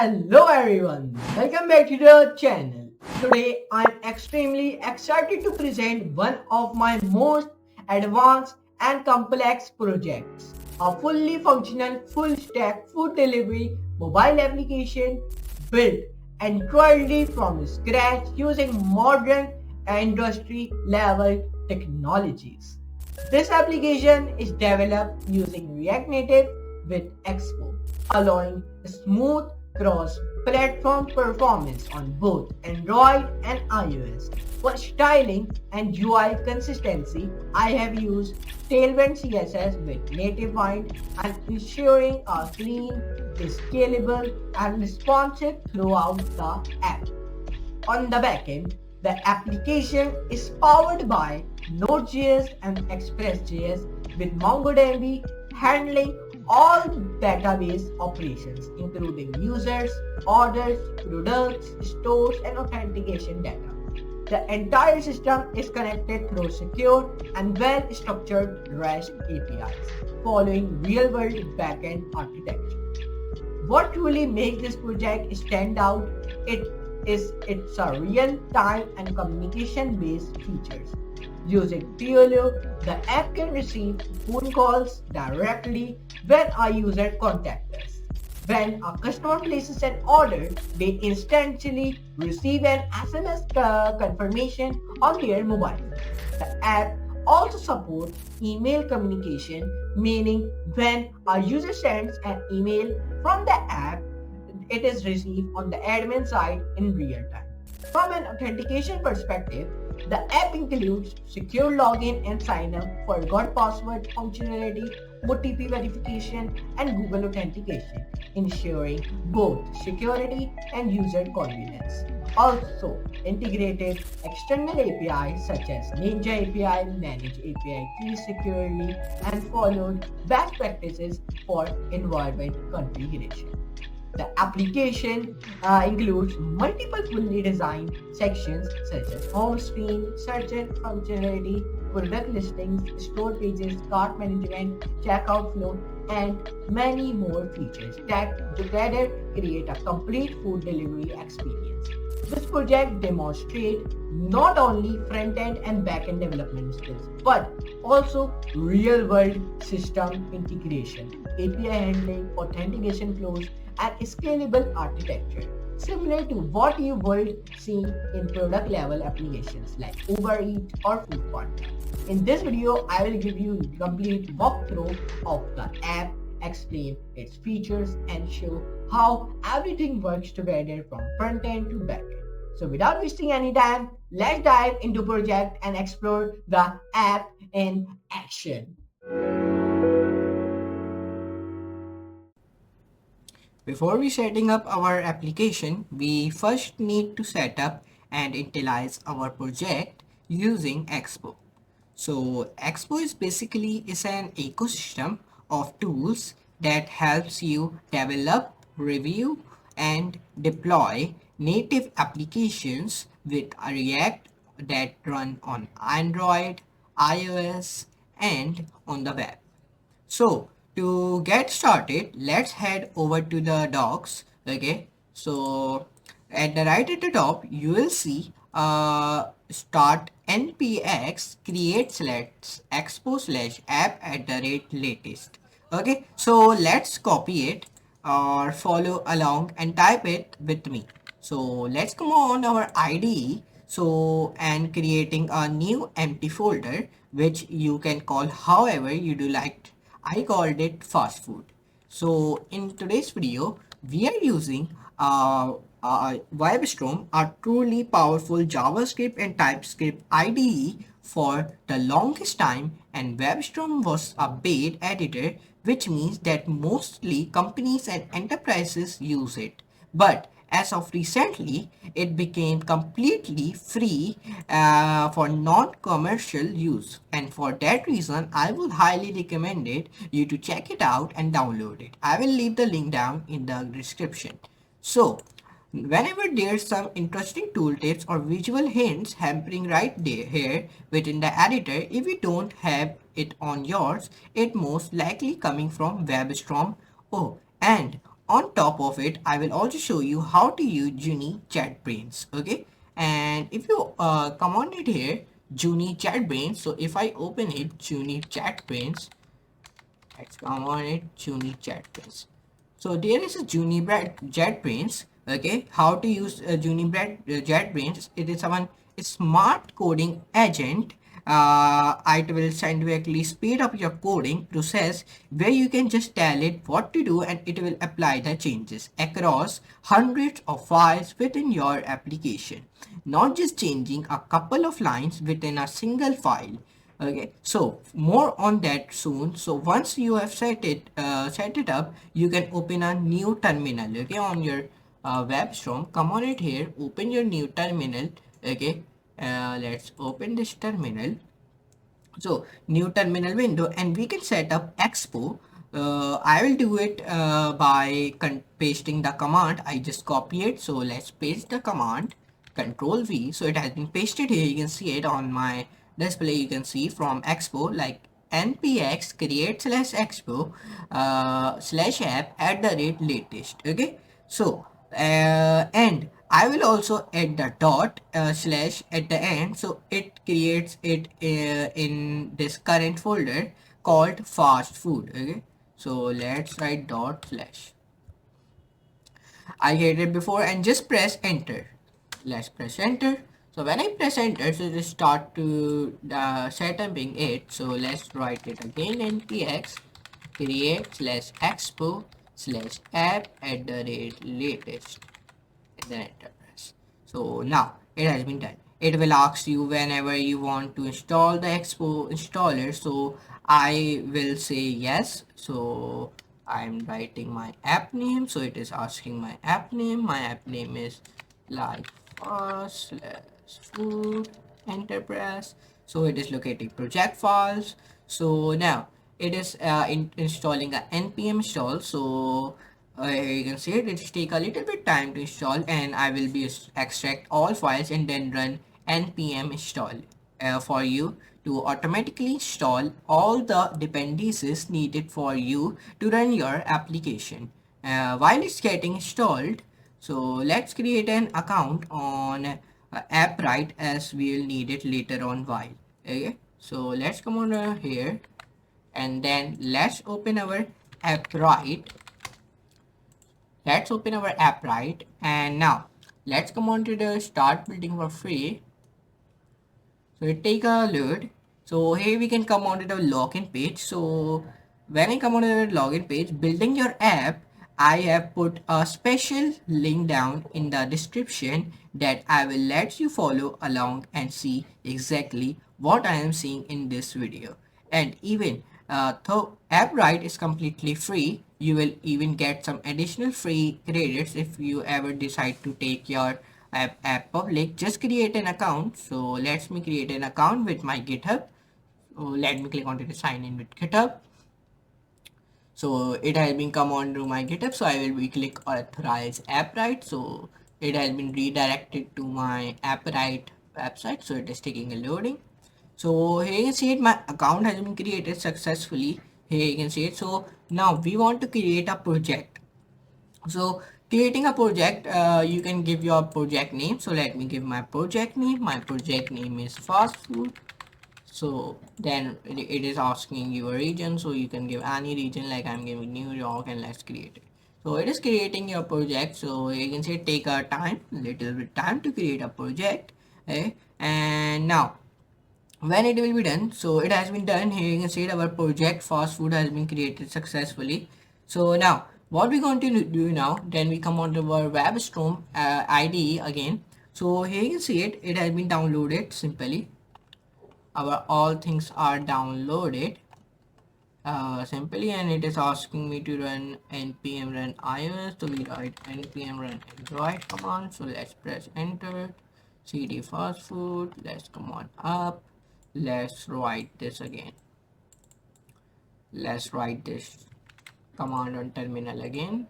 Hello everyone, welcome back to the channel. Today I am extremely excited to present one of my most advanced and complex projects. A fully functional full stack food delivery mobile application built entirely from scratch using modern industry level technologies. This application is developed using React Native with Expo, allowing smooth cross-platform performance on both Android and iOS. For styling and UI consistency, I have used Tailwind CSS with NativeWind and ensuring a clean, scalable, and responsive throughout the app. On the backend, the application is powered by Node.js and Express.js with MongoDB handling all database operations including users, orders, products, stores and authentication data. The entire system is connected through secure and well-structured REST APIs following real-world backend architecture. What truly makes this project stand out it's a real-time and communication-based features. Using Piolo, the app can receive phone calls directly when a user contacts us. When a customer places an order, they instantly receive an SMS confirmation on their mobile. The app also supports email communication, meaning when a user sends an email from the app, it is received on the admin side in real time. From an authentication perspective, the app includes secure login and sign up, forgot password functionality, OTP verification, and Google Authentication, ensuring both security and user convenience. Also, integrated external APIs such as Ninja API manage API keys securely and followed best practices for environment configuration. The application includes multiple fully designed sections such as home screen, search and functionality, product listings, store pages, cart management, checkout flow, and many more features that together create a complete food delivery experience. This project demonstrates not only front-end and back-end development skills, but also real-world system integration, API handling, authentication flows, and scalable architecture, similar to what you would see in product-level applications like Uber Eats or Foodpanda. In this video, I will give you a complete walkthrough of the app, explain its features, and show how everything works together from front-end to back-end. So without wasting any time, let's dive into project and explore the app in action. Before we setting up our application, we first need to set up and initialize our project using Expo. So Expo is an ecosystem of tools that helps you develop, review, and deploy native applications with React that run on Android, iOS, and on the web. So to get started, let's head over to the docs. Okay, so at the right at the top you will see start npx create slash expo slash app at the rate latest. Okay, so let's copy it or follow along and type it with me. So let's come on our IDE, so and creating a new empty folder which you can call however you do like. I called it fast food. So in today's video, we are using WebStorm, a truly powerful JavaScript and TypeScript IDE for the longest time, and WebStorm was a paid editor, which means that mostly companies and enterprises use it. But as of recently, it became completely free for non-commercial use, and for that reason I would highly recommend it you to check it out and download it. I will leave the link down in the description. So whenever there's some interesting tooltips or visual hints happening right there here within the editor, if you don't have it on yours, it most likely coming from WebStorm. Oh, and on top of it, I will also show you how to use Juni JetBrains. Okay, and if you come on it here, Juni JetBrains. So if I open it, Juni JetBrains, let's come on it, Juni JetBrains. So there is a JetBrains. Okay, how to use JetBrains? It is one smart coding agent. It will directly speed up your coding process, where you can just tell it what to do and it will apply the changes across hundreds of files within your application, not just changing a couple of lines within a single file. Okay, so more on that soon. So once you have set it up, you can open a new terminal. Okay, on your web storm, come on it here, open your new terminal. Okay, let's open this terminal. So new terminal window, and we can set up Expo. I will do it by pasting the command. I just copy it. So let's paste the command, Control V. So it has been pasted here. You can see it on my display. You can see from Expo, like npx create slash expo slash app at the rate latest. Okay, so and I will also add the dot slash at the end, so it creates it in this current folder called fast food. Okay, so let's write dot slash. I hit it before and just press enter. Let's press enter. So when I press enter, so just start to setuping it. So let's write it again, npx create slash expo slash app at the rate latest, and then enter press. So now it has been done. It will ask you whenever you want to install the Expo installer. So I will say yes. So I'm writing my app name. So it is asking my app name. My app name is like fast slash food enterprise. So it is locating project files. So now it is installing a npm install. So you can see it take a little bit time to install, and I will be extract all files and then run npm install for you to automatically install all the dependencies needed for you to run your application. While it's getting installed, so let's create an account on AppWrite, as we will need it later on while. Okay, so let's come on here, and then let's open our AppWrite. Let's open our AppWrite, and now let's come on to the start building for free. So it take a load. So here we can come on to the login page. So when I come on to the login page, building your app, I have put a special link down in the description that I will let you follow along and see exactly what I am seeing in this video. And even though AppWrite is completely free, you will even get some additional free credits if you ever decide to take your app public. Just create an account. So let me create an account with my GitHub. So let me click on to sign in with GitHub. So it has been come on to my GitHub. So I will be click authorize AppWrite. So it has been redirected to my AppWrite website. So it is taking a loading. So here you can see it, my account has been created successfully. Here you can see it. So now we want to create a project. So creating a project, you can give your project name. So let me give my project name. My project name is fast food. So then it is asking your region, so you can give any region, like I'm giving New York, and let's create it. So it is creating your project. So you can say take a little bit time to create a project. Okay, and now when it will be done, so it has been done. Here you can see our project fast food has been created successfully. So now what we're going to do now, then we come on to our WebStorm IDE again. So here you can see it has been downloaded simply. Our all things are downloaded simply, and it is asking me to run npm run iOS. So we write npm run Android command. So let's press enter. cd fast food, let's come on up. Let's write this again. Let's write this command on terminal again.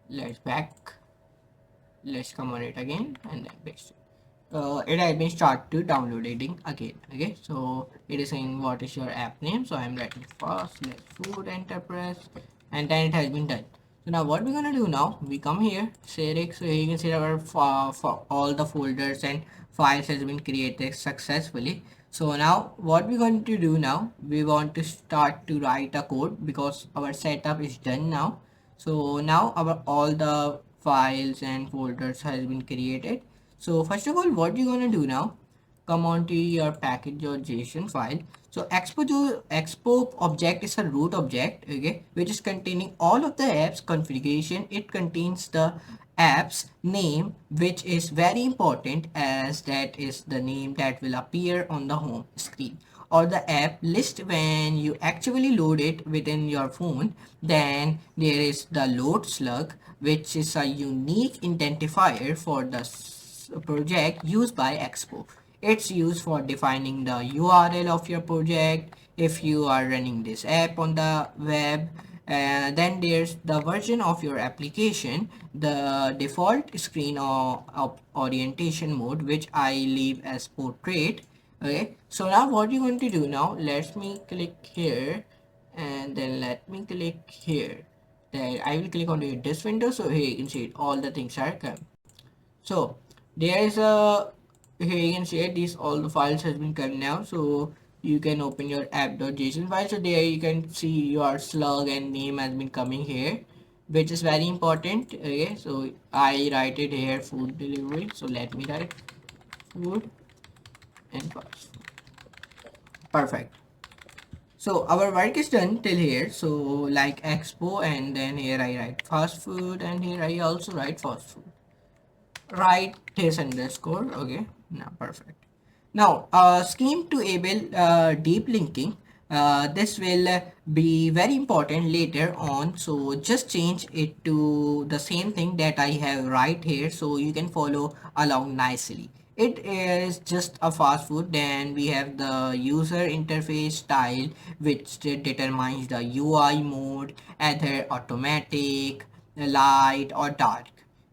Let's back. Let's come on it again and then paste it. It has been start to downloading again. Okay, so it is saying what is your app name. So I'm writing fast, let's food enterprise, and then it has been done. So now what we're gonna do now, we come here, Serix, so here you can see our for all the folders and files has been created successfully. So now what we're going to do now, we want to start to write a code because our setup is done now. So now our all the files and folders has been created. So first of all, what you're gonna do now, come on to your package or JSON file. So Expo object is a root object, okay, which is containing all of the apps configuration. It contains the app's name, which is very important as that is the name that will appear on the home screen or the app list when you actually load it within your phone. Then there is the load slug, which is a unique identifier for the project used by Expo. It's used for defining the URL of your project if you are running this app on the web. Then there's the version of your application, the default screen or orientation mode, which I leave as portrait. Okay, so now what you're going to do now, let me click here and then let me click here. Then I will click on this window, so here you can see it, all the things are come. So there is a, here you can see these all the files has been come now, so you can open your app.json file. So there you can see your slug and name has been coming here, which is very important. Okay, so I write it here, food delivery. So let me write food and fast food. Perfect. So our work is done till here. So like Expo, and then here I write fast food, and here I also write fast food. Right this underscore. Okay, now perfect. Now scheme to enable deep linking, this will be very important later on, so just change it to the same thing that I have right here so you can follow along nicely. It is just a fast food. Then we have the user interface style, which determines the UI mode, either automatic, light or dark.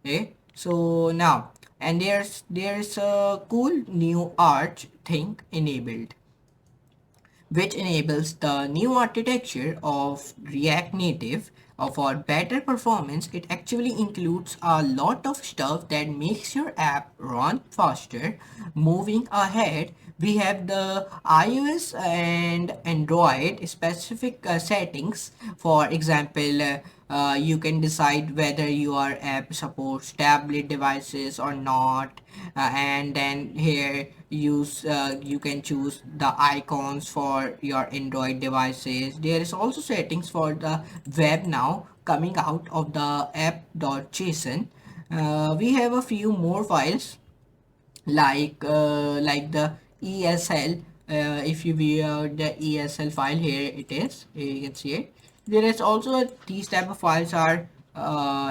Okay, so now, and there's a cool new arch thing enabled, which enables the new architecture of React Native. For better performance, it actually includes a lot of stuff that makes your app run faster. Moving ahead, we have the iOS and Android specific settings. For example, you can decide whether your app supports tablet devices or not, and then here you can choose the icons for your Android devices. There is also settings for the web now coming out of the app.json. We have a few more files like the ESL. If you view the ESL file, here it is, here you can see it. There is also these type of files are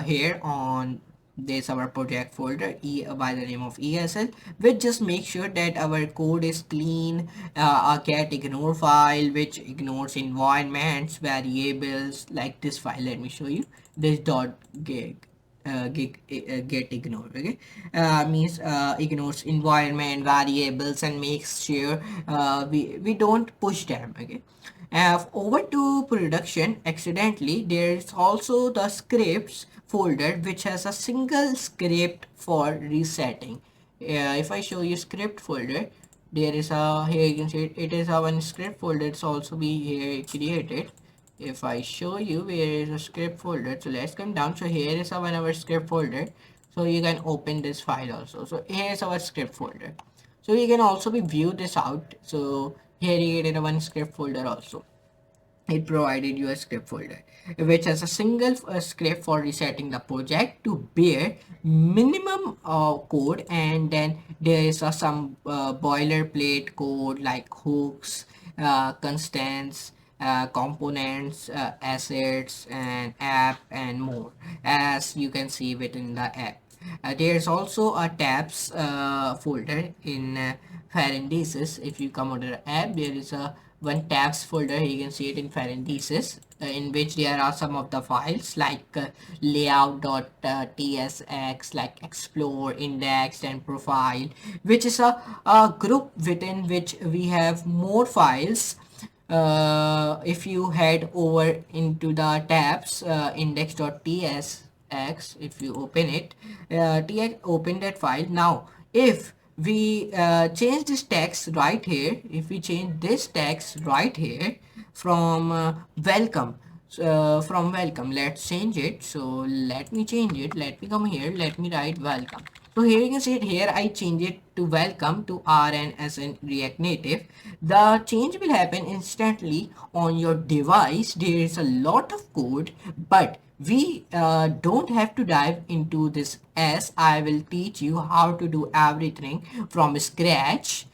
here on this our project folder by the name of ESL, which just make sure that our code is clean. A get ignore file which ignores environments variables, like this file, let me show you, this dot get ignored. Okay, means ignores environment variables and makes sure we don't push them. Okay, over to production accidentally, there's also the scripts folder, which has a single script for resetting. If I show you script folder, there is a, here you can see it is a one script folder. It's also be here created. If I show you where is a script folder, so let's come down. So here is our script folder, so you can open this file also. So here is our script folder, so you can also be view this out. So here you get in one script folder also. It provided you a script folder which has a single script for resetting the project to bare minimum code, and then there is some boilerplate code like hooks, constants, components, assets, and app, and more, as you can see within the app. There's also a tabs folder in parentheses. If you come under app, there is a one tabs folder. You can see it in parentheses, in which there are some of the files like layout.tsx, like explore, index, and profile, which is a group within which we have more files if you head over into the tabs index.tsx, if you open it, tx open that file. Now if we change this text right here, if we change this text right here from welcome, let's change it. So let me change it, let me come here, let me write welcome. So here you can see it, here I change it to welcome to rn as in React Native. The change will happen instantly on your device. There is a lot of code, but we don't have to dive into this, as I will teach you how to do everything from scratch.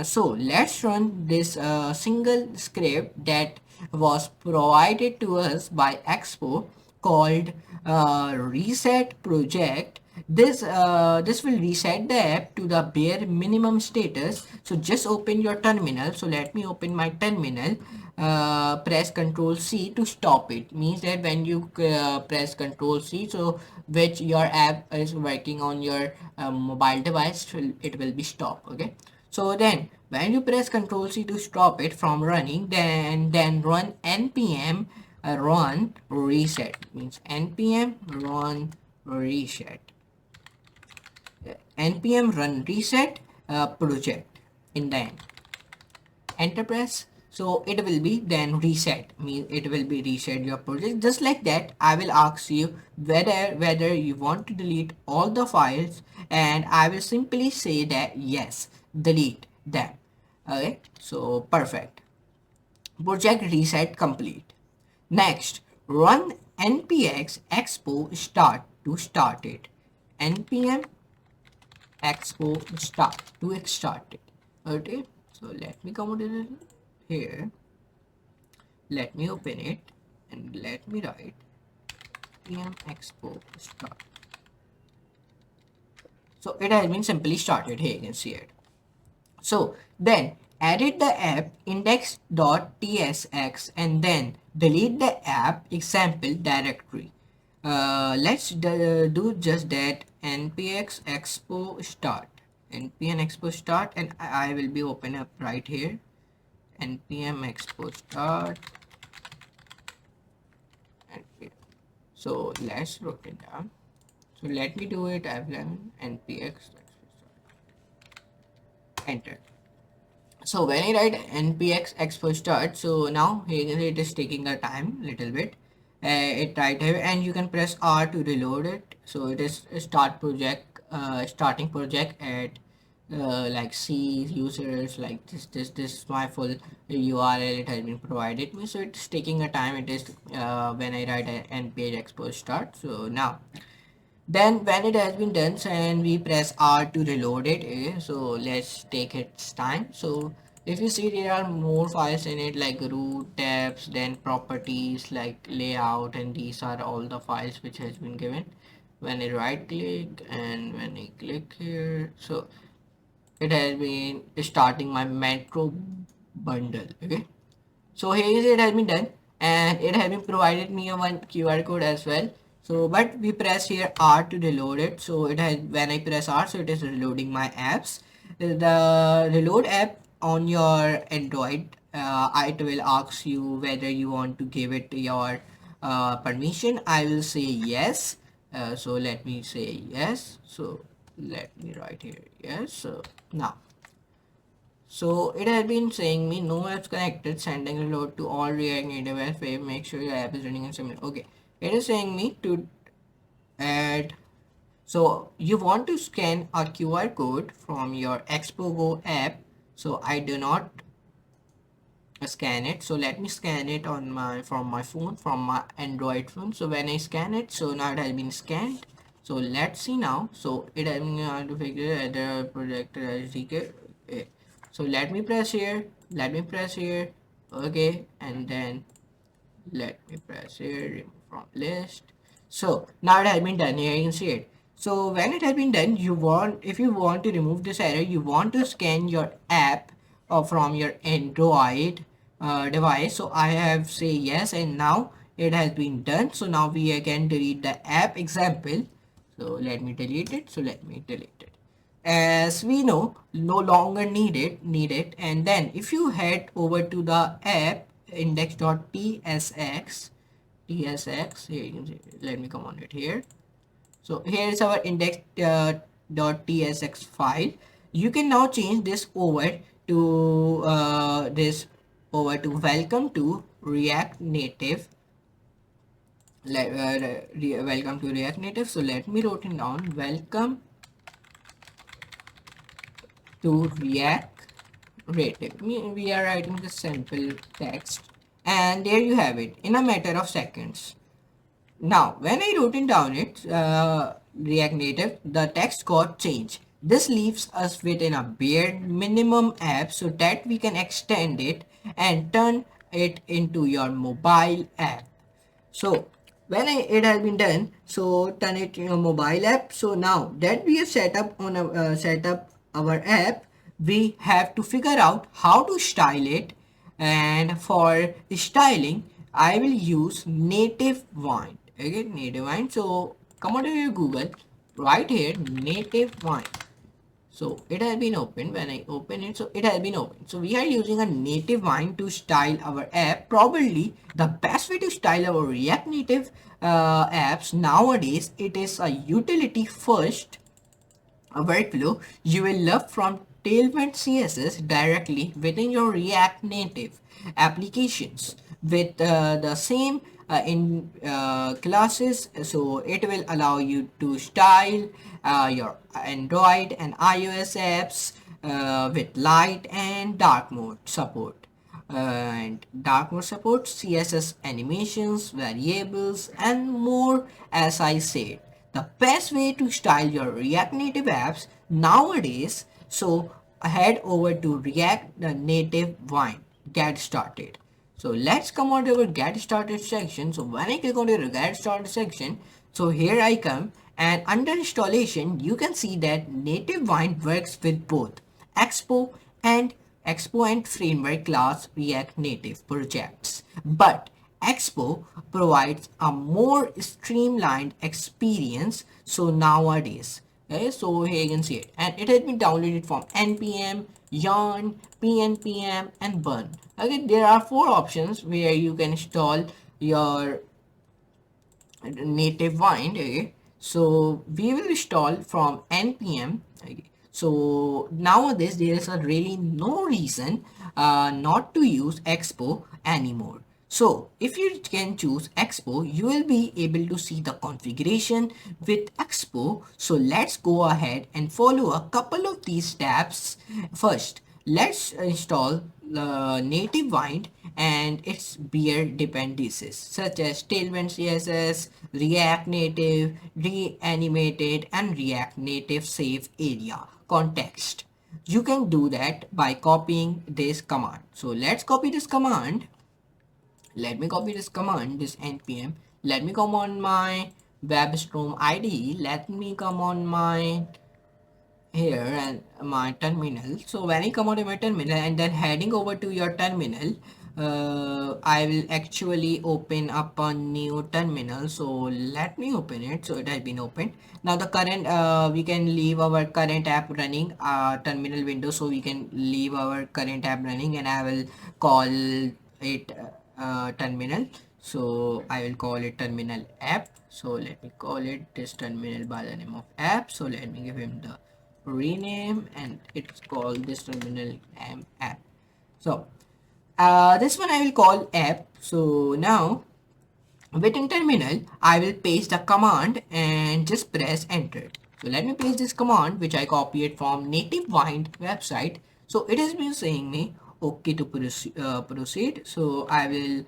So let's run this single script that was provided to us by Expo, called reset project. This will reset the app to the bare minimum status. So just open your terminal. So let me open my terminal. Press Ctrl C to stop it. Means that when you press Ctrl C, so which your app is working on your mobile device, it will be stopped. Okay. So then when you press Ctrl C to stop it from running, then run npm run reset. Means npm run reset, npm run reset project in the end. Enter press. So it will be then reset, mean it will be reset your project. Just like that, I will ask you whether you want to delete all the files, and I will simply say that yes, delete them. Okay, so perfect, project reset complete. Next, run npx expo start to start it, npm expo start to start it. Okay, so let me come to here, let me open it, and let me write npm expo start. So it has been simply started. Here you can see it. So then edit the app index.tsx and then delete the app example directory. Let's do just that. npx expo start, npm expo start, and I will be open up right here, npm expo start. So let's write it down. So let me do it. I've learned npx enter. So when I write npx expo start, so now here it is taking a time little bit. It right here, and you can press R to reload it. So it is start project, starting project at like C users, like this is my full URL, it has been provided me. So it's taking a time. It is when I write npx expo start. So now then when it has been done, and we press R to reload it, so let's take its time. So if you see, there are more files in it, like root, tabs, then properties, like layout, and these are all the files which has been given. When I right click and when I click here, so it has been starting my metro bundle. Okay, so here is it has been done, and it has been provided me a one QR code as well. So but we press here R to reload it. So it has, when I press R, so it is reloading my apps. The reload app on your Android, it will ask you whether you want to give it your permission. I will say yes. So let me say yes. So let me write here yes. So now, so it has been saying me no apps connected, sending reload to all React Native apps where make sure your app is running in similar. Okay, it is saying me to add. So you want to scan a QR code from your Expo Go app. So I do not scan it. So let me scan it on my from my phone, from my Android phone. So when I scan it, so now it has been scanned. So let's see now. So it has been to figure the project as so let me press here, let me press here. Okay, and then let me press here, remove from list. So now it has been done. Here you can see it. So when it has been done, you want, if you want to remove this error, you want to scan your app from your Android device. So I have say yes, and now it has been done. So now we can delete the app example. So let me delete it. So let me delete it. as we know, no longer needed. And then if you head over to the app index.tsx, here you can see, let me come on it here. So here is our index.tsx file. You can now change this over to welcome to React Native. Welcome to React Native. So let me write it down. Welcome to React Native. We are writing the simple text, and there you have it in a matter of seconds. Now, when I wrote it down React Native, the text got changed. This leaves us within a bare minimum app so that we can extend it and turn it into your mobile app. So when it has been done, so turn it in a mobile app. So now that we have set up our app, we have to figure out how to style it. And for styling, I will use NativeWind. Okay, NativeWind. So come on to your Google, right here, NativeWind. So it has been opened. When I open it, so it has been opened. So we are using a NativeWind to style our app. Probably the best way to style our React Native apps nowadays, it is a utility first workflow you will love from Tailwind CSS directly within your React Native applications with the same in classes. So it will allow you to style your Android and iOS apps with light and dark mode support. And dark mode support, CSS animations, variables, and more. As I said, the best way to style your React Native apps nowadays. So head over to React Native Vine, get started. So let's come on to our get started section. So when I click on the get started section, so here I come, and under installation you can see that NativeWind works with both Expo and framework class React Native projects. But Expo provides a more streamlined experience. So nowadays, okay, so here you can see it, and it has been downloaded from npm, yarn, pnpm, and burn. Okay, there are 4 options where you can install your NativeWind. Okay, so we will install from npm. Okay, so nowadays there is a really no reason not to use Expo anymore. So if you can choose Expo, you will be able to see the configuration with Expo. So let's go ahead and follow a couple of these steps. First, let's install the NativeWind and its bare dependencies such as Tailwind CSS, React Native, Reanimated, and React Native Save Area context. You can do that by copying this command. So let's copy this command. Let me copy this command, this npm. Let me come on my WebStorm IDE. Let me come on my here and my terminal. So when I come out of my terminal and then heading over to your terminal, I will actually open up a new terminal. So let me open it. So it has been opened. Now the current we can leave our current app running terminal window. So we can leave our current app running, and I will call it terminal. So I will call it terminal app. So let me call it this terminal by the name of app. So let me give him the rename, and it's called this terminal app. So this one I will call app. So now within terminal I will paste the command and just press enter. So let me paste this command which I copied from NativeWind website. So it has been saying me okay to proceed. So I will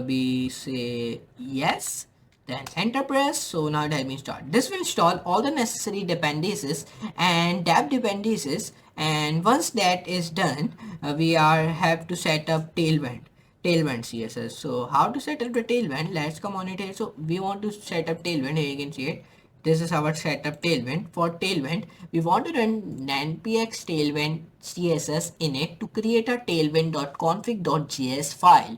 be say yes, then enter press. So now it has been started. This will install all the necessary dependencies and dev dependencies, and once that is done, we have to set up Tailwind CSS. So how to set up the Tailwind? Let's come on it here. So we want to set up Tailwind. Here you can see it. This is our setup Tailwind. For Tailwind, we want to run npx tailwind css init to create a tailwind.config.js file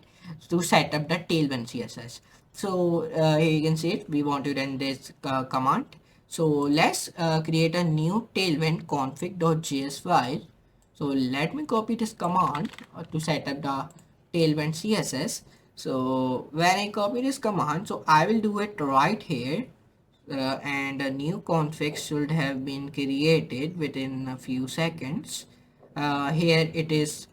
to set up the Tailwind CSS. So here you can see it. We want to run this command. So let's create a new tailwind config.js file. So let me copy this command to set up the tailwind CSS. So when I copy this command, so I will do it right here, and a new config should have been created within a few seconds. Here it is.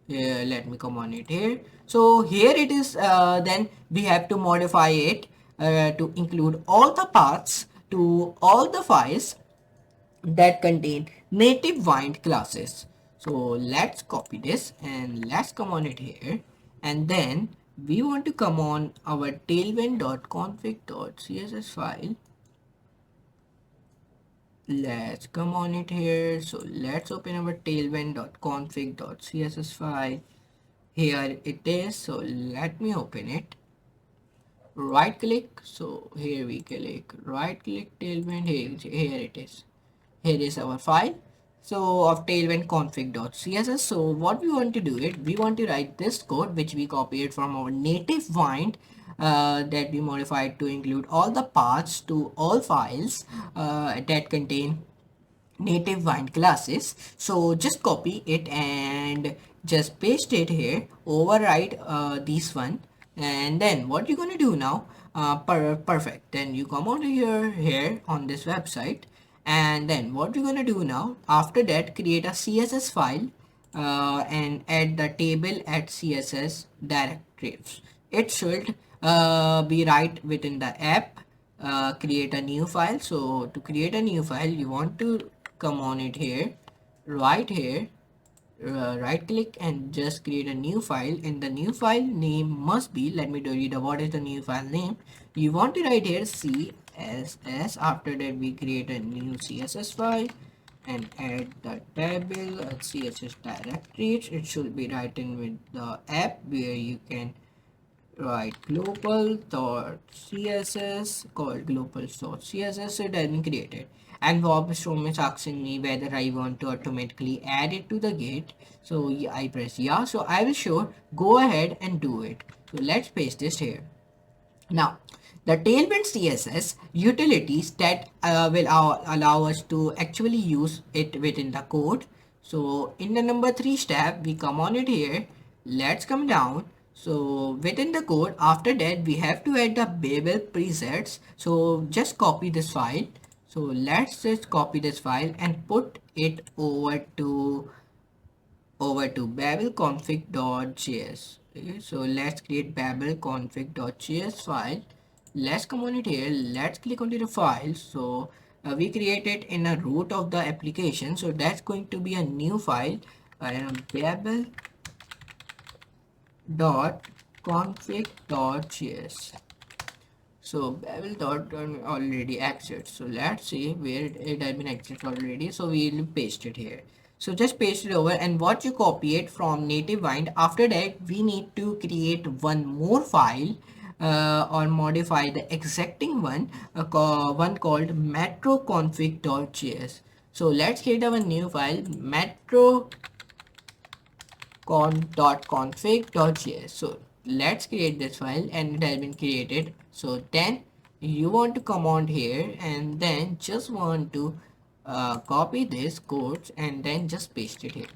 Let me come on it here. So here it is. Then we have to modify it to include all the paths to all the files that contain NativeWind classes. So let's copy this and let's come on it here, and then we want to come on our tailwind.config.css file. Let's come on it here. So let's open our tailwind.config.css file. Here it is. So let me open it. Right click. So here we click right click tailwind. Here it is. Here is our file. So of tailwind config.css. So what we want to do it, we want to write this code which we copied from our NativeWind, that we modified to include all the paths to all files that contain NativeWind classes. So just copy it and just paste it here, override this one, and then what you're gonna do now, perfect, then you come on here on this website, and then what you're gonna do now, after that create a CSS file, and add the table at CSS directives. It should be right within the app. Create a new file. So to create a new file, you want to come on it here, right here, right click and just create a new file, and the new file name must be, let me tell you the what is the new file name. You want to write here CSS. After that we create a new CSS file and add the table CSS directories. It should be written with the app where you can write global.css, called global.css. So it has been created, and Bob Storm is asking me whether I want to automatically add it to the gate. So yeah, I press yeah, so I will show go ahead and do it. So let's paste this here. Now the tailwind CSS utilities that will allow us to actually use it within the code. So in the number 3 step, we come on it here. Let's come down. So within the code, after that we have to add the Babel presets. So just copy this file. So let's just copy this file and put it over to babel config.js. Okay, so let's create babel config.js file. Let's come on it here. Let's click onto the file. So we create it in a root of the application. So that's going to be a new file. Babel dot config.js. So babel dot already exists. So let's see where it has been exists already. So we'll paste it here. So just paste it over, and what you copy it from NativeWind. After that we need to create one more file, or modify the existing one, one called metroconfig.js. So let's create our new file metro.config.js. So let's create this file, and it has been created. So then you want to come on here and then just want to copy this code and then just paste it here.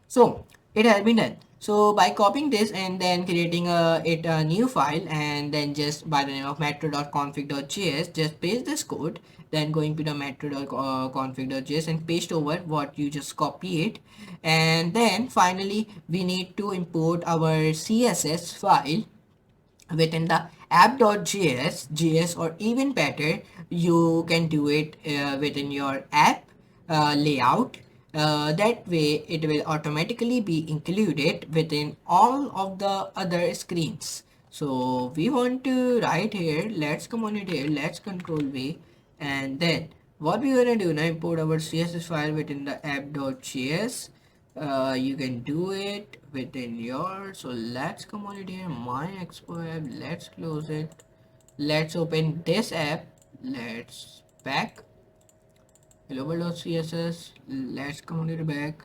So it has been done. So by copying this and then creating a new file, and then just by the name of metro.config.js, just paste this code, then going to the metro.config.js and paste over what you just copy it, and then finally we need to import our CSS file within the app.js, or even better, you can do it within your app layout. That way it will automatically be included within all of the other screens. So we want to write here, let's come on it here, let's control V, and then what we're gonna do now, import our CSS file within the app.js. You can do it within your, so let's come on it here, my Expo app, let's close it, let's open this app, let's back global.css, let's come on it back,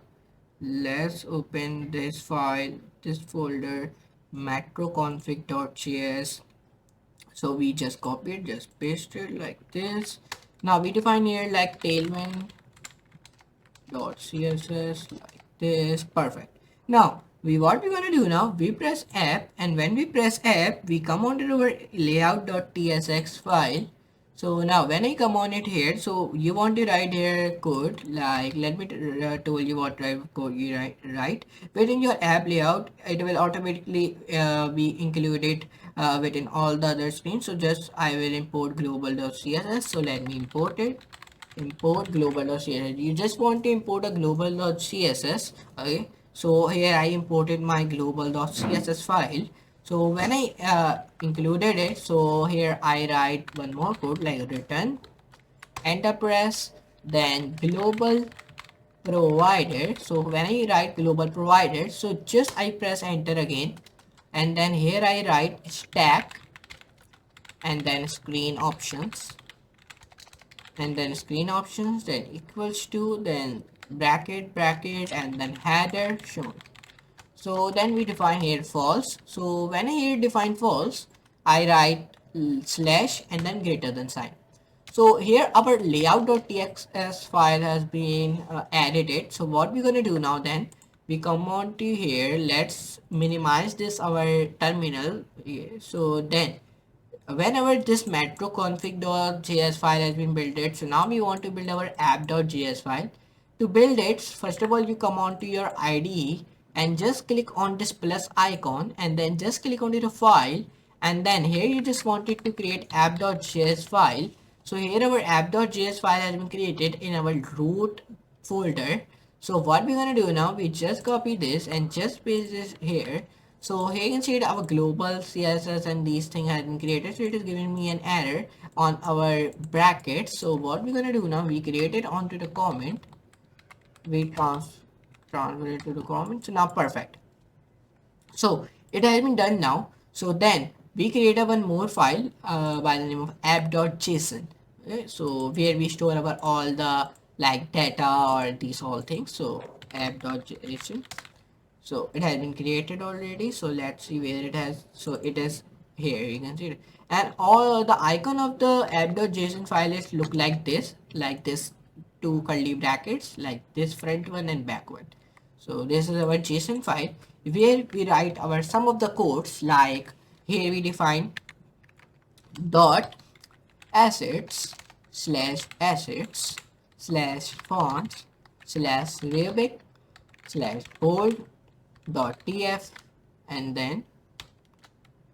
let's open this file, this folder, macroconfig.js. So we just copy it, just paste it like this, Now we define here like tailwind dot css like this. Perfect. Now what we're gonna do now, we press app, and when we press app we come onto our layout.tsx file. So now when I come on it here, so you want to write here code, like let me tell you what type of code you write within your app layout. It will automatically be included within all the other screens. So just I will import global.css. So let me import it. Import global.css. You just want to import a global.css. Okay, so here I imported my global.css file. So when I included it, so here I write one more code like return enter press, then global provider. So when I write global provider, so just I press enter again, and then here I write stack and then screen options, and then screen options, then equals to, then bracket and then header shown. So then we define here false. So when I here define false, I write slash and then greater than sign. So here our layout.txs file has been edited. So what we're gonna do now, then we come on to here, let's minimize this our terminal. Yeah, so then whenever this metro config.js file has been built, so now we want to build our app.js file. To build it, first of all you come on to your IDE and just click on this plus icon, and then just click on the file, and then here you just wanted to create app.js file. So here our app.js file has been created in our root folder. So what we're gonna do now, we just copy this and just paste this here. So here you can see our global CSS and these things have been created. So it is giving me an error on our bracket. So what we're gonna do now, we create it onto the comment. We transfer it to the comment. So now perfect. So it has been done now. So then we create a one more file by the name of app.json. Okay, so where we store our all the like data or these all things. So app.json. So it has been created already. So let's see where it has. So it is here, you can see it, and all the icon of the app.json file is look like this two curly brackets, like this front one and back one. So this is our JSON file where we write our some of the codes, like here we define dot assets slash assets slash fonts slash rubric slash bold dot tf, and then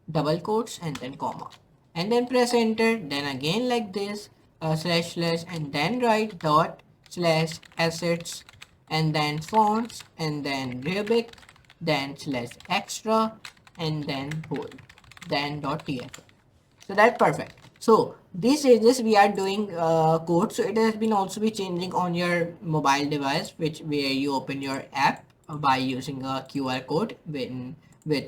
double quotes and then comma, and then press enter, then again like this slash slash, and then write dot slash assets and then fonts and then rubric, then slash extra and then bold, then dot tf. So that's perfect. So these changes we are doing code, so it has been also be changing on your mobile device, which where you open your app by using a QR code with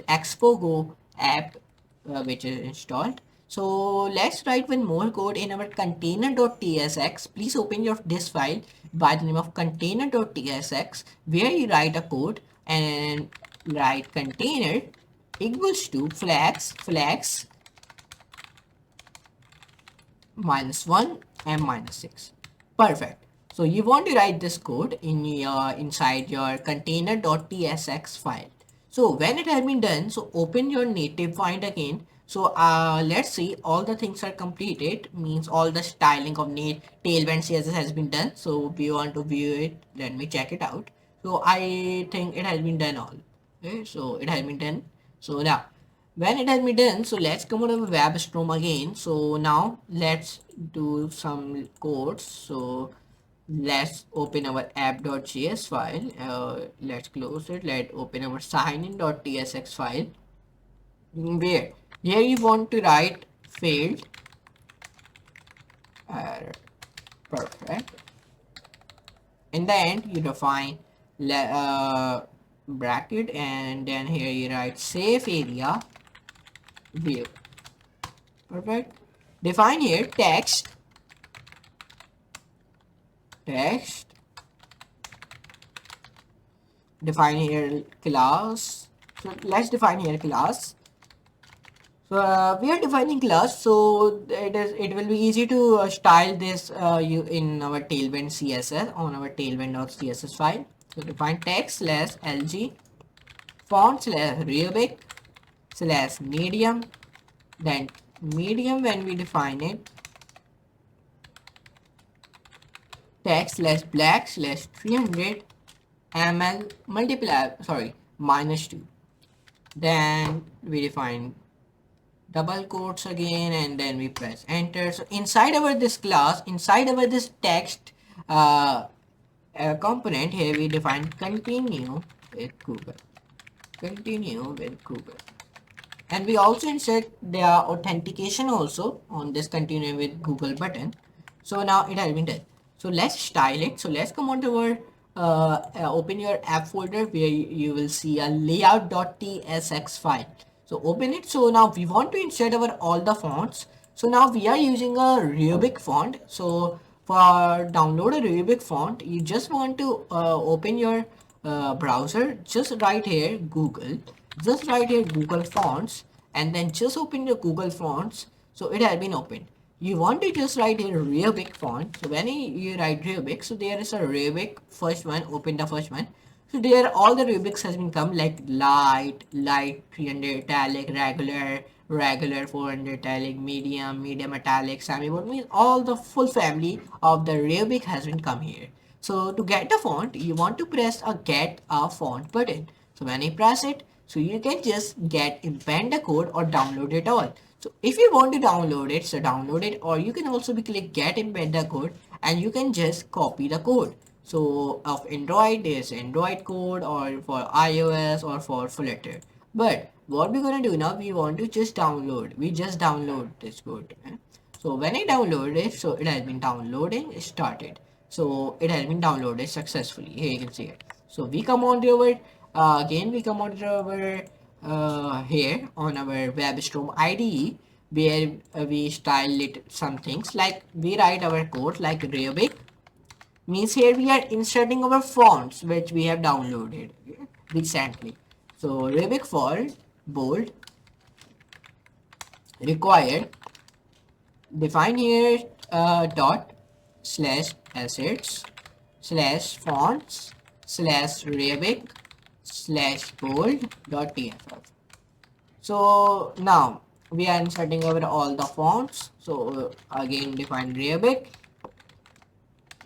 Expo Go app which is installed. So let's write one more code in our container.tsx. Please open your this file by the name of container.tsx, where you write a code and write container equals to flags -1 and -6. Perfect. So you want to write this code in your inside your container.tsx file. So when it has been done, so open your NativeWind again. So let's see, all the things are completed, means all the styling of tailwind CSS has been done. So we want to view it. Let me check it out. So I think it has been done all. Okay, so it has been done. So now when it has been done, so let's come out of the web storm again. So now let's do some codes. So let's open our app.js file. Let's close it. Let's open our signin.tsx file, where here you want to write failed error. Perfect. In the end you define bracket, and then here you write safe area view. Perfect. Define here text define here class. So let's define here class So we are defining class, so it will be easy to style this you in our tailwind CSS on our tailwind.css file. So define text slash lg font slash Arabic slash medium, then medium when we define it, text slash black slash 300 ml multiply, sorry, -2. Then we define double quotes again, and then we press enter. So inside our this class, inside our this text uh, component here, we define continue with Google, continue with Google, and we also insert the authentication also on this continue with Google button. So now it has been done. So let's style it. So let's come on to our open your app folder where you will see a layout.tsx file. So open it. So now we want to insert our all the fonts. So now we are using a Arabic font. So for download a Arabic font, you just want to open your browser, just right here Google, just write here Google Fonts, and then just open your Google Fonts. So it has been opened. You want to just write here Arabic font. So when you write Arabic, so there is a Arabic first one, open the first one. So there all the Arabics has been come like light, light 300 italic, regular, regular 400 italic, medium, medium italic, semi-bold, means all the full family of the Arabic has been come here. So to get the font, you want to press a get a font button. So when you press it, so you can just get embed the code or download it all. So if you want to download it, so download it, or you can also be click get embed the code and you can just copy the code. So of Android, there's Android code, or for iOS or for Flutter. But what we're gonna do now, we want to just download. We just download this code. So when I download it, so it has been downloading, started. So it has been downloaded successfully. Here you can see it. So we come on to our again we come on to our here on our WebStorm IDE, where we style it some things like we write our code like Arabic, means here we are inserting our fonts which we have downloaded recently. So Arabic font bold required, define here dot slash assets slash fonts slash Arabic slash bold dot tff. So now we are inserting over all the fonts. So again define Arabic,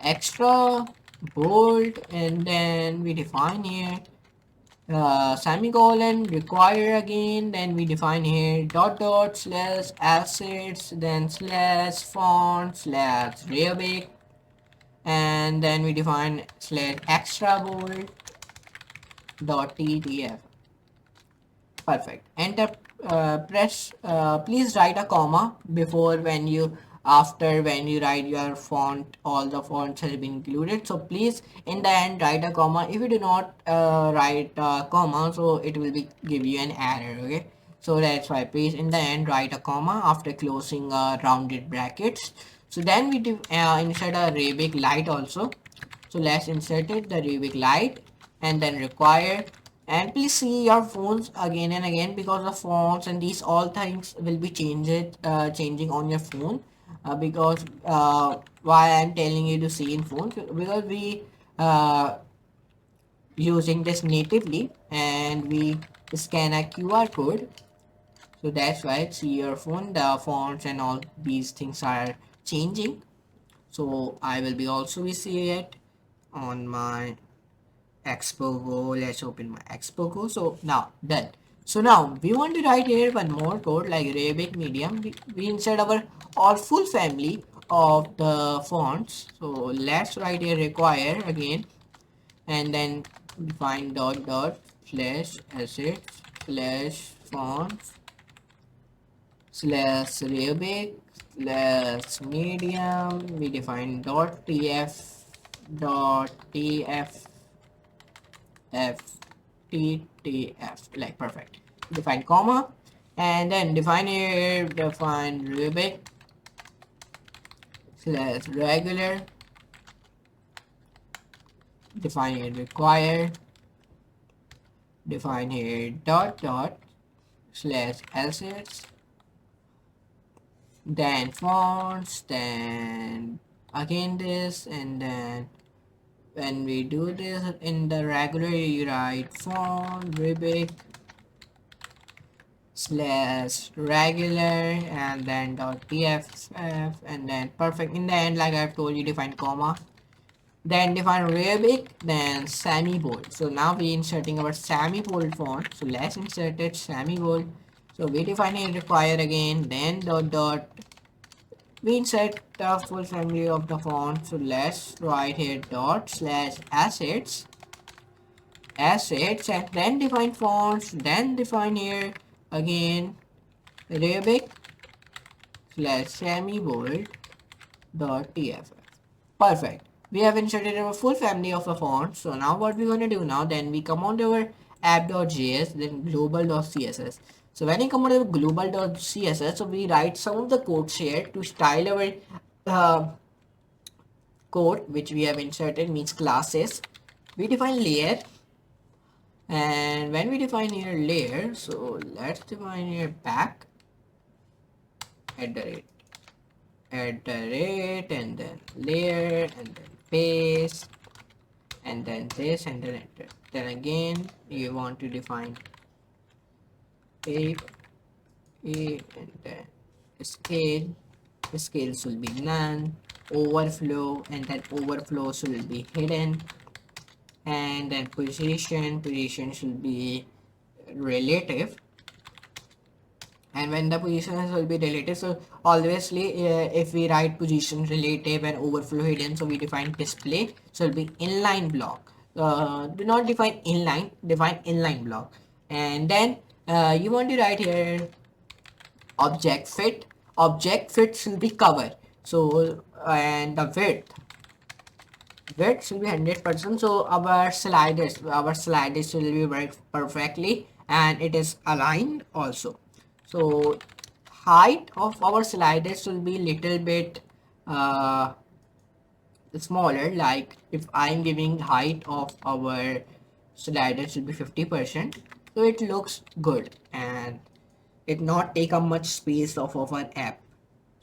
extra, bold, and then we define here semicolon require again, then we define here dot dot slash assets, then slash font slash Arabic, and then we define slash extra bold dot ttf. Perfect. Enter. Press. Please write a comma before when you after when you write your font. All the fonts has been included. So please in the end write a comma. If you do not write a comma, so it will be give you an error. Okay. So that's why please in the end write a comma after closing rounded brackets. So then we do insert a Arabic light also. So let's insert it the Arabic light and then require, and please see your phones again and again because the fonts and these all things will be changing on your phone because why I'm telling you to see in phones, because we using this natively and we scan a QR code, so that's why see your phone the fonts and all these things are changing. So I will be also be see it on my Expo Go. Let's open my Expo Go. So now done. So now we want to write here one more code like Arabic medium. We insert our all full family of the fonts. So let's write here require again, and then define dot dot slash assets slash fonts slash Arabic slash medium. We define dot tf ftf, like perfect. Define comma and then define here define Arabic slash regular, define here require, define here dot dot slash assets then fonts, then again this, and then when we do this in the regular, you write font Rubik slash regular and then dot tff, and then perfect. In the end, like I've told you, define comma, then define Rubik, then semi-bold. So now we inserting our semi-bold font. So let's insert it semi-bold. So we define it require again, then dot. We insert the full family of the font. So let's write here dot slash assets, and then define fonts, then define here again Rubik slash semi-bold dot tff. Perfect. We have inserted our full family of the fonts. So now what we're going to do now, then we come on to our app.js, then global.css. So when you come on to global.css, so we write some of the code here to style our code which we have inserted, means classes. We define layer, and when we define here layer, so let's define here back at the rate and then layer and then paste and then this and then enter. Then again you want to define tape and then scale. The scales will be none, overflow, and then overflows will be hidden, and then position should be relative. And when the positions will be relative, so obviously if we write position relative and overflow hidden, so we define display, so it'll be inline block. Do not define inline, define inline block. And then you want to write here object fit should be cover. So and the width should be 100%. So our sliders will be work perfectly, and it is aligned also. So height of our sliders will be little bit smaller. Like if I'm giving height of our sliders should be 50%, so it looks good and it not take up much space of our app.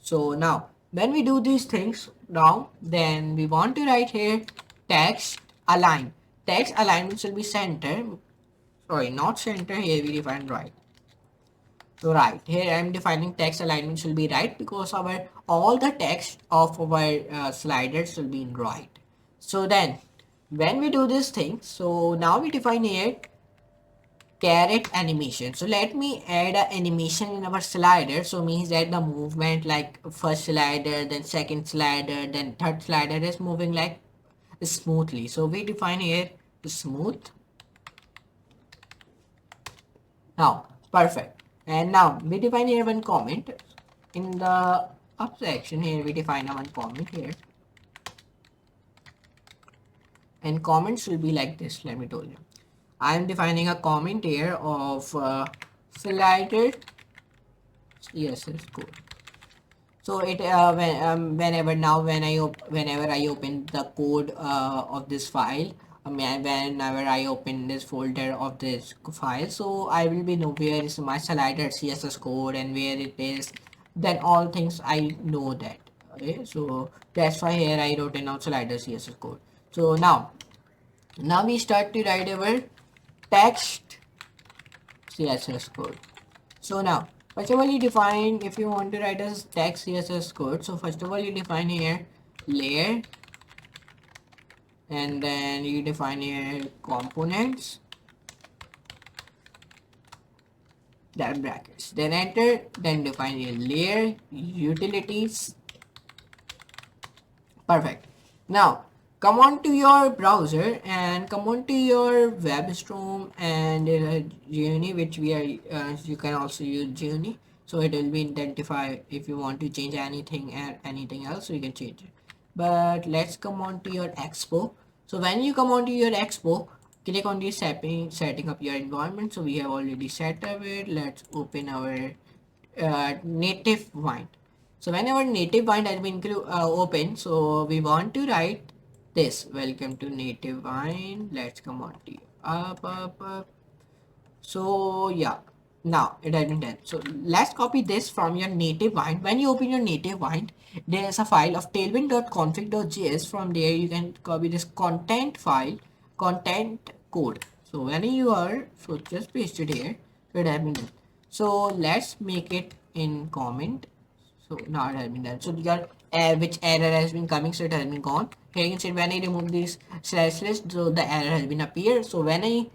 So now when we do these things now, then we want to write here text align. Text alignment will be center, sorry, not center, here we define right. So right here I'm defining text alignment should be right, because our all the text of our sliders will be in right. So then when we do this thing, so now we define here caret animation. So let me add an animation in our slider. So means that the movement, like first slider, then second slider, then third slider is moving like smoothly. So we define here smooth. Now perfect. And now we define here one comment in the up section. Here we define one comment here, and comments will be like this. Let me tell you, I am defining a comment here of slider CSS code. So it whenever I open the code of this file, whenever I open this folder of this file, so I will be know where is my slider CSS code and where it is. Then all things I know that. Okay, so that's why here I wrote in out slider CSS code. So now we start to write our text CSS code. So now first of all you define, if you want to write a text CSS code, so first of all you define here layer, and then you define here components, then brackets, then enter, then define here layer utilities. Perfect. Now come on to your browser and come on to your WebStorm and Journey, which we are you can also use Journey, so it will be identify if you want to change anything and anything else, so you can change it. But let's come on to your Expo. So when you come on to your Expo, click on the setting up your environment. So we have already set up it. Let's open our NativeWind. So when our NativeWind has been open, so we want to write this: welcome to NativeWind. Let's come on to up. So yeah, Now it has been done. So let's copy this from your NativeWind. When you open your NativeWind, there is a file of tailwind.config.js. From there you can copy this content file, content code. So when you are, so just paste it here. So it has been done. So let's make it in comment. So now it has been done. So your which error has been coming, so it has been gone. Here you can see when I remove this slash list, so the error has been appeared. So when I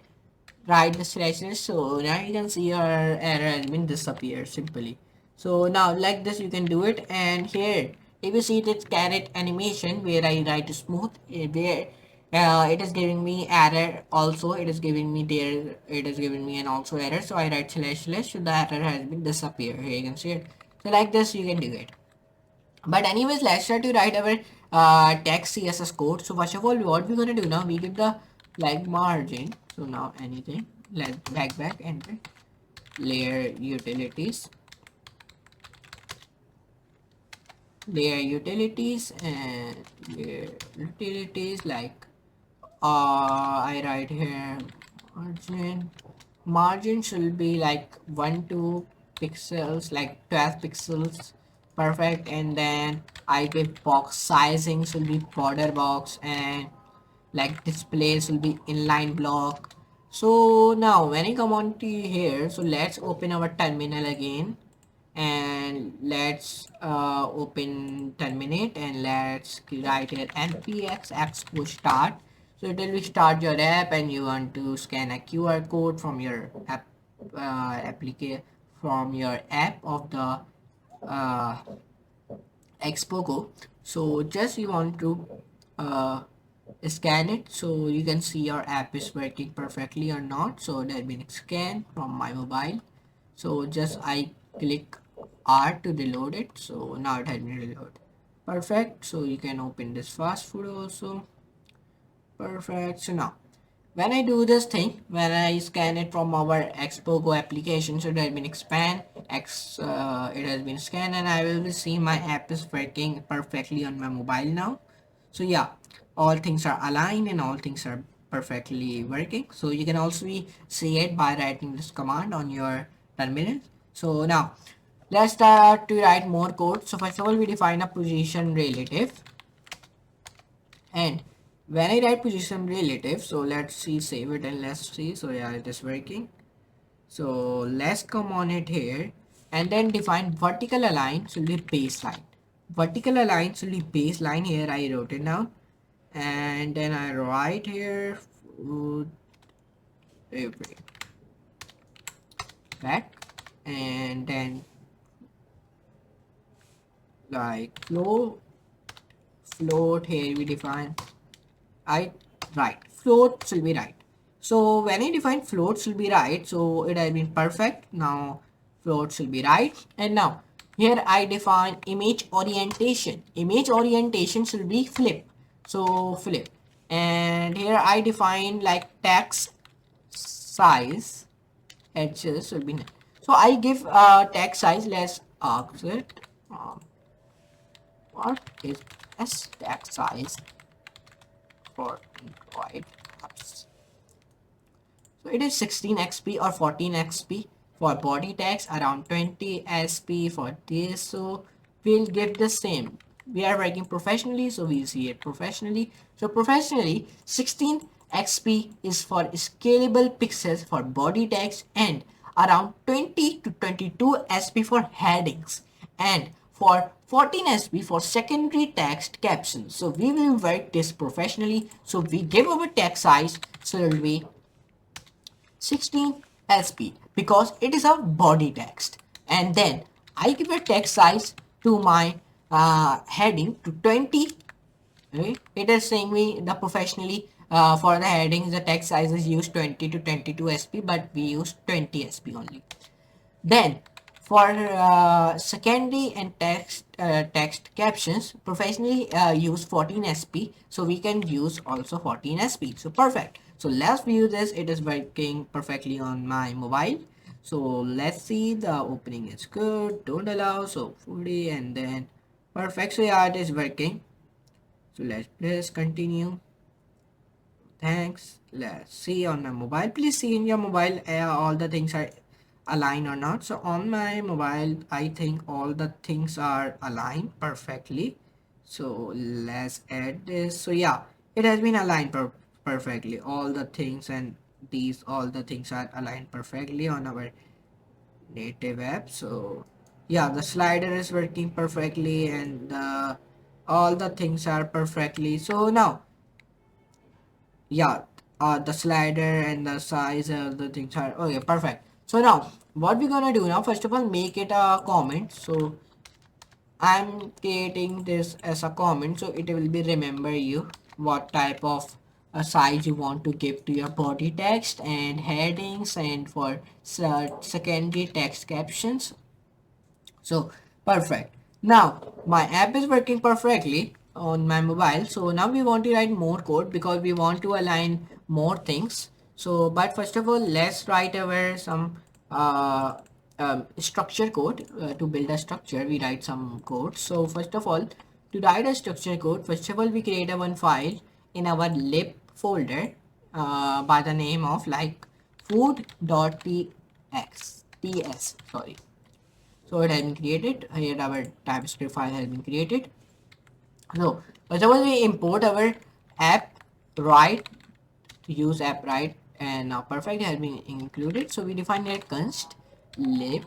write the slashes, so now you can see your error has been disappeared simply. So now like this you can do it. And here if you see this caret animation where I write smooth, there it is giving me error also. It is giving me there, it is giving me an also error. So I write slash slash, so the error has been disappeared. Here you can see it. So like this you can do it. But anyways, let's try to write our text CSS code. So first of all, what we're gonna do now, we give the like margin. So now anything, let's back enter layer utilities, and layer utilities like I write here margin should be like 2 pixels, like 12 pixels, perfect. And then I give box sizing should be border box, and like displays will be inline block. So now when I come on to here, so let's open our terminal again, and let's open terminate, and let's write here npx expo start. So it will start your app, and you want to scan a QR code from your app application, from your app of the uh, Expo Go. So just you want to uh, scan it, so you can see your app is working perfectly or not. So that been scanned from my mobile. So just I click R to reload it. So now it has been reloaded. Perfect. So you can open this fast food also. Perfect. So now when I do this thing, when I scan it from our Expo Go application, so it has been expand it has been scanned, and I will see my app is working perfectly on my mobile now. So yeah, all things are aligned and all things are perfectly working. So you can also see it by writing this command on your terminal. So now let's start to write more code. So first of all, we define a position relative, and when I write position relative, so let's see, save it, and let's see. So yeah, it is working. So let's come on it here, and then define vertical align should be baseline. Vertical align should be baseline. Here I wrote it down, and then I write here food every back, and then like float here we define I right, float should be right. So when I define float should be right, so it has been perfect. Now float should be right. And now here I define image orientation. Image orientation should be flip. So flip. And here I define like text size, edges should be. So I give text size. Let's ask it. What is S text size for Android apps? So it is 16 XP or 14 XP for body tags, around 20 SP for this. So we'll get the same. We are working professionally, so we see it professionally. So professionally, 16 XP is for scalable pixels for body tags, and around 20 to 22 SP for headings, and for 14 SP for secondary text captions. So we will work this professionally. So we give our text size, so it will be 16 SP because it is a body text, and then I give a text size to my heading to 20. Right? It is saying me the professionally for the headings the text size is used 20 to 22 SP, but we use 20 SP only. Then for secondary and text captions, professionally use 14 SP, so we can use also 14 SP. So perfect. So let's view this. It is working perfectly on my mobile. So let's see, the opening is good, don't allow, so 40, and then perfect. So yeah, it is working. So let's press continue. Thanks. Let's see on my mobile. Please see in your mobile all the things are align or not. So on my mobile, I think all the things are aligned perfectly. So let's add this. So yeah, it has been aligned perfectly. All the things and all the things are aligned perfectly on our native app. So yeah, the slider is working perfectly, and all the things are perfectly. So now, yeah, the slider and the size and the things are okay, perfect. So now what we're gonna do now, first of all, make it a comment. So I'm creating this as a comment, so it will be remember you what type of size you want to give to your body text and headings, and for secondary text captions. So perfect. Now my app is working perfectly on my mobile. So now we want to write more code because we want to align more things. So but first of all, let's write our some structure code. To build a structure, we write some code. So first of all, to write a structure code, first of all we create a one file in our lib folder by the name of like food.tx sorry. So it has been created. Here our TypeScript file has been created. So first of all, we import our app right, use app right, and now perfect has been included. So we define that const lib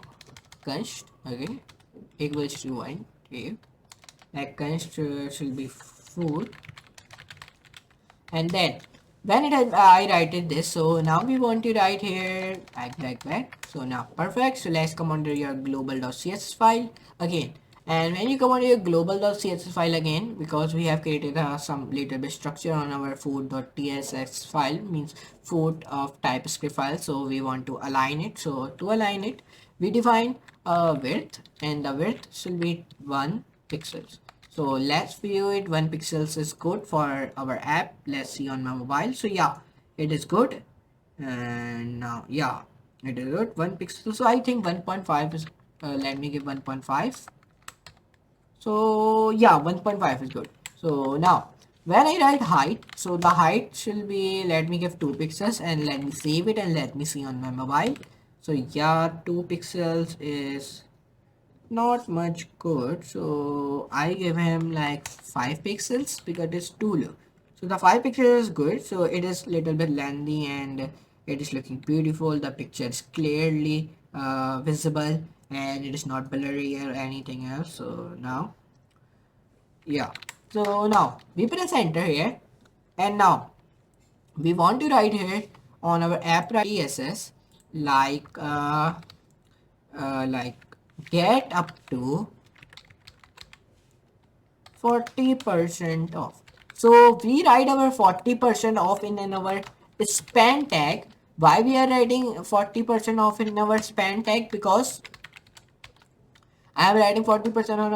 const again equals to one. Okay, that const should be food, and then when it has I write this. So now we want to write here back. So now perfect. So let's come under your global.css file again, and when you come under your global.css file again, because we have created some little bit structure on our food.tsx file, means food of TypeScript file, so we want to align it. So to align it, we define width, and the width should be 1 pixels. So let's view it. 1 pixels is good for our app. Let's see on my mobile. So yeah, it is good. And now yeah, it is good. 1 pixel. So I think 1.5 is let me give 1.5. So yeah, 1.5 is good. So now when I write height, so the height should be, let me give 2 pixels, and let me save it and let me see on my mobile. So yeah, 2 pixels is not much good, so I give him like 5 pixels because it's too low. So the 5 pixels is good, so it is little bit lengthy and it is looking beautiful. The picture is clearly visible and it is not blurry or anything else. So now yeah, so now we press enter here, and now we want to write here on our app CSS like like get up to 40% off. So we write our 40% off in our span tag. Why we are writing 40% off in our span tag? Because I am writing 40% on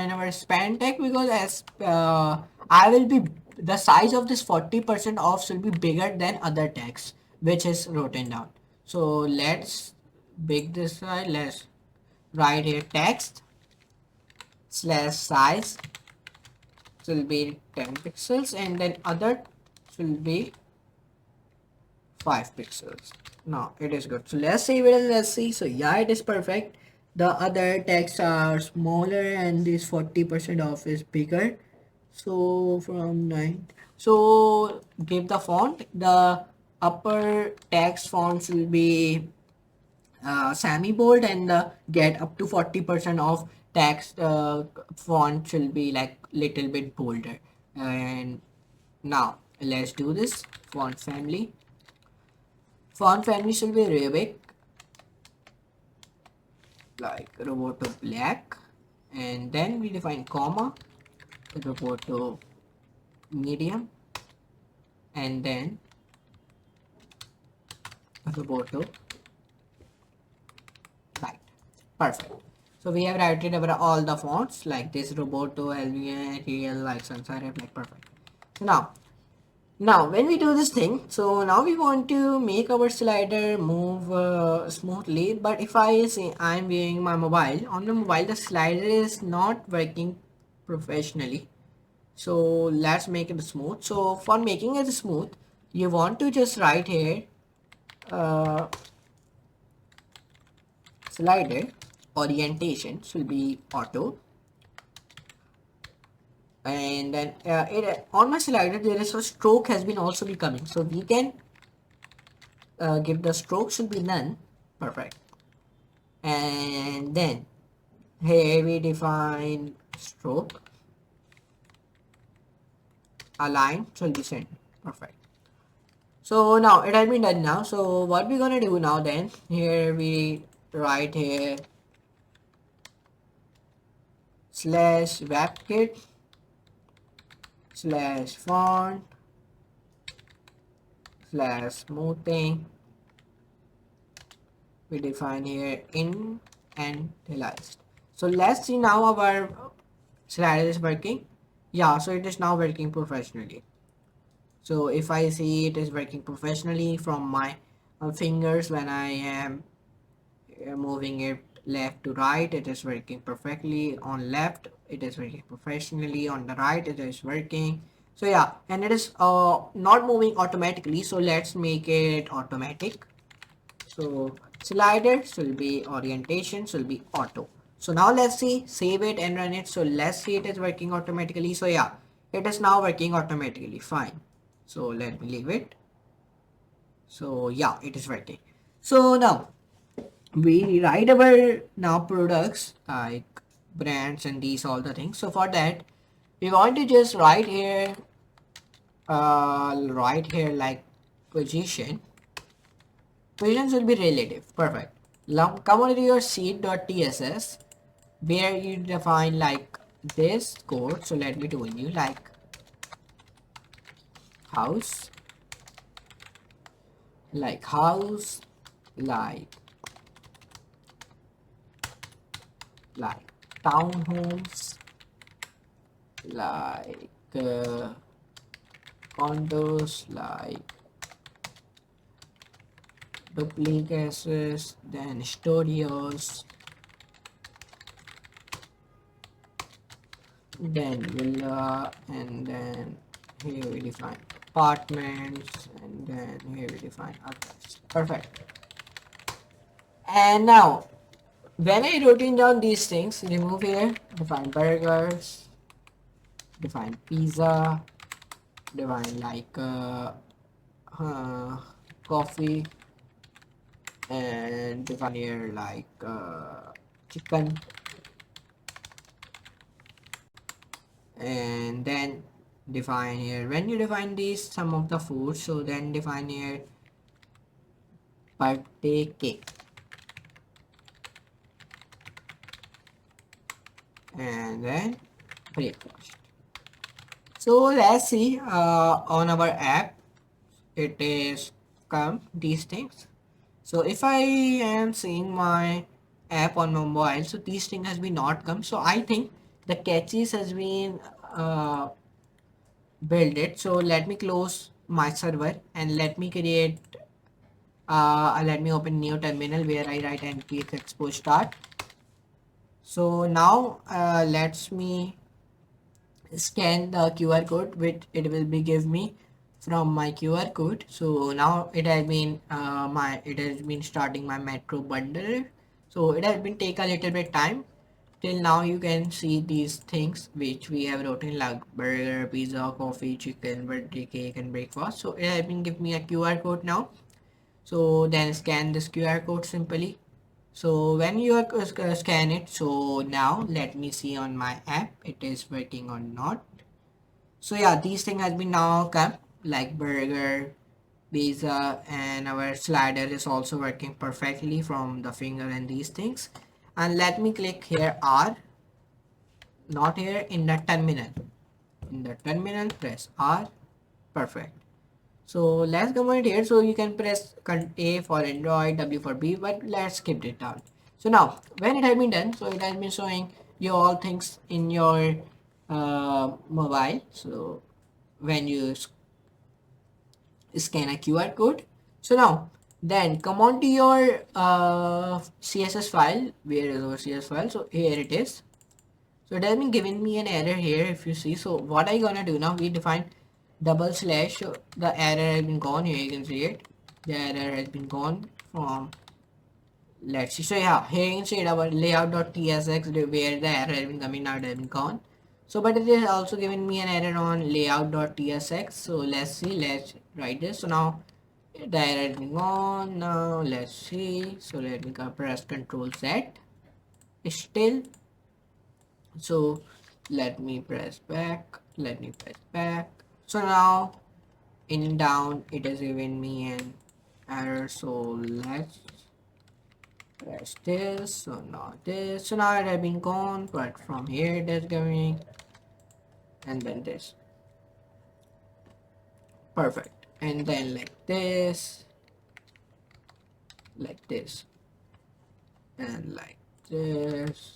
in our span tag, because as I will be, the size of this 40% off should be bigger than other tags which is written down. So let's big this side. Let's write here text slash size will be 10 pixels, and then other will be 5 pixels. Now it is good. So let's save it and let's see. So yeah, it is perfect. The other texts are smaller and this 40% off is bigger. So from 9, so give the font, the upper text fonts will be semi bold, and the get up to 40% of text font should be like little bit bolder. And now let's do this. Font family should be Arabic, like Roboto black, and then we define comma, Roboto medium, and then Roboto light. Perfect. So we have written over all the fonts like this: Roboto, Alien, Real, like Sans Serif, like perfect. So now when we do this thing, so now we want to make our slider move smoothly. But if I say I'm viewing my mobile, on the mobile the slider is not working professionally. So let's make it smooth. So for making it smooth, you want to just write here slider orientation should be auto, and then on my slider there is a stroke has been also be coming, so we can give the stroke should be none. Perfect. And then here we define stroke align should be sent. Perfect. So now it has been done now. So what we're gonna do now then, here we write here slash webkit slash font slash smoothing. We define here in and initialized. So let's see now our slider is working. Yeah, so it is now working professionally. So if I see it is working professionally from my fingers when I am moving it left to right, it is working perfectly. On left it is working professionally, on the right it is working. So yeah, and it is not moving automatically, so let's make it automatic. So slider should be orientation should be auto. So now let's see, save it and run it. So let's see it is working automatically. So yeah, it is now working automatically. Fine. So let me leave it. So yeah, it is working. So now we write our now products like brands and these all the things. So for that we want to just write here like position will be relative. Perfect. Now come on to your seed.tss where you define like this code. So let me do you like house, like house, like townhomes, like condos, like duplicates, then studios, then villa, and then here we define apartments, and then here we define others. Perfect. And now when I wrote down these things, remove here, define burgers, define pizza, define like coffee, and define here like chicken, and then define here when you define these some of the foods, so then define here birthday cake, and then breakfast. So let's see on our app it is come these things. So if I am seeing my app on my mobile, so these things has been not come. So I think the catches has been built it. So let me close my server and let me create let me open new terminal where I write npx expo start. So now let's me scan the QR code which it will be give me from my QR code. So now it has been starting my metro bundle. So it has been take a little bit time. Till now you can see these things which we have written like burger, pizza, coffee, chicken, birthday cake and breakfast. So it has been give me a QR code now. So then scan this QR code simply. So when you scan it, so now let me see on my app it is working or not. So yeah, these things has been now come like burger, pizza, and our slider is also working perfectly from the finger and these things. And let me click here R, not here, in the terminal. In the terminal press R. Perfect. So let's come right here. So you can press A for Android, W for B, but let's skip it down. So now when it has been done, so it has been showing you all things in your mobile. So when you scan a QR code, so now then come on to your CSS file. Where is our CSS file? So here it is. So it has been giving me an error here if you see. So what I gonna do now, we define double slash. So the error has been gone. Here you can see it. The error has been gone from let's see. So yeah, here you can see our layout.tsx where the error has been coming, now it has been gone. So but it is also giving me an error on layout.tsx. So let's see, let's write this. So now the error has been gone. Now let's see. So let me press Ctrl Z. Still. So let me press back. Let me press back. So now in down it is giving me an error. So let's press this. So now this. So now it has been gone, but from here it is giving, and then this. Perfect. And then like this, and like this.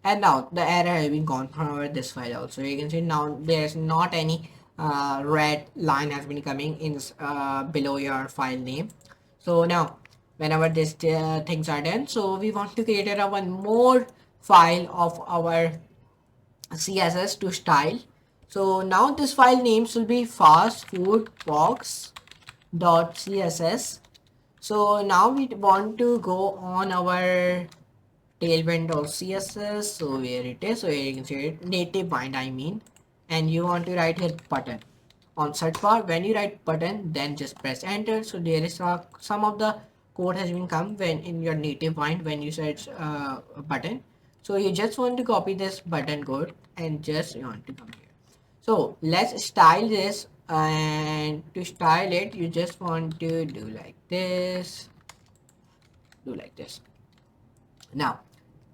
And now the error has been gone from our this file also. You can see now there's not any red line has been coming in below your file name. So now whenever these things are done, so we want to create a one more file of our CSS to style. So now this file names will be fastfoodbox.css. So now we want to go on our tailwind.css. So where it is, so here you can see it, NativeWind I mean, and you want to write here button on search bar. When you write button, then just press enter. So there is some of the code has been come when in your NativeWind when you search a button. So you just want to copy this button code and just you want to come here. So let's style this, and to style it you just want to do like this, do like this. Now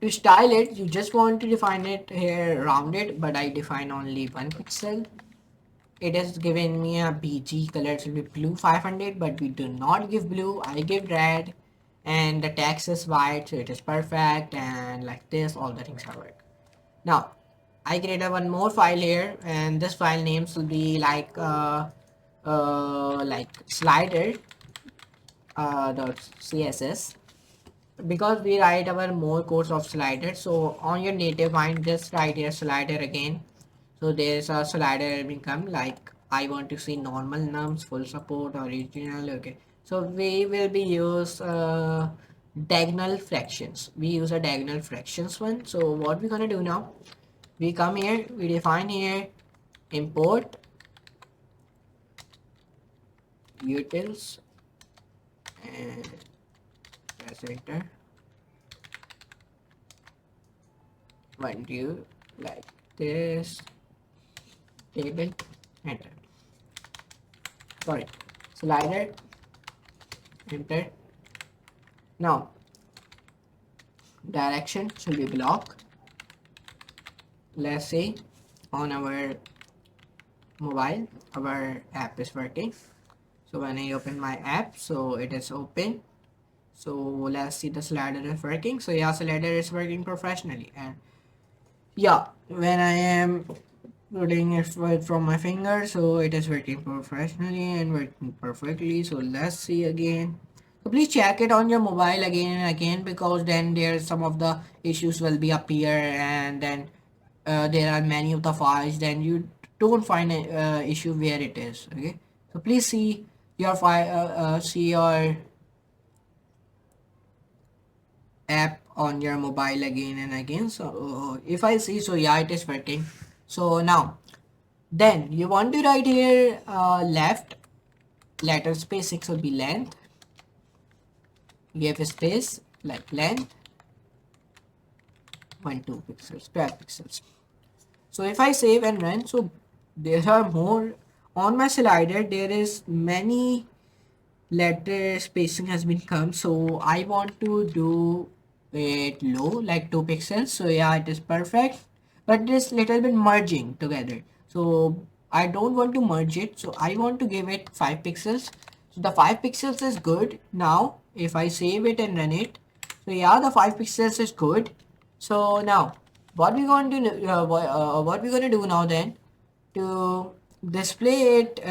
to style it you just want to define it here rounded, but I define only 1 pixel. It is given me a BG color, it will be blue 500, but we do not give blue, I give red, and the text is white, so it is perfect, and like this all the things are work. Now I created one more file here, and this file names will be like slider dot css, because we write our more codes of slider. So on your NativeWind just write here slider again. So there's a slider become like I want to see normal nums, full support, original. Okay, so we will be use diagonal fractions. We use a diagonal fractions one. So what we're gonna do now, we come here, we define here import utils and press enter. One do like this table, enter. Sorry, slider, enter. Now direction should be block. Let's say on our mobile our app is working. So when I open my app, so it is open. So let's see the slider is working. So yeah, slider is working professionally, and yeah, when I am putting it from my finger, so it is working professionally and working perfectly. So let's see again. So please check it on your mobile again and again, because then there some of the issues will be appear, and then there are many of the files, then you don't find an issue where it is. Okay, so please see your file, see your app on your mobile again and again. So if I see, so yeah, it is working. So now then you want to write here left letter spacing will be length, give space like length 2 pixels, 12 pixels. So if I save and run, so there are more on my slider, there is many letter spacing has been come, so I want to do it low like 2 pixels. So yeah, it is perfect, but this little bit merging together, so I don't want to merge it, so I want to give it 5 pixels. So the 5 pixels is good. Now if I save it and run it, so yeah, the 5 pixels is good. So now what we going to do, what we gonna do now then to display it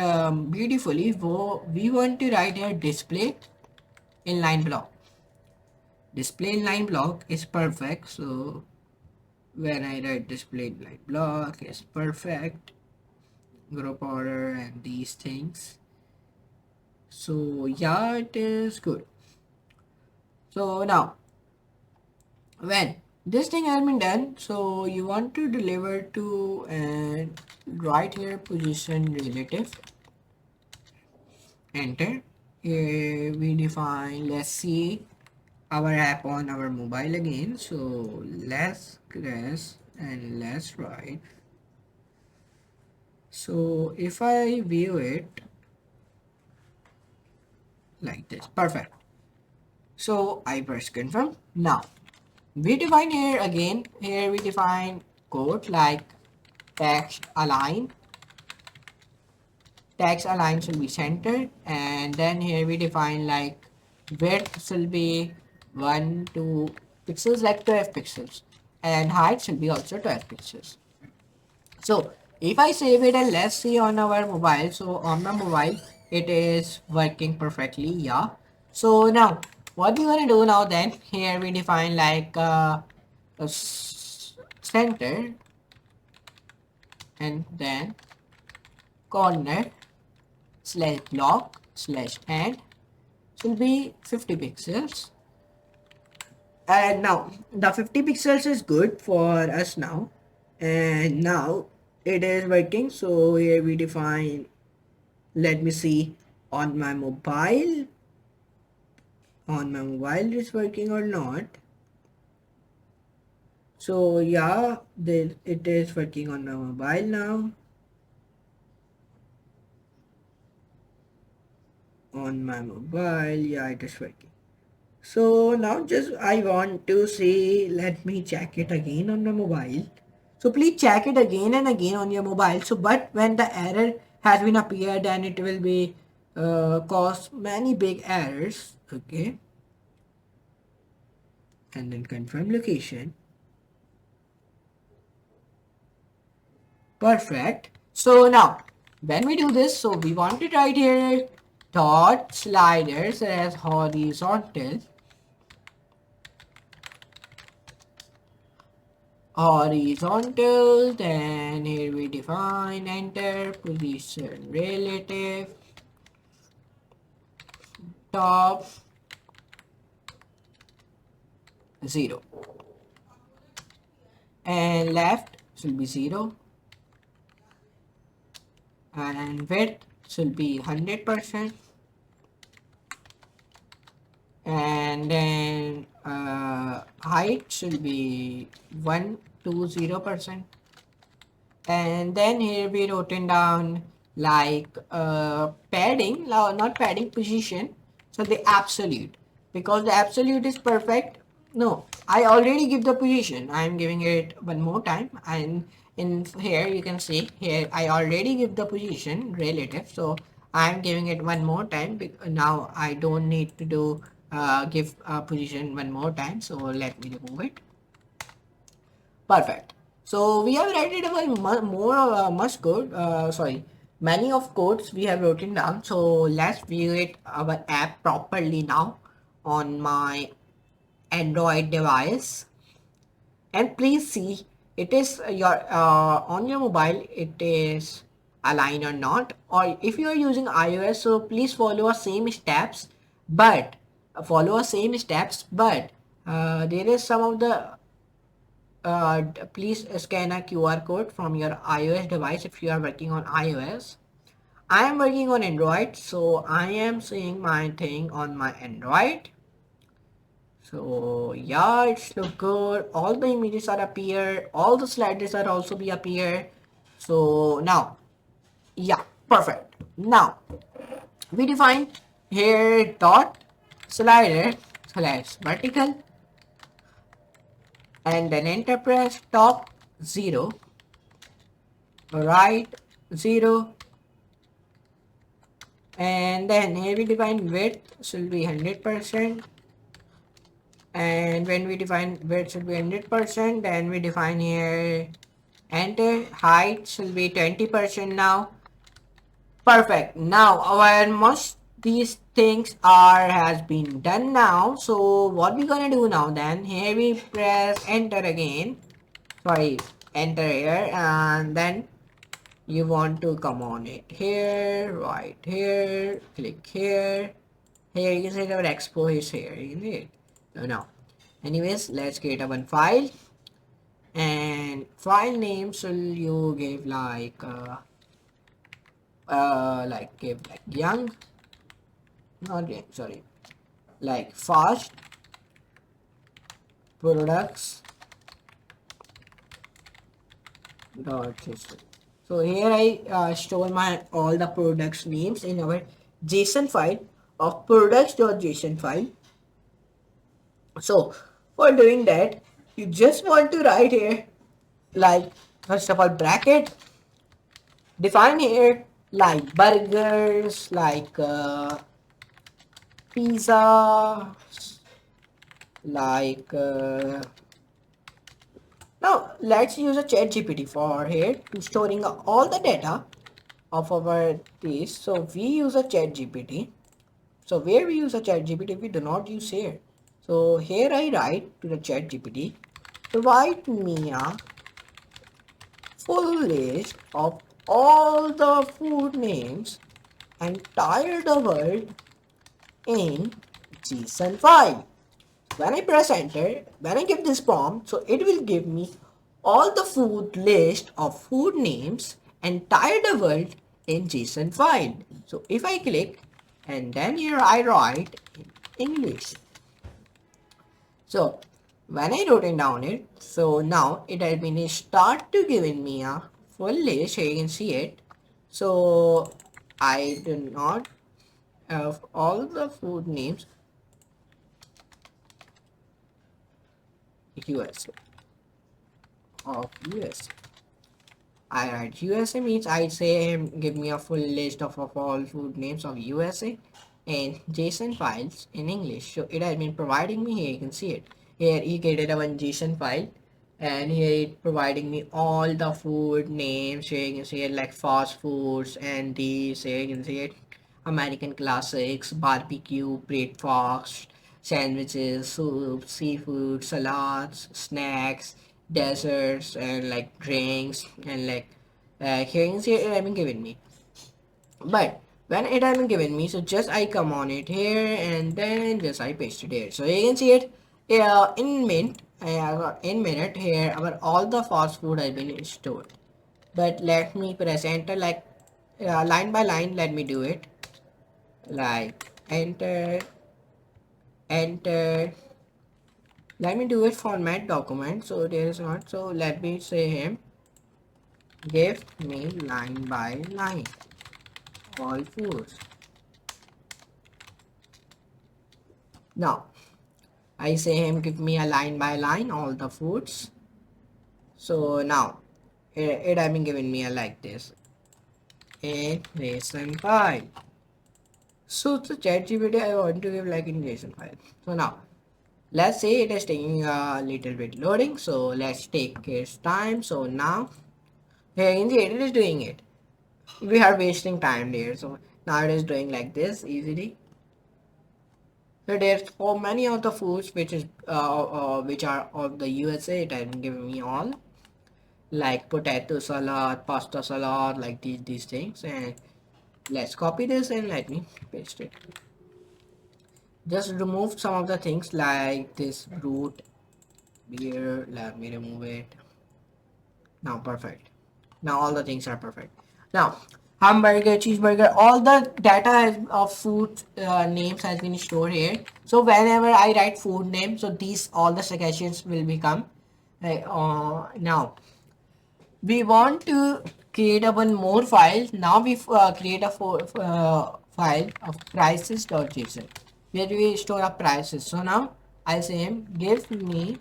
beautifully, we want to write here display inline block. Display inline block is perfect. So when I write display inline block is perfect, group order and these things. So yeah, it is good. So now when this thing has been done, so you want to deliver to and right here position relative, enter. Here we define, let's see our app on our mobile again, so let's press and let's write. So if I view it like this, perfect. So I press confirm. Now we define here again, here we define code like text align. Text align should be centered, and then here we define like width should be 1 2 pixels, like 12 pixels, and height should be also 12 pixels. So if I save it and let's see on our mobile, so on my mobile it is working perfectly, yeah. So now what we're gonna do now, then here we define like center, and then corner slash block slash end will be 50 pixels. And now the 50 pixels is good for us now, and now it is working. So here we define, let me see on my mobile it's working or not. So yeah, it is working on my mobile now. On my mobile, yeah, it is working. So now just I want to see, let me check it again on my mobile. So please check it again and again on your mobile. So but when the error has been appeared, then it will be cause many big errors. Okay. And then confirm location. Perfect. So now when we do this, so we want it right here dot sliders as horizontal horizontal, then here we define enter position relative top 0 and left should be 0 and width should be 100% and then height should be 120%. And then here we written down like padding, not padding, position, so the absolute, because the absolute is perfect. No, I already give the position, I am giving it one more time, and in here you can see here I already give the position relative, so I am giving it one more time. Now I don't need to do give position one more time, so let me remove it. Perfect. So we have written down more much code. Sorry, many of codes we have written down. So let's view it our app properly now on my Android device. And please see, it is your on your mobile it is aligned or not. Or if you are using iOS, so please follow our same steps. But there is some of the please scan a QR code from your iOS device if you are working on iOS. I am working on Android, so I am seeing my thing on my Android. So yeah, it's look good. All the images are appear. All the sliders are also be appear. So now, yeah, perfect. Now we define here dot slider slash vertical, and then enter press top 0 right 0, and then here we define width should be 100%, and when we define width should be 100%, then we define here enter height should be 20% now. Perfect. Now our most these things are has been done now. So what we gonna do now, then here we press enter again, sorry, enter here, and then you want to come on it here, right here, click here. Here you can see our Expo is here, isn't it? So now, anyways, let's create a one file, and file name should you give give like young, not young, sorry, like fast products dot json. So here I store my all the products names in our JSON file of products.json file. So for doing that, you just want to write here like first of all bracket, define here like burgers, like pizza, like now let's use a chat GPT for here to storing all the data of our this. So we use a chat GPT. So where we use a chat GPT, we do not use here. So here I write to the chat GPT, provide me a full list of all the food names entire the world in JSON file. When I press enter, when I give this prompt, so it will give me all the food list of food names entire the world in JSON file. So if I click and then here I write in English. So when I wrote it down it, so now it has been start to giving me a full list. Here you can see it. So I do not have all the food names USA of USA. I write USA means I say him give me a full list of all food names of USA and JSON files in English. So it has been providing me here. You can see it. Here he created a one JSON file and here it providing me all the food names. Here you can see it like fast foods and these. Here you can see it American classics, barbecue, breakfast, sandwiches, soup, seafood, salads, snacks, desserts, and like drinks, and like here you can see it having given me. But when it hasn't given me, so just I come on it here and then just I paste it here. So you can see it in minute here our all the fast food has been stored. But let me press enter like line by line. Let me do it like enter, enter. Let me do it format document. So there is not. So let me say him give me line by line all foods. Now I say him give me a line by line all the foods. So now it has been given me a like this in JSON file. So the ChatGPT I want to give like in JSON file. So now let's say it is taking a little bit loading. So let's take its time. So now here in the it is doing it. We are wasting time there. So now it is doing like this easily. So there's so many of the foods which are of the USA. It has given me all like potato salad, pasta salad, like these things. And let's copy this and let me paste it. Just remove some of the things like this root beer. Let me remove it. Now perfect. Now all the things are perfect. Now hamburger, cheeseburger, all the data of food names has been stored here. So whenever I write food name, so these all the suggestions will become like now we want to create a one more file. Now we create a file of prices.json where we store our prices. So now I say him give me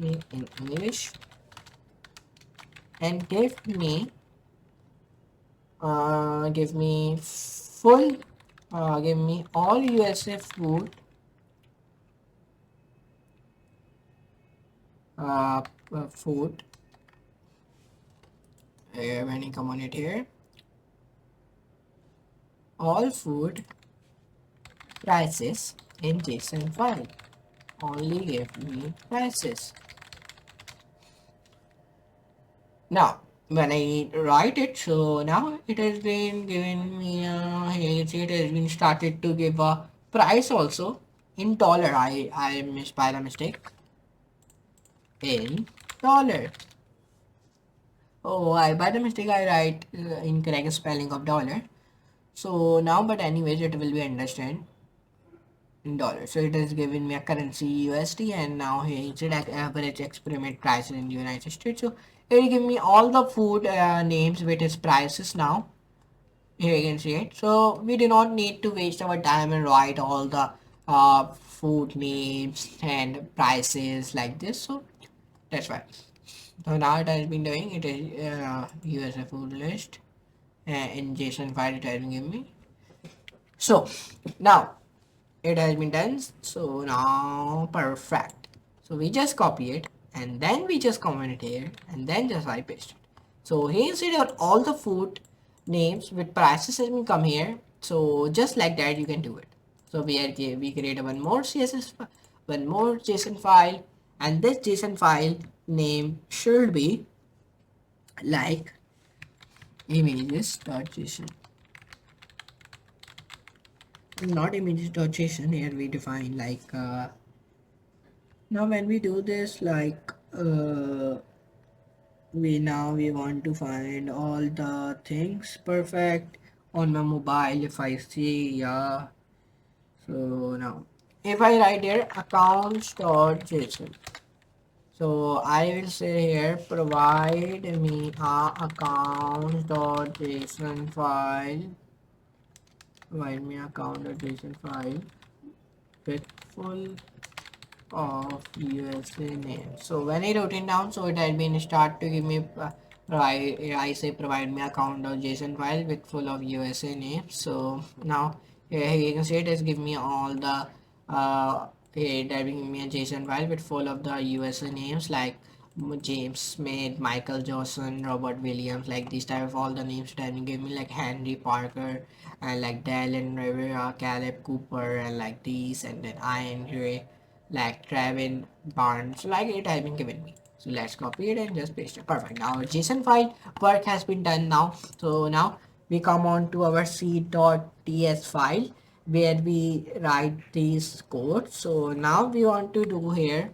in English and give me full give me all USA food food when you come on it here all food prices in JSON file. Only give me prices. Now when I write it, so now it has been given me here you see it has been started to give a price also. in dollar. I missed by the mistake. In dollar. Oh, I by the mistake I write incorrect spelling of dollar. So now, but anyways, it will be understand in dollars. So it has given me a currency USD, and now here it's average experiment prices in the United States. So it will give me all the food names with its prices now. Here you can see it. So we do not need to waste our time and write all the food names and prices like this. So that's why. So now it has been doing it is USA food list in JSON file it has been giving me. So now it has been done. So now perfect. So we just copy it and then we just comment it here and then just I paste it. So here you see that all the food names with prices has been come here. So just like that you can do it. So we create one more CSS, one more JSON file, and this JSON file name should be like images.json. Not images.json. Here we define like now when we do this like we want to find all the things perfect on my mobile. If I see, yeah, so now if I write here accounts.json, so I will say here provide me a accounts.json file, provide me account.json file with full of USA name. So when I wrote it down, so it had been start to give me I say provide me account.json file with full of USA names. So now here you can see it has given me all the it has given me a JSON file with full of the USA names like James Smith, Michael Johnson, Robert Williams, like these type of all the names that have been given me like Henry Parker and like Dallin Rivera, Caleb Cooper and like these, and then Ian Gray like Travin Barnes, like it has been given me. So let's copy it and just paste it. Perfect. Now our JSON file work has been done now. So now we come on to our c.ts file where we write these codes. So now we want to do here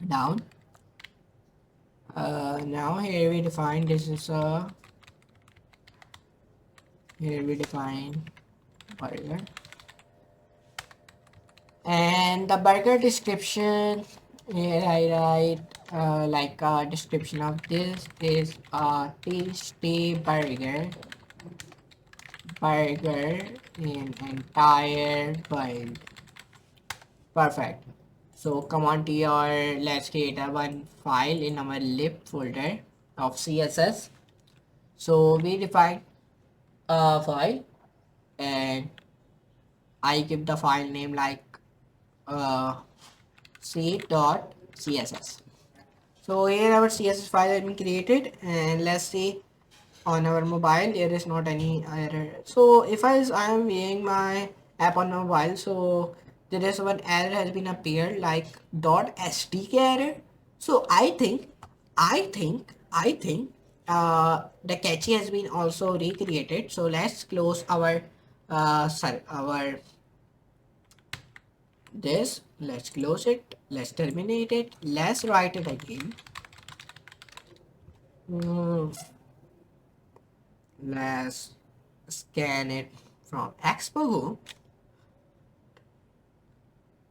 down. Now here we define this is a here we define burger, and the burger description here I write like a description of this is a tasty burger in entire world. Perfect. So come on to your let's create a one file in our lib folder of CSS. So we define a file and I give the file name like uh, c.css. So here our CSS file has been created, and let's see on our mobile there is not any error. So if I am viewing my app on mobile, so there is one error has been appeared like .sdk error. So I think the cache has been also recreated. So let's close our sorry our this, let's close it, let's terminate it, let's write it again. Mm, let's scan it from Expo.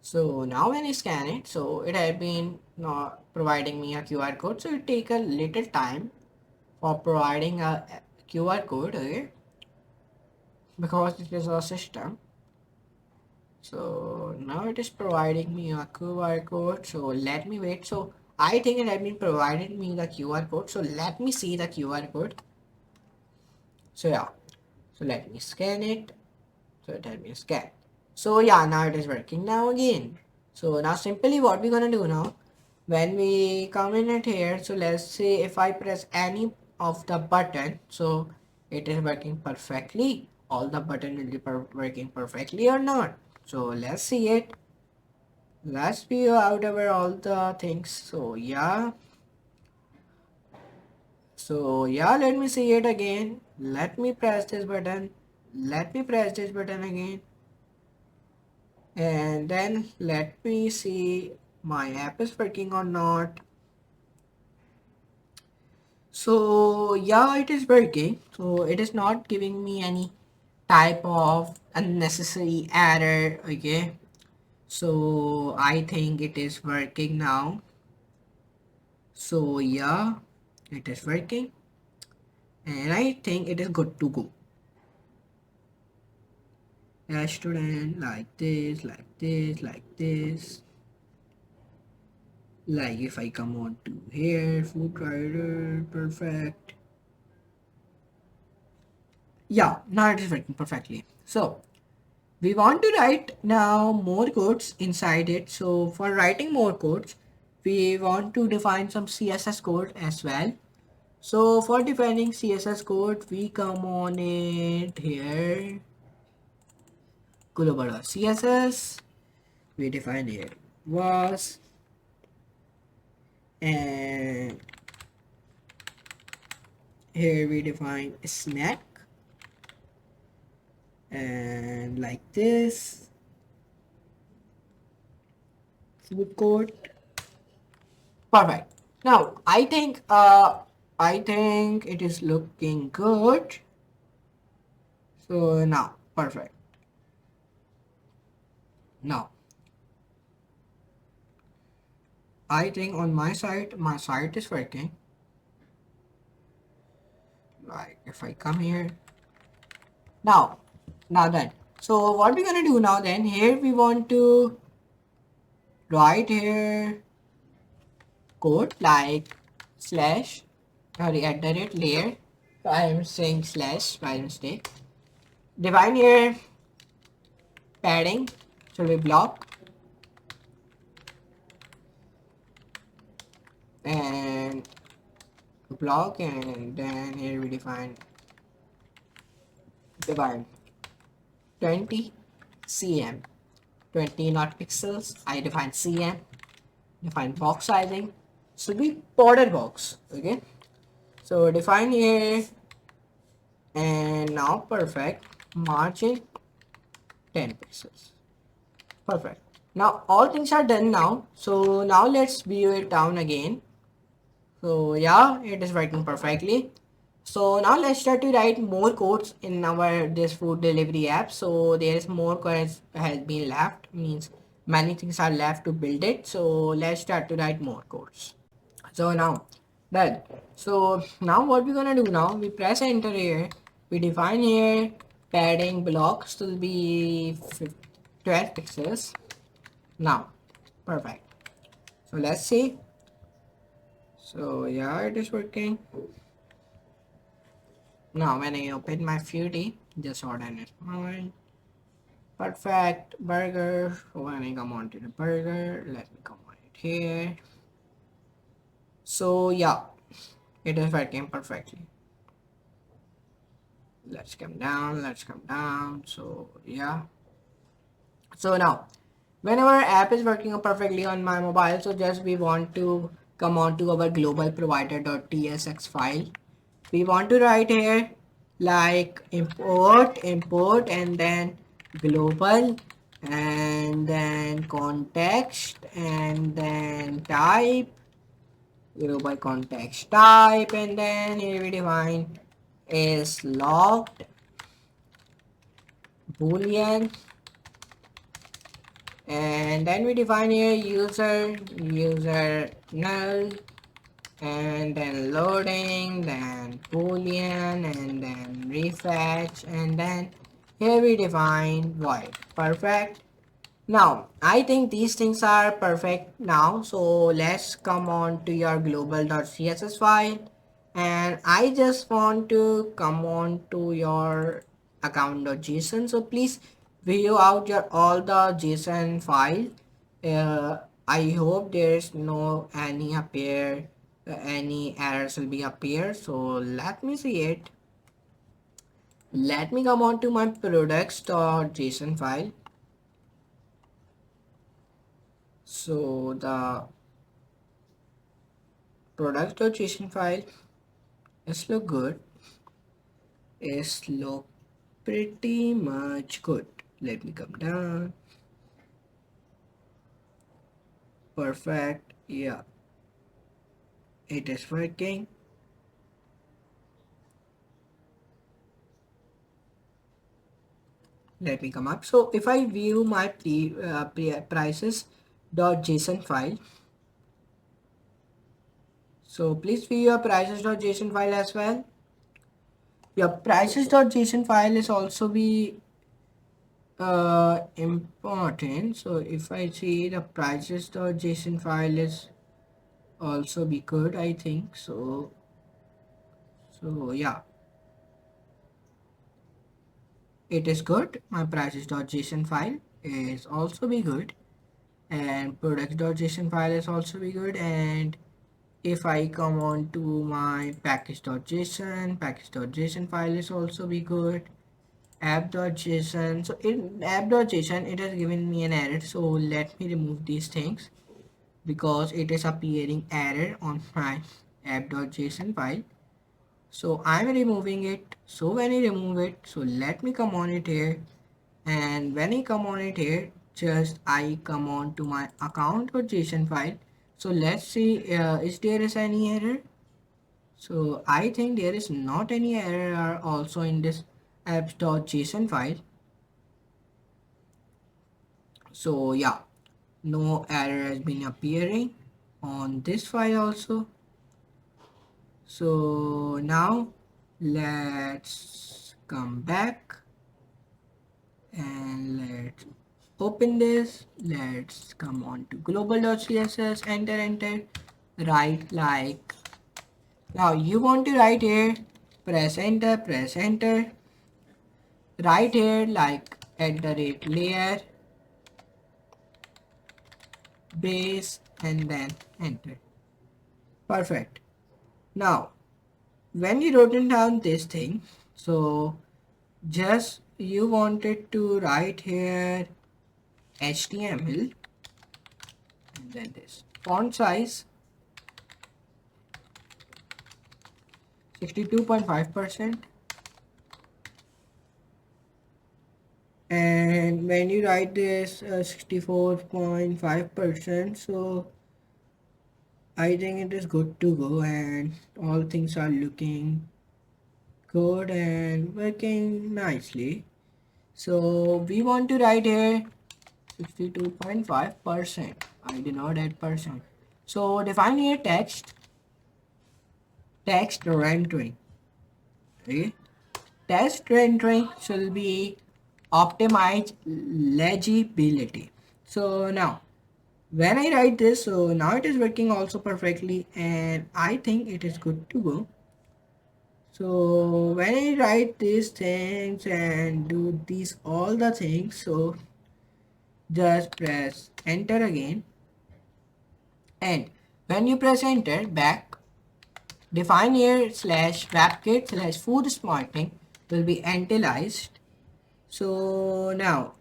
So now when I scan it, so it had been not providing me a QR code, so it take a little time for providing a QR code, okay, because it is a system. So now it is providing me a QR code. So let me wait. So I think it has been provided me the QR code. So let me see the QR code. So yeah. So let me scan it. So it has been scanned. So yeah, now it is working now again. So now simply what we're gonna do now, when we come in it here, so let's say if I press any of the button, so it is working perfectly. All the button will be working perfectly or not. So let's see it. Let's view out over all the things. So yeah. So yeah, let me see it again. Let me press this button. Let me press this button again. And then let me see my app is working or not. So yeah, it is working. So it is not giving me any type of unnecessary error. Okay, so I think it is working now. So yeah, it is working, and I think it is good to go. Student, like this, like this, like this. Like if I come on to here, food rider, perfect. Yeah, now it is working perfectly. So we want to write now more codes inside it. So for writing more codes, we want to define some CSS code as well. So for defining CSS code, we come on it here, global CSS. We define here was, and here we define snack, and like this food code. Perfect. Now I think it is looking good. So now perfect. Now I think on my site is working. Like if I come here now, then. So what we're gonna do now then, here we want to write here code like slash, sorry, at the rate layer. So I am saying slash by mistake. Define here padding should be block, and block, and then here we define 20 cm, 20 not pixels. I define cm, define box sizing should be border box. Okay, so define here, and now perfect, margin 10 pixels. Perfect. Now all things are done now. So now let's view it down again. So yeah, it is working perfectly. So now let's try to write more codes in our this food delivery app. So there is more codes has been left, means many things are left to build it. So let's start to write more codes. So now done. So now what we're gonna do now, we press enter here, we define here padding blocks to be 12 pixels. Now perfect. So let's see. So yeah, it is working. Now when I open my Fury, just order is mine. Perfect burger. When I come on to the burger, let me come on it here. So yeah, it is working perfectly. Let's come down, let's come down. So yeah. So now when our app is working perfectly on my mobile, so just we want to come on to our global provider.tsx file. We want to write here like import and then global and then context and then type, global context type, and then here we define is logged boolean, and then we define here user null, and then loading, then boolean, and then refetch, and then here we define void. Perfect. Now I think these things are perfect now. So let's come on to your global.css file, and I just want to come on to your account.json. So please view out your all the JSON file. I hope there's no any appear any errors will be appear. So let me see it. Let me come on to my products.json file. So the products.json file is look good. Is look pretty much good. Let me come down. Perfect. Yeah, it is working. Let me come up. So if I view my prices.json file, so please view your prices.json file as well. Your prices.json file is also be important. So if I see the prices.json file is also be good, I think so. So yeah, it is good. My prices.json file is also be good, and products.json file is also be good. And if I come on to my package.json file is also be good. App.json, so in app.json it has given me an error, so let me remove these things because it is appearing error on my app.json file. So I'm removing it. So when I remove it, so let me come on it here, and when I come on it here, just I come on to my account.json file. So let's see, is there is any error. So I think there is not any error also in this apps.json file. So yeah, no error has been appearing on this file also. So now let's come back and let's open this. Let's come on to global.css, enter, write like, now you want to write here, press enter, write here like @layer base and then enter. Perfect. Now when you wrote down this thing, so just you wanted to write here HTML and then this font size 62.5%, and when you write this 64.5%, so I think it is good to go and all things are looking good and working nicely. So we want to write here 62.5%. I did not add percent. So define here text rendering. Okay. Text rendering should be optimized legibility. So now when I write this, so now it is working also perfectly and I think it is good to go. So when I write these things and do these all the things, so just press enter again, and when you press enter back, define here slash webkit slash food smarting will be initialized. So now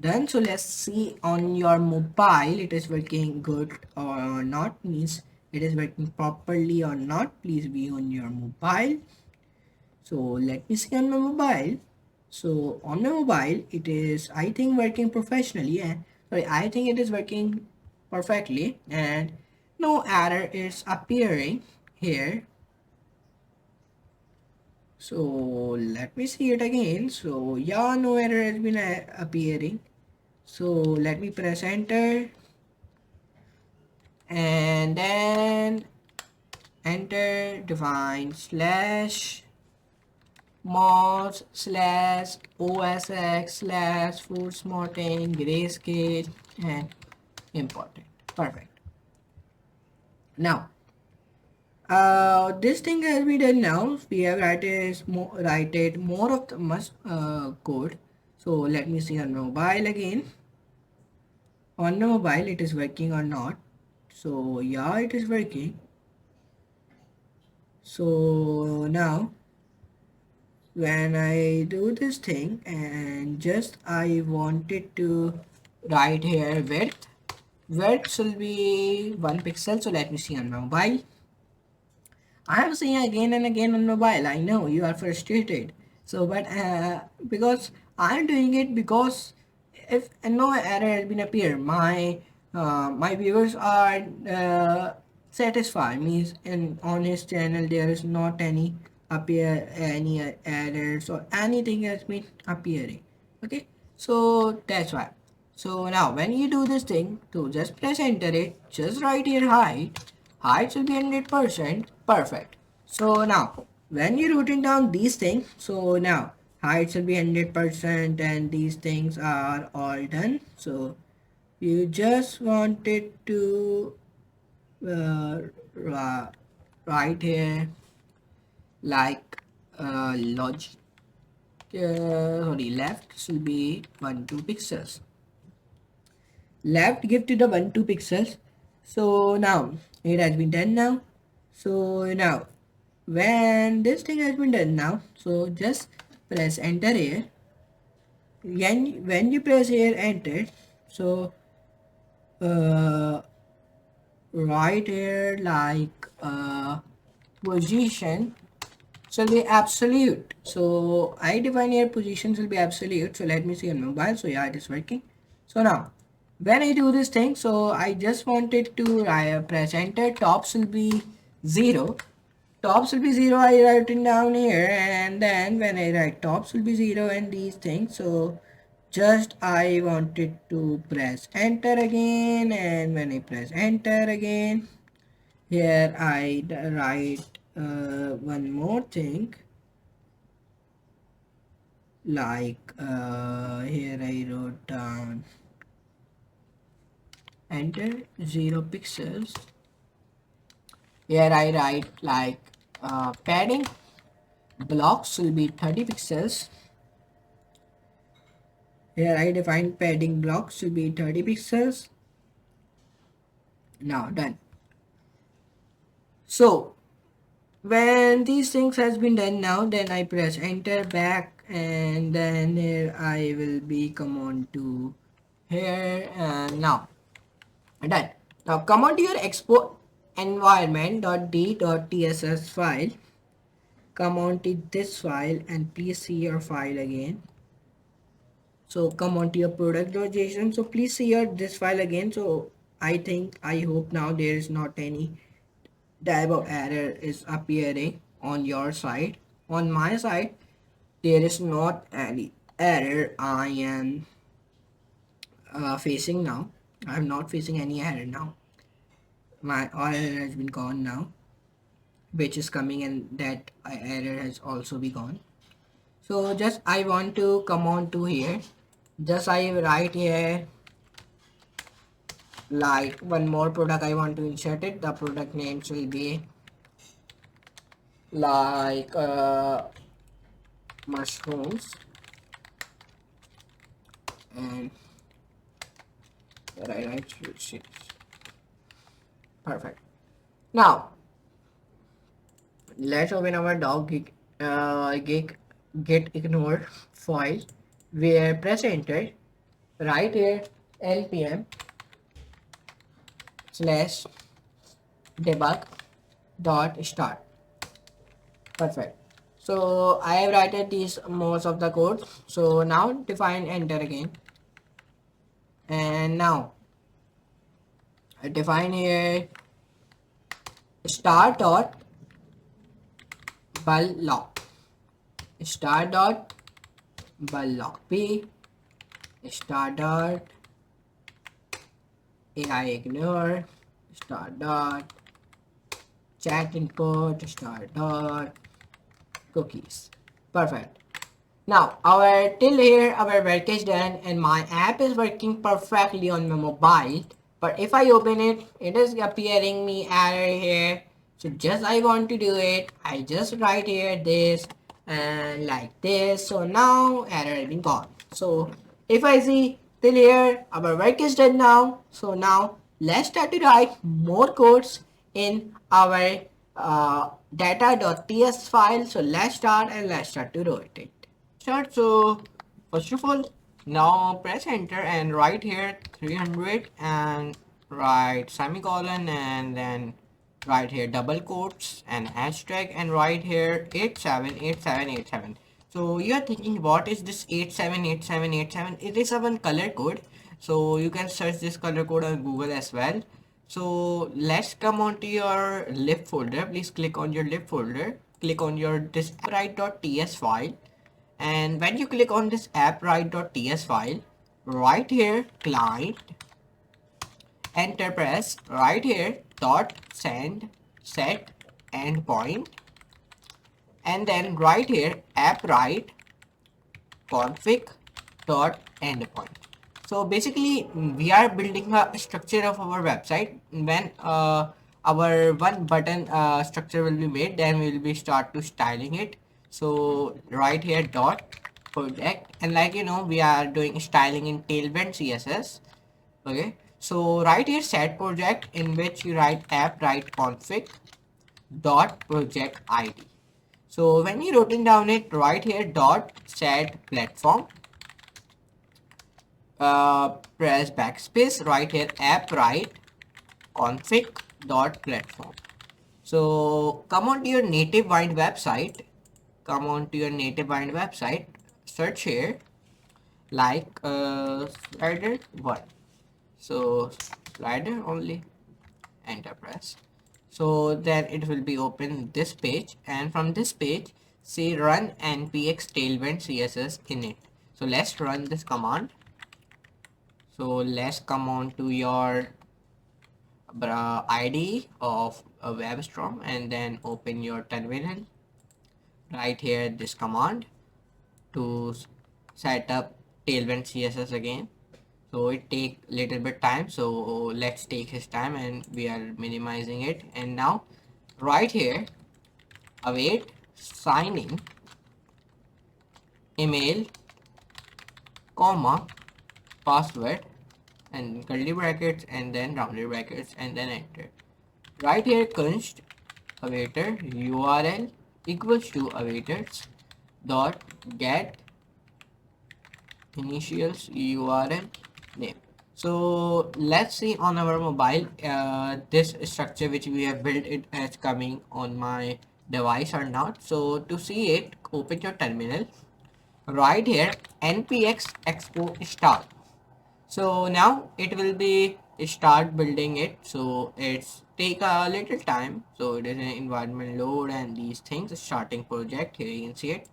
done. So let's see on your mobile it is working good or not, means it is working properly or not. Please be on your mobile. So let me see on my mobile. So on my mobile it is, I think, working professionally, and sorry, I think it is working perfectly and no error is appearing here. So let me see it again. So yeah, no error has been appearing. So let me press enter and then enter, define slash mods slash osx slash food smarting grayscale and important. Perfect. Now this thing has been done. Now we have written more of the must code. So let me see on mobile again. On the mobile it is working or not. So yeah, it is working. So now when I do this thing and just I wanted to write here width should be 1 pixel. So let me see on mobile. I am seeing again and again on mobile. I know you are frustrated. So but because I am doing it, because if no error has been appear, my my viewers are satisfied, means in on his channel there is not any appear any errors or anything has been appearing. Okay, so that's why. So now when you do this thing, to just press enter it, just write here height will be 100% perfect. So now when you're writing down these things, so now height will be 100% and these things are all done. So you just wanted to uh, write here like logic sorry, left should be 1 2 pixels, left give to the 1 2 pixels. So now it has been done now. So now when this thing has been done now, so just press enter here. When you press here enter, so uh, right here like position shall be absolute. So I define here position will be absolute. So let me see on mobile. So yeah, it is working. So now when I do this thing, so I just wanted to press enter. Tops will be 0. Tops will be 0. I write it down here, and then when I write tops will be 0 and these things, so just I wanted to press enter again, and when I press enter again, here I write one more thing like here I wrote down enter 0 pixels. Here I write like padding blocks will be 30 pixels. Here I define padding blocks will be 30 pixels. Now done. So when these things has been done now, then I press enter back, and then here I will be come on to here, and now done. Now come on to your Expo environment.d.tss file. Come on to this file and please see your file again. So come on to your product.json. So please see your this file again. So I hope now there is not any type of error is appearing on your side. On my side, there is not any error I am facing now. I am not facing any error now. My error has been gone now, which is coming, and that error has also been gone. So just I want to come on to here. Just I write here like one more product I want to insert it. The product names will be like mushrooms, and here I write shit. Perfect. Now let's open our get ignore file, where press enter, right here lpm slash debug dot start. Perfect. So I have written these most of the code. So now define enter again, and now I define here start dot bullock, start dot bullock p, start dot ai ignore, start dot chat input, start dot cookies. Perfect. Now our till here our work is done and my app is working perfectly on my mobile, but if I open it, it is appearing me error here. So just I want to do it, I just write here this and like this. So now error has been gone. So if I see till here our work is done now. So now let's start to write more codes in our data.ts file. So let's start and let's start to write it. Start. So first of all, now press enter and write here 300 and write semicolon, and then write here double quotes and hashtag, and write here 878787. So you are thinking what is this 878787? It is a one color code. So you can search this color code on Google as well. So let's come on to your lib folder. Please click on your lib folder. Click on your this appwrite.ts file. And when you click on this appwrite.ts file, right here, client, enter press, right here, dot send set endpoint, and then right here, appwrite config dot endpoint. So basically we are building a structure of our website. When our one button structure will be made, then we will be start to styling it. So right here dot project, and like you know we are doing styling in tailwind css. Okay, so right here set project, in which you write app write config dot project id. So when you writing down it, right here dot set platform, press backspace, right here app write config dot platform. So come on to your NativeWind website, search here like slider 1. So slider only, enter press. So then it will be open this page, and from this page say run npx tailwind css init. So let's run this command. So let's come on to your ID of a WebStorm, and then open your terminal. Right here this command to set up tailwind css again. So it take little bit time, so let's take his time, and we are minimizing it. And now right here await sign in email comma password and curly brackets and then rounded brackets, and then enter. Right here const awaitor url equals to awaitors dot get initials url name. So let's see on our mobile this structure which we have built, it is coming on my device or not. So to see it, open your terminal. Right here npx expo start. So now it will be start building it. So it's take a little time. So it is an environment load and these things. Starting project, here you can see it.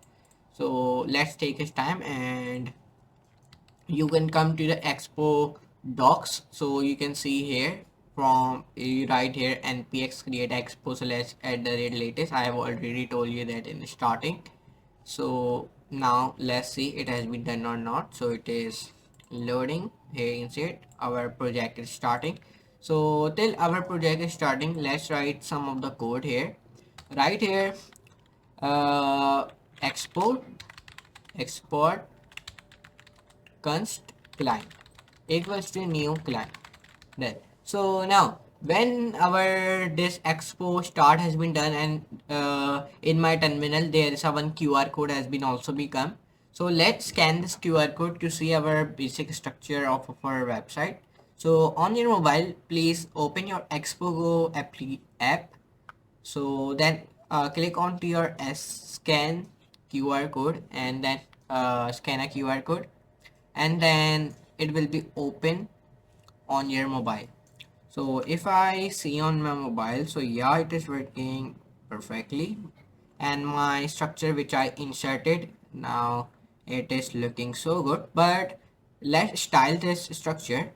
So let's take its time, and you can come to the Expo docs. So you can see here from right here npx create expo slash at the rate latest. I have already told you that in the starting. So now let's see it has been done or not. So it is loading. Here you can see it, our project is starting. So till our project is starting, let's write some of the code here. Right here export const client equals to new client. Then so now when our this expo start has been done, and in my terminal there is a one QR code has been also become. So let's scan this QR code to see our basic structure of our website. So on your mobile, please open your Expo Go app. So then click on to your scan QR code, and then scan a QR code, and then it will be open on your mobile. So if I see on my mobile, so yeah, it is working perfectly, and my structure which I inserted, now it is looking so good. But let's style this structure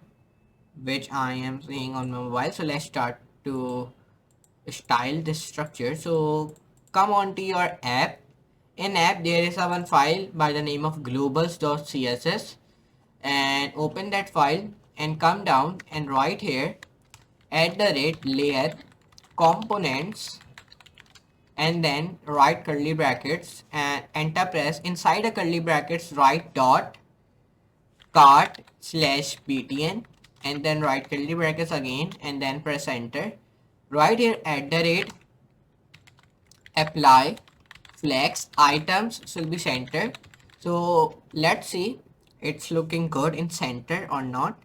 which I am seeing on my mobile. So let's start to style this structure. So come on to your app. In app there is a one file by the name of globals.css, and open that file and come down and write here @layer components, and then write curly brackets and enter press. Inside a curly brackets write dot cart slash btn, and then write curly brackets again, and then press enter. Right here apply flex items will be center. So let's see it's looking good in center or not.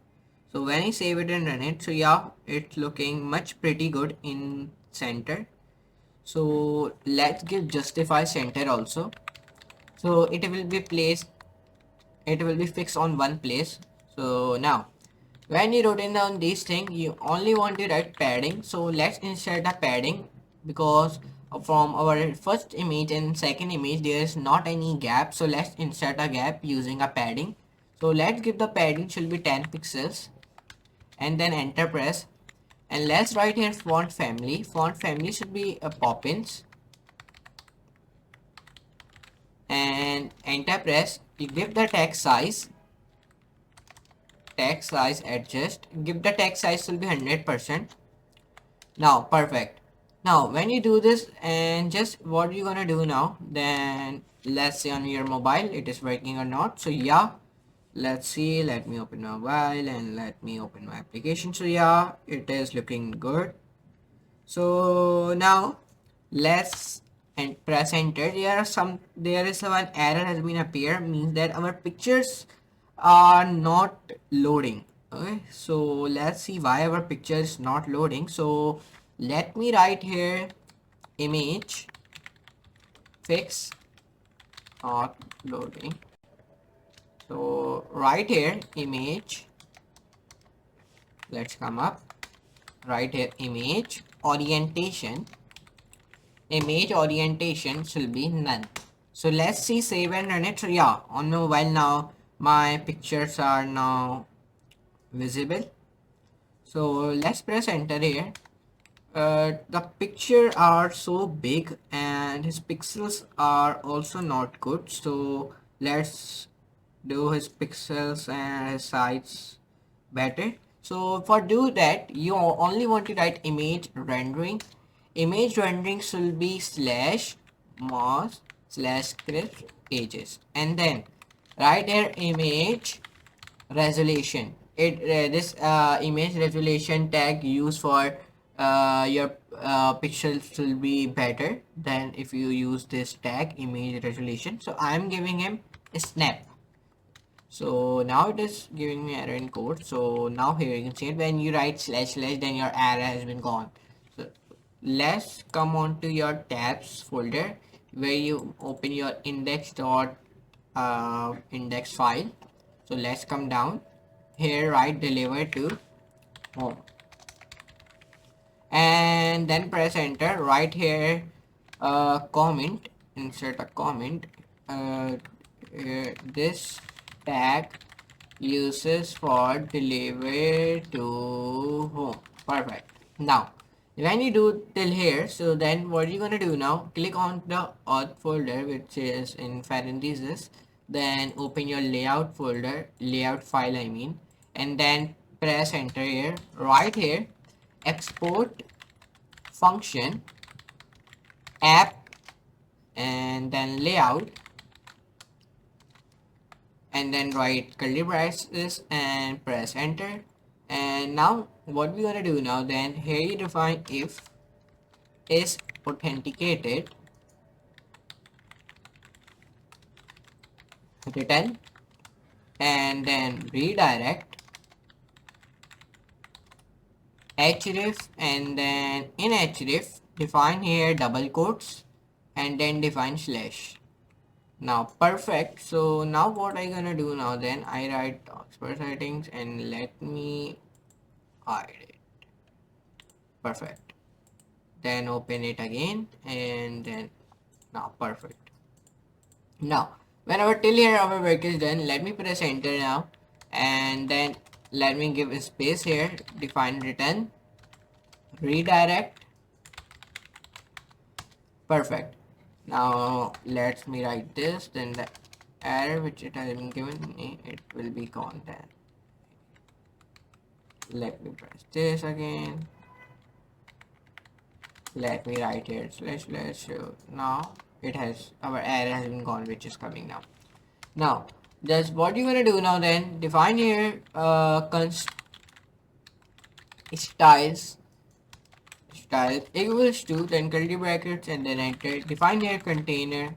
So when I save it and run it, so yeah, it's looking much pretty good in center. So let's give justify center also. So it will be placed, it will be fixed on one place. So now When you wrote down these things, you only want to write padding. So let's insert a padding, because from our first image and second image there is not any gap. So let's insert a gap using a padding. So let's give the padding should be 10 pixels, and then enter press. And let's write here font family. Font family should be a Poppins, and enter press. You give the text size adjust, give the text size will be 100%. Now perfect. Now when you do this, and just what you're gonna do now, then let's see on your mobile it is working or not. So yeah, let's see, let me open my mobile and let me open my application. So yeah, it is looking good. So now let's and press enter. There is one error has been appear, means that our pictures are not loading. Okay, so let's see why our picture is not loading. So let me write here image fix not loading. So right here image, let's come up, right here image orientation should be none. So let's see, save and run it. So yeah, on my mobile now my pictures are now visible. So let's press enter here. The picture are so big and his pixels are also not good. So let's do his pixels and his size better. So for do that, you only want to write image rendering. Image rendering should be slash mouse slash script pages, and then write here image resolution. This image resolution tag used for your pixels will be better than if you use this tag image resolution. So I'm giving him a snap. So now it is giving me error in code. So now here you can see it, when you write slash slash, then your error has been gone. So let's come on to your tabs folder where you open your index file. So let's come down here, write deliver to home, and then press enter. Right here comment, insert a comment, this tag uses for deliver to home. Perfect. Now when you do till here, so then what you're gonna do now, click on the auth folder which is in parentheses, then open your layout folder, layout file I mean, and then press enter here. Right here export function app and then layout, and then write curly braces and press enter. And now what we're gonna do now, then here you define if is authenticated return, and then redirect href, and then in href define here double quotes and then define slash. Now perfect. So now what I gonna do now, then I write expert settings and let me hide it. Perfect. Then open it again, and then now perfect. Now whenever till here our work is done, let me press enter now, and then let me give a space here, define return, redirect. Perfect. Now let me write this, then the error which it has been given me, it will be gone. Then let me press this again, let me write here slash slash. So now it has, our error has been gone, which is coming now. Now that's what you're gonna do now, then define here style equals to, then curly brackets and then enter, define here container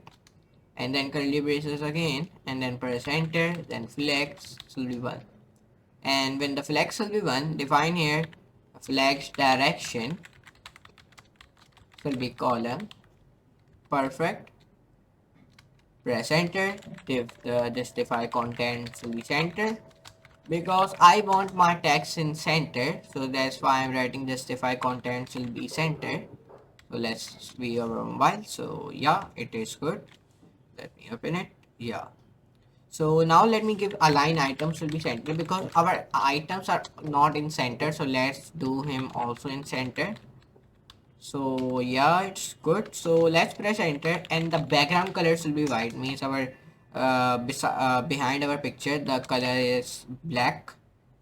and then curly braces again, and then press enter, then flex will be 1, and when the flex will be 1, define here flex direction will be column. Perfect. Press enter, this define content will be center, because I want my text in center, so that's why I'm writing justify contents will be center. So let's be our mobile. So yeah, it is good. Let me open it. Yeah. So now let me give align items will be center because our items are not in center. So let's do him also in center. So yeah, it's good. So let's press enter and the background colors will be white, means our behind our picture the color is black.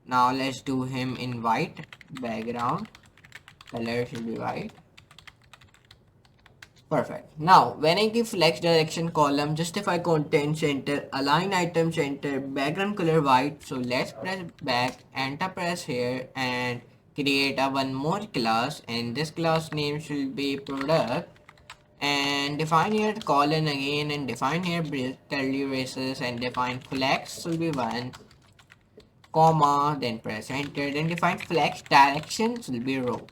Now let's do him in white. Background color should be white. Perfect. Now, when I give flex direction column, justify content center, align item center, background color white. So let's press back, enter press here and create a one more class, and this class name should be product, and define here colon again and define here curly braces and define flex will be one, comma, then press enter, then define flex directions will be row.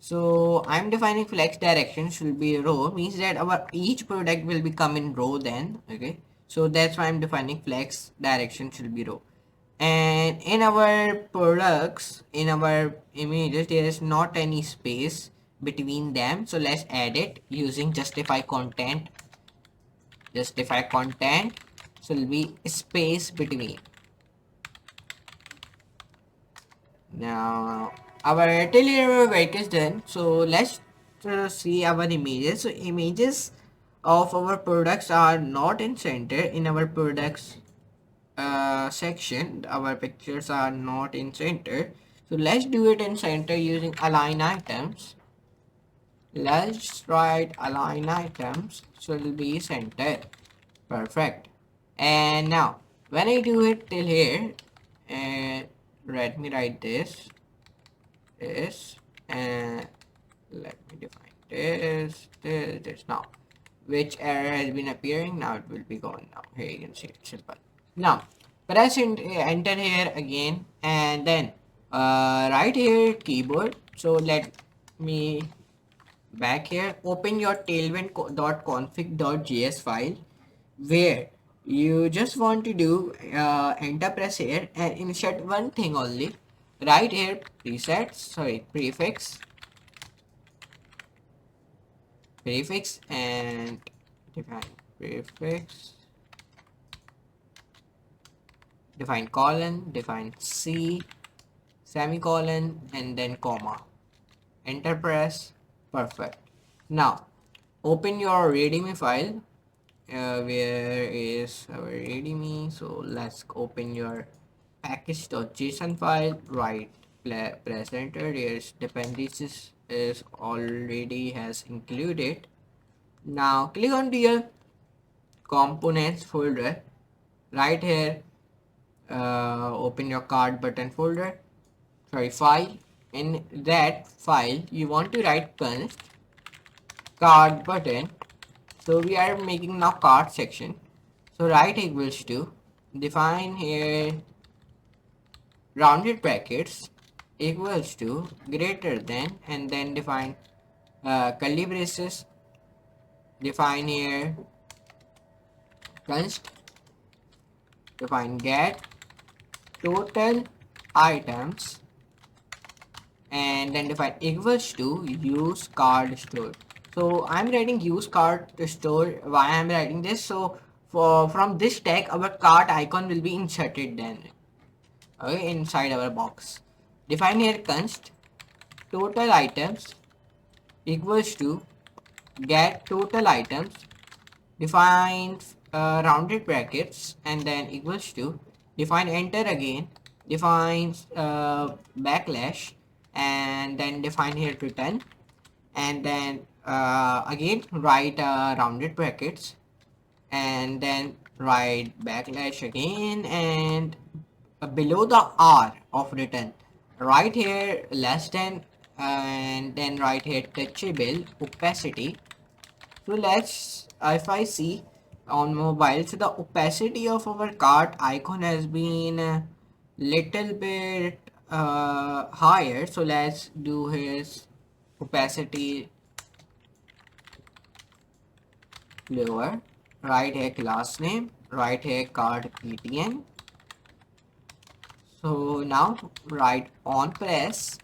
So I'm defining flex direction should be a row, means that our each product will become in row then. Okay, so that's why I'm defining flex direction should be row. And in our products, in our images, there is not any space between them, so let's add it using justify content. Justify content so will be space between. Now our till here work is done, so let's see our images. So images of our products are not in center. In our products section, our pictures are not in center, so let's do it in center using align items. Let's write align items so it will be center. Perfect. And now when I do it till here, and let me write this and let me define this now, which error has been appearing. Now it will be gone. Now here you can see it's simple. Now press enter here again, and then right here keyboard. So let me back here, open your tailwind.config.js file, where you just want to do enter press here and insert one thing only. Right here prefix and define prefix, define colon, define C, semicolon, and then comma. Enter press. Perfect. Now open your readme file. Where is our readme? So let's open your package.json file. Right, press enter. There's dependencies is already has included. Now click on your components folder. Right here, open your card button folder. Sorry, file. In that file, you want to write const card button. So we are making now card section. So right equals to define here rounded brackets equals to greater than, and then define curly braces. Define here const, define get total items, and then define equals to use card store. So I'm writing use card store. Why I'm writing this? So from this tag our cart icon will be inserted then, okay, inside our box. Define here const total items equals to get total items, define rounded brackets, and then equals to define enter again, define backlash, and then define here return, and then again write rounded brackets, and then write backlash again, and below the R of return right here less than, and then right here touchable opacity. So let's, if I see on mobile, so the opacity of our cart icon has been a little bit higher. So let's do his opacity lower. Right here class name, right here card ptn, So now write on press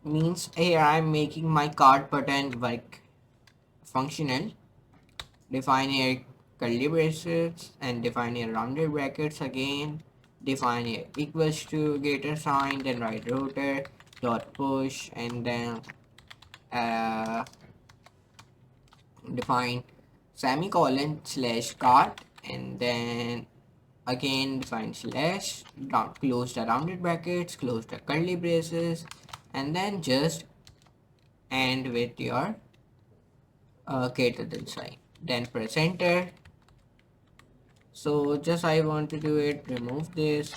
means here I'm making my card button work functional. Define here curly braces and define here rounded brackets again. Define here equals to greater sign, then write router dot push, and then uh, define semicolon slash card, and then again define slash down, close the rounded brackets, close the curly braces, and then just end with your greater than sign, then press enter. So just I want to do it, remove this,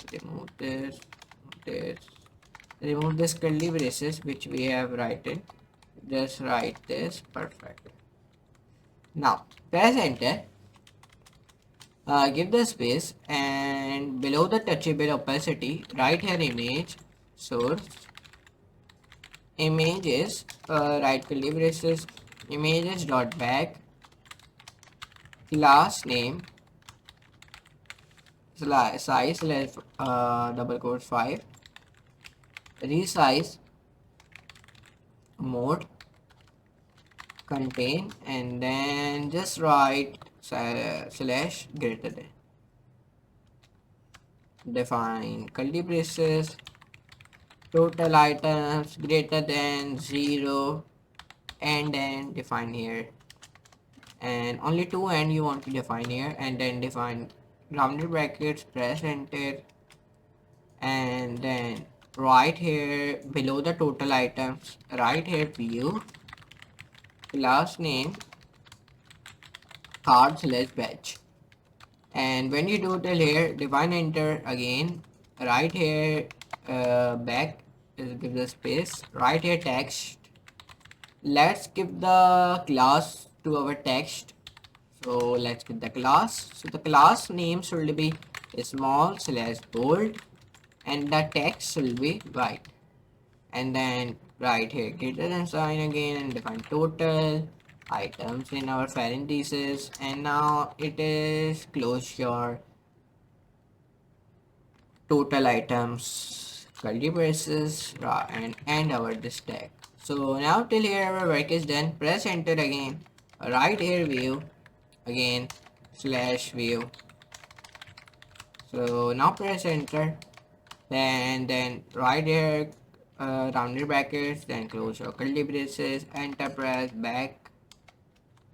remove this curly braces which we have written, just write this, perfect. Now press enter, give the space, and below the touchable opacity write here image source images, right curly braces, images dot back class name size slash double quote 5 resize mode contain, and then just write slash greater than, define curly braces, total items greater than 0, and then define here, and only two and you want to define here, and then define rounded brackets, press enter, and then right here below the total items right here view class name card slash batch, and when you total here define enter again, right here back give the space, right here text, let's give the class to our text. So let's get the class. So the class name should be small slash bold, and the text will be white, and then right here greater than sign again, and define total items in our parentheses, and now it is close your total items curly braces and end our this tag. So now till here our work is done. Press enter again, right here view again slash view. So now press enter, then right here rounded brackets, then close your curly braces, enter, press back,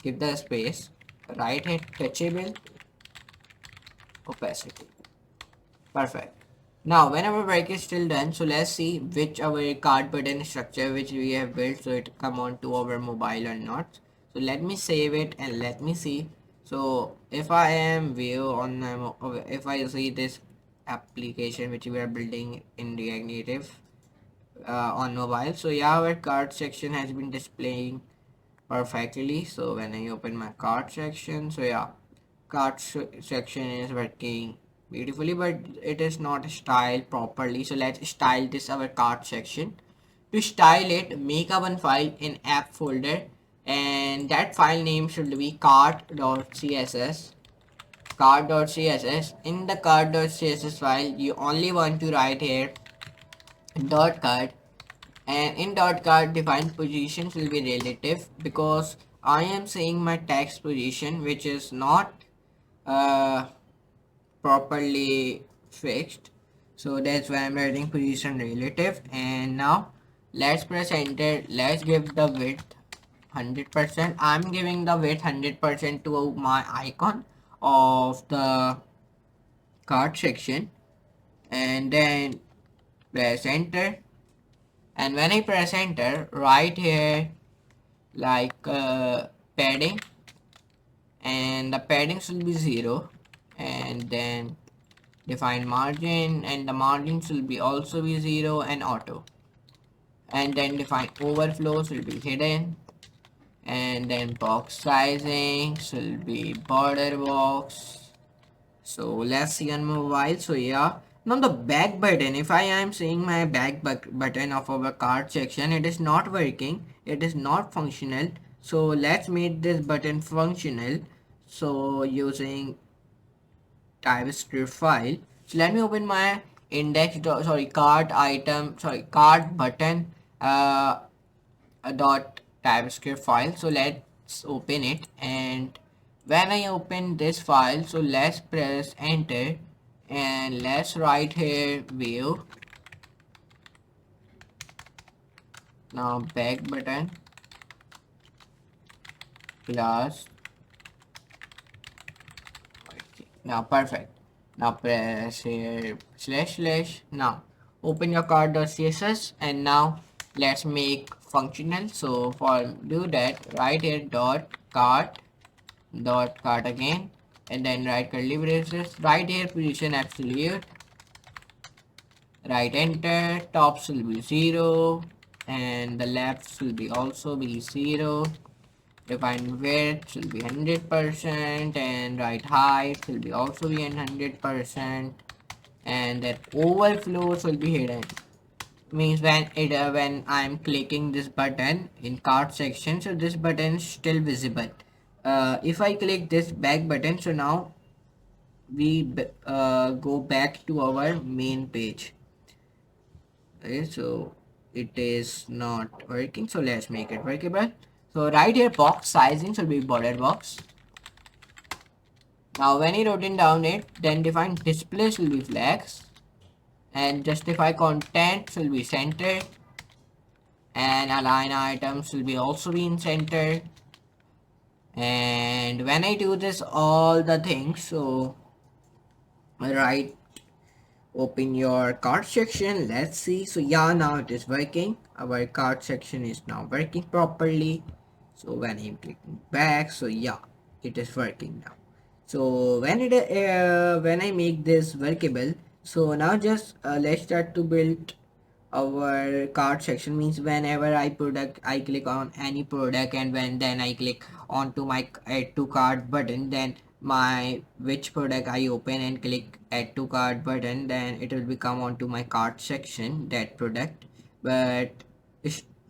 give the space, right here touchable opacity, perfect. Now when our work is still done, so let's see which our card button structure which we have built, so it come on to our mobile or not. So let me save it and let me see. So if I am view on if I see this application which we are building in React Native on mobile, so yeah, our card section has been displaying perfectly. So when I open my card section, so yeah, card section is working beautifully, but it is not styled properly. So let's style this our card section. To style it, make a one file in app folder, and that file name should be card.css. In the card.css file you only want to write here dot card, and in dot card define positions will be relative, because I am saying my text position which is not uh, properly fixed, so that's why I'm writing position relative. And now let's press enter, let's give the width 100%. I'm giving the width 100% to my icon of the card section, and then press enter. And when I press enter, right here like padding, and the padding should be 0, and then define margin, and the margin should be also be 0 and auto, and then define overflow should be hidden, and then box sizing should be border box. So let's see on mobile. So yeah, now the back button, if I am seeing my back button of our card section, it is not working, it is not functional. So let's make this button functional, so using TypeScript file. So let me open my cart item, cart button a dot TypeScript file. So let's open it, and when I open this file, so let's press enter and let's write here view. Now back button plus, now perfect. Now press here slash. Now open your card.css, and now let's make functional. So for do that, write here dot cart again, and then write curly braces, right here position absolute, write enter, tops will be 0 and the left will be also be 0, define width will be 100%, and right height will be also be 100%, and that overflows will be hidden. Means when I'm clicking this button in cart section, so this button is still visible. If I click this back button, so now we go back to our main page. Okay, so it is not working, so let's make it workable. So right here box sizing should be border box. Now when you wrote down it, then define displays will be flags, and justify content will be center, and align items will be also be in center. And when I do this all the things, so right, open your cart section, let's see. So yeah, now it is working. Our cart section is now working properly. So when I'm clicking back, so yeah, it is working now. So when I make this workable, so now just let's start to build our cart section. Means whenever I click on any product, and when then I click onto my add to cart button, then my which product I open and click add to cart button, then it will become onto my cart section, that product. But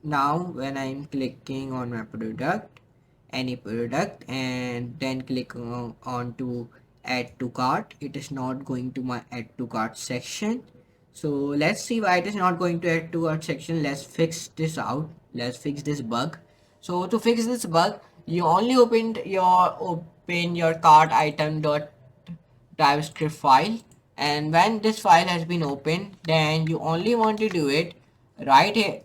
now when I'm clicking on my product, any product, and then click on to add to cart, it is not going to my add to cart section. So let's see why it is not going to add to cart section. Let's fix this out. Let's fix this bug. So to fix this bug, you only open your cart item dot TypeScript file, and when this file has been opened, then you only want to do it right here,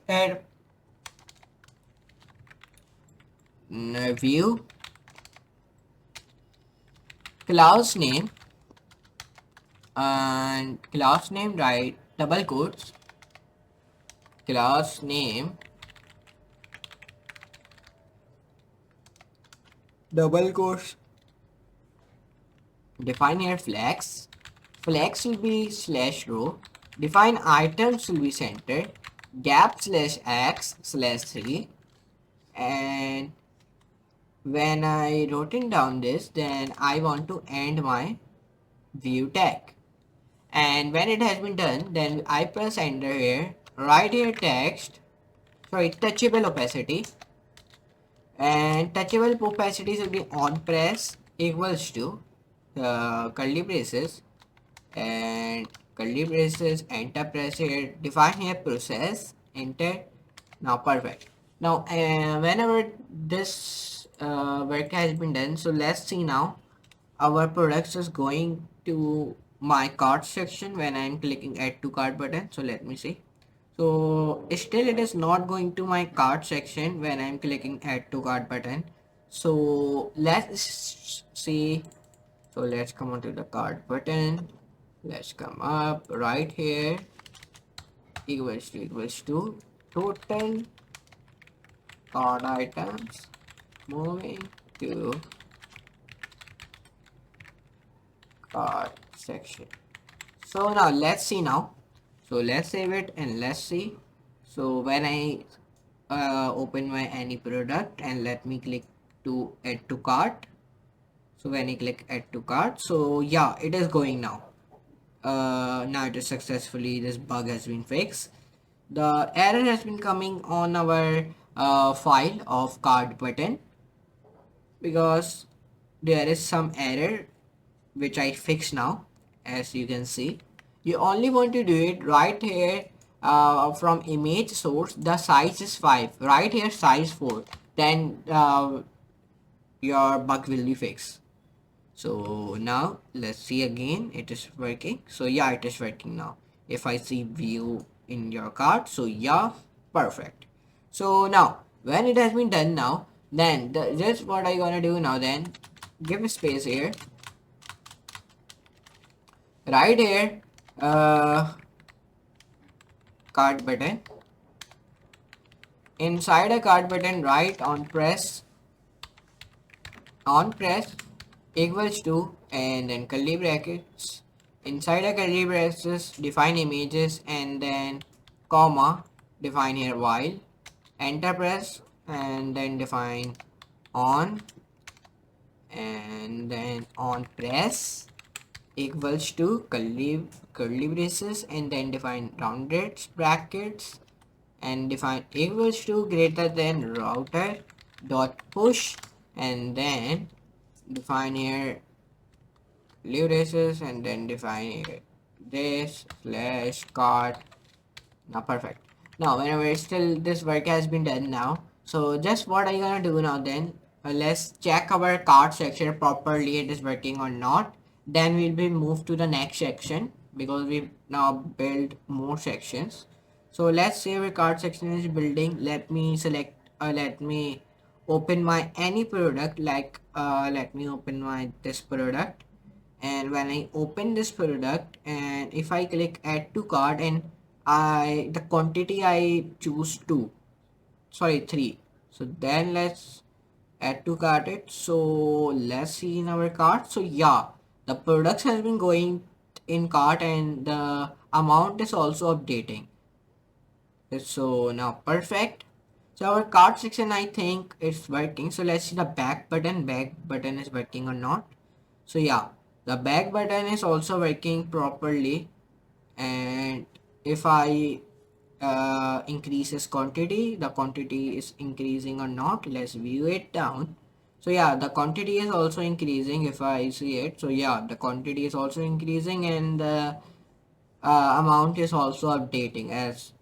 view class name, and class name, right, double quotes, class name double quotes, define here flex will be slash row, define items will be center, gap slash x slash 3, and when I wrote down this, then I want to end my view tag. And when it has been done, then I press enter here, write here touchable opacity, and touchable opacity will be on press equals to curly braces, and curly braces, enter, press here, define here process, enter. Now perfect. Now whenever this work has been done, so let's see now our products is going to my cart section when I'm clicking add to cart button. So let me see. So still it is not going to my cart section when I'm clicking add to cart button. So let's see. So let's come on to the cart button. Let's come up right here, equals to total cart items, moving to cart section. So now let's see now. So let's save it and let's see. So when I open my any product, and let me click to add to cart. So when I click add to cart, so yeah, it is going now. Now it is successfully, this bug has been fixed. The error has been coming on our file of cart button, because there is some error which I fix now, as you can see. you only want to do it right here. From image source, the size is 5, right here size 4, then your bug will be fixed. So now let's see again, it is working. So yeah, it is working now. If I see view in your cart, so yeah, perfect. So now when it has been done now, then just what I gonna do now, then give a space here, right here, cart button. Inside a cart button, right on press equals to, and then curly brackets. Inside a curly brackets, define images, and then comma, define here while, enter press, and then define on, and then on press equals to curly braces, and then define rounded brackets, and define equals to greater than router dot push, and then define here leave races, and then define here this slash cart. Now perfect. Now whenever still this work has been done now, so just what are you gonna do now, then let's check our cart section properly it is working or not. Then we'll be moved to the next section because we now build more sections. So let's say our cart section is building. Let me select let me open my any product, like let me open my this product. And when I open this product, and if I click add to cart, and the quantity I choose 2, sorry 3, so then let's add to cart it. So let's see in our cart. So yeah, the products has been going in cart, and the amount is also updating. So now perfect. So our cart section, I think it's working. So let's see the back button is working or not. So yeah, the back button is also working properly. And if I increases quantity, the quantity is increasing or not. Let's view it down. So yeah, the quantity is also increasing if I see it. So yeah, the quantity is also increasing, and the amount is also updating as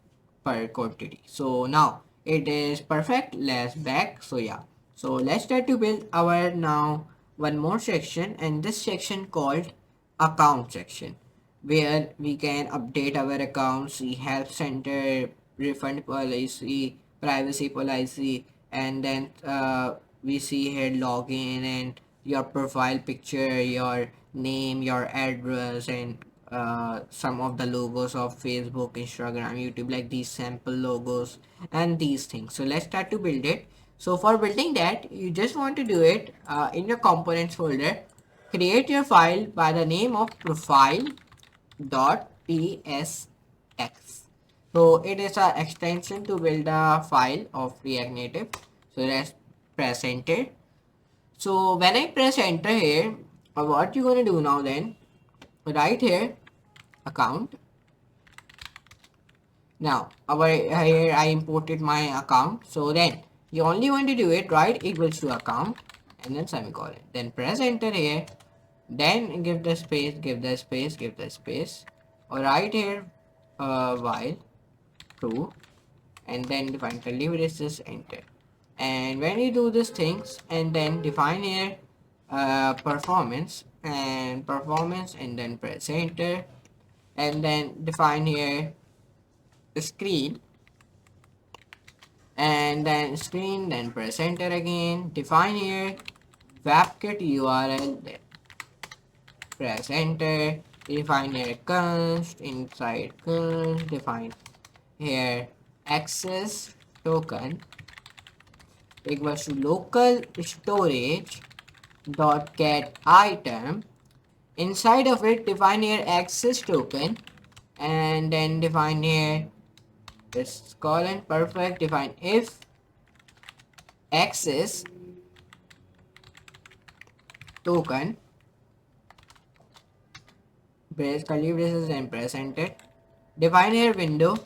per quantity. So now it is perfect. Let's back. So yeah, so let's try to build our now one more section, and this section called account section, where we can update our accounts, see help center, refund policy, privacy policy, and then we see here login and your profile picture, your name, your address, and some of the logos of Facebook, Instagram, YouTube, like these sample logos and these things. So let's start to build it. So for building that, you just want to do it in your components folder. Create your file by the name of profile.tsx. So it is an extension to build a file of React Native. So let's press enter. So when I press enter here, what you gonna do now, then right here account. Now our here I imported my account. So then you only want to do it right equals to account, and then semicolon. Then press enter here. Then give the space, give the space, give the space. Or right here while true, and then define curly braces, enter. And when you do these things, and then define here performance, and then press enter, and then define here screen, and then screen, then press enter again, define here webkit URL, then press enter, define here const, inside const, define here access token equals to local storage dot get item. Inside of it, define here access token, and then define here this colon, perfect. Define if access token, brace curly braces, and press enter. Define here window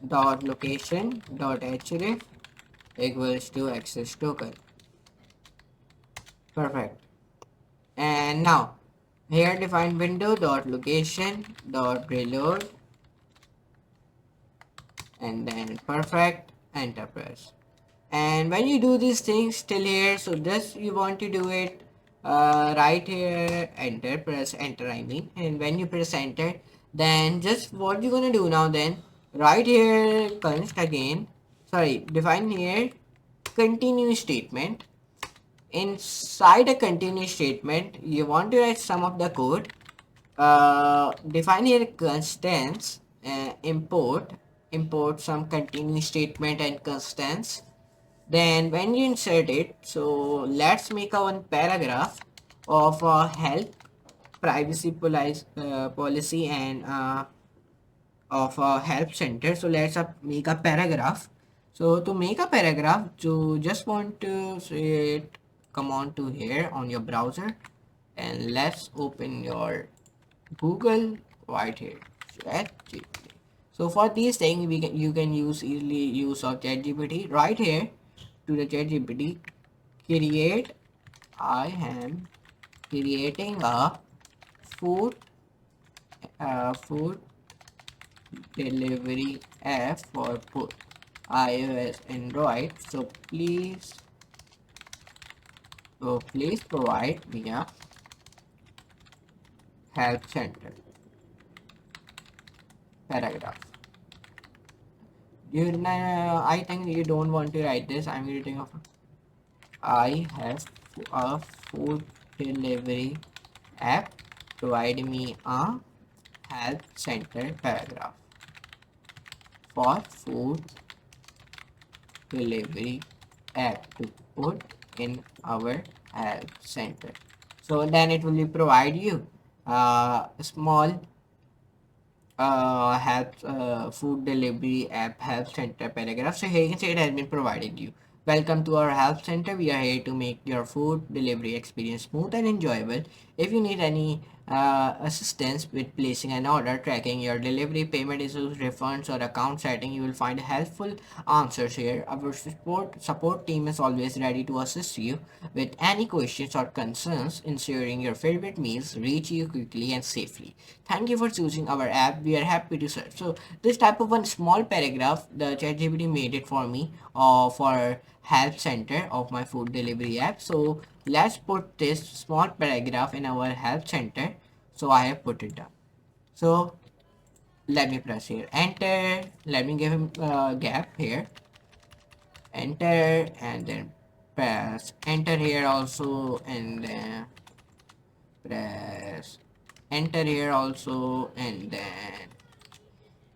dot location dot href equals to access token. Perfect. And now Here define window dot location dot reload, and then perfect, enter press. And when you do these things till here, so this you want to do it right here, enter, press enter, I mean. And when you press enter, then just what you're gonna do now, then right here const again, sorry, define here continue statement. Inside a continue statement you want to write some of the code. Define here constants, import some continue statement and constants. Then when you insert it, so let's make a one paragraph of help privacy policy and of a help center. So let's make a paragraph. So to make a paragraph, you just want to say it, come on to here on your browser, and let's open your Google right here, ChatGPT. So for these things, you can use easily use of ChatGPT right here. To the ChatGPT, create. I am creating a food food delivery app for both iOS and Android. Please provide me a help center paragraph. I think you don't want to write this. I'm reading of. I have a food delivery app. Provide me a help center paragraph for food delivery app to put in our help center. So then it will provide you a small help food delivery app help center paragraph. So here you can say it has been provided you. Welcome to our help center. We are here to make your food delivery experience smooth and enjoyable. If you need any assistance with placing an order, tracking your delivery, payment issues, refunds, or account setting, you will find helpful answers here. Our support team is always ready to assist you with any questions or concerns, ensuring your favorite meals reach you quickly and safely. Thank you for choosing our app. We are happy to serve. So this type of one small paragraph, the ChatGPT made it for me for help center of my food delivery app. So let's put this small paragraph in our help center. So I have put it down. So let me press here enter. Let me give him a gap here, enter, and then press enter here also, and then press enter here also, and then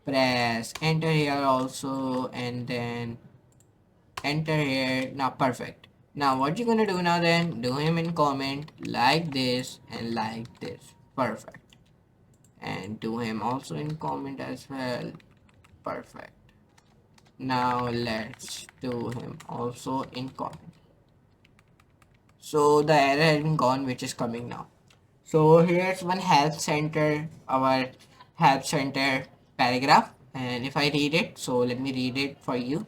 press enter here also, and then enter here. Now perfect. Now what you're gonna do now, then do him in comment like this and like this, perfect, and do him also in comment as well, perfect. Now let's do him also in comment. So the error has been gone, which is coming now. So here's one help center, our help center paragraph, and if I read it, so let me read it for you.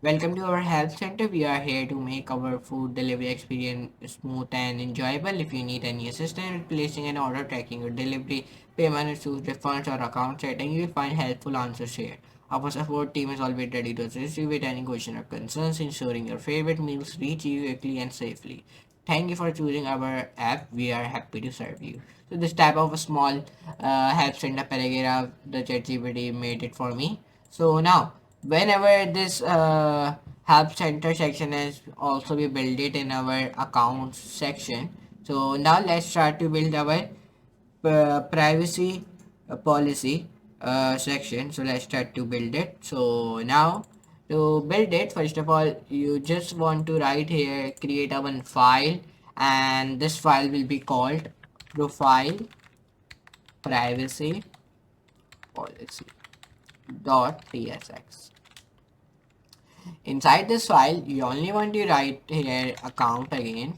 Welcome to our help center. We are here to make our food delivery experience smooth and enjoyable. If you need any assistance with placing an order, tracking your delivery, payment issues, refunds, or account setting, you will find helpful answers here. Our support team is always ready to assist you with any question or concerns, ensuring your favorite meals reach you quickly and safely. Thank you for choosing our app. We are happy to serve you. So this type of a small help center paragraph, the ChatGPT made it for me. So now, whenever this help center section is also we build it in our accounts section. So now let's start to build our privacy policy section. So let's start to build it. So now to build it, first of all, you just want to write here, create a one file, and this file will be called profile privacy policy .tsx. Inside this file, you only want to write here account again.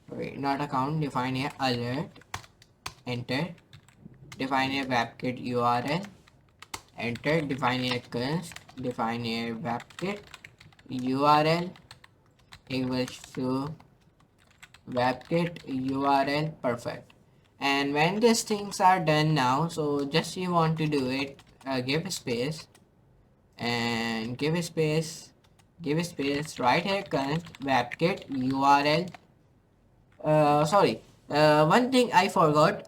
Wait, not account, define here alert, enter, define here webkit URL, enter, define here const, define here webkit URL, equals to webkit URL. Perfect. And when these things are done now, so just you want to do it, give space and give space right here, connect webkit URL. Sorry, one thing I forgot.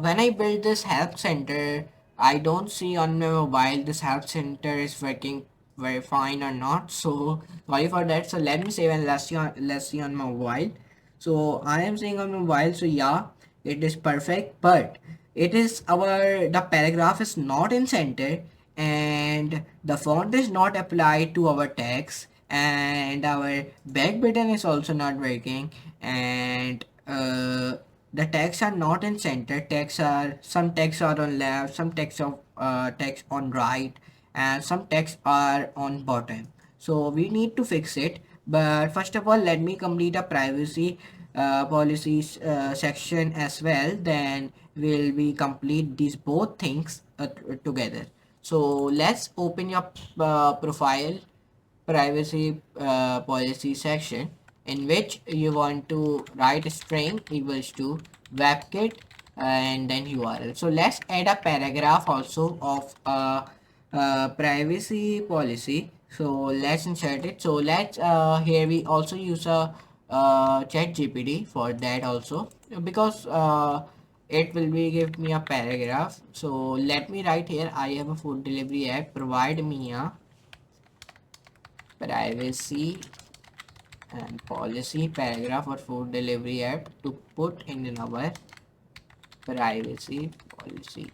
When I build this help center, I don't see on my mobile this help center is working very fine or not. So sorry for that. So let me save and let's see on my mobile. So I am seeing on mobile. So yeah, it is perfect, but it is the paragraph is not in center and the font is not applied to our text and our back button is also not working and the texts are not in center. Some texts are on left, some texts are text on right, and some texts are on bottom. So we need to fix it. But first of all, let me complete a privacy policies section as well. Then will we complete these both things together. So let's open your profile privacy policy section in which you want to write a string equals to webkit and then URL. So let's add a paragraph also of privacy policy. So let's insert it. So let's here we also use a chat GPT for that also because it will be give me a paragraph. So let me write here, I have a food delivery app, provide me a privacy and policy paragraph for food delivery app to put in our privacy policy.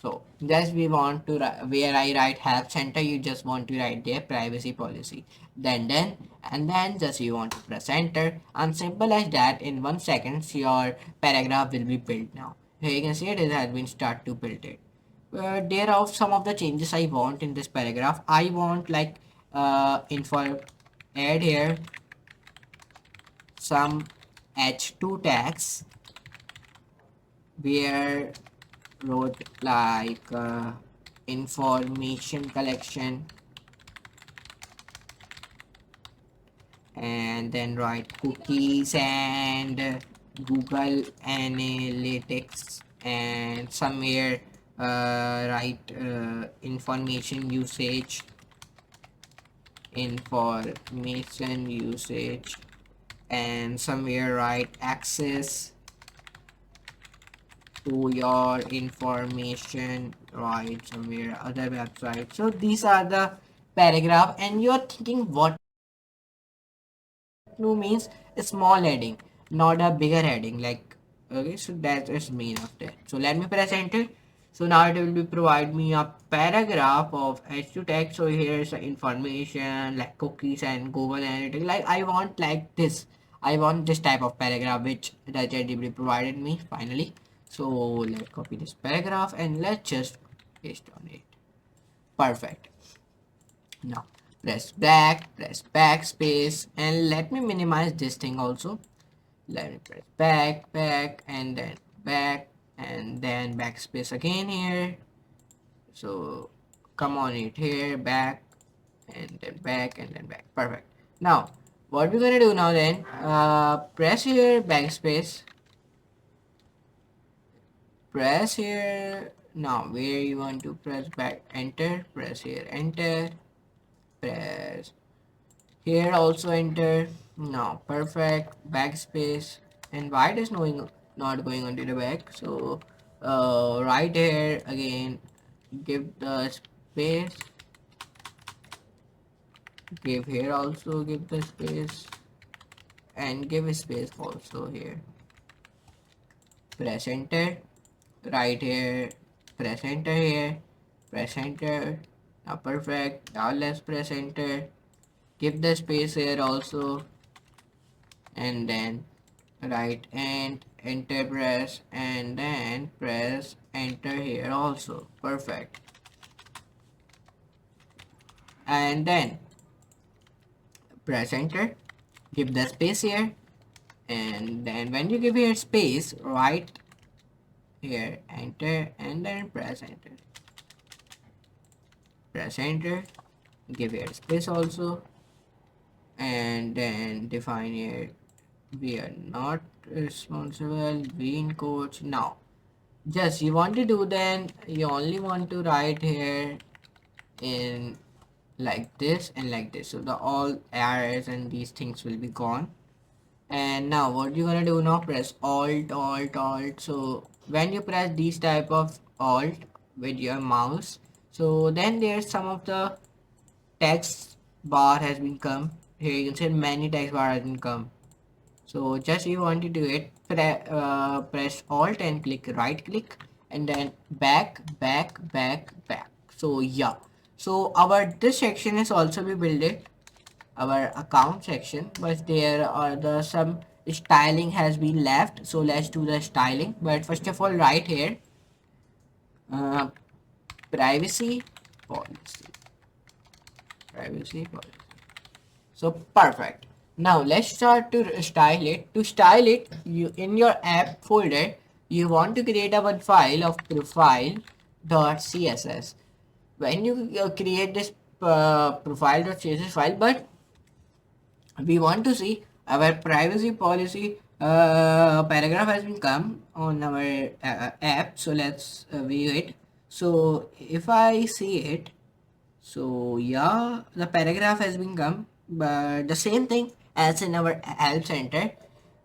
So just we want to where I write help center, you just want to write their privacy policy, then and then just you want to press enter, and simple as that. In 1 second your paragraph will be built. Now here you can see it has been start to build it. There are some of the changes I want in this paragraph. I want like info add here some h2 tags where wrote like information collection and then write cookies and Google Analytics and somewhere write information usage and somewhere write access to your information, right, somewhere other website. So these are the paragraph and you're thinking what no means a small heading, not a bigger heading, like okay, so that is mean of that. So let me press enter. So now it will be provide me a paragraph of h2 text. So here's the information like cookies and Google Analytics. Like I want like this. I want this type of paragraph which the ChatGPT provided me finally. So let's copy this paragraph and let's just paste on it. Perfect. Now press backspace, and let me minimize this thing also. Let me press back, and then backspace again here. So come on it here, back, and then back, and then back. Perfect. Now what we're gonna do now then, press here backspace, press here. Now where you want to press back, enter, press here, enter, press here also enter. Now perfect, backspace, and why it is not going onto the back. So right here again, give the space, give here also, give the space, and give a space also here. Press enter, right here, press enter here, press enter. Now perfect. Now let's press enter, give the space here also, and then right and enter press, and then press enter here also. Perfect. And then press enter, give the space here, and then when you give here space, right here, enter, and then press enter, press enter, give here space also, and then define it. We are not responsible. We in coach now. Just you want to do, then you only want to write here in like this and like this, so the all errors and these things will be gone. And now what you're gonna do now, press alt. So when you press these type of alt with your mouse, so then there's some of the text bar has been come here. You can see many text bar has been come. So just you want to do it, press alt and click right click, and then back. So yeah, so our this section is also be built our account section, but there are the some styling has been left, so let's do the styling. But first of all, right here, uh, privacy policy, privacy policy. So perfect. Now let's start to style it. To style it, you in your app folder, you want to create a one file of profile.css. When you create this profile.css file, but we want to see our privacy policy paragraph has been come on our app. So let's view it. So if I see it, so yeah, the paragraph has been come, but the same thing as in our help center.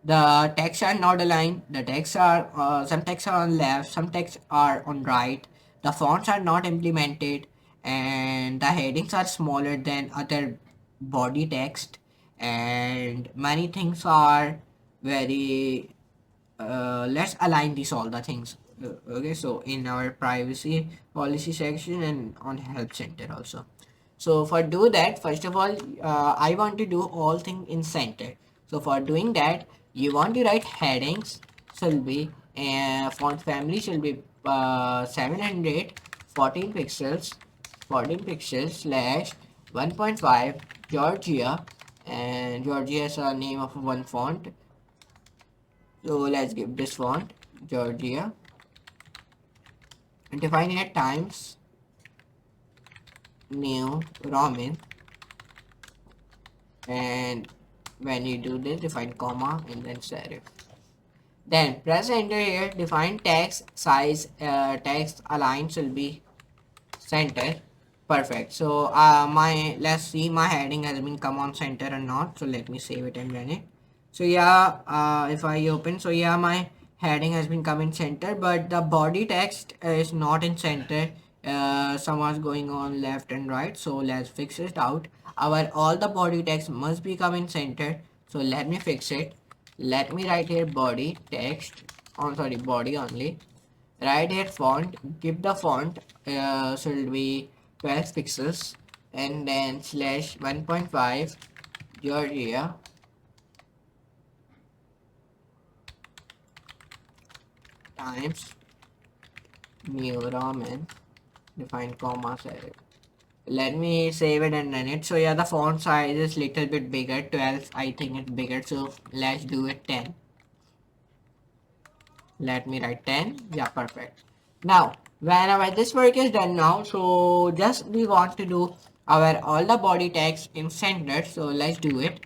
The texts are not aligned. The texts are some texts are on left, some texts are on right. The fonts are not implemented, and the headings are smaller than other body text, and many things are very let's align these all the things. Okay, so in our privacy policy section and on help center also. So for do that, first of all, I want to do all thing in center. So for doing that, you want to write headings shall be font family shall be 700 14 pixels slash 1.5 Georgia, and Georgia is a name of one font. So let's give this font Georgia and define it times new Roman, and when you do this, define comma and then serif. Then press enter here, define text size, text align will be center. Perfect. So my let's see my heading has been come on center or not. So let me save it and run it. So yeah, if I open, so yeah, my heading has been come in center, but the body text is not in center. Someone's going on left and right. So let's fix it out. Our all the body text must be come in center. So let me fix it. Let me write here body text. Oh sorry, body only. Right here font. Give the font should be 12 pixels, and then slash 1.5 Georgia times new Roman, define comma serif. Let me save it and run it. So yeah, the font size is little bit bigger, 12 I think it's bigger, so let's do it 10. Let me write 10. Yeah, perfect. Now whenever this work is done now, so just we want to do our all the body text in center. So let's do it.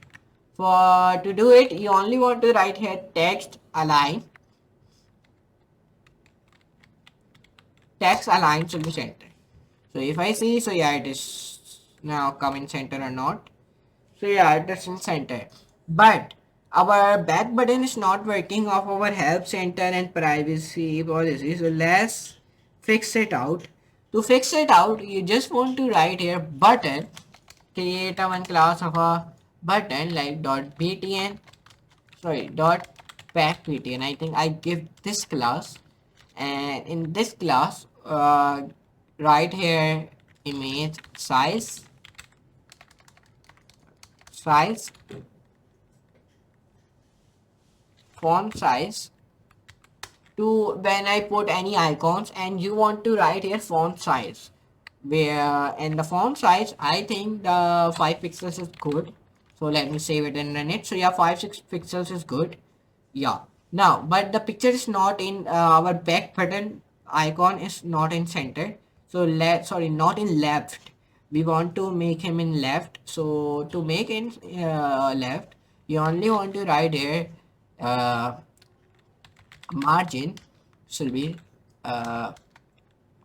For to do it, you only want to write here text align should be center. So if I see, so yeah, it is now come in center or not. So yeah, it is in center, but our back button is not working of our help center and privacy policy. So let's fix it out. To fix it out, you just want to write here button, create a one class of a button like dot btn, sorry, dot back btn. I think I give this class, and in this class, right here image size font size to when I put any icons, and you want to write here font size, where and the font size I think the 5 pixels is good. So let me save it and run it. So yeah, 5-6 pixels is good. Yeah, now but the picture is not in our back button icon is not in center. So let sorry, not in left. we want to make him in left. So to make in left, you only want to write here margin should be uh,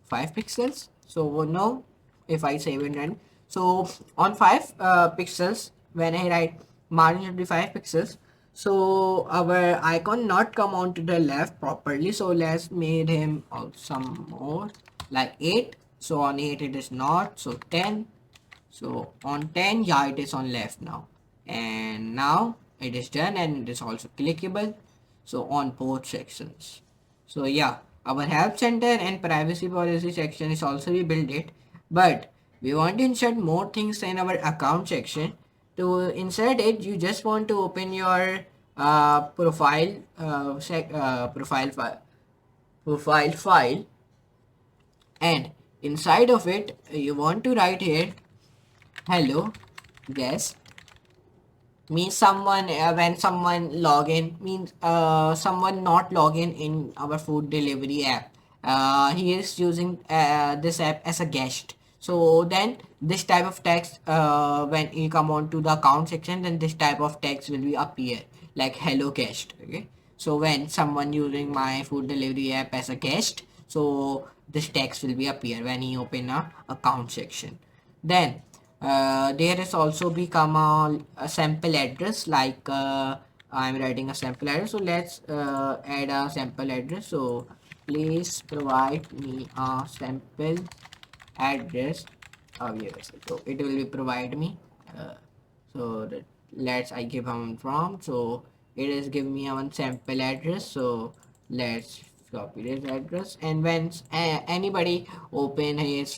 5 pixels. So no, if I save and run, so on 5 pixels, when I write margin should be 5 pixels, so our icon not come on to the left properly. So let's made him some more, like 8. So on 8 it is not, so 10. So on 10, yeah, it is on left now, and now it is done, and it is also clickable, so on both sections. So yeah, our help center and privacy policy section is also we build it, but we want to insert more things in our account section. To insert it, you just want to open your profile file, and inside of it you want to write here hello guest. Means someone when someone log in, means someone not log in our food delivery app, he is using this app as a guest. So then this type of text, when you come on to the account section, then this type of text will be appear like hello guest. Okay, so when someone using my food delivery app as a guest, so this text will be appear when he open a account section. Then there is also become a sample address, like I'm writing a sample address. So let's add a sample address. So please provide me a sample address. Oh yes, so it will be provide me. So that let's I give him from. So it is give me one sample address. So let's copy this address, and when anybody open his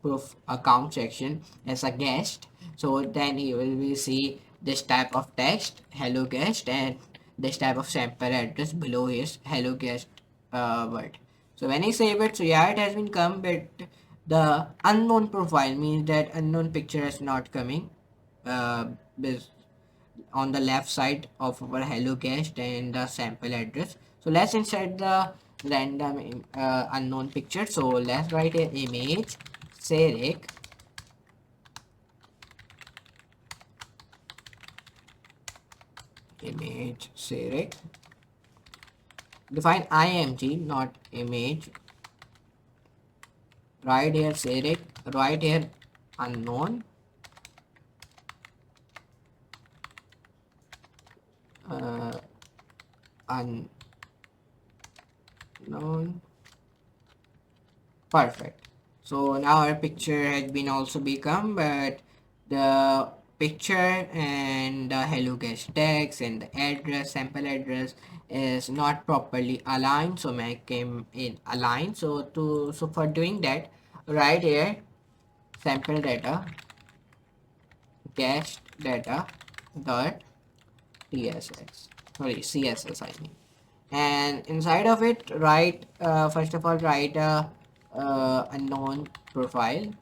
proof account section as a guest, so then he will be see this type of text hello guest, and this type of sample address below his hello guest word. So when I save it, so yeah, it has been come, but the unknown profile means that unknown picture is not coming uh, on the left side of our hello guest and the sample address. So let's insert the random unknown picture. So let's write an image Seric define img, not image. Right here Seric, right here unknown, unknown. Perfect. So now our picture has been also become, but the picture and the hello guest text and the address, sample address is not properly aligned. So make him in align. So for doing that, right here sample data guest data dot tss, sorry, css I mean, and inside of it write first of all write a unknown profile,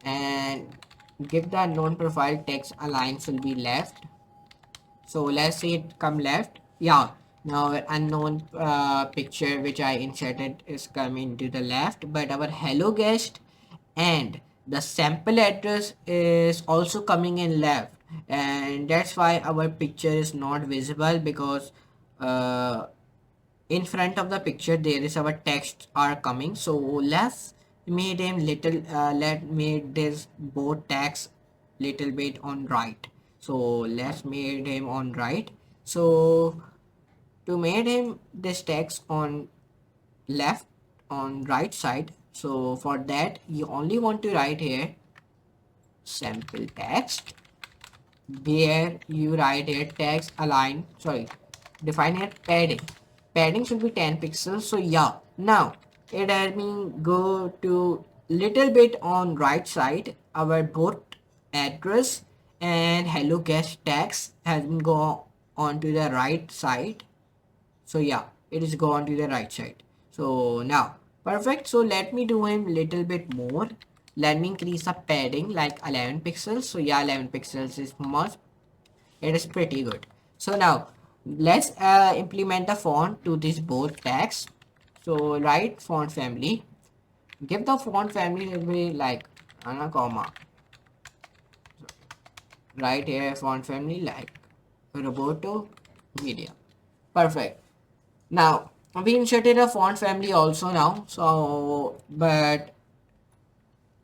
and give the unknown profile text aligns will be left. So let's say it come left, yeah. Now our unknown picture which I inserted is coming to the left, but our hello guest and the sample address is also coming in left, and that's why our picture is not visible, because uh, in front of the picture there is our text are coming. So let's made him little let made this both text little bit on right. So let's made him on right. So to made him this text on left, on right side, so for that you only want to write here sample text, where you write here text align, sorry, define here padding should be 10 pixels. So yeah, now it has been go to little bit on right side, our both address and hello guest text has been go on to the right side. So yeah, it is go on to the right side. So now perfect. So let me do him little bit more. Let me increase the padding like 11 pixels. So yeah, 11 pixels is much, it is pretty good. So now let's implement the font to this both text. So write font family, give the font family will be like and a comma. Right here font family like Roboto Media. Perfect. Now we inserted a font family also now. So but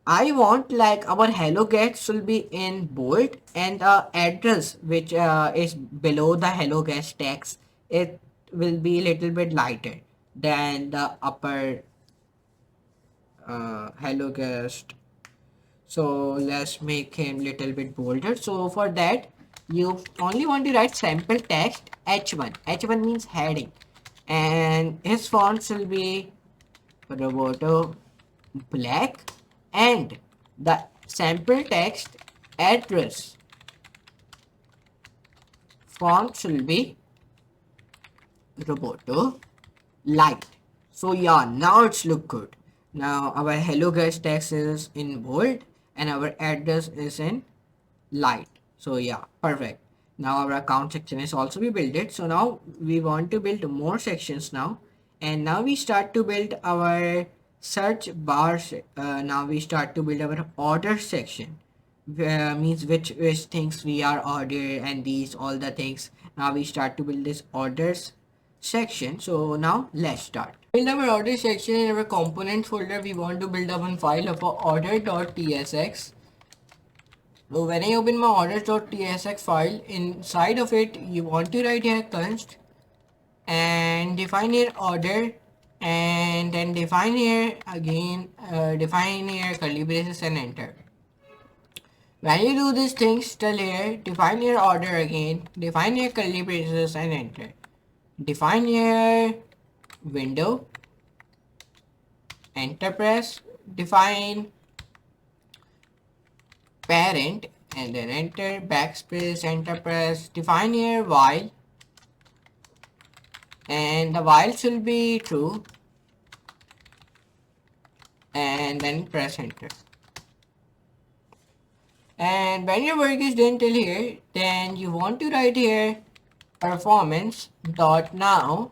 I want like our hello guest will be in bold and the address which is below the hello guest text, it will be a little bit lighter than the upper hello guest. So let's make him little bit bolder. So for that you only want to write sample text h1. H1 means heading, and his fonts will be Roboto black, and the sample text address font will be Roboto light. So yeah, now it's look good. Now our hello guest text is in bold and our address is in light. So yeah, perfect. Now our account section is also be built it. So now we want to build more sections now, and now we start to build our search bar. Now we start to build our order section. Means which things we are order and these all the things. Now we start to build this orders section. So now let's start. In our order section in our component folder, we want to build up one file of our order.tsx. So when I open my orders.tsx file, inside of it you want to write here const and define here order, and then define here again define here curly braces and enter. When you do these things till here, define your order again, define your curly braces and enter. Define your window, enter press, define parent and then enter, backspace, enter press, define here while, and the while should be true, and then press enter. And when your work is done till here, then you want to write here performance dot now,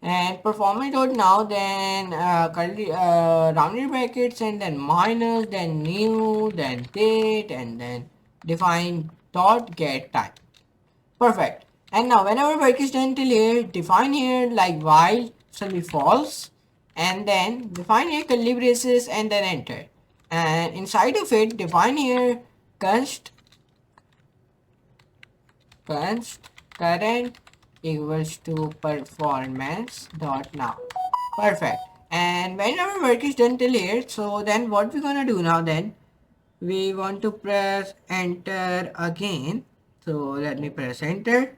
and performance dot now, then curly rounded brackets and then minus, then new, then date, and then define dot get time. Perfect. And now whenever work is done till here, define here like while shall be false, and then define here curly braces and then enter. And inside of it define here const current equals to performance dot now. Perfect. And when our work is done till here, so then what we're gonna do now, then we want to press enter again. So let me press enter.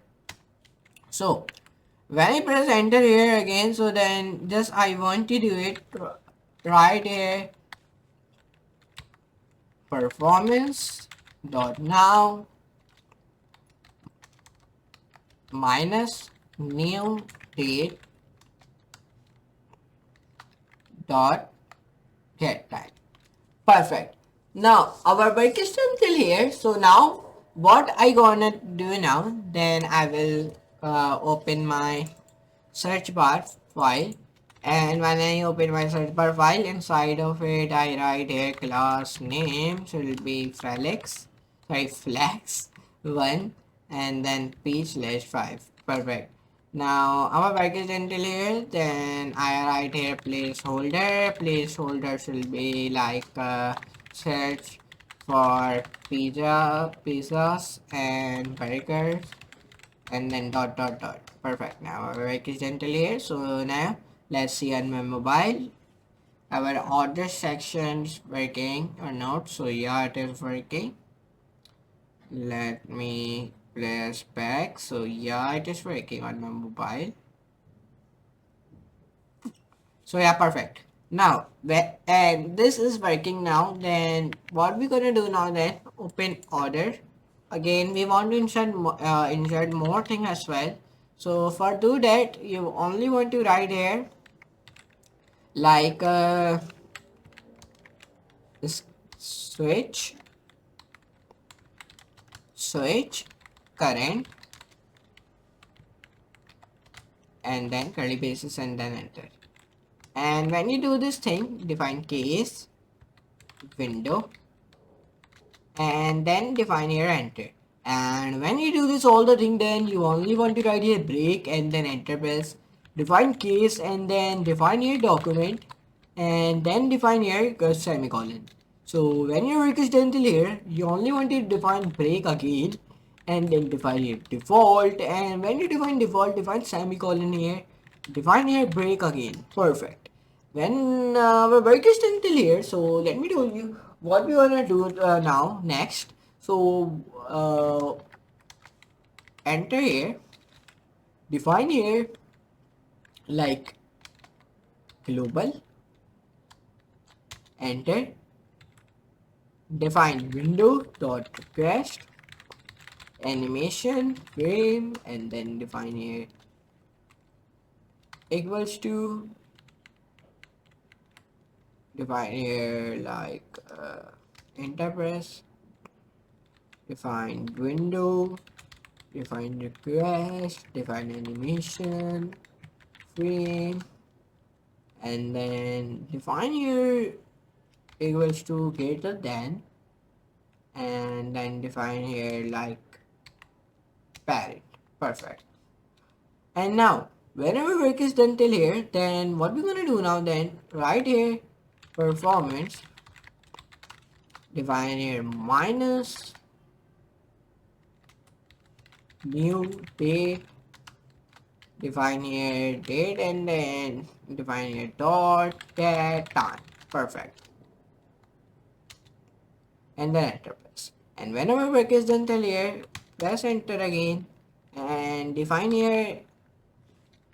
So when I press enter here again, so then just I want to do it right here performance dot now minus new date dot get time. Perfect. Now our work is done till here. So now what I gonna do now, then I will open my search bar file, and when I open my search bar file, inside of it I write here class name should be flex 1 and then p/5. Perfect. Now our work is done till here, then I write here placeholder should be like search for pizzas and burgers, and then dot dot dot. Perfect. Now our work is done till here. So now let's see on my mobile our order section's working or not. So yeah, it is working. Let me press back. So yeah, it is working on my mobile. So yeah, perfect. Now and this is working now. Then what we're gonna do now, then open order. Again we want to insert more thing as well. So for do that you only want to write here like this switch current and then curly braces and then enter. And when you do this thing, define case window, and then define here enter. And when you do this all the thing, then you only want to write here break and then enter press, define case and then define here document, and then define here semicolon. So when your work is done till here, you only want to define break again and then define here default, and when you define default, define semicolon here, define here break again. Perfect. When our work is done till here, so let me tell you what we wanna do now next. So enter here, define here like global, enter, define window dot request animation frame, and then define here equals to, define here like enterprise, define window, define request, define animation frame, and then define here equals to greater than, and then define here like parent. Perfect. And now whenever work is done till here, then what we're gonna do now, then right here performance, define here minus new date, define here date, and then define here dot get time. Perfect. And then enter press. And whenever work is done till here, press enter again and define here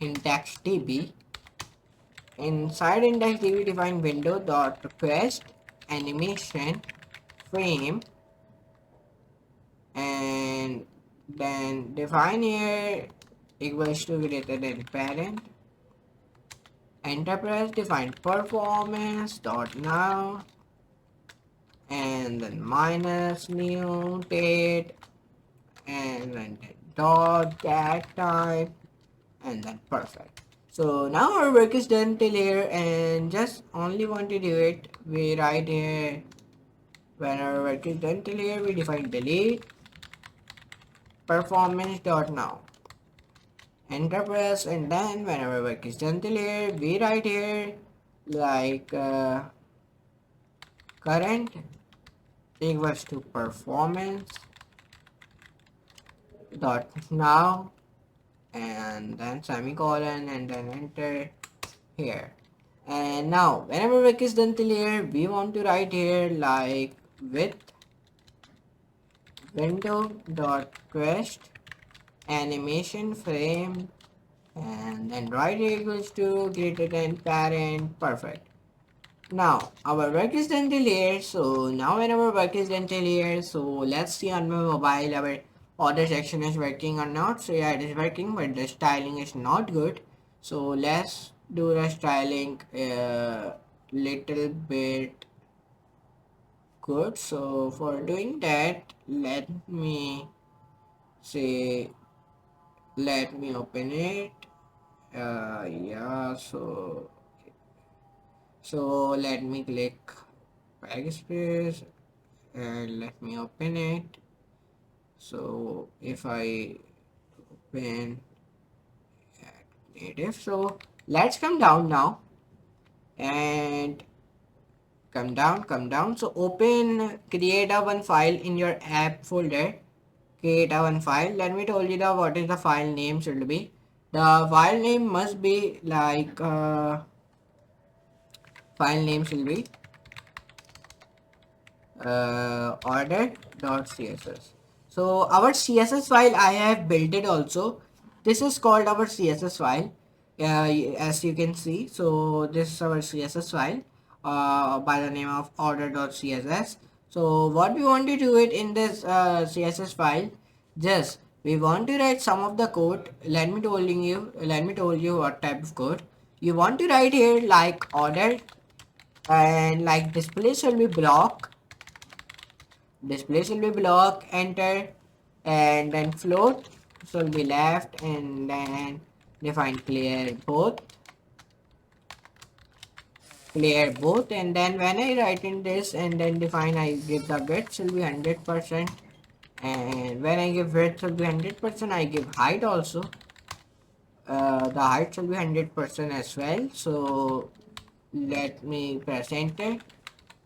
index db. Inside index db, define window dot request animation frame, and then define here equals to greater than parent, enterprise, define performance dot now, and then minus new date, and then dot get time, and then perfect. So now our work is done till here, and just only want to do it, we write here when our work is done till here, we define delete performance dot now, enter press, and then whenever work is done till here, we write here like current equals to performance dot now, and then semicolon, and then enter here. And now whenever work is done till here, we want to write here like with window dot quest animation frame, and then right equals to greater than parent. Perfect. Now our work is done till here. So now when our work is done till here, so let's see on my mobile our order section is working or not. So yeah, it is working, but the styling is not good. So let's do the styling little bit good. So for doing that, let me say, let me open it. Yeah, so let me click backspace and let me open it. So if I open native, so let's come down now and come down. So open, create a one file in your app folder, create a one file. Let me tell you the what is the file name should be. The file name must be like file name should be order.css. So our css file I have built it also. This is called our css file, as you can see. So this is our css file by the name of order.css. So what we want to do it in this css file, just we want to write some of the code. Let me tell you what type of code you want to write here, like order, and like display shall be block, enter, and then float shall be left, and then define clear both, clear both, and then when I write in this and then define, I give the width will be 100%, and when I give width will be 100%, I give height also. The height will be 100% as well. So let me press enter.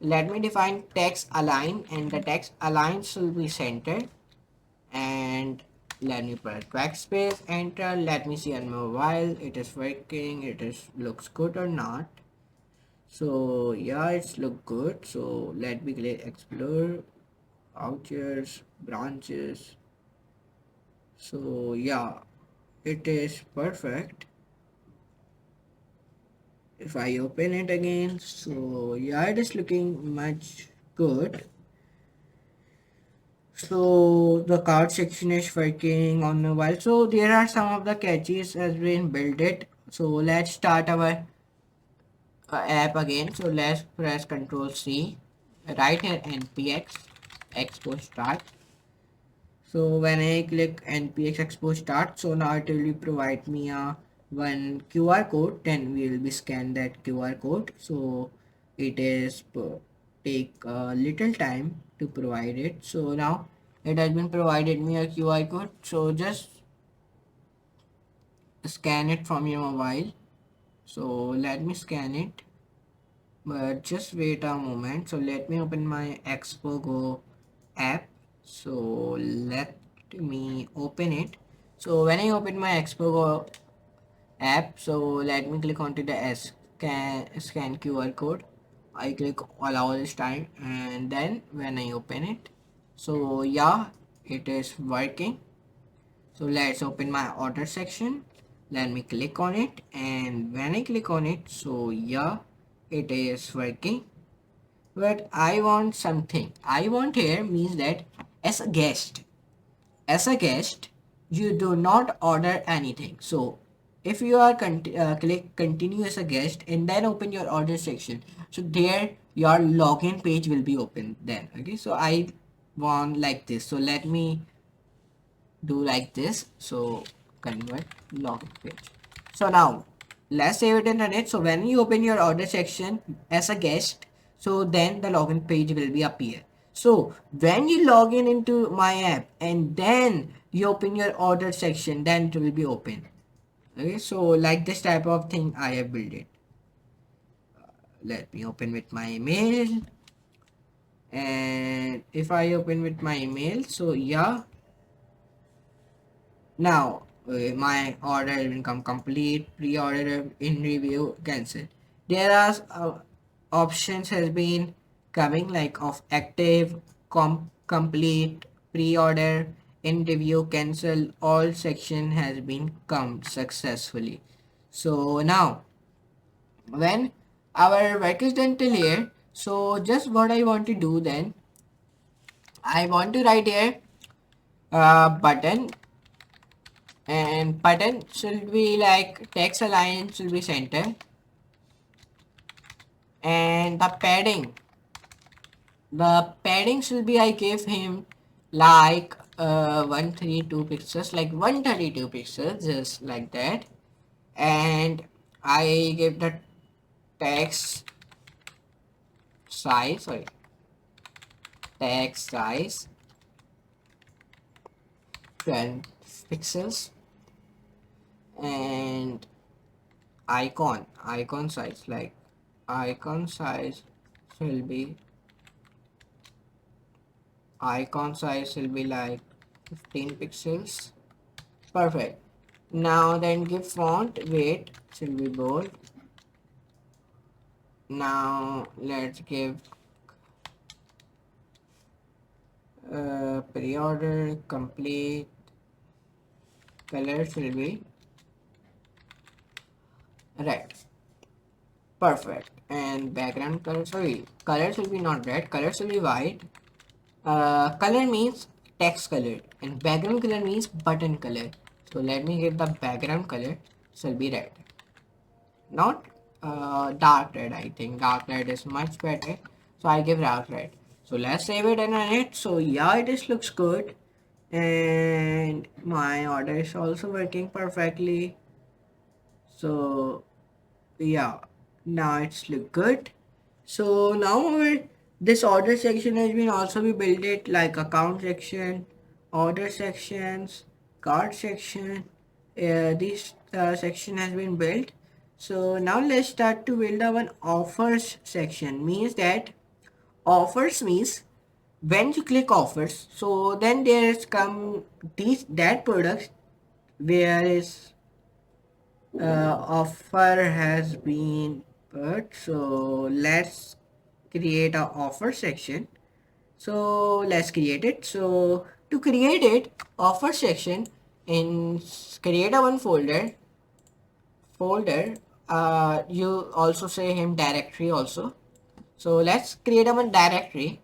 Let me define text align, and the text align will be center, and let me press backspace, enter. Let me see on mobile it is working, it is looks good or not. So yeah, it's look good. So let me click explore, vouchers, branches. So yeah, it is perfect. If I open it again, so yeah, it is looking much good. So the card section is working on mobile. So there are some of the catches has been built it. So let's start our app again. So let's press Control C, right here npx expo start. So when I click npx expo start, so now it will provide me a one QR code. Then we will be scan that QR code. So it is take a little time to provide it. So now it has been provided me a QR code. So just scan it from your mobile. So let me scan it. But just wait a moment. So let me open my Expo Go app. So let me open it. So when I open my Expo Go app, so let me click onto the scan QR code. I click allow this time, and then when I open it, so yeah, it is working. So let's open my order section. Let me click on it, and when I click on it, so yeah, it is working. But I want something. I want here means that as a guest, you do not order anything. So if you are click continue as a guest and then open your order section, so there your login page will be open then. Okay, so I want like this. So let me do like this. So convert login page. So now let's save it and run it. So when you open your order section as a guest, so then the login page will be appear. So when you log in into my app and then you open your order section, then it will be open. Okay, so like this type of thing I have built it. Let me open with my email, and if I open with my email, so yeah, now my order will become complete, pre-order in review, cancel. There are options has been coming like of active, complete, pre-order, in review, cancel. All section has been come successfully. So now when our work is done till here, so just what I want to do then, I want to write here button, and button should be like text align should be center, and the padding should be, I gave him like 132 pixels, like 132 pixels, just like that. And I give the text size, sorry, text size 12 pixels, and icon size, like icon size will be like 15 pixels. Perfect. Now then give font weight should be bold. Now let's give pre-order complete, color should be red. Perfect. And background color, sorry, color should be not red, color should be white. Color means text color, and background color means button color. So let me give the background color shall be red, not dark red. I think dark red is much better, so I give dark red. So let's save it and run it. So yeah, it is looks good, and my order is also working perfectly. So yeah, Now it's look good. So now this order section has been also be built it like account section, order sections, card section. This section has been built. So now let's start to build our offers section. Means that offers means when you click offers, so then there's come these that products where is offer has been put. So let's create a offer section. So let's create it. So to create it, offer section, in create a one folder, you also say him directory also. So let's create a one directory,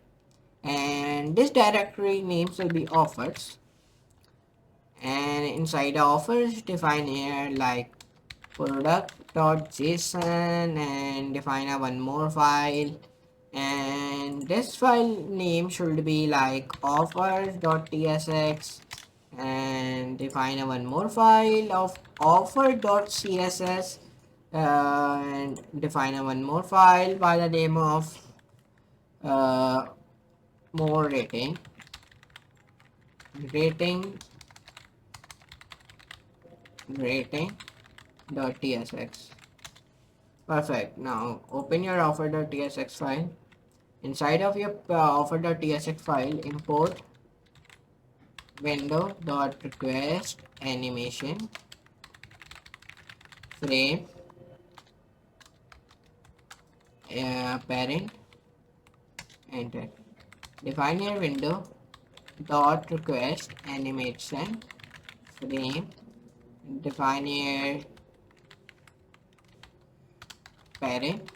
and this directory names will be offers, and inside the offers define here like product.json, and define a one more file, and this file name should be like offers.tsx, and define a one more file of offer.css, and define a one more file by the name of uh, more rating rating.tsx. Perfect. Now open your offer.tsx file. Inside of your offer.tsx file, import window.request animation frame parent, enter. Define your window dot request animation frame, define your parent,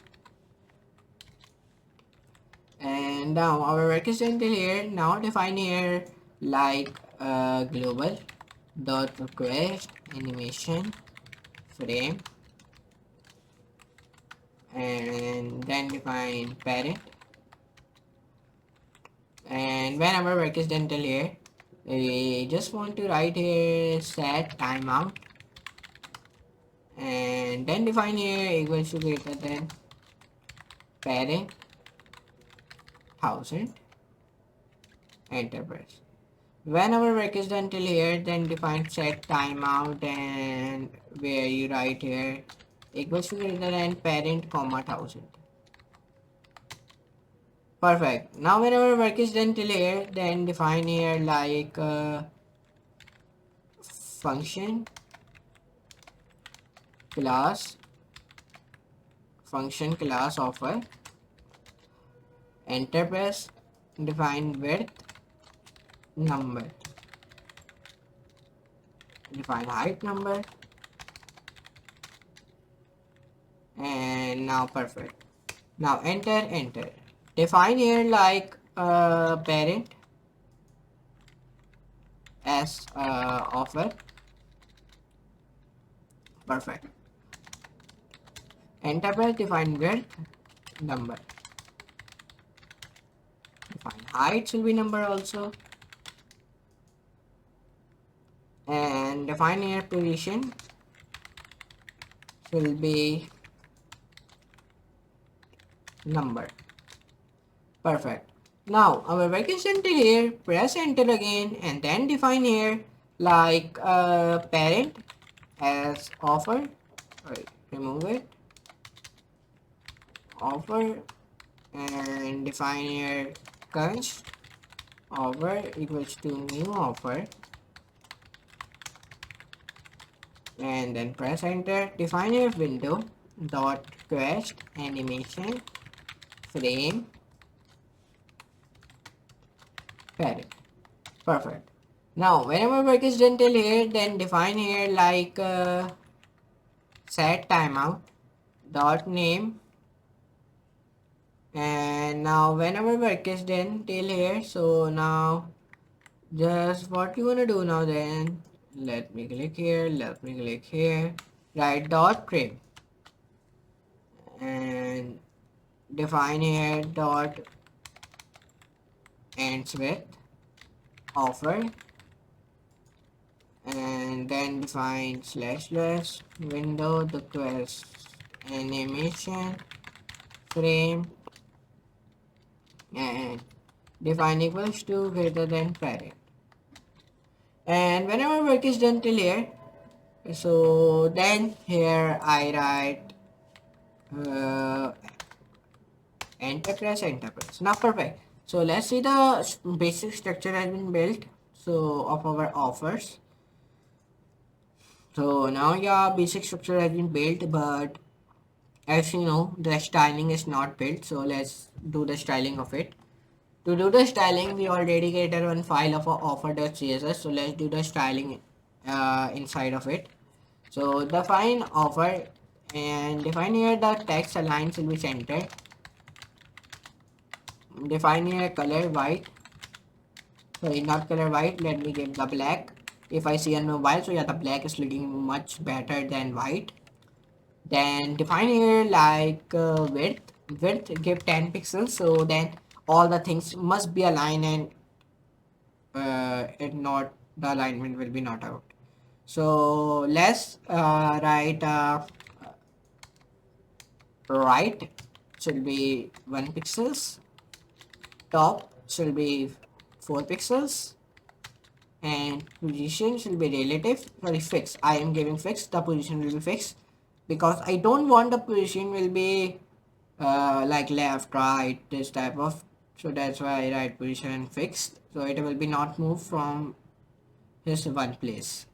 and now our work is until here. Now define here like global dot request animation frame, and then define parent, and when our work is done till here, we just want to write here set timeout, and then define here equals to greater than parent 1000, enter press. When our work is done till here, then define set timeout, and where you write here equals to greater than parent comma 1000. Perfect. Now when our work is done till here, then define here like function class offer, enter press, define width number, define height number, and now perfect. Now enter. Define here like parent as offer. Perfect. Enter press, define width number, define height will be number also, and define here position will be number. Perfect. Now our work is until here, press enter again, and then define here like parent as offer. Right, remove it, offer, and define here const offer equals to new offer, and then press enter. Define your window dot quest animation frame parent. Perfect. Now whenever work is done till here, then define here like set timeout dot name, and now whenever work is done till here, so now just what you want to do now, then let me click here, write dot trim, and define here dot ends with offer, and then define slash window the quest animation frame and define equals to greater than parent. And whenever work is done till here, so then here I write enterprise. Now perfect. So let's see the basic structure has been built. So of our offers. So now yeah, basic structure has been built, but as you know, the styling is not built. So let's do the styling of it. To do the styling, we already created one file of our offer.css. So let's do the styling inside of it. So define offer and define here the text aligns will be centered. Define here color white. Sorry, not color white. Let me give the black. If I see on mobile, so yeah, the black is looking much better than white. Then define here like width. Width give 10 pixels. So then all the things must be aligned and it not the alignment will be not out. So let's write right should be 1 pixels, top should be 4 pixels, and position should be relative, sorry, fixed. I am giving fixed, the position will be fixed because I don't want the position will be like left, right, this type of, so that's why I write position fixed, so it will be not moved from this one place.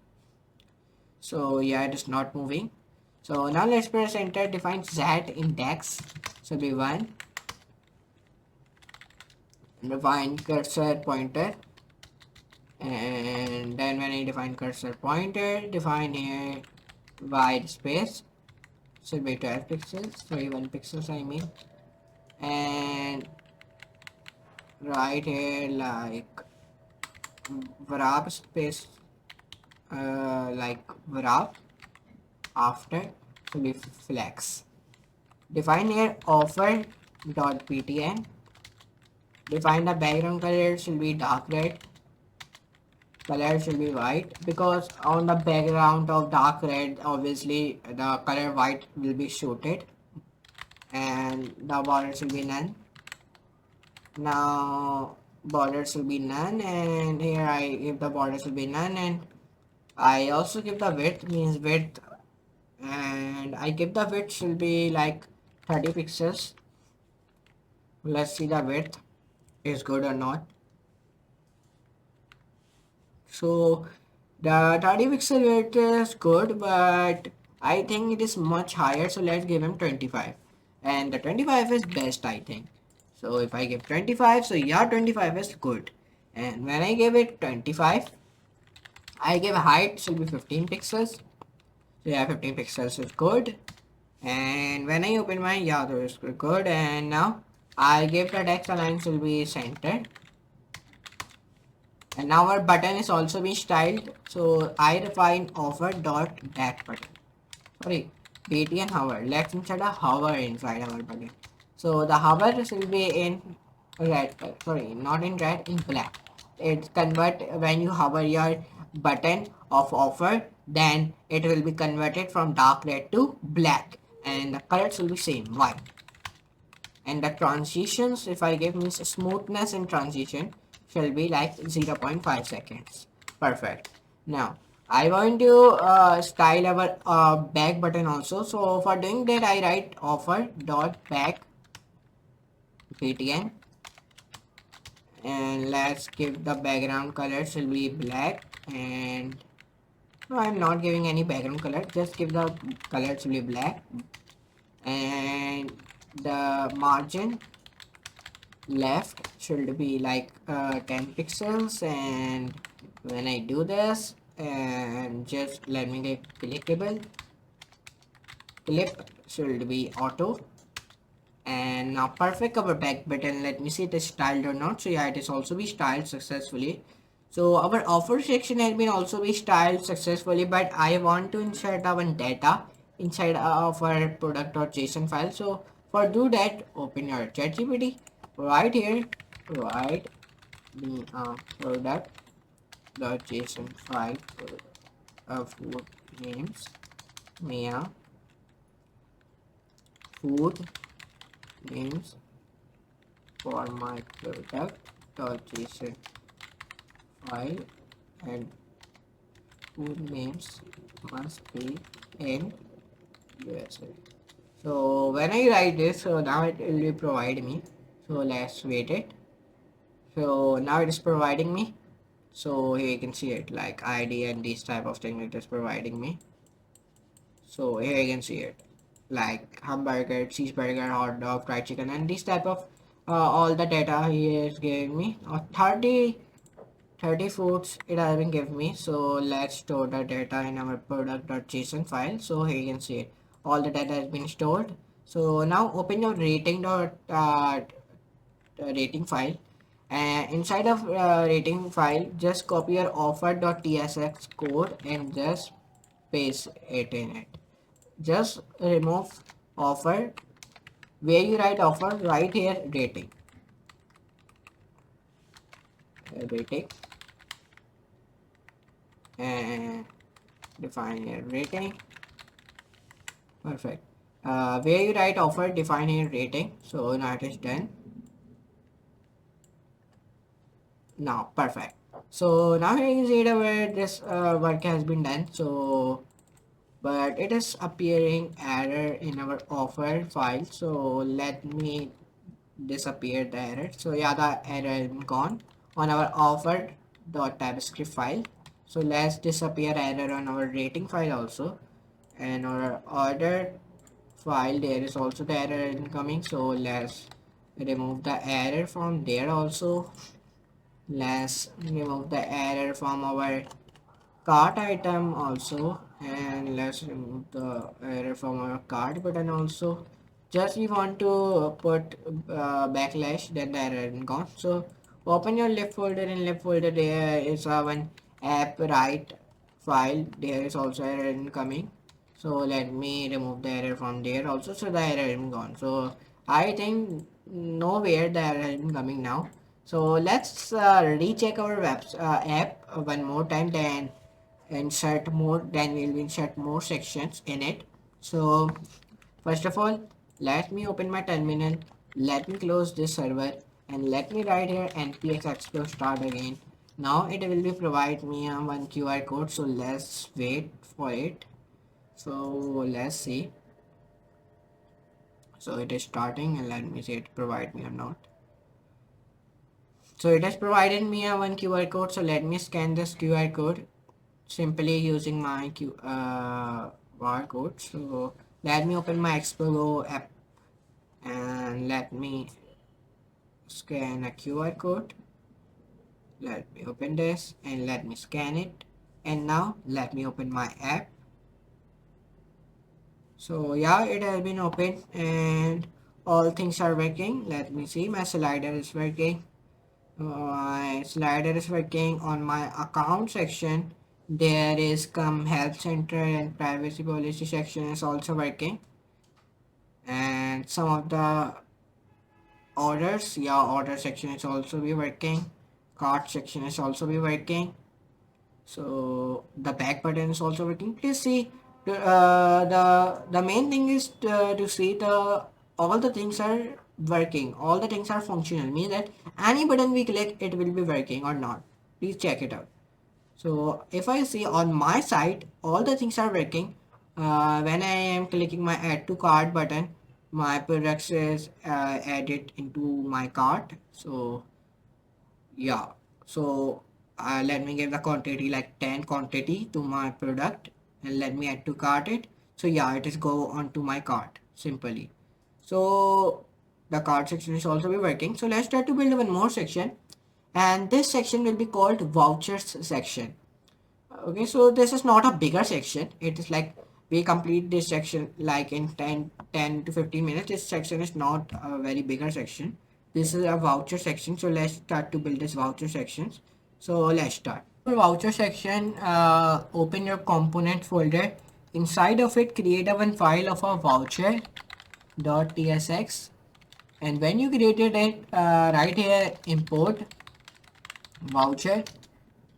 So yeah, it is not moving. So now let's press enter. Define z index should be 1. Define cursor pointer, and then when I define cursor pointer, define here wide space should be 12 pixels, sorry, 1 pixels I mean, and right here like wrap space like wrap after should be flex. Define here offer dot ptn. Define the background color should be dark red. Color should be white because on the background of dark red, obviously the color white will be shooted, and the border should be none. Now border should be none, and here I give the border should be none, and I also give the width, means width, and I give the width should be like 30 pixels. Let's see the width is good or not. So the 30 pixel width is good, but I think it is much higher, so let's give him 25, and the 25 is best I think. So if I give 25, so yeah, 25 is good, and when I give it 25, I give height should be 15 pixels. So yeah, 15 pixels is good, and when I open my, yeah, that is good, and now I give the text align should be centered. And now our button is also being styled. So I define offer dot back button. Sorry, btn hover. Let's insert a hover inside our button. So the hover will be in red. Sorry, not in red, in black. It convert when you hover your button of offer, then it will be converted from dark red to black, and the colors will be same white. And the transitions, if I give means smoothness in transition shall be like 0.5 seconds. Perfect. Now I want to style our back button also. So for doing that, I write offer dot back btn, and let's give the background color shall be black, and no, I'm not giving any background color, just give the color to be black, and the margin left should be like 10 pixels, and when I do this, and just let me get clickable, clip should be auto, and now perfect our back button. Let me see it is styled or not. So yeah, it is also be styled successfully. So our offer section has been also be styled successfully, but I want to insert our data inside of our product.json file. So for do that, open your ChatGPT right here, write the product.json file of names, Mia, food names for my product.json file, and food names must be in USA. So when I write this, so now it will provide me. So let's wait it. So now it is providing me. So here you can see it like ID and these type of thing it is providing me. So here you can see it like hamburger, cheeseburger, hot dog, fried chicken, and this type of all the data he is giving me. 30 foods it has been given me. So let's store the data in our product.json file. So here you can see it, all the data has been stored. So now open your rating file, and inside of rating file just copy your offer.tsx code and just paste it in it. Just remove offer, where you write offer, right here rating, and define here rating. Perfect. Where you write offer, define here rating. So now it is done. Now perfect. So now here you see where this work has been done. So but it is appearing error in our offer file. So let me disappear the error. So yeah, the error is gone on our offer.typescript file. So let's disappear error on our rating file also, and our order file there is also the error incoming. So let's remove the error from there also. Let's remove the error from our cart item also, and let's remove the error from our cart button also. Just we want to put backlash, then the error is gone. So open your left folder. In left folder there is one app write file, there is also error incoming. So let me remove the error from there also. So the error is gone. So I think nowhere the error is coming now. So let's recheck our app one more time, then insert more, then we'll insert more sections in it. So first of all, let me open my terminal, let me close this server, and let me write here npx expo start again. Now it will be provide me one QR code. So let's wait for it. So let's see. So it is starting, and let me see it provide me or not. So it has provided me a one QR code. So let me scan this QR code simply using my barcode. So let me open my Expo app, and let me scan a QR code. Let me open this and let me scan it. And now let me open my app. So yeah, it has been opened and all things are working. Let me see, my slider is working. My slider is working. On my account section there is come help center and privacy policy section is also working, and some of the orders, yeah, order section is also be working, cart section is also be working. So the back button is also working. Please see the main thing is to see the all the things are working, all the things are functional, means that any button we click it will be working or not. Please check it out. So if I see on my side all the things are working, when I am clicking my add to cart button, my products is added into my cart. So yeah, so let me give the quantity like 10 quantity to my product, and let me add to cart it. So yeah, it is go onto my cart simply. So the cart section is also be working. So let's try to build one more section, and this section will be called vouchers section. Okay, so this is not a bigger section. It is like we complete this section like in 10 to 15 minutes. This section is not a very bigger section. This is a voucher section. So let's start to build this voucher sections. So let's start. For voucher section, open your component folder. Inside of it, create a one file of a voucher.tsx. And when you created it, right here, import voucher,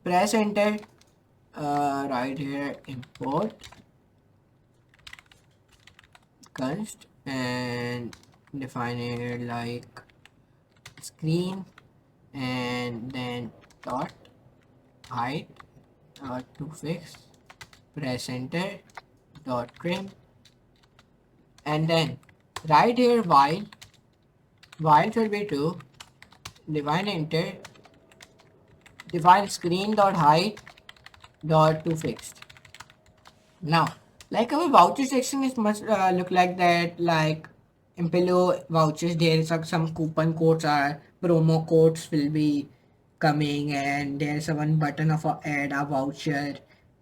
press enter. Right here import const, and define here like screen, and then dot height dot to fix, press enter, dot trim, and then right here while should be true, define enter, define screen dot height dot to fixed. Now, like our voucher section is must look like that. Like in below vouchers, there is some coupon codes are promo codes will be coming, and there's a one button of add a voucher,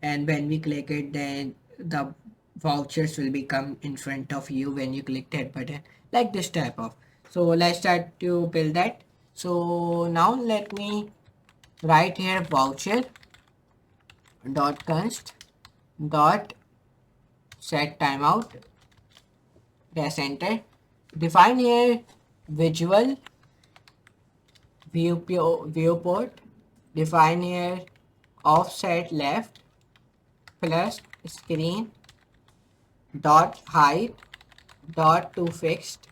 and when we click it, then the vouchers will become in front of you when you click that button, like this type of. So let's start to build that. So now let me write here voucher dot const dot set timeout, press enter, define here visual viewport, define here offset left plus screen dot height dot to fixed,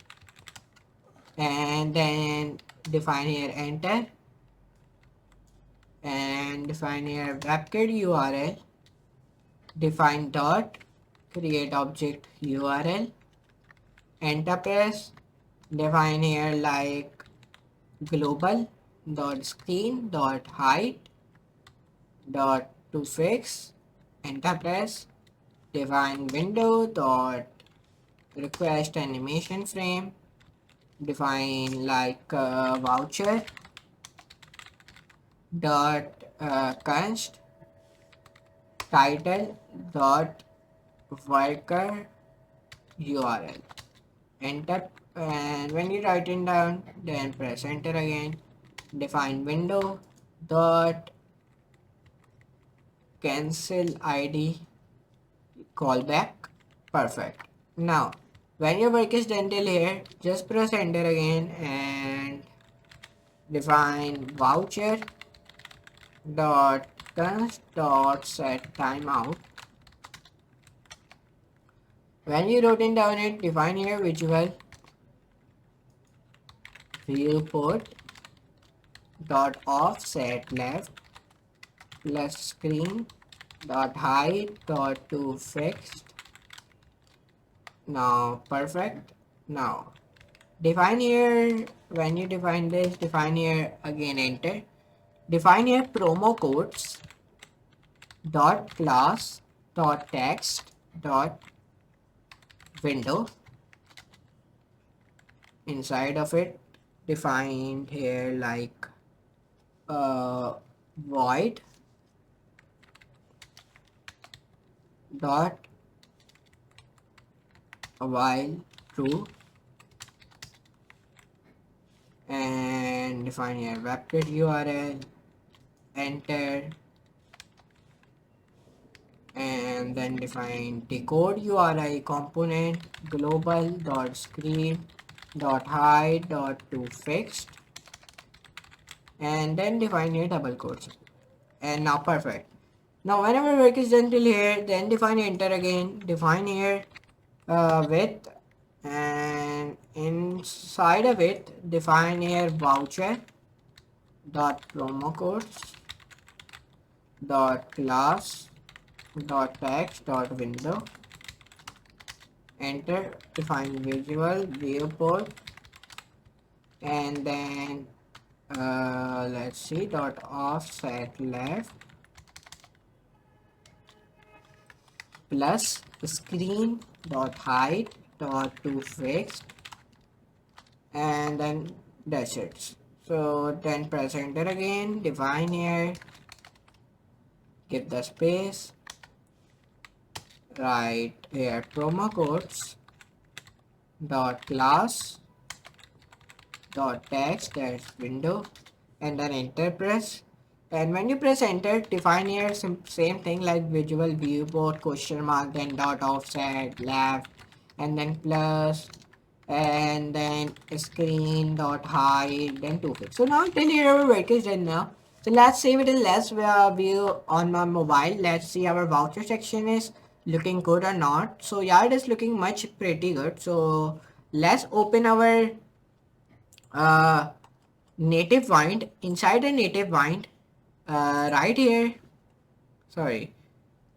and then define here enter, and define here webkit URL, define dot create object URL, enter press, define here like global dot screen dot height dot to fix, enter press, define window dot request animation frame, define like voucher dot const title dot worker URL, enter, and when you write it down, then press enter again, define window dot cancel ID callback. Perfect. Now when your work is done till here, just press enter again and define voucher dot const dot set timeout. When you wrote it down it, define here visual viewport dot offset left plus screen dot height dot to fixed. Now perfect. Now define here, when you define this, define here again enter, define here promo codes dot class dot text dot window, inside of it define here like void dot while true, and define here webkit URL, enter, and then define decode URI component global dot screen dot height dot to fixed, and then define here double quotes, and now perfect. Now whenever work is done till here, then define enter again, define here width, and inside of it define here voucher dot promo codes dot class dot text dot window, enter, define visual viewport, and then let's see dot offset left plus screen dot height dot to fixed, and then that's it. So then press enter again, define here, give the space, write here promo codes dot class dot text that's window, and then enter press. And when you press enter, define here same thing like visual viewport question mark, then dot offset left, and then plus, and then screen dot height, then 2 So now till here our work is done now. So let's save it in less view on my mobile. Let's see our voucher section is looking good or not. So yeah, it is looking much pretty good. So let's open our uh, NativeWind. Inside the NativeWind, right here, sorry,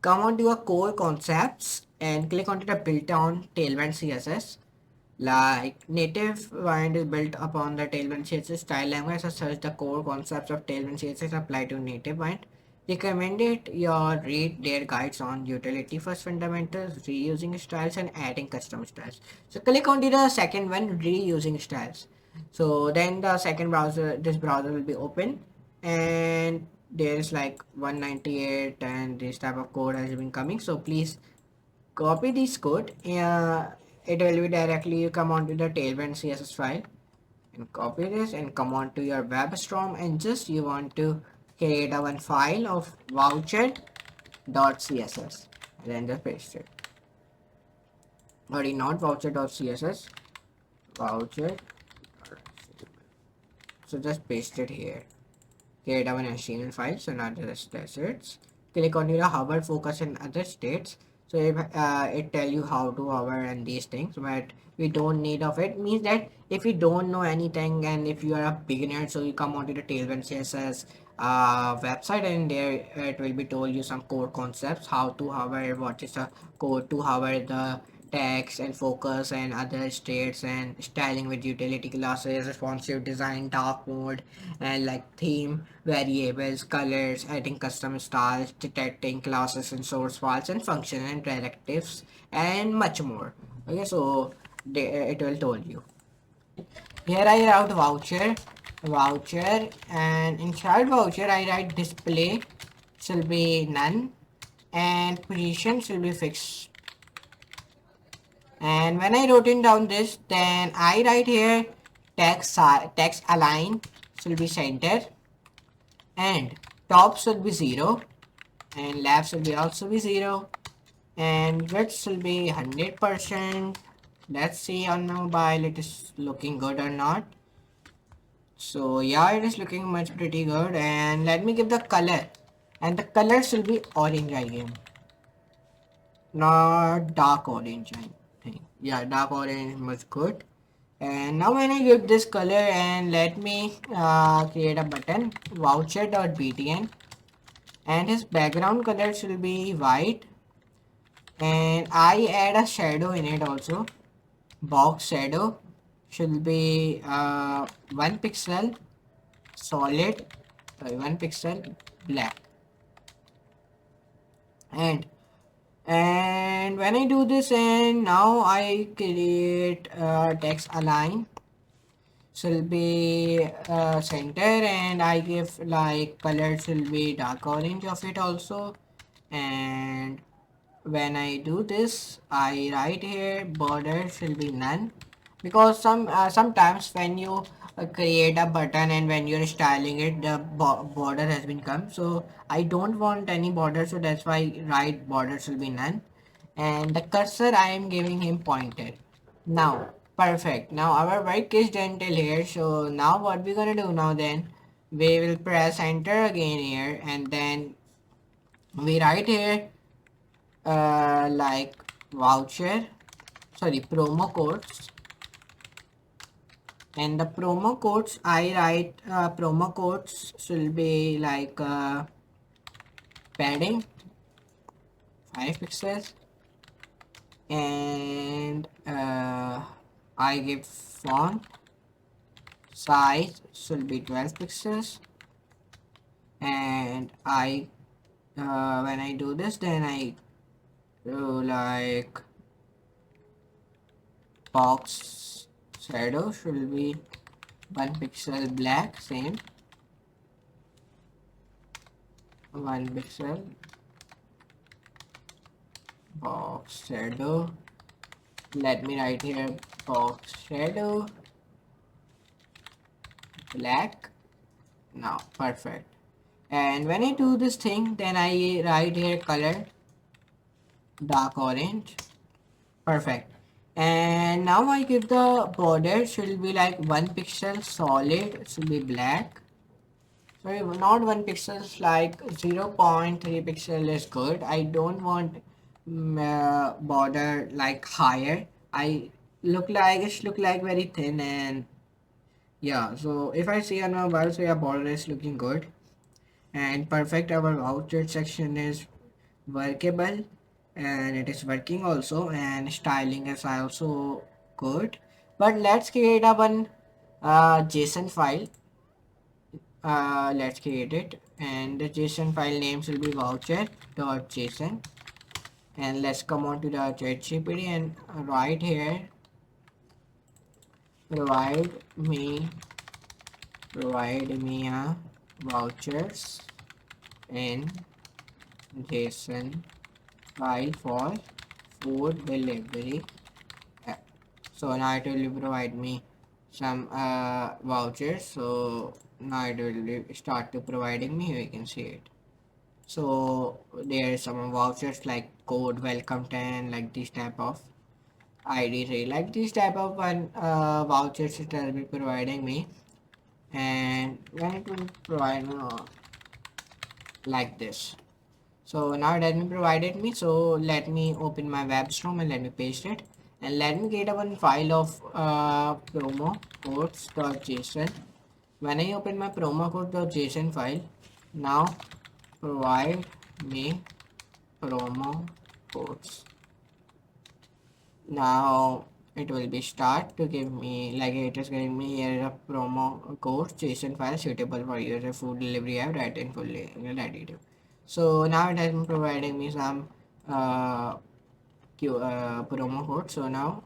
come on to your core concepts and click onto the built on Tailwind CSS. Like NativeWind is built upon the Tailwind CSS style language as such the core concepts of Tailwind CSS apply to NativeWind. Recommended your read their guides on utility first fundamentals, reusing styles and adding custom styles. So click onto the second one, reusing styles. So then the second browser, this browser will be open and there's like 198 and this type of code has been coming. So please copy this code. It will be directly you come onto the Tailwind CSS file and copy this and come on to your web storm and just you want to create a one file of voucher.css and then just paste it. Sorry, not voucher.css, voucher. So just paste it here. Create our HTML file. So now just assets. Click on your hover, focus and other states. So if it tell you how to hover and these things, but we don't need of it. Means that if you don't know anything and if you are a beginner, so you come onto the Tailwind CSS website and there it will be told you some core concepts, how to hover, what is the code to hover the text and focus and other states and styling with utility classes, responsive design, dark mode and like theme, variables, colors, adding custom styles, detecting classes and source files and function and directives and much more. Okay, so it will told you. Here I write voucher and inside voucher I write display shall be none and position shall be fixed. And when I wrote in down this, then I write here text align should be center and top should be 0 and left should be also be 0 and width should be 100%. Let's see on mobile it is looking good or not. So yeah, it is looking much pretty good and let me give the color and the color should be orange again, not dark orange I think. Yeah, dark orange was good. And now when I give this color and let me create a button voucher.btn and his background color should be white and I add a shadow in it also. Box shadow should be 1 pixel solid, 1 pixel black and when I do this and now I create text align should be center and I give like color should be dark orange of it also. And when I do this I write here border should be none because sometimes when you create a button and when you're styling it the border has been come, so I don't want any border, so that's why I write border should be none and the cursor I am giving him pointer. Now perfect, now our work is done till here. So now what we're gonna do now, then we will press enter again here and then we write here like voucher, sorry, promo codes, and the promo codes I write promo codes should be like padding 5 pixels and I give font size should be 12 pixels and I when I do this then I do like box shadow should be 1 pixel black, same 1 pixel box shadow. Let me write here box shadow black. Now perfect. And when I do this thing then I write here color dark orange. Perfect. And now I give the border should be like 1 pixel solid, it should be black. Sorry, not 1 pixel, like 0.3 pixel is good. I don't want border like higher. It look like very thin, and yeah, so if I see on my mobile, so yeah, border is looking good and perfect. Our voucher section is workable and it is working also, and styling is also good. But let's create a one JSON file. Let's create it, and the JSON file names will be voucher.json. And let's come on to the ChatGPT and write here, provide me a vouchers in JSON file for food delivery. Uh, So now it will provide me some vouchers. So now it will start to providing me. You can see it. So there are some vouchers like code welcome 10, like this type of ID three, like this type of one vouchers it will be providing me. And when it will provide me like this. So now it has been provided me. So let me open my web storm and let me paste it. And let me get a one file of promo codes.json. When I open my promo code.json file, now provide me promo codes. Now it will be start to give me, like it is giving me here a promo code JSON file suitable for user food delivery app right in fully additive. So now it has been providing me some uh, promo code. So now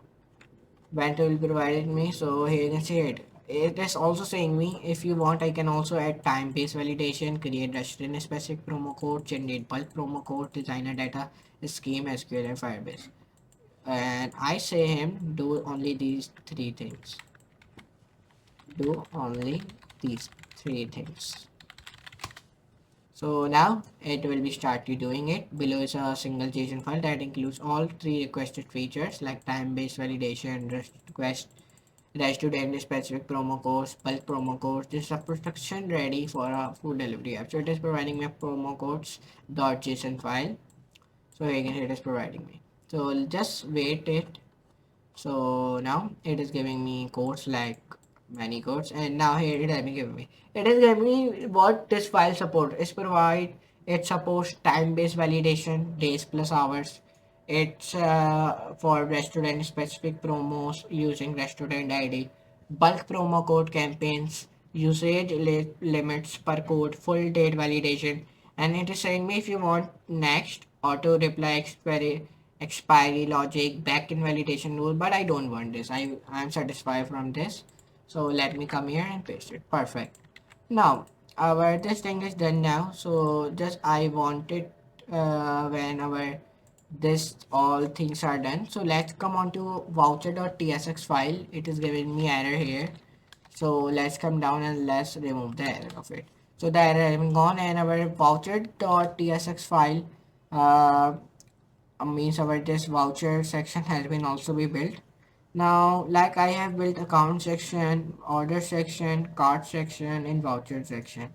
when it will provided me, so here you can see it. It is also saying me, if you want I can also add time-based validation, create restaurant specific promo code, generate bulk promo code, designer data scheme, SQL and Firebase. And I say him do only these three things. Do only these three things. So now it will be started doing it. Below is a single JSON file that includes all three requested features like time-based validation, request, rest-to-end specific promo codes, bulk promo codes. This is a production ready for a food delivery app. So it is providing me a promo codes .json file. So again it is providing me. So I'll just wait it. So now it is giving me codes like many codes, and now here it has been giving me. It is giving me what this file support is provide. It supports time-based validation, days plus hours. It's for restaurant specific promos using restaurant ID, bulk promo code campaigns, usage limits per code, full date validation, and it is saying me if you want next auto reply expiry logic, backend validation rule, but I don't want this. I'm satisfied from this. So let me come here and paste it. Perfect. Now our this thing is done now. So just I want it when our this all things are done. So let's come on to voucher.tsx file. It is giving me error here. So let's come down and let's remove the error of it. So the error has been gone, and our voucher.tsx file means our this voucher section has been also be built. Now like I have built account section, order section, cart section and voucher section.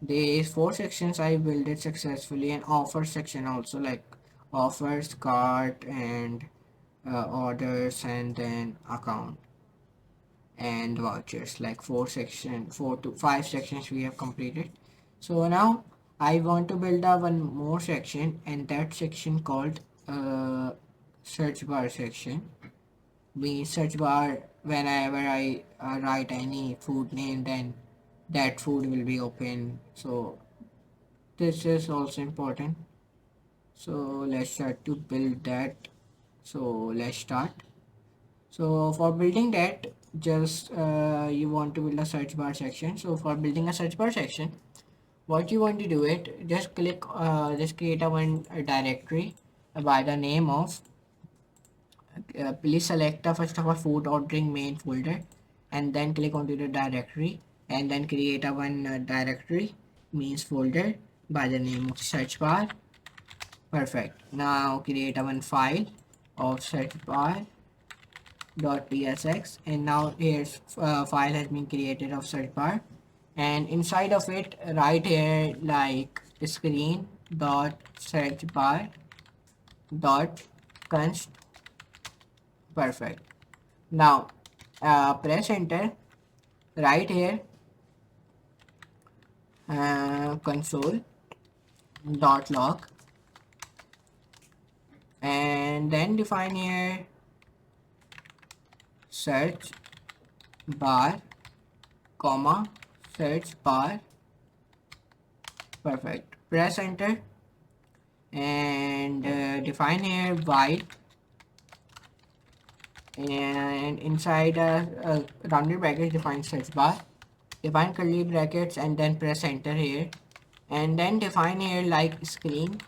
These four sections I built it successfully, and offer section also, like offers, cart and orders, and then account and vouchers, like four to five sections we have completed. So now I want to build a one more section, and that section called search bar section. We search bar, whenever I write any food name, then that food will be open. So this is also important. So let's start to build that. So let's start. So for building that, just you want to build a search bar section. So for building a search bar section, what you want to do it, just click just create a one directory by the name of please select the first of all food ordering main folder, and then click onto the directory, and then create a one directory means folder by the name of search bar. Perfect. Now create a one file of search bar .tsx, and now here's file has been created of search bar, and inside of it right here like screen dot search bar dot const. Perfect. Now press enter. Right here console dot log, and then define here search bar comma search bar. Perfect. Press enter, and define here while, and inside a rounded bracket define search bar, define curly brackets, and then press enter here, and then define here like screen,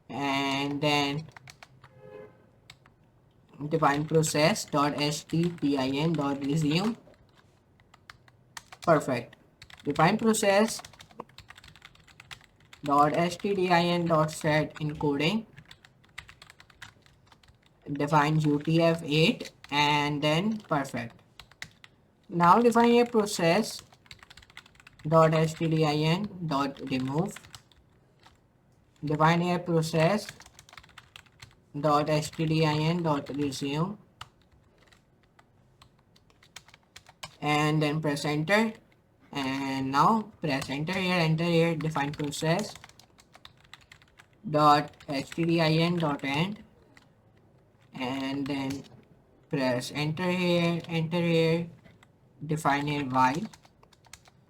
and then define process dot htdin dot resume. Perfect. Define process dot htdin dot set encoding, define utf-8, and then perfect. Now define a process dot htdin dot remove, define a process dot htdin dot resume, and then press enter, and now press enter here, define process dot htdin dot end, and then press enter here, define a while.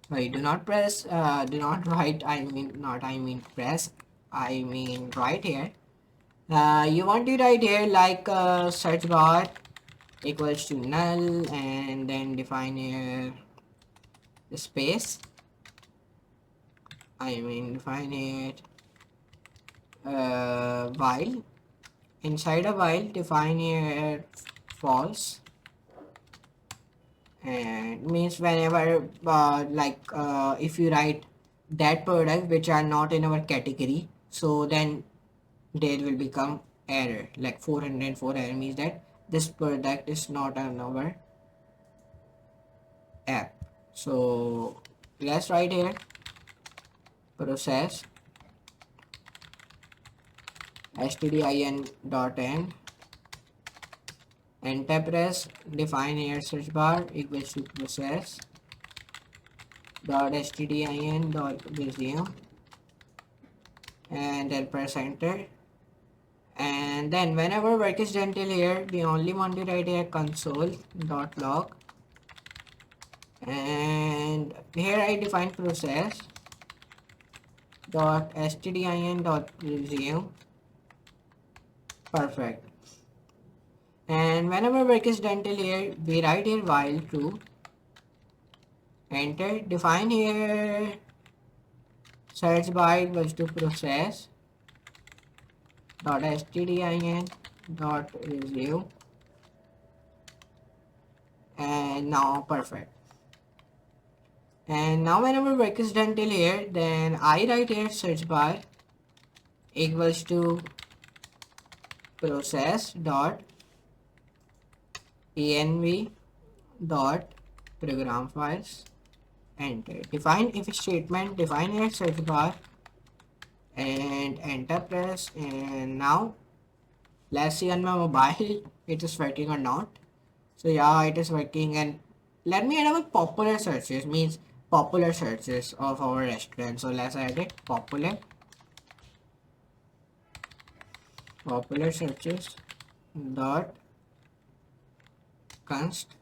Wait, do not press do not write, I mean press, I mean right here. You want to write here like search bar equals to null, and then define here the space, I mean define it while, inside a while define here false, and means whenever if you write that product which are not in our category, so then there will become error, like 404 error means that this product is not on our app. So let's write here process stdin dot end, enter press, define here search bar equals to process dot stdin dot resume, and then press enter, and then whenever work is done till here, we only want to write here console dot log, and here I define process dot stdin dot resume. Perfect. And whenever work is done till here, we write here while true, enter, define here search bar equals to process dot stdin dot resume, and now perfect. And now whenever work is done till here, then I write here search bar equals to process dot env dot program files, enter, define if statement, define here search bar, and enter press, and now let's see on my mobile it is working or not. So yeah, it is working, and let me add our popular searches, means popular searches of our restaurant. So let's add it popular searches dot const,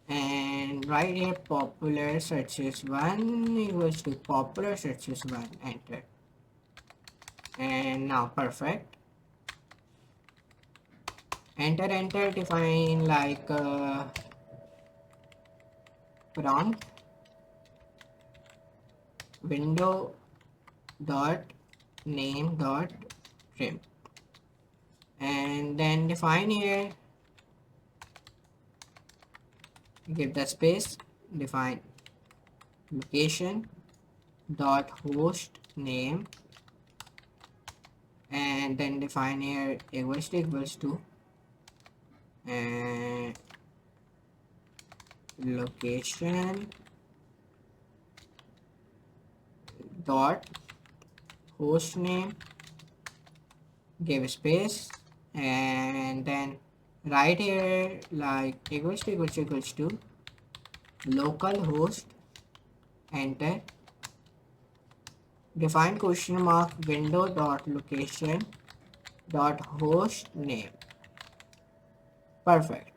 and right here popular searches 1 equals to popular searches 1, enter, and now perfect. Enter, define like prompt window dot name dot trim, and then define here, give the space, define location dot host name, and then define here equals to location dot host name, give space, and then right here like equals to localhost, enter, define question mark window dot location dot host name. Perfect.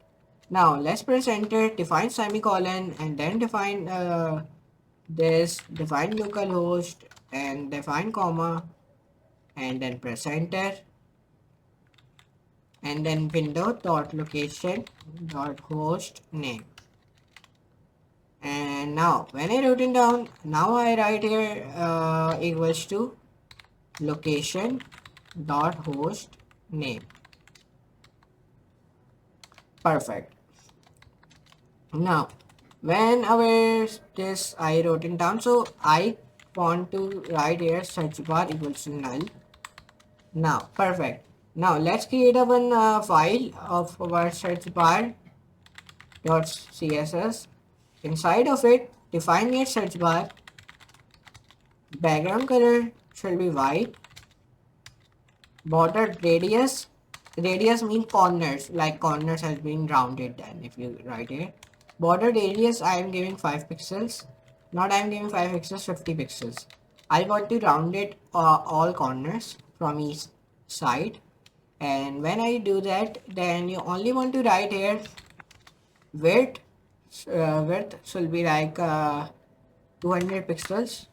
Now let's press enter, define semicolon, and then define this, define localhost, and define comma, and then press enter, and then window dot location dot host name. And now when I wrote it down, now I write here equals to location dot host name. Perfect. Now when our this I wrote it down, so I want to write here search bar equals to null. Now perfect. Now let's create a one file of our search bar dot css. Inside of it, define your search bar. Background color should be white. Border radius. Radius means corners, like corners has been rounded. Then if you write here, border radius, I am giving 5 pixels. Not I am giving 5 pixels, 50 pixels. I want to round it all corners from each side. And when I do that, then you only want to write here width. Width should be like 200 pixels.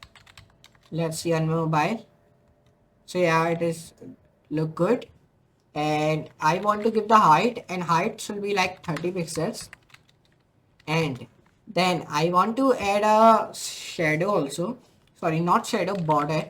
Let's see on mobile. So yeah, it is look good. And I want to give the height, and height should be like 30 pixels. And then I want to add a shadow also. Sorry, not shadow, border.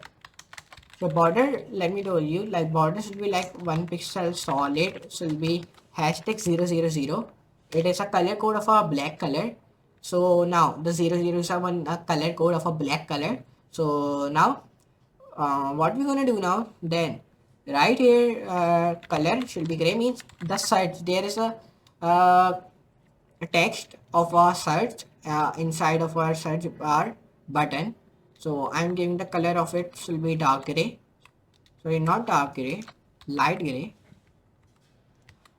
So border, let me tell you, like border should be like 1 pixel solid, should be hashtag 000. It is a color code of a black color. So now the 00 is a color code of a black color. So now what we're gonna do now, then right here color should be gray, means the search, there is a text of our search inside of our search bar button. So I'm giving the color of it should be dark gray. Sorry, not dark gray, light gray,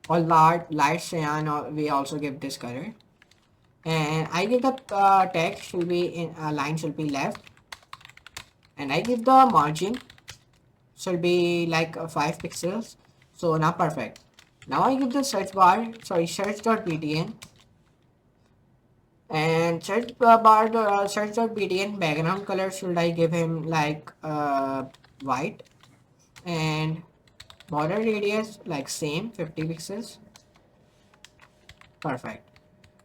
or light cyan, or we also give this color. And I give the text should be in line should be left, and I give the margin should be like 5 pixels. So now perfect. Now I give the search bar, sorry, search.btn, and search bar search.btn background color should I give him like white, and border radius like same 50 pixels. Perfect.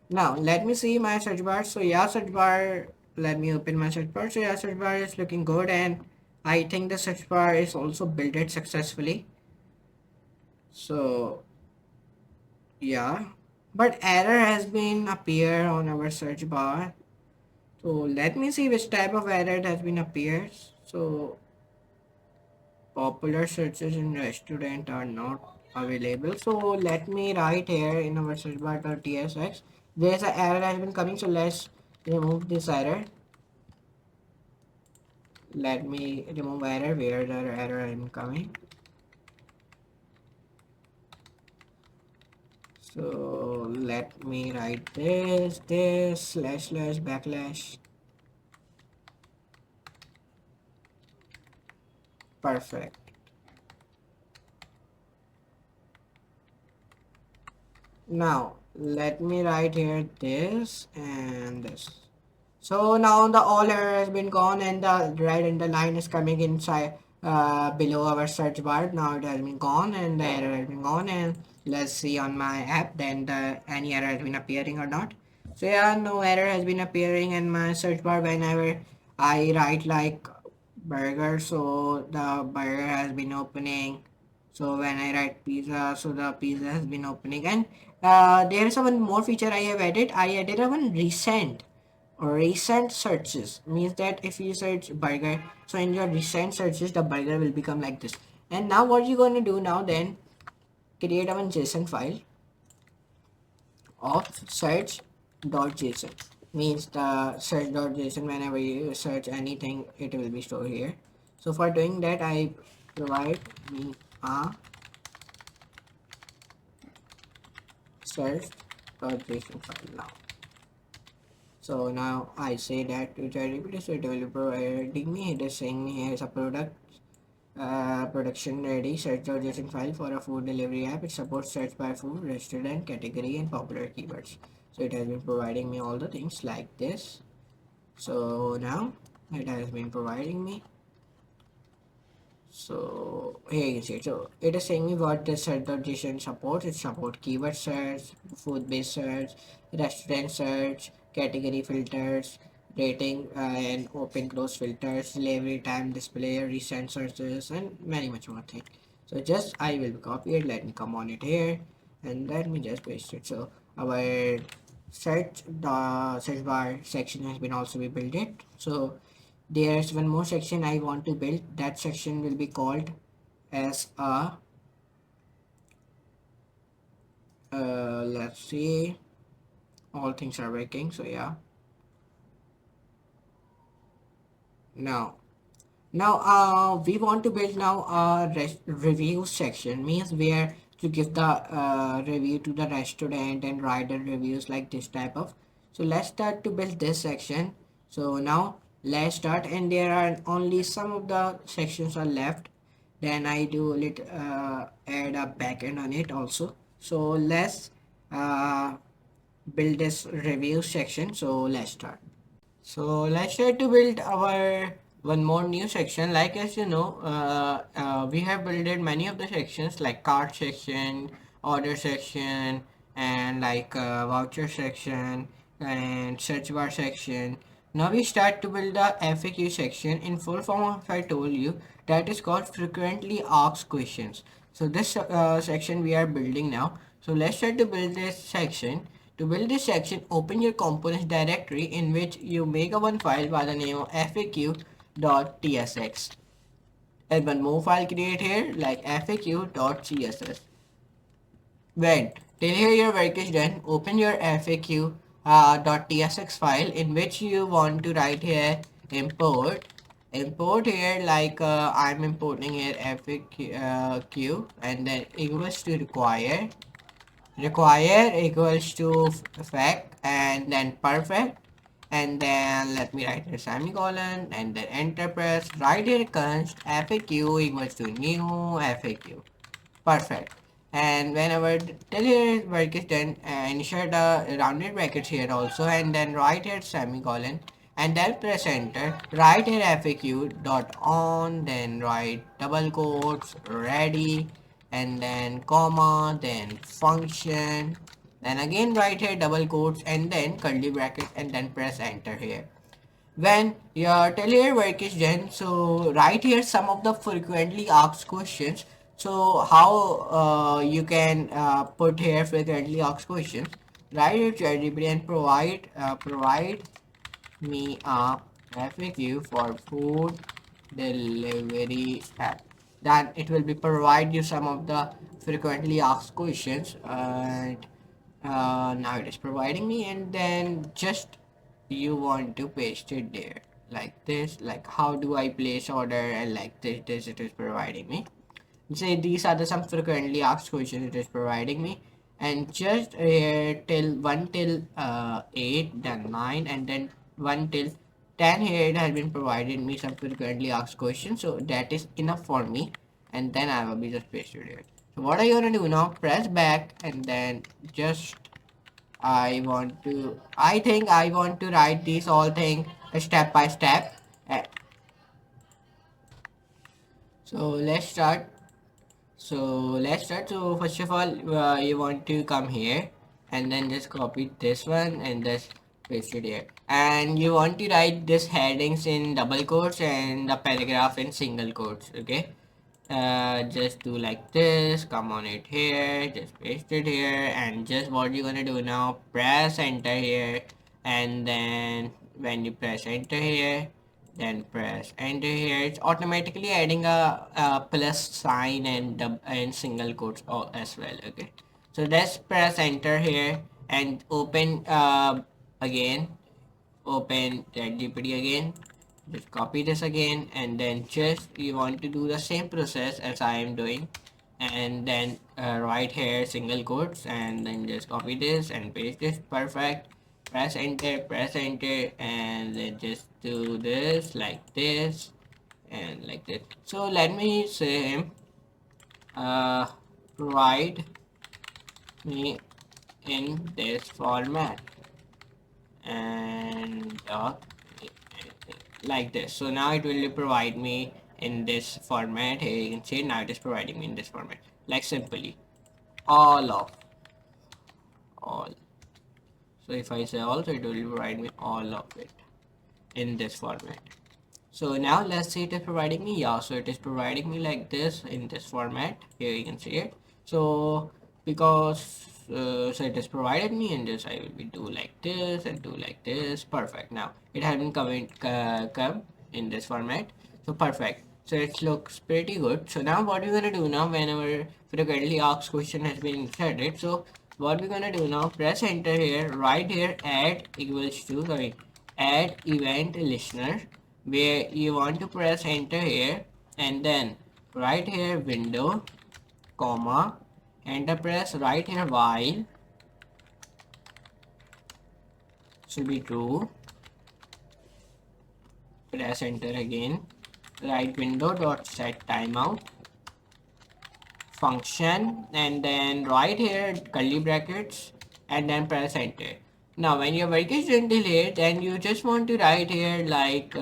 Now let me see my search bar. So yeah, search bar, let me open my search bar. So yeah, search bar is looking good, and I think the search bar is also built it successfully. So yeah, but error has been appear on our search bar. So let me see which type of error has been appeared. So popular searches in restaurant are not available. So let me write here in our search bar .tsx. There's an error has been coming. So let's remove this error. Let me remove error where the error has been coming. So let me write this slash backslash. Perfect. Now let me write here this and this. So now the all error has been gone, and the red underline is coming inside below our search bar. Now it has been gone, and the error has been gone. And let's see on my app then any error has been appearing or not. So yeah, no error has been appearing in my search bar whenever I write like burger. So the burger has been opening. So when I write pizza, so the pizza has been opening. And there is one more feature I have added. I added a one recent searches, means that if you search burger, so in your recent searches the burger will become like this. And now what you're going to do now, then create a one JSON file of search.json, means the search.json, whenever you search anything it will be stored here. So for doing that, I provide me a search.json file now. So now I say that to ChatGPT, so it will be providing me, it is saying me here is a production ready search.json file for a food delivery app. It supports search by food, restaurant, category, and popular keywords. So it has been providing me all the things like this. So now it has been providing me. So here you can see it. So it is saying me what the search.json supports. It supports keyword search, food-based search, restaurant search, category filters, rating and open close filters, delivery time display, recent searches, and many much more things. So just I will copy it. Let me come on it here, and let me just paste it. So our search bar section has been also be built it. So there's one more section I want to build. That section will be called as a let's see, all things are working. So yeah, now we want to build now a review section, means where to give the review to the restaurant and write the reviews like this type of. So let's start to build this section. So now let's start, and there are only some of the sections are left. Then I do add a backend on it also. So let's uh, build this review section. So let's start. So let's try to build our one more new section. Like as you know, we have built many of the sections like cart section, order section, and like voucher section and search bar section. Now we start to build the FAQ section. In full form, if I told you, that is called frequently asked questions. So this section we are building now. So let's try to build this section. To build this section, open your components directory in which you make a one file by the name of faq.tsx. And one more file create here like faq.css. When till here your work is done, open your faq.tsx file in which you want to write here import here like I'm importing here faq and then equals to require equals to fact and then perfect, and then let me write a semicolon and then enter press. Right here const faq equals to new faq. Perfect. And whenever till here work is done, insert a rounded brackets here also, and then write here semicolon, and then press enter. Write here faq dot on, then write double quotes ready, and then comma, then function, then again write here double quotes and then curly brackets, and then press enter here. When your tailor work is done, so write here some of the frequently asked questions. So how you can put here frequently asked questions. Write here ChatGPT and provide me a FAQ for food delivery app. Then it will be provide you some of the frequently asked questions, and now it is providing me, and then just you want to paste it there like this, like how do I place order, and like this it is providing me. Say these are the some frequently asked questions it is providing me, and just here till 1 till 8, then 9, and then 1 till 10 here it has been provided me some frequently asked questions, so that is enough for me, and then I will be just pasted here. So what are you gonna do now? Press back, and then just I think I want to write these all thing step by step. Uh, so let's start. So first of all, you want to come here and then just copy this one and just paste it here. And you want to write this headings in double quotes and the paragraph in single quotes. Okay. Just do like this. Come on it here. Just paste it here. And just what you're gonna do now? Press enter here. And then when you press enter here, then press enter here, it's automatically adding a plus sign and single quotes as well. Okay, so let's press enter here and open again, open ChatGPT again, just copy this again, and then just you want to do the same process as I am doing, and then right here single quotes, and then just copy this and paste this. Perfect. Press enter, and then just do this like this and like this. So let me say him provide me in this format, and like this. So now it will provide me in this format. Here you can see now it is providing me in this format, like simply all. So if I say all, so it will provide me all of it in this format. So now let's see it is providing me. Yeah, so it is providing me like this in this format. Here you can see it. So because so it has provided me in this, I will be do like this and do like this. Perfect. Now it has been come in this format. So perfect. So it looks pretty good. So now what we're gonna do now, whenever frequently asked question has been inserted, so what we're gonna do now, press enter here, right here, add equals to, sorry, add event listener, where you want to press enter here, and then right here window, comma, enter press, right here while should be true, press enter again, right window dot set timeout function, and then right here curly brackets, and then press enter. Now when your work is done till here, then you just want to write here like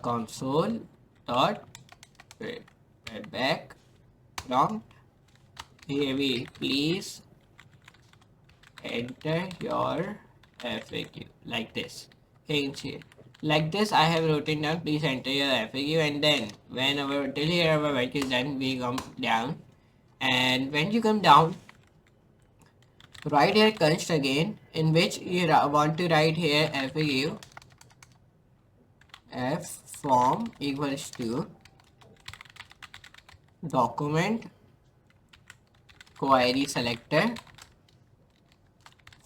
console dot background, here we please enter your FAQ like this. Here you can see it. Like this I have written down, please enter your FAQ, and then whenever till here our work is done, we come down, and when you come down, write here const again, in which you want to write here FAQ f form equals to document query selector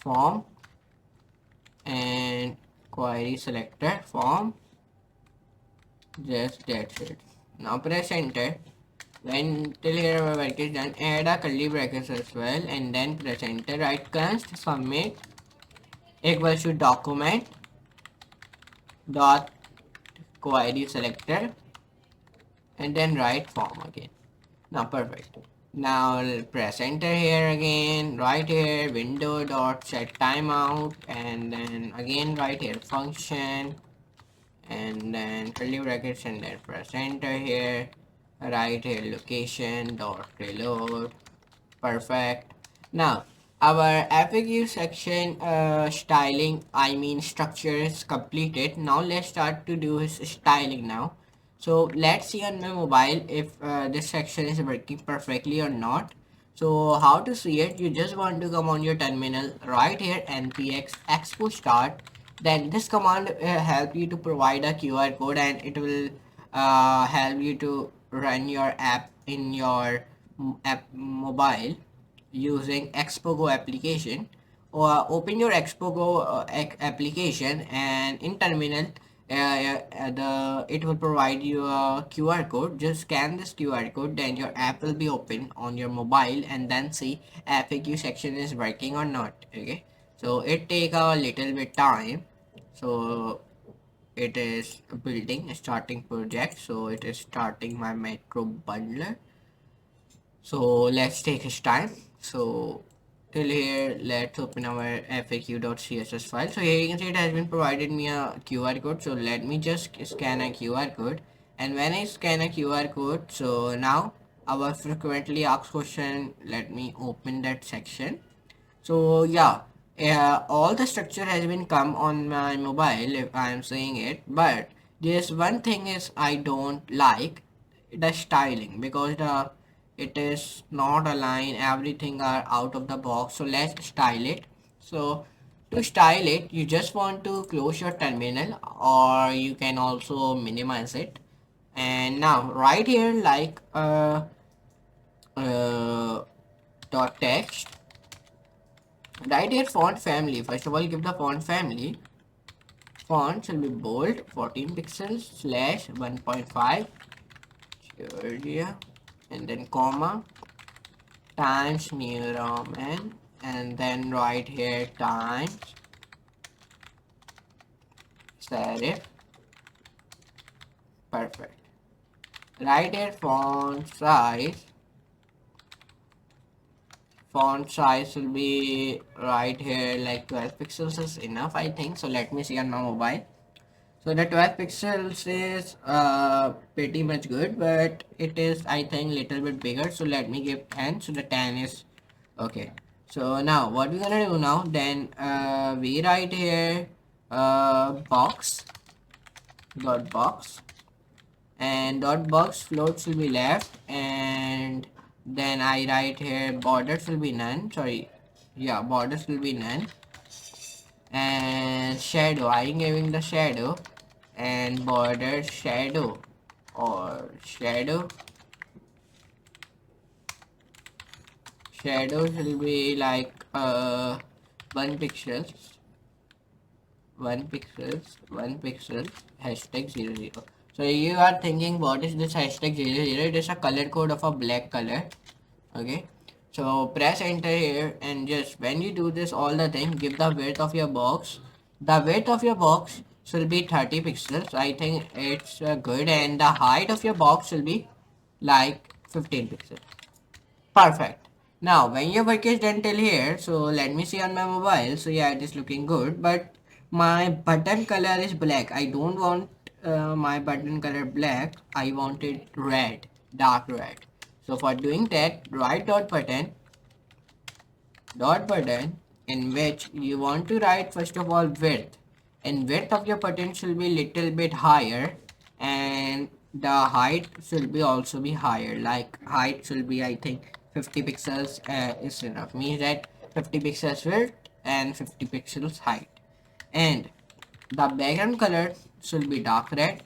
form, and query selector form, just that's it. Now press enter. When till here our work is done, add a curly brackets as well, and then press enter, write const submit equals to document dot query selector, and then write form again. Now perfect. Now press enter here again, right here window dot set timeout, and then again right here function, and then curly brackets, and then press enter here, right here location dot reload. Perfect. Now our FAQ section styling, I mean structure, is completed. Now let's start to do his styling now. So let's see on my mobile if this section is working perfectly or not. So how to see it, you just want to come on your terminal, right here npx expo start, then this command help you to provide a QR code, and it will help you to run your app in your app mobile using Expo Go application, or open your Expo Go application, and in terminal it will provide you a QR code. Just scan this QR code, then your app will be open on your mobile, and then see FAQ section is working or not. Okay, so it take a little bit time. So it is building starting project, so it is starting my macro bundler. So let's take his time. So till here, let's open our faq.css file. So here you can see it has been provided me a QR code. So let me just scan a QR code, and when I scan a QR code, so now our frequently asked question, let me open that section. So yeah, all the structure has been come on my mobile if I am saying it, but there's one thing is I don't like the styling, because it is not aligned, everything are out of the box. So let's style it. So to style it, you just want to close your terminal, or you can also minimize it, and now right here like dot text, right here font family, first of all give the font family, font should be bold, 14 pixels, slash 1.5, Georgia, and then comma, times New Roman, and then right here times serif. Perfect. Right here font size will be right here like 12 pixels is enough, I think. So let me see on my mobile. So the 12 pixels is pretty much good, but it is, I think, little bit bigger. So let me give 10. So the 10 is okay. So now what we're gonna do now, then we write here box dot box, and dot box floats will be left, and then I write here borders will be none. Sorry, yeah, borders will be none, and shadow, I am giving the shadow, and border shadow or shadow will be like 1 pixel hashtag 00. So you are thinking what is this hashtag 00? It is a color code of a black color. Okay, so press enter here, and just when you do this all the thing, give the width of your box. The width of your box should be 30 pixels. I think it's good, and the height of your box will be like 15 pixels. Perfect. Now when your work is done till here, so let me see on my mobile. So yeah, it is looking good, but my button color is black. I don't want my button color black. I want it red, dark red. So for doing that, write dot button, in which you want to write first of all width, and width of your button should be little bit higher, and the height should be also be higher. Like height should be, I think, 50 pixels is enough. Means that 50 pixels width and 50 pixels height, and the background color should be dark red,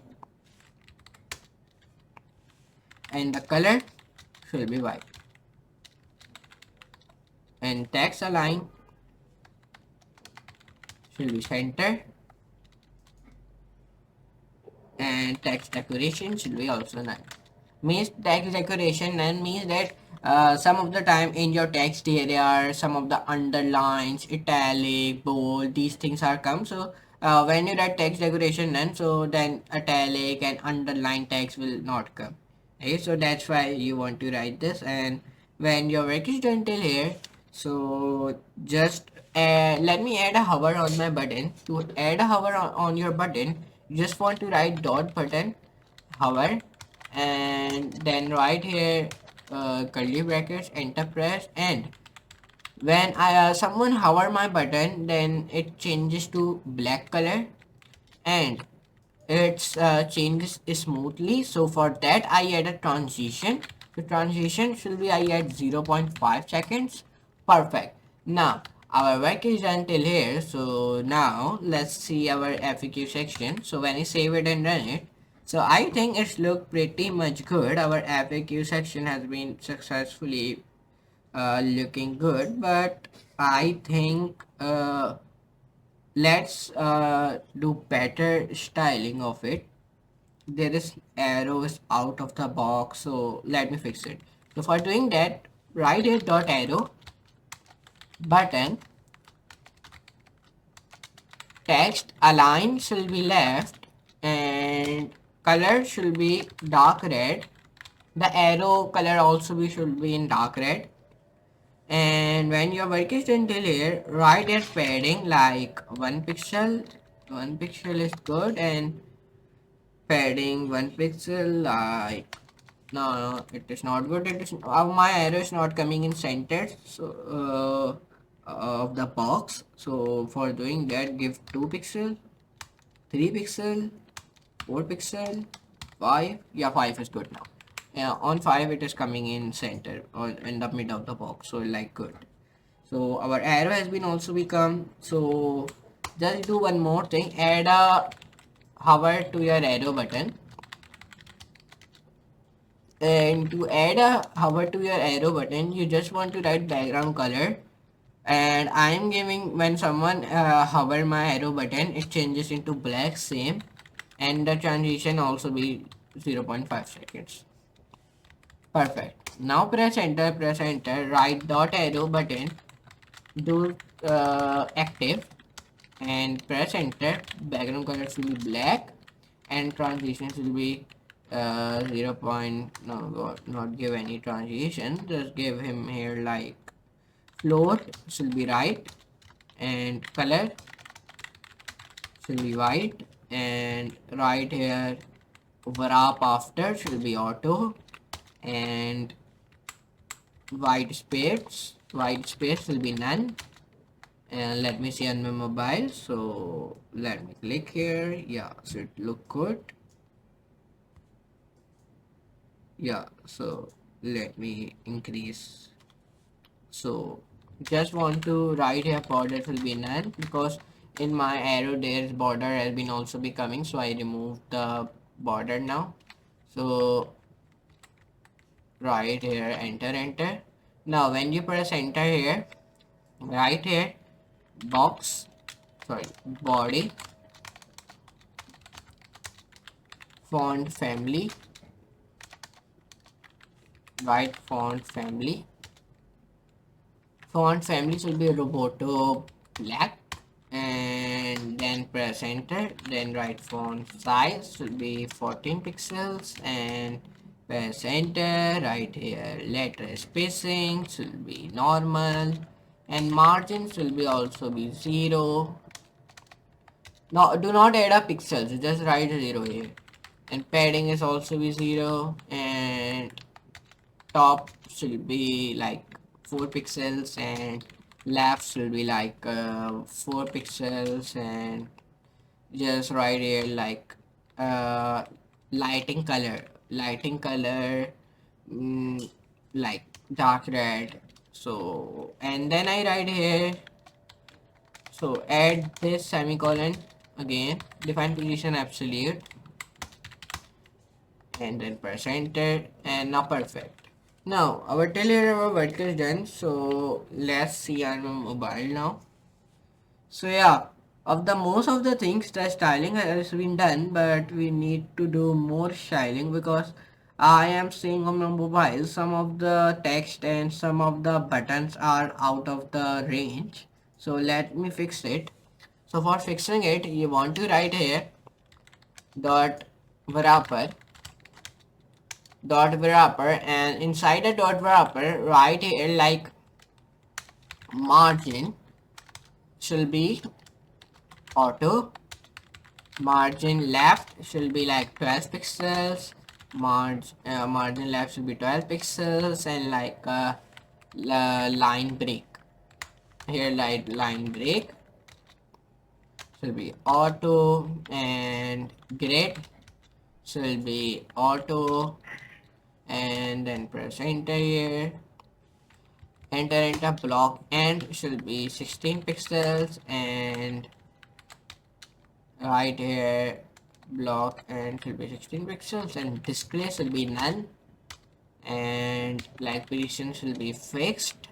and the color should be white, and text align should be center, and text decoration should be also none. Means text decoration none means that some of the time in your text area some of the underlines, italic, bold, these things are come. So when you write text decoration none, so then italic and underline text will not come. Okay, so that's why you want to write this. And when your work is done till here, so just let me add a hover on my button. To add a hover on your button, you just want to write dot button hover, and then right here curly brackets, enter press, and when I someone hover my button, then it changes to black color, and it changes smoothly. So for that I add a transition. The transition should be, I add 0.5 seconds. Perfect. Now our work is until here. So now let's see our FAQ section. So when I save it and run it, so I think it's looked pretty much good. Our FAQ section has been successfully looking good, but I think let's do better styling of it. There is arrows out of the box, so let me fix it. So for doing that, write here dot arrow button, text align should be left, and color should be dark red. The arrow color also should be in dark red. And when your work is done till here, write your padding like 1 pixel. 1 pixel is good, and padding 1 pixel like no, it is not good. It is my arrow is not coming in center, so of the box. So for doing that, give 2 pixel, 3 pixel, 4 pixel, 5. Yeah, 5 is good now. Yeah, on 5 it is coming in center or in the mid of the box, so like good. So our arrow has been also become. So just do one more thing, add a hover to your arrow button, and to add a hover to your arrow button, you just want to write background color And I am giving, when someone hover my arrow button, it changes into black, same, and the transition also be 0.5 seconds. Perfect. Now press enter, right dot arrow button, do active, and press enter. Background color should be black, and transition should be 0. No, not give any transition, just give him here like float should be right, and color should be white, and right here wrap after should be auto, and white space will be none. And let me see on my mobile, so let me click here. Yeah, so it look good. Yeah, so let me increase. So just want to write here border will be none, because in my arrow there's border has been also becoming, so I removed the border now. So right here, enter. Now when you press enter here, right here box, sorry, body, font family, right, font family should be Roboto black, and then press enter, then write font size should be 14 pixels, and press enter. Right here letter spacing should be normal, and margin should be also be 0. No, do not add up pixels, just write 0 here, and padding is also be 0, and top should be like 4 pixels, and left should be like 4 pixels, and just right here like uh, lighting color, mm, like dark red. So and then I write here, so add this semicolon again, define position absolute, and then press enter, and now perfect. Now our tail work is done, so let's see on my mobile now. So yeah, of the most of the things the styling has been done, but we need to do more styling, because I am seeing on my mobile some of the text and some of the buttons are out of the range. So let me fix it. So for fixing it, you want to write here dot wrapper, and inside the dot wrapper write here like margin should be auto, margin left should be like 12 pixels, margin left should be 12 pixels, and like line break here, like line break should be auto, and grid should be auto, and then press enter here, enter block end should be 16 pixels, and right here block and should be 16 pixels, and display should be none, and black position should be fixed.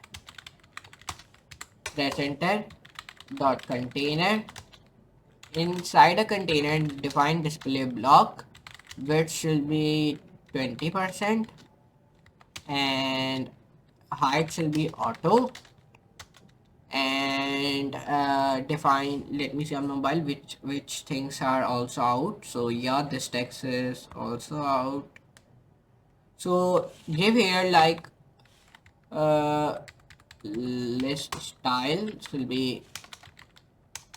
Press enter. Dot container, inside a container define display block, width should be 20%, and height should be auto, and define, let me see on mobile which things are also out. So yeah, this text is also out, so give here like list style will be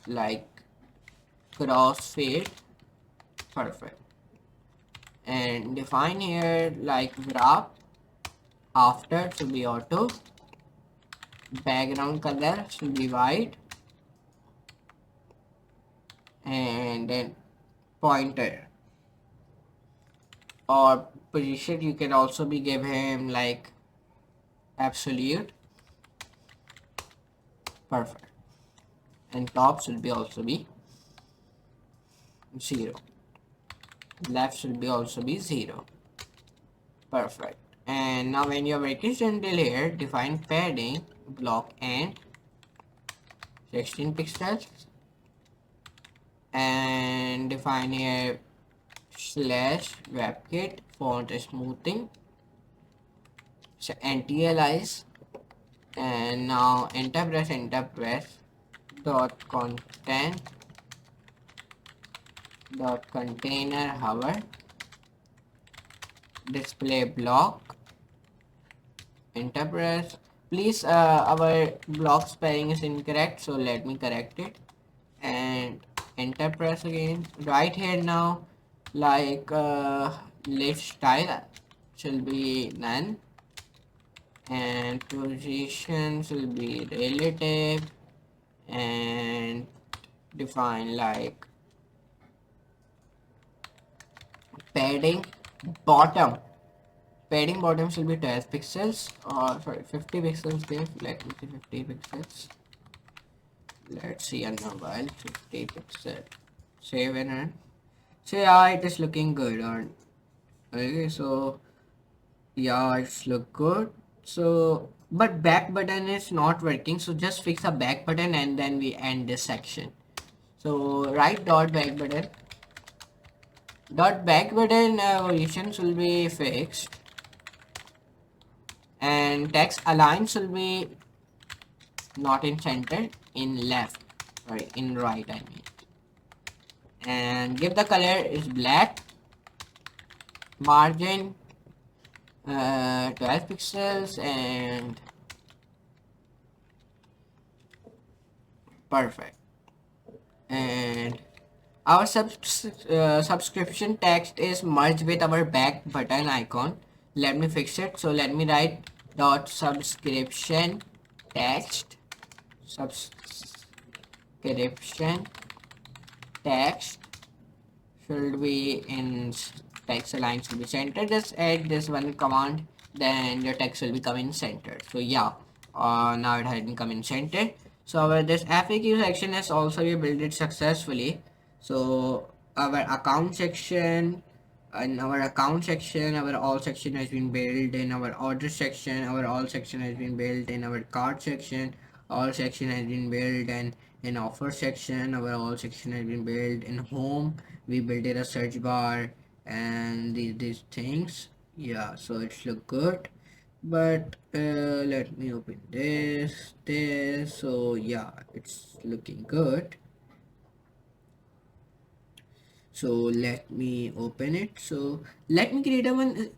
like crossfade, perfect, and define here like wrap after should be auto, background color should be white, and then pointer or position you can also be give him like absolute, perfect, and top should be also be 0, left should be also be 0, perfect. And now when your work is until here, define padding block end 16 pixels, and define here slash webkit font smoothing, so anti-alias, and now enter press dot content dot container hover display block enter press. Please, our block spelling is incorrect, so let me correct it, and enter press again. Right here now, like list style should be none, and positions will be relative, and define like padding bottom. Padding bottom should be 12 pixels, or sorry, 50 pixels there. Let me see, 50 pixels. Let's see on mobile, 50 pixel. Save and run. So yeah, it is looking good. Or okay, so yeah, it's look good. So but back button is not working. So just fix a back button and then we end this section. So write dot back button. Dot back button positions will be fixed, and text align will be not in center, in left, sorry, in right I mean, and give the color is black, margin 12 pixels, and perfect. And our subscription text is merged with our back button icon. Let me fix it. So let me write dot subscription text subscription text should be in text align should be centered. Just add this one command, then your text will become in center. So yeah, now it has become in center. So our this FAQ section has also we built it successfully. So our account section, in our account section, our all section has been built. In our order section, our all section has been built. In our cart section, all section has been built. And in offer section, our all section has been built. In home, we built it a search bar and these things. Yeah, so it's look good. But let me open this. So yeah, it's looking good. So let me open it. So let me create a one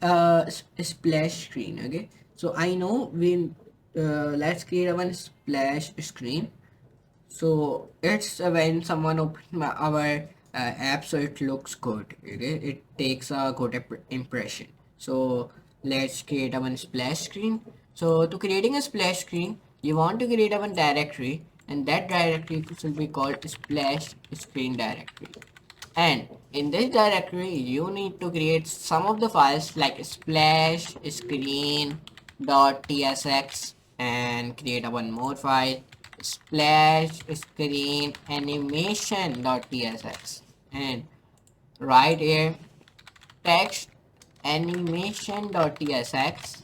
splash screen. Okay, so I know we let's create a one splash screen. So it's when someone opens our app, so it looks good. Okay, it takes a good impression. So let's create a one splash screen. So to creating a splash screen, you want to create a one directory, and that directory should be called splash screen directory. And in this directory, you need to create some of the files like splash screen .tsx, and create a one more file splash screen animation .tsx, and right here text animation .tsx,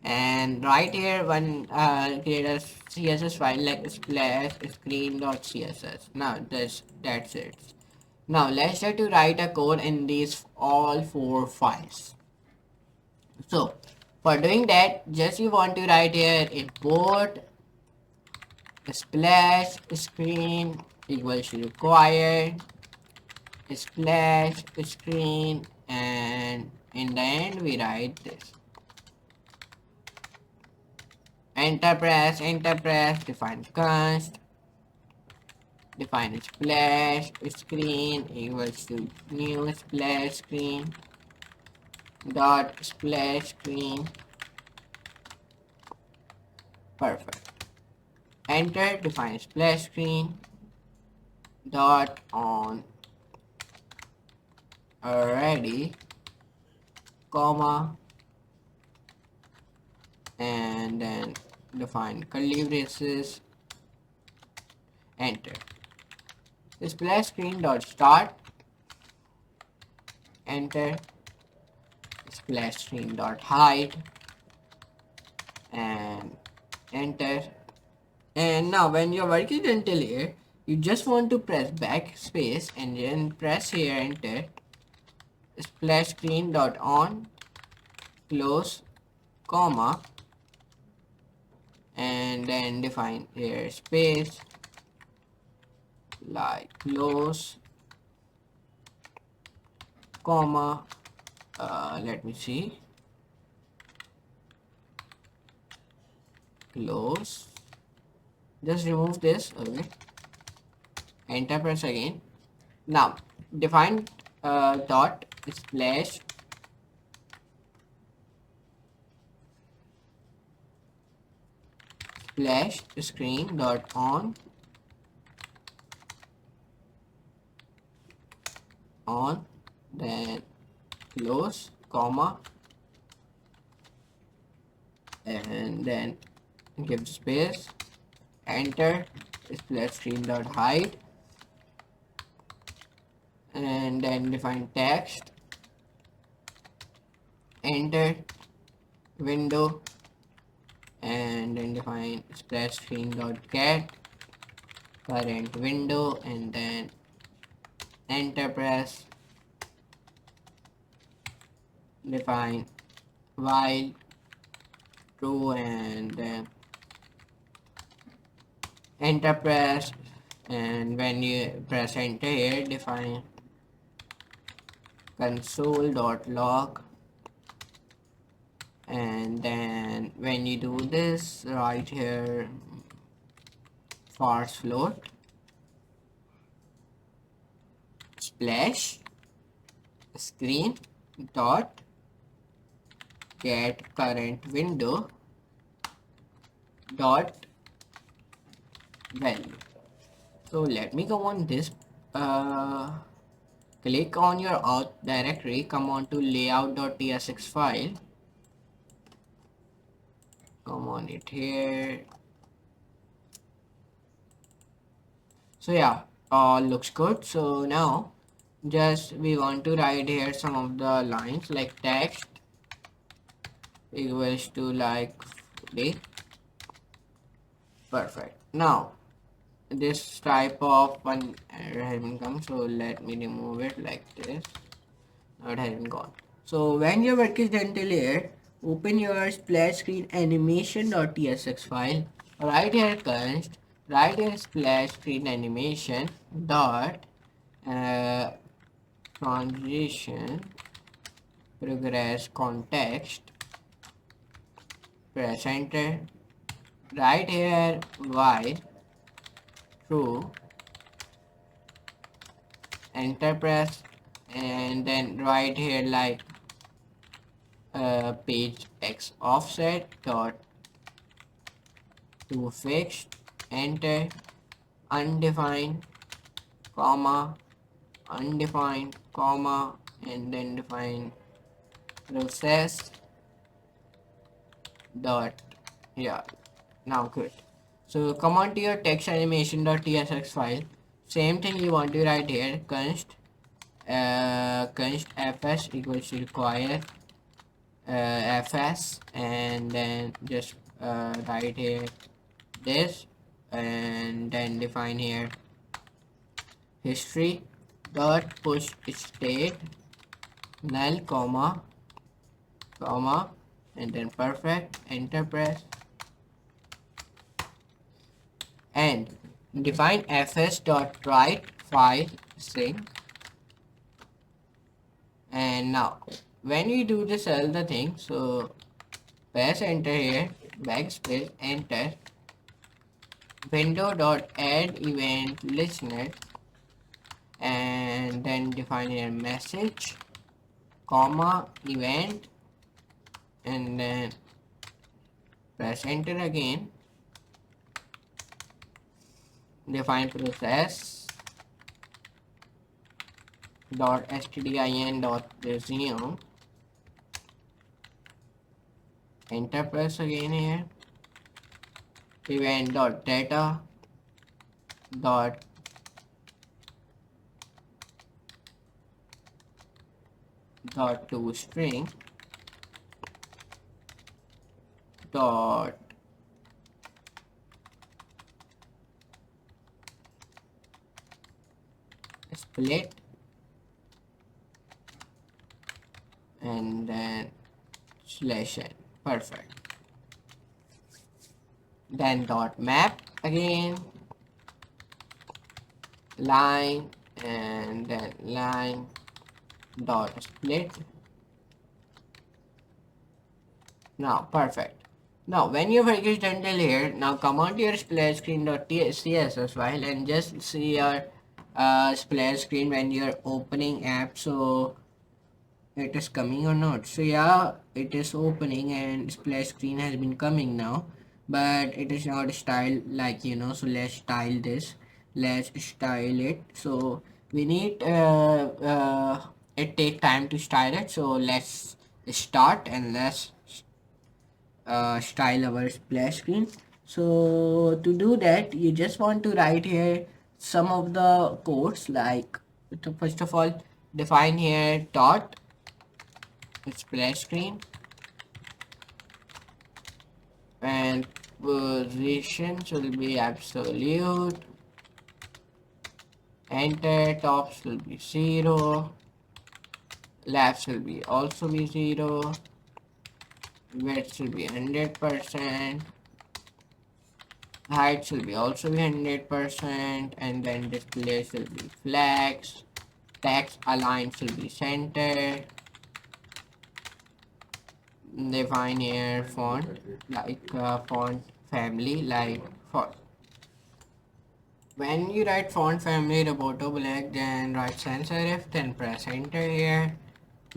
and right here one create a css file like splash screen.css. Now that's it. Now let's try to write a code in these all four files. So for doing that, just you want to write here import splash screen equals to required splash screen, and in the end we write this enter press, define const, define splash screen equals to new splash screen dot splash screen. Perfect. Enter, define splash screen dot on already, comma, and then define curly braces. Enter. Splash screen dot start. Enter. Splash screen dot hide, and enter. And now when your work is until here, you just want to press backspace and then press here enter, splash screen dot on, close, comma, and then define here space like close, comma, let me see, close, just remove this, okay, enter, press again. Now define dot splash screen dot on, then close, comma, and then give space, enter, splash screen dot hide, and then define text, enter, window, and then define splash screen dot get current window, and then enter, press, define while true, and then enter, press, and when you press enter here, define console.log, and then when you do this, right here parse float splash screen dot get current window dot value. So let me go on this, click on your auth directory, come on to layout.tsx file, come on it here. So yeah, all looks good. So now just we want to write here some of the lines like text equals to like day. Perfect. Now this type of one error has been come, so let me remove it like this. Now it has been gone. So when your work is done till here, open your splash screen animation.tsx file, write here const, write here splash screen animation dot transition progress context, press enter, write here while true, enter, press, and then write here like page x offset dot to fixed, enter, undefined, comma, undefined, comma, and then define process dot, yeah, now good. So come on to your text animation.tsx file, same thing you want to write here const fs equals to require fs, and then just write here this, and then define here history dot push state null, comma, and then perfect, enter, press, and define fs dot write file string. And now when you do this all the thing, so press enter here, backspace, enter, window dot add event listener, and then define here message, comma, event, and then press enter again, define process dot stdin dot resume, enter, press again here, event dot data dot to string dot split, and then slash n. Perfect. Then dot map again, line, and then line dot split. Now perfect. Now when your work is done till here, now come on to your splash screen.css file and just see your splash screen when you're opening app. So it is coming or not. So yeah, it is opening and splash screen has been coming now, but it is not styled like, you know. So let's style this, let's style it. So we need it take time to style it. So let's start and let's style our splash screen. So to do that, you just want to write here some of the codes, like, so first of all, define here dot splash screen, and position will be absolute, enter, tops will be 0, left will be also be 0, width will be 100%, height will be also be 100%, and then display will be flags, text align will be center, define here font, like font family, like font. When you write font family roboto black, then write sans serif, then press enter here.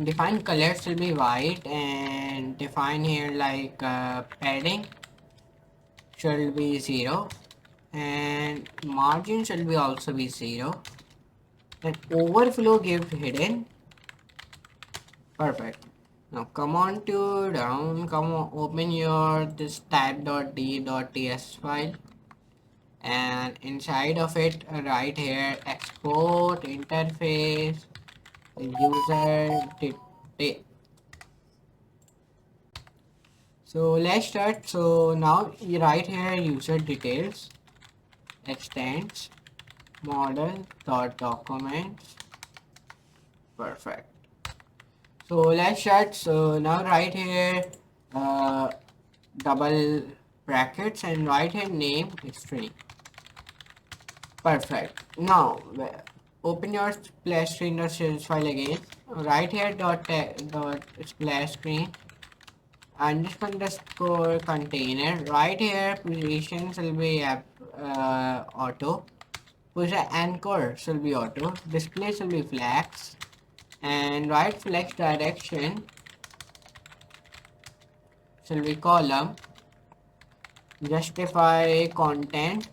Define colors will be white, and define here like padding should be 0, and margin should be also be 0. Then overflow give hidden. Perfect. Now come on to down, come on, open your this tab.d.ts file, and inside of it right here export interface user so let's start. So now you write here user details extends model dot documents. Perfect. So let's start. So now write here double brackets and write here name string. Perfect. Now open your splash screen.css file again. Write here dot splash screen underscore container. Right here positions will be auto. Position anchor will be auto. Display will be flags, and right flex direction will be column. Justify content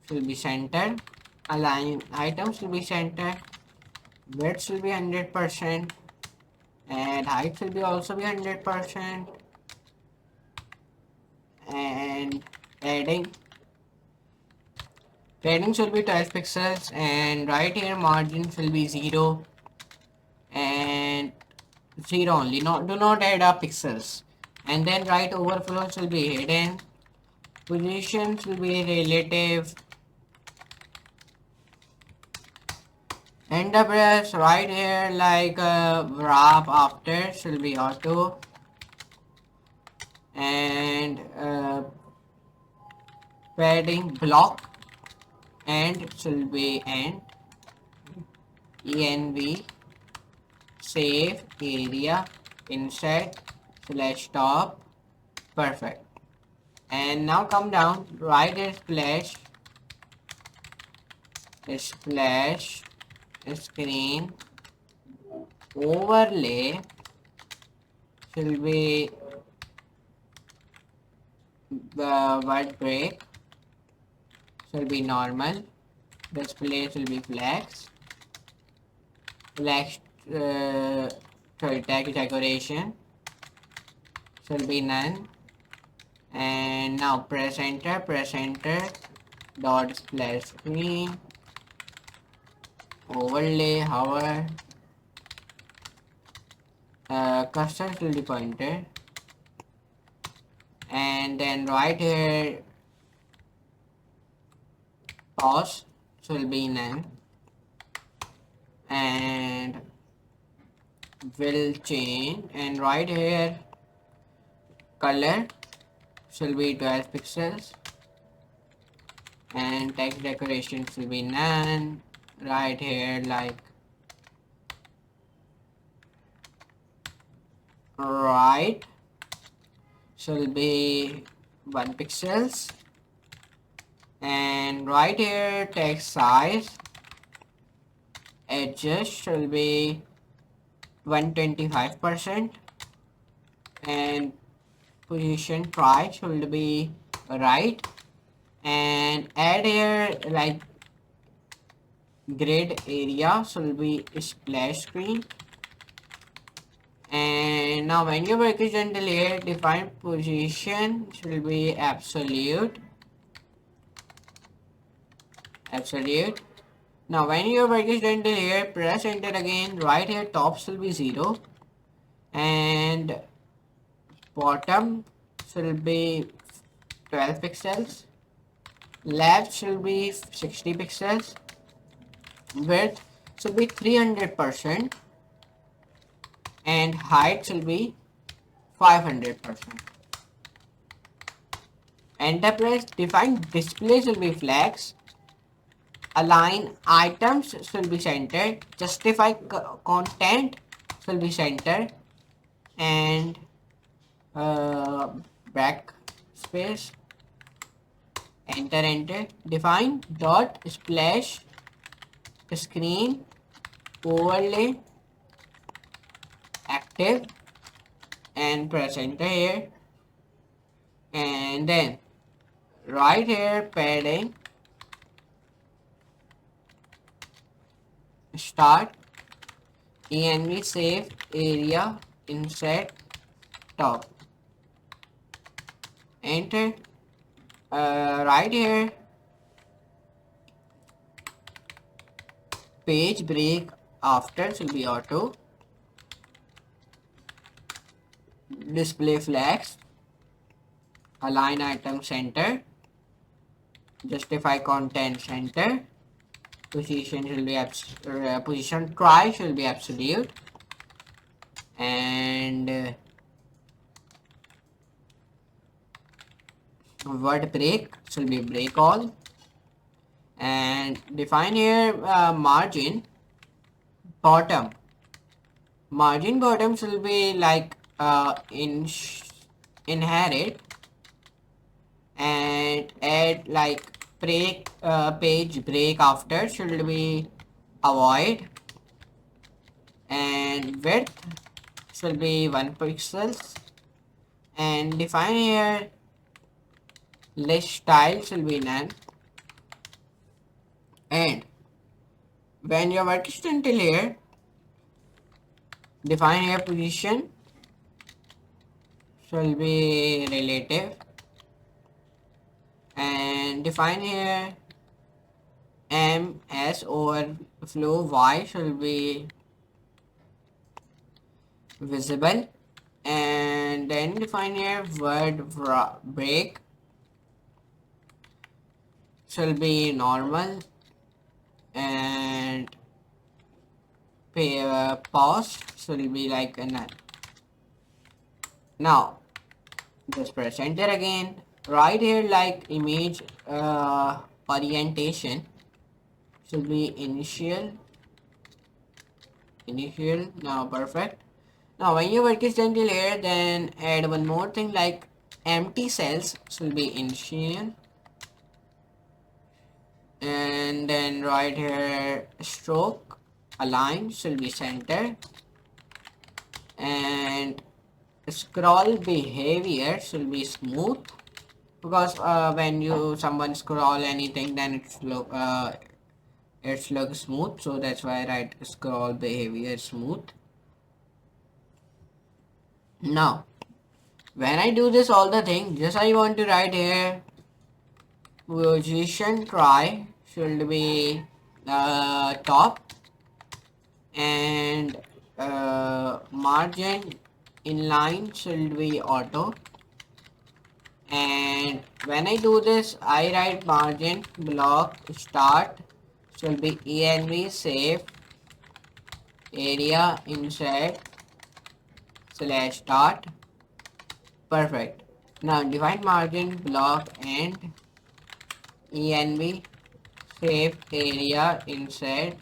will be center. Align items will be center. Width will be 100%, and height will be also be 100%, and padding should be 12 pixels, and right here margin will be 0 and 0 only, do not add up pixels, and then right overflow will be hidden, positions will be relative, and the brush right here like wrap after will be auto, and padding block and will be end, env save area insert slash top. Perfect. And now come down, write a splash screen overlay will be word break will be normal, display will be flags, flags tag decoration will be none, and now press enter dot splash screen overlay hover custom will be pointer, and then right here pause will be none, and will change, and right here color should be 12 pixels, and text decoration should be none. Right here like right should be 1 pixels, and right here text size edges should be 125%, and position try should be right, and add here like grid area should be splash screen. And now when your work is done, here define position should be absolute. Now when your work is done here, press enter again. Right here top should be 0, and bottom should be 12 pixels, left should be 60 pixels, width should be 300%, and height should be 500%. Enter press. Define display should be flags. Align items should be centered. Justify content should be centered, and backspace. Enter. Define dot splash screen overlay active, and press enter here, and then right here padding start env save area insert top, enter. Right here page break after should be auto. Display flags, align item center, justify content center, position should be position try should be absolute, and word break should be break all, and define here margin bottom. Margin bottom should be like inherit, and add like break page break after should be avoid, and width should be 1 pixels, and define here list style should be none, and when your work is done till here, define here position should be relative, and define here ms overflow y should be visible, and then define here word break should be normal, and pause should be like a none. Now just press enter again. Right here like image orientation should be initial. Now perfect. Now when your work is done till here, then add one more thing like empty cells should be initial, and then right here stroke align should be center, and scroll behavior should be smooth, because when someone scroll anything, then it's look smooth, so that's why I write scroll behavior smooth. Now when I do this all the thing, just I want to write here position try should be top, and margin inline should be auto, and when I do this, I write margin block start should be env save area insert slash start. Perfect. Now define margin block and env save area insert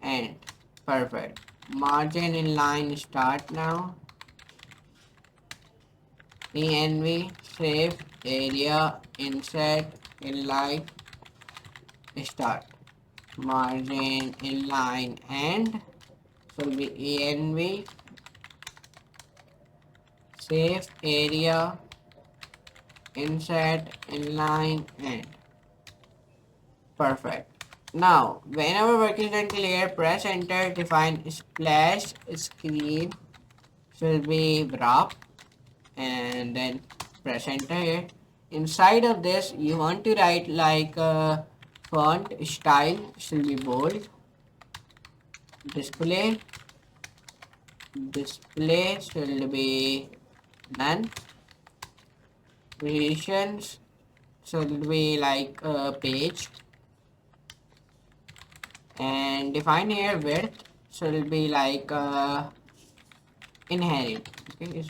and perfect. Margin inline start now. env save area insert inline start. Margin inline and so will be env save area insert inline and perfect. Now whenever work is done clear, press enter. Define splash screen will be wrap and then press enter here. Inside of this you want to write like font style should be bold, display should be none, positions should be like a page, and define here width should be like inherit. Okay,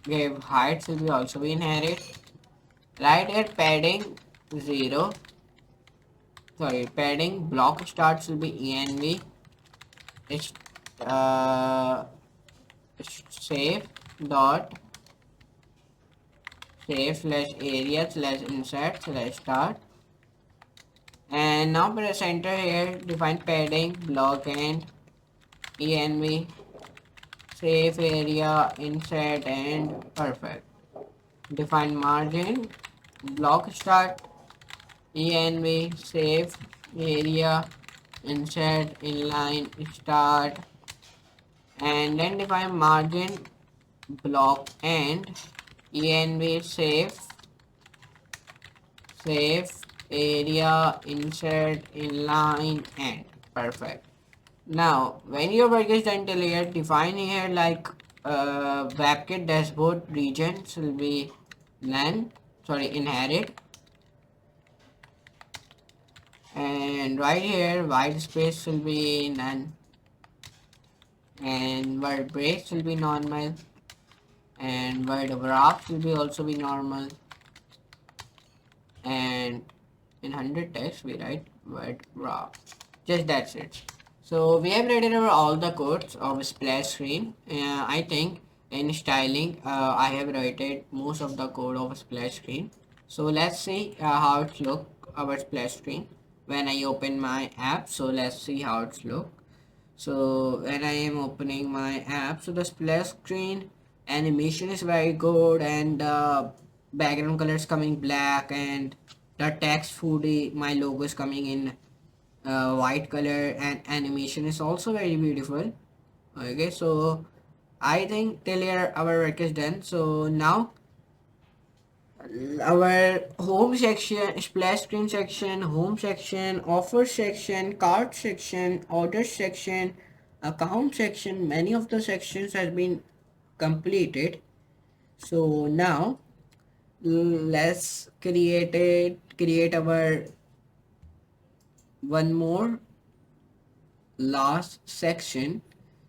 give height should be also be inherit. Right here padding 0, sorry, padding block start should be env it's save dot save slash area slash insert slash start, and now press enter here. Define padding block and env save area insert and perfect. Define margin block start env save area insert inline start, and then define margin block and env save area insert inline and perfect. Now when your work is done till here, define here like WebKit dashboard regions will be none, sorry, inherit, and right here white space will be none, and word breaks will be normal, and word wrap will be also be normal, and in 100 text we write word wrap. Just that's it. So we have written over all the codes of SplashScreen. I think in styling I have written most of the code of SplashScreen. So let's see how it look our SplashScreen when I open my app. So let's see how it's look. So when I am opening my app, so the splash screen animation is very good, and the background color is coming black, and the text foodie my logo is coming in white color, and animation is also very beautiful. Okay, so I think till here our work is done. So now our home section, splash screen section, home section, offer section, cart section, order section, account section, many of the sections has been completed. So now let's create our one more last section.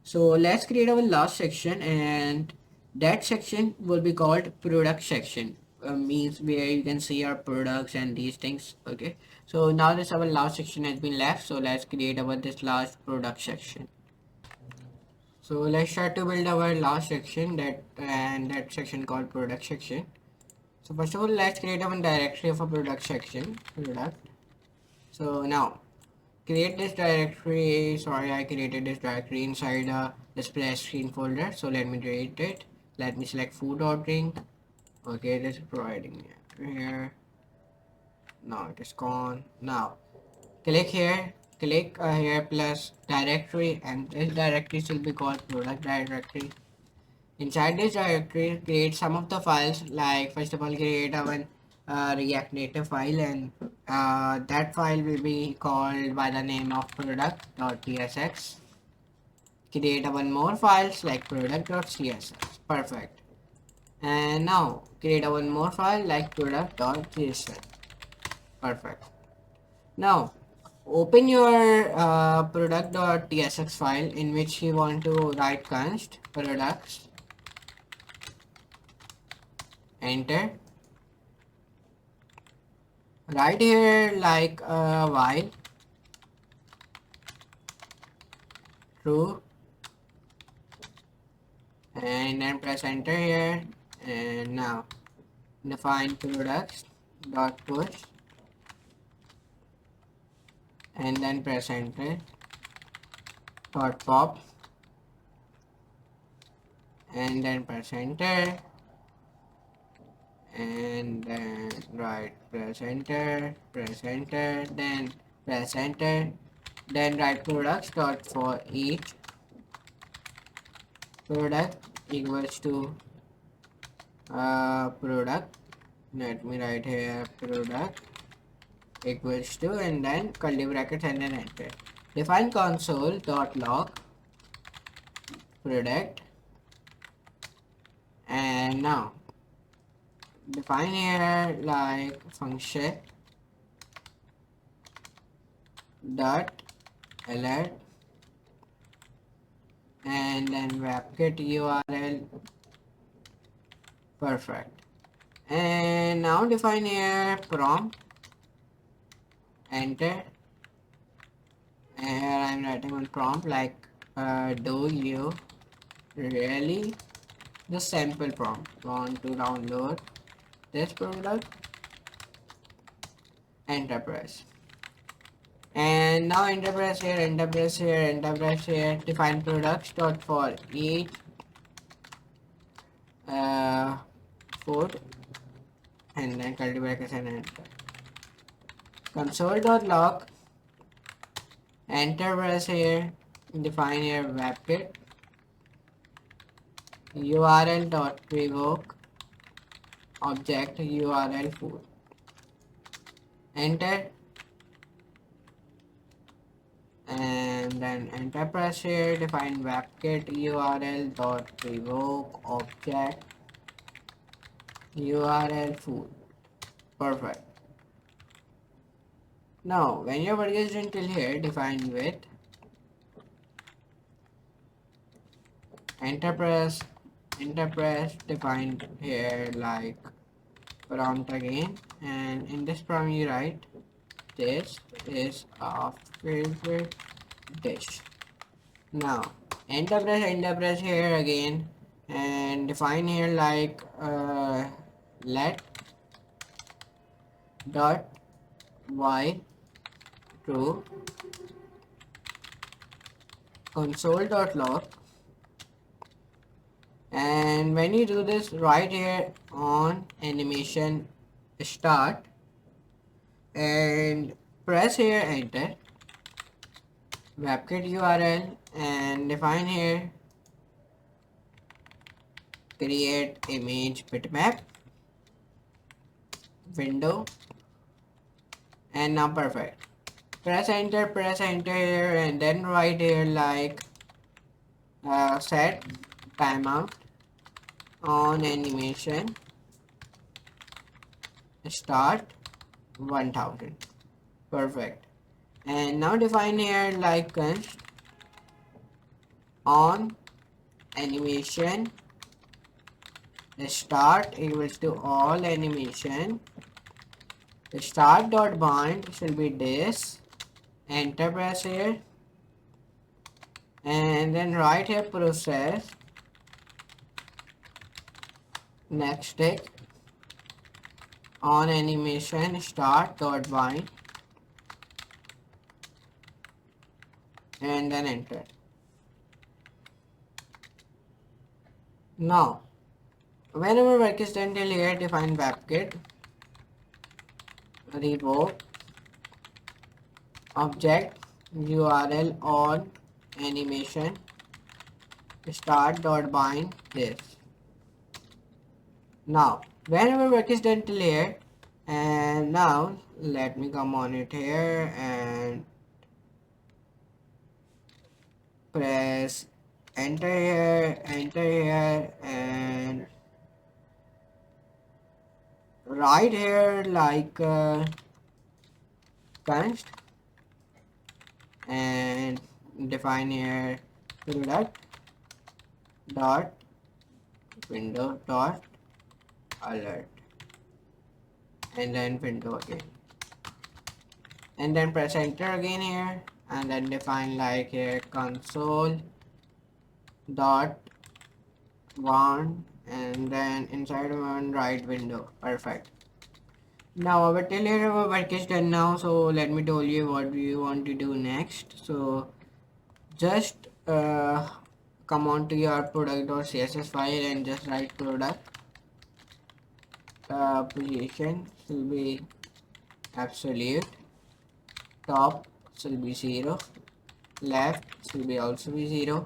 So let's create our last section, and that section will be called product section. Means where you can see our products and these things. Okay, so now this our last section has been left, so let's create our this last product section. So let's try to build our last section, that section called product section. So first of all, let's create a directory of a product section, product. So now create this directory. Sorry, I created this directory inside the SplashScreen folder. So let me create it. Let me select food ordering. Okay, this is providing here. Now it is gone. Now click here, click here plus directory, and this directory will be called product directory. Inside this directory, create some of the files. Like first of all, create one React Native file, and that file will be called by the name of product.tsx. Create one more files like product.css. Perfect. And now create one more file like product.json. Perfect. Now open your product.tsx file in which you want to write const products, enter, right here like while true, and then press enter here, and now define products dot push, and then press enter, dot pop, and then press enter, and then press enter, then press enter, then write products dot for each product equals to product, let me write here product equals to, and then curly brackets, and then enter. Define console dot log product, and now define here like function dot alert, and then webkit URL, perfect. And now define here prompt, enter, and here I'm writing on prompt like do you really, the sample prompt, want to download this product, enter press. And now enter press here, define products dot for each food, and then curly brackets, and enter. Console dot log, enter press here, define here webkit URL dot revoke object URL food, enter, and then enter press here, define webkit URL dot revoke object URL food, perfect. Now when your work is done till here, define width, enter press, define here like prompt again, and in this prompt you write this is a favorite dish. Now enter press here again, and define here like let dot while true, console dot log, and when you do this, right here on animation start, and press here enter, webkit URL, and define here create image bitmap window, and now perfect. Press enter here, and then right here like set timeout on animation start 1000, perfect. And now define here like const on animation start equals to all animation start dot bind should be this, enter press here, and then right here process next tick on animation start dot bind, and then enter. Now whenever work is done till here, define webkit revoke object URL on animation start dot bind this. Now whenever work is done till here, and now let me come on it here and press enter here, and right here like const and define here product dot window dot alert, and then window again, and then press enter again here, and then define like here console dot one, and then inside one write window. Perfect. Now our till here our work is done now, so let me tell you what we want to do next. So just come on to your product.css file and just write product position will be absolute, top should be 0, left should be also be 0,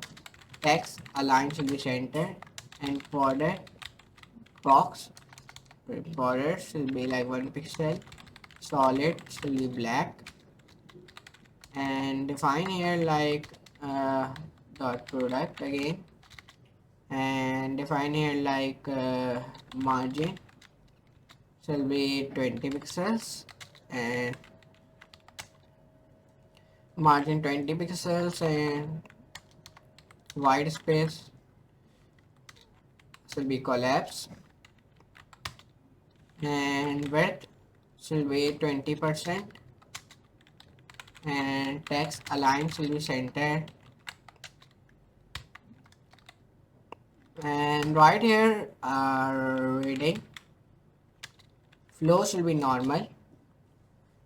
text align should be center, and border box border should be like 1 pixel, solid should be black, and define here like dot product again, and define here like margin shall be 20 pixels, and margin 20 pixels, and white space should be collapse, and width should be 20%, and text align should be center, and right here reading flow should be normal.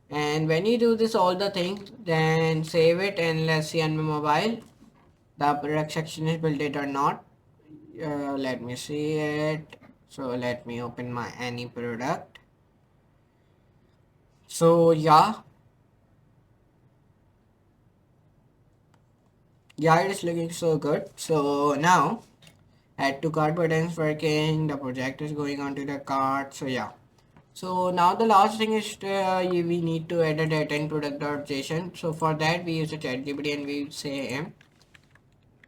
And when you do this all the things, then save it and let's see on my mobile the product section is built it or not. Let me see it. So let me open my any product. So yeah, it is looking so good. So now add to cart buttons working, the project is going onto the cart. So yeah, so now the last thing is we need to add a data in product.json. So for that we use a ChatGPT and we say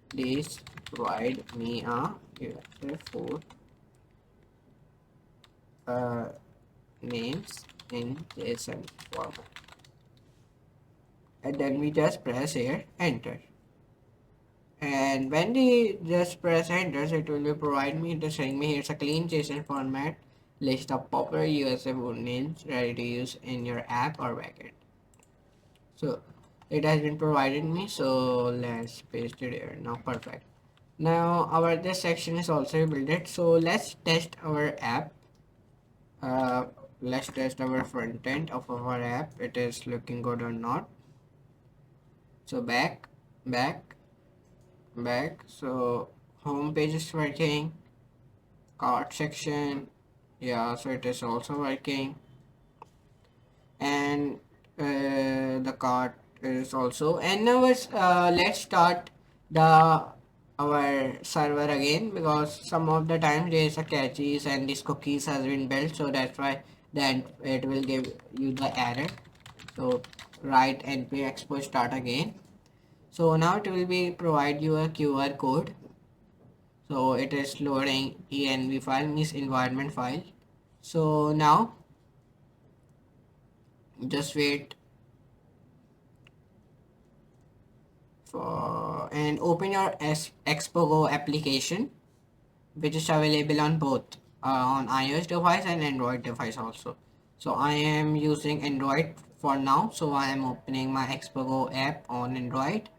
please provide me a user for names in JSON format, and then we just press here enter, and when we just press enter it will be provide me the saying me here's a clean JSON format list of popular USA names ready to use in your app or backend. So it has been provided me, so let's paste it here. Now perfect. Now our this section is also built, so let's test our app. Let's test our front end of our app, it is looking good or not. So back, so home page is working, cart section, yeah, so it is also working, and the cart is also, and now let's start the our server again, because some of the time there is a caches and this cookies has been built, so that's why then it will give you the error. So write np expo start again. So now it will be provide you a QR code. So it is loading env file, means environment file. So now just wait for and open your Expo Go application, which is available on both on iOS device and Android device also. So I am using Android for now, so I am opening my Expo Go app on Android,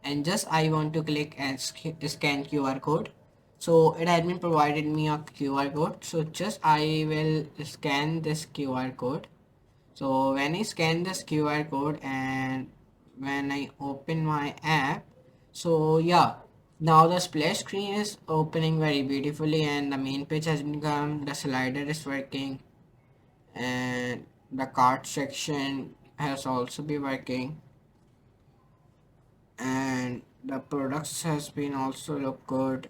and just I want to click and scan QR code. So it has been provided me a QR code, so just I will scan this QR code. So when I scan this QR code and when I open my app, so yeah, now the splash screen is opening very beautifully, and the main page has become, the slider is working, and the cart section has also been working, and the products has been also look good.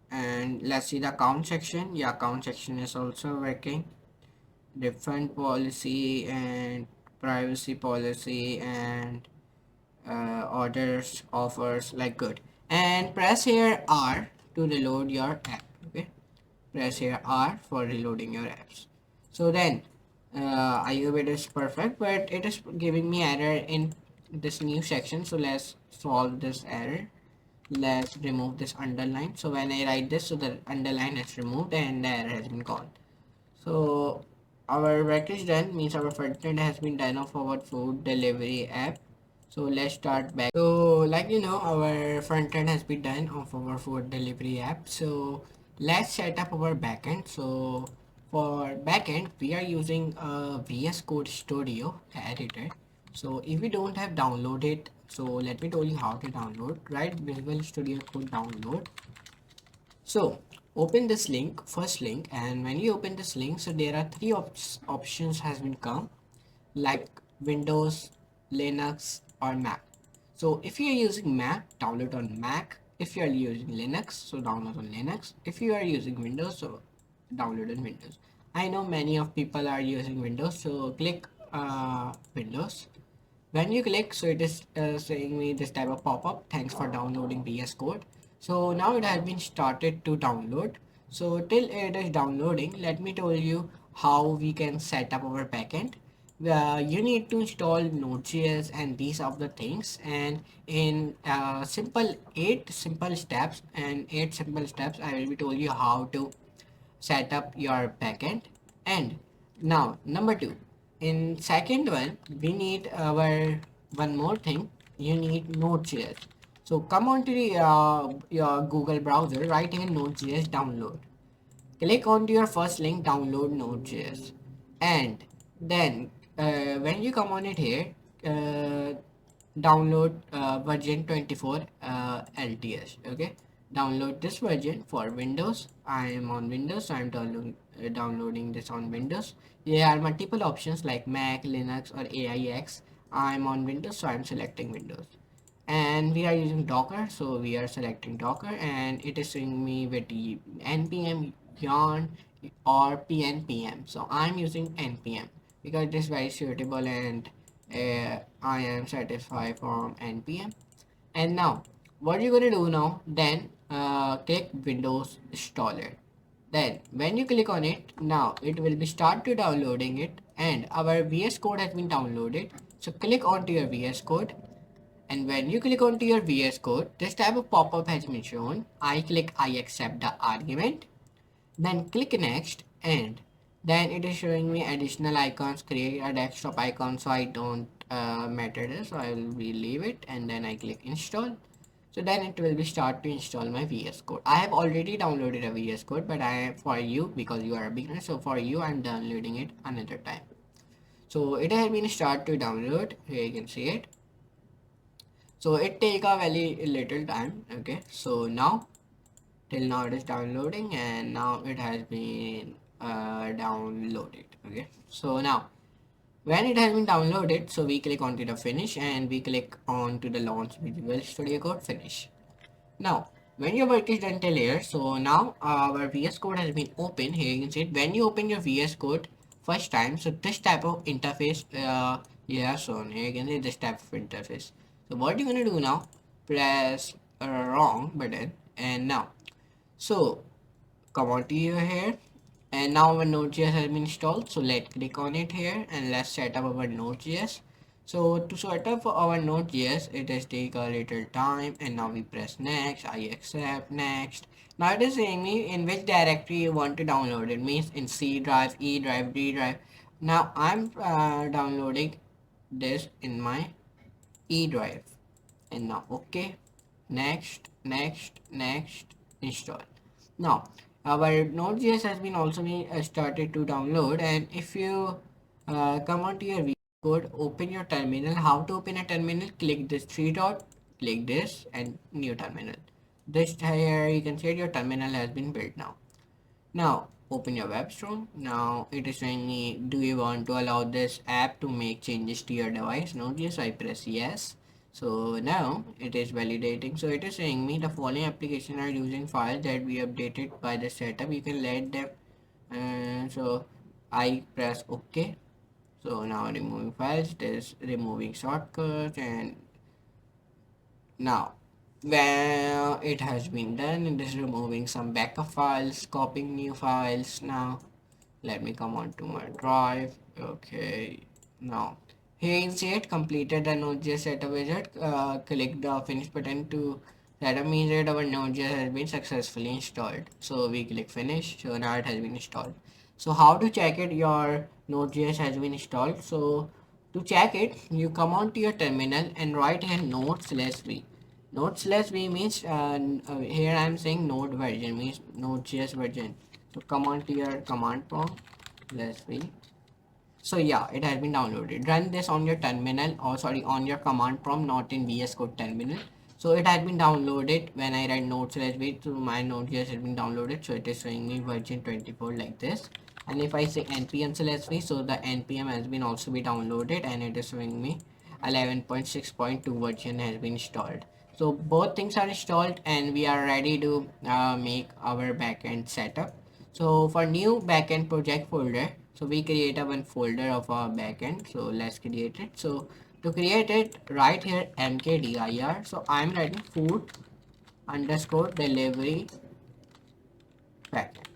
And let's see the account section. Yeah, account section is also working, different policy and privacy policy and orders, offers, like good. And press here R to reload your app. Okay, press here R for reloading your apps. So then I hope it is perfect, but it is giving me error in this new section. So let's solve this error. Let's remove this underline. So when I write this, so the underline is removed and the error has been gone. So our work is done, means our front end has been done of our food delivery app. So let's start back. So like our front end has been done of our food delivery app. So let's set up our backend. So for backend, we are using a VS Code Studio editor. So if we don't have downloaded, so let me tell you how to download. Right, Visual Studio Code download. So open this link, first link, and when you open this link, so there are three options has been come, like Windows, Linux, or Mac. So if you are using Mac, download on Mac. If you are using Linux, so download on Linux. If you are using Windows, so download on Windows. I know many of people are using Windows, so click Windows. When you click, so it is saying me this type of pop-up, thanks for downloading VS Code. So now it has been started to download. So till it is downloading, let me tell you how we can set up our backend. You need to install Node.js and these are the things, and in simple 8 simple steps, I will be tell you how to set up your backend. And now number two, in second one, we need our one more thing. You need Node.js. So come on to the, your Google browser, write in Node.js download. Click on to your first link, download Node.js, and then when you come on it here, uh, download version 24 LTS. Okay, download this version for Windows. I am on Windows, so I'm downloading this on Windows. There are multiple options like Mac, Linux, or AIX. I'm on Windows, so I'm selecting Windows. And we are using Docker, so we are selecting Docker, and it is showing me with the npm yarn or pnpm. So I'm using npm because it is very suitable, and I am satisfied from npm. And now what you're gonna do now, then click Windows installer. Then when you click on it, now it will be start to downloading it, and our VS Code has been downloaded. So click onto your VS Code, and when you click onto your VS Code, this type of pop-up has been shown. I click I accept the argument, then click next, and then it is showing me additional icons, create a desktop icon, so I don't matter this, so I will leave it, and then I click install. So then it will be start to install my VS Code. I have already downloaded a VS Code, but for you, because you are a beginner, so for you I'm downloading it another time. So it has been start to download. Here you can see it. So it take a very little time. Okay, so now till now it is downloading, and now it has been downloaded. Okay, so now when it has been downloaded, so we click onto the finish, and we click on to the launch Visual Studio Code finish. Now when your work is done till here, so now our VS Code has been open. Here you can see it. When you open your VS Code first time, so this type of interface yeah, so here you can see this type of interface. So what you're gonna do now, press wrong button, and now so come on to your here, and now our Node.js has been installed. So let's click on it here, and let's set up our Node.js. So to set up our Node.js, it does take a little time, and now we press next, I accept, next. Now it is saying me in which directory you want to download it, means in C drive, E drive, D drive. Now I'm downloading this in my E drive, and now okay, next, next, next, install. Now our Node.js has been also been started to download, and if you come onto your VS Code, open your terminal. How to open a terminal? Click this three dot, click this, and new terminal. This here you can see your terminal has been built now. Now open your web store. Now it is saying me, do you want to allow this app to make changes to your device? Node.js, I press yes. So now it is validating. So it is saying me the following application are using files that we updated by the setup. You can let them. So I press OK. So now removing files, it is removing shortcuts, and now well, it has been done. It is removing some backup files, copying new files. Now let me come on to my drive. Okay, now Here you see it completed the Node.js setup wizard. Click the finish button to setup means that our Node.js has been successfully installed. So we click finish. So now it has been installed. So how to check it your Node.js has been installed? So to check it, you come on to your terminal and write here node/v. Node/v means here I am saying node version means Node.js version. So come on to your command prompt /v. So yeah, it has been downloaded. Run this on your terminal, or sorry, on your command prompt, not in VS Code terminal. So it has been downloaded when I write node/v to my Node.js has been downloaded. So it is showing me version 24 like this. And if I say npm/v, so the npm has been also be downloaded and it is showing me 11.6.2 version has been installed. So both things are installed and we are ready to make our backend setup. So for new backend project folder, so we create a one folder of our backend. So let's create it. So to create it, right here mkdir. So I'm writing food underscore delivery backend.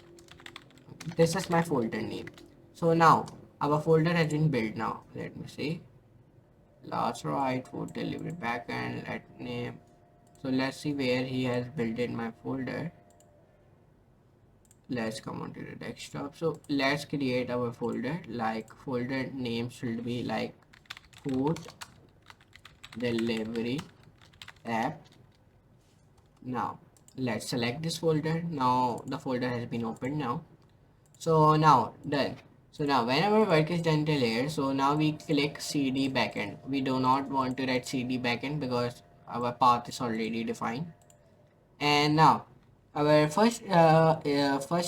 This is my folder name. So now our folder has been built now. Let me see. Last right food delivery backend. Let name. So let's see where he has built in my folder. Let's come on to the desktop. So let's create our folder. Like folder name should be like food delivery app. Now let's select this folder. Now the folder has been opened now. So now done. So now whenever work is done till here, so now we click cd backend. We do not want to write cd backend because our path is already defined. And now our first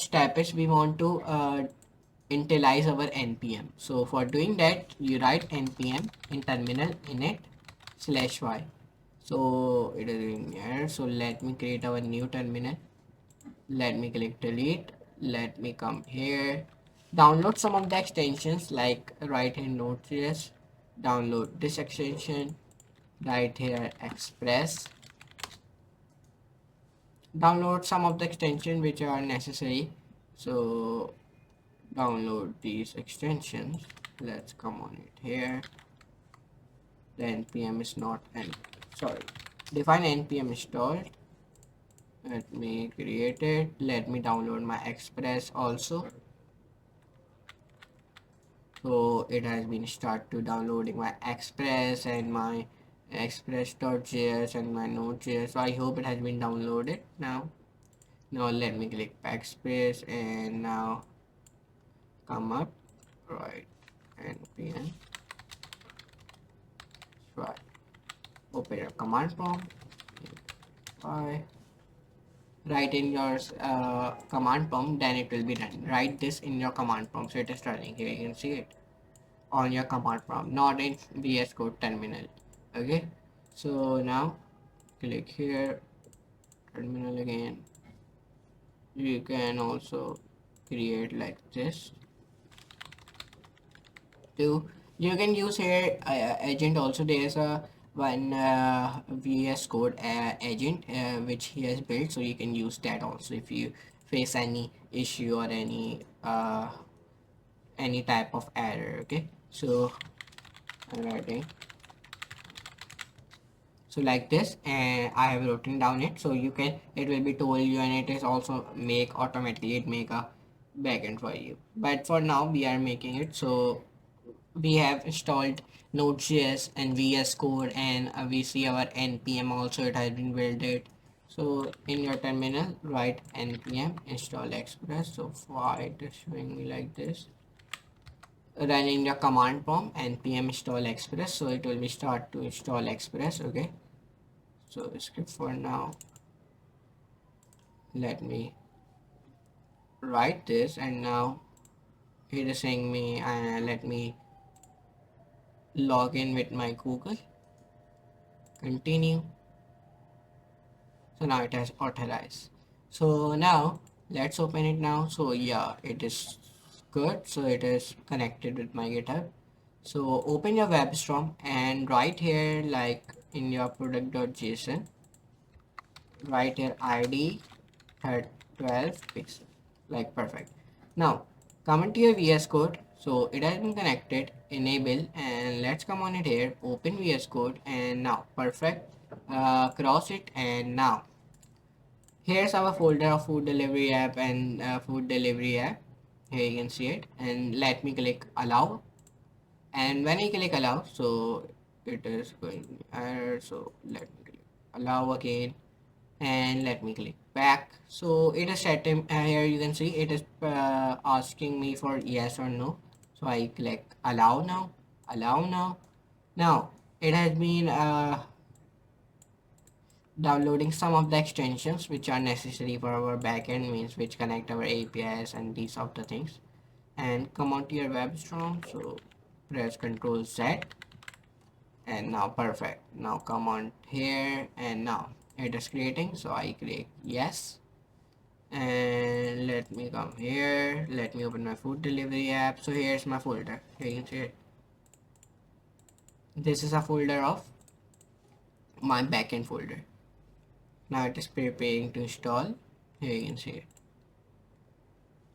step is we want to initialize our npm. So for doing that, you write npm in terminal init/y. So it is in here. So let me create our new terminal. Let me click delete. Let me come here, download some of the extensions like right here Node.js, download this extension, right here Express, download some of the extensions which are necessary. So download these extensions. Let's come on it here. The npm is not sorry, define npm installed. Let me create it. Let me download my Express also. So it has been start to downloading my Express and my express.js and my node.js. So I hope it has been downloaded now. Now let me click backspace and now come up right npm right, open your command prompt. Write in your command prompt, then it will be done. Write this in your command prompt. So it is running here, you can see it on your command prompt, not in VS Code terminal. Okay, so now click here, terminal again. You can also create like this. You can use here agent also. There is a one VS Code agent which he has built, so you can use that also if you face any issue or any type of error. Okay, so I'm writing so like this, and I have written down it, so you can, it will be told you, and it is also make automatically, it make a backend for you. But for now we are making it. So we have installed Node.js and VS Code, and we see our npm also, it has been built it. So in your terminal write npm install express. So why it is showing me like this, running the command prompt npm install express, so it will be start to install express. Okay, so script for now, let me write this, and now it is saying me let me log in with my Google, continue. So now it has authorized. So now let's open it now. So yeah, it is good. So it is connected with my GitHub. So open your web storm and right here, like in your product.json, right here id 12 pixel, like perfect. Now come into your VS Code. So it has been connected, enable, and let's come on it here, open VS Code, and now perfect, cross it, and now here's our folder of food delivery app and food delivery app. Here you can see it, and let me click allow, and when I click allow, so it is going error, so let me click allow again, and let me click back. So it is set him here, you can see it is asking me for yes or no, so I click allow now, allow now. Now it has been downloading some of the extensions which are necessary for our backend, means which connect our APIs and these of the things, and come on to your web storm, so press Ctrl Z, and now perfect. Now come on here, and now it is creating, so I click yes, and let me come here, let me open my food delivery app. So here's my folder, here you can see it. This is a folder of my backend folder. Now it is preparing to install, here you can see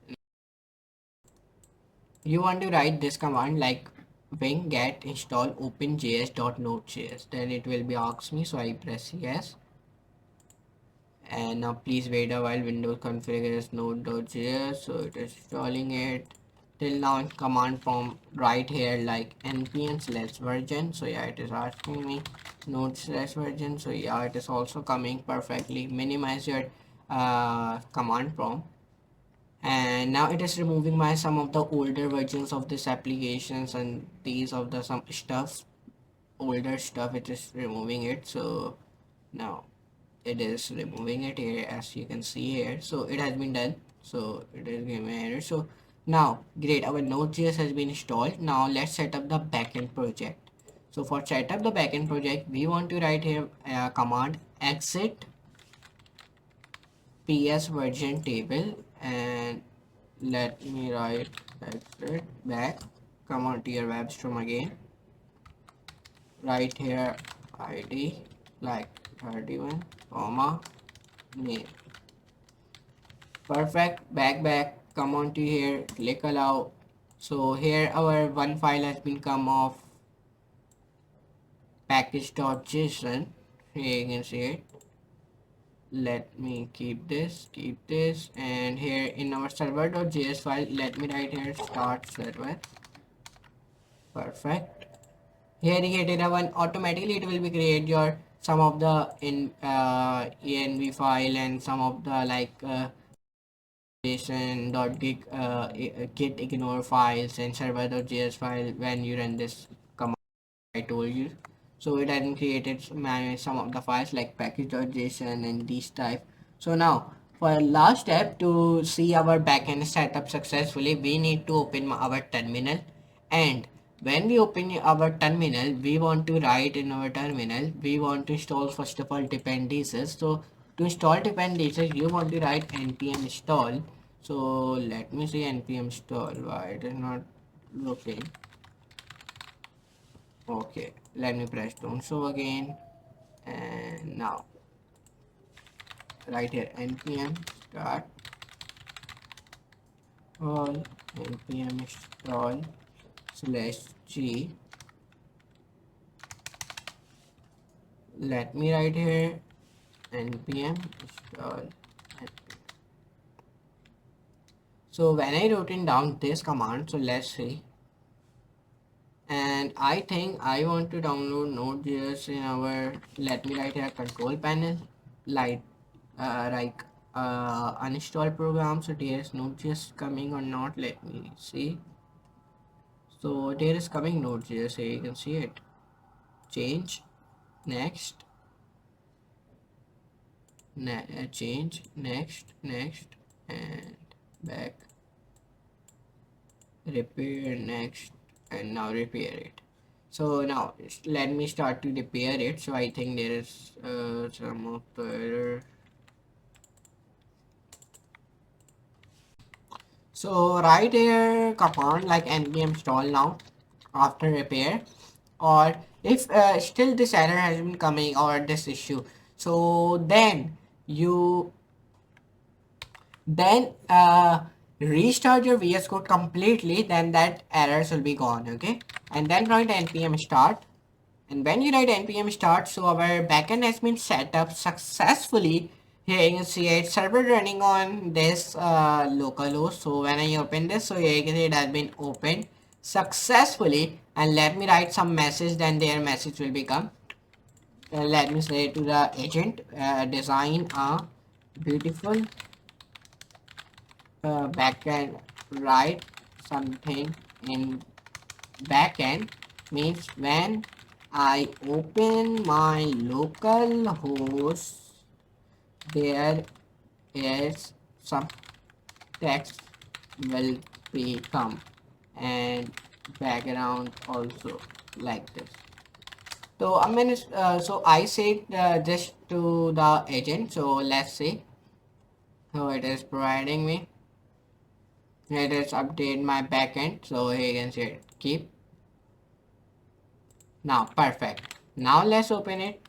it. You want to write this command like wing get install openjs.node.js, then it will be ask me, so I press yes, and now please wait a while, windows configures node.js, so it is installing it. Till now in command prompt right here like npm/version, so yeah, it is asking me node/version, so yeah, it is also coming perfectly. Minimize your command prompt, and now it is removing my some of the older versions of this applications, and these of the some stuff, older stuff, it is removing it. So now it is removing it here, as you can see here, so it has been done, so it is giving me error. So now great, our node.js has been installed. Now let's set up the backend project. So for set up the backend project, we want to write here a command exit ps version table, and let me write exit back, come on to your web storm again, right here id like 31 comma name, perfect, back, come on to here, click allow. So here our one file has been come off package.json, here you can see it. Let me keep this, and here in our server.js file, let me write here start server, perfect. Here you get one, automatically it will be create your some of the in env file and some of the like git ignore files and server.js file when you run this command I told you. So it has created some of the files like package.json and these type. So now for last step, to see our backend setup successfully, we need to open our terminal, and when we open our terminal, we want to write in our terminal, we want to install first of all dependencies. So to install dependencies, you want to write npm install. So let me see npm install, why it is not looking. Okay, let me press don't show again, and now right here npm start all npm install /g. Let me write here npm install. So when I wrote in down this command, so let's see, and I think I want to download Node.js in our, let me write here control panel, like uninstall program. So there is Node.js coming or not, let me see. So there is coming Node.js, here you can see it, change, next, change, next, and back, repair, next, and now repair it. So now let me start to repair it. So I think there is some of the error. So right here command like npm install now after repair, or if still this error has been coming or this issue, so then you restart your VS Code completely, then that errors will be gone. Okay, and then write npm start. And when you write npm start, so our backend has been set up successfully. Here you can see it server running on this localhost. So when I open this, so here you can see it has been opened successfully. And let me write some message, then their message will become. Let me say to the agent, design a beautiful backend. Write something in backend means when I open my local host, there is some text will become, and background also, like this. So I'm gonna so I said this to the agent. So let's see. So it is providing me. It is update my backend. So here you can see it. Keep. Now perfect. Now let's open it.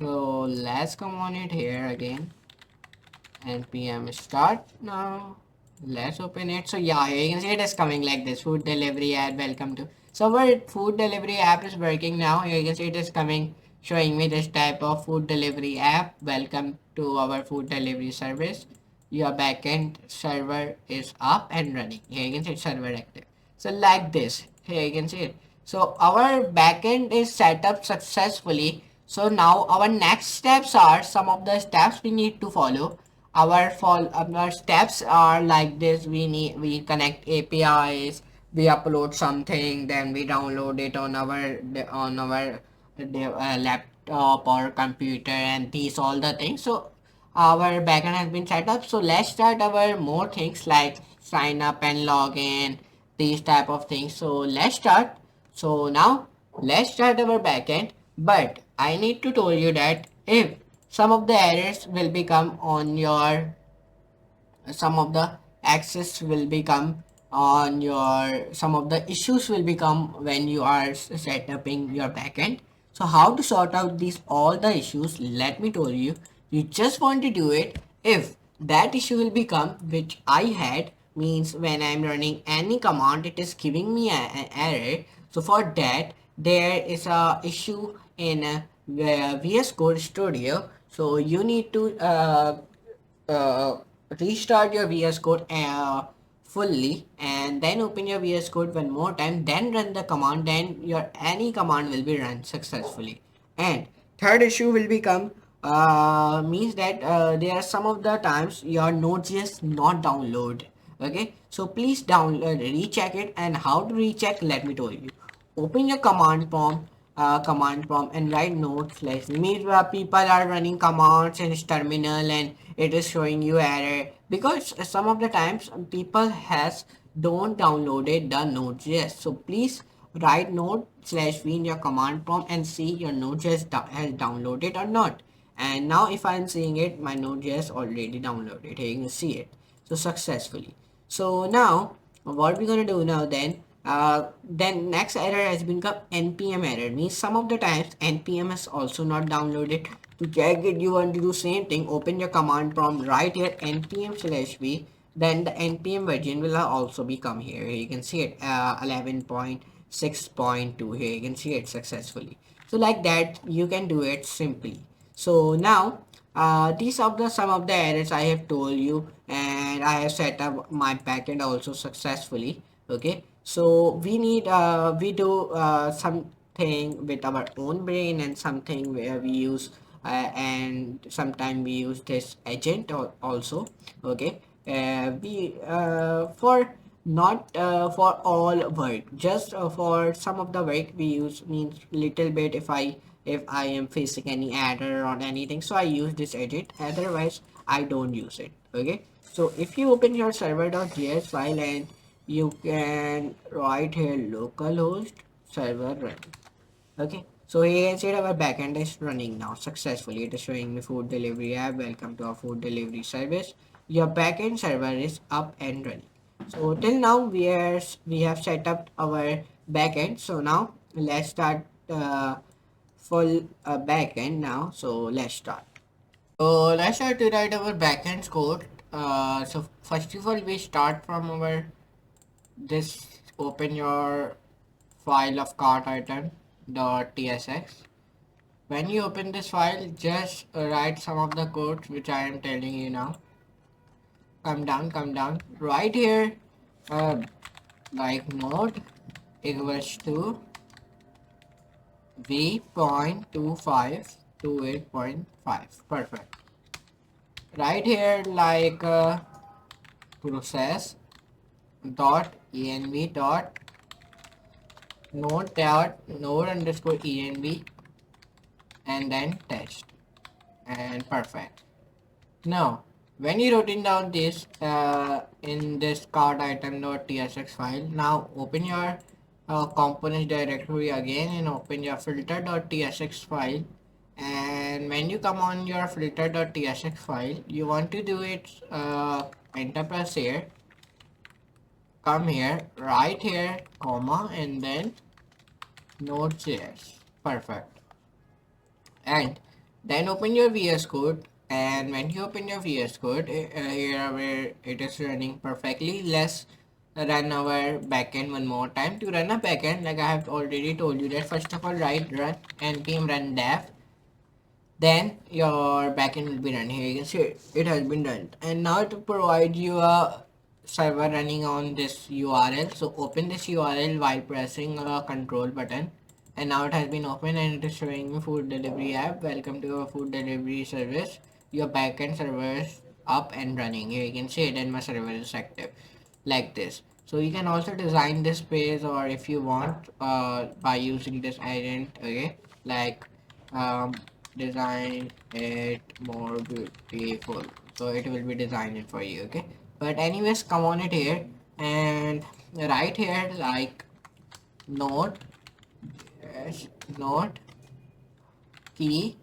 So let's come on it here again. npm start now. Let's open it. So yeah, you can see it is coming like this. Food delivery ad, welcome to. So our food delivery app is working now. Here you can see it is coming, showing me this type of food delivery app. Welcome to our food delivery service. Your backend server is up and running. Here you can see it server active. So like this. Here you can see it. So our backend is set up successfully. So now our next steps are some of the steps we need to follow. Our steps are like this. We connect APIs, we upload something, then we download it on our laptop or computer, and these all the things. So our backend has been set up. So let's start our more things like sign up and log in, these type of things. So let's start. So now let's start our backend. But I need to tell you that if some of the errors will become on your, some of the access will become on your, some of the issues will become when you are setting your backend. So how to sort out these all the issues, let me tell you. You just want to do it if that issue will become, which I had, means when I'm running any command it is giving me an error. So for that there is a issue in VS Code Studio. So you need to uh, restart your VS Code fully, and then open your VS Code one more time, then run the command, then your any command will be run successfully. And third issue will become, means that there are some of the times your Node.js not download. Okay, so please download, recheck it. And how to recheck, let me tell you. Open your command prompt and write node slash. Means people are running commands in terminal and it is showing you error, because some of the times people has don't downloaded the Node.js. So please write node slash v in your command prompt and see your Node.js has downloaded or not. And now if I'm seeing it, my Node.js already downloaded. Here you can see it. So successfully. So now what we're gonna do now, then next error has become npm error. Means some of the times npm is also not downloaded. To check it, you want to do same thing. Open your command prompt, write here npm slash v, then the npm version will also become here. Here you can see it, 11.6.2. Here you can see it successfully. So like that you can do it simply. So now these are the some of the errors I have told you, and I have set up my backend also successfully. Okay, so we do something with our own brain, and something where we use and sometimes we use this agent also. Okay, we for not for all work, just for some of the work we use, means little bit. If I am facing any error or anything, so I use this agent, otherwise I don't use it. Okay, so if you open your server.js file, and you can write here localhost server run. Okay, so here you can see our backend is running now successfully. It is showing me food delivery app, welcome to our food delivery service. Your backend server is up and running. So till now we have set up our backend. So now let's start full backend now. So let's start. So let's start to write our backend code. So first of all, we start from our this. Open your file of cart item .tsx. When you open this file, just write some of the codes which I am telling you now. Come down, come down. Right here, uh, like node equals to v.25 to 8.5. Perfect. Right here, like process dot env dot node underscore env and then test and perfect. Now, when you wrote down this in this card item.tsx file, now open your components directory again and open your filter.tsx file. And when you come on your filter.tsx file, you want to do it enter press here, come here, right here, comma, and then Node.js. Perfect. And then open your VS Code, and when you open your VS Code here where it is running perfectly, let's run our backend one more time. To run a backend, like I have already told you, that first of all write run npm run dev, then your backend will be run. Here you can see it has been done. And now to provide you a server running on this URL, so open this URL while pressing a control button, and now it has been opened and it is showing me food delivery app. Welcome to our food delivery service. Your backend server is up and running. Here you can see it, and my server is active like this. So you can also design this page, or if you want by using this agent, okay, like um, design it more beautiful, so it will be designed for you, okay. But anyways, come on it here and right here like node, yes, node key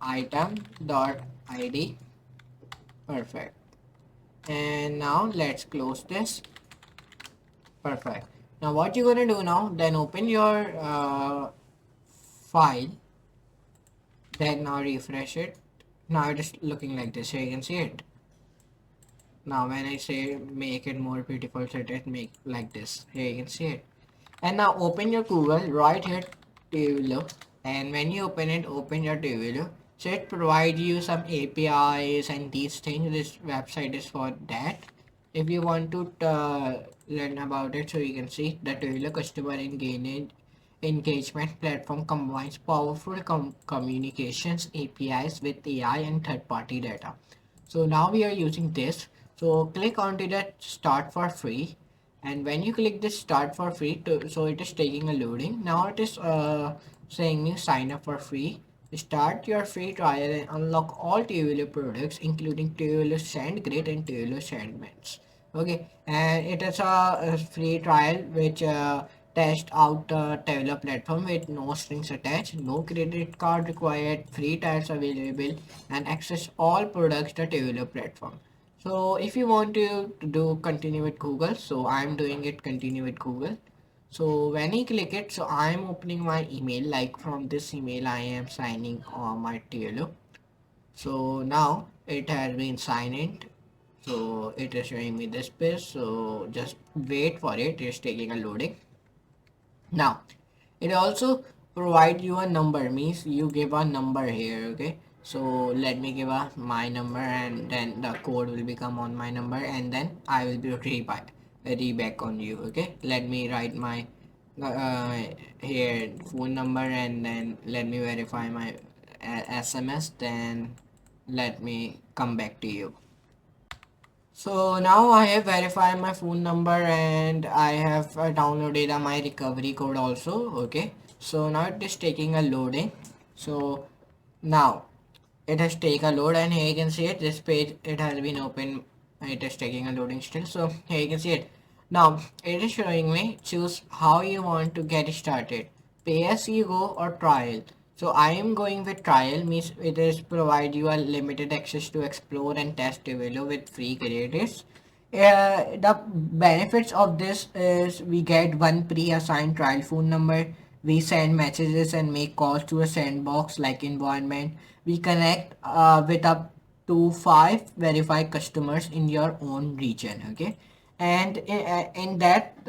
item dot id. Perfect. And now let's close this. Perfect. Now what you're gonna do now, then open your file, then now refresh it. Now it is looking like this. Here you can see it. Now when I say make it more beautiful, so it make like this. Here you can see it. And now open your Google right here table, and when you open it, open your table. So it provides you some APIs and these things. This website is for that. If you want to learn about it, so you can see the table customer engagement platform combines powerful communications APIs with AI and third-party data. So now we are using this. So click onto that start for free, and when you click this start for free so it is taking a loading. Now it is saying you sign up for free. Start your free trial and unlock all Tubular products including Tubular SandGrid and Tubular SandMats. Okay, and it is a free trial which test out the Tubular platform with no strings attached, no credit card required, free trials available, and access all products the Tubular platform. So if you want to do continue with Google, so I'm doing it continue with Google. So when I click it, so I'm opening my email, like from this email I am signing on my TLO. So now it has been signed in. So it is showing me this page. So just wait for it. It's taking a loading. Now it also provide you a number, means you give a number here, okay. So let me give a my number, and then the code will become on my number, and then I will be reback on you, okay. Let me write my uh, here phone number, and then let me verify my SMS, then let me come back to you. So now I have verified my phone number, and I have downloaded my recovery code also, okay. So now it is taking a loading. So now it has taken a load, and here you can see it, this page it has been open. It is taking a loading still. So here you can see it. Now it is showing me choose how you want to get started, pay as you go or trial. So I am going with trial, means it is provide you a limited access to explore and test develop with free credits. The benefits of this is we get one pre-assigned trial phone number, We send messages and make calls to a sandbox like environment. We connect with up to 5 verified customers in your own region. Okay, and in that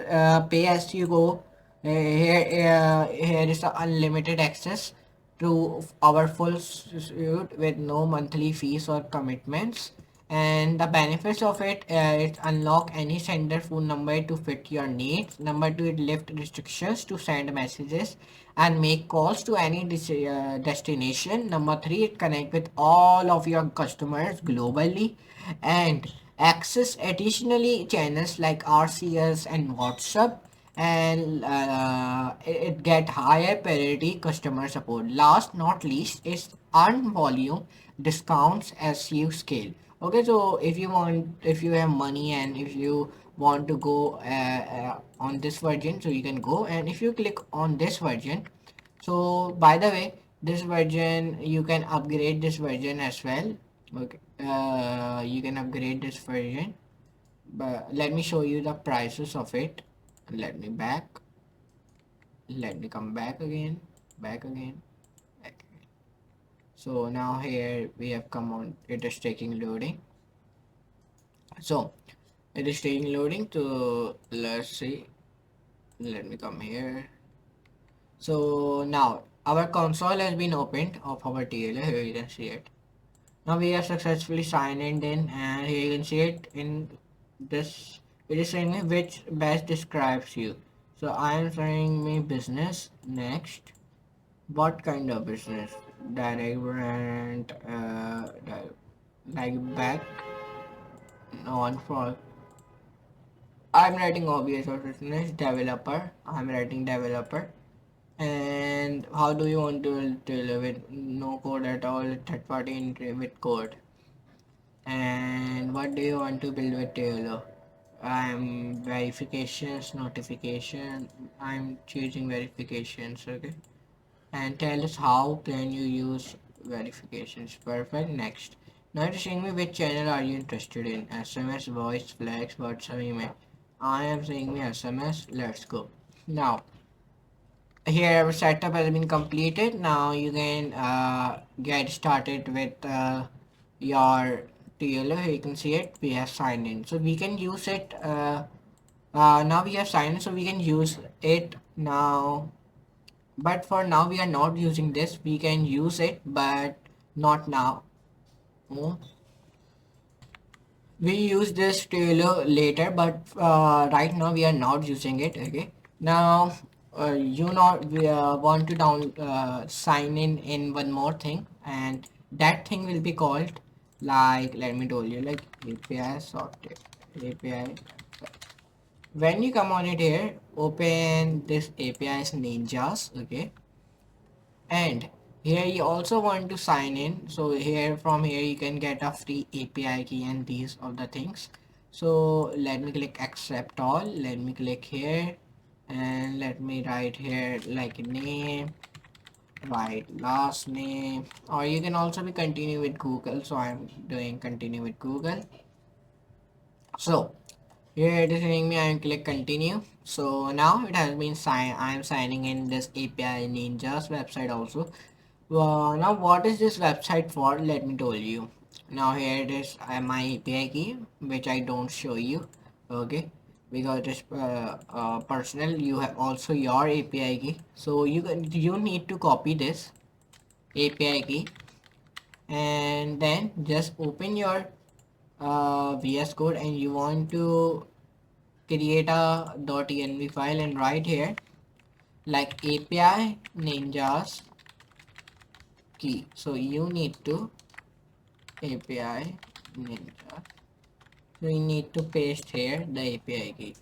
pay as you go, here is the unlimited access to our full suite with no monthly fees or commitments. And the benefits of it, it unlock any sender phone number to fit your needs. Number two, it lift restrictions to send messages and make calls to any destination. Number three, it connect with all of your customers globally and access additionally channels like RCS and WhatsApp, and it get higher priority customer support. Last not least is earn volume discounts as you scale. Okay, so if you have money and if you want to go on this version, so you can go, and if you click on this version, so by the way, this version you can upgrade this version as well. Okay, you can upgrade this version, but let me show you the prices of it. Let me back. Let me come back again. Back again. Back again. So now here we have come on. It is taking loading. So it is taking loading to, let's see. Let me come here. So now our console has been opened of our TLA. Here you can see it. Now we have successfully signed in, and here you can see it in this. It is saying me which best describes you. So I am saying me business next. What kind of business? Direct brand, like back on for. I'm writing obvious or business developer. I'm writing developer. And how do you want to deal with no code at all? Third party with code. And what do you want to build with Taylor? I'm verifications, notification. I'm choosing verifications, okay? And tell us how can you use verifications. Perfect. Next. Now it's saying me which channel are you interested in? SMS, voice, flags, WhatsApp, email. I am saying me SMS. Let's go. Now here our setup has been completed. Now you can get started with your TLO. Here you can see it, we have signed in, so we can use it. Now we have signed in, so we can use it now, but for now we are not using this. We can use it but not now. Hmm. We use this tailor later, but right now we are not using it. Okay, now you not we want to sign in one more thing, and that thing will be called, like, let me tell you, like API software API. When you come on it here, open this API's ninjas. Okay, and here you also want to sign in, so here from here you can get a free API key and these of the things. So let me click accept all. Let me click here and let me write here like name, write last name, or you can also be continue with Google, so I'm doing continue with Google. So here it is saying me I click continue. So now it has been signed. I am signing in this API Ninja's website also. Now what is this website for? Let me tell you. Now here it is my API key, which I don't show you. Okay, because it is personal. You have also your API key, so you need to copy this API key, and then just open your VS Code, and you want to create a .env file and write here like API ninjas key. So you need to API ninja. So you need to paste here the API key.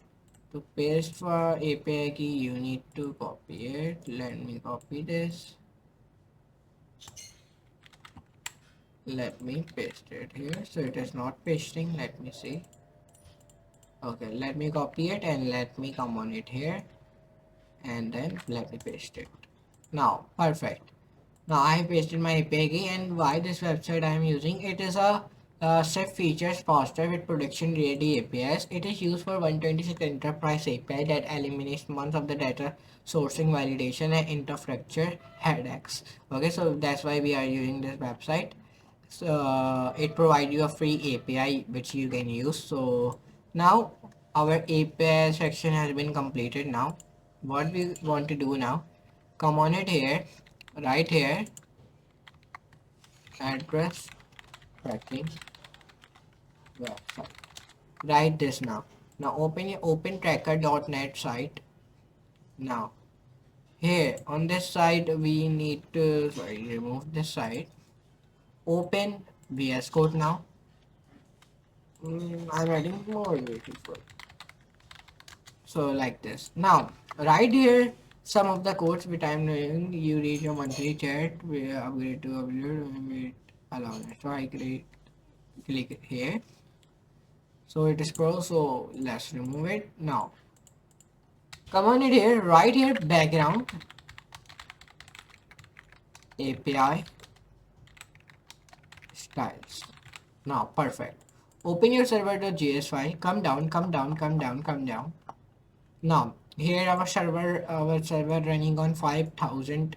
To paste for API key, you need to copy it. Let me copy this. Let me paste it here. So it is not pasting. Let me see. Okay, let me copy it and let me come on it here, and then let me paste it. Now perfect. Now I have pasted my API key, and why this website I am using, it is a Shift features faster with production ready APIs. It is used for 126 enterprise API that eliminates months of the data sourcing, validation, and infrastructure headaches. Okay, so that's why we are using this website. So it provides you a free API which you can use. So now our API section has been completed. Now what we want to do now, come on it here, right here, address tracking website. Write this now. Now open your opentracker.net site. Now here on this side we need to remove this site. Open VS Code now. I'm adding more beautiful. So like this. Now right here some of the codes which I'm doing. You read your monthly chat. We upgrade to upload. We allow it. So I click here. So it is pro. So let's remove it now. Come on it here, right here, background API styles. Now perfect. Open your server.js file. Come down, come down, come down, come down. Now here our server running on 5000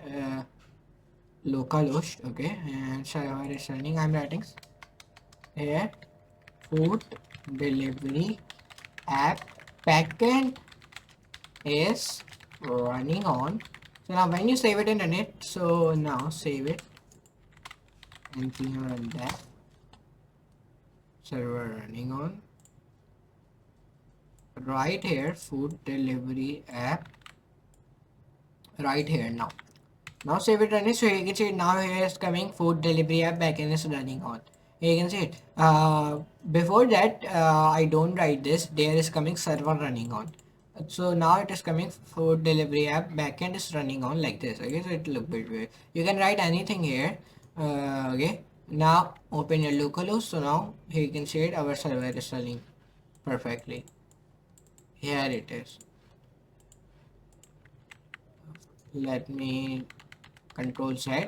localhost. Okay, and server is running. I'm writing here food delivery app backend is running on. So now when you save it and run it, so now save it and run that. Server running on. Right here, food delivery app. Right here now. Now save it, run it. So you can see now here is coming food delivery app backend is running on. Here you can see it. Before that, I don't write this. There is coming server running on. So now it is coming food delivery app backend is running on like this. Okay, so it look bit weird. You can write anything here. Okay, now open your localhost. So now here you can see it. Our server is running perfectly. Here it is. Let me control Z.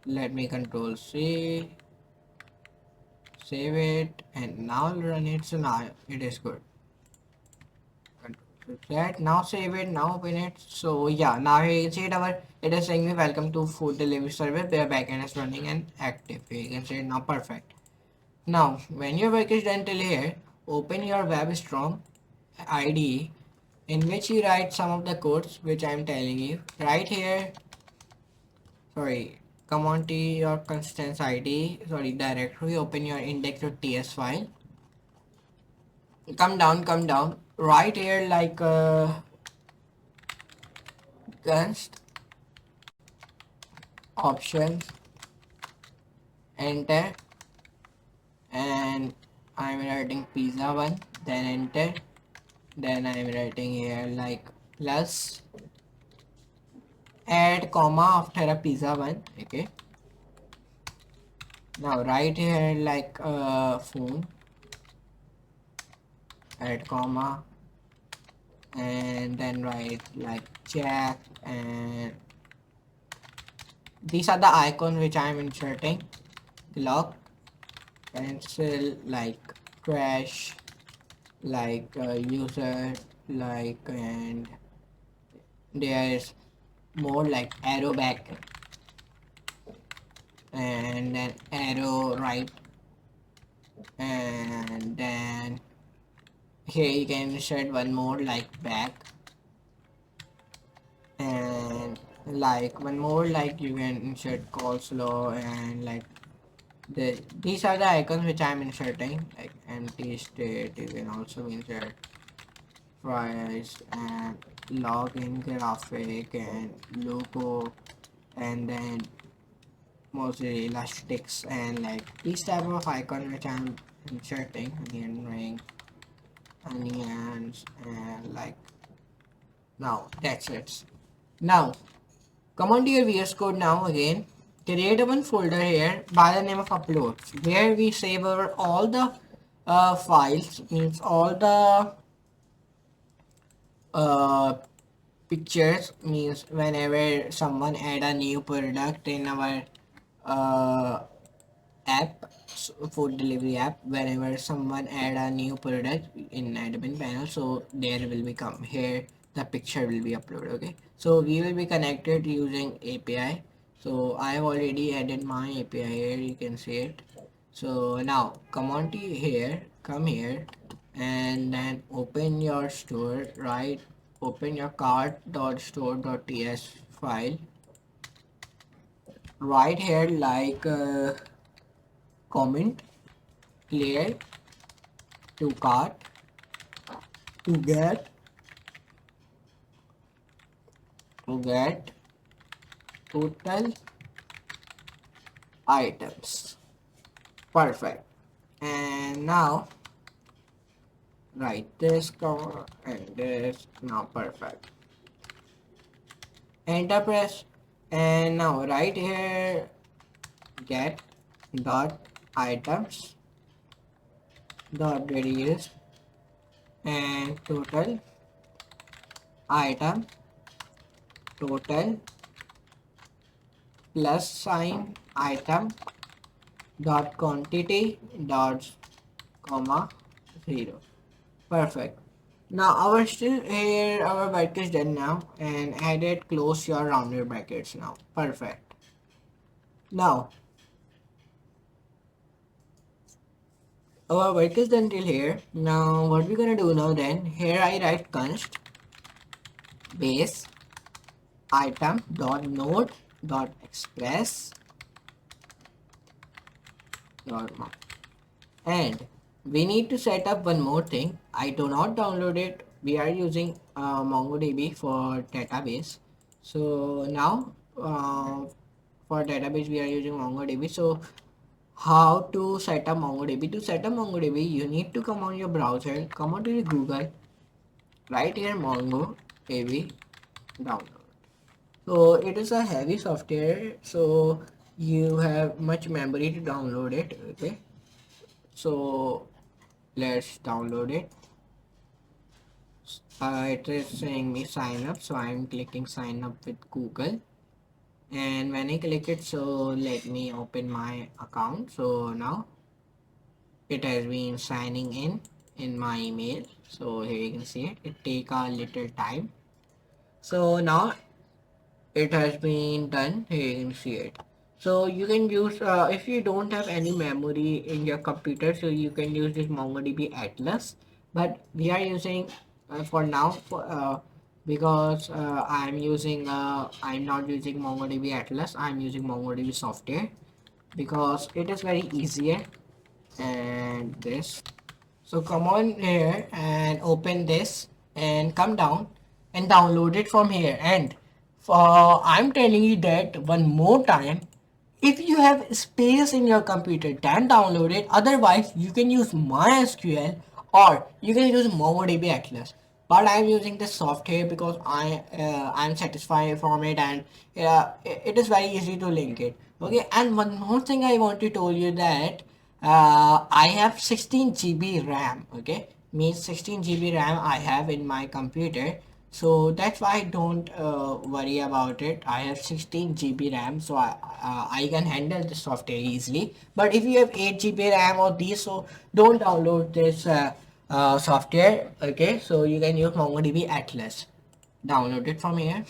Let me control C. Save it and now run it. So now it is good. Control Z. Now save it. Now open it. So yeah, now you can see it is saying me welcome to food delivery service where backend is running and active. You can see it now perfect. Now when your work is done till here, open your web strong IDE in which you write some of the codes which I am telling you. Right here, sorry, come on to your constants ID, sorry, directory, open your index.ts file. Come down, right here like const options, enter, and I'm writing pizza 1, then enter. Then I'm writing here like plus add comma after a pizza 1. Okay, now right here like phone, add comma, and then write like jack, and these are the icons which I'm inserting. Clock, pencil, like trash, like user, like, and there's more like arrow back, and then arrow right, and then here you can insert one more like back, and like one more like you can insert coleslaw, and like these are the icons which I'm inserting, like empty state. You can also insert price and login graphic and logo, and then mozzarella sticks, and like these type of icon which I'm inserting. Onion ring, onions, and like now that's it. Now come on to your VS Code now again. Create a one folder here by the name of uploads where we save over all the files, means all the pictures, means whenever someone add a new product in our app, food delivery app. Whenever someone add a new product in admin panel, so there will become here the picture will be uploaded. Okay, so we will be connected using API. So I have already added my API here, you can see it. So now come on to here, come here, and then open your store, right? Open your cart.store.ts file right here, like comment clear to cart to get total items. Perfect. And now write this comma and this. Now perfect. Enter press, and now right here get dot items dot reduce and total item total plus sign item dot quantity dot comma 0. Perfect. Now our still here our work is done now, and added close your rounded brackets now. Perfect. Now our work is done till here. Now what we're gonna do now, then here I write const base item dot node dot express dot mark. And we need to set up one more thing. I do not download it. We are using MongoDB for database. So now for database we are using MongoDB. So how to set up MongoDB? To set up MongoDB, you need to come on your browser, come on to the Google, right here MongoDB download. So it is a heavy software, so you have much memory to download it. Okay, so let's download it. It is saying me sign up, so I'm clicking sign up with Google, and when I click it, so let me open my account. So now it has been signing in my email. So here you can see it take a little time. So now it has been done. Here you can see it. So you can use if you don't have any memory in your computer, so you can use this MongoDB Atlas, but we are using for now because I'm not using MongoDB Atlas, I'm using MongoDB software because it is very easier. And this, so come on here and open this and come down and download it from here. And I'm telling you that one more time, if you have space in your computer, then download it. Otherwise you can use MySQL or you can use MongoDB Atlas, but I'm using this software because I'm satisfied from it, and it is very easy to link it. Okay, and one more thing I want to tell you that I have 16 GB RAM. Okay, means 16 GB RAM I have in my computer, so that's why I don't worry about it. I have 16 GB RAM, so I can handle the software easily. But if you have 8 GB RAM or these, so don't download this software. Okay, so you can use MongoDB Atlas. Download it from here,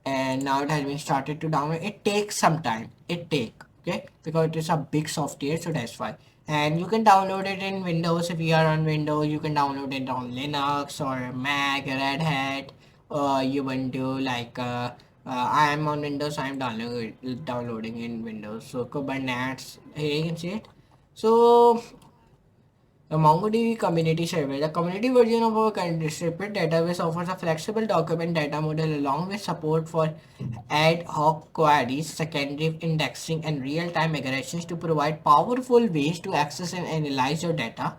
and now it has been started to download. It takes some time. Okay, because it is a big software, so that's why. And you can download it in Windows. If you are on Windows, you can download it on Linux or Mac, Red Hat, or you want to like I am on Windows, I am downloading in Windows. So Kubernetes, here you can see it. So the MongoDB community server. The community version of our current distributed database offers a flexible document data model along with support for ad hoc queries, secondary indexing, and real-time migrations to provide powerful ways to access and analyze your data.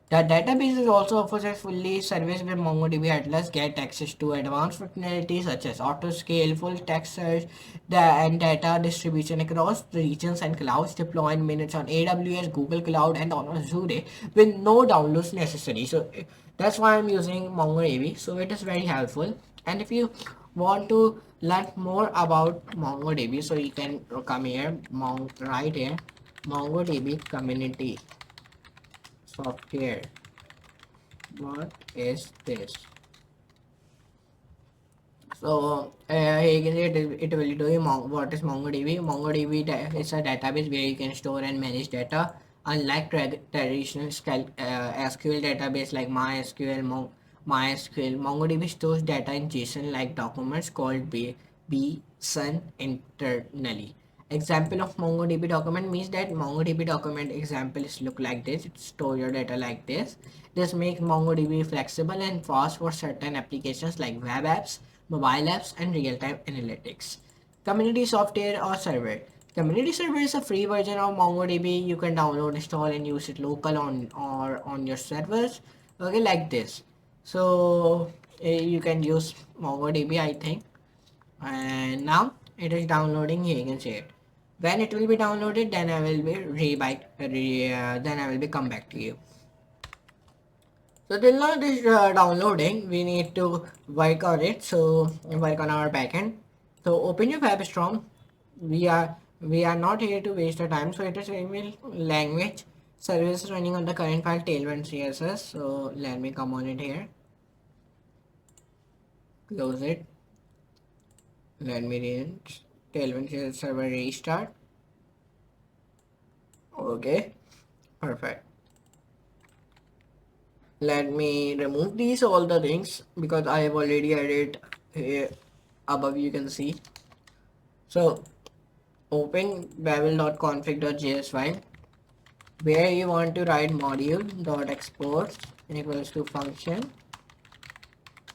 The database is also offers a fully service with MongoDB Atlas get access to advanced functionalities such as auto scale, full text search, and data distribution across the regions and clouds, deploy in minutes on AWS, Google Cloud, and on Azure with no downloads necessary. So that's why I'm using MongoDB. So it is very helpful. And if you want to learn more about MongoDB, so you can come here, right here, MongoDB community software. What is this? So here you can see it will do you what is MongoDB. MongoDB is a database where you can store and manage data. Unlike traditional SQL database like MySQL, MongoDB stores data in JSON-like documents called BSON internally. Example of MongoDB document means that MongoDB document examples look like this. It store your data like this. This makes MongoDB flexible and fast for certain applications like web apps, mobile apps, and real-time analytics. Community software or server. Community server is a free version of MongoDB. You can download, install, and use it local on your servers. Okay, like this. So you can use MongoDB, I think. And now it is downloading. Here you can see it. When it will be downloaded, then I will be then I will be come back to you. So till now it is downloading. We need to work on it. So work on our backend. So open your web storm. We are not here to waste the time. So it is email language service running on the current file tailwind CSS. So let me come on it here. Close it. Let me tailwind CSS server restart. Okay, perfect. Let me remove these all the things because I have already added here above, you can see. So open babel.config.js file where you want to write module.export equals to function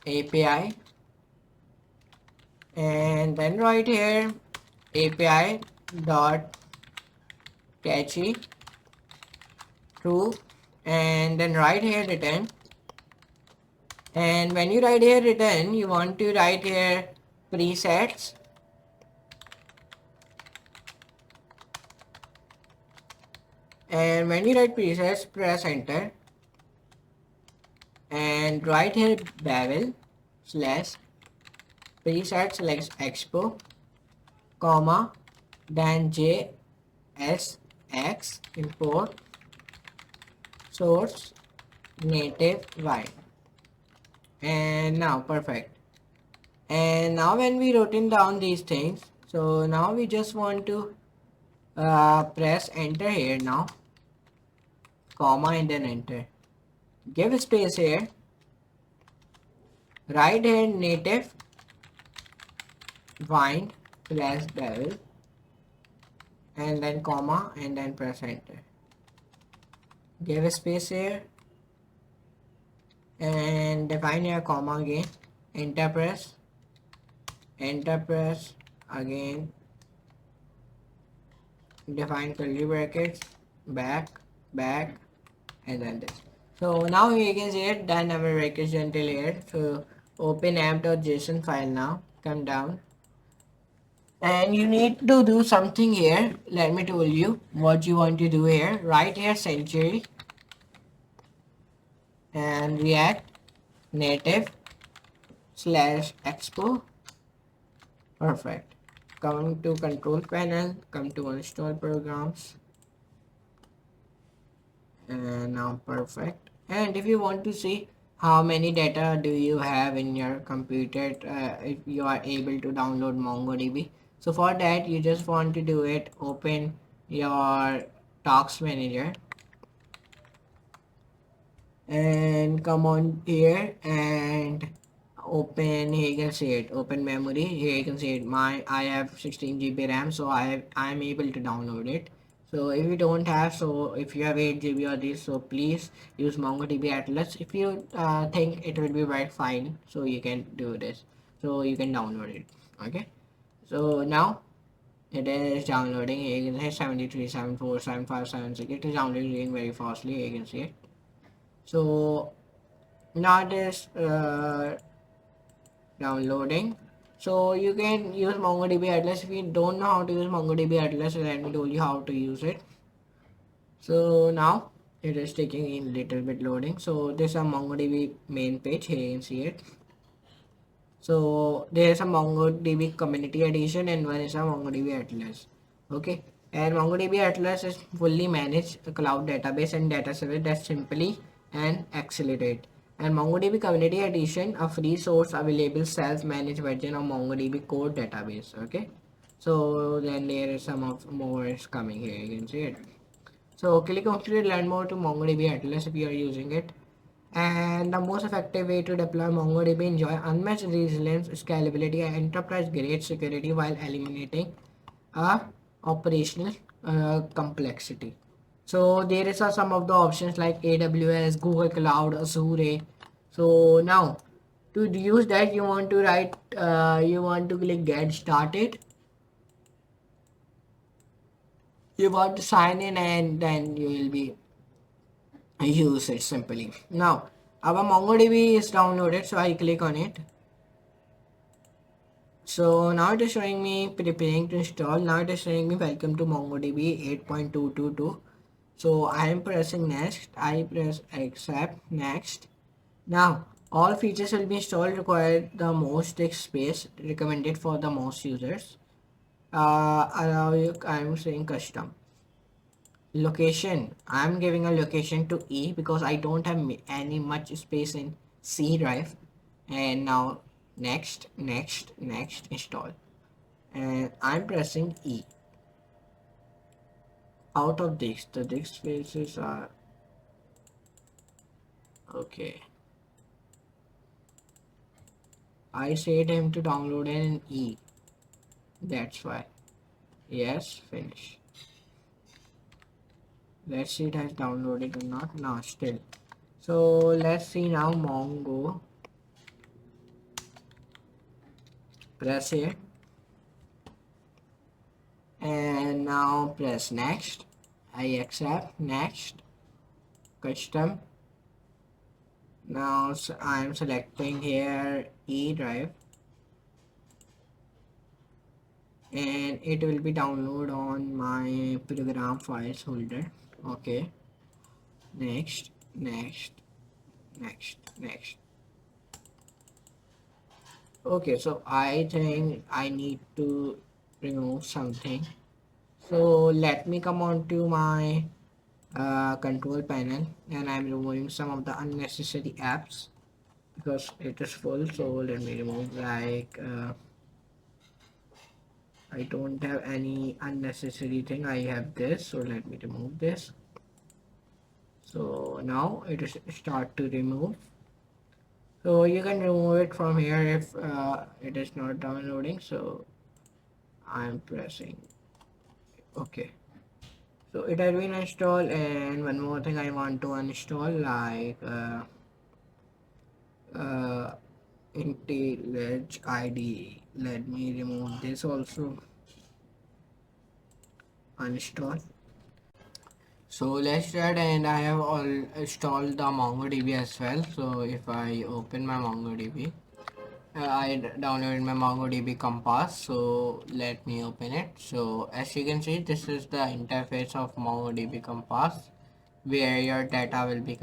API, and then write here API dot catchy true, and then write here return. And when you write here return, you want to write here presets, and when you write presets, press enter and write here babel slash preset select expo comma then JSX import source NativeWind. And now perfect. And now when we wrote down these things, so now we just want to press enter here now, comma, and then enter. Give space here, write here NativeWind slash babel, and then comma, and then press enter. Give a space here and define your comma again, enter press again, define curly brackets, back, and then this. So now you can see it, done our brackets until here. So open app.json file now, come down. And you need to do something here. Let me tell you what you want to do here. Write here Sentry and React Native slash Expo. Perfect. Come to control panel, come to install programs. And now perfect. And if you want to see how many data do you have in your computer, if you are able to download MongoDB. So for that, you just want to do it, open your task manager and come on here and open, here you can see it, open memory. Here you can see it, I have 16 GB RAM, so I'm able to download it. So if you don't have, so if you have 8 GB or this, so please use MongoDB Atlas. If you think it will be right, fine, so you can do this, so you can download it. Okay, so now it is downloading. Here you can see 73, 74, 75, 76. It is downloading very fastly. Here you can see it. So now it is downloading. So you can use MongoDB Atlas. If you don't know how to use MongoDB Atlas, let me tell you how to use it. So now it is taking in little bit loading. So this is a MongoDB main page. Here you can see it. So there is a MongoDB Community Edition and one is a MongoDB Atlas. Okay, and MongoDB Atlas is fully managed cloud database and data service that simply and accelerate. And MongoDB Community Edition, a free source available self-managed version of MongoDB core database. Okay, so then there is some of more is coming here. You can see it. So click on to learn more to MongoDB Atlas if you are using it. And the most effective way to deploy MongoDB enjoy unmatched resilience, scalability, and enterprise-grade security while eliminating operational complexity. So there is some of the options like AWS, Google Cloud, Azure. So now to use that, you want to write, you want to click Get Started. You want to sign in, and then you will be use it simply. Now our MongoDB is downloaded, so I click on it. So now it is showing me preparing to install. Now it is showing me welcome to MongoDB 8.222. So I am pressing next. I press accept next. Now all features will be installed require the most disk space recommended for the most users. Allow you, I am saying custom. Location, I'm giving a location to E because I don't have any much space in C drive. And now next install, and I'm pressing E. Out of this, the disk spaces are okay. I said him to download an E, that's why. Yes, finish. Let's see it has downloaded or not. No, still. So let's see now. Mongo, press here, and now press next. I accept next. Custom. Now I'm selecting here E drive, and it will be download on my program files folder. Okay, next. Okay, so I think I need to remove something. So let me come on to my control panel, and I'm removing some of the unnecessary apps because it is full. So let me remove, like I don't have any unnecessary thing. I have this, so let me remove this. So now it is start to remove. So you can remove it from here if it is not downloading. So I'm pressing okay. So it has been installed, and one more thing I want to uninstall, like IntelliJ ID. Let me remove this also. Uninstall. So let's start, and I have all installed the MongoDB as well. So if I open my MongoDB, I downloaded my MongoDB Compass. So let me open it. So as you can see, this is the interface of MongoDB Compass, where your data will be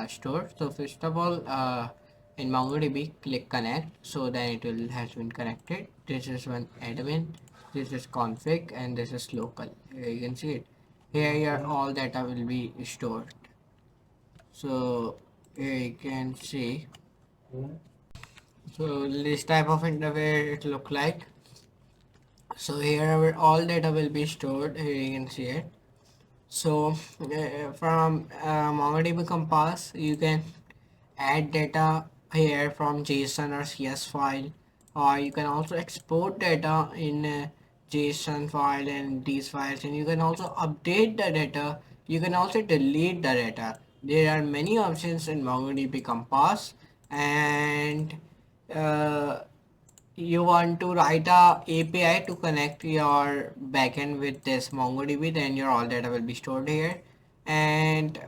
stored. So first of all, in MongoDB, click connect. So then it will has been connected. This is one admin, this is config, and this is local. Here you can see it. Here your all data will be stored. So here you can see. So this type of interface it look like. So here our all data will be stored. Here you can see it. So from MongoDB Compass, you can add data here from JSON or CS file, or you can also export data in JSON file and these files, and you can also update the data. You can also delete the data. There are many options in MongoDB Compass, and uh, you want to write a API to connect your backend with this MongoDB, then your all data will be stored here. And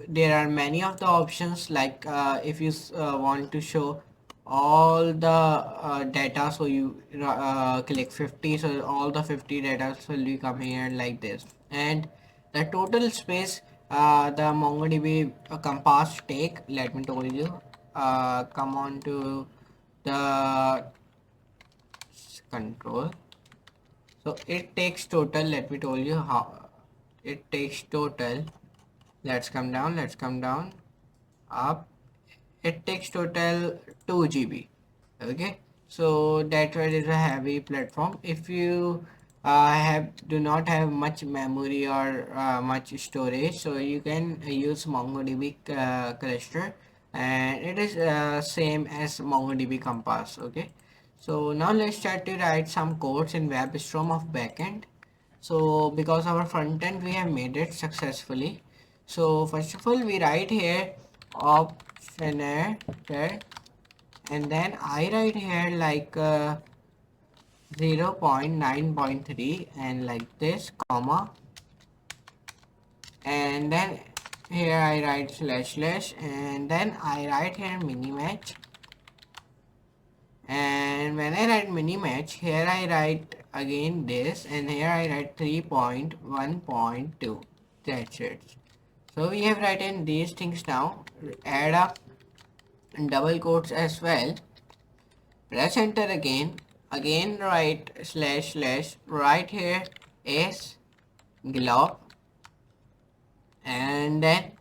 there are many of the options, like if you want to show all the data, so you click 50, so all the 50 data will be coming here like this. And the total space the MongoDB Compass take, let me tell you, come on to the control. So it takes total, let me tell you how it takes total. Let's come down, up. It takes total 2 GB. Okay, so that is a heavy platform. If you do not have much memory or much storage, so you can use MongoDB cluster, and it is same as MongoDB Compass. Okay, so now let's start to write some codes in WebStorm of backend. So because our front end we have made it successfully. So first of all we write here optioner, and then I write here like 0.9.3 and like this comma, and then here I write slash slash, and then I write here mini match, and when I write mini match here I write again this, and here I write 3.1.2. That's it. So we have written these things. Now add up double quotes as well. Press enter again write slash slash right here is glob, and then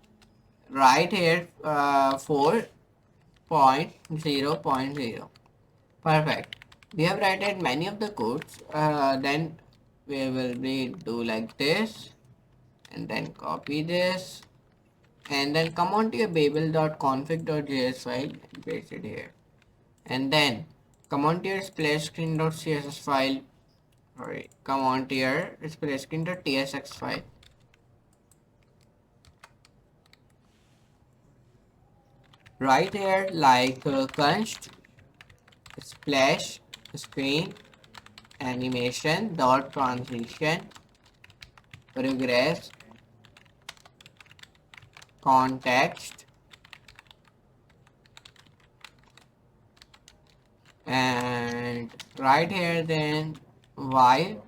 right here 4.0.0. Perfect. We have written many of the codes. Then we will do like this, and then copy this, and then come on to your babel.config.js file and paste it here, and then come on to your SplashScreen.css file. Sorry, come on to your SplashScreen.tsx file. Right here like const splash screen animation dot transition progress context, and right here then while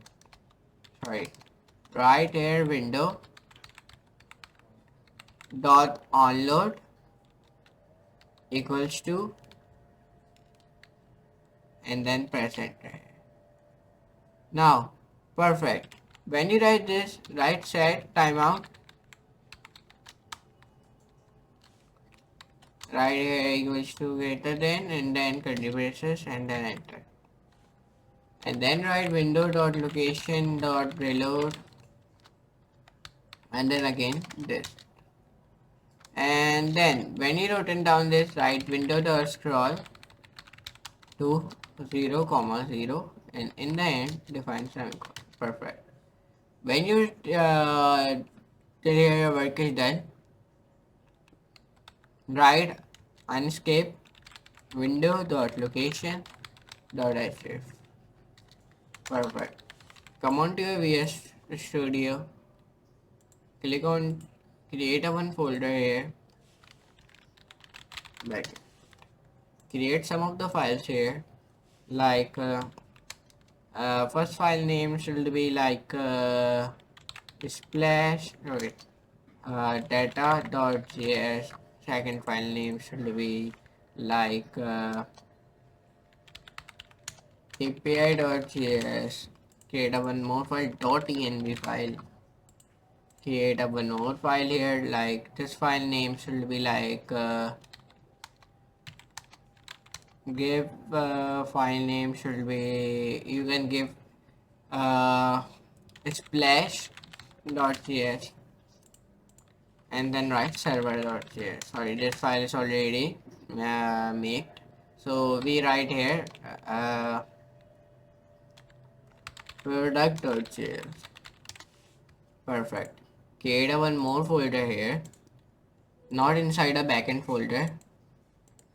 right here window dot onload equals to, and then press enter. Now perfect. When you write this, write set timeout, right here equals to greater than, and then curly braces, and then enter, and then write window dot location dot reload, and then again this, and then when you written down this, write window dot scroll to 0, 0, and in the end define semicolon. Perfect. When you till here your work is done, write unscape window dot location dot href. Perfect. Come on to your VS Studio, click on create a one folder here, like create some of the files here, like first file name should be like splash data.js. Second file name should be like api.js. Create a one more file .env file. Create a one more file here, like this file name should be like give file name should be, you can give splash.js, and then write server.js. Sorry, this file is already made, so we write here product.js. Perfect. Create a one more folder here, not inside a backend folder,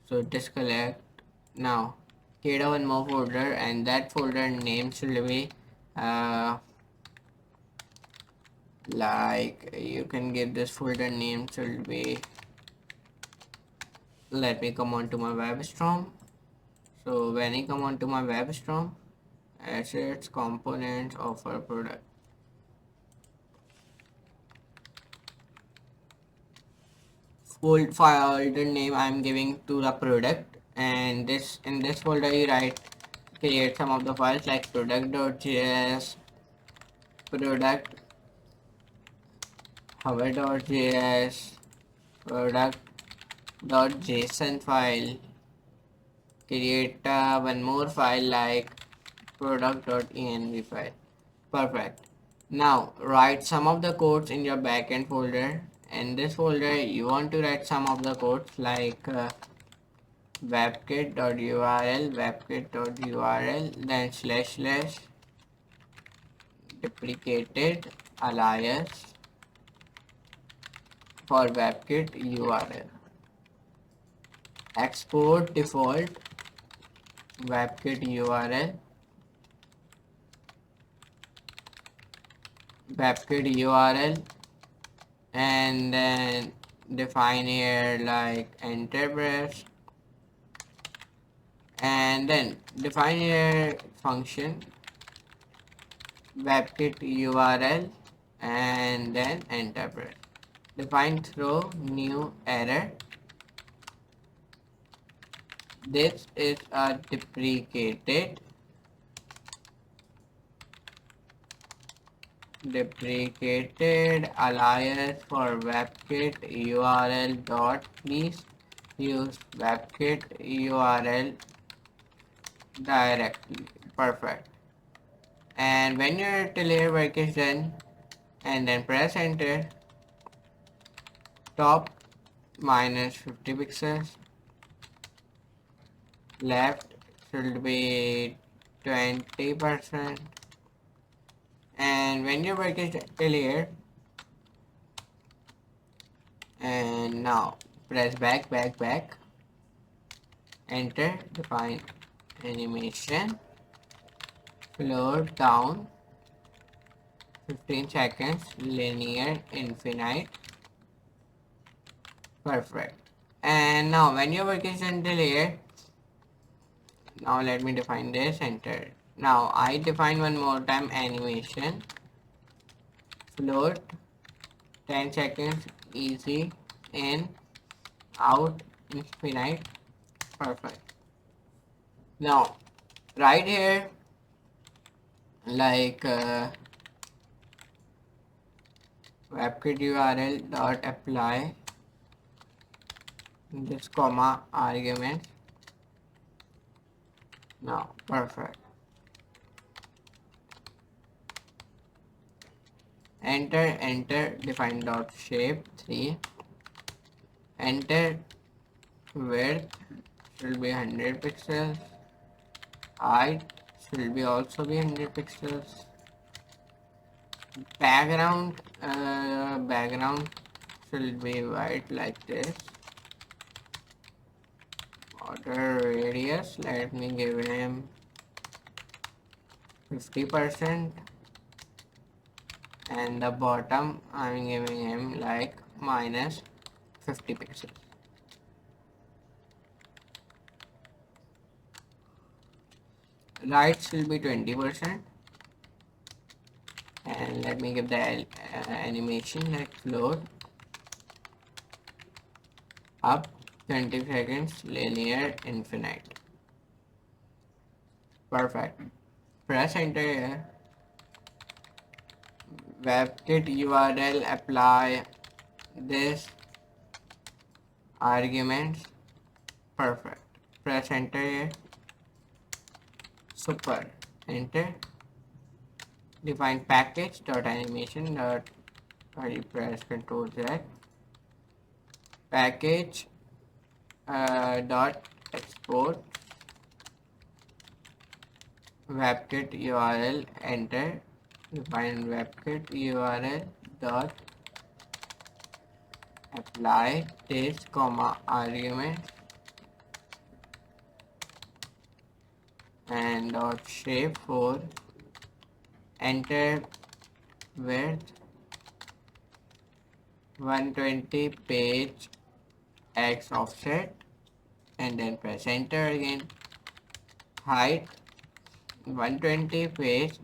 so disconnect. Now create a one more folder, and that folder name should be like, you can give this folder name should be, let me come on to my WebStorm. So when I come on to my WebStorm, assets components offer product, folder name I'm giving to the product, and in this folder you create some of the files like product.js, product hover.js, product.json file. Create one more file like product.env file. Perfect. Now write some of the codes in your backend folder. In this folder you want to write some of the codes like webkit.url, then // deprecated alias for webkit URL, export default webkit URL, and then define here like enter press, and then define here function webkit URL, and then enter press. Define throw new error. This is a deprecated alias for webkit URL dot, please use webkit URL directly. Perfect. And when your layer work is done, and then press enter, top minus 50 pixels, left should be 20%, and when your work is clear, and now press back, enter, define animation, float down 15 seconds, linear infinite. Perfect. And now when your work is until here, now let me define this, enter. Now I define one more time animation, float 10 seconds, easy, in, out, infinite. Perfect. Now right here like webkit URL dot apply this comma argument. Now perfect. Enter, define dot shape 3, enter, width should be 100 pixels, height should be also be 100 pixels, background should be white like this, border radius let me give him 50%, and the bottom I'm giving him like minus 50 pixels. Right will be 20%, and let me give the animation like float up 20 seconds, linear infinite. Perfect. Press enter here. Webkit URL apply this arguments. Perfect. Press enter here. Super. Enter. Define package dot animation dot, press Ctrl Z. Package dot export webkit URL, enter. Define webkit URL dot apply this comma argument and dot shape 4, enter, width 120 page x offset, and then press enter again, height 120 page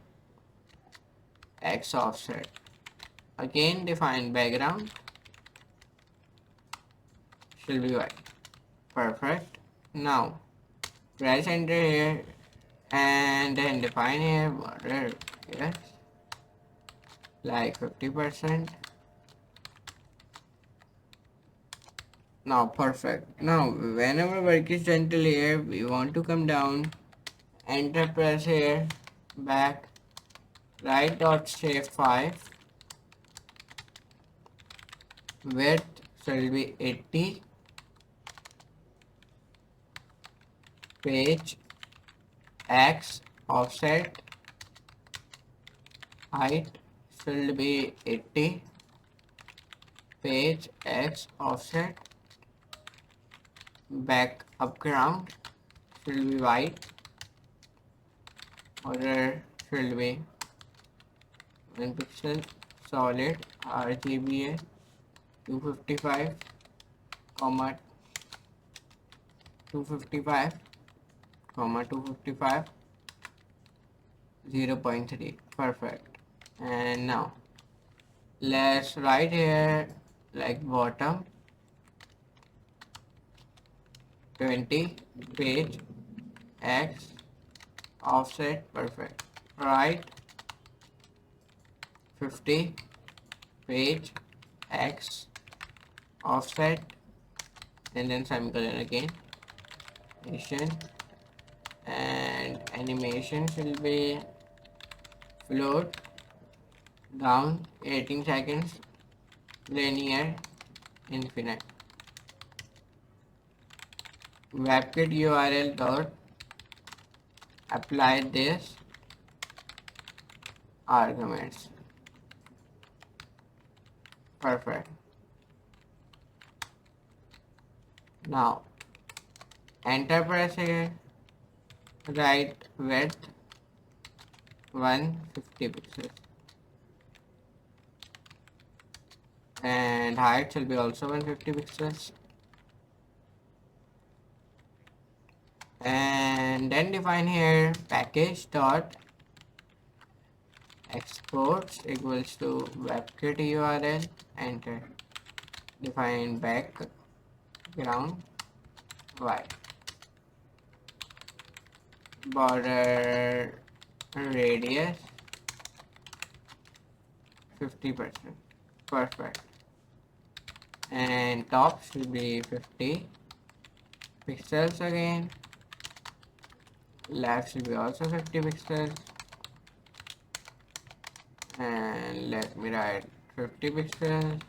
x offset, again define background should be white. Perfect. Now press enter here and then define here border, yes, like 50%. Now perfect. Now whenever work is done till here, we want to come down, enter, press here, back, right dot shape 5, width shall be 80, page X offset height should be 80, page X offset, background should be white, order should be 1 pixel, solid RGBA 255, comma 255, comma 255, 0.3, perfect. And now let's write here like bottom 20, page X offset, perfect, right 50, page X offset, and then semicolon again, animation, and animation should be float down 18 seconds, linear, infinite. WebKit URL dot apply this arguments, perfect. Now enter, press here, write width 150 pixels and height will be also 150 pixels, and then define here package dot exports equals to WebKit URL, enter, define background white, border radius 50%, perfect, and top should be 50 pixels again, left should be also 50 pixels, and let me write 50 pixels,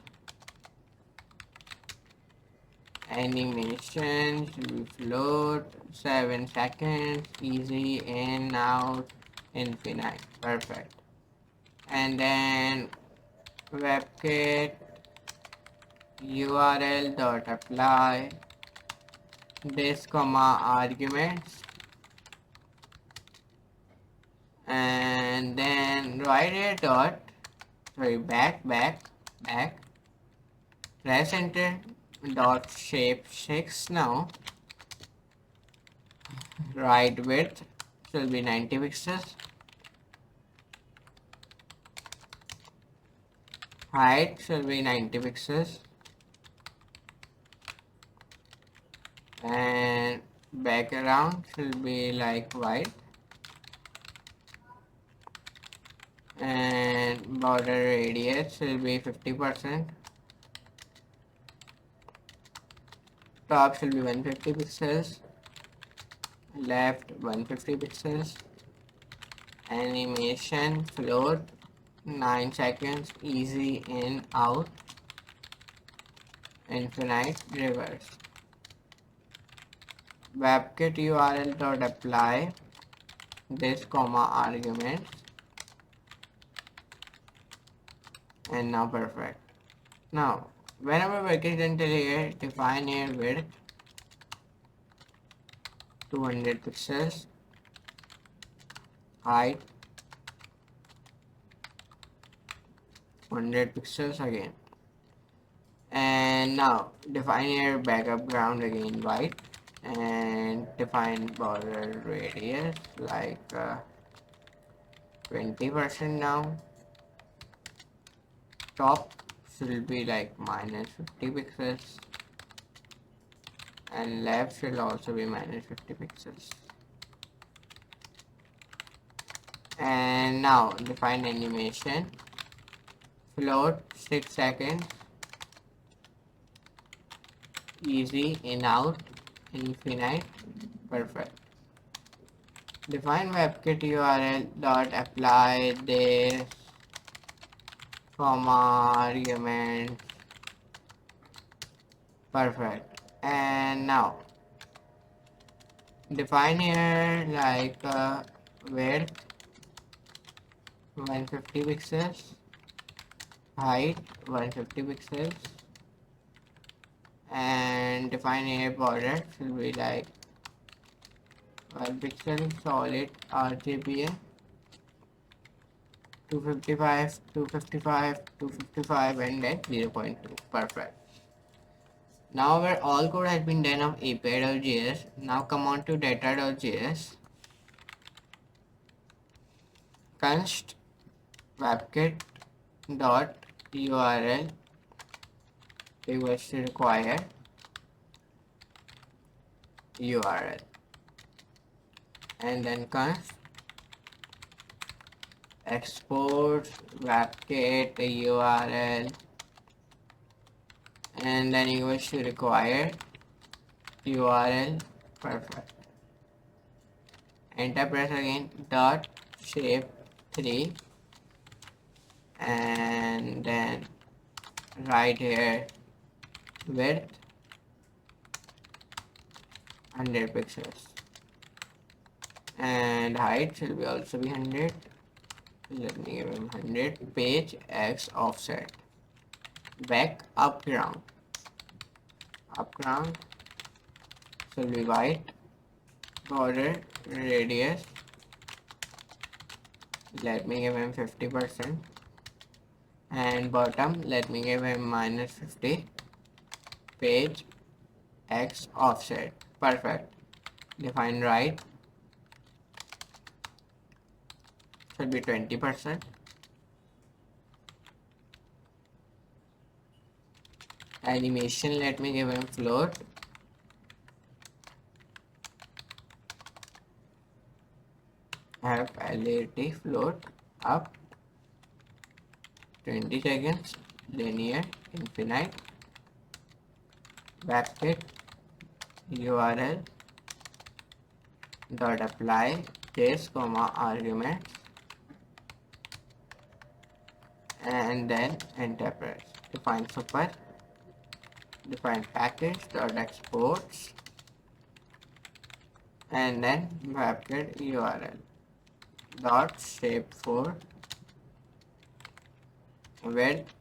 animation should be float 7 seconds, easy, in, out, infinite, perfect. And then WebKit URL dot apply this comma arguments, and then write here dot, sorry, back, press enter, dot shape 6. Now right width will be 90 pixels, height should be 90 pixels, and background should be like white, and border radius will be 50%, top should be 150 pixels, left 150 pixels, animation float 9 seconds, easy, in, out, infinite, reverse. WebKit URL dot apply this comma arguments, and now perfect. Now whenever work is done till here, define here width 200 pixels, height 100 pixels again, and now define here background again white, and define border radius like 20% now, top should be like minus 50 pixels, and left should also be minus 50 pixels. And now define animation, float 6 seconds, easy, in out, infinite, perfect. Define WebKit URL dot apply this comma argument, perfect. And now define here like width 150 pixels, height 150 pixels, and define here border should be like 1 pixel, solid RGBA 255, 255, 255, and then 0.2. Perfect. Now our all code has been done of API.js. Now come on to data.js. Const webkit dot URL equals to require URL, and then const export webkit URL, and then equals to require URL, perfect. Enter, press again, dot shape 3, and then right here width 100 pixels, and height should be also be 100. Let me give him 100. Page X offset, back up ground should be white, border radius let me give him 50%, and bottom let me give him minus 50. Page X offset, perfect. Define right should be 20%. Animation let me give him float, have LAT float up 20 seconds, linear, infinite, webkit URL dot apply this comma argument, and then enter press. Define super, define package dot exports, and then webkit URL dot shape 4, width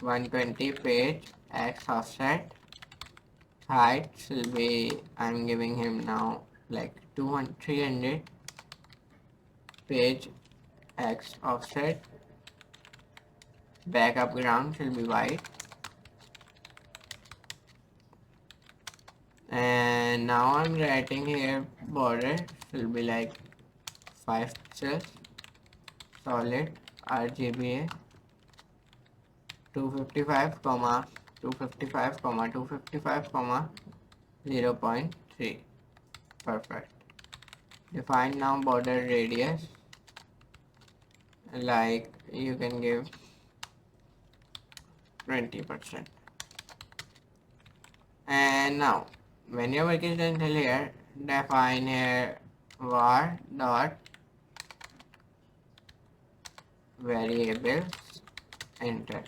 120, page X offset, height will be, I'm giving him now like 200, 300, page X offset, backup ground will be white, and now I'm writing here border will be like 5 pixels, solid RGBA 255, 255, 255, 0.3, perfect. Define now border radius, like you can give 20%. And now when your work is done till here, define here var dot variables, enter.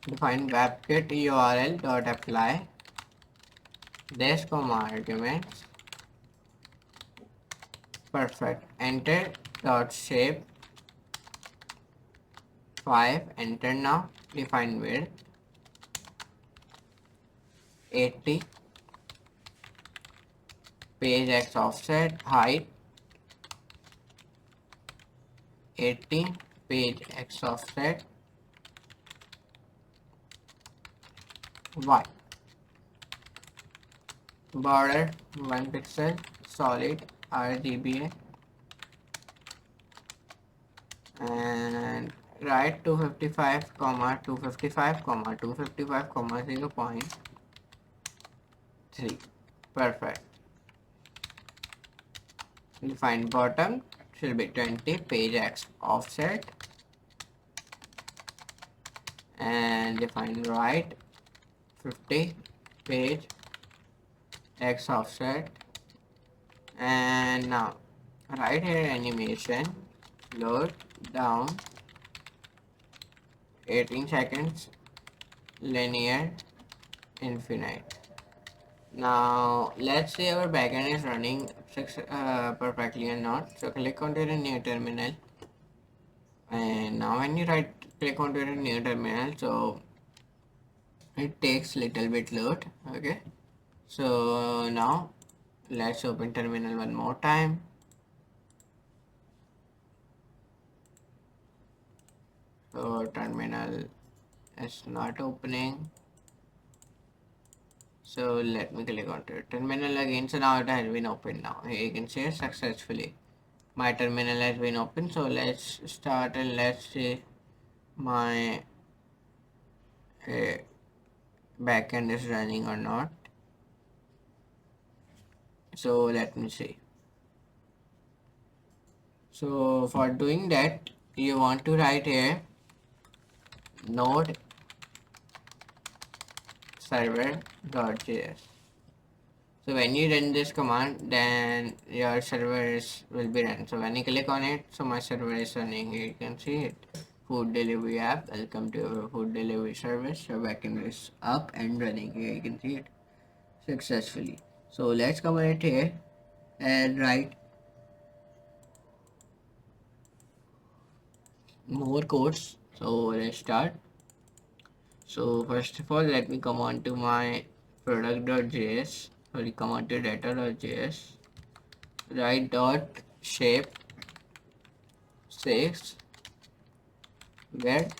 Define webkit URL dot apply this comma arguments, perfect. Enter dot shape 5, enter now. Define width 80, page X offset, height 80, page X offset, Y, border 1 pixel, solid RGBA, and write 255, 255, 255, 0.2. 3. Perfect. Define bottom should be 20 page x offset, and define right 50 page x offset. And now right here animation load down 18 seconds linear infinite. Now let's say our backend is running perfectly or not. So click onto the new terminal, and now when you click onto the new terminal, so it takes little bit load. Okay, so now let's open terminal one more time. So terminal is not opening. So let me click on terminal again. So now it has been opened. Now here you can see successfully my terminal has been opened. So let's start and let's see my backend is running or not. So let me see. So for doing that, you want to write here node server.js. So when you run this command, then your server will be run. So when you click on it, so my server is running. Here you can see it. Food delivery app. Welcome to our food delivery service. Your backend is up and running. Here you can see it successfully. So let's come right here and write more codes. So let's start. So first of all, let me come on to my product.js. Sorry, come on to data.js. Write dot shape 6, width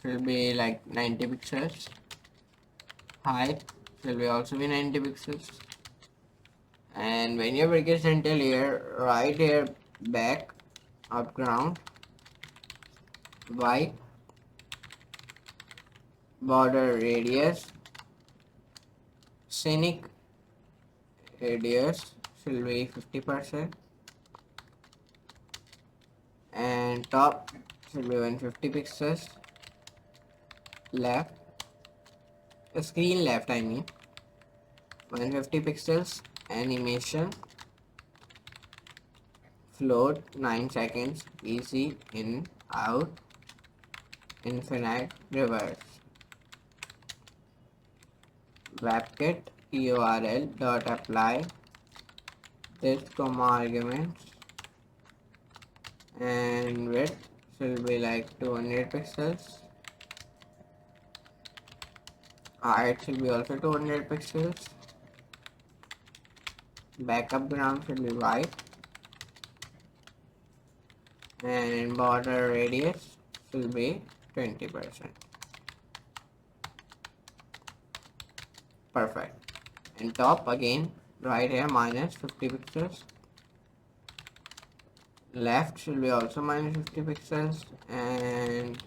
will be like 90 pixels, height will be also be 90 pixels, and when you break it until here, right here back ground white border radius scenic radius will be 50%, and top should be 150 pixels, left screen left I mean 150 pixels, animation float 9 seconds, easy in out infinite reverse, webkit url dot apply this comma arguments, and width should be like 200 pixels, height should be also 200 pixels, backup ground should be white, and border radius should be 20%. Perfect. And top again right here minus 50 pixels, left should be also minus 50 pixels, and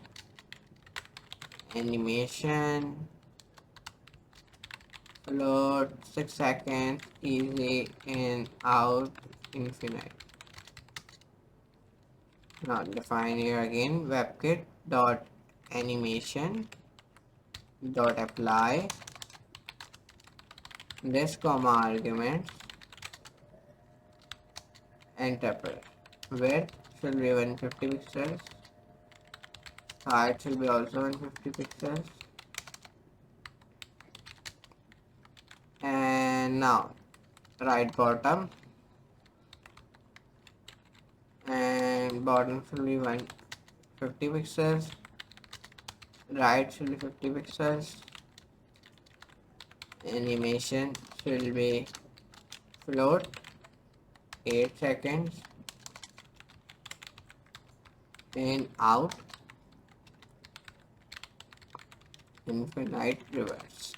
animation float 6 seconds, easy in out infinite. Now define here again webkit dot animation dot apply this comma arguments, enter press, width should be 150 pixels, height should be also 150 pixels, and now right bottom, and bottom should be 150 pixels, right should be 50 pixels, animation should be float 8 seconds, in out infinite reverse,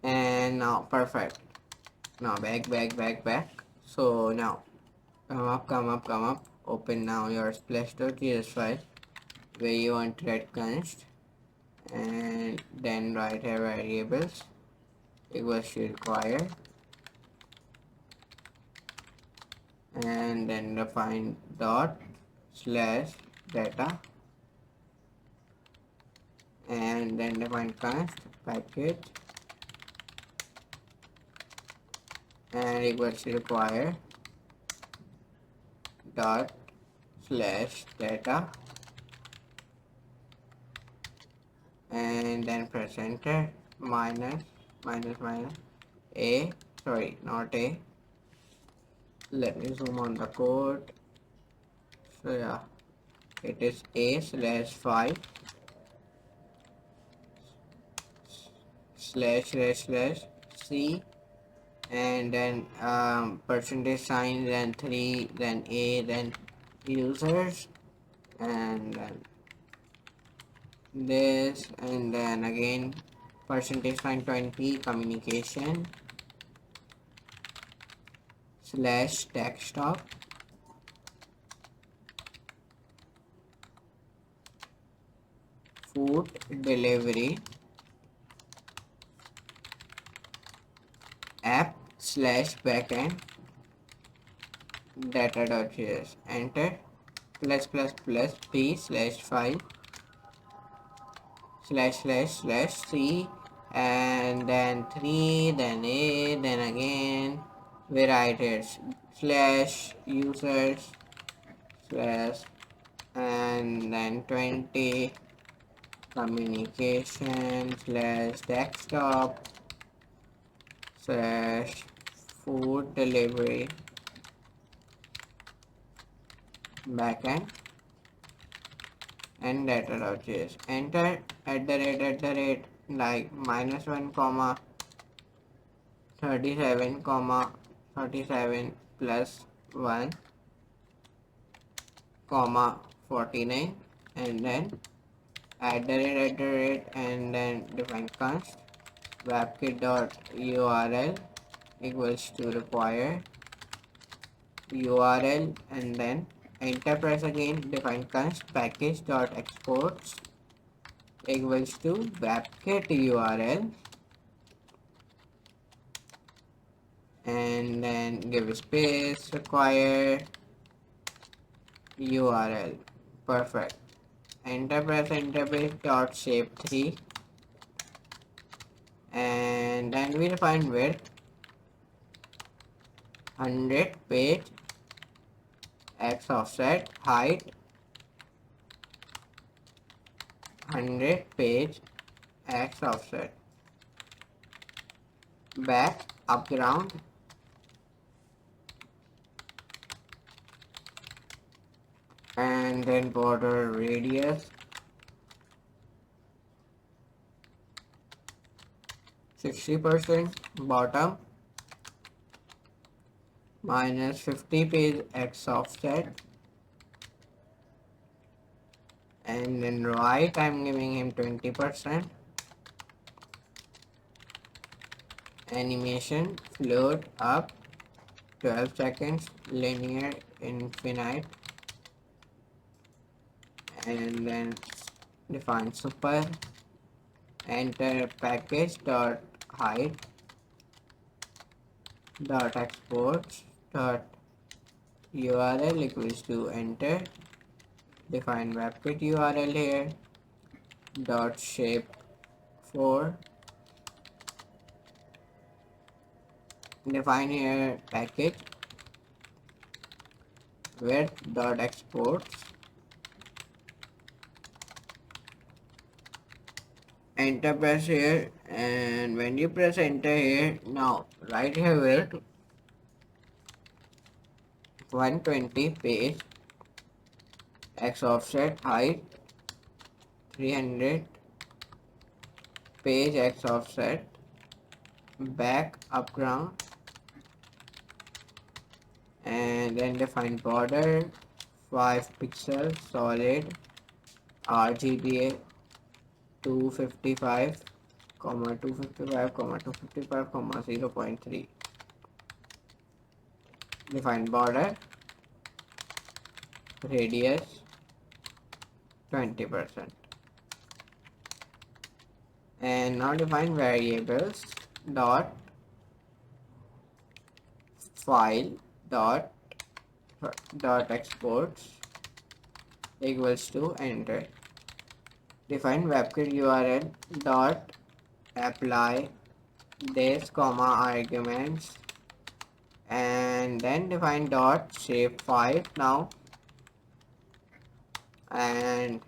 and now perfect. Now back. So now come up, open now your splash.js file where you want to write const, and then write here variables equals to require, and then define dot slash data, and then define const package and equals to require dot slash data, and then press enter, minus a, sorry, not a, let me zoom on the code. So yeah, it is a slash 5 slash c, and then percentage sign, then 3, then a, then users, and then this, and then again percentage sign 20 communication slash desktop, food delivery app slash backend data.js, enter, plus p slash file slash c, and then 3, then a, then again we write it slash users slash, and then 20 communication slash desktop slash food delivery backend and data.js, enter, at the rate like -1 comma 37 comma 37 plus 1 comma 49, and then at the rate, and then define const webkit.url equals to require url, and then enter, press again, define const package.exports equals to webkit url, and then give space, require url, perfect, enter, press interface dot shape 3, and then we define width 100 page x offset, height 100 page x offset, back upground, and then border radius 60%, bottom minus 50 page x offset, and then right I'm giving him 20%, animation float up 12 seconds, linear infinite, and then define super, enter package dot height dot exports dot url equals to enter, define webkit url here dot shape 4, define here package width dot exports, enter, press here, and when you press enter here, now right here width 120 page x offset, height 300 page x offset, back upground, and then define border 5 pixels solid RGBA 255 comma 255 comma 255 comma 0.3, define border radius 20%, And now define variables dot file dot exports equals to enter. Define webkit URL dot apply this comma arguments, and then define dot shapefile now, and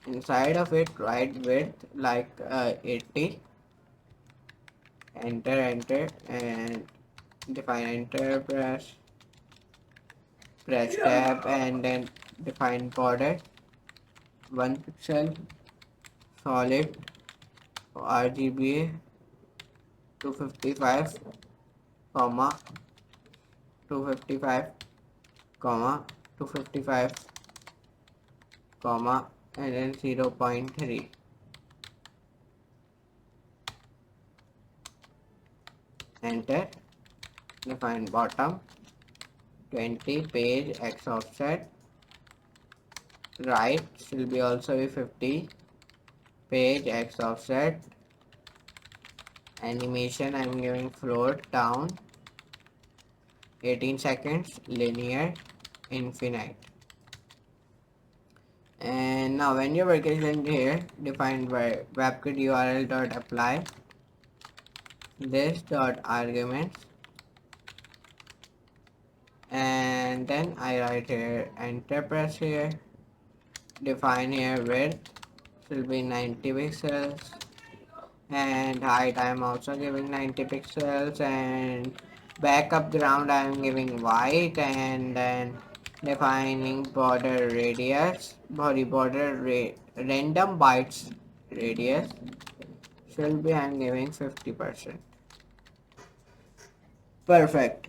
inside of it write width like 80. Enter, and define enter, press tab, and then define border 1 pixel solid RGB 255 comma 255 comma 255 comma and then 0.3. Enter. Define bottom 20 page x offset. Right will be also be 50 page x offset. Animation I'm giving float down 18 seconds, linear, infinite. And now when your work is done here, define webkit URL dot apply this dot arguments, and then I write here enter, press here, define here width will be 90 pixels, and height I am also giving 90 pixels, and backup ground I am giving white, and then defining border radius, random bytes radius should be I am giving 50%. Perfect.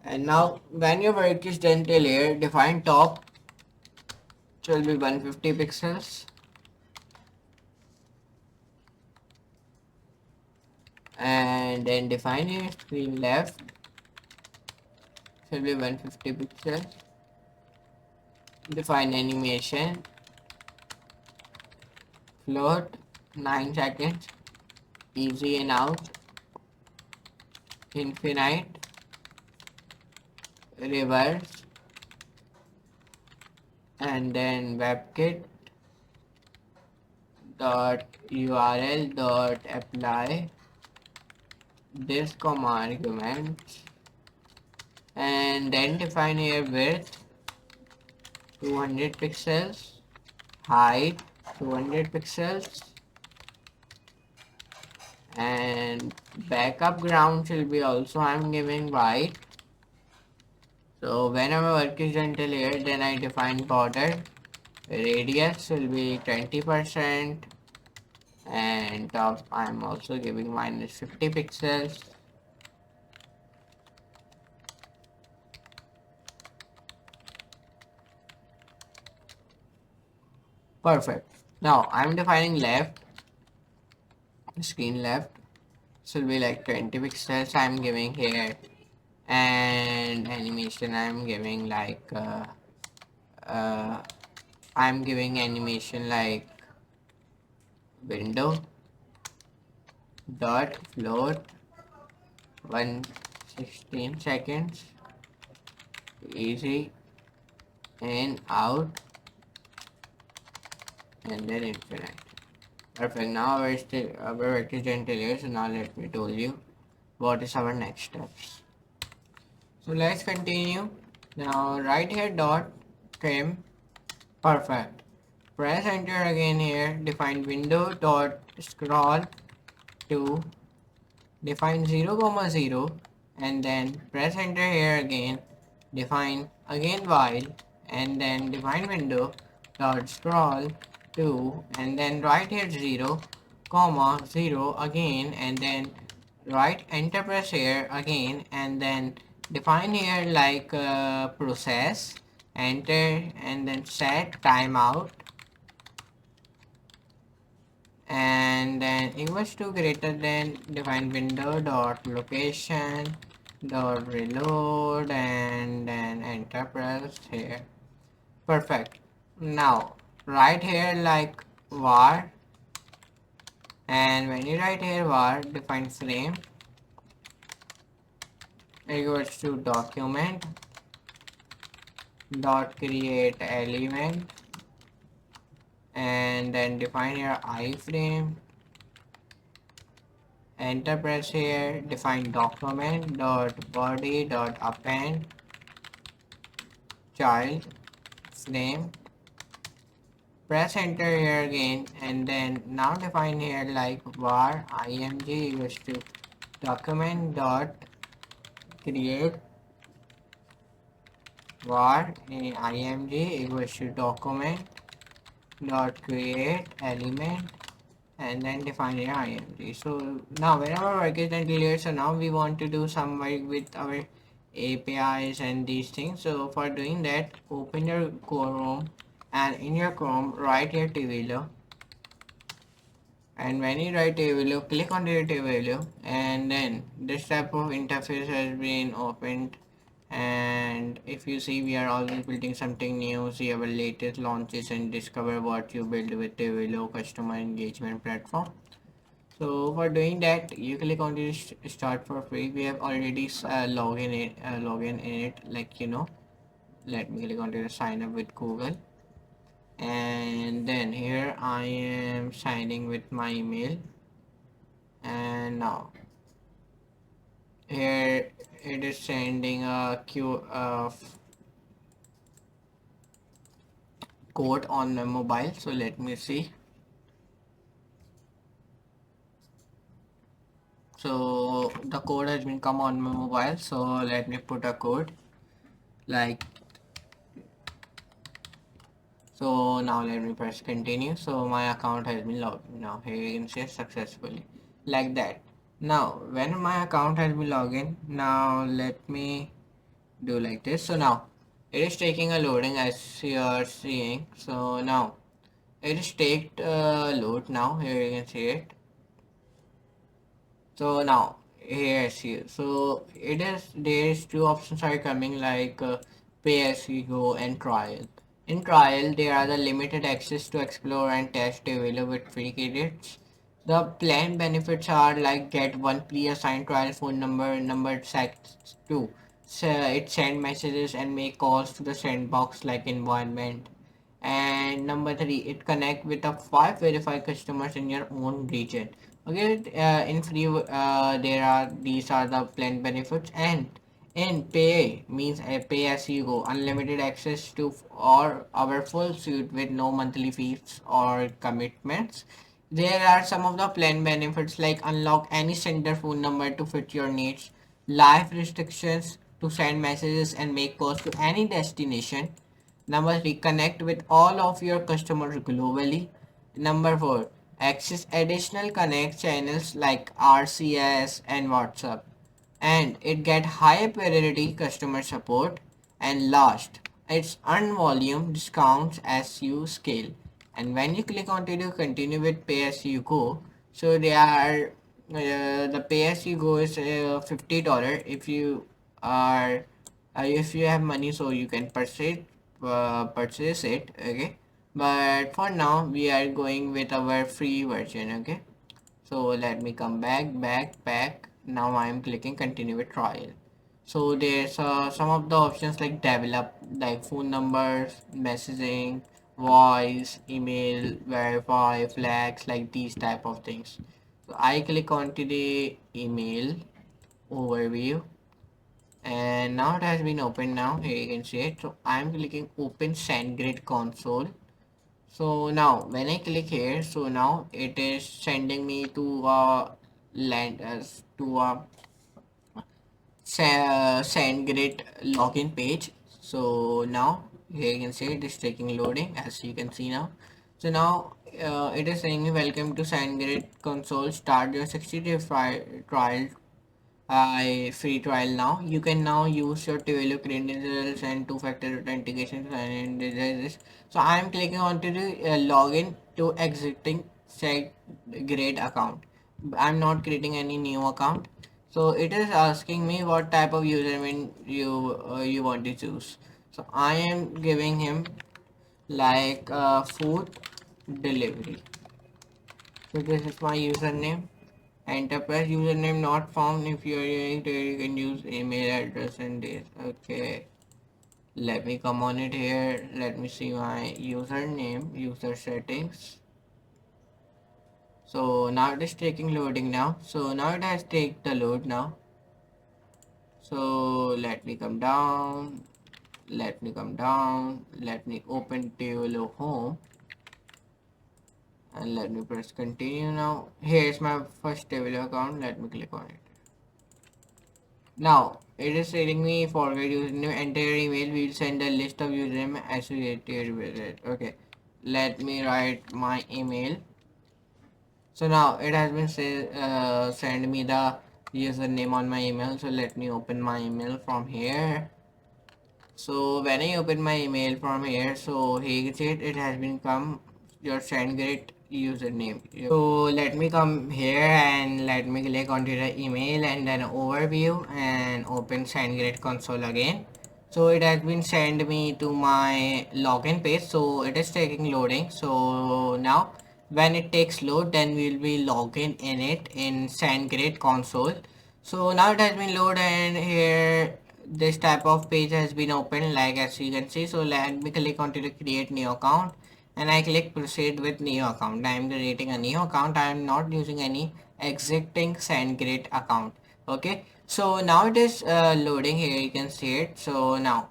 And now when your work is done till here, define top will be 150 pixels, and then define here screen left will be 150 pixels. Define animation float 9 seconds, easy and out, infinite, reverse, and then webkit dot URL dot apply this comma arguments, and then define here width 200 pixels, height 200 pixels, and backup ground will be also I'm giving white. So whenever work is done till here, then I define border radius will be 20%, and top I'm also giving minus 50 pixels. Perfect. Now I'm defining left, screen left, this will be like 20 pixels I'm giving here, and animation I'm giving like I'm giving animation like window dot float 116 seconds, easy in out, and then infinite. Perfect. Now our work is done till here, so now let me tell you what is our next steps. So let's continue. Now right here dot trim. Perfect. Press enter again here. Define window dot scroll to define 0, 0, and then press enter here again. Define again while, and then define window dot scroll to, and then write here 0, 0 again, and then write enter, press here again, and then define here like process, enter, and then set timeout, and then equals to greater than, define window dot location dot reload, and then enter, press here. Perfect. Now write here like var, and when you write here var, define frame equals to document dot create element, and then define your iframe, enter press here, define document dot body dot append child frame, press enter here again, and then now define here like var img equals to document dot create var img equals to document dot create element, and then define your img. So now when our work is done clear, so now we want to do some work with our APIs and these things. So for doing that, open your Chrome, and in your Chrome write your TVLO, and when you write TVLO, click on your TVLO, and then this type of interface has been opened. And if you see, we are always building something new, see our latest launches and discover what you build with TVLO customer engagement platform. So for doing that, you click on this start for free. We have already login in it, like let me click on the sign up with Google, and then here I am signing with my email, and now here it is sending a code on my mobile. So let me see. So the code has been come on my mobile, so let me put a code like so. Now let me press continue. So my account has been logged. Now here you can see successfully, like that. Now when my account has been logged in, now let me do like this. So now it is taking a loading, as you are seeing. So now it is take load. Now here you can see it. So now here see, so it is, there is two options are coming like pay as you go and trial. In trial, there are the limited access to explore and test available with free credits. The plan benefits are like get one pre-assigned trial phone number set to so it send messages and make calls to the sandbox like environment. And number three, it connect with the 5 verified customers in your own region. Okay, in free there are, these are the plan benefits. And in pay means pay as you go, unlimited access to or our full suite with no monthly fees or commitments. There are some of the plan benefits like unlock any sender phone number to fit your needs, live restrictions to send messages and make calls to any destination. Number three, connect with all of your customers globally. Number four, access additional connect channels like RCS and WhatsApp. And it get high priority customer support. And last, it's earn volume discounts as you scale. And when you click on to continue with pay as you go, so they are the pay as you go is $50 if you are if you have money, so you can purchase it. Okay, but for now we are going with our free version. Okay, so let me come back. Now I am clicking continue with trial. So there's some of the options like develop, like phone numbers, messaging, voice, email, verify, flags, like these type of things. So I click on to the email overview, and now it has been opened. Now here you can see it. So I'm clicking open SendGrid console. So now when I click here, so now it is sending me to land to a SendGrid login page. So now here you can see it is taking loading, as you can see now. So now it is saying welcome to SendGrid console, start your 60-day trial free trial now. You can now use your Twilio credentials and two-factor authentication and this. So I am clicking on to the login to existing set grade account. I'm not creating any new account. So it is asking me what type of username you want to choose. So I am giving him like food delivery. So this is my username. Enterprise username not found. If you are using there, you can use email address and this. Okay, let me come on it here. Let me see my username, user settings. So now it is taking loading now. So now it has take the load now. So let me come down. Let me come down. Let me open table home. And let me press continue now. Here is my first table account. Let me click on it. Now it is telling me forget username, enter your email. We'll send a list of username associated with it. Okay, let me write my email. So now it has been send me the username on my email. So let me open my email from here. So when I open my email from here, so here it has been come your SendGrid username. So let me come here and let me click onto the email and then overview and open SendGrid console again. So it has been sent me to my login page. So it is taking loading. So now when it takes load, then we will be logging in it in SendGrid console. So now it has been loaded and here this type of page has been opened like as you can see. So let me click onto the create new account and I click proceed with new account. I am creating a new account. I am not using any existing SendGrid account. Okay, so now it is loading here, you can see it. So now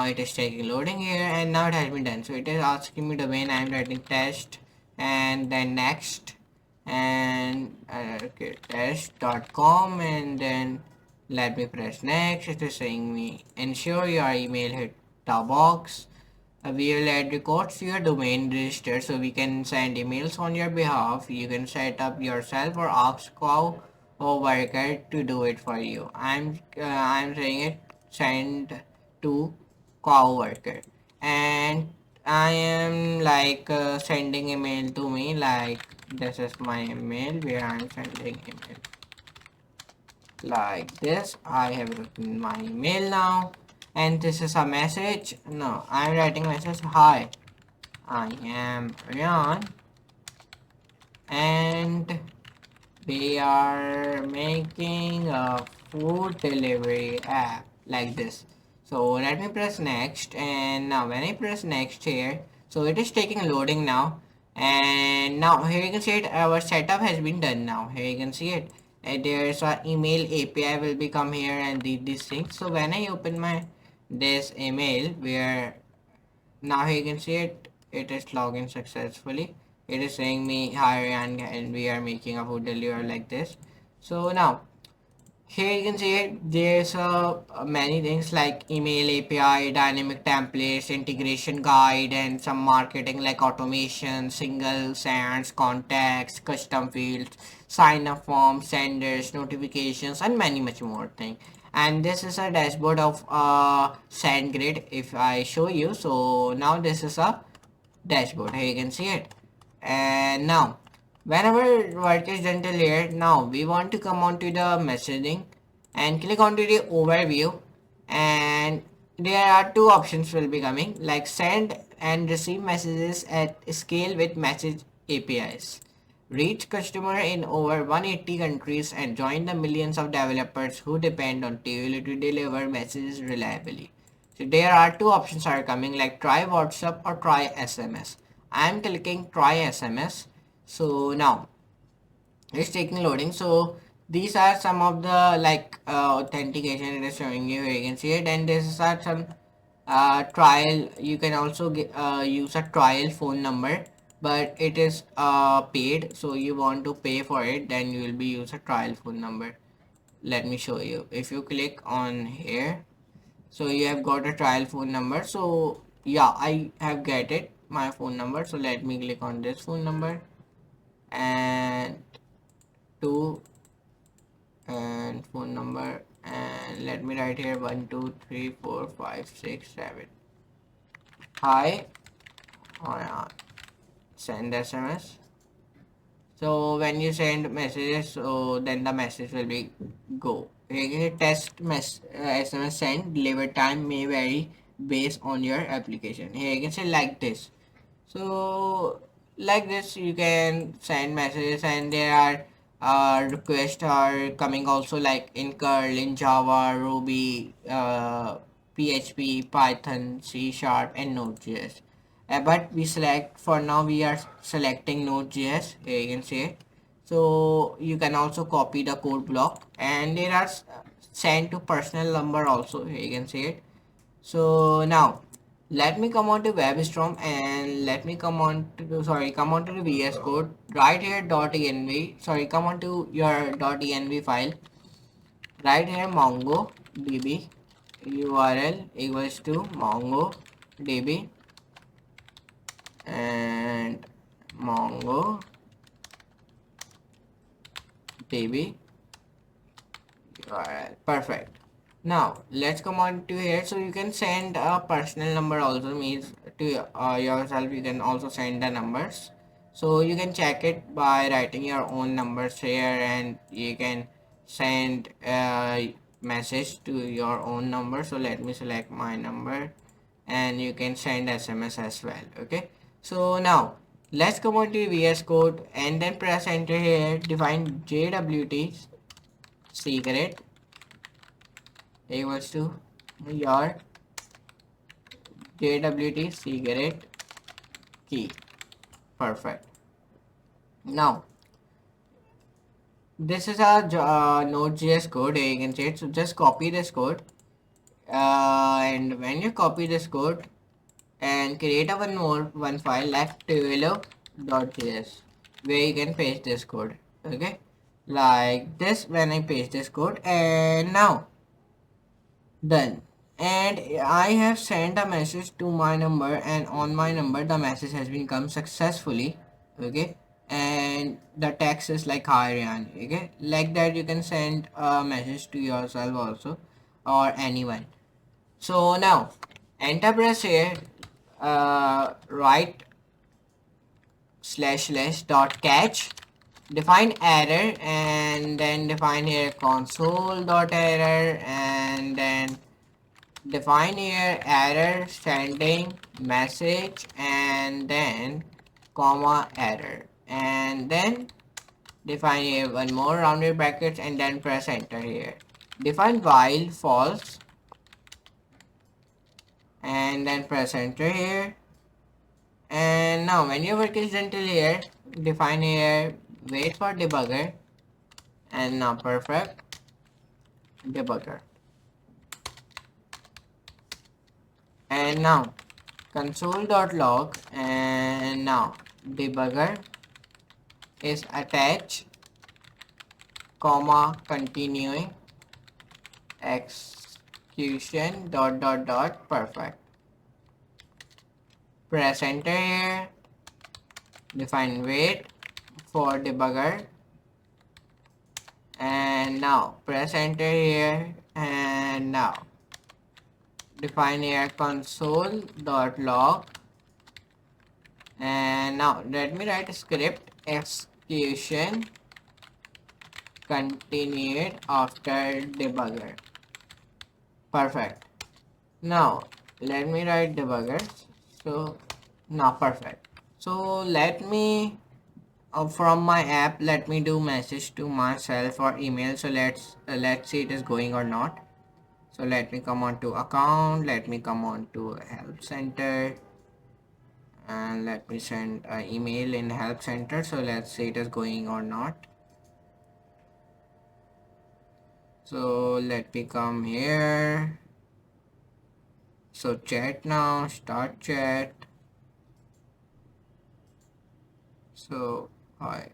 it is taking loading here and now it has been done. So it is asking me domain. I am writing test and then next and okay, test.com and then let me press next. It is saying me ensure your email hit the box. We will add records to your domain register so we can send emails on your behalf. You can set up yourself or ask Cow or worker to do it for you. I'm saying it send to Cow worker and I am like sending email to me like this is my email where I'm sending email like this. I have written my email now and this is a message. No, I'm writing message. Hi, I am Rayyan and we are making a food delivery app like this. So let me press next and now when I press next here, so it is taking loading now and now here you can see it, our setup has been done now. Here you can see it and there's a email API will become here and read these things. So when I open my this email where now here you can see it, it is login successfully. It is saying me hi and we are making a food delivery like this. So now here you can see it, there's many things like email API, dynamic templates, integration guide, and some marketing like automation, single sands, contacts, custom fields, sign up forms, senders, notifications, and many much more thing. And this is a dashboard of SendGrid if I show you. So now this is a dashboard. Here you can see it. And now whenever work is done till here, now we want to come on to the messaging and click onto the overview and there are two options will be coming like send and receive messages at scale with message APIs, reach customer in over 180 countries and join the millions of developers who depend on TL to deliver messages reliably. So there are two options are coming like try WhatsApp or try SMS. I am clicking try SMS. So now it's taking loading. So these are some of the like authentication it is showing you. You can see it and this are some trial. You can also use a trial phone number but it is paid, so you want to pay for it then you will be use a trial phone number. Let me show you. If you click on here, so you have got a trial phone number. So yeah, I have get it my phone number. So let me click on this phone number and two and phone number and let me write here 1 2 3 4 5 6 7. Hi, send SMS. So when you send messages, so then the message will be go. Regular test SMS send deliver time may vary based on your application. Here you can say like this. So like this you can send messages, and there are requests are coming also, like in curl, in java, ruby, php, python, c sharp, and node.js. But we select, for now we are selecting node.js. Here you can see it. So you can also copy the code block, and there are send to personal number also. Here you can see it. So now let me come on to WebStorm, and let me come on to, come on to the VS Code. Right here .env, come on to your .env file. Right here MongoDB URL equals to MongoDB and MongoDB URL. Perfect. Now let's come on to here. So you can send a personal number also, means to yourself you can also send the numbers. So you can check it by writing your own numbers here, and you can send a message to your own number. So let me select my number, and you can send SMS as well. Okay, so now let's come on to VS Code, and then press enter here. Define JWT secret equals to your JWT secret key. Perfect. Now this is a Node.js code. You can see it. So just copy this code, and when you copy this code and create a one file like twilio.js, where you can paste this code. Okay, like this. When I paste this code, and now done, and I have sent a message to my number, and on my number the message has been come successfully. Okay, and the text is like hi Rayyan. Okay, like that you can send a message to yourself also, or anyone. So now enter press here, write // dot catch, define error, and then define here console dot error, and then define here error sending message, and then comma error, and then define here one more rounded brackets, and then press enter here. Define while false, and then press enter here. And now when your work is done till here, define here wait for debugger, and now perfect debugger. And now console.log, and now debugger is attached, comma continuing execution dot. Perfect. Press enter here. Define wait for debugger, and now press enter here, and now define here console.log, and now let me write a script execution continued after debugger. Perfect. Now let me write debugger. So now perfect. So let me from my app, let me do message to myself or email. So let's see it is going or not. So let me come on to account, let me come on to help center, and let me send an email in help center. So let's see it is going or not. So let me come here. So chat now, start chat. So hi.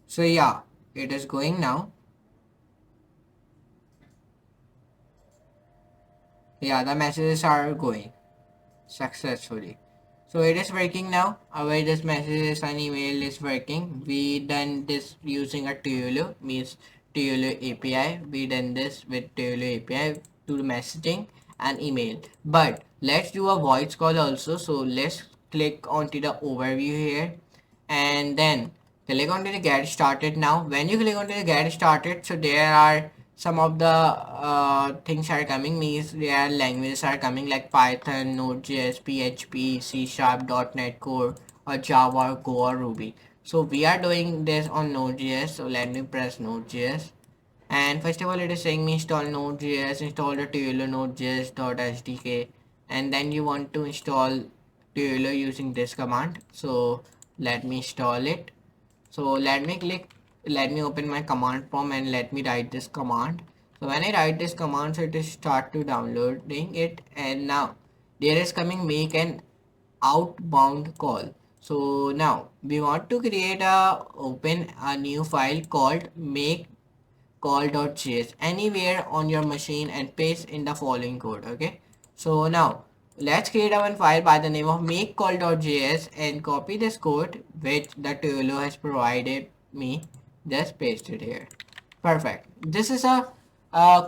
So yeah, it is going now. Yeah, the messages are going successfully. So it is working now. Our this messages and email is working. We done this using a Twilio, means Twilio API. We done this with Twilio API to messaging and email. But let's do a voice call also. So let's click onto the overview here, and then click onto the get started. Now when you click onto the get started, so there are some of the things are coming, means their languages are coming like Python, Node.js, PHP, C Sharp, .NET Core, or Java, or Go, or Ruby. So we are doing this on Node.js. So let me press Node.js. And first of all, it is saying me install Node.js, install the Tailor Node.js.sdk, and then you want to install Tailor using this command. So let me install it. So let me open my command prompt and let me write this command. So when I write this command, so it is start to downloading it, and now there is coming make an outbound call. So now we want to create a open a new file called make call.js anywhere on your machine and paste in the following code. Okay, so now let's create one file by the name of make call.js and copy this code which the Tailor has provided me. Just paste it here. Perfect. This is a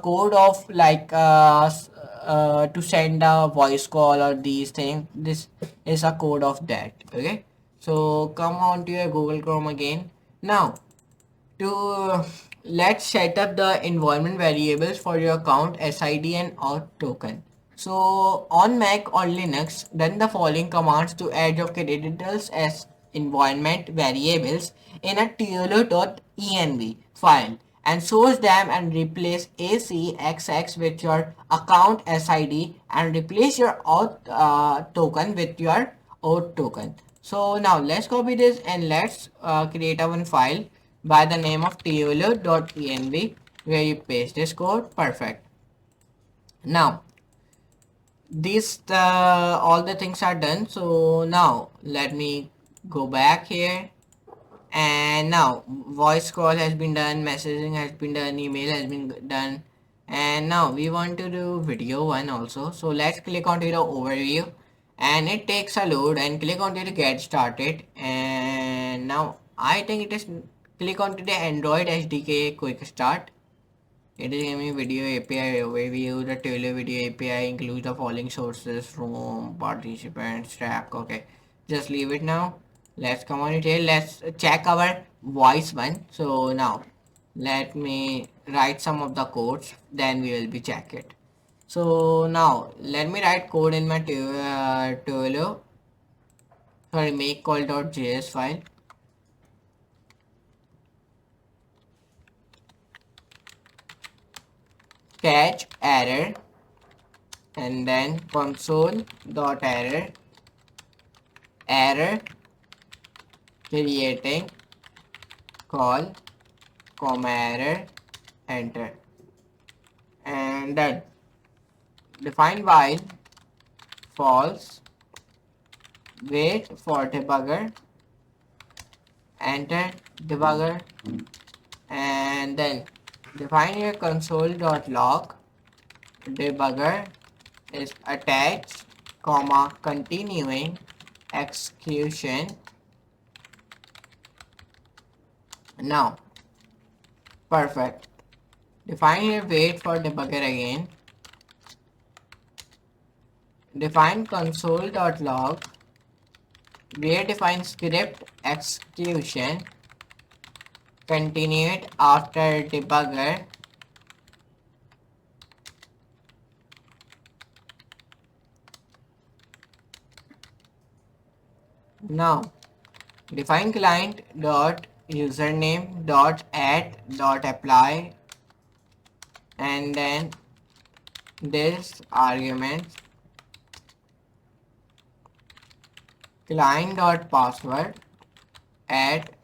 code of like to send a voice call or these things. This is a code of that. Okay, so come on to your Google Chrome again. Now to let's set up the environment variables for your account, sid and auth token. So on Mac or Linux, run the following commands to add your credentials as environment variables in a tailor.env file and source them and replace acxx with your account sid and replace your auth token with your auth token. So now let's copy this and let's create a one file by the name of tailor.env where you paste this code. Perfect. Now these all the things are done. So now let me go back here, and now voice call has been done, messaging has been done, email has been done, and now we want to do video one also. So let's click onto the overview and it takes a load and click onto the get started, and now I think it is click onto the Android SDK quick start. It is giving video API overview. The Tailor video API includes the following sources: room, participants, track. Okay, just leave it now. Let's come on it here. Let's check our voice one. So now let me write some of the codes. Then we will be check it. So now let me write code in my Tailor. Sorry, make call.js file. Catch error and then console.error error creating call comma error enter, and then define while false, wait for debugger, enter debugger, and then define your console.log debugger is attached comma continuing execution. Now perfect. Define here wait for debugger again. Define console.log where define script execution, continue it after debugger. Now define client dot username dot add dot apply, and then this argument client dot password add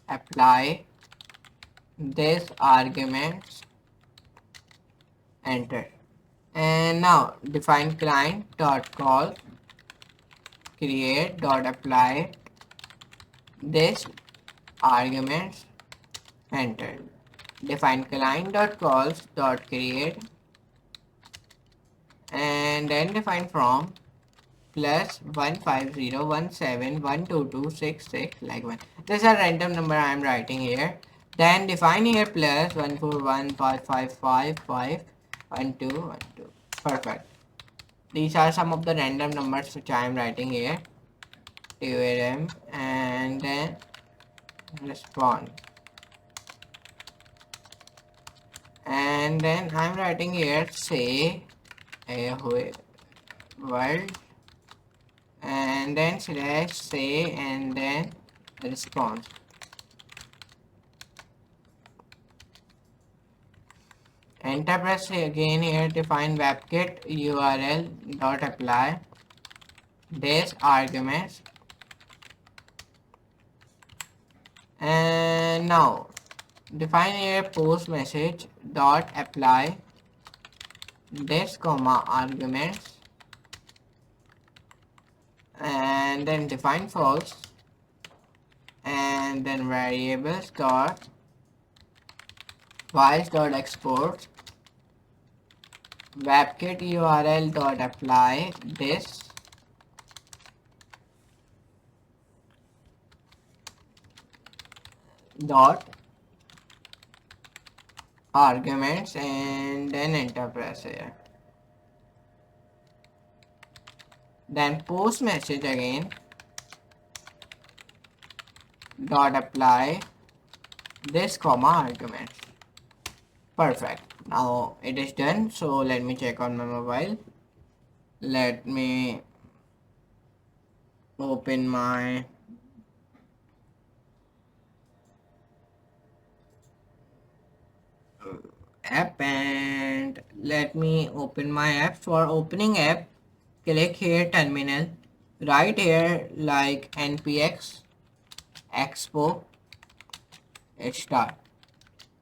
apply this arguments enter, and now define client dot call create dot apply this arguments enter, define client dot calls dot create, and then define from plus 150171226 like one. This is a random number I am writing here. Then define here plus 14155551212. Perfect. These are some of the random numbers which I am writing here. TRM and then respond. and then I'm writing here say a world, and then slash say, and then response. Enter, press again here, define webkit url dot apply this arguments, and now define here post message dot apply this comma arguments, and then define false, and then variables dot files dot export webkit url dot apply this dot arguments, and then enter press here. Then post message again dot apply this comma arguments. Perfect. Now it is done. So let me check on my mobile. Let me open my app, and let me open my app. For opening app, click here terminal, right here like npx expo start.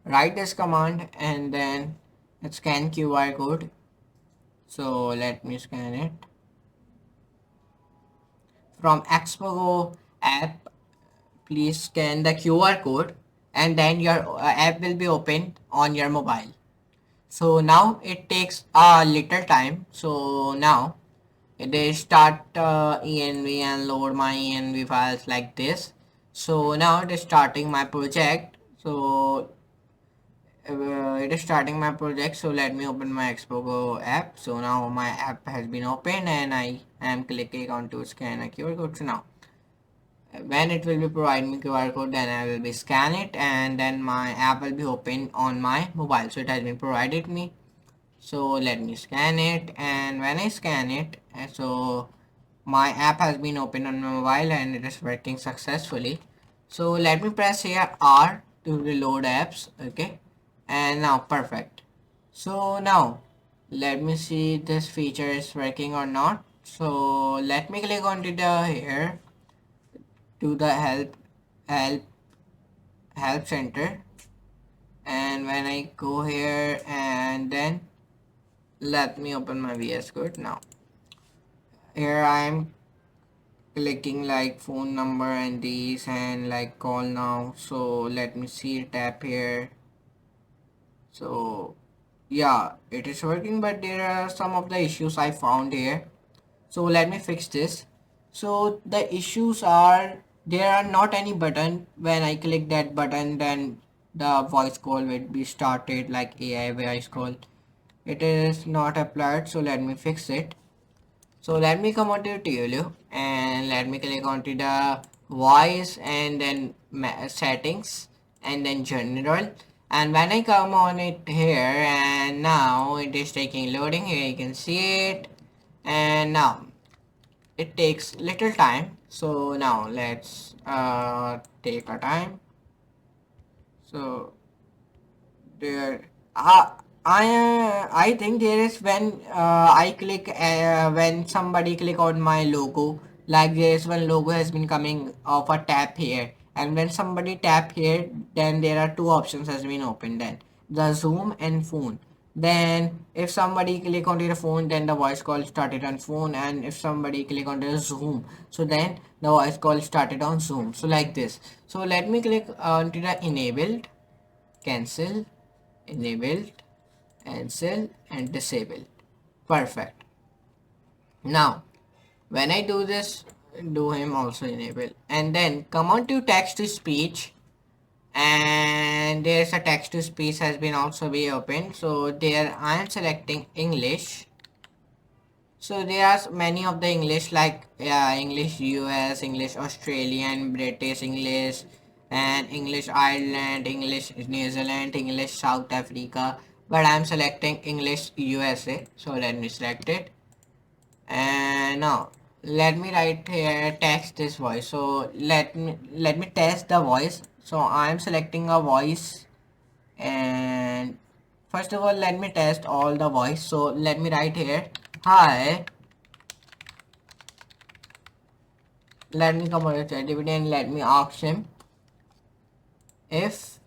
Write this command and then scan QR code. So let me scan it. From Expo app, please scan the QR code, and then your app will be opened on your mobile. So now it takes a little time. So now it is start env and load my env files like this. So now it is starting my project. So it is starting my project. So let me open my Expo Go app. So now my app has been opened, and I am clicking on to scan a QR code. So now when it will be providing me QR code, then I will be scan it, and then my app will be open on my mobile. So it has been provided me. So let me scan it, and when I scan it, so my app has been opened on my mobile and it is working successfully. So let me press here R to reload apps. Okay, and now perfect. So now let me see this feature is working or not. So let me click on the here to the help center, and when I go here, and then let me open my VS Code. Now here I am clicking like phone number and these, and like call now. So let me see tap here. So yeah, it is working, but there are some of the issues I found here. So let me fix this. So the issues are there are not any button. When I click that button, then the voice call will be started like AI voice call. It is not applied. So let me fix it. So let me come onto TLU, and let me click onto the voice, and then settings, and then general. And when I come on it here, and now it is taking loading. Here you can see it, and now it takes little time. So now let's take a time. So there I think there is when I click when somebody click on my logo, like there is one logo has been coming of a tap here, and when somebody tap here, then there are two options has been opened, then the zoom and phone. Then if somebody click onto the phone, then the voice call started on phone, and if somebody click onto the zoom, so then the voice call started on zoom. So like this. So let me click onto the enabled, cancel, enabled, cancel, and disable. Perfect. Now when I do this, do him also enable, and then come on to text to speech, and there's a text to speech has been also be open. So there I am selecting English. So there are many of the English like English US, English Australian, British English, and English Ireland, English New Zealand, English South Africa. but I'm selecting English USA, so let me select it. And now let me write here text this voice. So let me test the voice. So I'm selecting a voice, and first of all let me test all the voice. So let me write here hi. Let me come over to ChatGPT and let me ask him if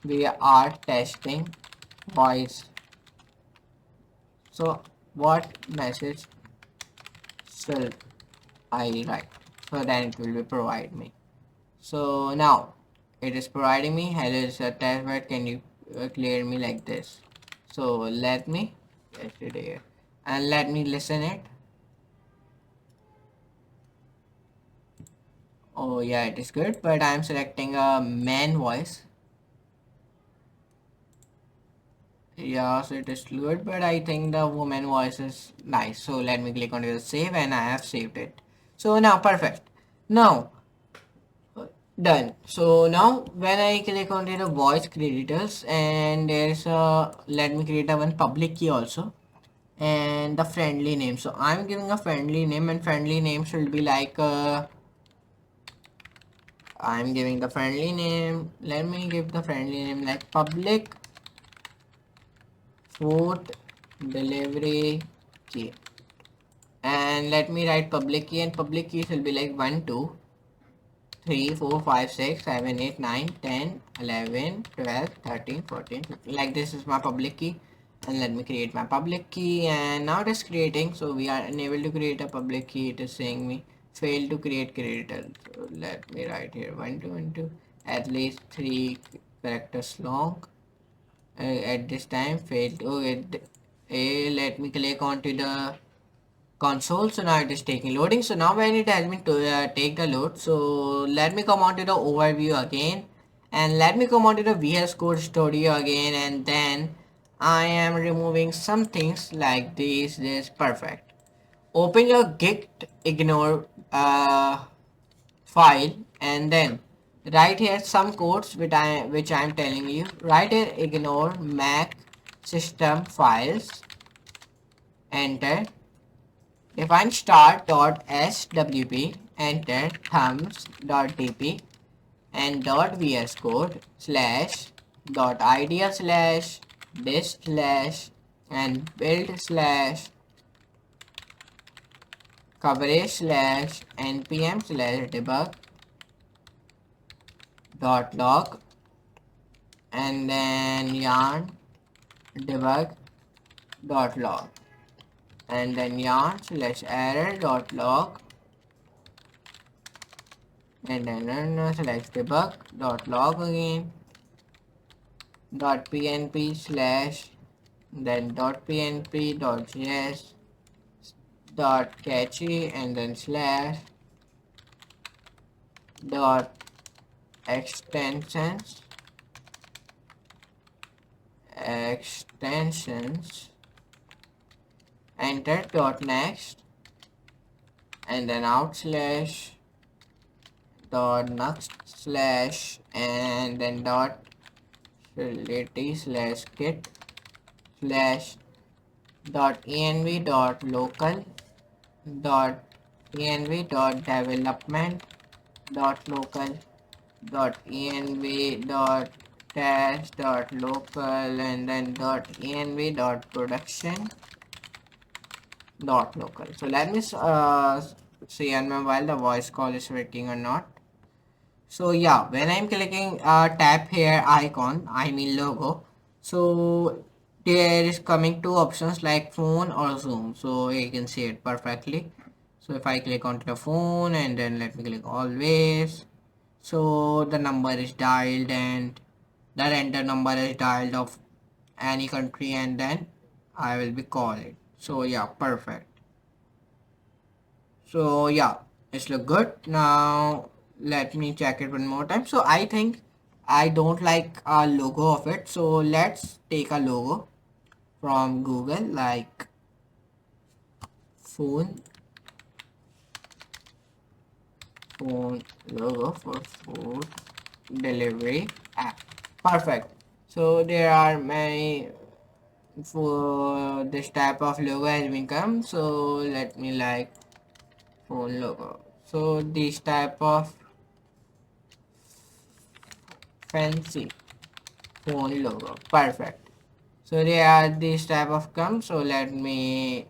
we are testing voice. So what message should I write? So then it will be provide me. So now it is providing me hello, it's a test bed, can you clear me like this. So let me get it here and let me listen it. Oh yeah, it is good, but I'm selecting a man voice. Yeah, so it is good, but I think the woman voice is nice. So let me click on the save, and I have saved it. So now perfect. Now done. So now when I click on the voice creditors, and there's a, let me create a one public key also, and the friendly name. So I'm giving a friendly name, and friendly name should be like I'm giving the friendly name. Let me give the friendly name like public food delivery key. And let me write public key, and public keys will be like 1 2 3 4 5 6 7 8 9 10 11 12 13 14 15. Like this is my public key, and let me create my public key, and now it is creating. So we are unable to create a public key. It is saying me fail to create creditor. So let me write here 1 2 1 2 at least 3 characters long. At this time failed. Okay, let me click onto the console. So now it is taking loading. So now when it has been to take the load, so let me come on to the overview again, and let me come on to the VS Code Studio again, and then I am removing some things like this perfect. Open your git ignore file, and then write here some codes which I am telling you. Write here ignore Mac system files, enter. Define start.swp, enter thumbs.dp, and .vs code slash .idea slash this slash and build slash coverage slash npm slash debug dot log, and then yarn debug dot log, and then yarn slash error dot log, and then slash debug dot log again, dot pnp slash, then dot pnp dot js dot catchy, and then slash dot extensions enter dot next, and then out slash dot next slash, and then dot utility slash git slash dot env dot local dot env dot development dot local dot env dot test dot local, and then dot env dot production dot local. So let me see on my while the voice call is working or not. So yeah, when I'm clicking tap here icon, I mean logo, so there is coming two options like phone or zoom. So you can see it perfectly. So if I click onto the phone, and then let me click always, so the number is dialed, and the enter number is dialed of any country, and then I will be calling. So yeah, perfect. So yeah, it's look good. Now let me check it one more time. So I think I don't like a logo of it. So let's take a logo from Google like phone logo for food delivery app. Perfect. So there are many for this type of logo has been come. So let me like phone logo. So this type of fancy phone logo, perfect. So they are this type of come. So let me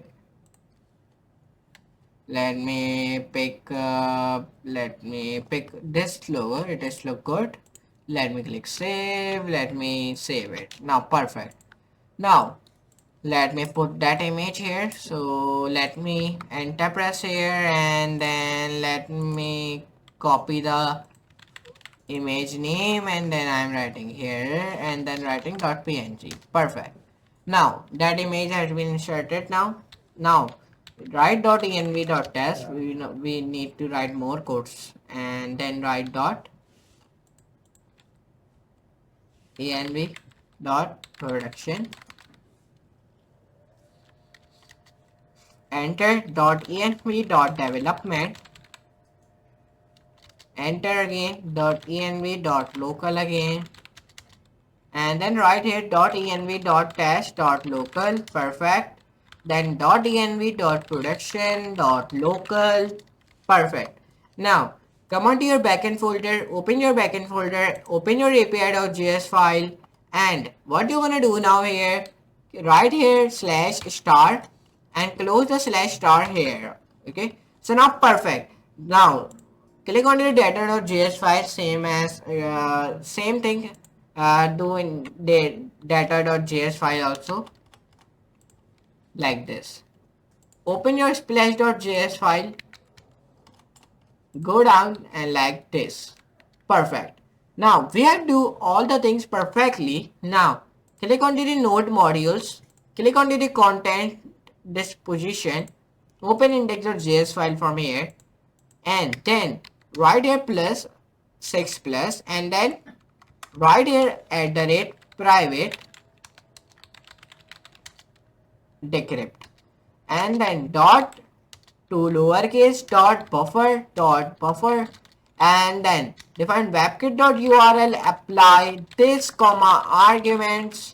pick this logo. It is look good. Let me click save. Let me save it. Now perfect. Now let me put that image here. So let me enter press here, and then let me copy the image name, and then I'm writing here and then writing .png. Perfect. Now that image has been inserted. Now write .env.test. We need to write more codes, and then write .env.production. Enter .env.development. Enter again .env.local again, and then write here .env.test.local. Perfect. Then .env.production.local. Perfect. Now come on to your backend folder, open your backend folder, open your api.js file, and what you want to do now here, write here /star and close the /star here. Okay, so now perfect. Now click on your data.js file, same thing do in the data.js file also, like this. Open your splash.js file, go down and like this. Perfect. Now we have do all the things perfectly. Now click on the node modules, click on the content disposition, open index.js file from here, and then write here plus 6 plus, and then write here @private decrypt, and then dot to lowercase buffer, and then define webkit.url, apply this comma arguments,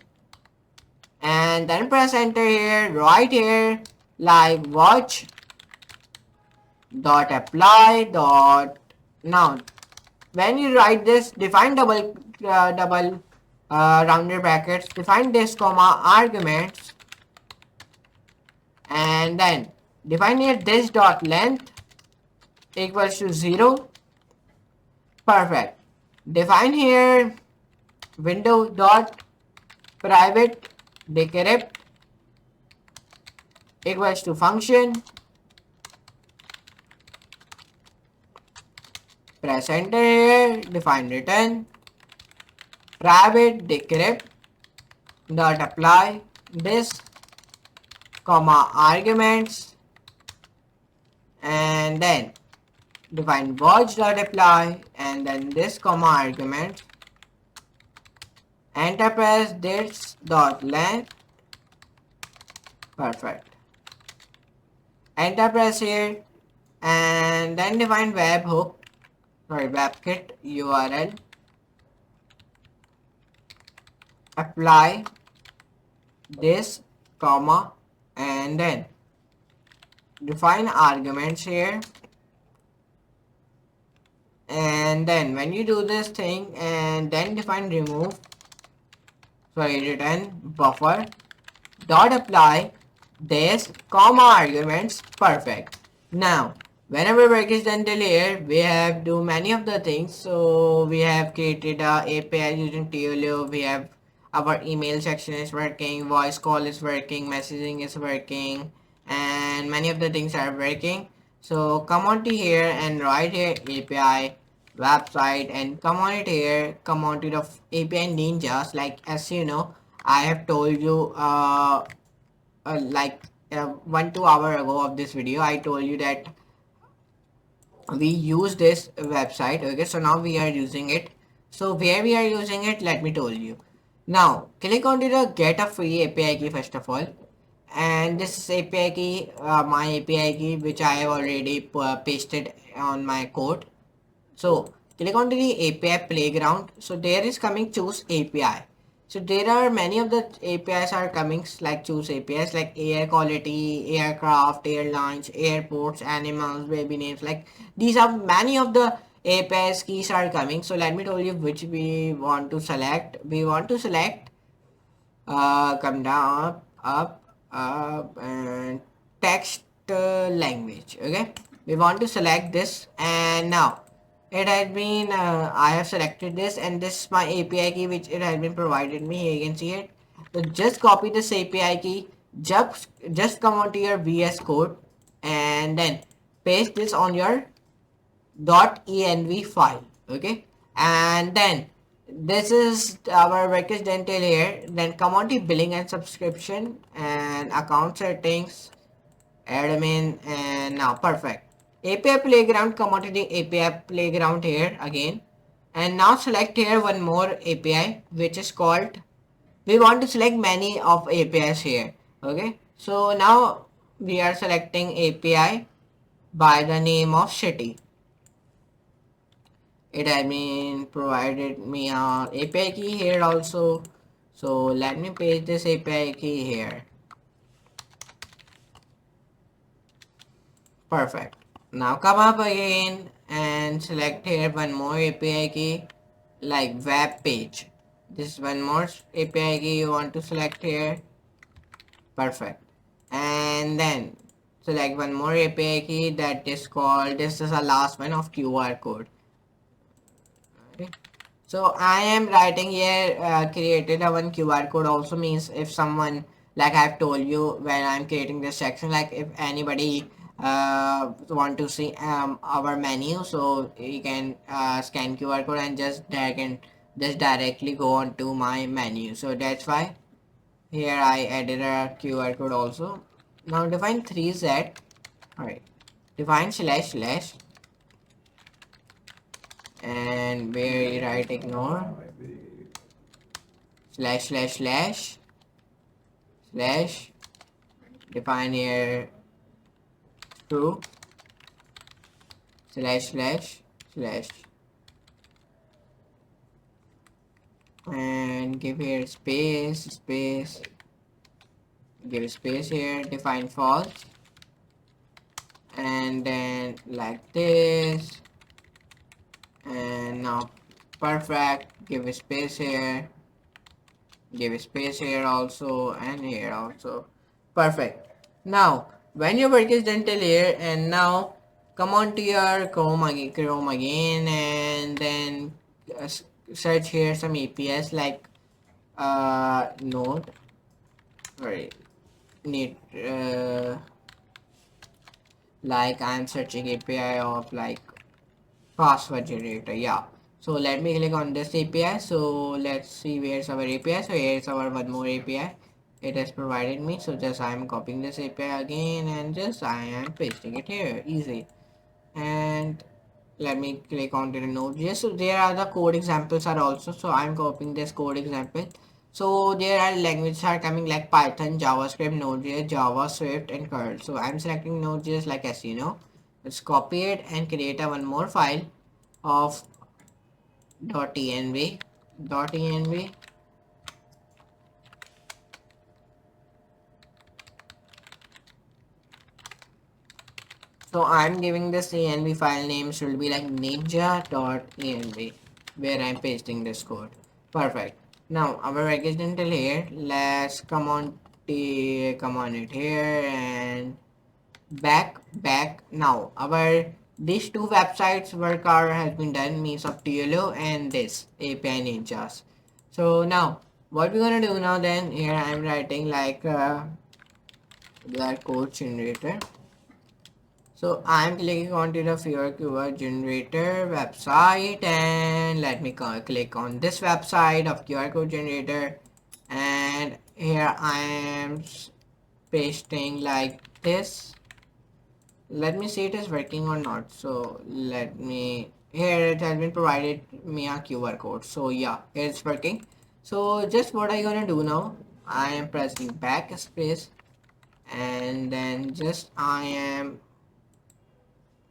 and then press enter here. Write here like watch dot apply dot. Now when you write this, define double rounded brackets, define this comma arguments, and then define here this dot length equals to 0. Perfect. Define here window dot private decrypt equals to function. Press enter here, define return private decrypt dot apply this comma arguments, and then define watch dot apply, and then this comma argument, enter press this dot length. Perfect. Enter press here, and then define webkit URL, apply this comma, and then define arguments here, and then when you do this thing, and then define return buffer dot apply this comma arguments. Perfect. Now whenever work is done till here, we have do many of the things. So we have created a API using Tulio. We have our email section is working, voice call is working, messaging is working, and many of the things are working. So come on to here and write here API website, and come on it here, come on to the API ninjas. Like as you know, I have told you like 1-2 hour ago of this video, I told you that we use this website. Okay, so now we are using it. So where we are using it, let me tell you. Now click on the get a free API key first of all, and this API key, my API key, which I have already pasted on my code. So click on the API playground. So there is coming choose API. So there are many of the APIs are coming, like choose APIs like air quality, aircraft, airlines, airports, animals, baby names. Like these are many of the APIs keys are coming. So let me tell you which we want to select. We want to select come down up and text language. Okay, we want to select this, and now it has been I have selected this, and this is my API key which it has been provided me. Here you can see it. So just copy this API key, just come onto your VS Code and then paste this on your .env file. Okay, and then this is our package dental here. Then come on to billing and subscription and account settings, admin, and now perfect. API playground, come on to the API playground here again, and now select here one more API which is called, we want to select many of APIs here. Okay, so now we are selecting API by the name of city. It has been provided me a API key here also. So let me paste this API key here. Perfect. Now come up again and select here one more API key like web page. This is one more API key you want to select here. Perfect. And then select one more API key that is called, this is the last one of QR code. Okay. So I am writing here created a one QR code also means if someone, like I've told you when I'm creating this section, like if anybody want to see our menu, so you can scan QR code and just drag and just directly go on to my menu. So that's why here I added a QR code also. Now define 3z. Alright, define slash slash, and where you write ignore slash slash slash slash, define here true slash slash slash, and give here space, give space here, define false, and then like this, and now perfect, give a space here, give a space here also, and here also. Perfect. Now when your work is done till here, and now come on to your Chrome again, and then search here some APIs like Node, sorry, need like I'm searching API of like password generator. Yeah, so let me click on this API. So let's see where's our API. So here's our one more API it has provided me. So just I'm copying this API again and just I am pasting it here, easy. And let me click on to the Node.js. So there are the code examples are also, so I'm copying this code example. So there are languages are coming like Python, JavaScript, Node.js, Java, Swift, and CRUD. So I'm selecting Node.js like as you know. Let's copy it and create a one more file of .env. So I'm giving this env file name should be like ninja.env, where I'm pasting this code. Perfect. Now our package until here. Let's come on it here and back. Now our these two websites work are has been done, means of TLO and this API ninjas. So now what we're gonna do now, then here I'm writing like the code generator. So I'm clicking onto the Fear QR generator website, and let me click on this website of QR code generator, and here I am pasting like this. Let me see it is working or not. So let me, here it has been provided me a QR code. So yeah, it's working. So just what I gonna do now, I am pressing backspace, and then just I am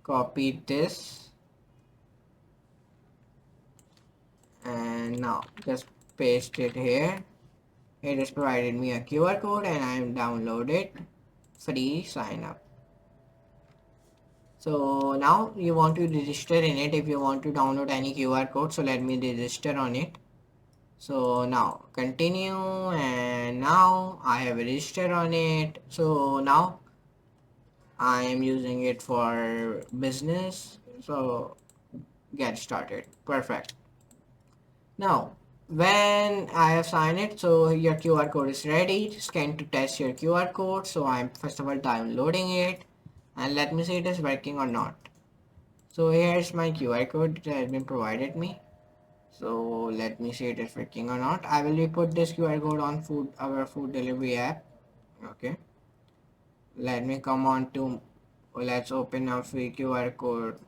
copy this, and now just paste it here. It has provided me a QR code and I am downloaded free sign up. So now you want to register in it if you want to download any QR code. So let me register on it. So now continue, and now I have registered on it. So now I am using it for business. So get started. Perfect. Now when I have signed it, so your QR code is ready. Scan to test your QR code. So I'm first of all downloading it, and let me see it is working or not. So here's my QR code that has been provided me. So let me see it is working or not. I will put this QR code on our food delivery app. Okay. Let me come on to, let's open our free QR code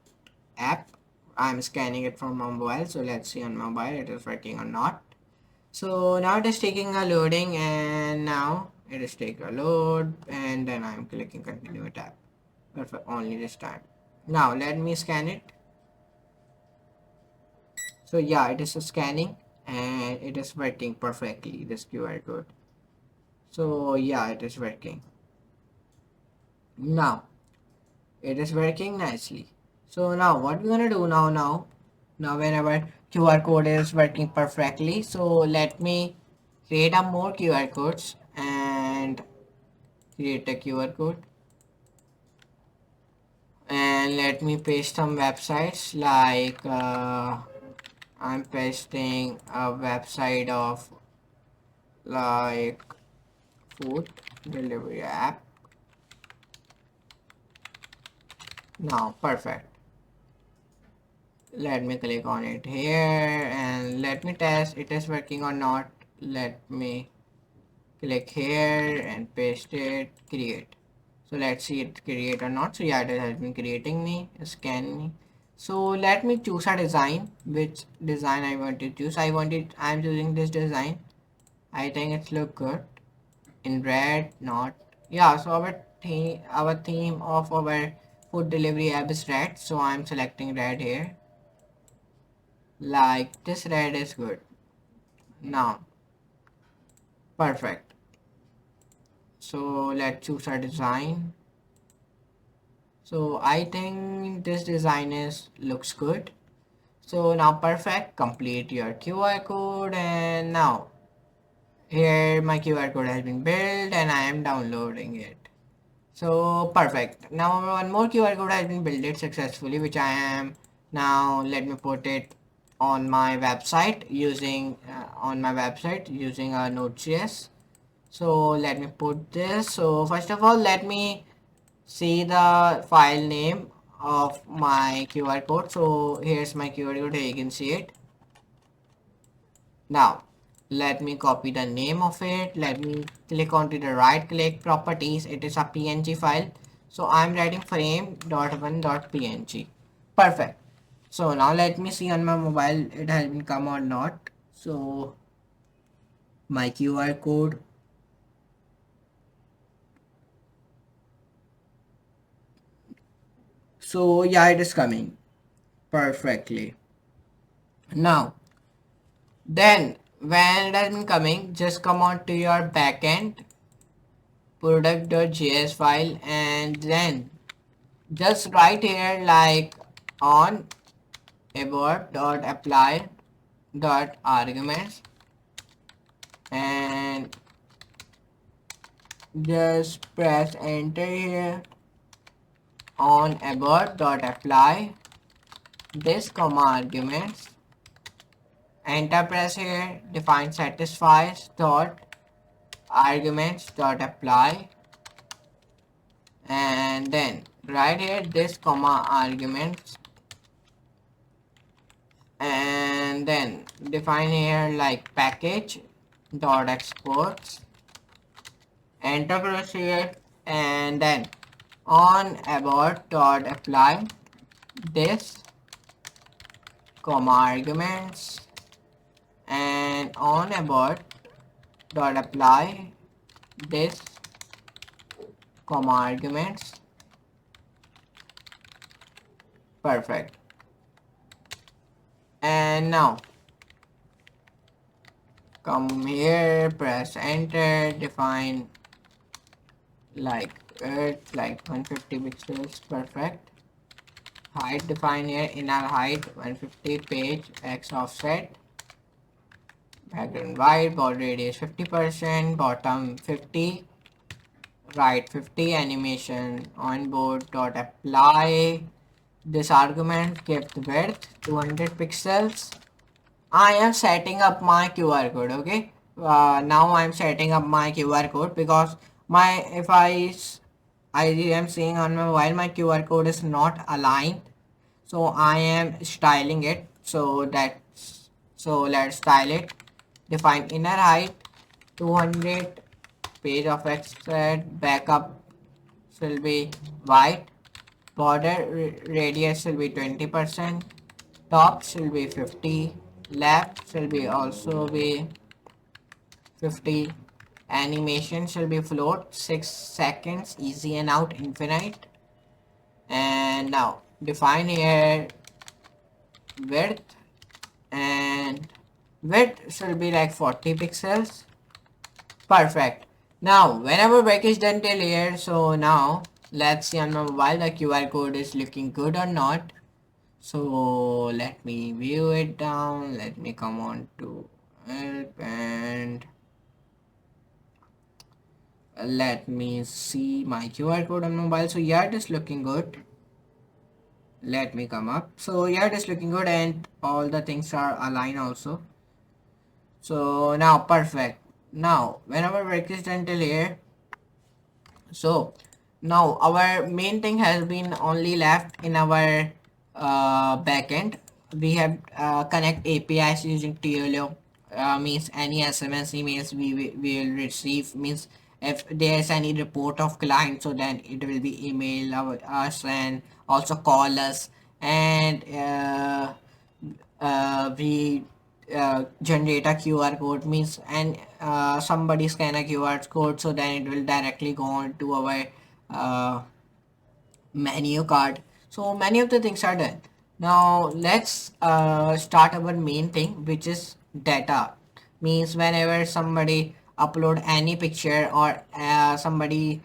app. I'm scanning it from my mobile. So let's see on mobile it is working or not. So now it is taking a loading, and now it is taking a load, and then I'm clicking continue tab. Perfect, only this time. Now let me scan it. So yeah, it is scanning and it is working perfectly, this QR code. So yeah, it is working. Now it is working nicely. So now what we're gonna do now whenever QR code is working perfectly, so let me create a more QR codes and create a QR code, and let me paste some websites like I'm pasting a website of like food delivery app. Now perfect. Let me click on it here and let me test it is working or not. Let me click here and paste it, create. So let's see it create or not. So yeah, it has been creating me, scan me. So let me choose a design. Which design I want to choose? I'm choosing this design. I think it's look good in red. Not, yeah, so our theme of our food delivery app is red, so I'm selecting red here. Like this red is good. Now perfect. So let's choose a design. So I think this design is looks good. So now perfect, complete your QR code, and now here my QR code has been built and I am downloading it. So perfect. Now one more QR code has been built successfully, which I am now. Let me put it on my website using a Node.js. So let me put this. So first of all, let me see the file name of my QR code. So here's my QR code. Here you can see it. Now let me copy the name of it. Let me click onto the right click properties. It is a png file, so I'm writing frame.1.png. Perfect. So now let me see on my mobile it has been come or not. So my QR code, so yeah, it is coming perfectly. Now then when it has been coming, just come on to your backend product.js file, and then just write here like on abort.apply.arguments, and just press enter here on abort.apply this comma arguments. Enter press here, define satisfies dot arguments dot apply, and then right here this comma arguments, and then define here like package dot exports. Enter press here, and then on abort dot apply this comma arguments, and on abort dot apply this comma arguments. Perfect. And now come here, press enter, define like it, like 150 pixels, perfect. Height define here, inner height 150, page x offset, background white, border radius 50%, bottom 50, right 50, animation on board dot apply. This argument give the width 200 pixels. I am setting up my QR code. Okay, now I'm setting up my QR code because my I am seeing on my while my QR code is not aligned, so I am styling it. So let's style it. Define inner height 200, page of extract, backup will be white, border radius will be 20%, top will be 50, left will be also be 50, animation shall be float 6 seconds, easy and out, infinite. And now define here width, and width should be like 40 pixels, perfect. Now whenever work is done till here, so now let's see on my mobile the QR code is looking good or not. So let me view it down, let me come on to help, and let me see my QR code on mobile. So yeah, it is looking good. Let me come up. So yeah, it is looking good and all the things are aligned also. So now perfect. Now whenever work is done till here, so now our main thing has been only left in our backend. We have connect APIs using TLO, means any SMS emails we will receive, means if there is any report of client, so then it will be email us and also call us, and we generate a QR code, means, and somebody scan a QR code, so then it will directly go on to our uh, menu card. So many of the things are done. Now let's start our main thing, which is data. Means whenever somebody upload any picture or somebody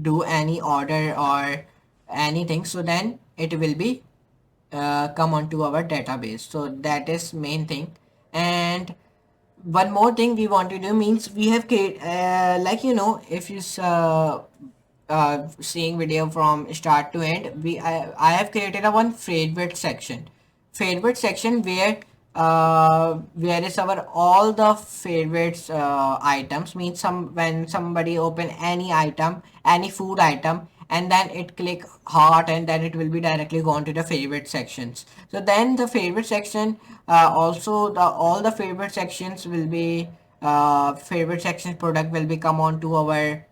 do any order or anything, so then it will be come onto our database. So that is main thing. And one more thing we want to do, means we have create like if you seeing video from start to end, I have created a one favorite section where is our all the favorites items, means some when somebody open any item, any food item, and then it click heart, and then it will be directly gone to the favorite sections. So then the favorite section, also the all the favorite sections will be favorite section product will be come on to our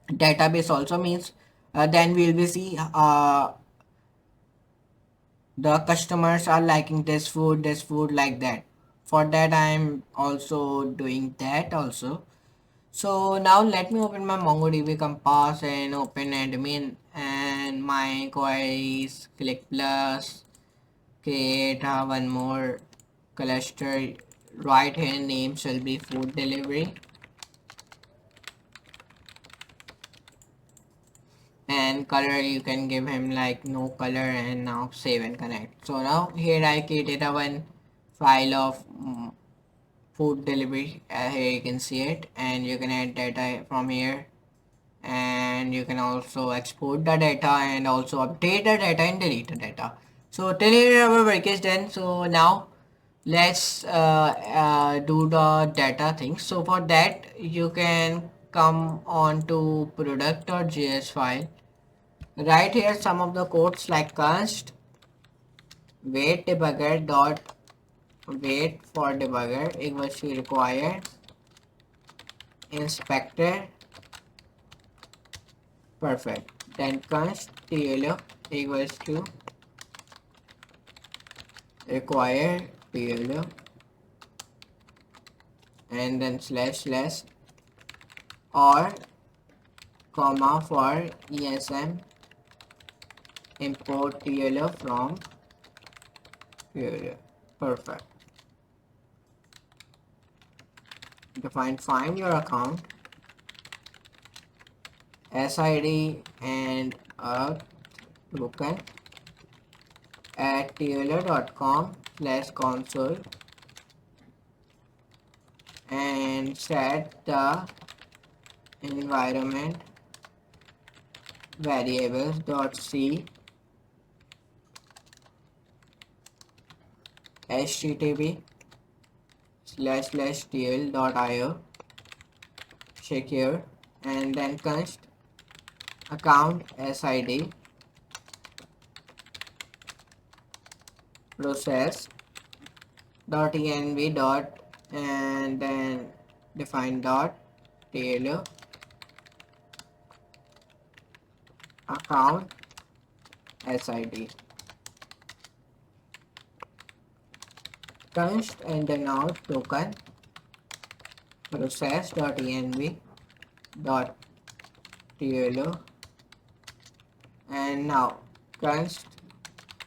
database also, means then we'll be see the customers are liking this food, like that. For that I'm also doing that also. So now let me open my MongoDB compass and open admin and my queries, click plus, create one more cluster, right hand name shall be food delivery, and color you can give him like no color, and now save and connect. So now here I created a one file of food delivery. Here you can see it, and you can add data from here, and you can also export the data and also update the data and delete the data. So till here our work is done. So now let's do the data thing. So for that you can come on to product.js file. Right here some of the codes like const wait debugger dot wait for debugger equals to require inspector, perfect. Then const tl equals to require tl, and then slash slash or comma for esm import tl from tl. Perfect. Define find your account, SID and a token at tailor.com/console and set the environment variables.c http://tl.io secure and then const account SID process.env dot and then define dot tailor account SID const and then out token process.env dot tailor and now const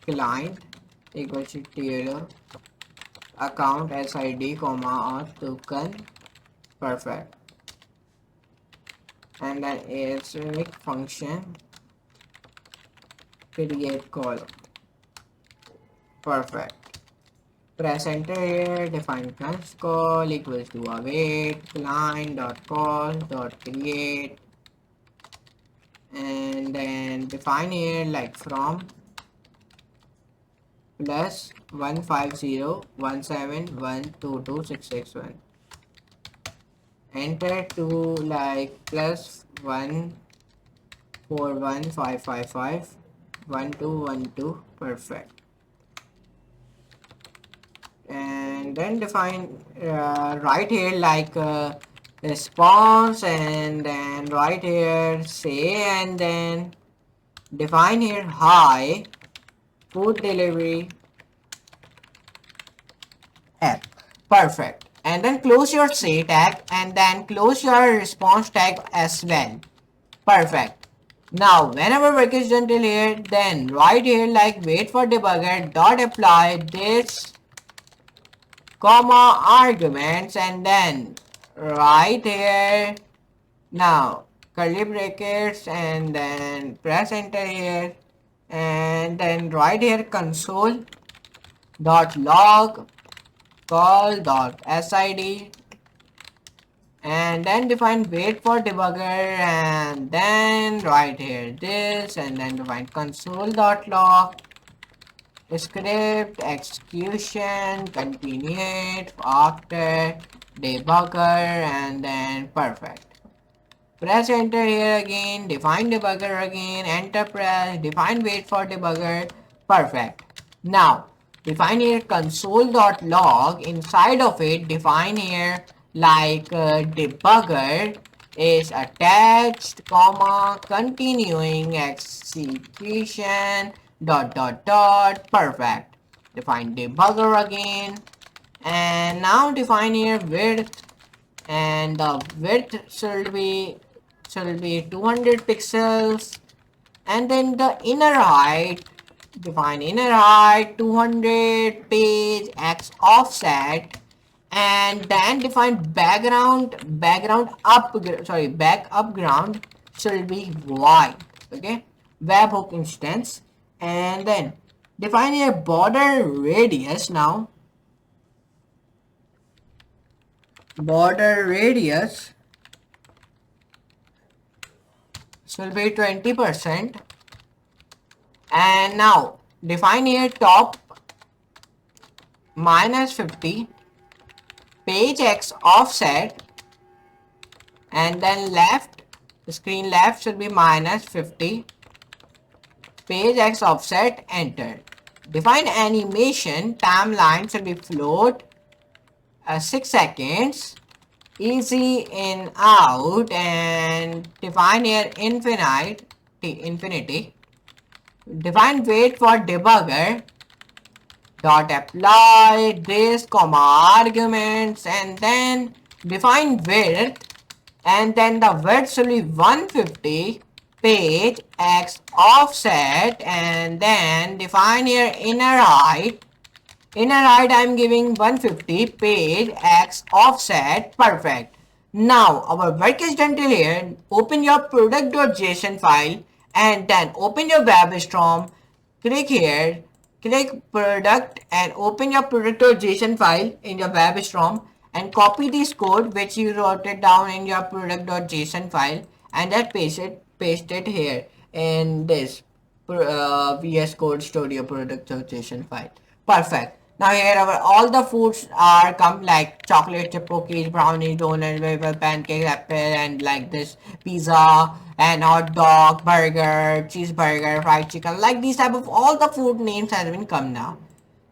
client equals to tailor account SID comma auth token. Perfect. And then asterisk function create column. Perfect. Press enter here, define const call equals to await client dot call dot create and then define here like from plus 15017122661 enter to like plus 14155511212. Perfect. And then define right here like response and then right here say and then define here hi food delivery app. Perfect. And then close your say tag and then close your response tag as well. Perfect. Now whenever work is done till here, then right here like wait for debugger dot apply this comma arguments and then right here now curly brackets and then press enter here and then right here console dot log call dot sid and then define wait for debugger and then right here this and then define console dot log script execution continued after debugger and then perfect. Press enter here again, define debugger again, enter press, define wait for debugger. Perfect. Now define here console.log, inside of it define here like debugger is attached comma continuing execution dot dot dot. Perfect. Define debugger again and now define here width and the width should be 200 pixels and then the inner height define inner height 200 page x offset and then define background should be white. Okay, webhook instance and then define a border radius. Now border radius should be 20% and now define here top minus 50 page x offset and then left screen left should be minus 50 page x offset. Enter. Define animation timeline should be float 6 seconds easy in out and define here infinity. Define wait for debugger dot apply this comma arguments and then define width and then the width should be 150 page x offset and then define here inner height In a right, I'm giving 150 paid x offset. Perfect. Now our work is done till here. Open your product.json file and then open your WebStorm. Click here, click product and open your product.json file in your WebStorm and copy this code which you wrote it down in your product.json file and then paste it here in this VS Code Studio product.json file. Perfect. Now here our all the foods are come like chocolate chip cookies, brownies, donuts, wafer, pancakes, apple, and like this pizza and hot dog, burger, cheeseburger, fried chicken. Like these type of all the food names has been come now.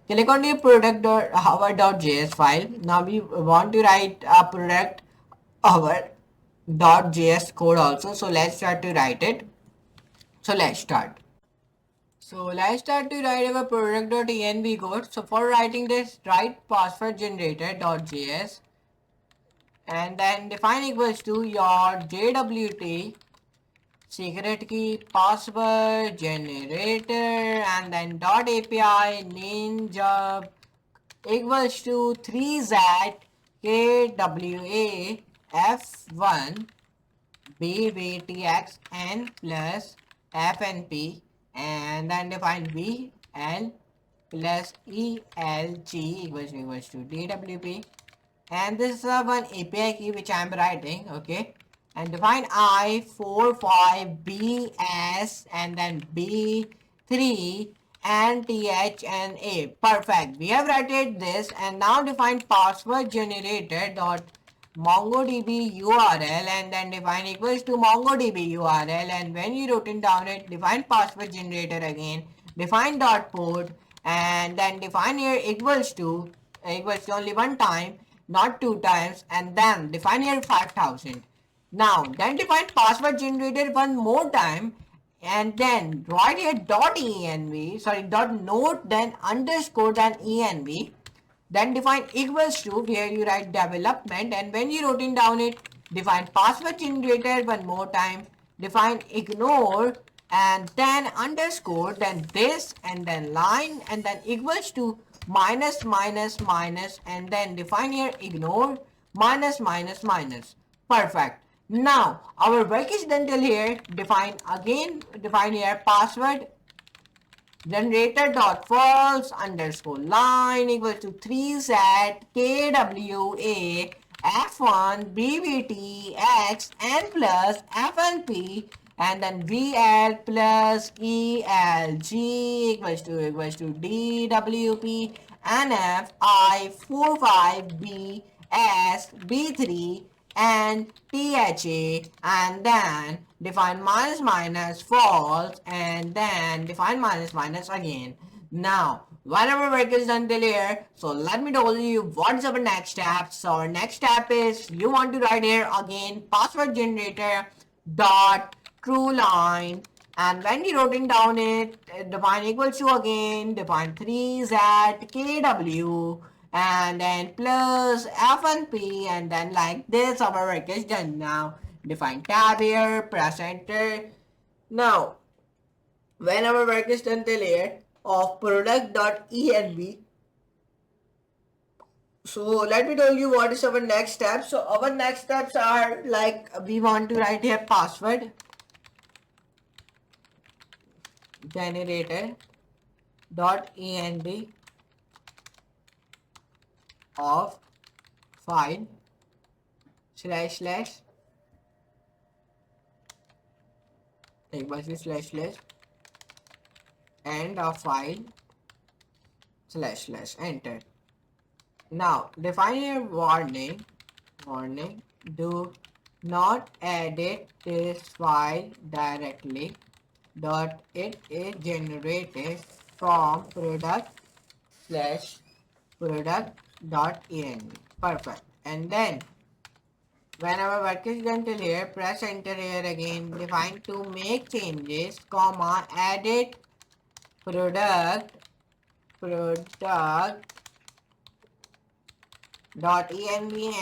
Click on the product.hover.js file. Now we want to write a product hover.js code also. So let's start to write it. So let's start. So let's start to write our product.env code. So for writing this, write password generator.js and then define equals to your JWT secret key password generator and then dot API ninja equals to 3z KWA F1 BBTXN plus FNP and then define VL plus ELG equals to DWP and this is one API key which I am writing, okay, and define I45BS and then B3 and TH and A. Perfect. We have written this and now define password generator dot MongoDB URL and then define equals to MongoDB URL and when you written down it, define password generator again, define dot port and then define here equals to only one time, not two times, and then define here 5000. Now then define password generator one more time and then write here dot node then underscore then env then define equals to where you write development and when you wrote down it define password generator one more time, define ignore and then underscore then this and then line and then equals to minus and then define here ignore minus. Perfect. Now our work is done till here. Define here password generator dot false underscore line equals to 3z KWA F1 BBT X N plus FNP and then VL plus ELG equals to DWP NF I45B S B3 and THA and then define minus false and then define minus again. Now whatever work is done till here, so let me tell you what's our next step. So our next step is you want to write here again password generator dot true line and when you wrote down it define equals to again define 3z KW and then plus F and P and then like this our work is done. Now define tab here, press enter. Now when our work is done till here of product.env, so let me tell you what is our next step. So our next steps are like we want to write here password generator dot env of file slash and of file slash enter. Now define a warning do not edit this file directly dot it is generated from product.env. Perfect. And then when our work is done till here, press enter here again, define to make changes, comma, edit product.env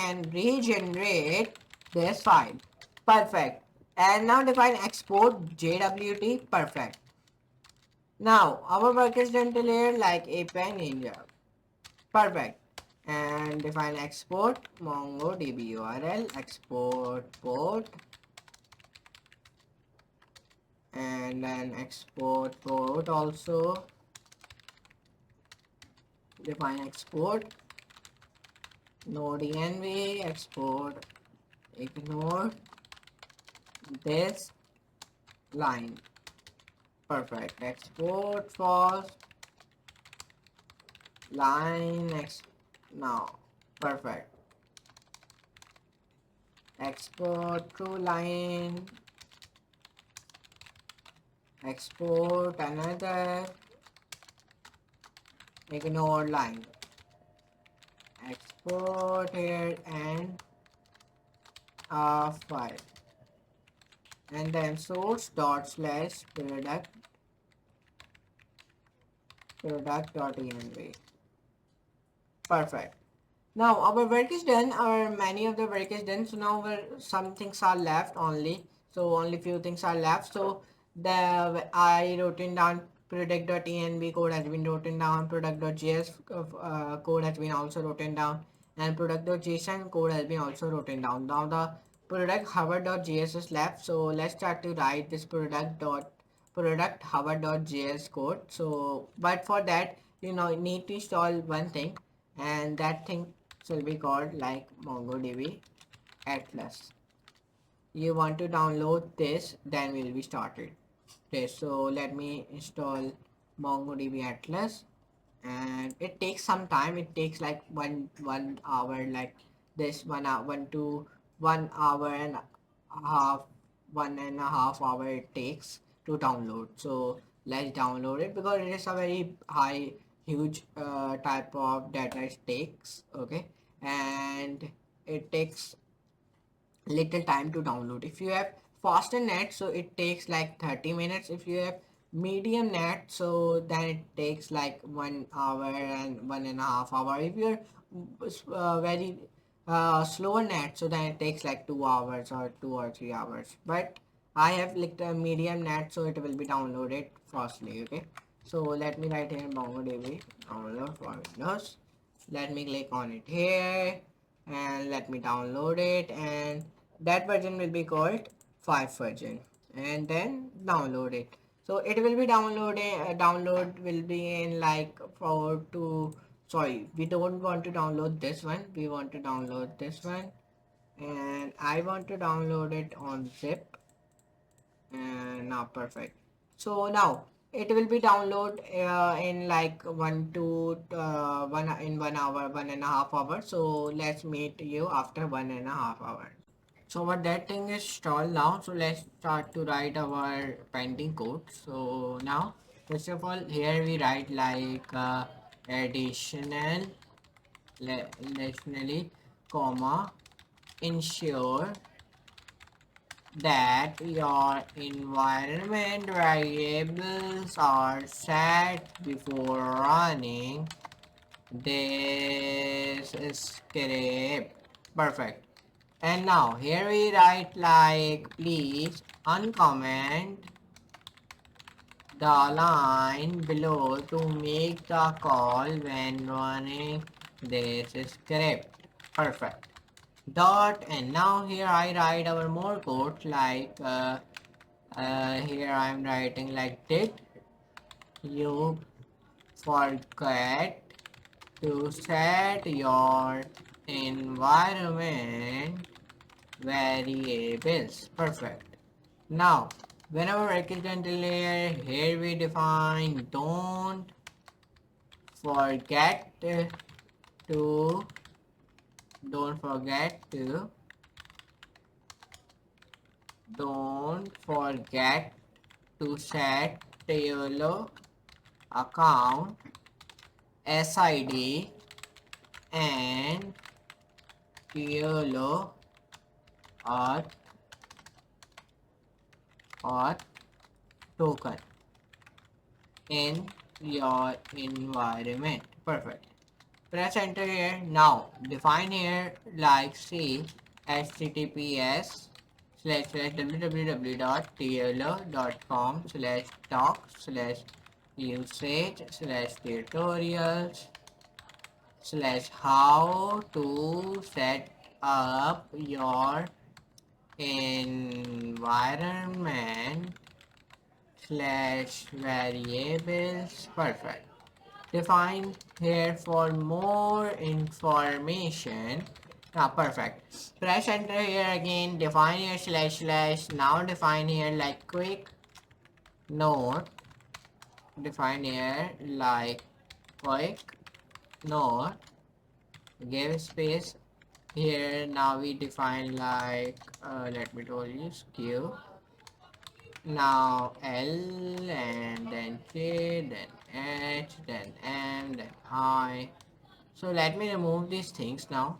and regenerate this file. Perfect. And now define export JWT. Perfect. Now our work is done till here like API Ninja. Perfect. And define export MongoDB URL, export port, and then export port also. Define export Node.env, export, ignore this line. Perfect. Export false line now. Perfect. Export true line. Export another ignore line. Export here and file, and then source dot slash product.env. Perfect. Now our work is done, or many of the work is done. So now some things are left only. So only few things are left. So the I wrote in down product.env code has been written down. Product.js code has been also written down, and product.json code has been also written down. Now the product hover.js is left. So let's start to write this product hover.js code. So but for that need to install one thing, and that thing will be called like MongoDB Atlas. You want to download this, then we'll be started. Okay, so let me install MongoDB Atlas, and it takes some time. It takes like one hour, like this 1 hour, 1 to 1 hour and a half, 1.5 hour it takes to download. So let's download it because it is a very huge type of data it takes. Okay, and it takes little time to download. If you have faster net, so it takes like 30 minutes. If you have medium net, so then it takes like 1 hour and 1.5 hour. If you're very slower net, so then it takes like 2 hours or 2 or 3 hours. But I have like a medium net, so it will be downloaded fastly. Okay, so let me write here MongoDB download for Windows. Let me click on it here, and let me download it, and that version will be called 5 version, and then download it. So it will be download will be in like 4 to, sorry, we don't want to download this one, we want to download this one, and I want to download it on zip. And now perfect. So now it will be download in like 1 hour, 1.5 hour. So let's meet you after 1.5 hour. So what that thing is installed now. So let's start to write our pending code. So now first of all here we write like additionally comma ensure that your environment variables are set before running this script. Perfect. And now here we write like please uncomment the line below to make the call when running this script. Perfect. Dot, and now here I write our more code like here I'm writing like did you forget to set your environment variables. Perfect. Now whenever work is done layer, here we define don't forget to don't forget to set your account SID and your auth token in your environment. Perfect. Press enter here. Now define here like say https://www.tlo.com/doc/usage/tutorials slash how to set up your environment slash variables. Perfect. Define here for more information. Ah, perfect. Press enter here again. Define here slash slash. Now define here like quick note. Define here like quick note. Give space here. Now we define like let me tell you q. Now L and then J, then H, then M, then I. So let me remove these things now.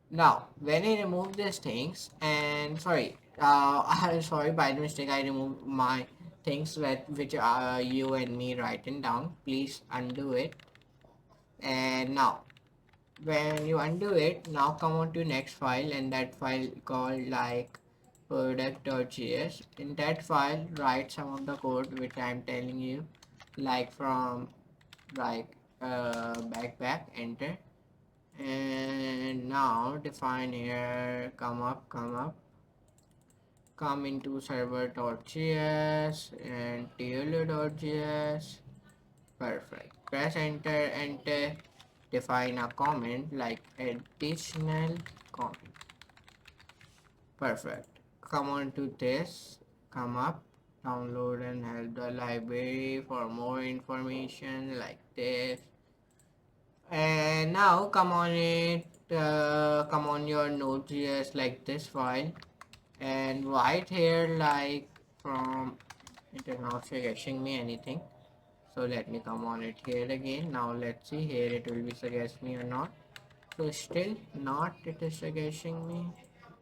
Now, when I remove these things, and sorry, I'm sorry, by the mistake I removed my things which you and me writing down. Please undo it. And now, when you undo it, now come on to next file, and that file called like product.js. In that file, write some of the code which I'm telling you, like from like back, enter. And now define here, come into server.js and tailor.js. Perfect. Press enter, define a comment like additional comment. Perfect. Come on to this, come up, download and help the library for more information like this. And now come on come on your Node.js like this file and write here like from, it is not suggesting me anything, so let me come on it here again. Now let's see here it will be suggest me or not. So still not it is suggesting me.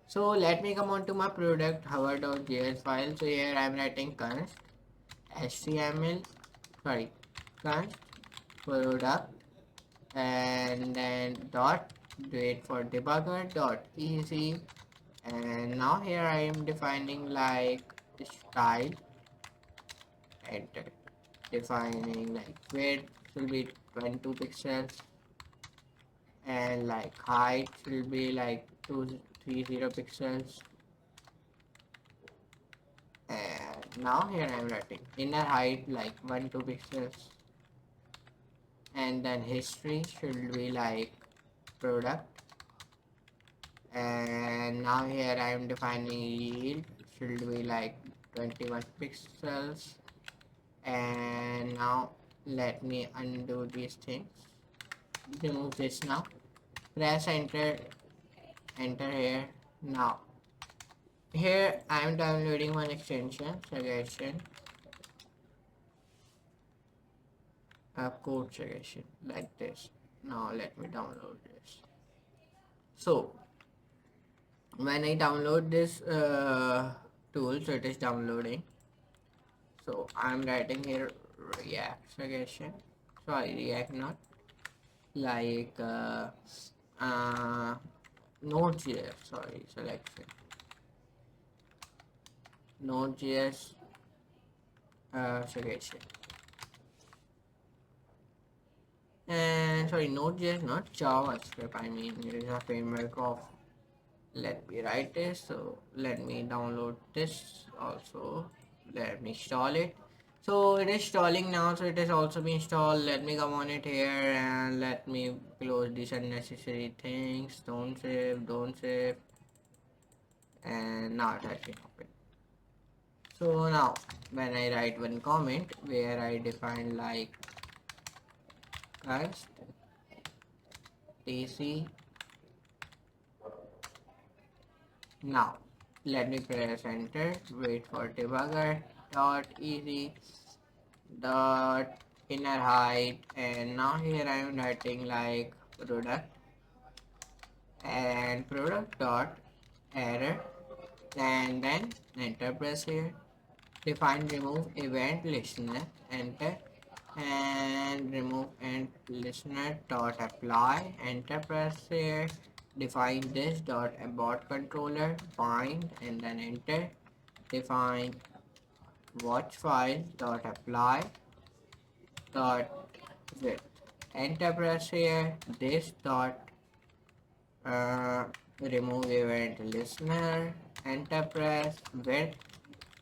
So let me come on to my product hover.js file. So here I'm writing const html, sorry, const product, and then dot, wait for debugger dot easy. And now here I am defining like style, enter, defining like width will be 22 pixels and like height will be like 230 pixels. And now here I am writing inner height like 12 pixels, and then history should be like product. And now here I am defining yield should be like 21 pixels. And now let me undo these things, remove this. Now press enter here. Now here I am downloading one extension suggestion, a code suggestion like this. Now let me download this. So when I download this tool, so it is downloading. So I'm writing here React suggestion, sorry, React not, like Node.js, sorry, selection, Node.js suggestion. And sorry, Node.js, not JavaScript, I mean it is a framework of, let me write this. So let me download this also, let me install it. So it is installing now, so it has also been installed. Let me come on it here and let me close these unnecessary things. Don't save, and now it has been opened. So now when I write one comment where I define like const tc. Now let me press enter, wait for debugger dot easy dot inner height, and now here I am writing like product and product dot error, and then enter press here. Define remove event listener, enter, and remove and listener dot apply, enter press here. Define this dot abort controller bind, and then enter. Define watch file dot apply dot width, enter press here, this dot remove event listener, enter press width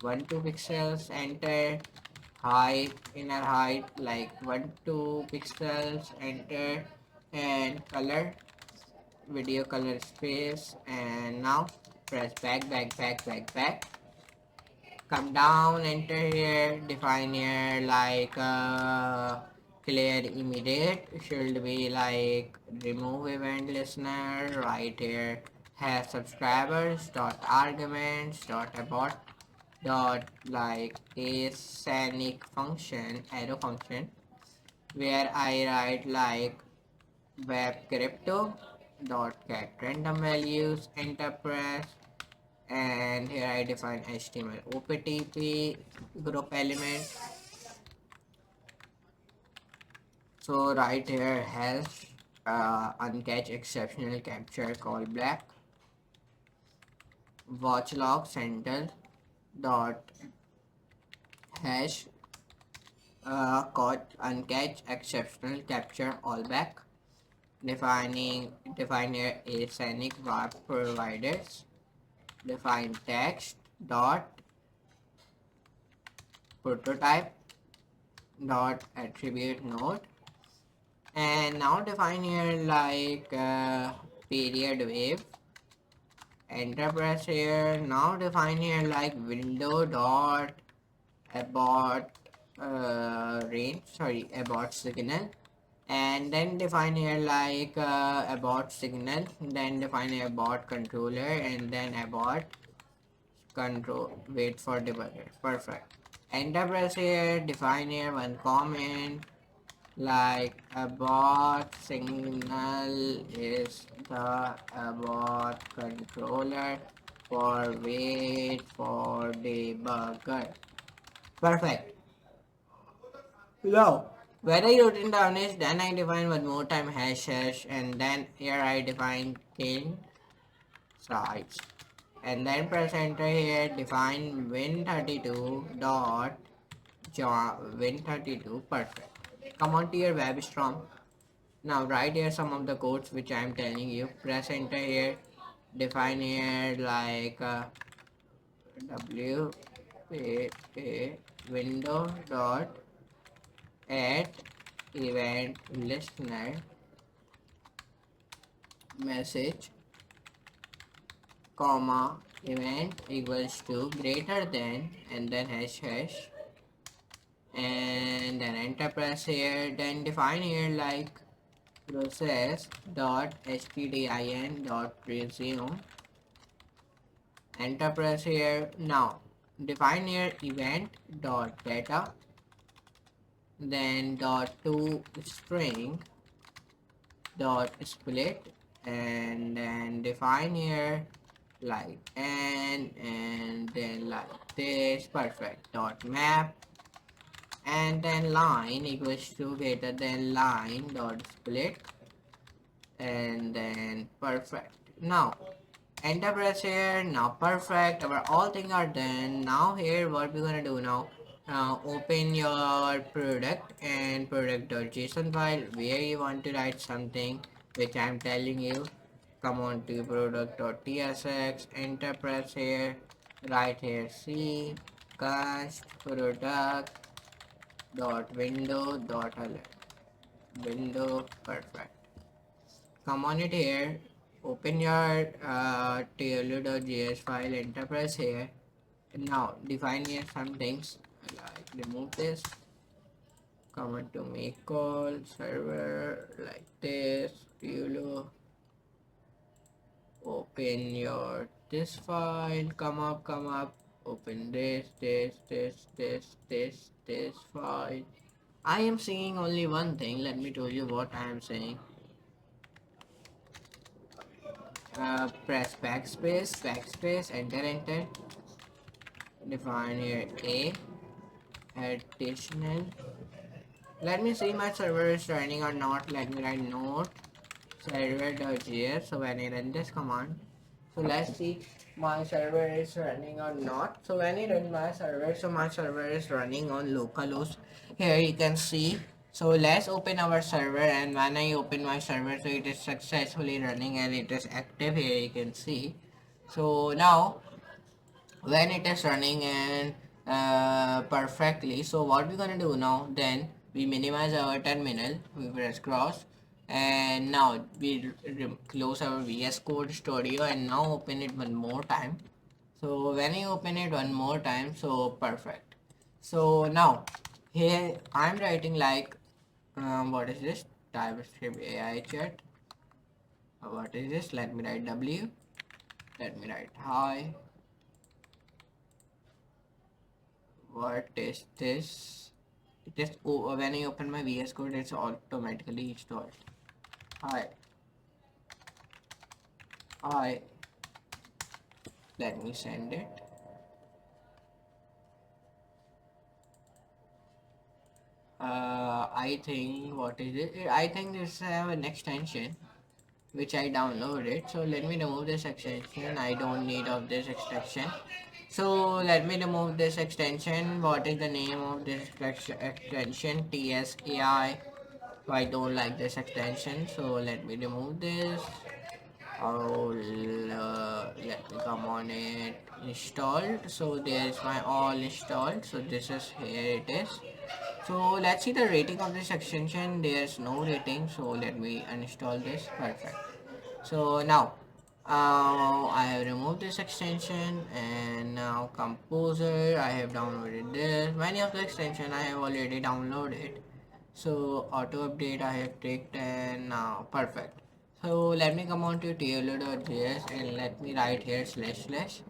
1 2 pixels, enter height, inner height like 1 2 pixels, enter, and color, video color space, and now press back, come down, enter here, define here like clear immediate should be like remove event listener, right here has subscribers dot arguments dot abort dot like async function, arrow function, where I write like web crypto dot get random values, enter press, and here I define HTML OPTP group element. So right here hash uncatch exceptional capture call black, watch log center dot hash caught uncatch exceptional capture all back, define here async web providers, define text dot prototype dot attribute node, and now define here like period wave, enter press here, now define here like window dot abort abort signal, and then define here like abort signal, then define here abort controller, and then abort control wait for debugger. Perfect. Enter press here, define here one comment like abort signal is the abort controller for wait for debugger. Perfect. Now, where I written down is then I define one more time hash, and then here I define king size, and then press enter here, define win32 dot win32. Perfect. Come on to your web storm. Now write here some of the codes which I am telling you. Press enter here, define here like w a window dot add event listener message comma event equals to greater than, and then hash, and then enter press here, then define here like process dot stdin dot resume, enter press here. Now define here event dot data, then dot to string dot split, and then define here like and then like this. Perfect. Dot map, and then line equals to greater than line dot split, and then perfect. Now enter press here. Now perfect, our all things are done. Now here what we're gonna do now, open your product and product.json file where you want to write something which I'm telling you. Come on to product.tsx, enter press here, write here c cast product dot window dot alert window. Perfect. Come on it here, open your tlu.js file, enter press here. Now define here some things like remove this, come to make call server like this, tlu, open your this file, come up, open this file. I am saying only one thing, let me tell you what I am saying. Press backspace, enter, define here a additional. Let me see my server is running or not. Let me write node server.js. So when I run this command, so let's see my server is running or not. So when I run my server, so my server is running on localhost. Here you can see So let's open our server, and when I open my server, so it is successfully running and it is active. Here you can see. So now when it is running and perfectly, so what we're gonna do now, then we minimize our terminal, we press cross, and now we close our VS Code Studio and now open it one more time. So when you open it one more time, so perfect. So now here I'm writing like what is this, TypeScript AI chat. What is this? Let me write W, let me write hi. What is this? It is, oh, when I open my VS Code, it's automatically installed. Hi, hi. Let me send it. I think, what is it? I think this have an extension which I downloaded. So let me remove this extension. I don't need of this extension. So let me remove this extension. What is the name of this extension? TSAI. I don't like this extension, so let me remove this. Oh, let me come on it installed. So there is my all installed. So this is, here it is. So let's see the rating of this extension. There's no rating, so let me uninstall this. Perfect. So now I have removed this extension, and now Composer, I have downloaded this. Many of the extension I have already downloaded. So auto update I have ticked, and now perfect. So let me come on to tailor.js and let me write here slash slash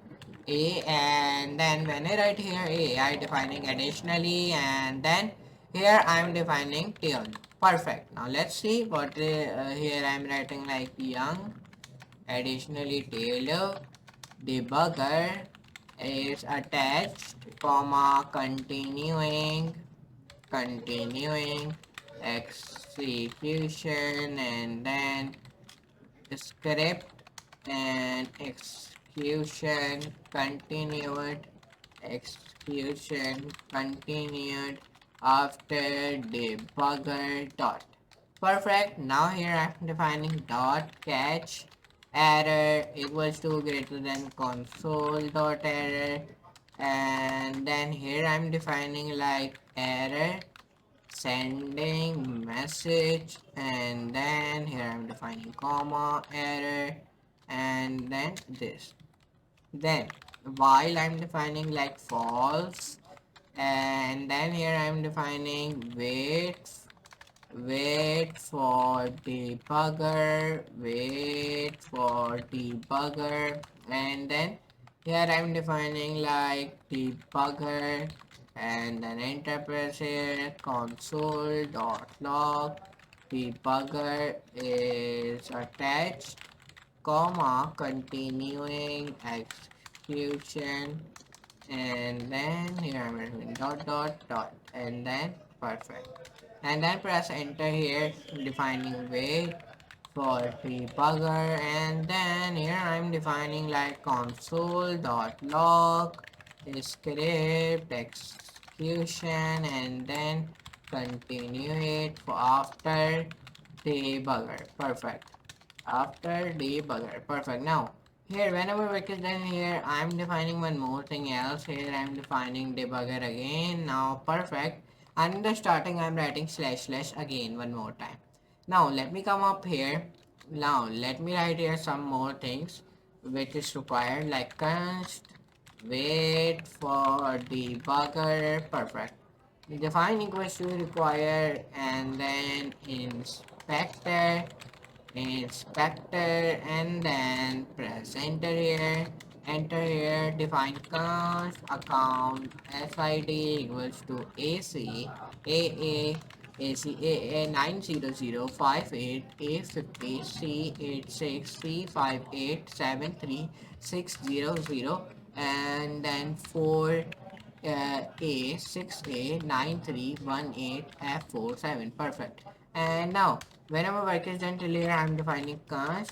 a, and then when I write here a, I defining additionally, and then here I am defining tail. Perfect. Now let's see what here I am writing like young additionally tailor debugger is attached, comma, continuing execution, and then script and execution continued after debugger dot. Perfect. Now here I'm defining dot catch error equals to greater than console dot error, and then here I'm defining like error sending message, and then here I'm defining comma error, and then this. Then while I'm defining like false, and then here I'm defining wait for debugger, and then here I'm defining like debugger, and then enter press here console.log debugger is attached, comma, continuing execution, and then here I'm writing dot dot dot, and then perfect, and then press enter here defining wait for debugger, and then here I'm defining like console.log script execution, and then continue it for after debugger. Perfect. After debugger. Perfect. Now here whenever work is done, here I'm defining one more thing else. Here I'm defining debugger again. Now perfect. And in the starting I'm writing slash slash again one more time. Now let me come up here. Now let me write here some more things which is required like const wait for debugger. Perfect. Define equals to required, and then inspector, and then press enter here define const account sid equals to aa aa 90058 a50 c86 c5873 600, and then 4 A6A9318F47. Perfect. And now, whenever work is done till here, I'm defining const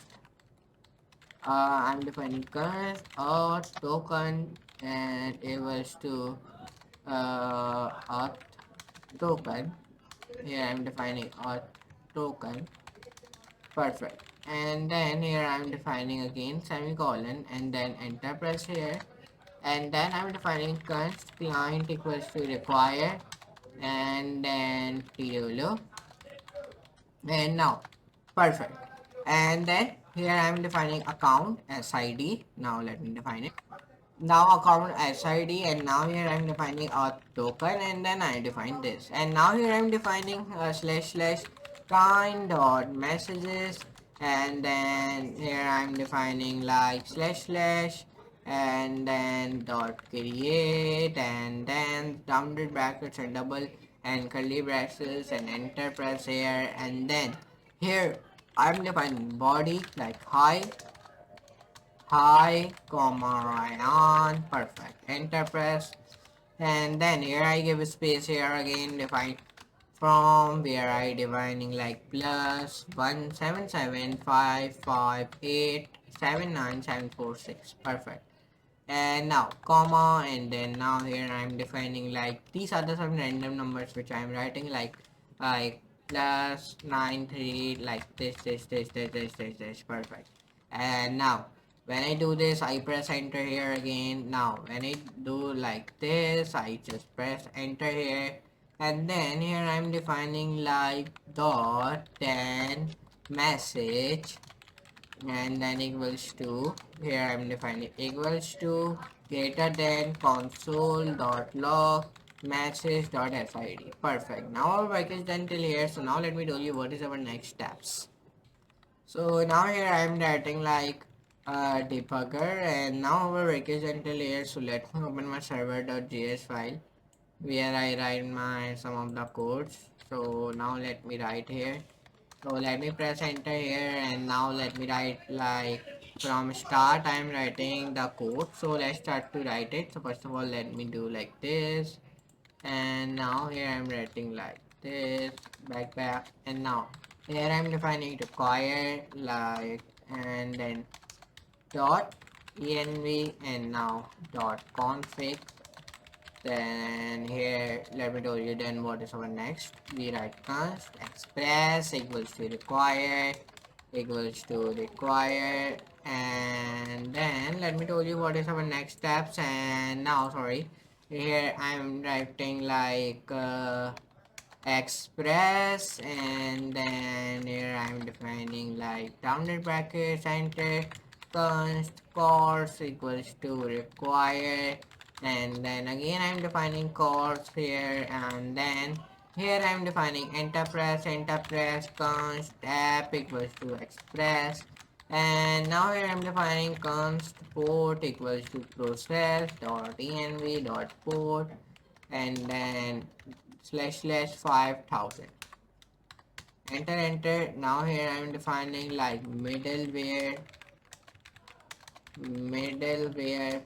auth token, and equals to auth token, Here I'm defining a token. Perfect. And then here I'm defining again semicolon and then enter press here. And then I'm defining const client equals to require and then TW. And now perfect. And then here I'm defining account SID. Now let me define it. Now account SID, and now here I'm defining a token, and then I define this, and now here I'm defining slash slash kind dot messages, and then here I'm defining like slash slash and then dot create and then rounded brackets and double and curly braces and enter press here, and then here I'm defining body like hi, comma, Rayyan, perfect. Enter press. And then here I give a space here again, define from where I defining like plus 17755879746. Perfect. And now comma, and then now here I'm defining like these are the some random numbers which I'm writing like plus 93 like this. Perfect. And now when I do this I press enter here again. Now when I do like this I just press enter here, and then here I'm defining like dot then message, and then equals to, here I'm defining equals to greater than console.log message.sid. Perfect. Now our work is done till here. So now let me tell you what is our next steps. So now here I'm writing like debugger, and now our work is done till here. So let me open my server.js file where I write my some of the codes. So now let me write here. So let me press enter here, and now let me write like from start I'm writing the code. So let's start to write it. So first of all let me do like this, and now here I'm writing like this back, and now here I'm defining require like, and then dot env, and now dot config. Then here let me tell you then what is our next. We write const express equals to require and then let me tell you what is our next steps. And now sorry, here I'm writing like express, and then here I'm defining like rounded brackets enter const course equals to require, and then again I'm defining course here, and then here I'm defining enterprise const app equals to express, and now here I'm defining const port equals to process dot env dot port, and then slash slash 5000. Enter. Now here I'm defining like middleware.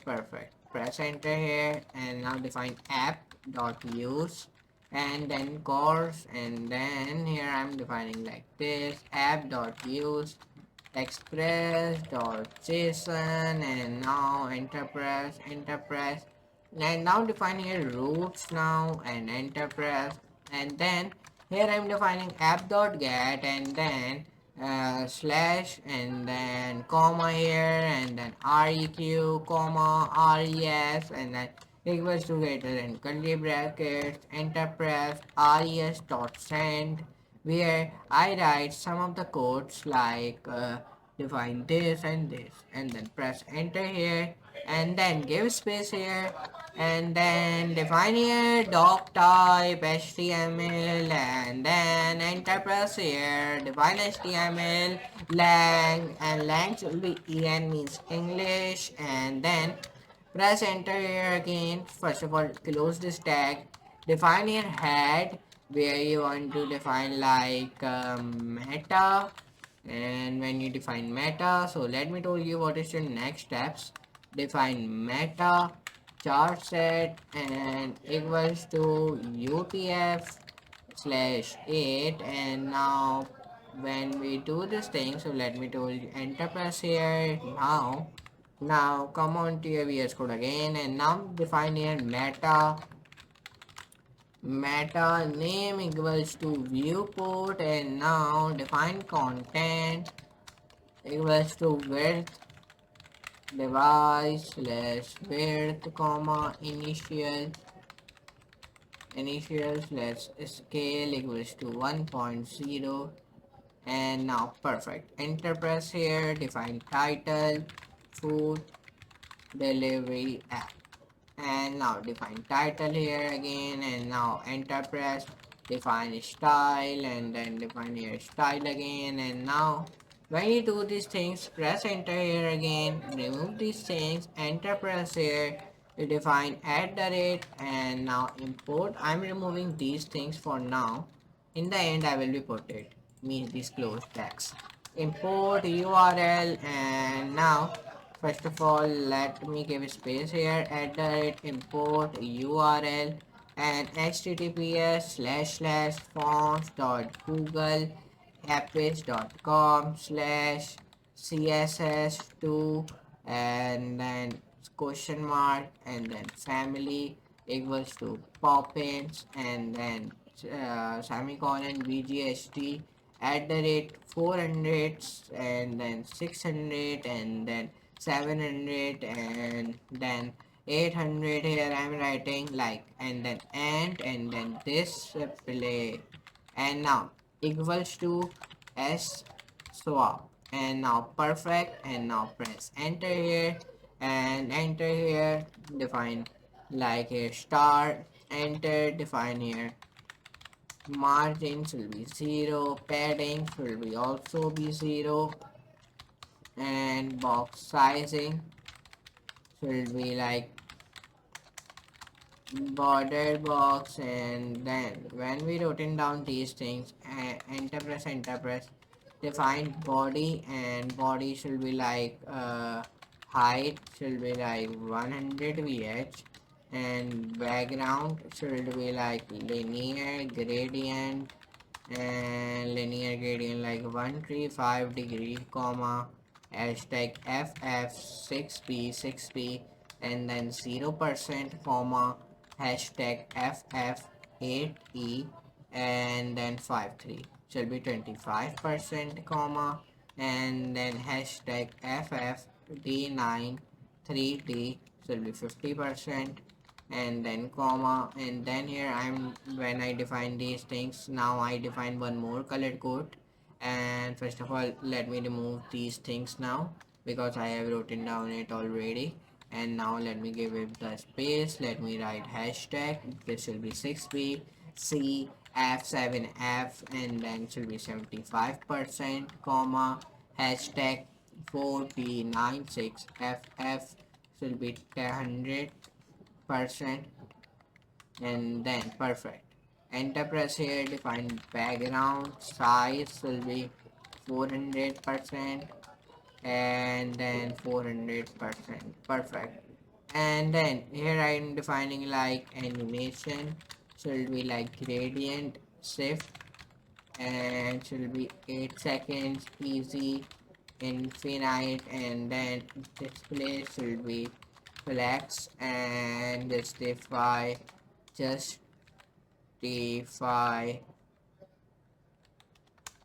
Perfect. Press enter here, and now define app dot use and then course, and then here I'm defining like this app dot use express dot json, and now enterprise, and now defining a roots now, and enterprise, and then here I'm defining app.get, and then slash, and then comma here, and then req comma res, and then equals to greater than curly brackets enterprise res dot send, where I write some of the codes like define this and this, and then press enter here, and then give space here, and then define here doc type html, and then enter press here, define html lang, and lang will be en means English, and then press enter here again. First of all close this tag, define your head where you want to define like meta, and when you define meta, so let me tell you what is your next steps. Define meta chart set and equals to utf slash 8, and now when we do this thing, so let me tell you enter press here. Now come on to your VS Code again, and now define here meta meta name equals to viewport, and now define content equals to width device slash width comma initial slash scale equals to 1.0. And now perfect, enter press here, define title food delivery app, and now define title here again, and now enter press, define style, and then define here style again. And now when you do these things, press enter here again, remove these things, enter press here, you define at the rate, and now import. I'm removing these things for now, in the end I will be put it, means these close tags, import url. And now first of all, let me give space here, at the rate import URL, and https slash slash fonts dot google appage.com slash css2, and then question mark, and then family equals to poppins, and then semicolon vgst at the rate 400, and then 600, and then 700, and then 800. Here I'm writing like, and then and then display, and now equals to s swap, and now perfect, and now press enter here, and enter here, define like here star, enter, define here margins will be 0, padding will be also be 0, and box sizing should be like border box. And then when we written down these things, enter press, define body, and body should be like height should be like 100 vh, and background should be like linear gradient, and linear gradient like 135 degree comma hashtag ff 6p, and then 0% comma hashtag ff 8e, and then 53 shall be 25% comma, and then hashtag ff d9 3d shall be 50%, and then comma. And then here I'm, when I define these things, now I define one more colored code. And first of all, let me remove these things now, because I have written down it already. And now let me give it the space, let me write hashtag, this will be 6p c f7f, and then should be 75% comma hashtag 4p96ff should be 100%, and then perfect, enter press here, define background size will be 400%, and then 400%, perfect. And then here I am defining like animation should be like gradient shift, and should be 8 seconds easy infinite, and then display should be flex, and justify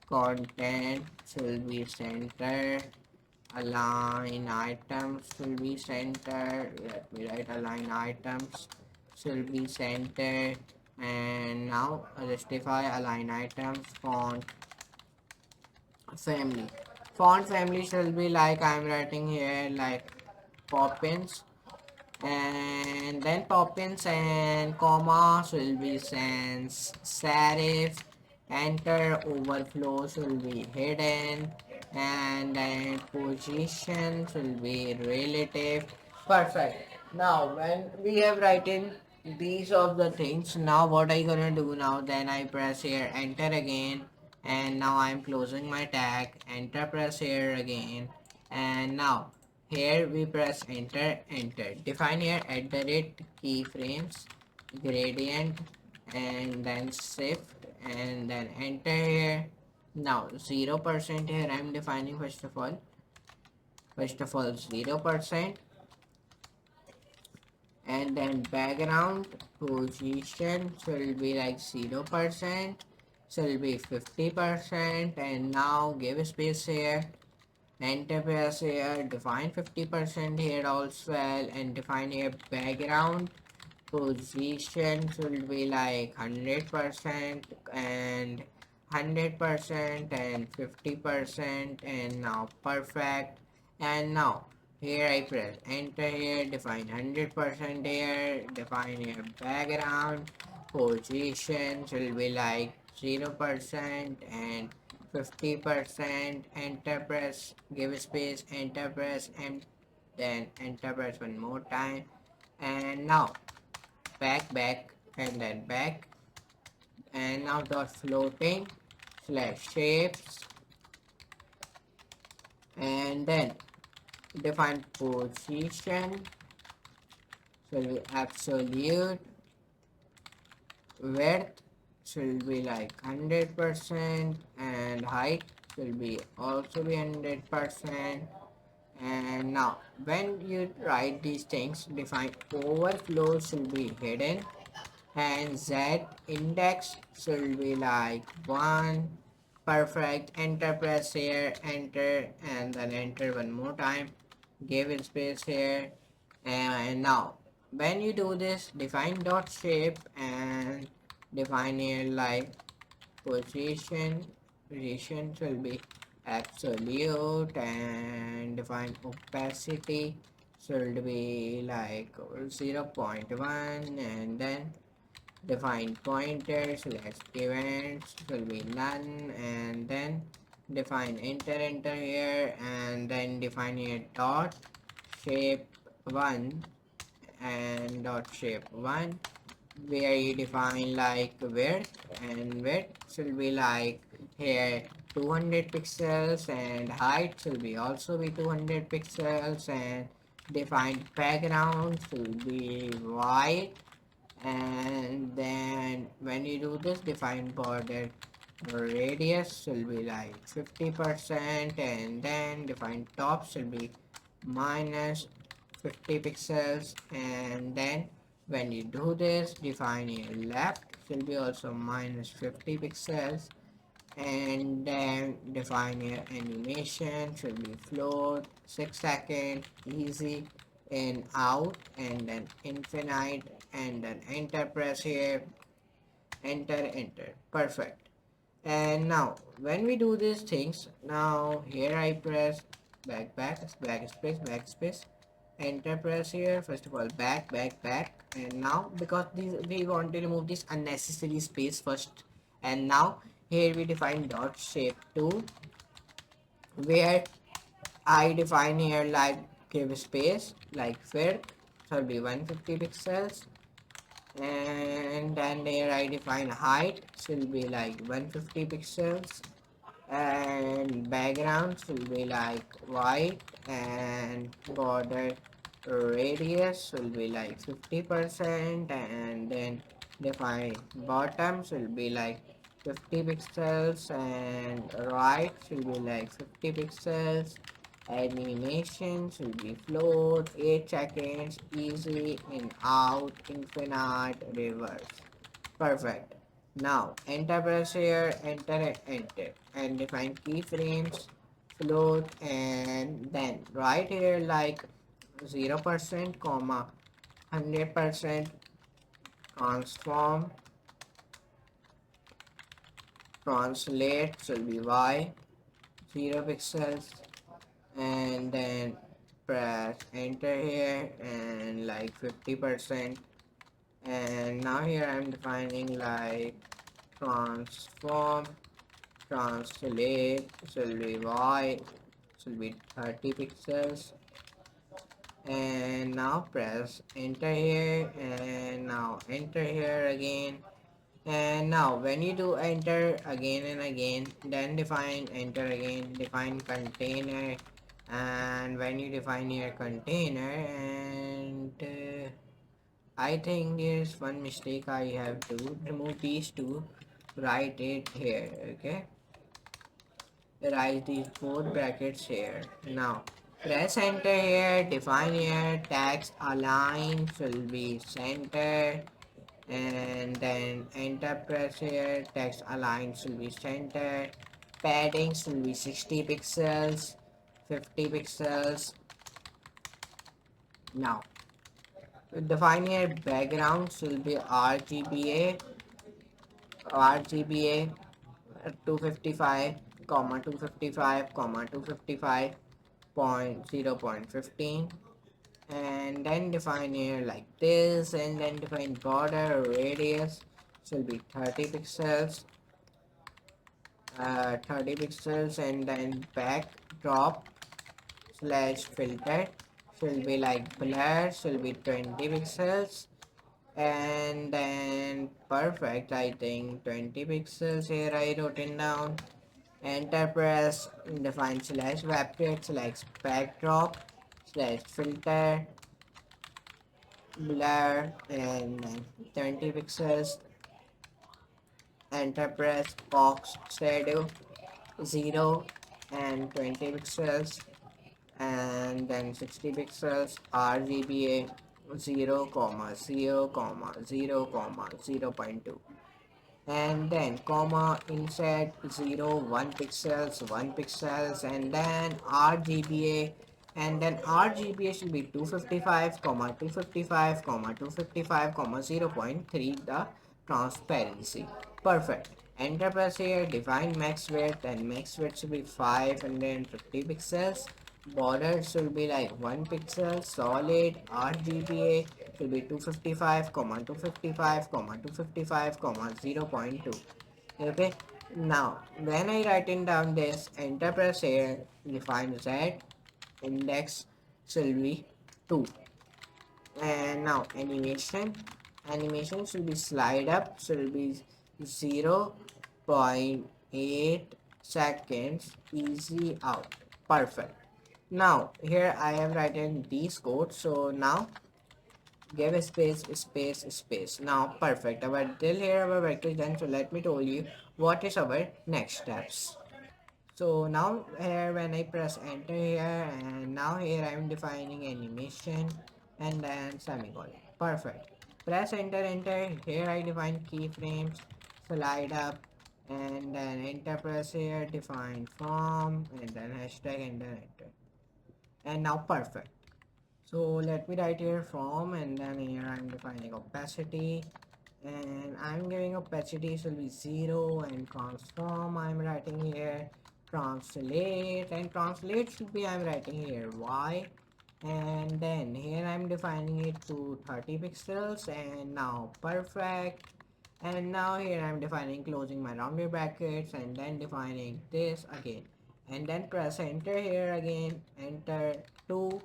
content should be center, align items should be center, let me write align items should be center. And now justify align items font family should be like I'm writing here like poppins, and then poppins, and comma will be sans serif, enter overflow will be hidden, and then position will be relative. Perfect. Now when we have written these of the things, now what I gonna do now, then I press here enter again, and now I'm closing my tag, enter press here again, and now here we press enter, define here at the rate keyframes gradient, and then shift, and then enter here. Now 0% here I'm defining first of all 0%, and then background position should be like 0%, should be 50%, and now give space here, enter press here, define 50% here also well, and define here background position should be like 100% and 100% and 50%, and now perfect. And now here I press enter here, define 100% here, define here background position should be like 0% and 50%, enter press, give space, enter press, and then enter press one more time. And now back and then back, and now dot floating slash shapes, and then define position should be absolute, width should be like 100%, and height should be also be 100%. And now when you write these things, define overflow should be hidden, and z index should be like 1. Perfect, enter press here, enter, and then enter one more time, give it space here. And now when you do this, define dot shape and define here like position should be absolute, and define opacity should be like 0.1, and then define pointer slash events will be none, and then define enter here, and then define here dot shape 1 and dot shape 1, where you define like width, and width should be like here 200 pixels, and height should be also be 200 pixels, and define background should be white. And then when you do this, define border radius will be like 50%, and then define top should be minus 50 pixels, and then when you do this, define your left will be also minus 50 pixels, and then define your animation should be float 6 seconds, easy, in out, and then infinite, and then enter press here, enter, perfect. And now when we do these things, now here I press backspace, enter press here, first of all back, and now because we want to remove this unnecessary space first, and now here we define dot shape 2, where I define here like give space like width should be 150 pixels, and then here I define height should be like 150 pixels, and background should be like white, and border radius will be like 50%, and then define bottom should be like 50 pixels, and right should be like 50 pixels, animation should be float 8 seconds, easy, in out, infinite, reverse, perfect. Now enter press here, enter, and define keyframes, float, and then right here like 0%, comma 100%, transform, translate should be y, 0 pixels, and then press enter here, and like 50%, and now here I'm defining like transform, translate should be y, should be 30 pixels, and now press enter here, and now enter here again. And now when you do enter again and again, then define enter again, define container, and when you define your container, and I think there's one mistake I have to remove these two, write it here, okay, write these 4 brackets here. Now Press enter here, define here, text align should be center, and then enter press here, text align should be center, padding should be 60 pixels, 50 pixels. Now define here background should be RGBA 255 comma 255 comma 255 point 0.15, and then define here like this, and then define border radius should be 30 pixels, 30 pixels, and then backdrop slash filter should be like blur should be 20 pixels, and then perfect, I think 20 pixels here I wrote it down. Enter press, define slash webkit slash backdrop slash filter blur, and then 20 pixels. Enter press box shadow 0 and 20 pixels, and then 60 pixels RGBA 0 comma 0 comma 0 comma 0.2, and then comma insert 0 1 pixels 1 pixels, and then RGBA, and then RGBA should be 255 comma 255 comma 255 comma 0.3 the transparency. Perfect. Enter press here, define max width, and max width should be 550 pixels. Border should be like 1 pixel. Solid RGBA should be 255 comma 255 comma 255 comma 0.2. Okay, now when I writing down this, enter press here, define z index should be 2, and now animation should be slide up should be 0.8 seconds, easy out. Perfect. Now here I have written these codes, so now give a space space space. Now perfect, our till here our work is done, so let me tell you what is our next steps. So now here when I press enter here, and now here I am defining animation and then semicolon. Perfect. Press enter here I define keyframes, slide up, and then enter press here, define form, and then hashtag enter. And now perfect. So let me write here form, and then here I'm defining opacity, and I'm giving opacity should be 0, and transform I'm writing here translate, and translate should be I'm writing here y, and then here I'm defining it to 30 pixels, and now perfect. And now here I'm defining closing my rounded brackets, and then defining this again, and then press enter here again, enter 2,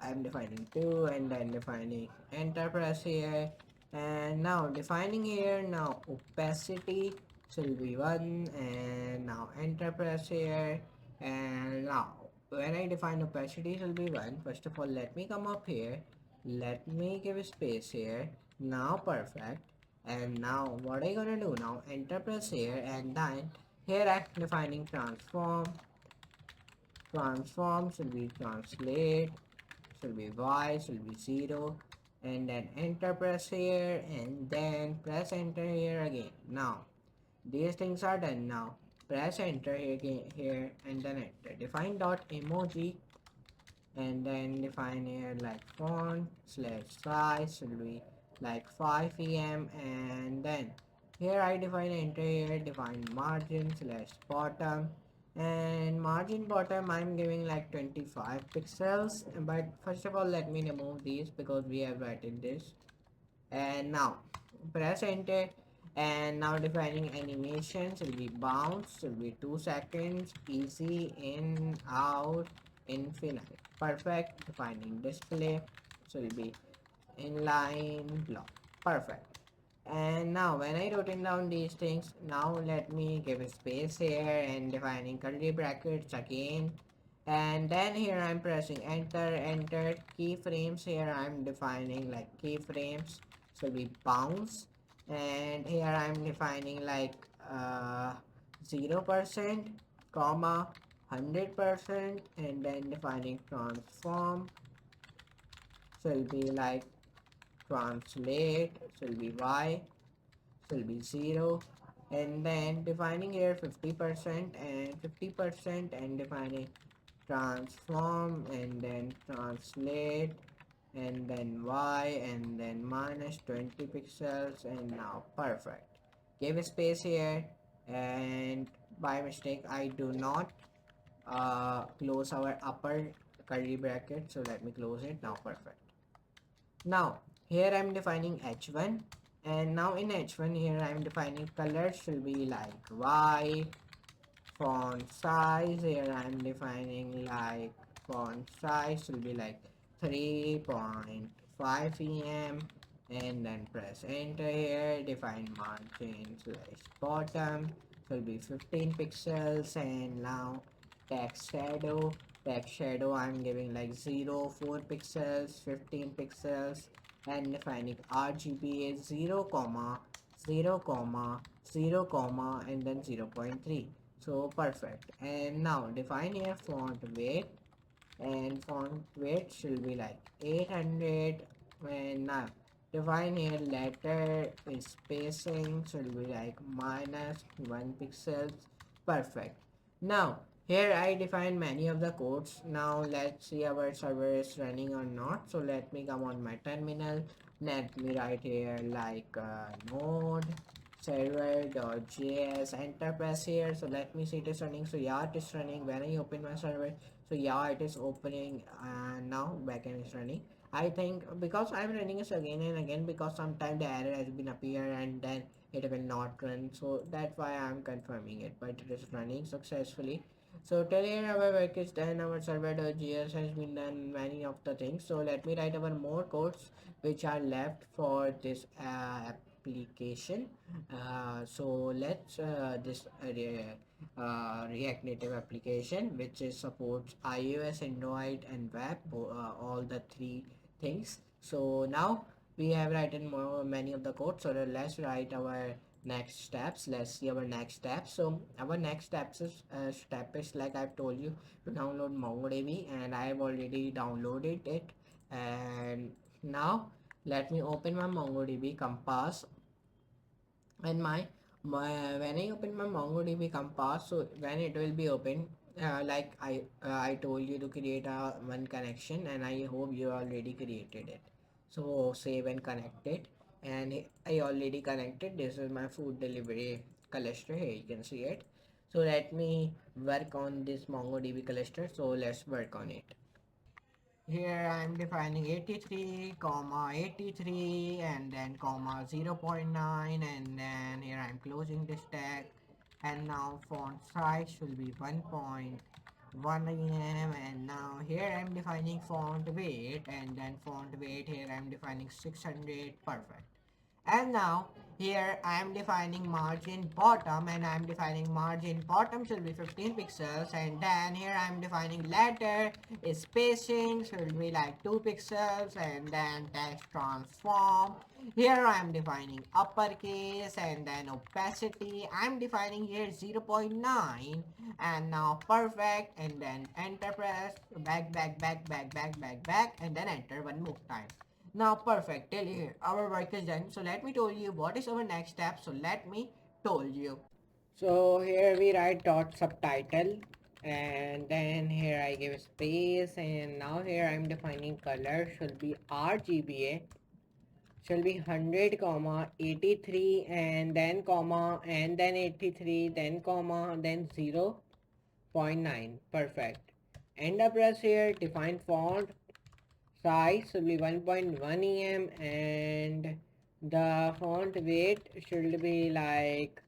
I'm defining 2, and then defining enter press here, and now defining here now opacity should be 1, and now enter press here, and now when I define opacity should be 1, first of all let me come up here, let me give a space here, now perfect. And now what I gonna do now, enter press here, and then here I'm defining transform should be translate should be y should be 0, and then enter press here, and then press enter here again. Now these things are done. Now press enter again here, and then enter, define dot emoji, and then define here like font slash size should be like 5 em, and then here I define enter here, define margin slash bottom, and margin bottom I'm giving like 25 pixels, but first of all let me remove these because we have written this. And now press enter, and now defining animation should be bounce should be 2 seconds, easy in out infinite. Perfect. Defining display should be inline block. Perfect. And now when I wrote down these things, now let me give a space here, and defining curly brackets again, and then here I'm pressing enter keyframes here I'm defining like keyframes so we bounce, and here I'm defining like 0% comma 100%, and then defining transform shall be like translate shall be y will be 0, and then defining here 50% and 50% and defining transform and then translate and then y and then minus 20 pixels, and now perfect. Give a space here, and by mistake I do not close our upper curly bracket, so let me close it. Now perfect. Now here I'm defining h1, and now in h1 here I'm defining color should be like white. Font size here I'm defining like font size should be like 3.5 em, and then press enter here. Define margin slash bottom will be 15 pixels, and now text shadow I'm giving like 4 pixels, 15 pixels, and defining RGB is 0 comma 0 comma 0 comma and then 0.3. So perfect. And now define here font weight, and font weight should be like 800, and now define here letter spacing should be like minus 1 pixels. Perfect. Now here I define many of the codes. Now let's see our server is running or not. So let me come on my terminal. Let me write here like node server.js, enter press here. So let me see it is running. So yeah, it is running. When I open my server, so yeah, it is opening, and now backend is running. I think because I'm running this again and again, because sometimes the error has been appear and then it will not run, so that's why I'm confirming it, but it is running successfully. So till here our work is done. Our server.js has been done many of the things. So let me write our more codes which are left for this application. So let's this React Native application, which is supports iOS, Android, and web, all the three things. So now we have written many of the code. So let's write our next steps. Let's see our next steps. So our next step is like I've told you, to download MongoDB, and I have already downloaded it. And now let me open my MongoDB compass, and when I open my MongoDB compass, so when it will be open, like I told you to create a one connection, and I hope you already created it. So save and connect it, and I already connected. This is my food delivery cluster. Here you can see it. So let me work on this MongoDB cluster. So let's work on it. Here I'm defining 83 comma 83 and then comma 0.9, and then here I'm closing this tag, and now font size should be 1.1 em, and now here I'm defining font weight, and then font weight here I'm defining 600. Perfect. And now here I am defining margin bottom, and I am defining margin bottom should be 15 pixels, and then here I am defining letter spacing should be like 2 pixels, and then text transform. Here I am defining uppercase, and then opacity I am defining here 0.9, and now perfect, and then enter press, back, and then enter one more time. Now perfect, till here our work is done. So let me tell you what is our next step. So let me tell you. So here we write dot subtitle, and then here I give space, and now here I'm defining color should be RGBA shall be 100 comma 83, and then comma and then 83, then comma then 0.9. Perfect. End up press here. Define font size should be 1.1 em, and the font weight should be like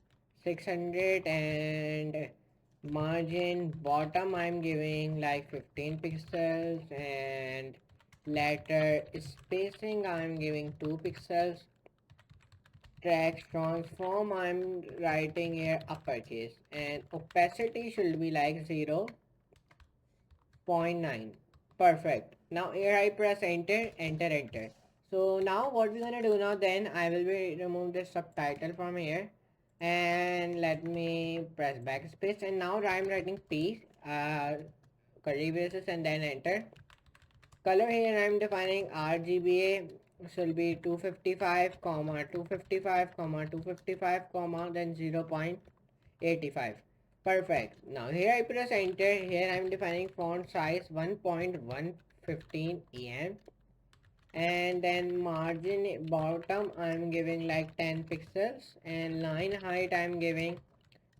600, and margin bottom I'm giving like 15 pixels, and letter spacing I'm giving 2 pixels. Text transform I'm writing here uppercase, and opacity should be like 0.9. Perfect. Now here I press enter. So now what we're gonna do now, then I will be remove the subtitle from here, and let me press backspace, and now I'm writing P curly braces and then enter. Color here I'm defining RGBA will be 255 comma 255 comma 255 comma then 0.85. Perfect. Now here I press enter. Here I'm defining font size 1.115 em, and then margin bottom I'm giving like 10 pixels, and line height I'm giving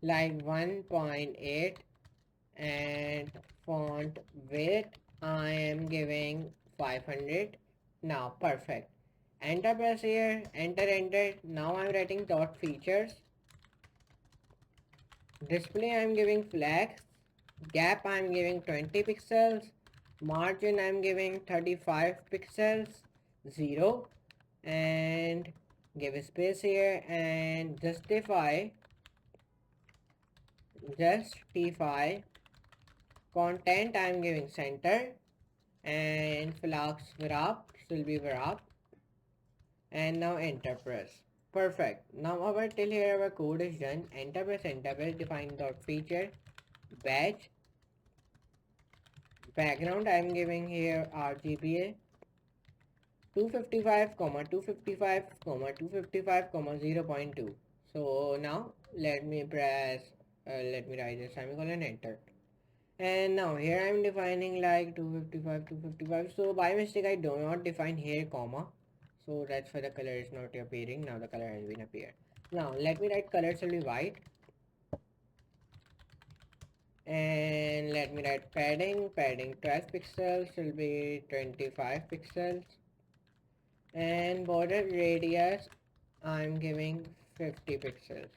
like 1.8, and font width I am giving 500. Now perfect. Enter press here, enter. Now I'm writing dot features. Display I'm giving flex. Gap I'm giving 20 pixels. Margin I'm giving 35 pixels. 0. And give a space here and justify content I'm giving center, and flux wrap will be wrap, and now enter press. Perfect. Now our till here our code is done. Enter press define dot feature batch. Background I'm giving here RGBA 255 comma 255 comma 255 comma 0.2. So now let me write the semicolon, enter. And now here I'm defining like 255. So by mistake I do not define here comma, so that's why the color is not appearing. Now the color has been appeared. Now let me write color will be white, and let me write padding 12 pixels will be 25 pixels, and border radius I'm giving 50 pixels,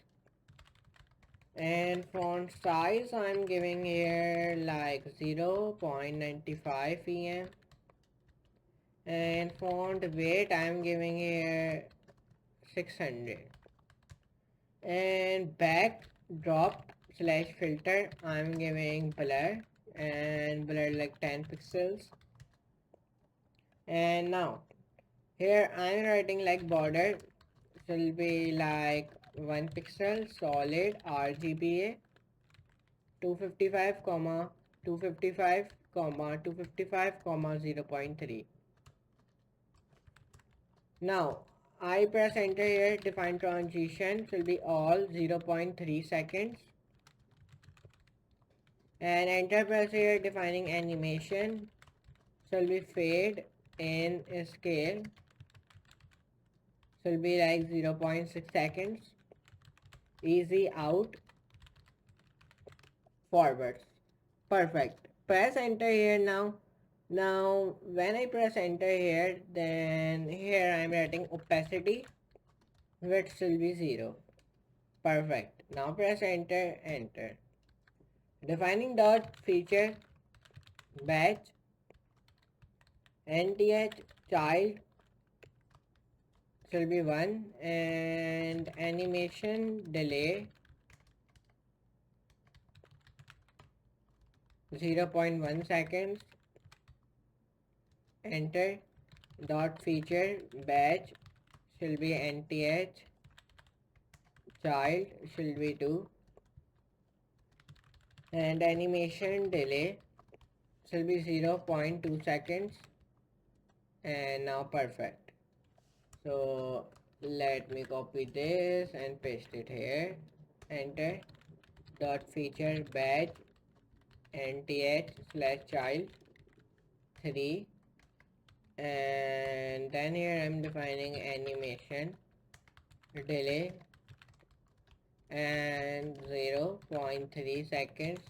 and font size I'm giving here like 0.95 em, and font weight I'm giving here 600, and backdrop slash filter I'm giving blur, and blur like 10 pixels. And now here I'm writing like border will be like 1 pixel solid RGBA 255 comma 255 comma 255 comma 0.3. Now I press enter here. Define transition will be all 0.3 seconds, and enter press here. Defining animation will be fade in scale will be like 0.6 seconds. Easy out forwards. Perfect. Press enter here now. Now when I press enter here, then here I'm writing opacity width will be 0. Perfect. Now press enter, enter. Defining dot feature batch nth child will be 1, and animation delay 0.1 seconds. Enter. Dot feature batch will be nth child will be 2, and animation delay will be 0.2 seconds. And now perfect. So let me copy this and paste it here. Enter. Dot feature batch nth slash child 3, and then here I'm defining animation delay and 0.3 seconds.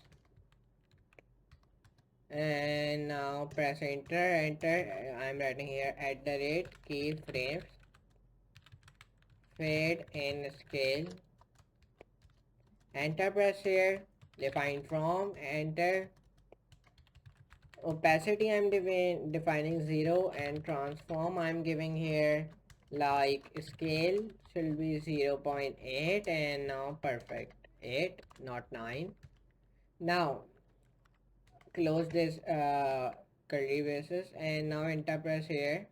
And now press enter. I'm writing here @keyframes fade in scale. Enter press here. Define from, enter. Opacity I'm defining 0, and transform I'm giving here like scale should be 0.8, and now perfect 8 not 9. Now close this curly braces, and now enter press here,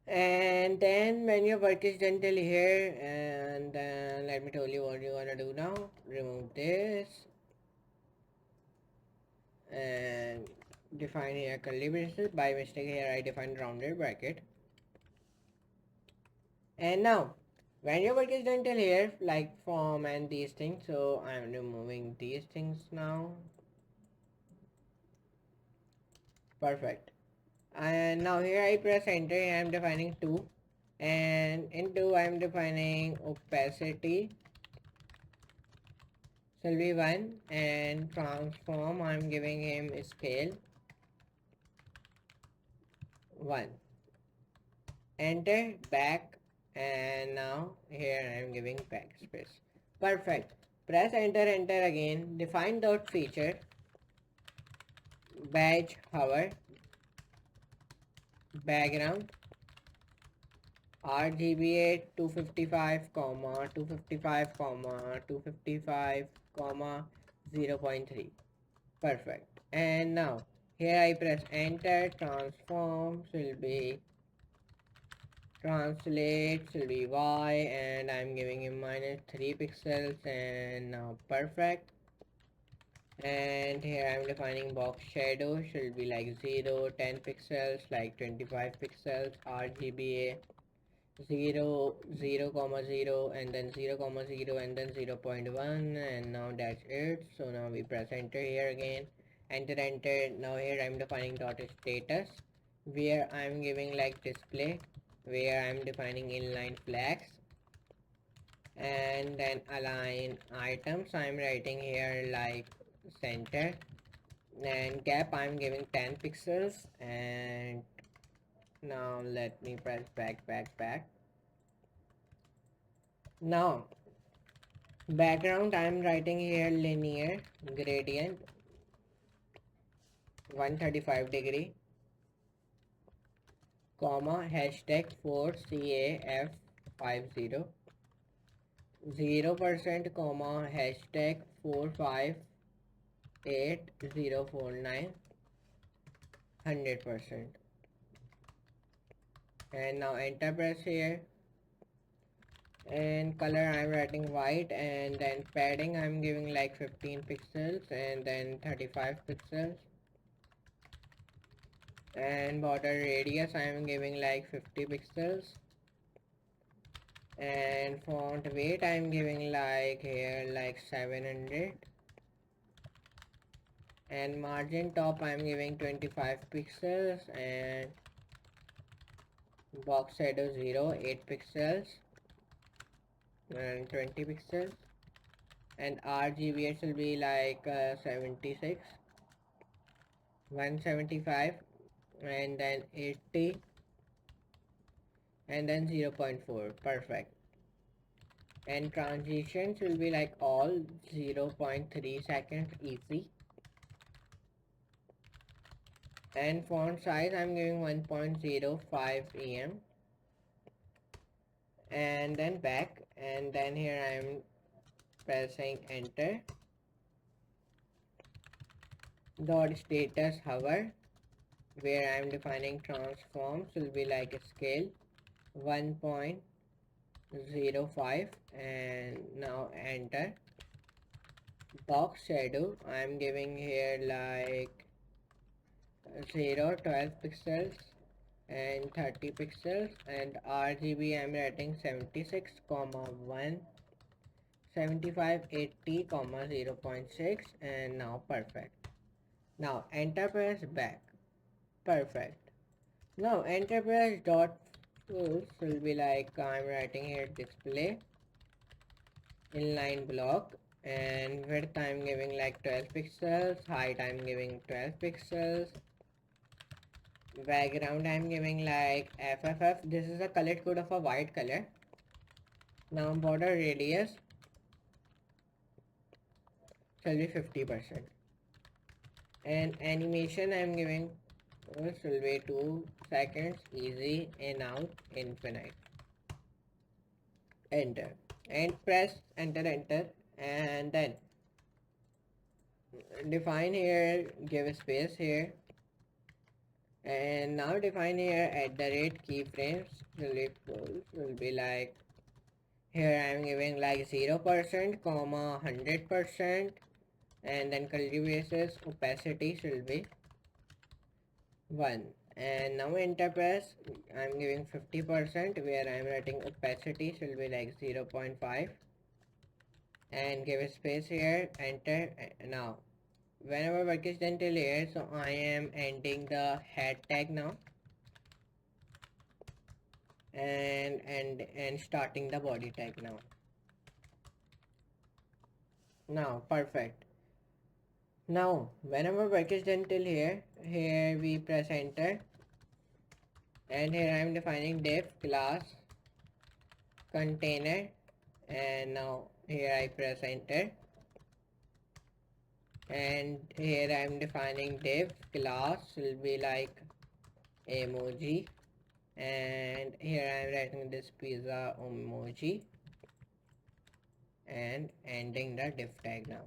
and then when your work is done till here, and then let me tell you what you wanna do now. Remove this and define here curly braces. By mistake here I defined rounded bracket. And now when your work is done till here, like form and these things, so I'm removing these things now. Perfect. And now here I press enter and I'm defining 2, and in 2 I'm defining opacity shall be 1, and transform I'm giving him scale 1. Enter back, and now here I am giving backspace. Perfect. Press enter again. Define dot feature badge hover background RGBA 255 comma 255 comma 255 comma 0.3. Perfect. And now here I press enter. Transforms will be translate will be y, and I'm giving him -3 pixels, and now perfect. And here I'm defining box shadow should be like 0 10 pixels, like 25 pixels, RGBA 0 0 comma 0, and then 0 comma 0, and then 0.1, and now that's it. So now we press enter here again, enter. Now here I'm defining dot status, where I'm giving like display, where I'm defining inline flags, and then align items I'm writing here like center, and gap I'm giving 10 pixels. And now let me press back. Now background I'm writing here linear gradient 135 degree comma hashtag 4CAF50 0% comma hashtag 458049 100%. And now enter press here, and color I'm writing white, and then padding I'm giving like 15 pixels, and then 35 pixels, and border radius I'm giving like 50 pixels, and font weight I'm giving like here like 700, and margin top I'm giving 25 pixels, and box shadow 0 8 pixels and 20 pixels, and RGBA will be like 76 175, and then 80, and then 0.4. Perfect. And transitions will be like all 0.3 seconds easy, and font size I'm giving 1.05 em, and then back, and then here I'm pressing enter. Dot status hover, where I'm defining transforms will be like a scale 1.05, and now enter. Box shadow I'm giving here like 0 12 pixels and 30 pixels, and RGB I'm writing 76 comma 1 75 80 comma 0.6, and now perfect. Now enter press back. Perfect. Now enterprise dot tools will be like I'm writing here display inline block, and width I'm giving like 12 pixels, height I'm giving 12 pixels, background I'm giving like FFF. This is a color code of a white color. Now border radius shall be 50%, and animation I'm giving will be 2 seconds easy in out infinite. Enter, and press enter, and then define here, give a space here, and now define here @keyframes will be like here I'm giving like 0% comma 100%, and then curly braces opacity should be 1, and now enter press. I'm giving 50% where I'm writing opacity should be like 0.5, and give a space here, enter. Now whenever work is done till here, so I am ending the head tag now, and starting the body tag now. Now perfect. Now whenever work is done till here we press enter, and here I am defining div class container, and now here I press enter, and here I am defining div class will be like emoji, and here I am writing this pizza emoji and ending the div tag now.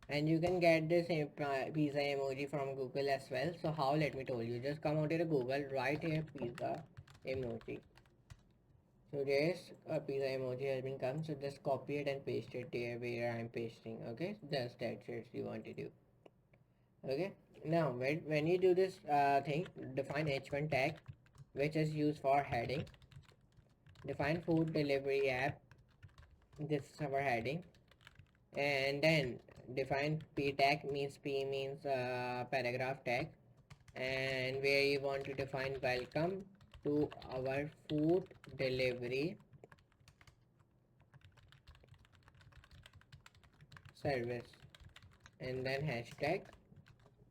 And you can get this pizza emoji from Google as well. So how, let me tell you, just come out here to Google, write here pizza emoji. So there's a pizza emoji has been come, so just copy it and paste it there where I'm pasting. Okay, just that's it you want to do. Okay, now when you do this thing, define h1 tag which is used for heading, define food delivery app, this is our heading, and then define p tag, means p means paragraph tag, and where you want to define welcome to our food delivery service, and then hashtag,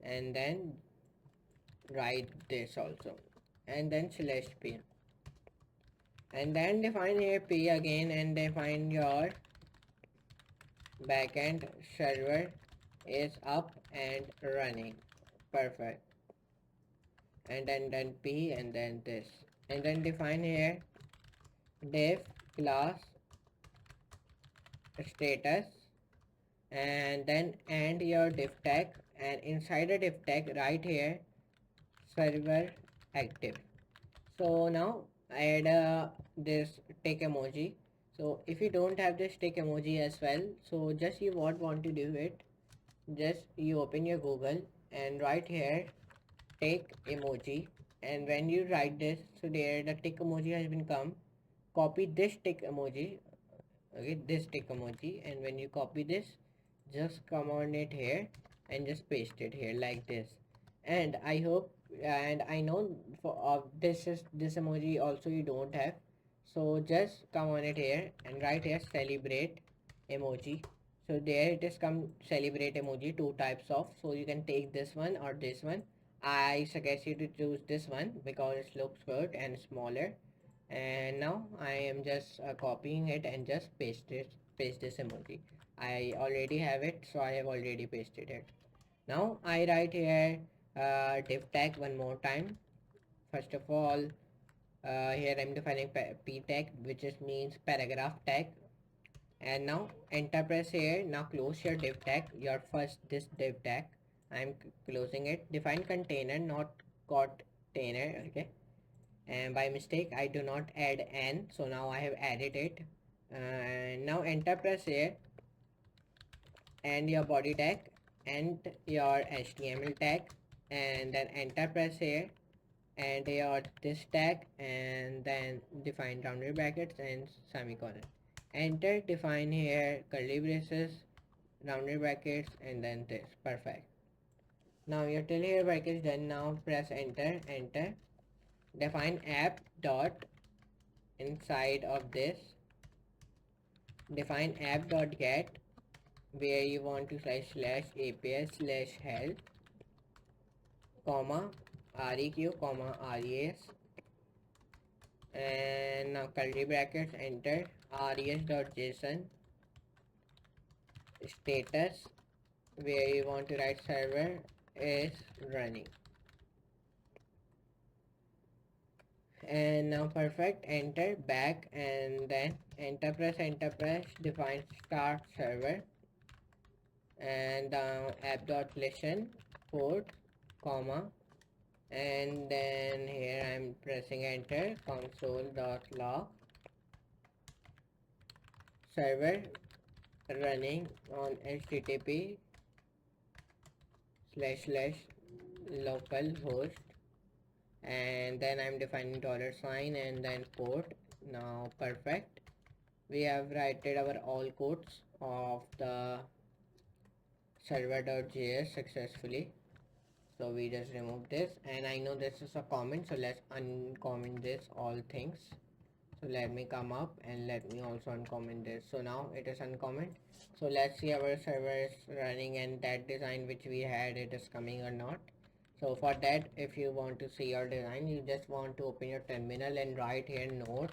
and then write this also, and then slash p, and then define here p again, and define your backend server is up and running. Perfect. And then p, and then this, and then define here div class status, and then end your div tag, and inside the div tag right here server active. So now add this tick emoji. So if you don't have this tick emoji as well, so just you want to do it, just you open your Google and write here tick emoji, and when you write this, so there the tick emoji has been come, copy this tick emoji, okay, this tick emoji, and when you copy this, just come on it here and just paste it here like this. And I hope, and I know for this is this emoji also you don't have, so just come on it here and write here celebrate emoji. So there it is come celebrate emoji, two types of, so you can take this one or this one. I suggest you to choose this one because it looks good and smaller. And now I am just copying it and just paste this emoji. I already have it, so I have already pasted it. Now I write here div tag one more time. First of all, here I'm defining p tag, which is means paragraph tag, and now enter press here. Now close your div tag, your first this div tag, I'm closing it. Define container, not container, okay, and by mistake I do not add n, so now I have added it. Now enter press here, and your body tag and your HTML tag, and then enter press here, and your this tag, and then define rounded brackets and semicolon, enter, define here curly braces, rounded brackets, and then this. Perfect. Now your till here work is done. Now press enter, define app dot, inside of this define app dot get, where you want to slash API slash help, comma req, comma res, and now curly brackets, enter, res.json status, where you want to write server is running. And now perfect, enter back, and then enter press, define start server, and app.listen port, comma, and then here I'm pressing enter, console.log server running on http / localhost, and then I'm defining $sign and then port. Now perfect, we have written our all codes of the server.js successfully. So we just remove this, and I know this is a comment, so let's uncomment this all things. So let me come up and let me also uncomment this. So now it is uncomment. So let's see our server is running and that design which we had, it is coming or not. So for that, if you want to see your design, you just want to open your terminal and write here node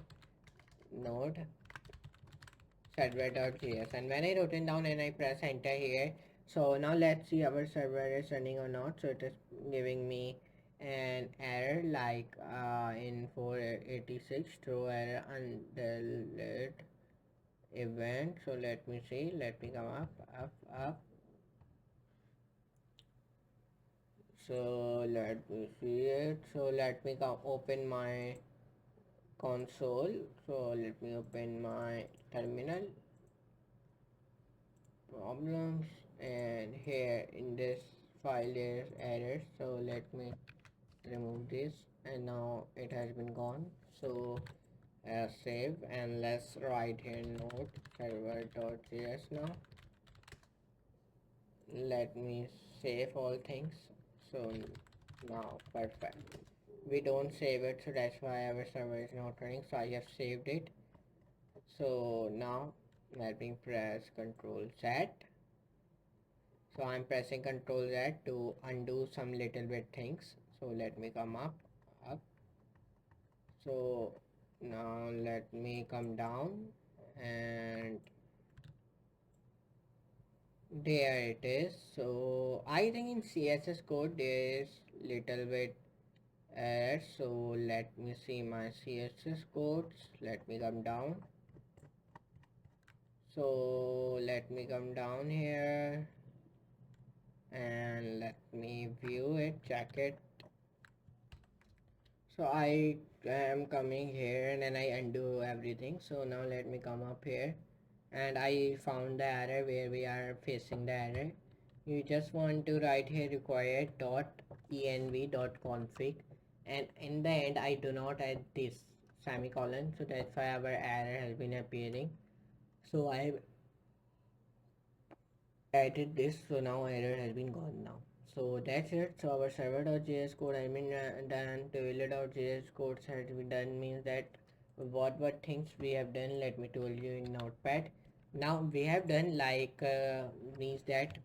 server.js, and when I wrote it down and I press enter here, so now let's see our server is running or not. So it is giving me an error like in 486 throw error undeleted event. So let me see, let me come up. So let me see it. So let me come open my console. So let me open my terminal problems, and here in this file there is error. So let me remove this, and now it has been gone. So save, and let's write here node server.js. Now let me save all things. So now perfect, we don't save it, so that's why our server is not running. So I have saved it. So now let me press Ctrl Z. So I'm pressing Ctrl Z to undo some little bit things. So let me come up. So now let me come down, and there it is. So I think in CSS code there is little bit error. So let me see my CSS codes. Let me come down. So let me come down here and let me view it, check it. So I am coming here and then I undo everything. So now let me come up here, and I found the error where we are facing the error. You just want to write here required .env.config, and in the end I do not add this semicolon, so that's why our error has been appearing. So I added this, so now error has been gone now. So that's it. So our server.js code has been done. Twilio.js code has been done, means that what things we have done, let me tell you in notepad. Now we have done like means that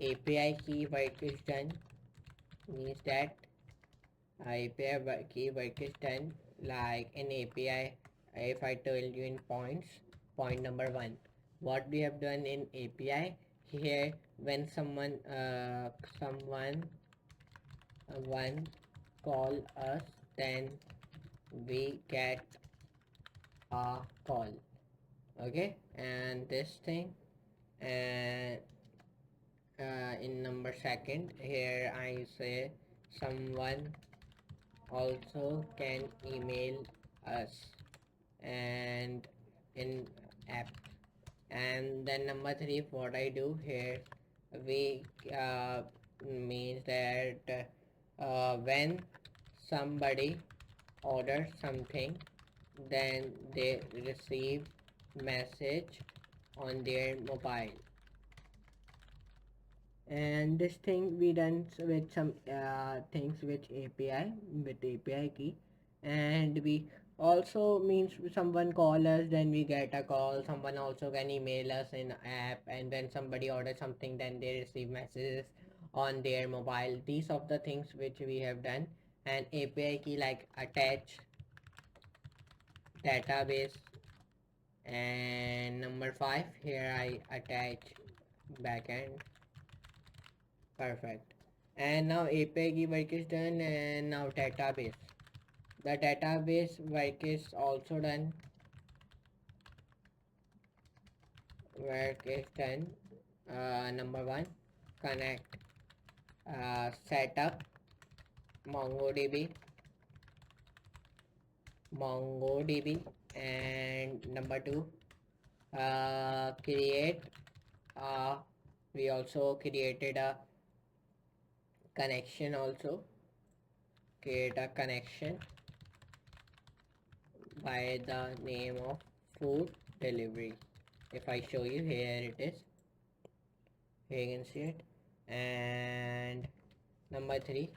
API key work is done, means that API key work is done. Like in API, if I tell you in points, point number 1, what we have done in API here, when someone one call us, then we get a call. Okay, and this thing, and in number second here I say someone also can email us, and in app. And then number 3, what I do here, we means that when somebody orders something, then they receive message on their mobile. And this thing we done with some things with API key. And we also means someone call us, then we get a call. Someone also can email us in app, and when somebody orders something, then they receive messages on their mobile. These of the things which we have done. And API key like attach database, and number 5 here I attach backend. Perfect. And now API key work is done, and now database. The database work is also done. Number 1, connect, setup MongoDB, and number 2, create we also created a connection, also create a connection by the name of food delivery. If I show you, here it is, here you can see it. And number 3,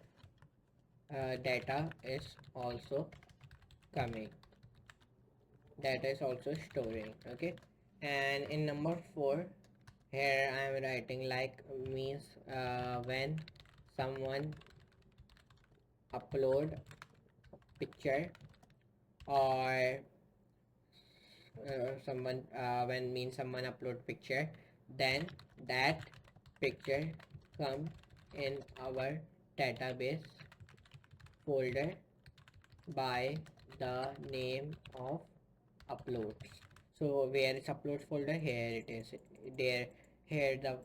data is also coming, data is also storing. Okay, and in number 4, here I am writing like means when someone upload picture, or someone when means someone upload picture, then that picture come in our database folder by the name of uploads. So where is upload folder? Here it is. There, here the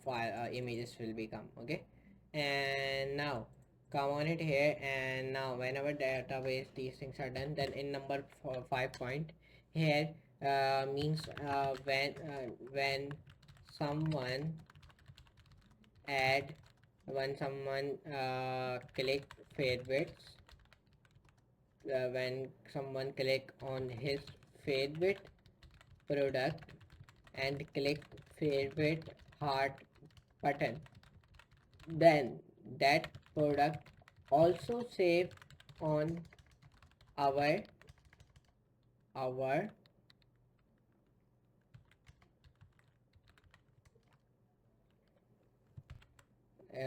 file images will become. Okay, and now come on it here, and now whenever database these things are done, then in number 5 point here means when someone add when someone click favorites, when someone click on his favorite product and click favorite heart button, then that product also save on our our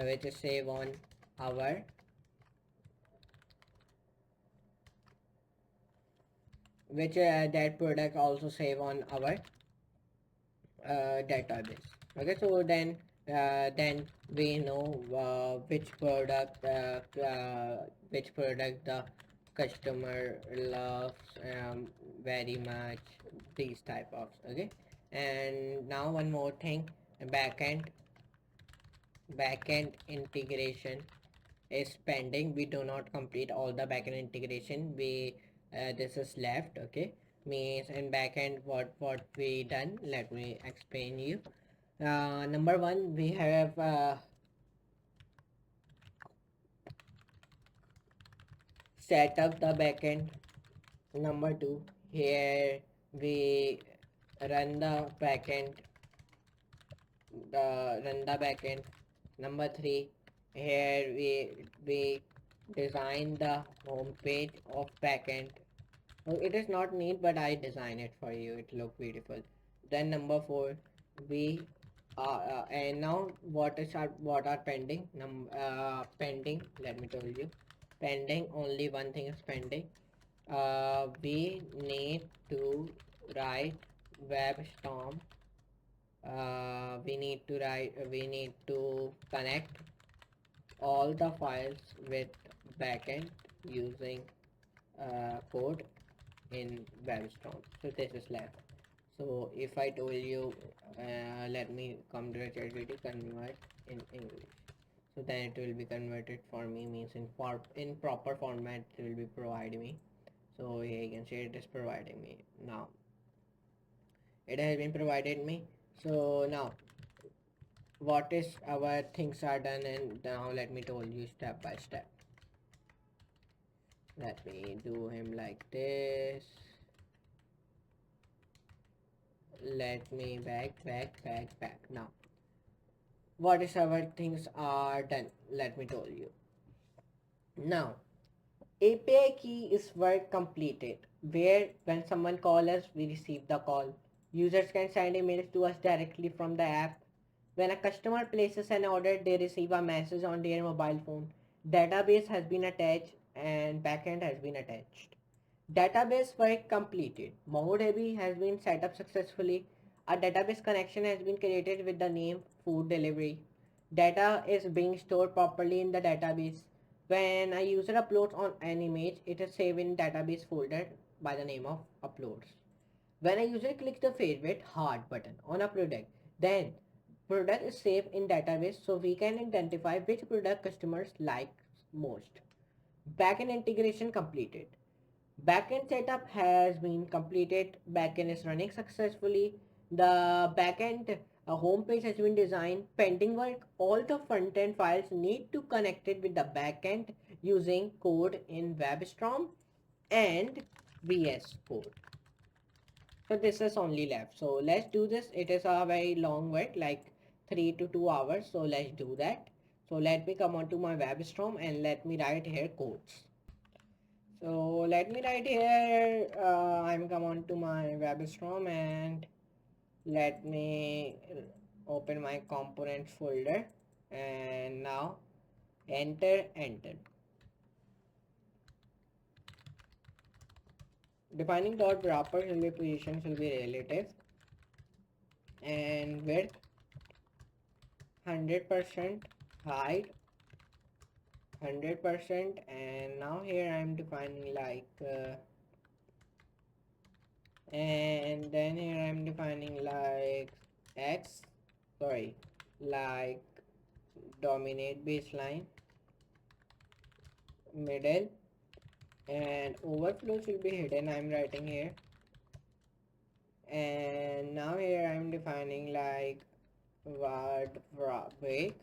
which is save on our which that product also save on our database. Okay, so then we know which product the customer loves very much, these type of. Okay, and now one more thing, backend integration is pending. We do not complete all the backend integration. We this is left. Okay, means in backend what we done, let me explain you. Number 1, we have set up the backend. Number 2, here we run the backend run the backend. Number 3, here we design the home page of backend. It is not neat, but I design it for you, it look beautiful. Then number 4, we and now what are pending, pending, let me tell you. Pending, only one thing is pending. We need to write WebStorm. We need to connect all the files with backend using code in WebStorm. So this is left. So if I told you, let me come to ChatGPT, convert in English. So then it will be converted for me, means in proper format it will be providing me. So here you can see it is providing me now. It has been provided me. So now what is our things are done, and now let me tell you step by step. Let me do him like this. Let me back. Now what is our things are done, let me tell you. Now API key is work completed, where when someone calls us, we receive the call. Users can send emails to us directly from the app. When a customer places an order, they receive a message on their mobile phone. Database has been attached and backend has been attached. Database work completed. MongoDB has been set up successfully. A database connection has been created with the name food delivery. Data is being stored properly in the database. When a user uploads on an image, it is saved in database folder by the name of uploads. When a user clicks the favorite heart button on a product, then product is saved in database so we can identify which product customers like most. Backend integration completed. Backend setup has been completed. Backend is running successfully. The backend homepage has been designed. Pending work. All the front-end files need to connect it with the backend using code in WebStorm and VS Code. So this is only left. So let's do this. It is a very long work, like 3 to 2 hours. So let's do that. So let me come on to my WebStorm and let me write here codes. So let me write here, I'm come on to my WebStorm and let me open my components folder and now enter. Defining dot wrapper will be position will be relative and width 100%, height 100%, and now here I'm defining like and then here I'm defining like x, sorry, like dominate baseline, middle, and overflow should be hidden, I'm writing here. And now here I'm defining like word break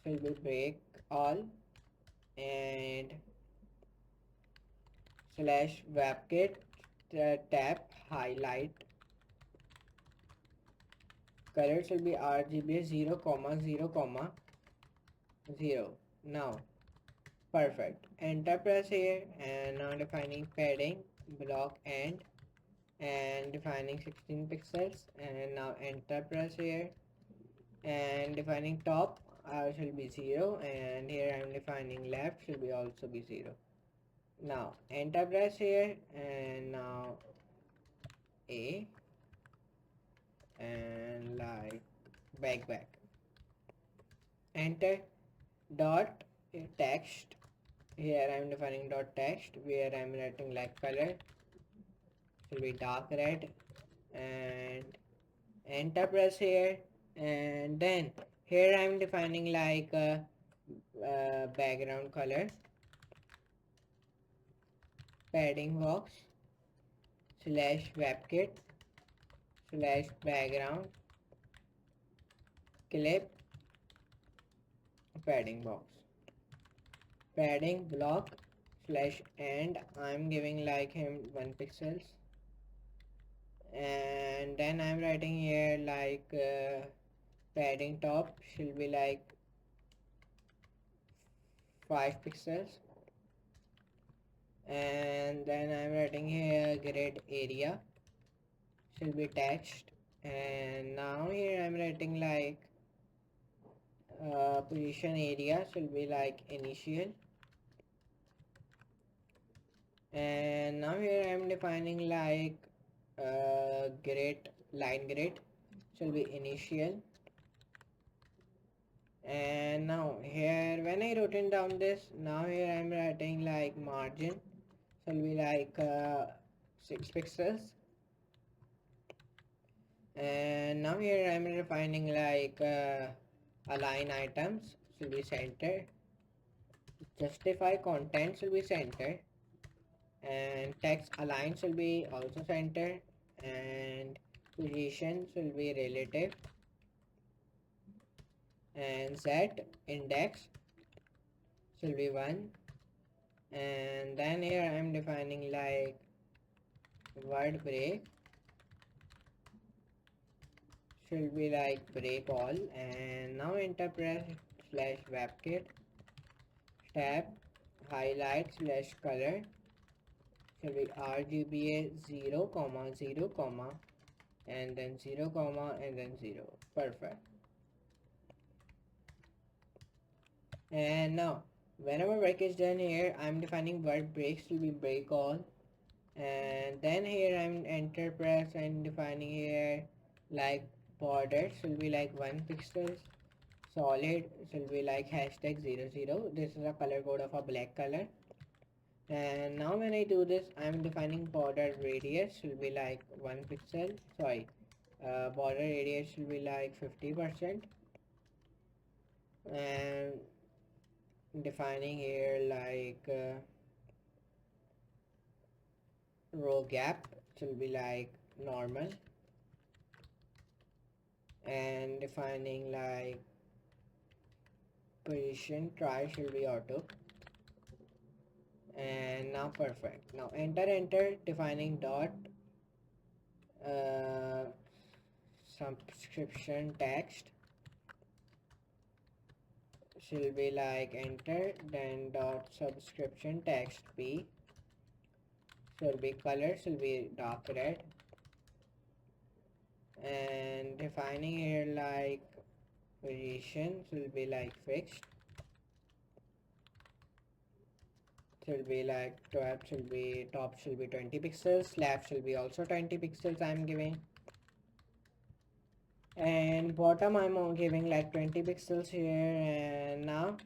should be break all, and slash webkit tab highlight color should be RGB 0 comma 0 comma 0. Now perfect, enter press here, and now defining padding block end and defining 16 pixels, and now enter press here and defining top should be 0, and here I'm defining left should be also be 0. Now enter press here, and now A and like back enter dot text, here I'm defining dot text where I'm writing like color should be dark red, and enter press here, and then here I'm defining like background color padding box slash webkit slash background clip padding box padding block slash end, I'm giving like him 1 pixels, and then I'm writing here like padding top should be like 5 pixels, and then I'm writing here grid area should be text, and now here I'm writing like position area should be like initial, and now here I'm defining like grid line grid should be initial, and now here when I wrote it down this, now here I'm writing like margin should be like 6 pixels, and now here I'm defining like align items should be center, justify content should be center, and text align should be also center, and position should be relative, and set index should be 1, and then here I'm defining like word break should be like break all, and now enter press slash webkit tab highlight slash color should be RGBA 0 comma 0 comma and then 0 comma and then 0. Perfect. And now whenever work is done here, I'm defining word breaks to be break all, and then here I'm enter press and defining here like border should be like 1 pixels, solid should be like hashtag 00, this is a color code of a black color, and now when I do this I'm defining border radius should be like 1 pixel, sorry, border radius should be like 50%, and defining here like row gap should be like normal, and defining like position try should be auto. And now perfect. Now enter, defining dot uh, subscription text should be like enter, then dot subscription text p should be color should be dark red, and defining here like position should be like fixed, should be like 12, should be top should be 20 pixels, left should be also 20 pixels I'm giving, and bottom I'm giving like 20 pixels here. And now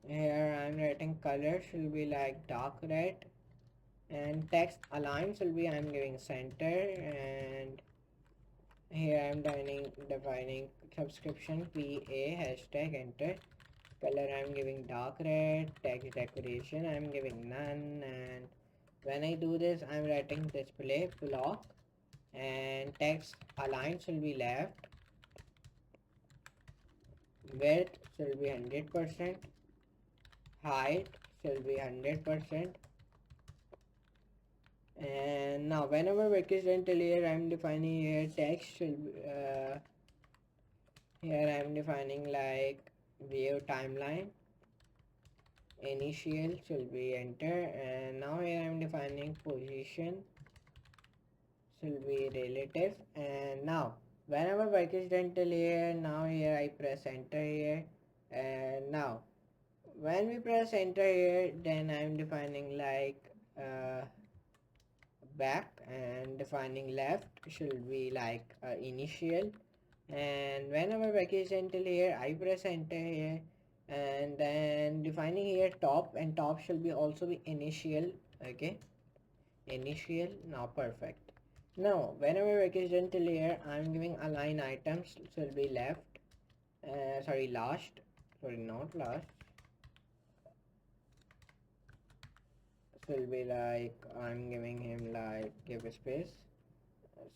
here I'm writing color should be like dark red, and text align should be I'm giving center, and here I'm defining subscription PA hashtag enter, color I'm giving dark red, text decoration I'm giving none, and when I do this I'm writing display block, and text align should be left, width should be 100%, height should be 100%. And now whenever vacation layer I'm defining here text should be, here I'm defining like view timeline initial should be enter, and now here I'm defining position should be relative. And now whenever work is done till here, now here I press enter here, and now when we press enter here then I'm defining like back, and defining left should be like initial, and whenever vacation till here I press enter here, and then defining here top, and top should be also be initial. Okay, initial. Now perfect. Now whenever vacation till here I'm giving align items should be left, sorry last, sorry not last, should be like I'm giving him like give a space,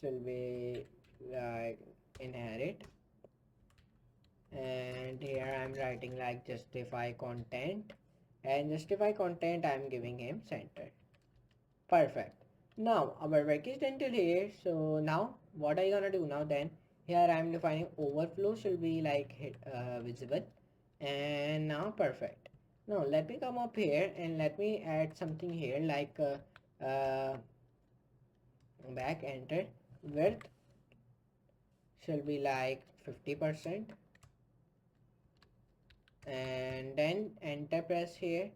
should be like inherit, and here I'm writing like justify content, and justify content I'm giving him center. Perfect. Now our work is done till here, so now what are you gonna do now then? Here I'm defining overflow should be like visible, and now perfect. Now let me come up here and let me add something here like back enter, width shall be like 50%, and then enter press here,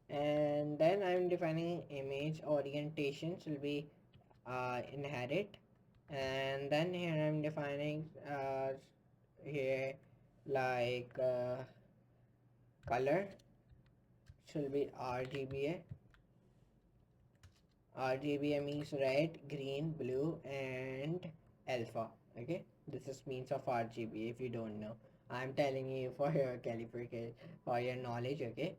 and then I'm defining image orientation should be inherit, and then here I'm defining here like color should be RGBA. RGBA means red, green, blue, and alpha. Okay, this is means of RGBA. If you don't know, I'm telling you for your clarification, for your knowledge. Okay,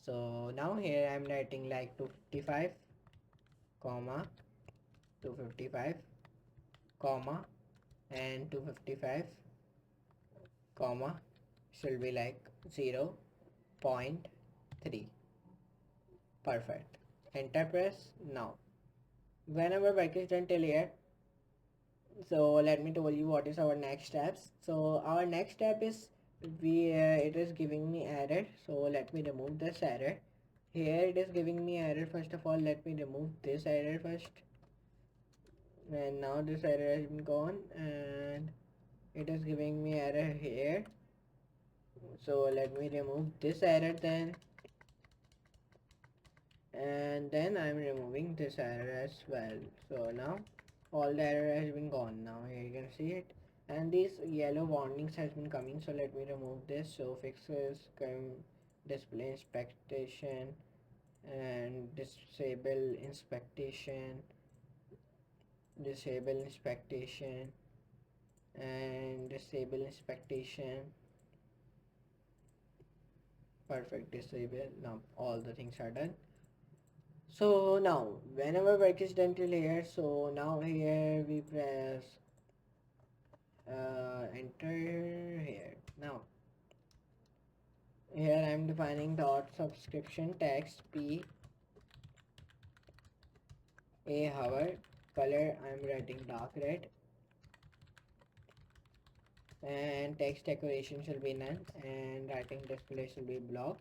so now here I'm writing like 255, comma 255, comma and 255, comma should be like 0.3. Perfect. Enter press. Now whenever work is done till here, so let me tell you what is our next steps. So our next step is we it is giving me error, so let me remove this error. Here it is giving me error. First of all let me remove this error first, and now this error has been gone, and it is giving me error here, so let me remove this error then, and then I'm removing this error as well. So now all the error has been gone. Now here you can see it, and these yellow warnings has been coming, so let me remove this. So fixes come display inspection, and disable inspection, disable inspection, and disable inspection. Perfect, disable. Now all the things are done. So now whenever work is done till here, so now here we press enter here. Now here I am defining dot subscription text p a hover, color I am writing dark red, and text decoration shall be none, and writing display shall be block,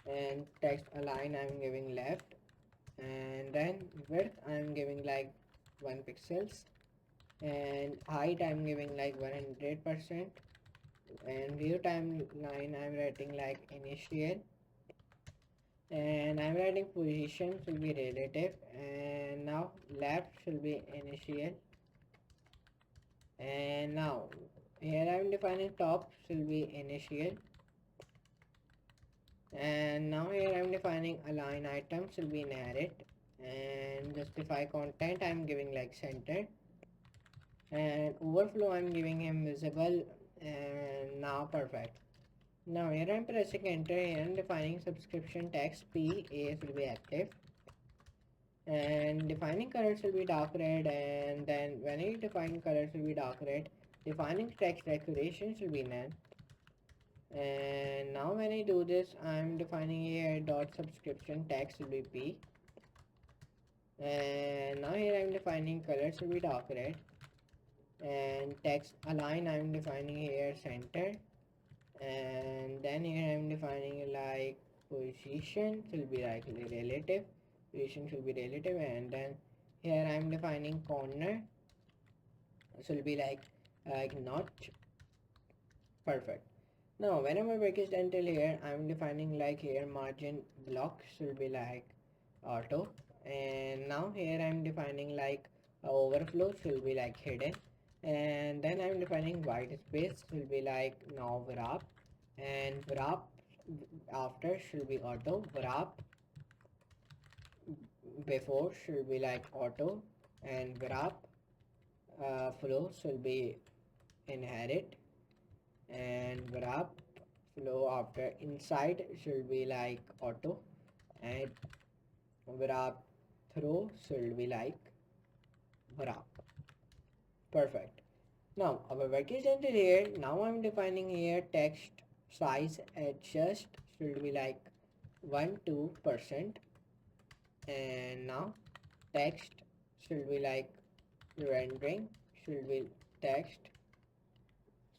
and text align I am giving left, and then width I am giving like 1 pixels, and height I am giving like 100%, and view timeline I am writing like initial, and I'm writing position should be relative, and now left should be initial, and now here I'm defining top should be initial, and now here I'm defining align item should be inherit, and justify content I'm giving like center, and overflow I'm giving him visible, and now perfect. Now here I'm pressing enter, here I'm defining subscription text p a should be active, and defining colors will be dark red, and then when I define colors will be dark red, defining text decoration should be none, and now when I do this I'm defining here dot subscription text will be p, and now here I'm defining colors will be dark red, and text align I'm defining here center, and then here I'm defining like position should be like relative, position should be relative, and then here I'm defining corner so it'll be like not perfect. Now whenever work is done till here I'm defining like here margin block should be like auto, and now here I'm defining like overflow should be like hidden, and then I'm defining white space will be like now wrap, and wrap after should be auto, wrap before should be like auto, and wrap flow should be inherit, and wrap flow after inside should be like auto, and wrap throw should be like wrap. Perfect. Now our work is ended here. Now I'm defining here text size adjust should be like 1-2%, and now text should be like rendering should be text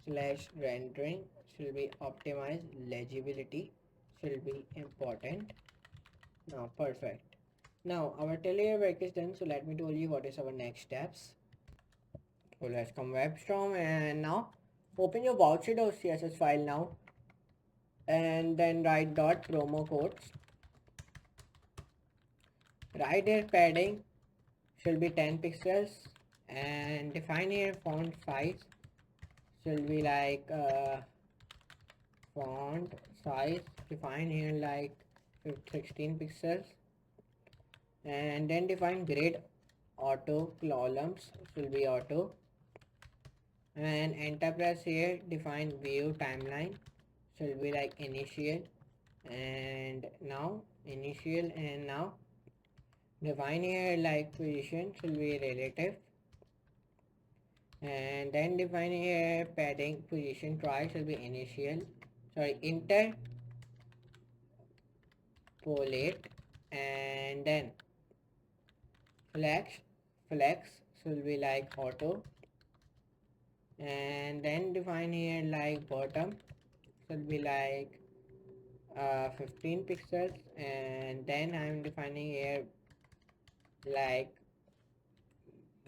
slash rendering should be optimized, legibility should be important. Now perfect. Now our telly work is done, so let me tell you what is our next steps. So let's come WebStorm, and now open your Voucher.css file now, and then write dot promo codes, write here padding should be 10 pixels, and define here font size should be like font size define here like 16 pixels, and then define grid auto columns should be auto, and enter press here, define view timeline should be like initial, and now initial, and now define here like position should be relative, and then define here padding position try should be initial, sorry interpolate, and then flex should be like auto, and then define here like bottom should be like 15 pixels, and then I'm defining here like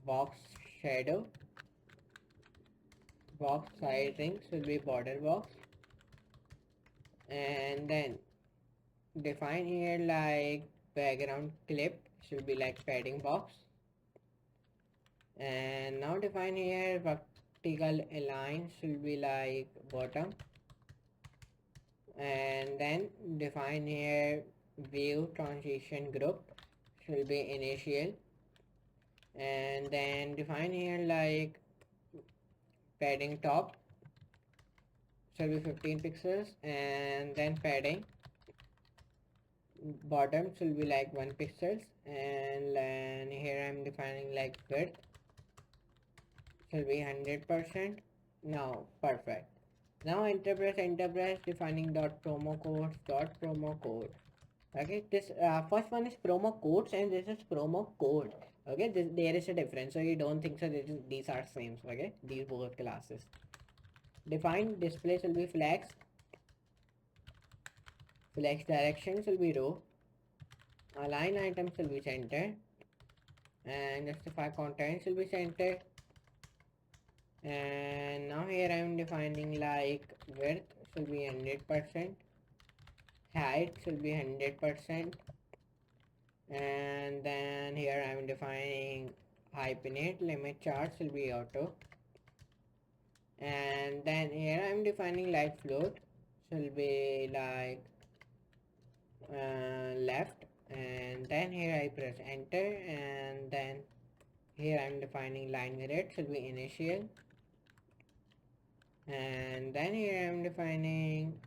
box shadow, box sizing should be border box, and then define here like background clip should be like padding box, and now define here vertical align should be like bottom, and then define here view transition group should be initial, and then define here like padding top should be 15 pixels, and then padding bottom should be like 1 pixels, and then here I'm defining like width should be 100%. Now perfect. Now enter press defining dot promo codes dot promo code. Okay, this first one is promo codes and this is promo code. Okay, there is a difference, so you don't think so these are same. Okay, these both classes. Define display will be flex directions will be row, align items will be center, and justify contents will be center. And now here I am defining like width should be 100%, height should be 100%, and then here I am defining hyphenate limit charts will be auto, and then here I am defining like float should be like left, and then here I press enter, and then here I'm defining line grid should be initial, and then here I'm defining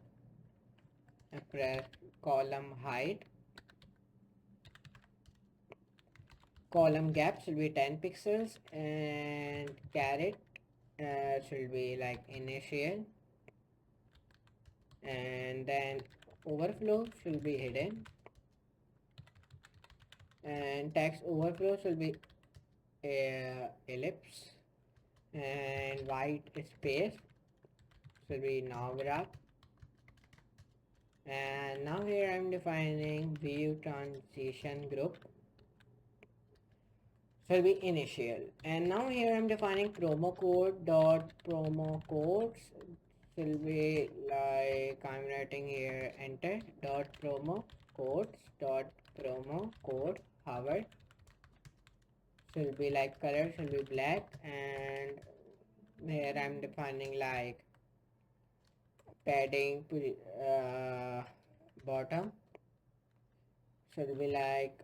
press column height, column gap should be 10 pixels, and caret should be like initial, and then overflow should be hidden, and text overflow should be ellipse, and white space should be now wrap. And now here I'm defining view transition group shall be initial, and now here I'm defining promo code dot promo codes will be like I'm writing here enter dot promo codes dot promo code hover should be like color should be black, and here I'm defining like padding bottom should be like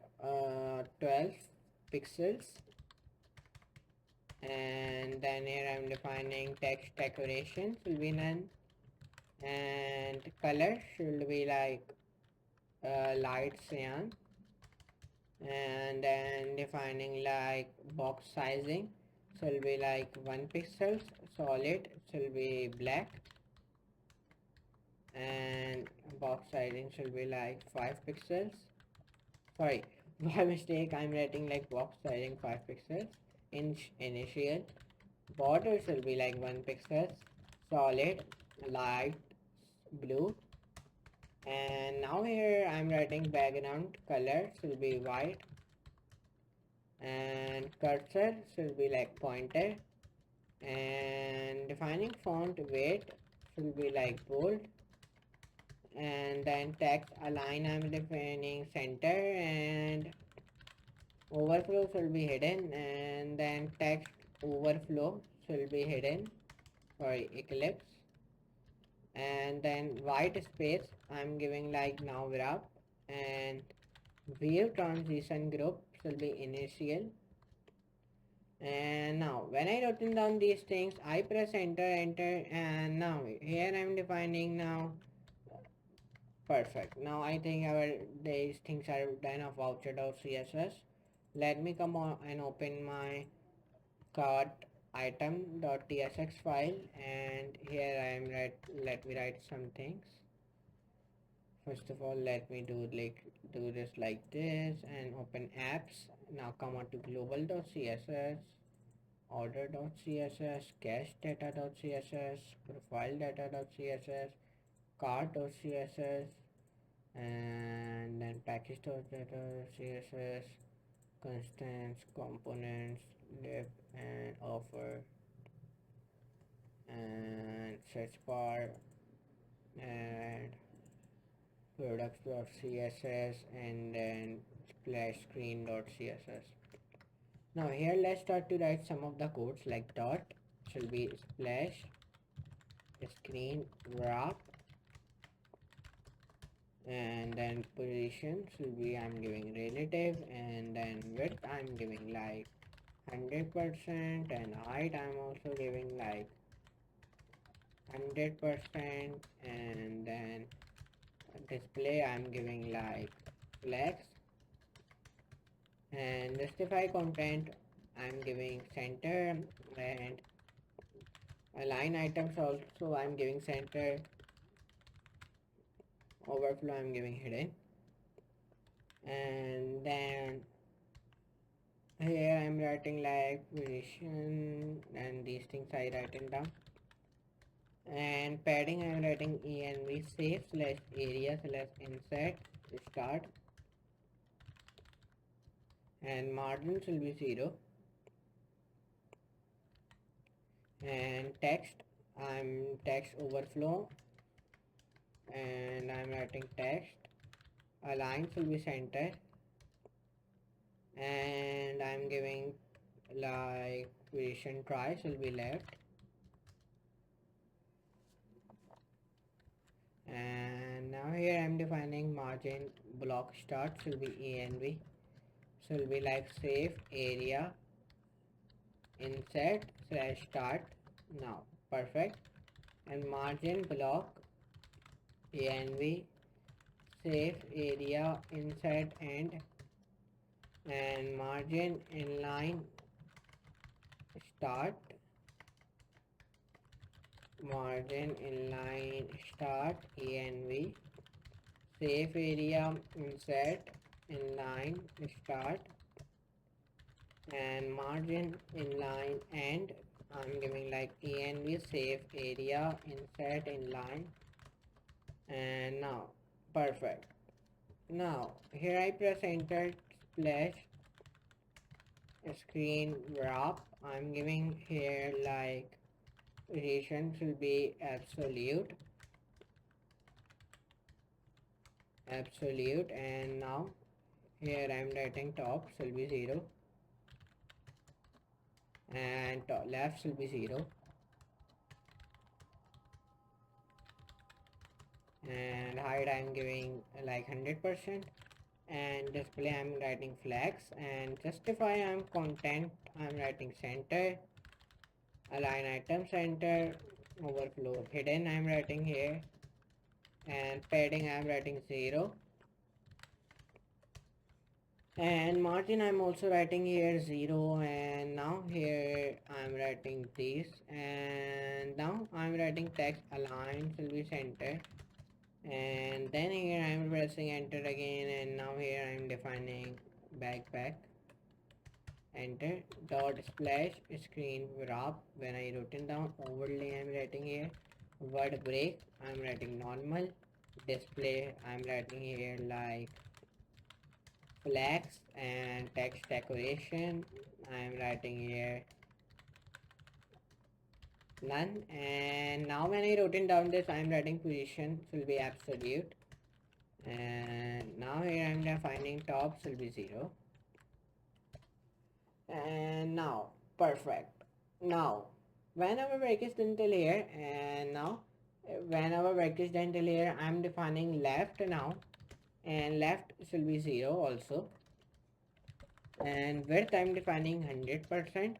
12 pixels, and then here I'm defining text decoration will be none, and color should be like light cyan, and then defining like box sizing shall be like 1 pixels, solid shall be black, and box sizing should be like 5 pixels. Sorry, by mistake I'm writing like box sizing 5 pixels. Initial border should be like 1 pixels, solid light blue, and now here I'm writing background color should be white, and cursor should be like pointer, and defining font weight should be like bold, and then text align I'm defining center, and overflow should be hidden, and then text overflow should be hidden, sorry eclipse, and then white space I'm giving like now wrap, and view transition group should be initial. And now when I written down these things I press enter, and now here I'm defining now perfect. Now I think our these things are done of voucher.css. Let me come on and open my cart item.tsx file, and here I am let me write some things. First of all, let me do this like this and open apps. Now come on to global.css, order.css, cache data.css, profile data.css, cart.css, and then package.data.css, constants, components, lib, and offer, and search bar, and products.css, and then SplashScreen.css. Now here let's start to write some of the codes like dot shall be splash screen wrap, and then position should be I'm giving relative, and then width I'm giving like 100%, and height I'm also giving like 100%, and then display I'm giving like flex, and justify content I'm giving center, and align items also I'm giving center, overflow I'm giving hidden, and then here I'm writing like position and these things I written down, and padding I'm writing env save slash area slash insert start, and margins will be 0, and text I'm text overflow, and I'm writing text, align will be center, and I'm giving like position tries will be left, and now here I'm defining margin block start will be env, so will be like save area insert slash start. Now perfect, and margin block env save area insert end, and margin inline start, margin inline start env save area insert inline start, and margin inline end I'm giving like env save area insert inline, and now perfect. Now here I press enter splash screen wrap, I'm giving here like duration will be absolute, and now here I'm writing top will be 0, and left will be 0, and height I'm giving like 100%, and display I'm writing flex, and justify I'm content I'm writing center, align item center, overflow hidden I'm writing here, and padding I'm writing 0, and margin I'm also writing here 0, and now here I'm writing this, and now I'm writing text align will be center, and then here I'm pressing enter again, and now here I'm defining backpack enter dot splash screen wrap, when I written down overlay I'm writing here, word break I'm writing normal, display I'm writing here like flex, and text decoration I'm writing here none, and now when I written down this I'm writing position will be absolute, and now here I'm defining tops will be 0, and now perfect. Now when our work is done till here, and now when our work is done till here I'm defining left now, and left will be 0 also, and width I'm defining 100%,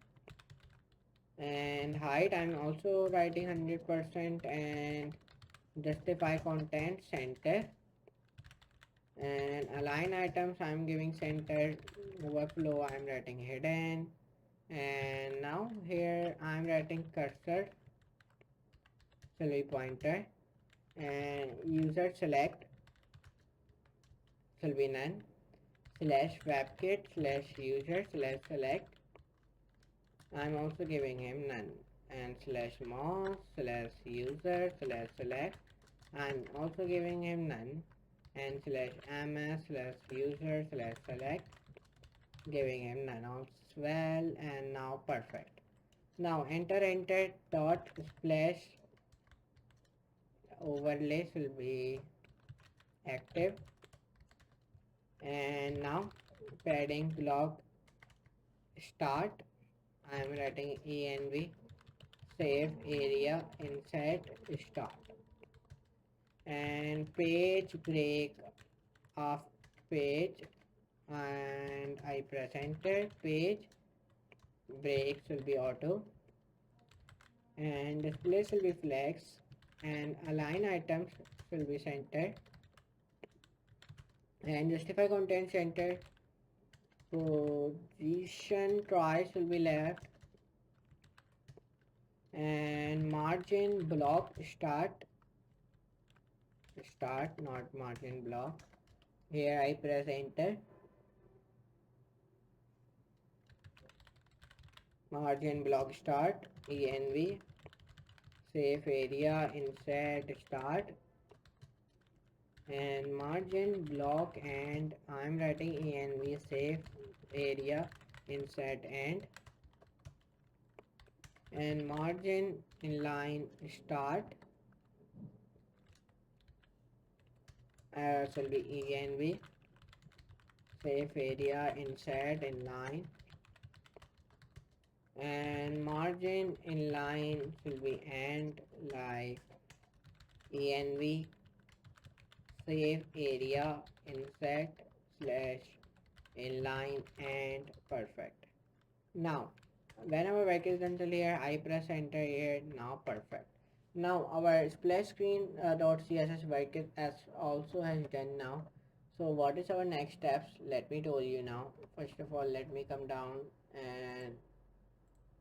and height I'm also writing 100%, and justify content center, and align items I'm giving center, overflow I'm writing hidden, and now here I'm writing cursor will be pointer, and user select will be none, slash webkit slash user slash select I'm also giving him none, and slash mouse slash user slash select I'm also giving him none, and slash ms slash user slash select giving him none as well, and now perfect. Now enter dot splash overlays will be active, and now padding block start I'm writing env save area insert start, and page break of page, and I press enter, page breaks will be auto, and displays will be flex, and align items will be center, and justify content center position twice will be left, and margin block start not margin block. Here I press enter, margin block start env, safe area insert start, and margin block, and I'm writing env safe area insert end, and margin inline start will be env safe area insert inline, and margin inline will be end like env save area insert slash inline and perfect. Now when our work is done till here, I press enter here. Now perfect. Now our splash screen .css work is as also has done now. So what is our next steps? Let me tell you now. First of all, let me come down and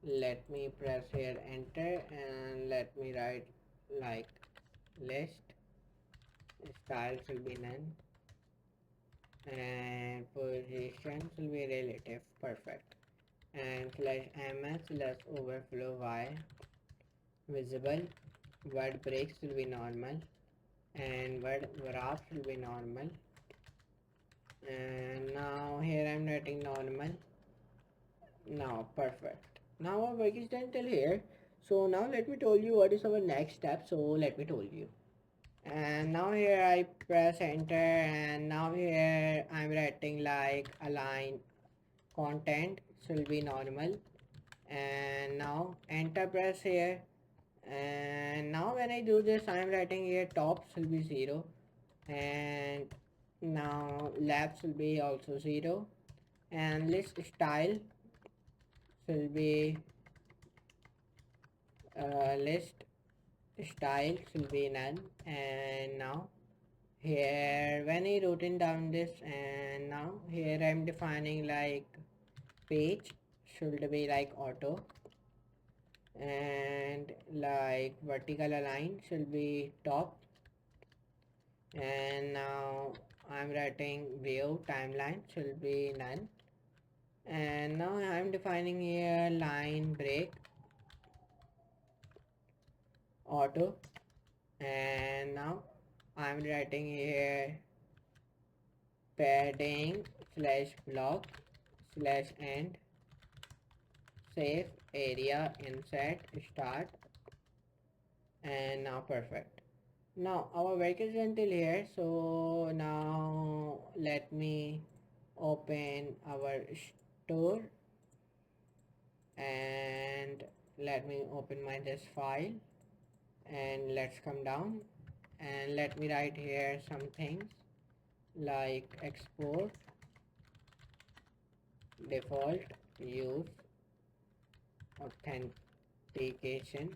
let me press here enter, and let me write like list, styles will be none, and positions will be relative. Perfect. And slash ms slash overflow y visible, word breaks will be normal, and word wraps will be normal, and now here I'm writing normal. Now perfect. Now our work is done till here. So now let me tell you what is our next step. So let me tell you. And now here I press enter, and now here I'm writing like align content should be normal, and now enter press here, and now when I do this I'm writing here top will be 0, and now labs will be also 0, and list style will be list style will be none, and now here when I written down this, and now here I'm defining like page should be like auto, and like vertical align should be top, and now I'm writing view timeline should be none, and now I'm defining here line break auto, and now I'm writing here padding slash block slash end safe area insert start, and now perfect. Now our work is until here. So now let me open our store, and let me open my this file, and let's come down, and let me write here some things like export default use authentication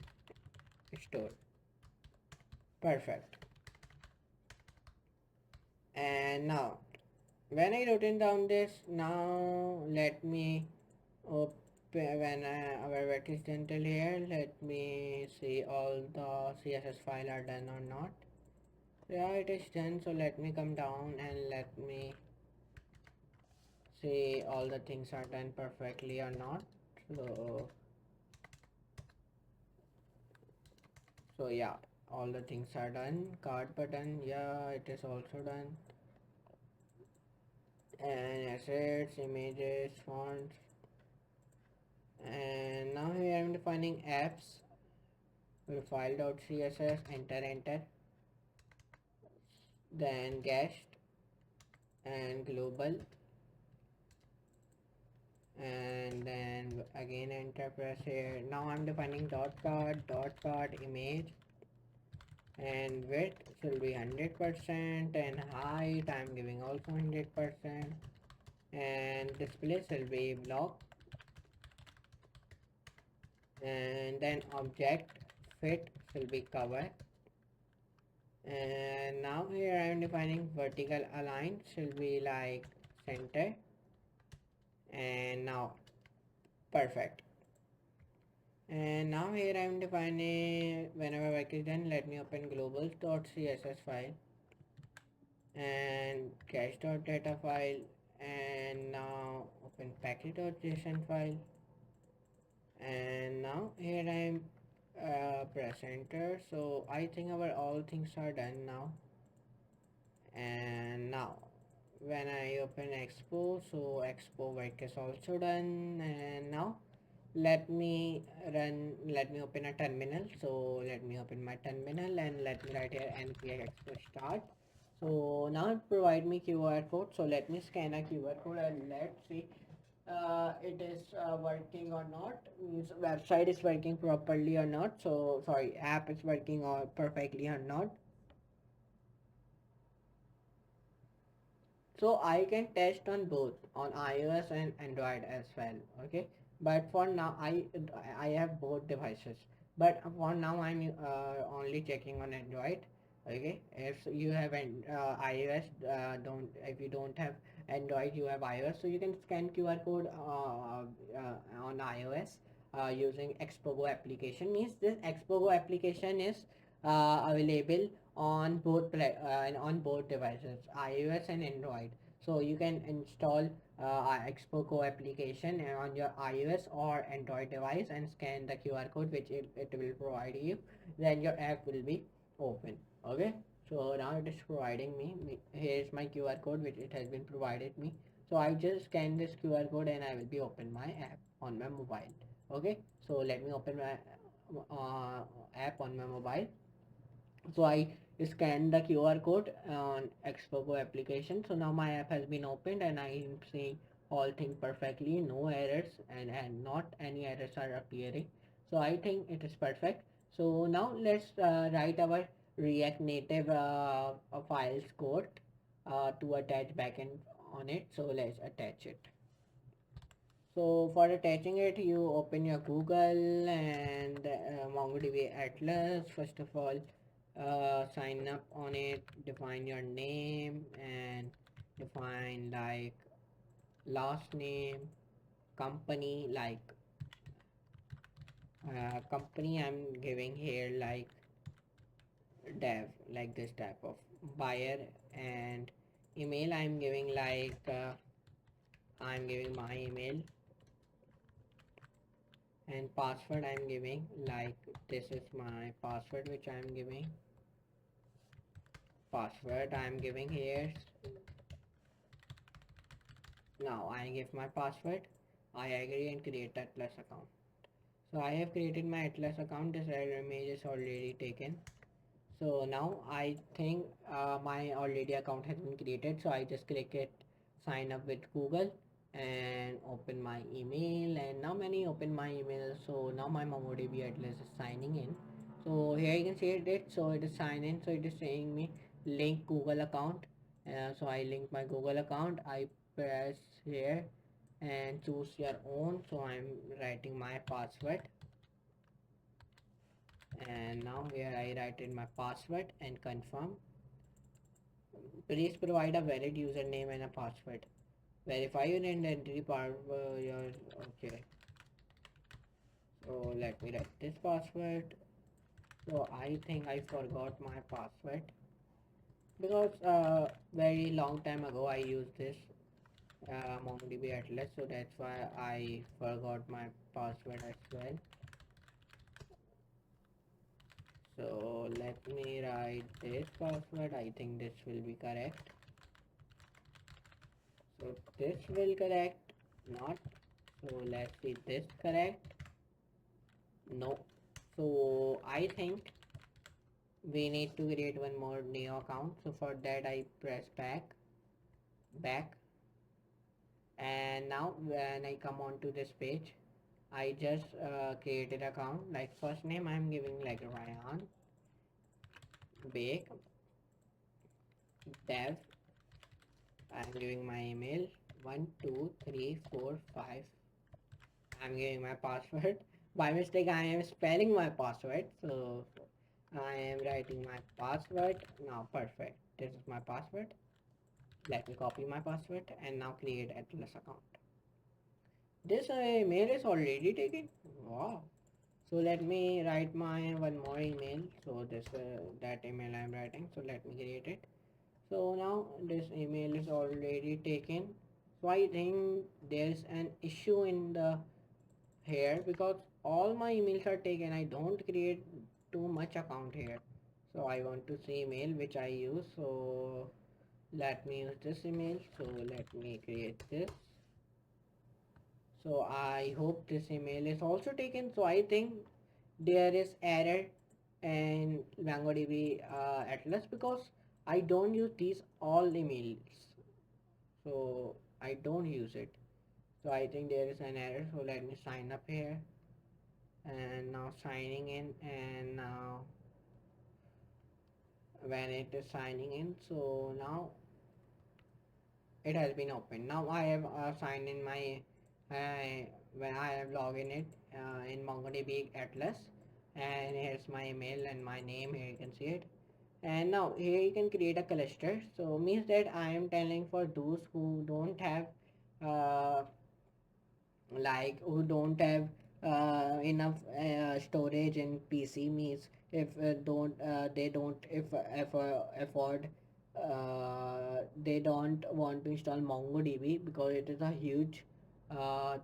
store. Perfect. And now when I written down this, now let me open when our work is done till here, let me see all the CSS file are done or not. Yeah, it is done. So let me come down and let me see all the things are done perfectly or not. So yeah, all the things are done. Card button, yeah, it is also done, and assets, images, fonts, and now here I'm defining apps file.css, enter, then guest and global, and then again enter press here. Now I'm defining dot card image, and width should be 100%, and height I'm giving also 100%, and display will be block, and then object fit will be cover, And now here I am defining vertical align should be like center, and now perfect. And now here I am defining whenever work is done, let me open globals.css file and cache.data file, and now open package.json file, and now here I am press enter. So I think our all things are done now. And now when I open Expo, so Expo work is also done. And now let me open a terminal. So let me open my terminal and let me write here npx expo start. So now it provide me QR code. So let me scan a QR code and let's see it is working or not, means website is working properly or not. So sorry, app is working or perfectly or not. So I can test on both on iOS and Android as well. Okay, but for now I have both devices, but for now I'm only checking on Android. Okay, if you have an iOS, don't if you don't have Android, you have iOS, so you can scan QR code on iOS using Expo application. Means this Expo application is available on on both devices, iOS and Android. So you can install Expo application on your iOS or Android device and scan the QR code which it will provide you. Then your app will be open. Okay. So now it is providing me. Here's my QR code which it has been provided me. So I just scan this QR code and I will be open my app on my mobile. Okay. So let me open my app on my mobile. So I scanned the QR code on Expo application. So now my app has been opened and I am seeing all things perfectly, no errors, and not any errors are appearing. So I think it is perfect. So now let's write our React Native files code to attach backend on it. So let's attach it. So for attaching it, you open your Google and MongoDB Atlas. First of all, sign up on it, define your name and define like last name, company, like company I'm giving here like dev, like this type of buyer, and email I'm giving like I'm giving my email, and password I'm giving like this is my password which I'm giving. Password I'm giving here. Now I give my password, I agree and create Atlas account. So I have created my Atlas account. This error image is already taken. So now I think my already account has been created, so I just click it sign up with Google and open my email, and now when I open my email, so now my MongoDB Atlas is signing in. So here you can see it, so it is sign in, so it is saying me link Google account. So I link my Google account, I press here and choose your own, so I'm writing my password, and now here I write in my password and confirm. Please provide a valid username and a password. Verify your identity part your okay. So let me write this password. So I think I forgot my password because very long time ago I used this MongoDB Atlas, so that's why I forgot my password as well. So let me write this password. I think this will be correct. So this will correct, not. So let's see this correct. No. So I think we need to create one more new account. So for that I press back, and now when I come on to this page, I just created account. Like first name I'm giving like Rayyan, bake, dev. I'm giving my email 12345. I'm giving my password. By mistake I am spelling my password, so I am writing my password. Now perfect. This is my password. Let me copy my password and now create Atlas account. This email is already taken. Wow. So let me write my one more email. So this that email I'm writing. So let me create it. So now this email is already taken. So I think there's an issue in the here because all my emails are taken. I don't create too much account here. So I want to see email which I use. So let me use this email. So let me create this. So I hope this email is also taken. So I think there is error in MongoDB Atlas because I don't use these all emails. So I don't use it. So I think there is an error. So let me sign up here and now signing in, and now when it is signing in, so now it has been opened. Now I have signed in my when I have logged in it in MongoDB Atlas, and here's my email and my name. Here you can see it. And now here you can create a cluster. So means that I am telling for those who don't have uh, like who don't have enough storage in PC, means if don't they don't if afford they don't want to install MongoDB because it is a huge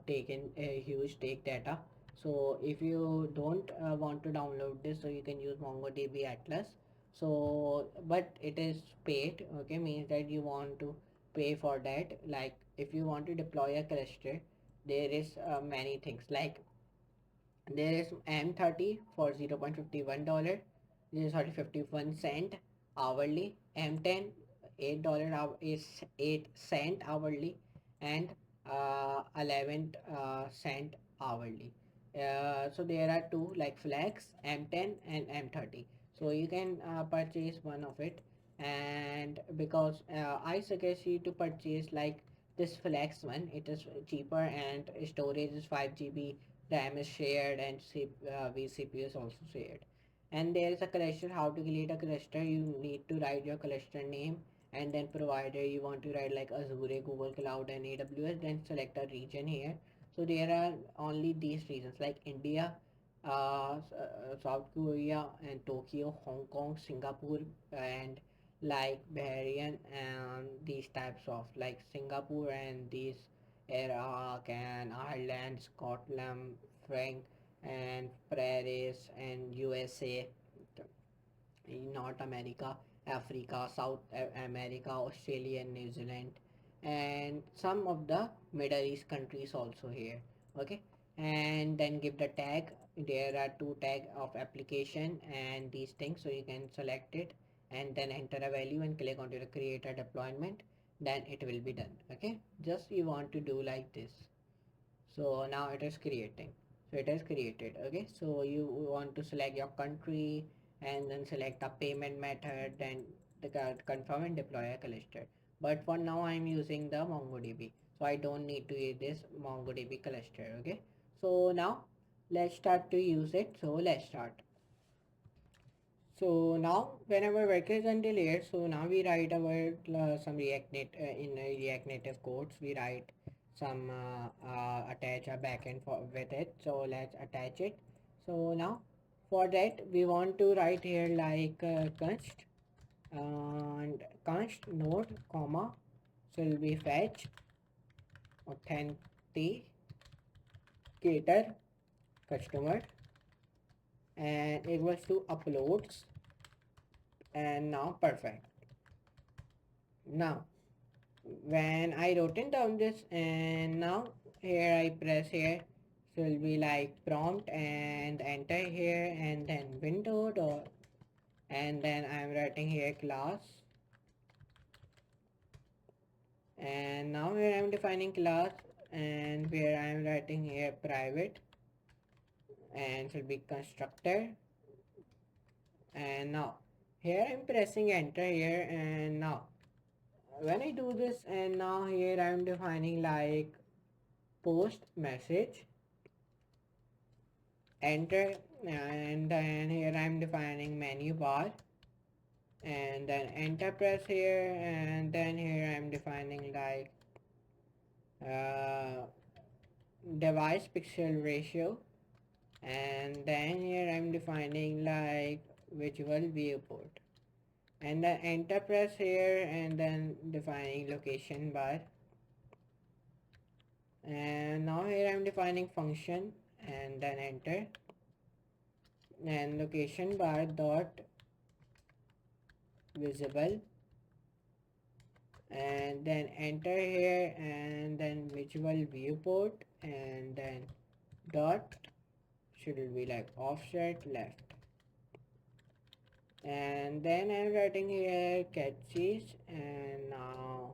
taken a huge take data. So if you don't want to download this, so you can use MongoDB Atlas. So but it is paid, okay, means that you want to pay for that. Like if you want to deploy a cluster, there is many things like there is M30 for $0.51. This is sorry 51 cent hourly. M10 $8 is 8 cent hourly, and 11 cent hourly. So there are two like Flex M10 and M30. So you can purchase one of it, and because I suggest you to purchase like this Flex one, it is cheaper and storage is 5 GB, RAM is shared, and vCPU is also shared. And there is a cluster. How to create a cluster? You need to write your cluster name and then provider you want to write like Azure, Google Cloud, and AWS. Then select a region here. So there are only these regions like India, South Korea, and Tokyo, Hong Kong, Singapore, and like Bahrain, and these types of like Singapore and these Iraq and Ireland, Scotland, Frank, and Paris, and USA, North America, Africa, South America, Australia, and New Zealand, and some of the Middle East countries also here. Okay, and then give the tag. There are two tag of application and these things, so you can select it and then enter a value and click onto the create a deployment. Then it will be done. Okay, just you want to do like this. So now it is creating. So it is created. Okay, so you want to select your country and then select a payment method, then the confirm and deploy a cluster. But for now I'm using the MongoDB, so I don't need to use this MongoDB cluster. Okay, so now let's start to use it. So let's start. So now whenever work is until here, so now we write our some React Native codes. We write some attach a backend for with it. So let's attach it. So now for that we want to write here like const and const node comma, so will be fetch authenticator customer and equals to uploads, and now perfect. Now when I wrote down this, and now here I press here, so it will be like prompt and enter here and then window dot, and then I'm writing here class, and now here I'm defining class, and where I'm writing here private, and it will be constructor, and now here I'm pressing enter here, and now when I do this, and now here I'm defining like post message, enter, and then here I'm defining menu bar, and then enter press here, and then here I'm defining like uh, device pixel ratio, and then here I'm defining like visual viewport, and then enter press here, and then defining location bar, and now here I'm defining function, and then enter, and location bar dot visible, and then enter here, and then visual viewport, and then dot should be like offset left, and then I'm writing here catches, and now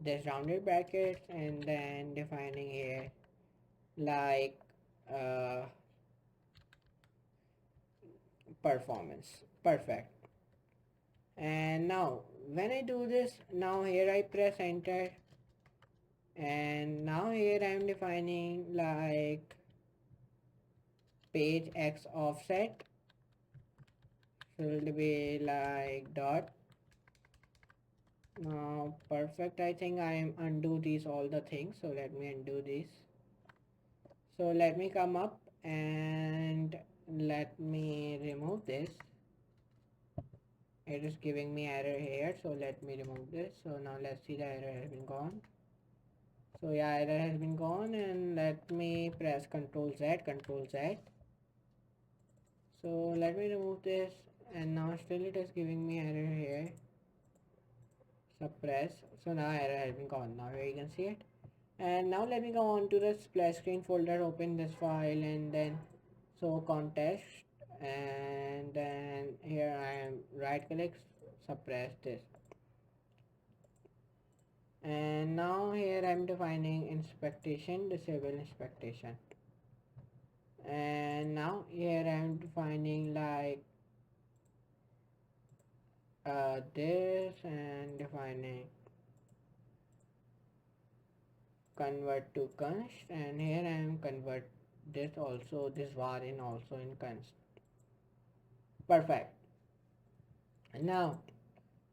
this rounded brackets, and then defining here like uh, performance. Perfect. And now when I do this, now here I press enter, and now here I am defining like page x offset should be like dot. Now perfect. I think I am undo these all the things, so let me undo this. So let me come up and let me remove this. It is giving me error here, so let me remove this. So now let's see, the error has been gone. So yeah, error has been gone, and let me press Ctrl Z, Ctrl Z. So let me remove this, and now still it is giving me error here. Suppress. So now error has been gone. Now here you can see it. And now let me go on to the SplashScreen folder, open this file, and then so context, and then here I am right click, suppress this, and now here I'm defining inspectation, disable inspectation, and now here I'm defining like this, and defining convert to const, and here I am convert this also, this var in also in const. Perfect. Now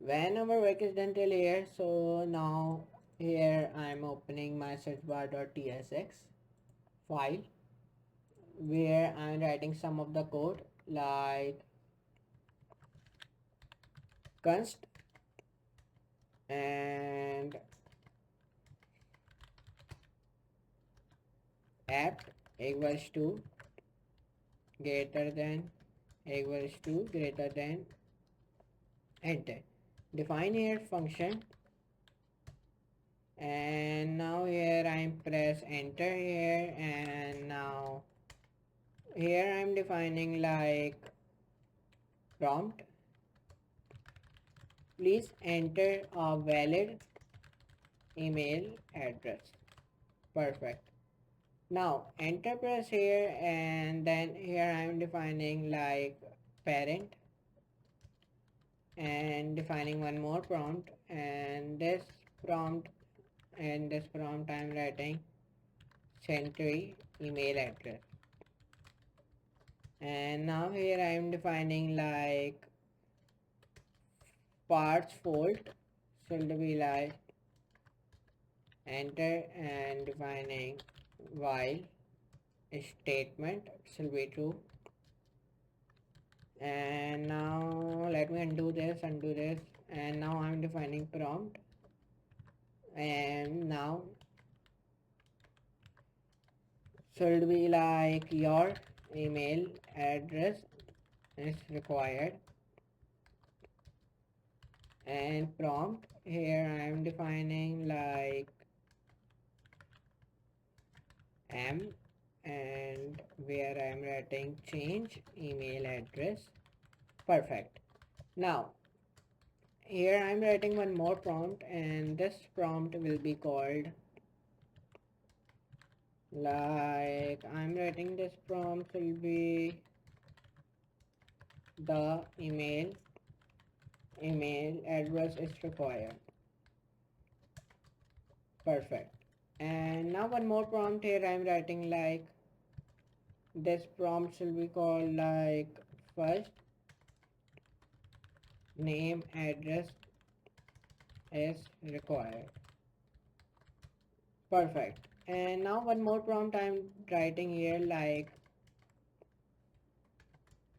when our work is done till here, so now here I'm opening my searchbar.tsx file where I'm writing some of the code like const and app equals to greater than equals to greater than enter. Define here function, and now here I'm press enter here, and now here I'm defining like prompt, please enter a valid email address. Perfect. Now enter press here, and then here I'm defining like parent, and defining one more prompt, and this prompt, I'm writing Sentry email address, and now here I am defining like parts fault should be like enter, and defining while statement should be true, and now let me undo this, and now I'm defining prompt, and now should be like your email address is required, and prompt here I'm defining like m, and where I'm writing change email address. Perfect. Now here I'm writing one more prompt, and this prompt will be called like I'm writing this prompt will be the email address is required. Perfect. And now one more prompt here I'm writing like this prompt should be called like first name address is required. Perfect. And now one more prompt I'm writing here like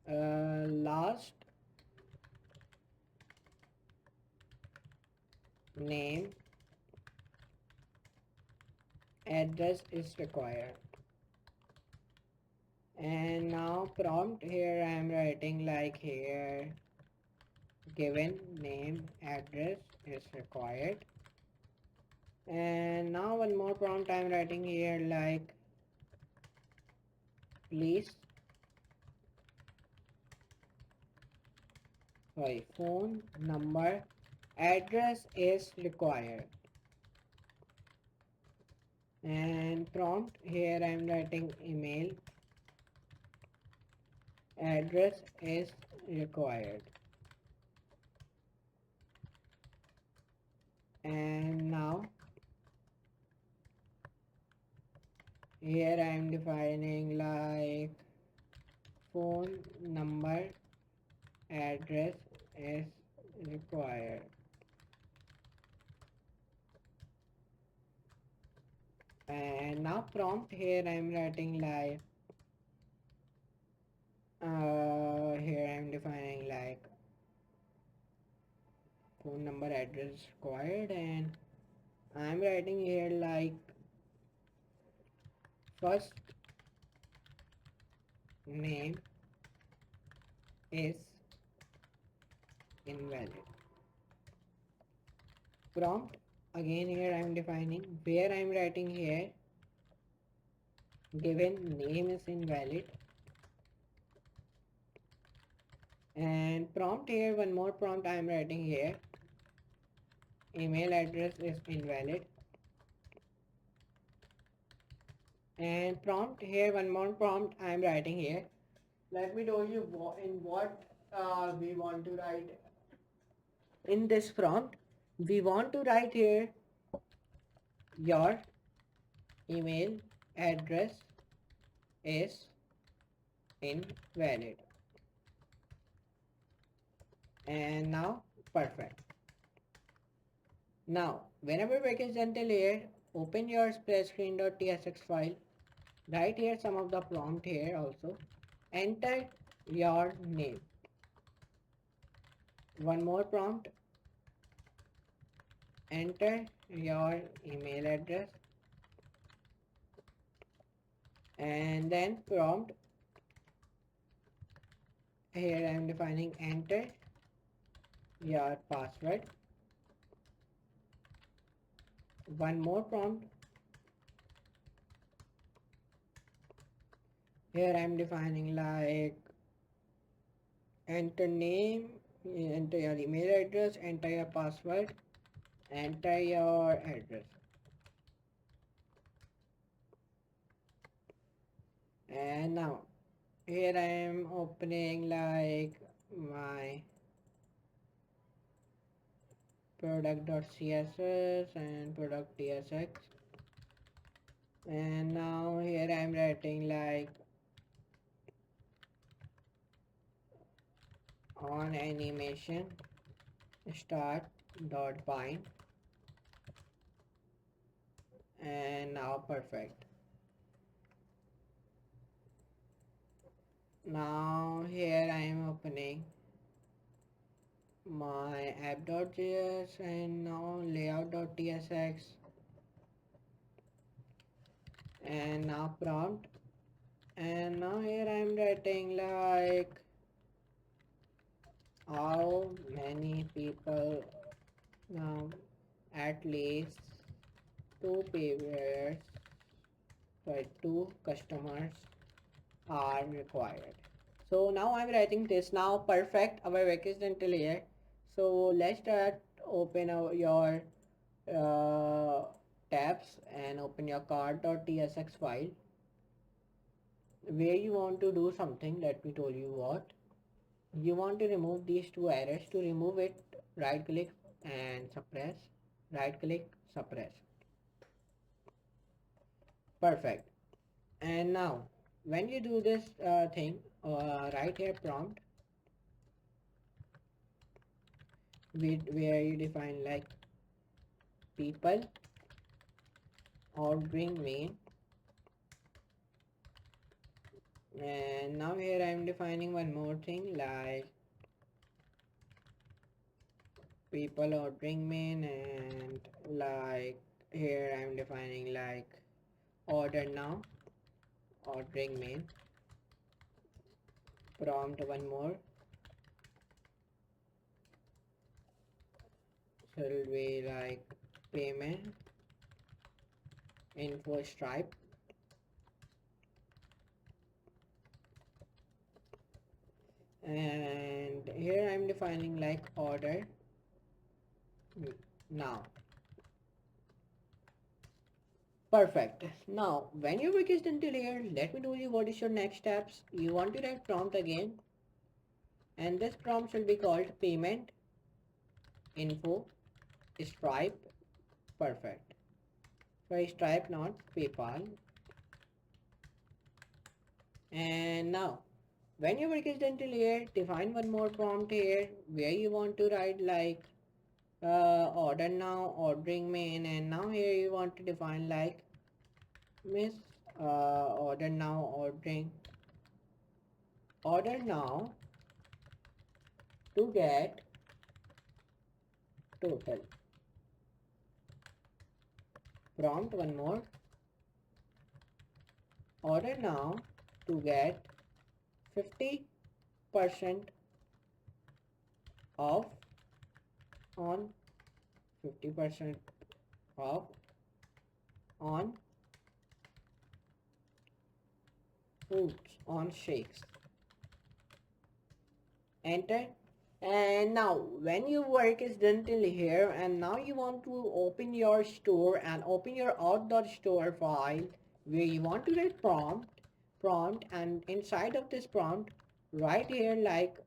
last name address is required. And now prompt here I am writing like here given name address is required. And now one more prompt I am writing here like please phone number address is required. And prompt here I am writing email address is required. And now here I am defining like phone number address is required. And now prompt here I am writing like here I am defining like phone number address required, and I am writing here like first name is invalid. Prompt again here I am defining where I am writing here given name is invalid. And prompt here one more prompt I am writing here email address is invalid. And prompt here one more prompt I am writing here. Let me tell you in what we want to write in this prompt. We want to write here your email address is invalid. And now perfect. Now whenever package until here open your SplashScreen.tsx file, write here some of the prompt here also, enter your name. One more prompt, enter your email address. And then prompt here I am defining enter your password. One more prompt here I am defining like enter name, enter your email address, enter your password, enter your address. And now here I am opening like my product.css and product.tsx. And now here I am writing like on animation start dot bind. And now perfect. Now here I am opening my app.js and now layout.tsx. And now prompt, and now here I am writing like how many people now at least two payers sorry 2 customers are required. So now I'm writing this. Now perfect, our package until here. So let's start open your tabs and open your card.tsx file where you want to do something. Let me tell you what you want to remove these two errors. To remove it, right click and suppress, right click, suppress. Perfect. And now when you do this thing, right here prompt, where you define like people ordering main, and now here I'm defining one more thing like people ordering main, and like here I'm defining like order now ordering main, prompt one more should be like payment info stripe, and here I'm defining like order now. Perfect. Now when your work is done till here, let me tell you what is your next steps. You want to write prompt again, and this prompt should be called payment info stripe. Perfect. So stripe, not PayPal. And now when your work is done till here, define one more prompt here where you want to write like order now ordering main, and now here you want to define like miss order now order now to get total, prompt one more order now to get 50% off on 50% off on fruits on shakes. Enter. And now when your work is done till here, and now you want to open your store and open your auth.store file where you want to write prompt, and inside of this prompt right here like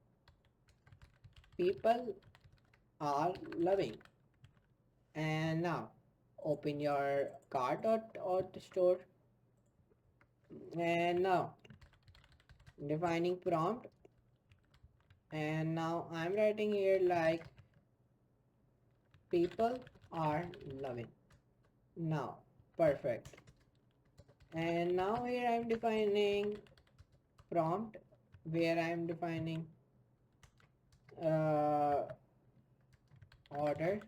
people are loving. And now open your cart.auth store, and now defining prompt, and now I'm writing here like people are loving. Now perfect. And now here I'm defining prompt where I'm defining uh, order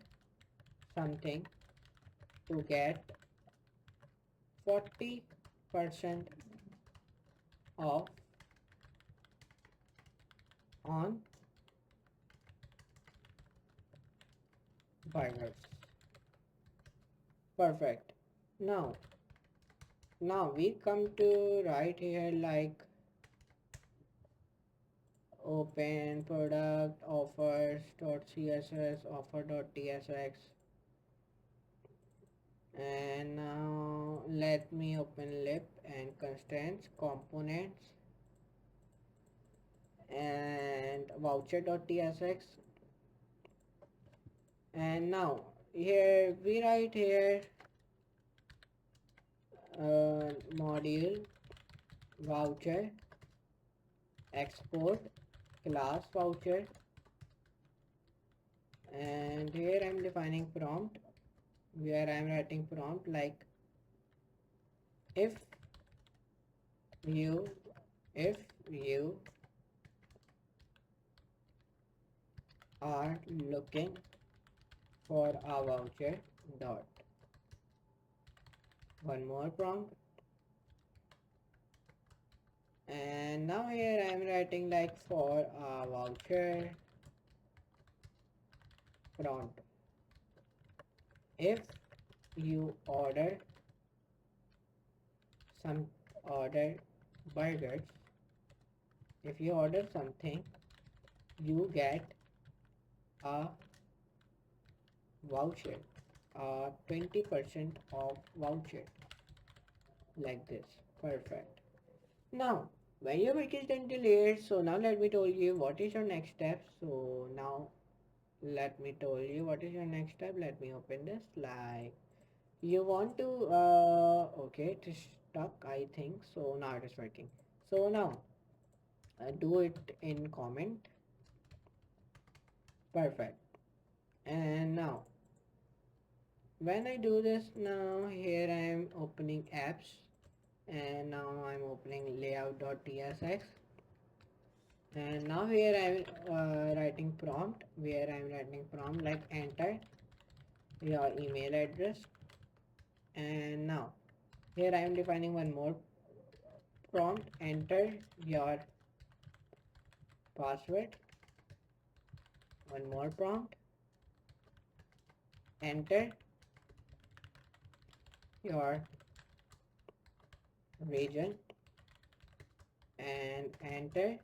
something to get 40% off on burgers. Perfect. Now we come to right here like open product offers.css offer.tsx, and now let me open lib and constraints components and voucher.tsx, and now here we write here module voucher export class voucher, and here I'm defining prompt where I'm writing prompt like if you are looking for a voucher dot, one more prompt, and now here I'm writing like for a voucher prompt if you order burgers, if you order something you get a voucher, 20% off voucher, like this. Perfect. Now when your work is done till here, so now let me tell you what is your next step. So now let me tell you what is your next step. Let me open this like you want to okay, stuck, I think. So now it is working. So now do it in comment. Perfect. And now when I do this, now here I am opening apps, and now I'm opening layout.tsx, and now here I'm writing prompt, where I'm writing prompt like enter your email address. And now here I am defining one more prompt, enter your password. One more prompt, enter your region, and enter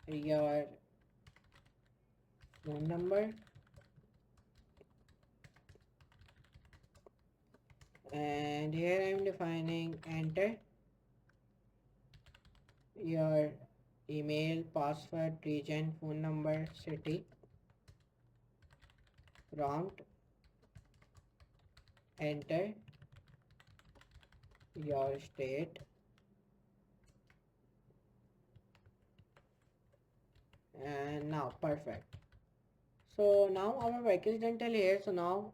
your phone number, and here I'm defining enter your email, password, region, phone number, city, prompt, enter your state, and now perfect. So now our work is done till here. So now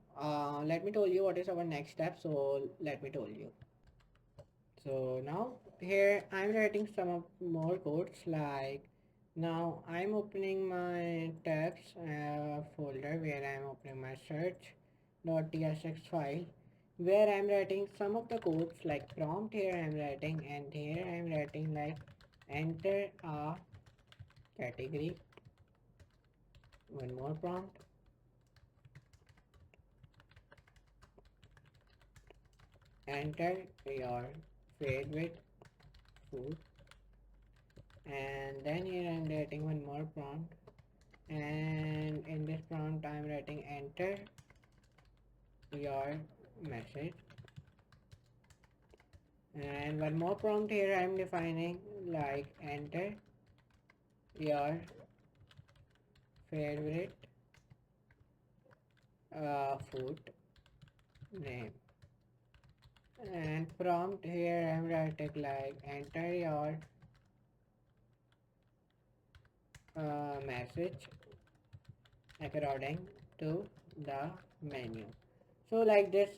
let me tell you what is our next step. So let me tell you. So now here I'm writing some of more codes, like now I'm opening my tabs folder, where I'm opening my search.tsx file, where I'm writing some of the codes like prompt. Here I'm writing, and here I'm writing like enter a category. One more prompt, enter your favorite food, and then here I'm writing one more prompt, and in this prompt I'm writing enter your message, and one more prompt here I'm defining like enter your favorite food name, and prompt here I'm writing like enter your message according to the menu. So like this,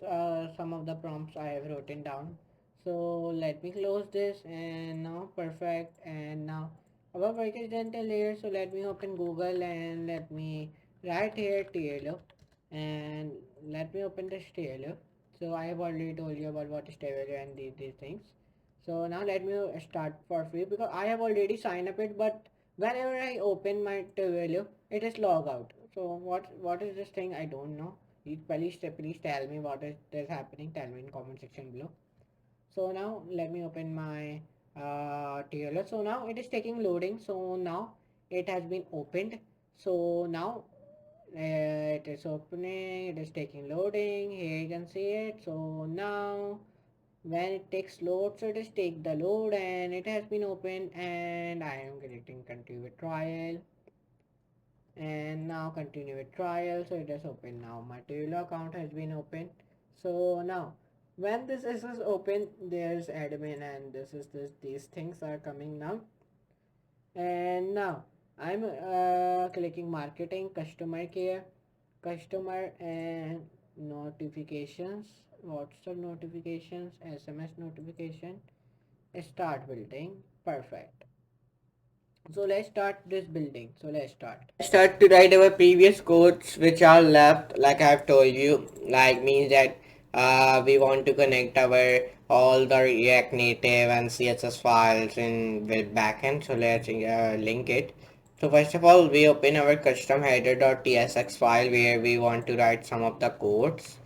some of the prompts I have written down. So let me close this, and now perfect. And now our work is done till here. So let me open Google, and let me write here TLO, and let me open this TLO. So I have already told you about what is TLO and these things. So now let me start for free, because I have already signed up it, but whenever I open my TLO, it is log out. So what is this thing? I don't know. You please tell me what is happening. Tell me in comment section below. So now let me open my TLS. So now it is taking loading. So now it has been opened. So now it is opening. It is taking loading. Here you can see it. So now when it takes load, so it is take the load, and it has been opened, and I am getting continue with trial, and now continue with trial. So it is open now. My Tailor account has been opened. So now when this is open, there's admin, and these things are coming now. And now I'm clicking marketing, customer care, customer, and notifications, WhatsApp notifications, SMS notification, start building. Perfect. So let's start this building. So let's start. Start to write our previous codes which are left, like I've told you, like means that we want to connect our all the React Native and CSS files in with backend. So let's link it. So first of all, we open our custom header.tsx file, where we want to write some of the codes,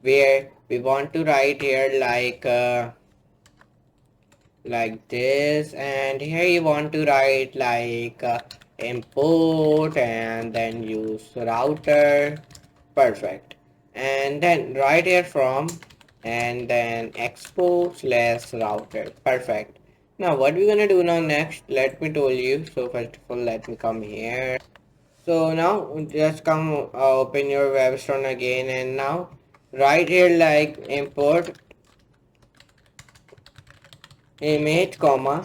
where we want to write here like this, and here you want to write like import, and then use router. Perfect. And then right here from, and then expo slash router. Perfect. Now what we're gonna do now next, let me tell you. So first of all, let me come here. So now just come open your web store again, and now right here like import image comma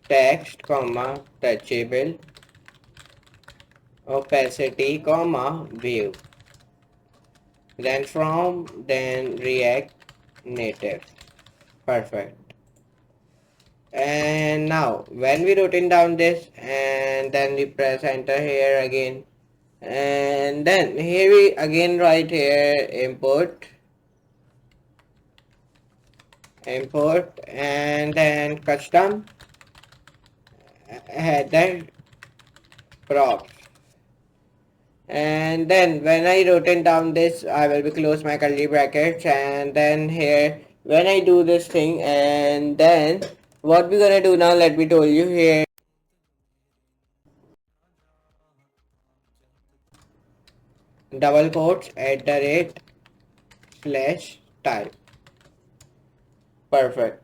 text comma touchable opacity comma view, then from, then React Native. Perfect. And now when we written down this and then we press enter here again, and then here we again write here import and then custom header props. And then when I written down this, I will be close my curly brackets, and then here when I do this thing, and then what we're gonna do now, let me tell you here. Double quotes @/type. Perfect.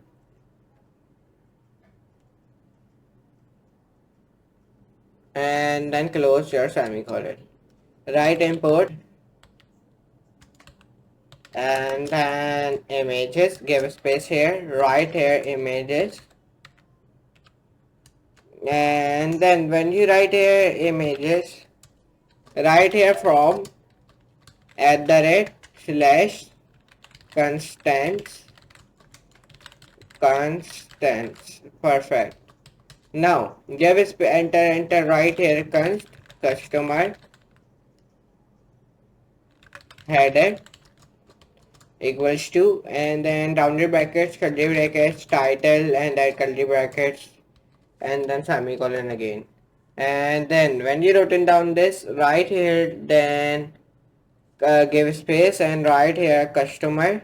And then close your semicolon. Write import and then images, give space here, write here images, and then when you write here images, write here from @/constants. Perfect. Now give enter right here customer header equals to, and then rounded brackets, curly brackets, title, and then curly brackets, and then semicolon again. And then when you written down this right here, then give space and write here customer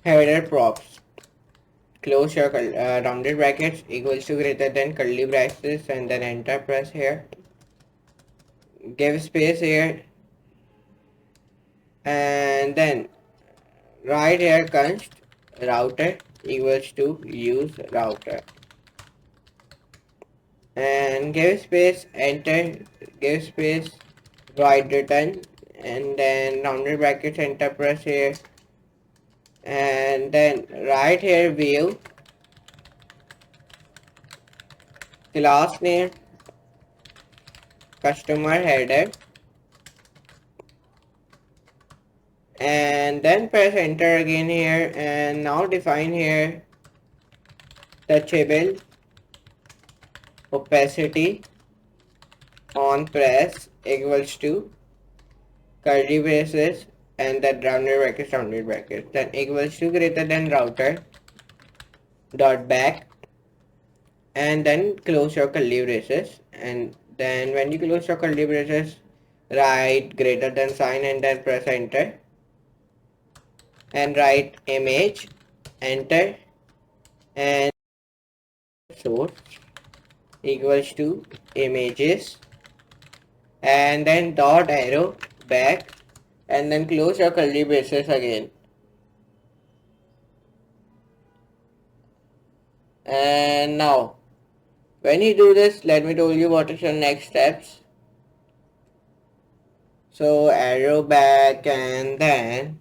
header props. Close your rounded brackets equals to greater than curly brackets, and then enter press here. Give space here and then write here const router equals to use router, and give space enter, give space write return, and then rounded brackets enter press here, and then write here view class name customer header, and then press enter again here, and now define here touchable opacity on press equals to curly braces and then rounded brackets, then equals to greater than router dot back, and then close your curly braces, and then when you close your curly braces write greater than sign and then press enter, and write image enter, and source equals to images, and then dot arrow back, and then close your curly braces again. And now when you do this, let me tell you what is your next steps. So arrow back, and then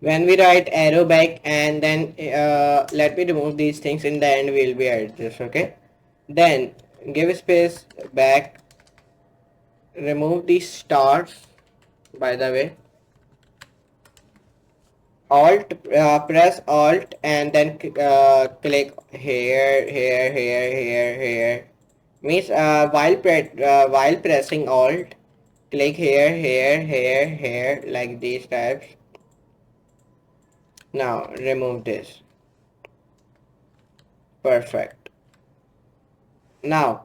when we write arrow back, and then let me remove these things, in the end we'll be at this, okay? Then give space back, remove these stars, by the way, press alt, and then click here, means while pressing alt, click here, like these types. Now remove this. Perfect. Now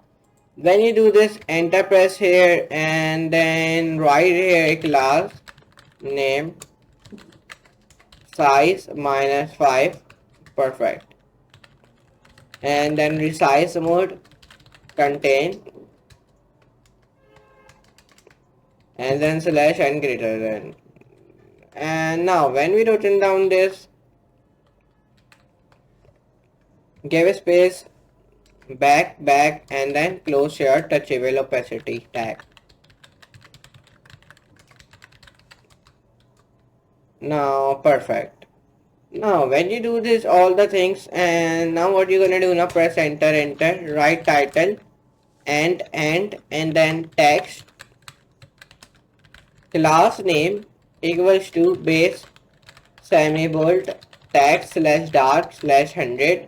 when you do this, enter press here, and then write here class name size -5. Perfect. And then resize mode contain, and then slash and greater than. And now when we written down this, give a space back, and then close your touchable opacity tag. Now perfect. Now when you do this all the things, and now what you're gonna do now, press enter, write title and then text class name equals to base semi-bold text slash dart slash 100,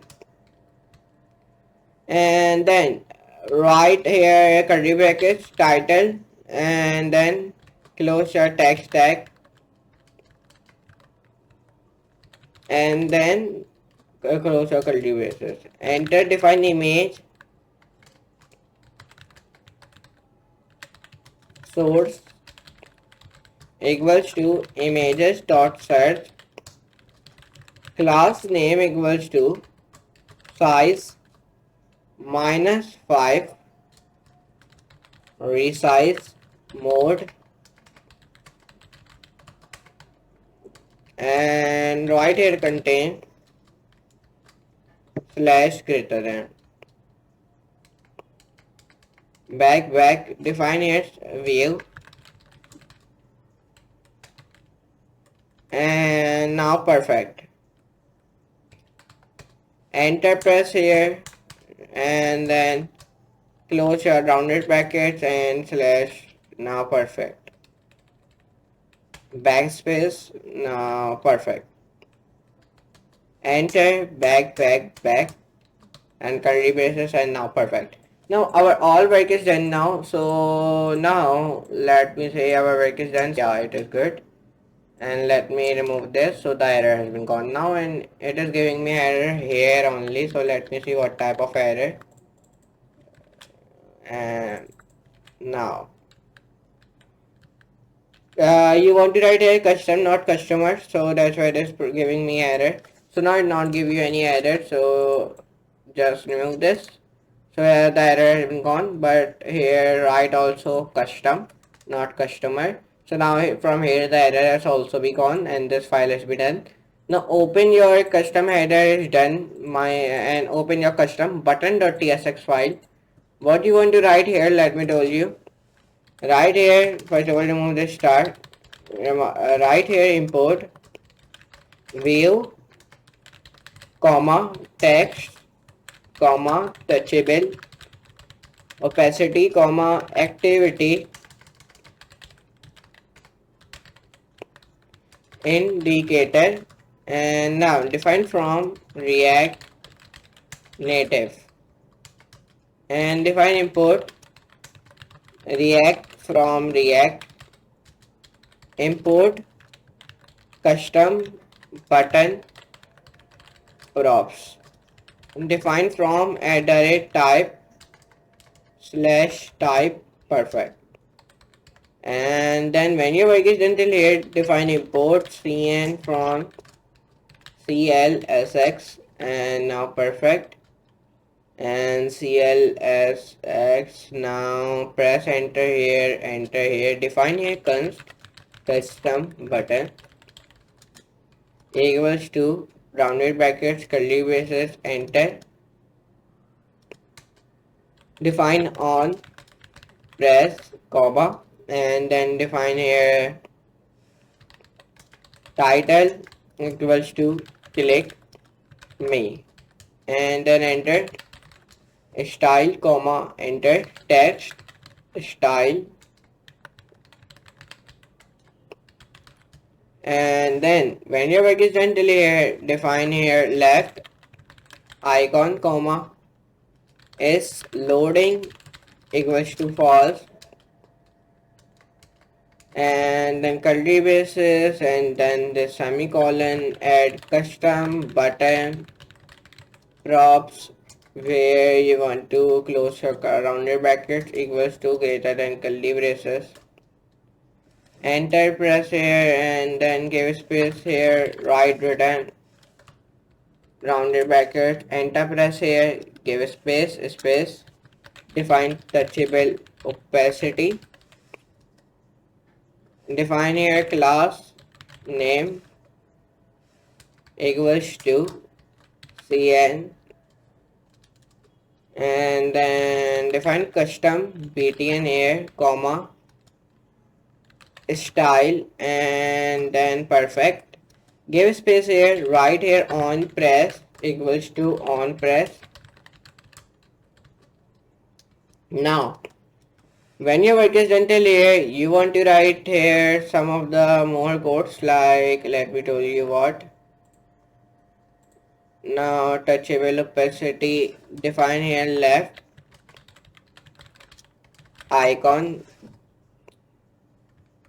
and then write here curly brackets title and then close your text tag, and then close your curly braces. Enter define image source equals to images dot search, class name equals to size -5, resize mode, and right here contain slash greater than. Back define its view, and now perfect. Enter press here and then close your rounded brackets and slash. Now perfect. Backspace. Now perfect. Enter back and curly braces, and now perfect. Now our all work is done now. So now let me say our work is done. Yeah, it is good. And let me remove this. So the error has been gone now, and it is giving me error here only. So let me see what type of error. And now you want to write here custom, not customer, so that's why it is giving me error. So now it not give you any error, so just remove this. So here the error has been gone, but here write also custom, not customer. So now from here the error has also be gone, and this file has been done. Now open your custom header is done, and open your custom button.tsx file. What you want to write here, let me tell you. Right here, first of all, remove the star. Right here, import view, comma, text, comma, touchable, opacity, comma, activity, indicator, and now define from React Native, and define import React from React, import custom button props, define from @type /type perfect. And then when your work is done till here, define import cn from clsx, and now perfect, and clsx. Now press enter here, define here const custom button equals to rounded brackets curly braces, enter, define on, press comma, and then define here title equals to click me, and then enter style comma, enter text style, and then when your work is done till here, define here left icon comma is loading equals to false, and then curly braces, and then the semicolon, add custom button props where you want to close your rounded brackets equals to greater than curly braces, enter press here, and then give space here, write return rounded bracket, enter press here, give space, define touchable opacity, define here class name equals to cn, and then define custom btn here comma style, and then perfect. Give space here, right here on press equals to on press. Now when your work is done till here, you want to write here some of the more codes, like let me tell you what. Now touchable opacity, define here left icon,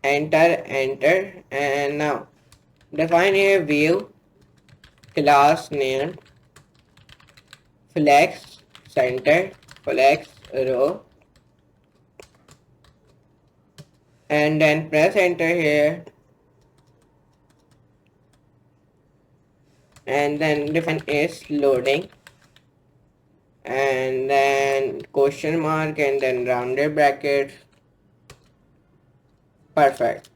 enter, and now define here view class name flex center flex row, and then press enter here, and then define is loading, and then question mark, and then rounded brackets. Perfect.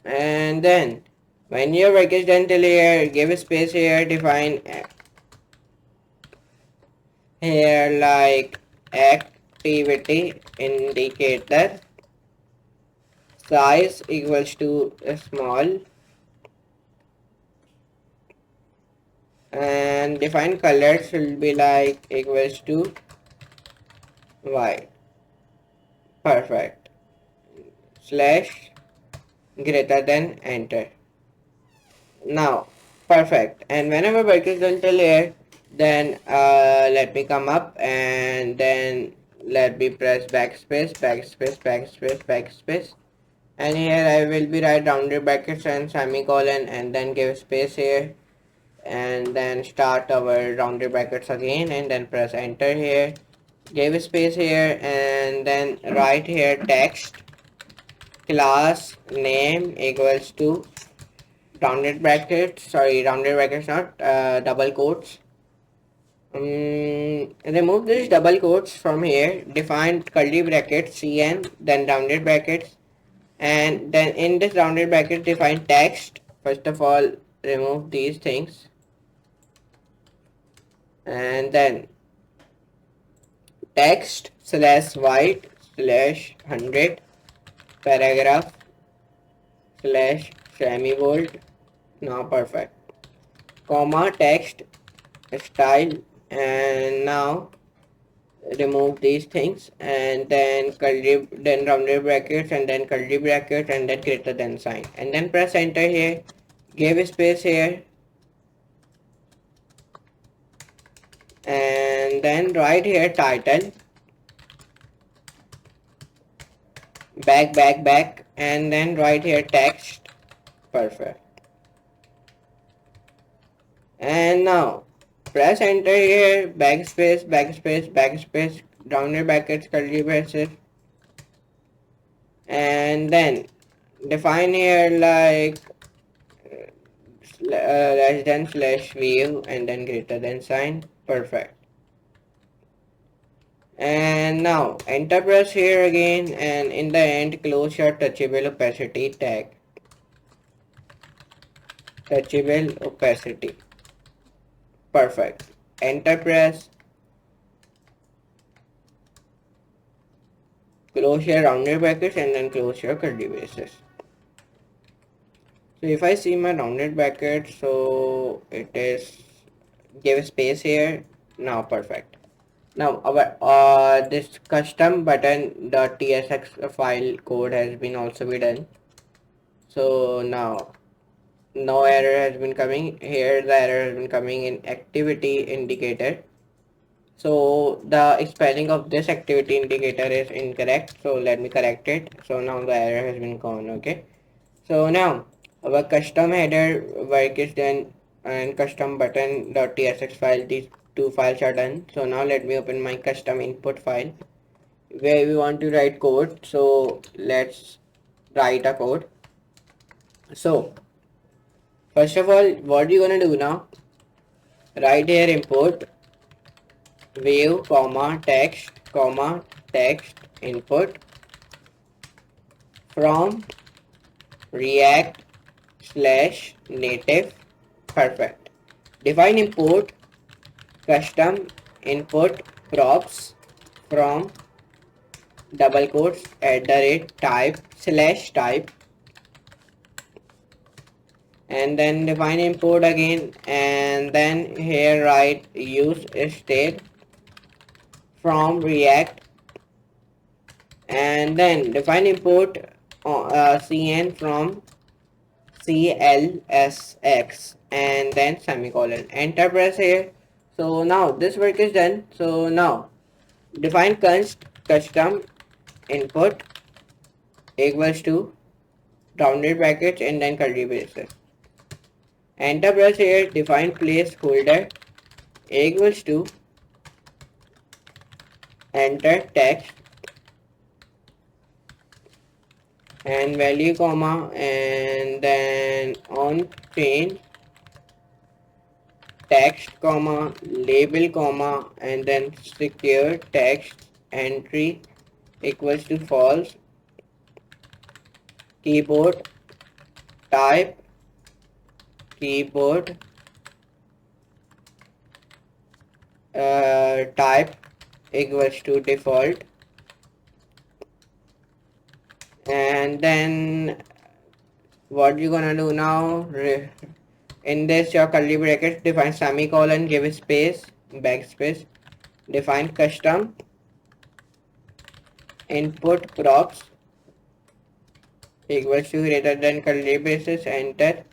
And then when your work is done till here, give a space here, define here like activity indicator size equals to small, and define colors will be like equals to white. Perfect. Slash greater than enter. Now perfect. And whenever work is done till here, then let me come up, and then let me press backspace, and here I will be write rounded brackets and semicolon, and then give space here, and then start our rounded brackets again, and then press enter here, give space here, and then write here text class name equals to rounded brackets, not double quotes. Remove this double quotes from here, define curly brackets cn, then rounded brackets, and then in this rounded bracket define text. First of all, remove these things, and then text slash white slash 100 paragraph slash semi-bold. Now perfect. Comma text style, and now remove these things, and then curly, then rounded brackets, and then curly brackets, and then greater than sign, and then press enter here, give space here, and then write here title back, and then write here text. Perfect. And now press enter here, backspace, rounded brackets, curly braces, and then define here like less than slash view, and then greater than sign. Perfect. And now enter press here again, and in the end close your touchable opacity tag. Touchable opacity. Perfect. Enter press. Close your rounded brackets, and then close your curly braces. So if I see my rounded bracket, so it is, give space here. Now perfect. Now our this custom button.tsx file code has been also be done. So now no error has been coming here. The error has been coming in activity indicator. So the spelling of this activity indicator is incorrect, so let me correct it. So now the error has been gone. Okay, so now our custom header work is done, and custom button.tsx file, these two files are done. So now let me open my custom input file where we want to write code. So let's write a code. So first of all, what you gonna do now, write here import view text input from react slash native. Perfect. Define import custom input props from double quotes @type /type, and then define import again, and then here write use state from React, and then define import cn from CLSX, and then semicolon, enter press here. So now this work is done. So now define const custom input equals to rounded brackets and then curly braces. Enter press here. Define placeholder equals to enter text and value comma, and then on change text comma label comma, and then secure text entry equals to false, keyboard type keyboard type equals to default, and then what you gonna do now, in this your curly brackets, define semicolon, give space, backspace, define custom input props equals to greater than curly braces, enter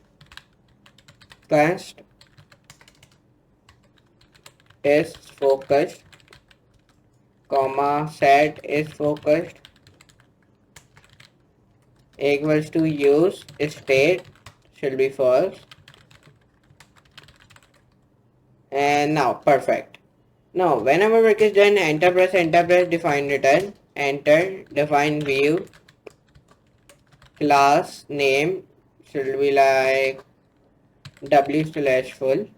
const is focused comma set is focused equals to use state should be false, and now perfect. Now whenever work is done, enter press, define return, enter, define view, class name should be like w/full.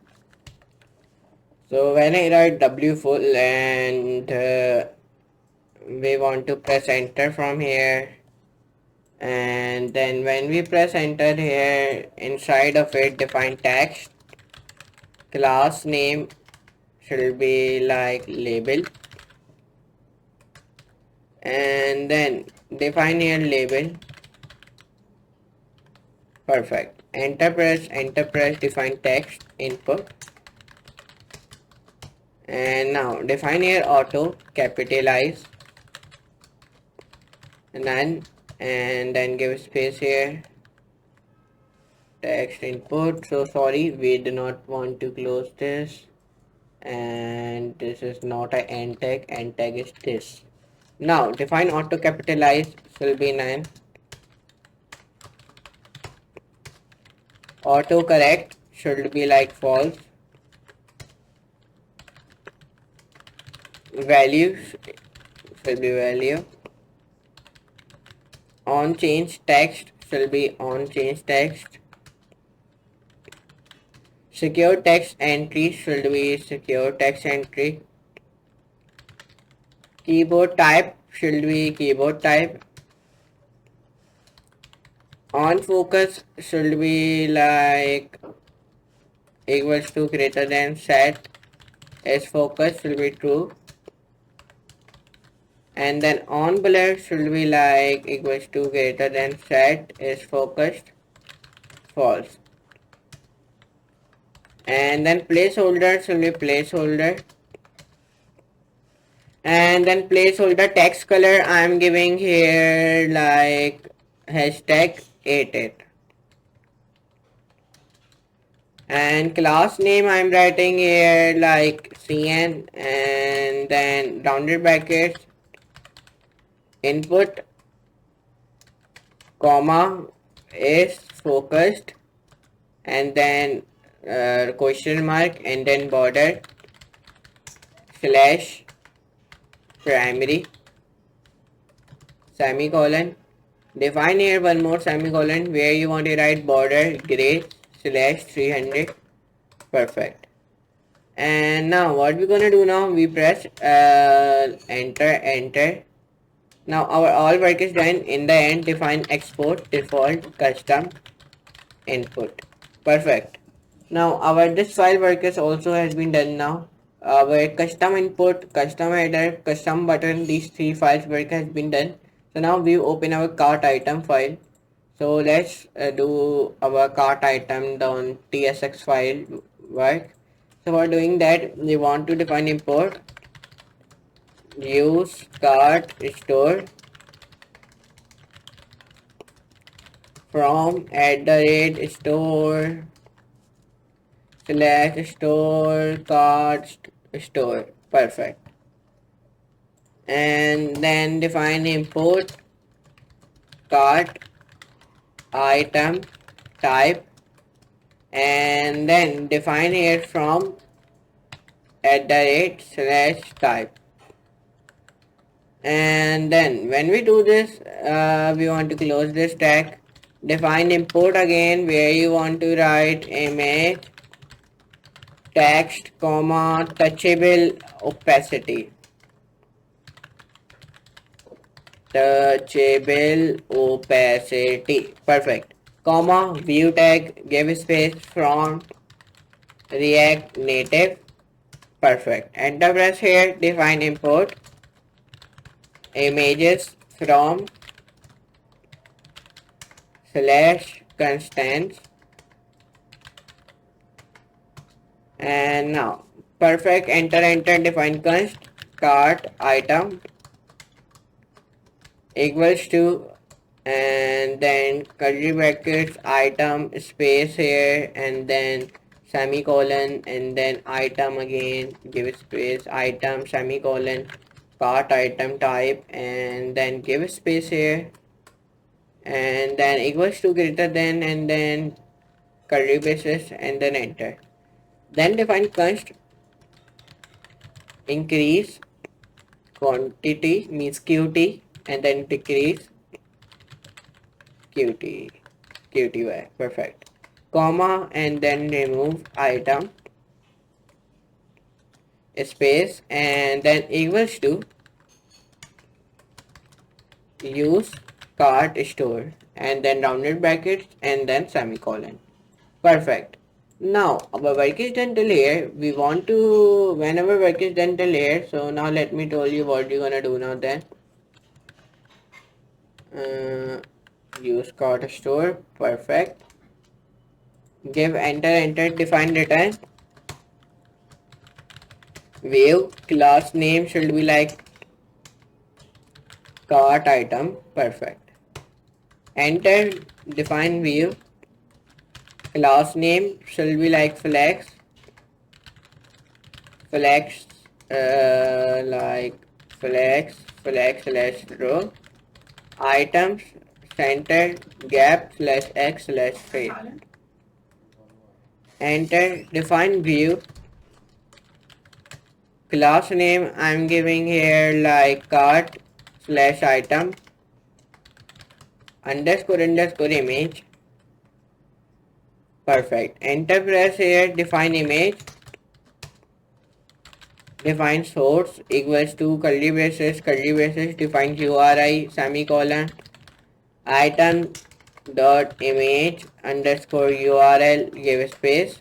So when I write w full and we want to press enter from here, and then when we press enter here, inside of it define text, class name should be like label, and then define here label, perfect, enter press, define text input, and now define here auto capitalize none, and then give space here, text input. So sorry, we do not want to close this, and this is not a end tag is this. Now define auto capitalize will be none, auto correct should be like false, value should be value, on change text shall be on change text, secure text entry should be secure text entry, keyboard type should be keyboard type, on focus should be like equals to greater than set as focus should be true, and then on blur should be like equals to greater than set is focused false, and then placeholder should be placeholder, and then placeholder text color I am giving here like hashtag 88, and class name I am writing here like cn, and then rounded brackets input comma is focused, and then question mark, and then border slash primary semicolon, define here one more semicolon where you want to write border gray slash 300, perfect. And now what we're gonna do now, we press enter. Now our all work is done. In the end, define export default custom input, perfect. Now our this file work is also has been done now. our custom input, custom header, custom button, these three files work has been done. So now we open our cart item file. So let's do our cart item down tsx file work. So for doing that, we want to define import use cart store from @store slash store cart store. Perfect. And then define import cart item type, and then define it from @/type. And then when we do this, we want to close this tag, define import again, where you want to write image text comma touchable opacity, perfect, comma view tag, give space from React Native, perfect, enter press here, define import images from slash constants, and now perfect, enter, define const cart item equals to, and then curly brackets item space here, and then semicolon, and then item again, give space item semicolon cart item type, and then give space here, and then equals to greater than, and then curly braces, and then enter. Then define const increase quantity means qt, and then decrease qty, perfect, comma, and then remove item space, and then equals to use cart store, and then rounded brackets, and then semicolon, perfect. Now our work is done till here. We want to, whenever work is done till here, so now let me tell you what you're gonna do now. Then use cart store, perfect, give enter, define return view, class name should be like cart item, perfect, enter, define view, class name should be like flex like flex slash row, items center gap slash x slash face, enter, define view, class name I'm giving here like cart slash item underscore image, perfect, enter press here, define image, define source equals to curly braces, define URI semicolon item dot image underscore URL, give space,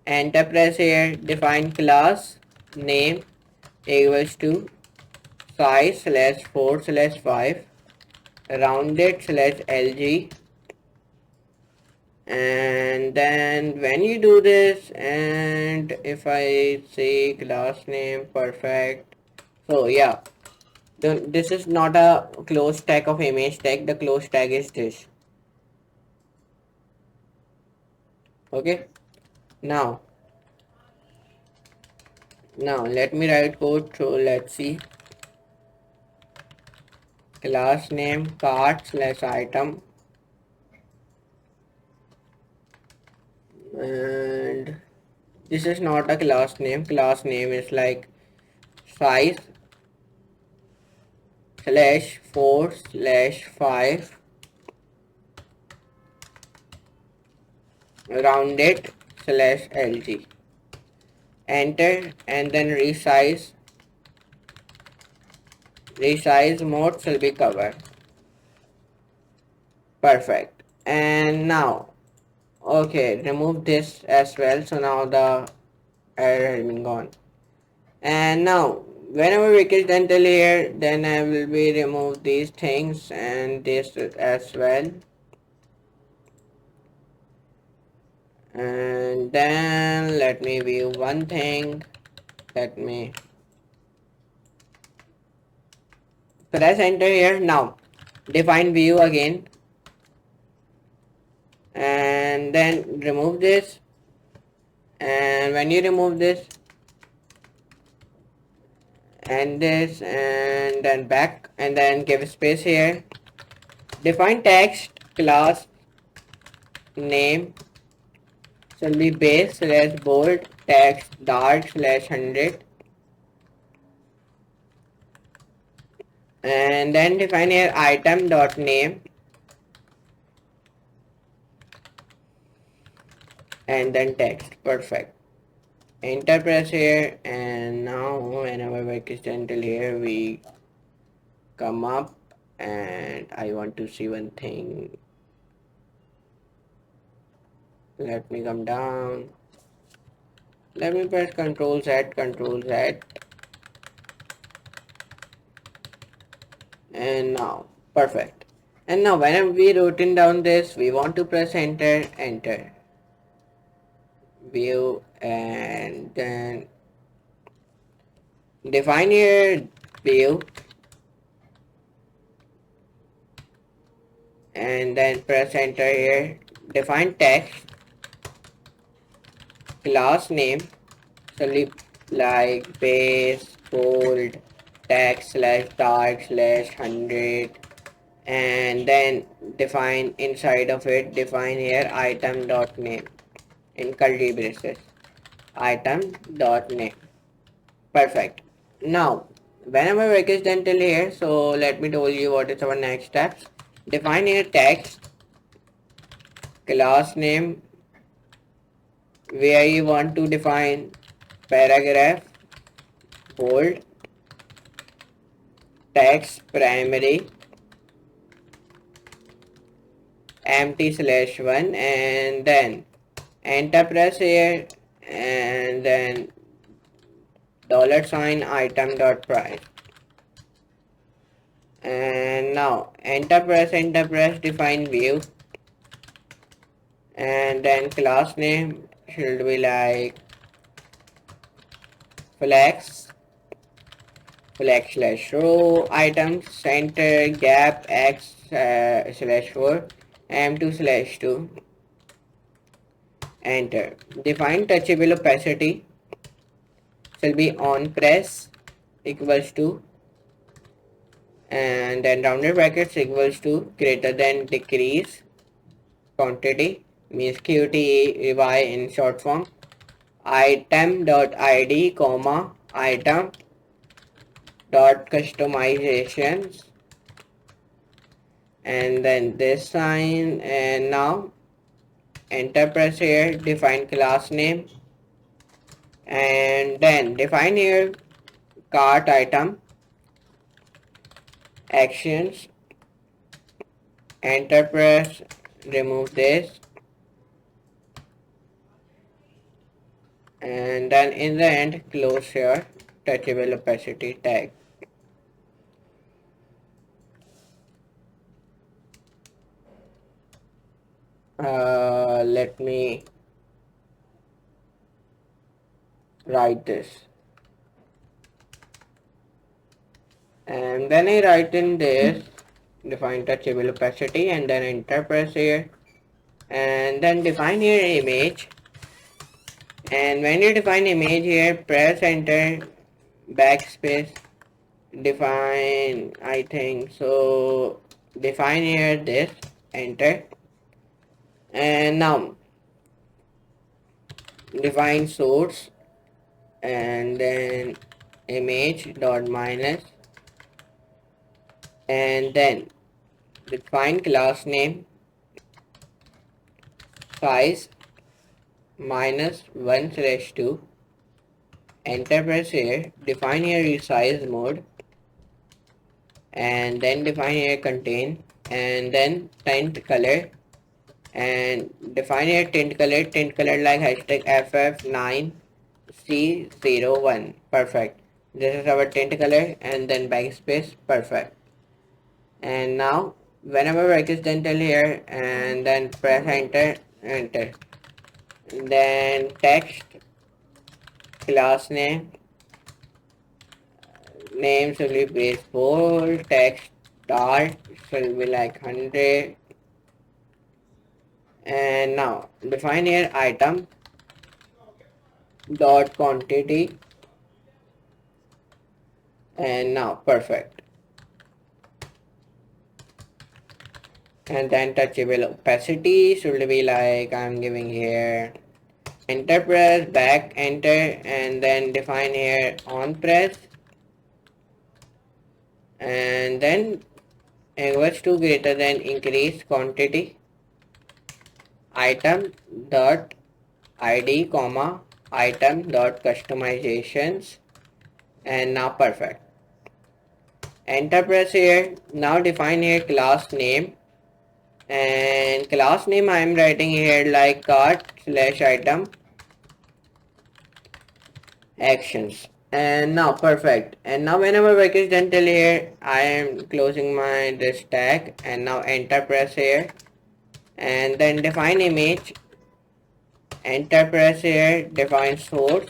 enter press here, define class name equals to size slash 4 slash 5 rounded slash lg, and then when you do this, and if I say class name, perfect, so yeah, this is not a close tag of image tag, the close tag is this, okay. Now let me write code, so let's see, class name cart slash item, and this is not a class name is like size slash 4 slash 5 rounded slash lg, enter, and then resize mode shall be covered, perfect, and now okay, remove this as well, so now the error has been gone. And now whenever we click until here, then I will be remove these things and this as well. And then let me view one thing. Let me press enter here. Now define view again, and then remove this. And when you remove this and this and then back and then give space here, define text class name shall be base slash bold text dark slash 100, and then define here item dot name and then text. Perfect. Enter press here, and now whenever we click until here, we come up, and I want to see one thing. Let me come down. Let me press Control Z, Control Z, and now perfect. And now whenever we written down this, we want to press enter, enter, view, and then define your view, and then press enter here. Define text class name, so like base bold text slash dark slash 100, and then define inside of it, define here item dot name in curly braces, item dot name. Perfect. Now whenever work is done till here, so let me tell you what is our next steps. Define here text class name, where you want to define paragraph bold text primary empty slash 1, and then enter press here, and then $sign item dot price, and now enter press define view, and then class name should be like flex slash row items center gap x slash 4 m2 slash 2, enter. Define touchable opacity shall be on press equals to, and then rounded brackets equals to greater than decrease quantity, means QTY in short form, item dot id comma item dot customizations, and then this sign, and now enter press here, define class name, and then define here cart item actions, enter press, remove this, and then in the end close your touchable opacity tag. Let me write this, and then I write in this define touchable opacity, and then enter press here, and then define your image, and when you define image here, press enter backspace, define, I think so, define here this, enter, and now define source, and then image dot minus, and then define class name size minus 1 slash 2, enter press here, define here resize mode, and then define here contain, and then tint color, and define here tint color like hashtag ff9 C01. Perfect. This is our tint color, and then backspace. Perfect. And now whenever work is done till here, and then press enter, then text class name should be baseball, text start should be like 100, and now define here item dot quantity, and now perfect. And then touchable opacity should be like I'm giving here enter, press back enter, and then define here on press, and then equals to greater than increase quantity item dot id comma item dot customizations, and now perfect. Enter, press here. Now define here class name, and class name I am writing here like cart slash item actions, and now perfect. And now whenever work is done till here, I am closing my this tag, and now enter, press here, and then define image, enter, press here, define source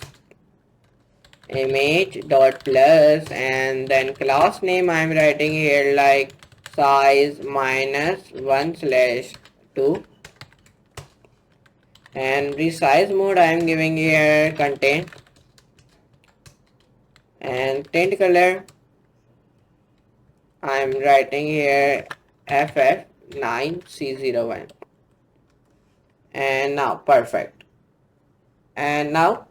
image dot plus, and then class name I am writing here like size minus 1 slash 2, and resize mode I am giving here content, and tint color I am writing here FF9C01, and now perfect. And now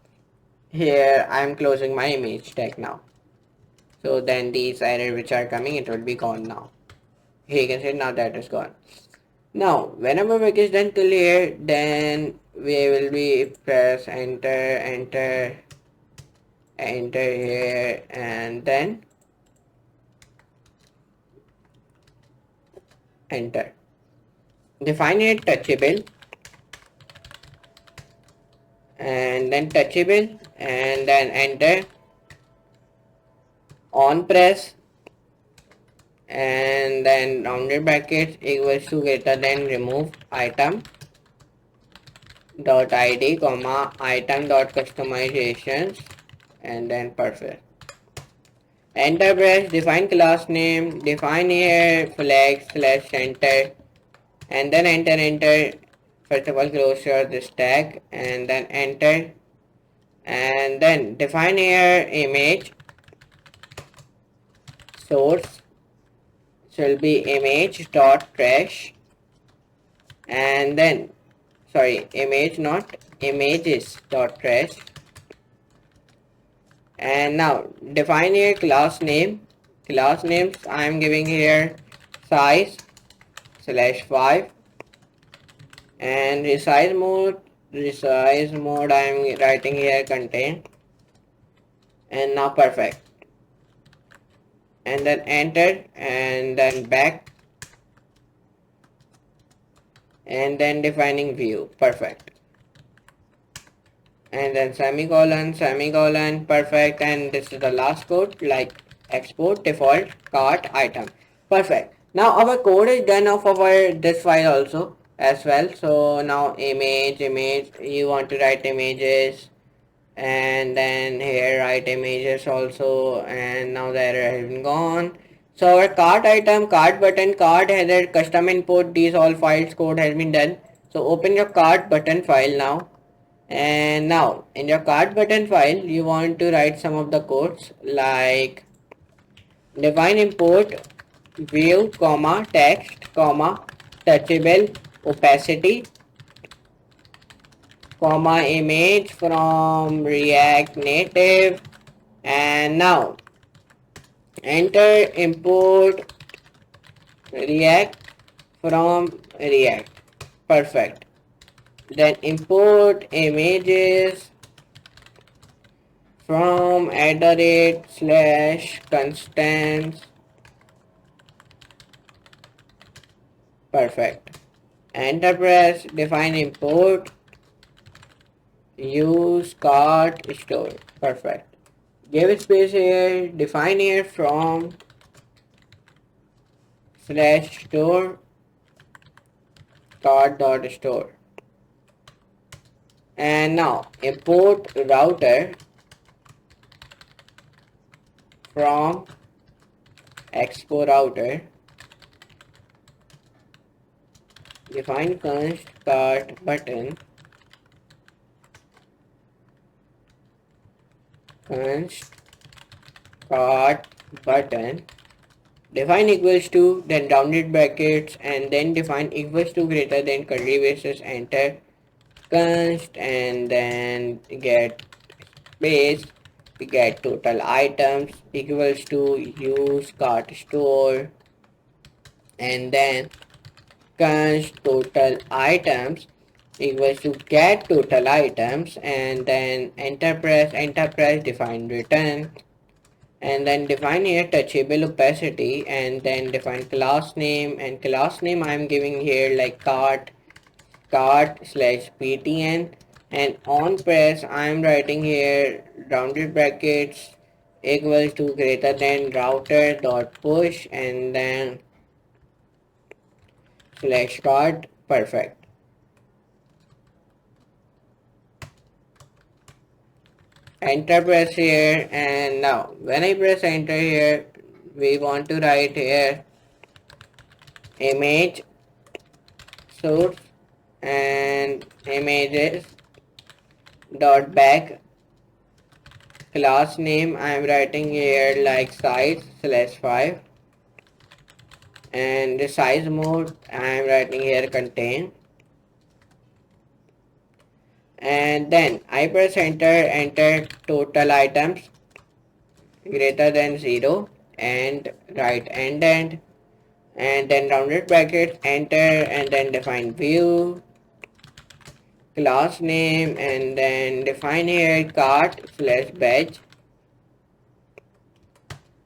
here I am closing my image tag now, so then these errors which are coming, it will be gone now. Here you can see now that is gone. Now whenever work is done till here, then we will be press enter here, and then enter. Define it touchable, and then touchable, and then enter, on press, and then rounded brackets equals to greater than remove item dot id comma item dot customizations, and then perfect. Enter, press, define class name, define here flag slash center, and then enter. First of all close your this tag, and then enter, and then define here image source shall be image dot trash, and then sorry, image not images dot trash, and now define here class names I am giving here size slash 5, and resize mode I am writing here content, and now perfect. And then enter, and then back, and then defining view, perfect, and then semicolon, perfect. And this is the last code like export default cart item, perfect. Now our code is done of our this file also as well. So now image you want to write images, and then here write images also, and now the error has been gone. So our cart item, cart button, cart header, custom input, these all files code has been done. So open your cart button file now, and now in your cart button file you want to write some of the codes like define import view comma text comma touchable opacity comma image from React Native, and now enter import React from React, perfect. Then import images from @/constants, perfect. Enter, press, define import use cart store. Perfect. Give space here, define here from slash store cart dot store. And now import router from Expo router. Define const cart button. Const cart button. Define equals to, then rounded brackets, and then define equals to greater than curly braces, enter const, and then get space. We get total items equals to use cart store, and then const total items equals to get total items, and then enter press define return, and then define here touchable opacity, and then define class name, and class name I'm giving here like cart slash ptn, and on press I'm writing here rounded brackets equals to greater than router dot push, and then slash cart. Perfect. Enter press here, and now when I press enter here, we want to write here image source and images dot back. Class name I am writing here like size slash 5, and the size mode I am writing here contain, and then I press enter total items greater than 0, and write end, and then rounded brackets enter, and then define view class name, and then define here cart slash badge,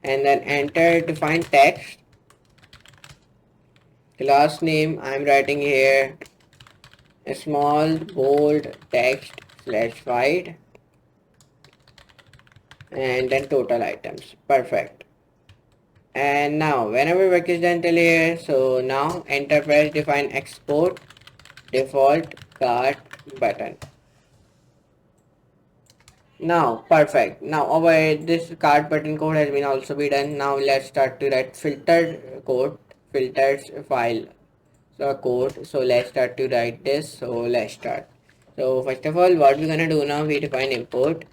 and then enter define text. Class name I'm writing here a small bold text slash wide, and then total items. Perfect. And now whenever work is done till here, so now enter press define export default cart button. Now perfect. Now over this cart button code has been also be done. Now let's start to write filtered code, filters file, so code. So let's start to write this. So let's start. So first of all, what we're gonna do now, we define import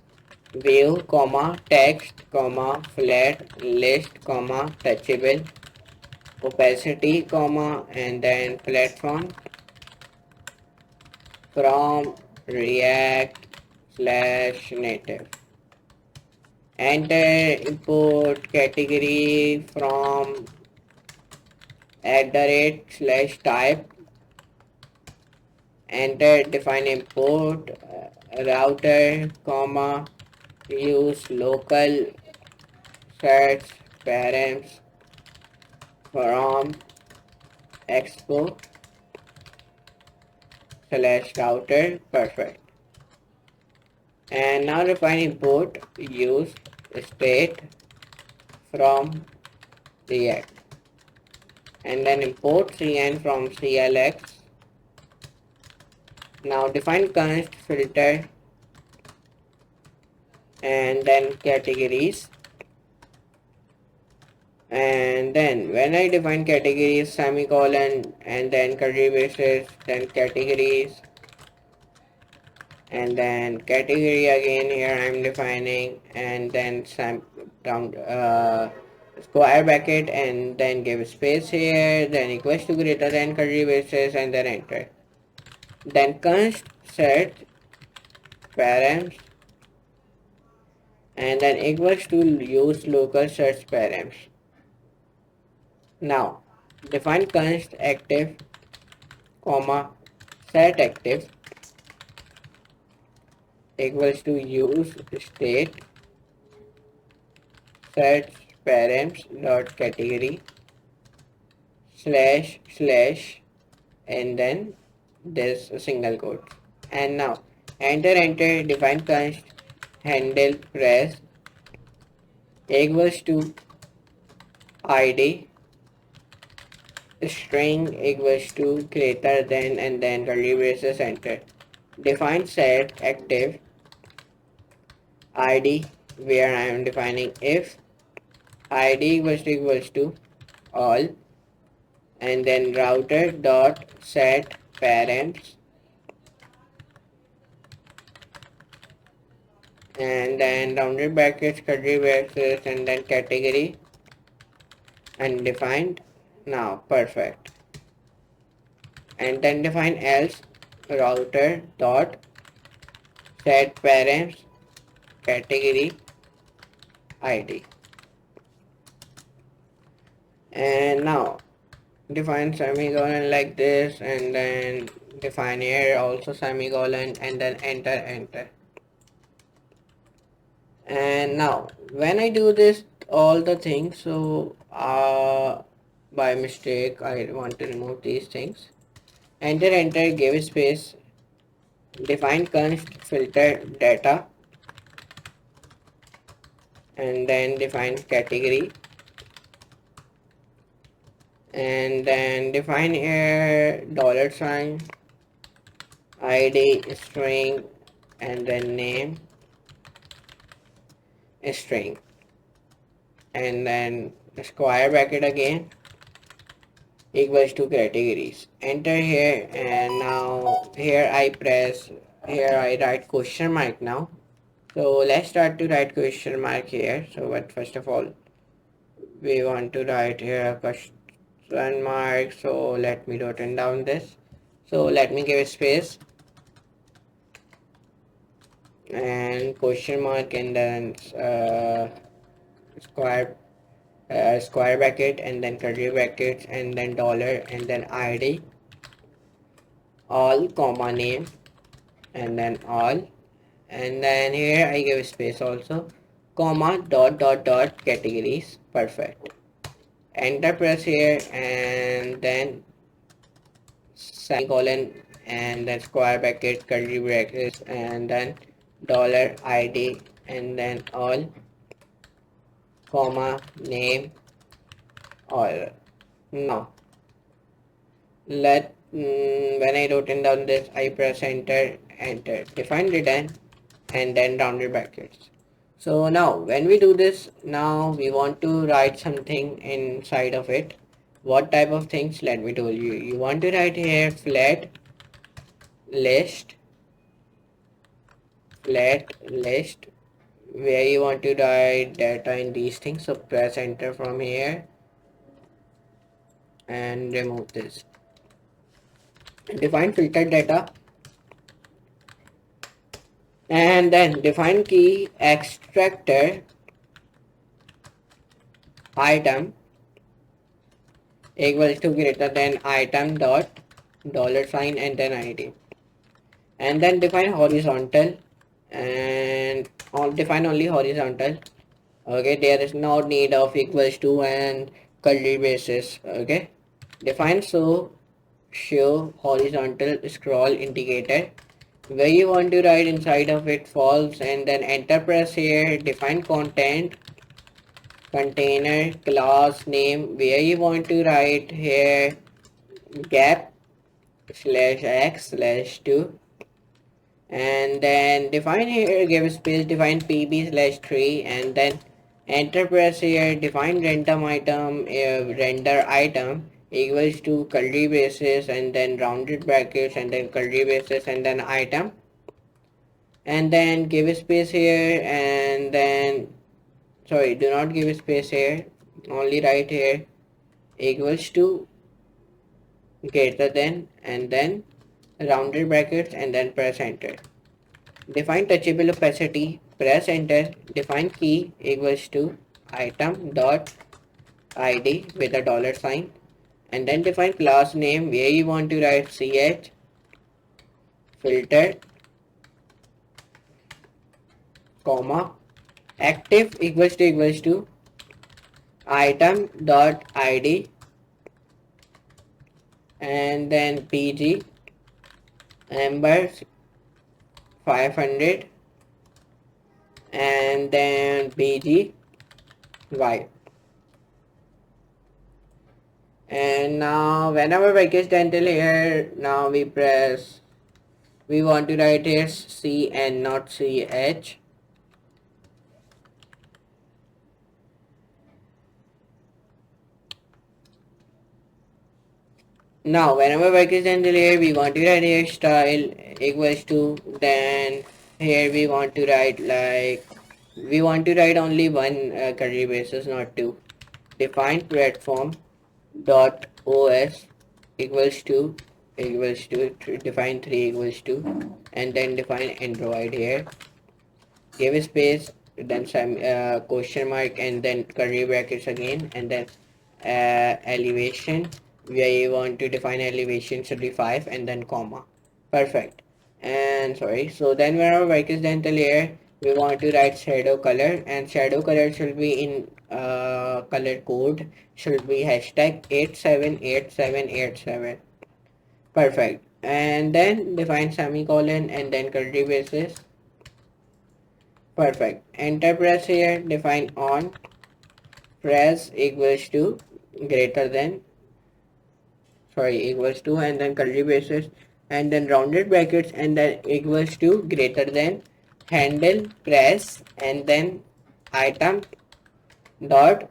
view comma text comma flat list comma touchable opacity comma, and then platform from react slash native. Enter import category from @ /type. Enter define import router comma use local search params from expo slash router. Perfect. And now define import use state from react, and then import cn from clx. Now define const filter, and then categories, and then when I define categories semicolon, and then curly braces, then categories, and then category again here I'm defining, and then some down square bracket, and then give space here, then equals to greater than curly braces, and then enter. Then const set params, and then equals to use local search params. Now define const active comma set active equals to use state search params dot category slash, and then this single quote. And now enter, define const handle press equals to id string equals to greater than and then curly braces enter. Define set active id where I am defining if id equals to all and then router dot set parents and then rounded brackets curly braces and then category undefined. Now perfect. And then define else router dot set parents category id. And now define semicolon like this and then define here also semicolon and then enter. And now when I do this all the things, so by mistake I want to remove these things. Enter, give space, define const filter data and then define category and then define here $sign id string and then name string and then square bracket again equals to categories. Enter here and now here I write question mark now. So let's start to write question mark here. So but first of all we want to write here a question mark. So let me write down this. So let me give a space and question mark and then square square bracket and then curly brackets and then dollar and then id all comma name and then all and then here I give space also comma dot categories. Perfect. Enter press here and then semicolon and then square bracket curly brackets and then dollar id and then all comma name all. Now when I wrote down this I press enter define return and then rounded brackets. So now when we do this, now we want to write something inside of it. What type of things? Let me tell you. You want to write here flat list where you want to write data in these things. So press enter from here and remove this. Define filter data and then define key extractor item equals to greater than item dot $sign and then id and then define horizontal and define only horizontal. Okay, there is no need of equals to and curly braces. Okay, define show horizontal scroll indicator where you want to write inside of it false and then enter press here. Define content container class name where you want to write here gap /x/2 and then define here give space define pb/3 and then enter press here. Define random item render item equals to curly braces and then rounded brackets and then curly braces and then item and then give a space here and then sorry do not give a space here, only write here equals to greater than and then rounded brackets and then press enter. Define touchable opacity, press enter. Define key equals to item dot id with a $sign and then define class name where you want to write ch filter comma active equals to item dot id and then pg amber 500 and then bgy, and now whenever package dental here, now we want to write here C and not CH. Now whenever package dental here, we want to write here style equals to, then here we want to write like, we want to write only one curly braces, not two. Define platform dot os equals to define 3 equals to, and then define Android here, give a space, then some question mark, and then curly brackets again, and then elevation, we want to define elevation should be 5 and then comma. Perfect. And sorry, so then when our work is done till here, we want to write shadow color, and shadow color should be in color code, should be hashtag 878787. Perfect. And then define semicolon and then curly braces. Perfect. Enter press here, define on press equals to greater than, equals to, and then curly braces, and then rounded brackets, and then equals to greater than handle press, and then item dot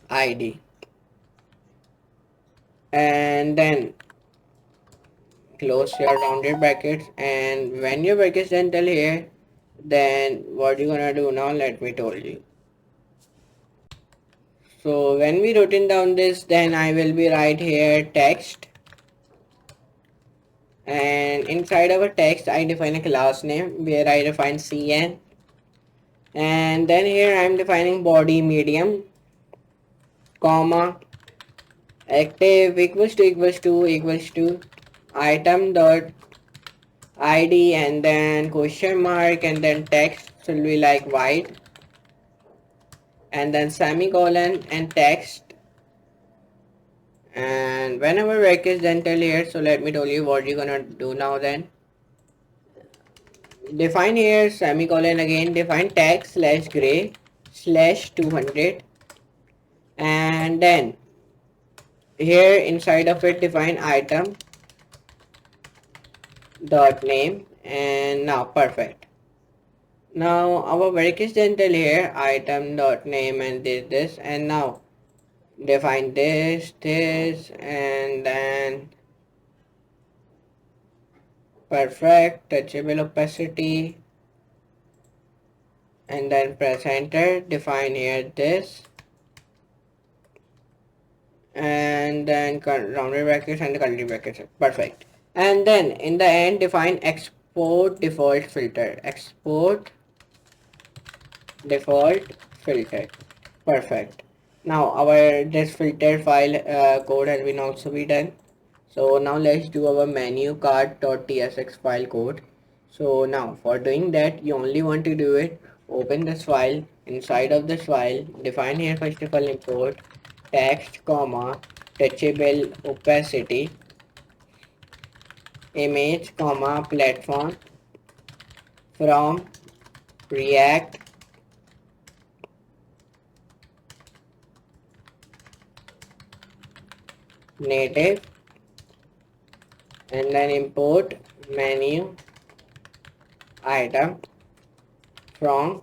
id, and then close your rounded brackets. And when your bracket is done till here, then what you gonna do now, let me tell you. So when we written down this, then I will be write here text, and inside our text I define a class name where I define cn, and then here I am defining body medium, comma, active equals to item dot id, and then question mark, and then text should be like white, and then semicolon and text. And whenever rec is done till here, so let me tell you what you're gonna do now. Then define here semicolon again, define text slash gray slash 200, and then here inside of it define item dot name, and now perfect. Now our work is done till here, item dot name and this, and now define this, and then perfect, touchable opacity, and then press enter, define here this, and then rounded brackets and curly brackets. Perfect. And then in the end define export default filter, export default filter. Perfect. Now our this filter file code has been also be done. So now let's do our menu card.tsx file code. So now for doing that, you only want to do it, open this file, inside of this file define here first of all import text, comma, touchable opacity, image, comma, platform from React native, and then import menu item from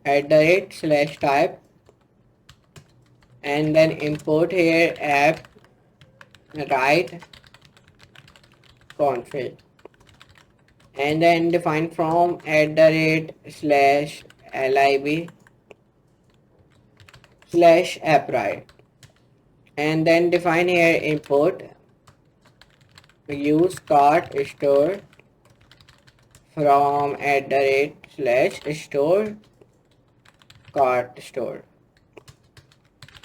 @/type, and then import here app write config, and then define from @lib/app_write, and then define here import use cart store from @store cart store,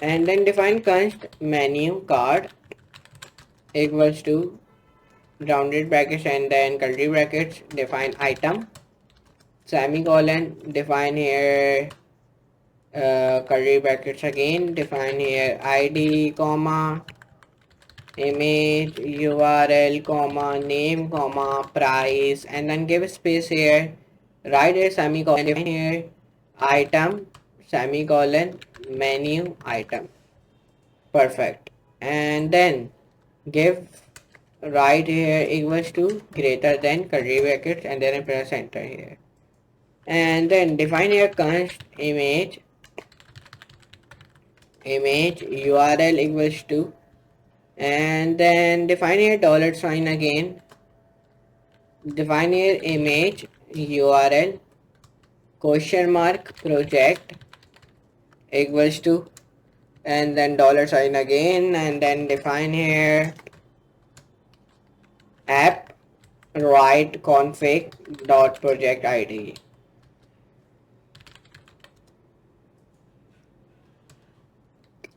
and then define const menu card equals to rounded brackets and then curly brackets, define item semicolon, define here curly brackets again, define here id, comma, image URL comma name comma price, and then give space here, write a semicolon, define here item semicolon menu item. Perfect. And then give right here equals to greater than curly brackets, and then press enter here. And then define your const image URL equals to, and then define your dollar sign again, define your image URL question mark project equals to, and then dollar sign again, and then define here app write config dot project id.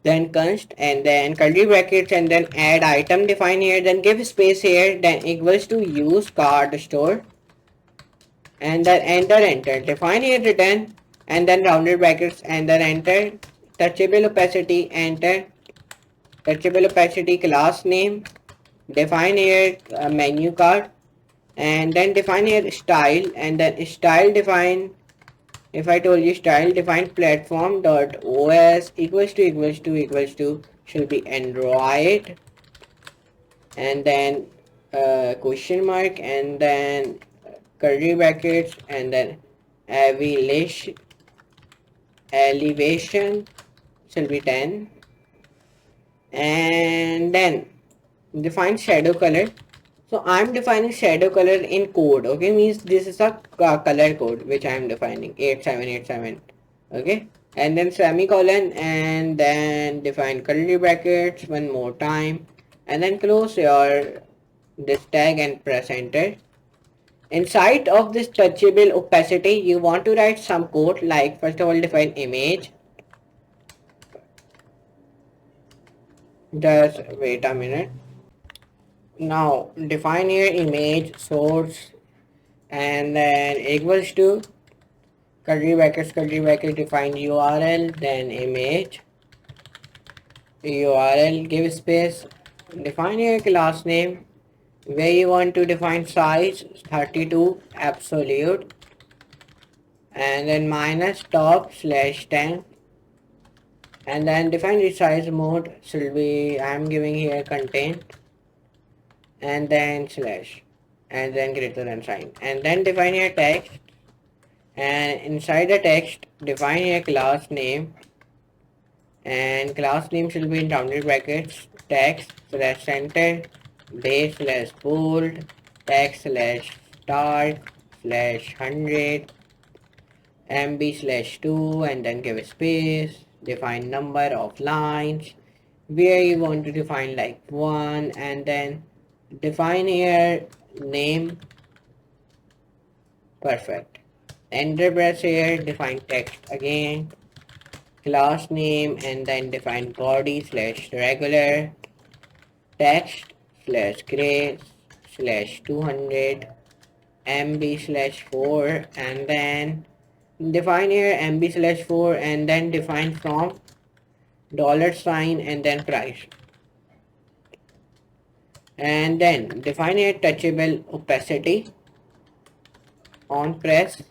Then const and then curly brackets, and then add item, define here, then give space here, then equals to use card store, and then enter, define here return, and then rounded brackets, and then enter, touchable opacity, enter, touchable opacity class name, define here menu card, and then define here style, and then style define, if I told you style define platform dot os equals to should be Android, and then question mark, and then curly brackets, and then elevation should be 10, and then define shadow color. So I'm defining shadow color in code, okay, means this is a color code which I'm defining 8787, okay, and then semicolon, and then define curly brackets one more time, and then close your this tag and press enter. Inside of this touchable opacity you want to write some code, like first of all define image, just wait a minute. Now define your image source, and then equals to curly brackets define URL, then image URL, give space, define your class name, where you want to define size 32 absolute, and then minus top /10, and then define resize mode should be, I'm giving here content, and then slash, and then greater than sign, and then define your text, and inside the text define your class name, and class name should be in rounded brackets, text slash center base slash bold text slash start slash 100 MB slash 2, and then give a space, define number of lines where you want to define like 1, and then define here name. Perfect. Enter press here, define text again, class name, and then define body slash regular text slash gray slash 200 MB slash 4, and then define here MB slash 4, and then define from dollar sign and then price, and then define a touchable opacity on press,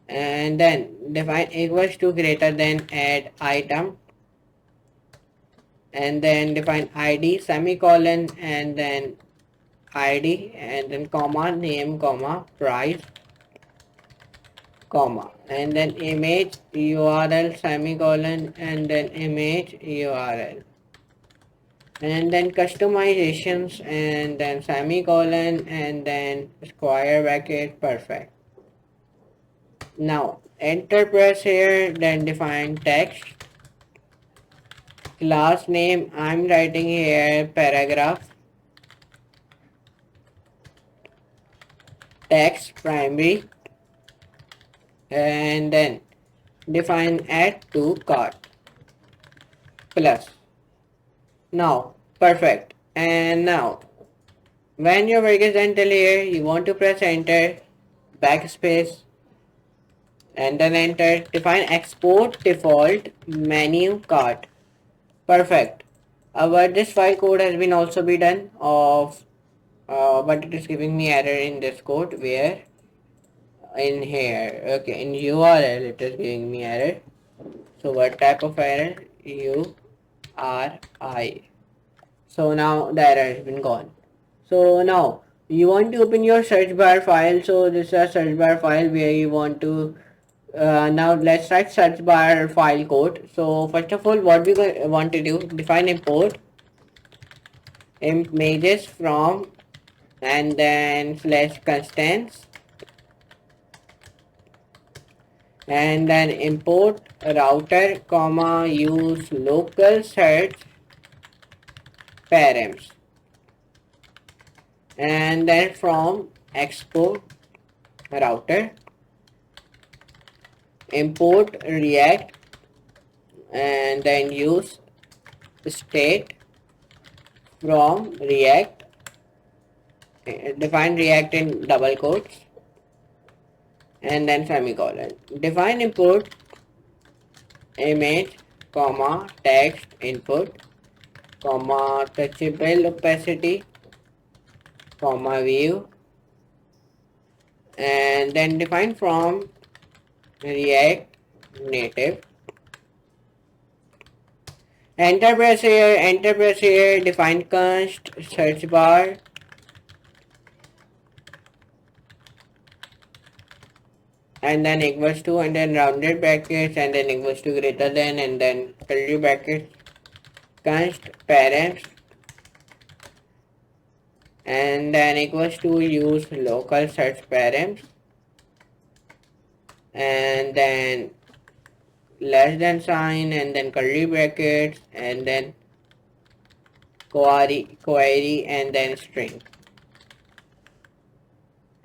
and then define equals to greater than add item, and then define id semicolon, and then id, and then comma name comma price comma, and then image URL semicolon, and then image URL, and then customizations, and then semicolon, and then square bracket. Perfect. Now enter press here, then define text, class name, I'm writing here paragraph, text primary, and then define add to cart plus. Now perfect. And now when your work is done till here, you want to press enter, backspace, and then enter, define export default menu cart. Perfect. But this file code has been also be done of but it is giving me error in this code where in here, okay, in URL it is giving me error. So what type of error? URI. So now the error has been gone. So now you want to open your search bar file. So this is a search bar file where you want to now let's write search bar file code. So first of all, what we want to do, define import images from and then slash constants and then import router comma use local search params and then from Expo router import react and then use state from react, define react in double quotes and then semicolon, define import image comma text input comma touchable opacity comma view and then define from react native, enter press here, define const search bar and then equals to and then rounded brackets and then equals to greater than and then curly brackets const params and then equals to use local search params and then less than sign and then curly brackets and then query and then string.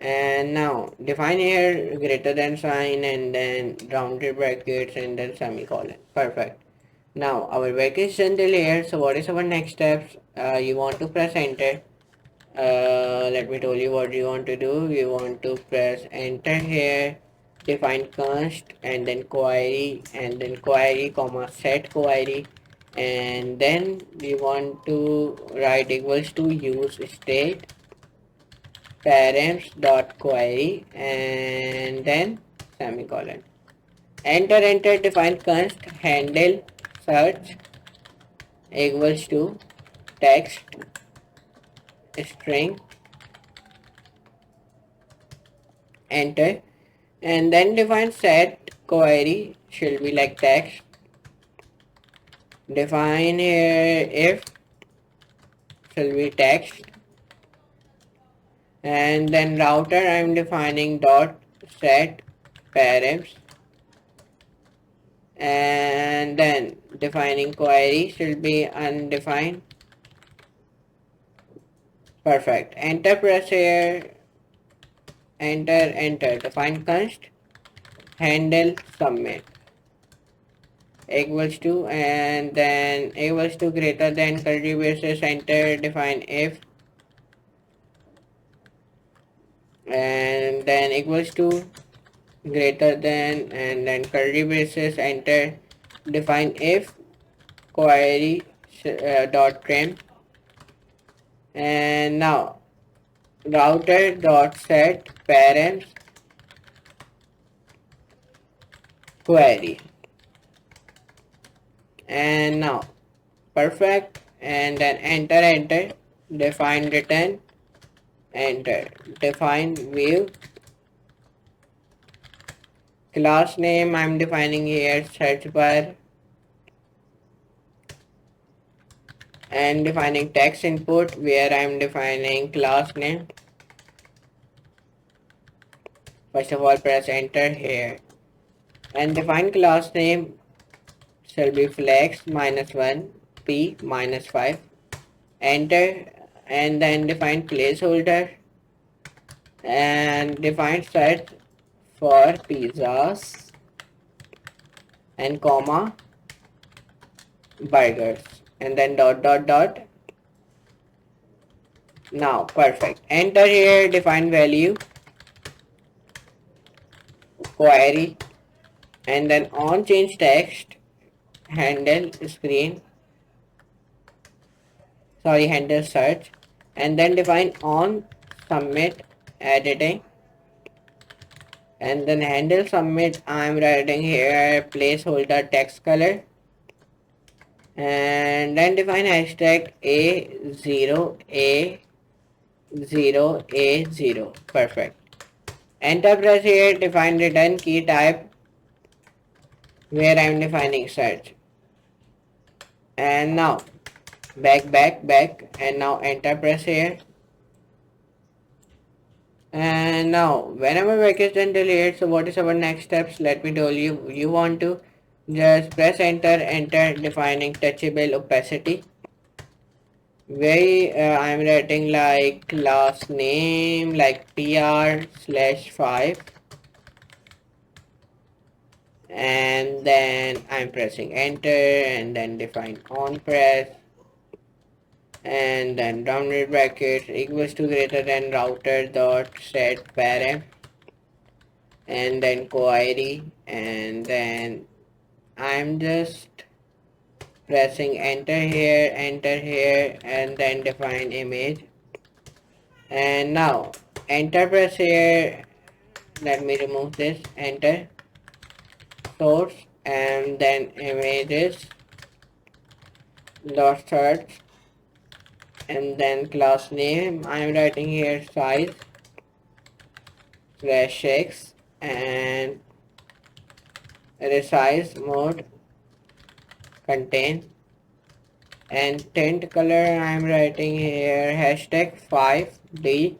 And now define here greater than sign and then rounded brackets and then semicolon. Perfect. Now our work is done till here. So what is our next steps? You want to press enter. Let me tell you what you want to do. You want to press enter here, define const and then query comma set query and then we want to write equals to use state params dot query and then semicolon, enter define const handle search equals to text string, enter and then define set query should be like text, define here if shall be text and then router I am defining dot set params and then defining query should be undefined. Perfect. Enter press here, enter define const handle submit equals to and then equals to greater than curly braces, enter define if and then equals to greater than and then curly braces, enter define if query dot trim and now router dot set params query and now perfect and then enter define return, enter define view, class name I'm defining here search bar and defining text input where I'm defining class name. First of all press enter here and define class name shall be flex -1 p -5, enter and then define placeholder and define search for pizzas and comma burgers and then dot. Now perfect, enter here, define value query and then on change text handle screen handle search, and then define on submit editing, and then handle submit. I'm writing here placeholder text color, and then define hashtag a0 perfect. Enter press here, define return key type where I'm defining search, and now back, and now enter press here. And now whenever back is done delete, so what is our next steps? Let me tell you. You want to just press enter defining touchable opacity, where I'm writing like class name like tr/5, and then I'm pressing enter, and then define on press, and then rounded bracket equals to greater than router dot set param, and then query, and then I'm just pressing enter here, and then define image, and now enter press here. Let me remove this, enter source, and then images dot search, and then class name I'm writing here size /x, and resize mode contain, and tint color I'm writing here hashtag 5d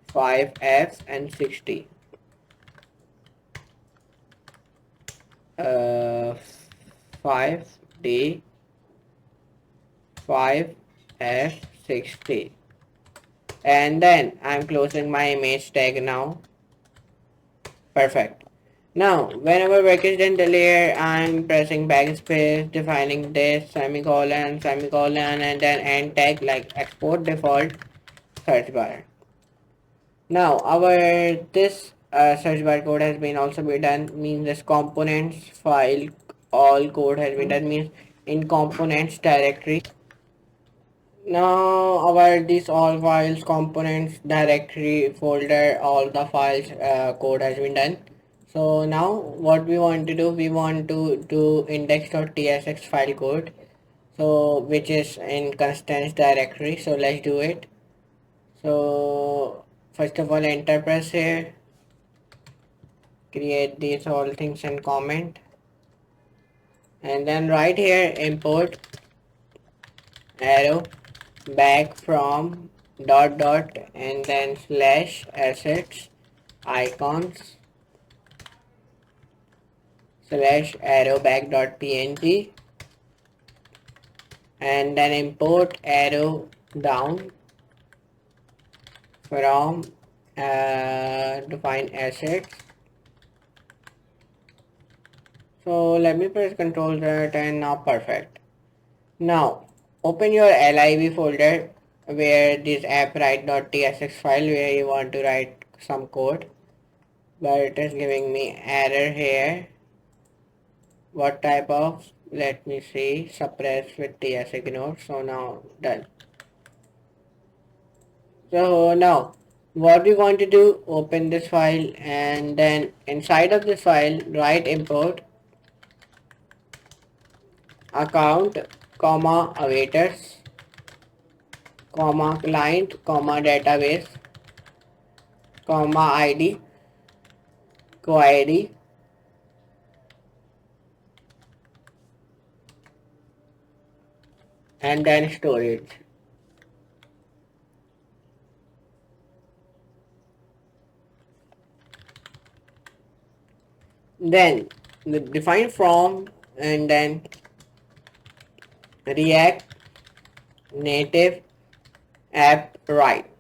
5f and 60, 5d 5f 60, and then I'm closing my image tag now. Perfect. Now whenever package done delete, I'm pressing backspace, defining this semicolon, and then end tag like export default search bar. Now our this search bar code has been also been done, means this components file all code has been done, means in components directory. Now our this all files components directory folder, all the files code has been done. So now what we want to do, we want to do index.tsx file code, so which is in constants directory. So let's do it. So first of all enter press here, create these all things and comment, and then right here import arrow back from dot and then slash assets icons slash arrow back dot png, and then import arrow down from define assets. So let me press Ctrl Z, and now perfect. Now open your lib folder where this app write.tsx file where you want to write some code, but it is giving me error here. What type of, let me see, suppress with ts ignore. So now done. So now what we want to do, open this file, and then inside of this file write import account comma awaiters comma client comma database comma id query, and then storage. Then define from, and then React native app write.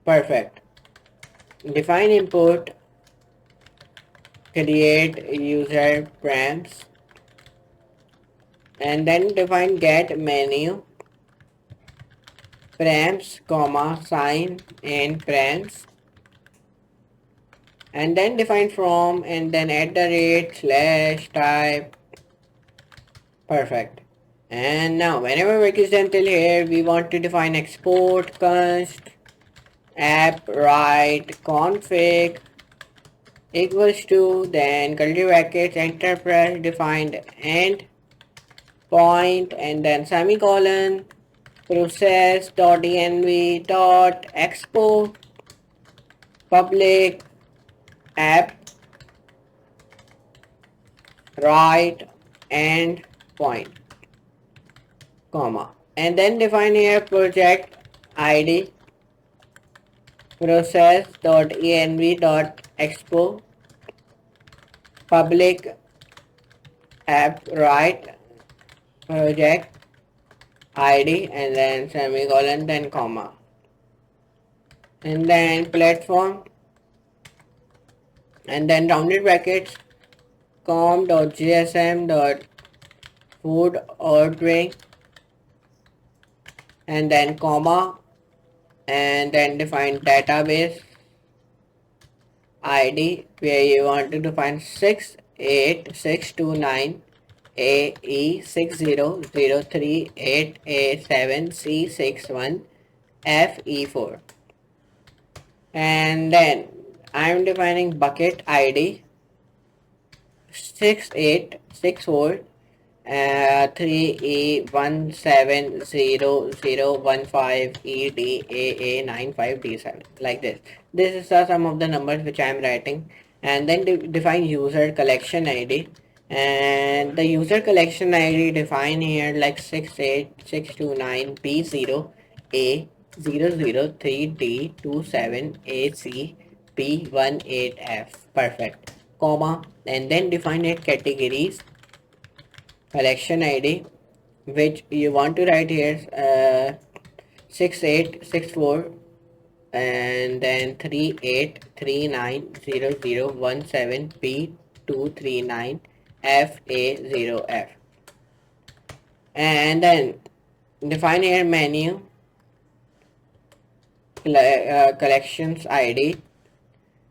Perfect. Define input, create user params, and then define get menu params comma sign in params, and then define from, and then @ slash type. Perfect. And now whenever work is done till here, we want to define export const app write config equals to, then curly brackets enter press defined end point and then semicolon process.env.expo public app write end point comma, and then define here project id process.env.expo public app write project id and then semicolon then comma, and then platform and then rounded brackets com.gsm.food ordering and then comma, and then define database id where you want to define 68629 AE60038A7C61 FE4, and then I'm defining bucket ID 6864 3E1700015EDAA95D7 like this. This is some of the numbers which I am writing, and then define user collection ID, and the user collection ID define here like 68629B0A003D27AC P18F perfect comma, and then define it categories collection ID which you want to write here 6864 and then 38390017P239FA0F, and then define here menu collections ID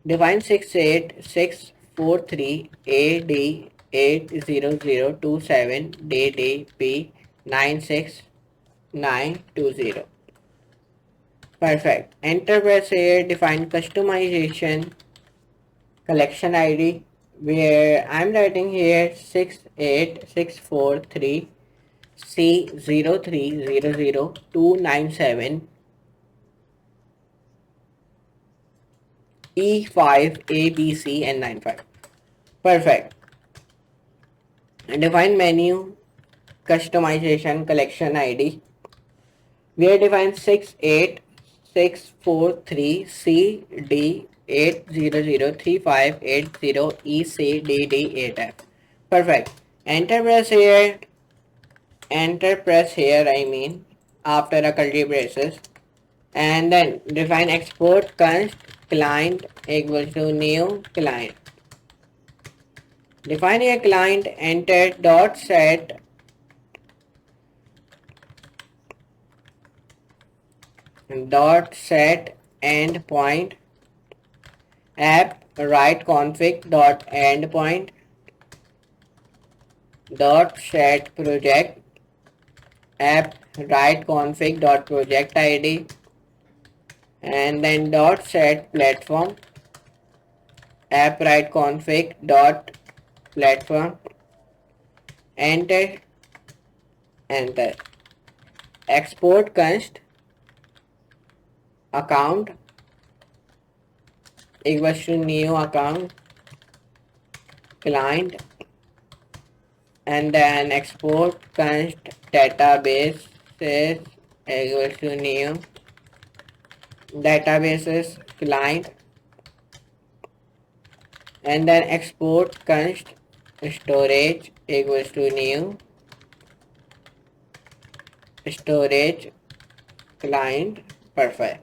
define 68643AD80027DDP96920 perfect. Enter press here, define customization collection ID where I'm writing here 68643 C0300297 E5 ABC and 95 perfect. And define menu customization collection ID where define 68643 CD8003580 ECDD8F perfect. Enter press here, I mean after a curly braces, and then define export const client equals to new client. Define a client, enter dot set endpoint app write config dot endpoint dot set project app write config dot project id, and then dot set platform app write config dot platform enter export const account equals to new account client, and then export const databases equals to new databases client, and then export const storage equals to new storage client perfect,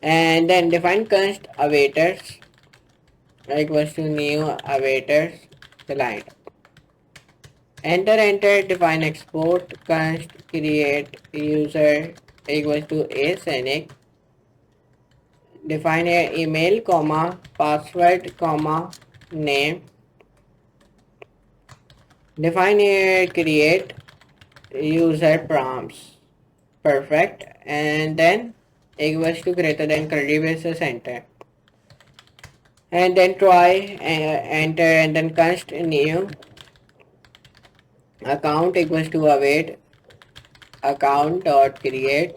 and then define const awaiters equals to new awaiters client. Enter define export const create user equals to async, define a email comma password comma name, define a create user prompts. Perfect. And then equals to greater than curly braces, enter. And then try enter, and then const new account equals to await account dot create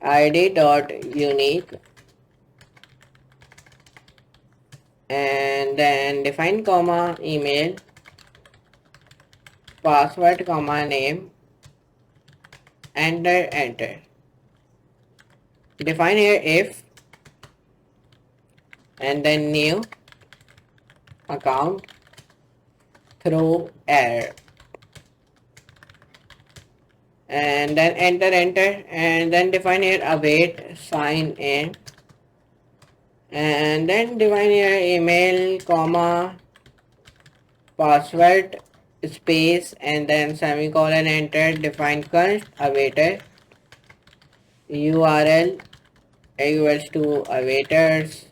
id dot unique, and then define comma email password comma name, enter. Define here if, and then new account throw error, and then enter, and then define here await sign in, and then define here email comma password space and then semicolon, enter. Define const awaited url equals to awaiters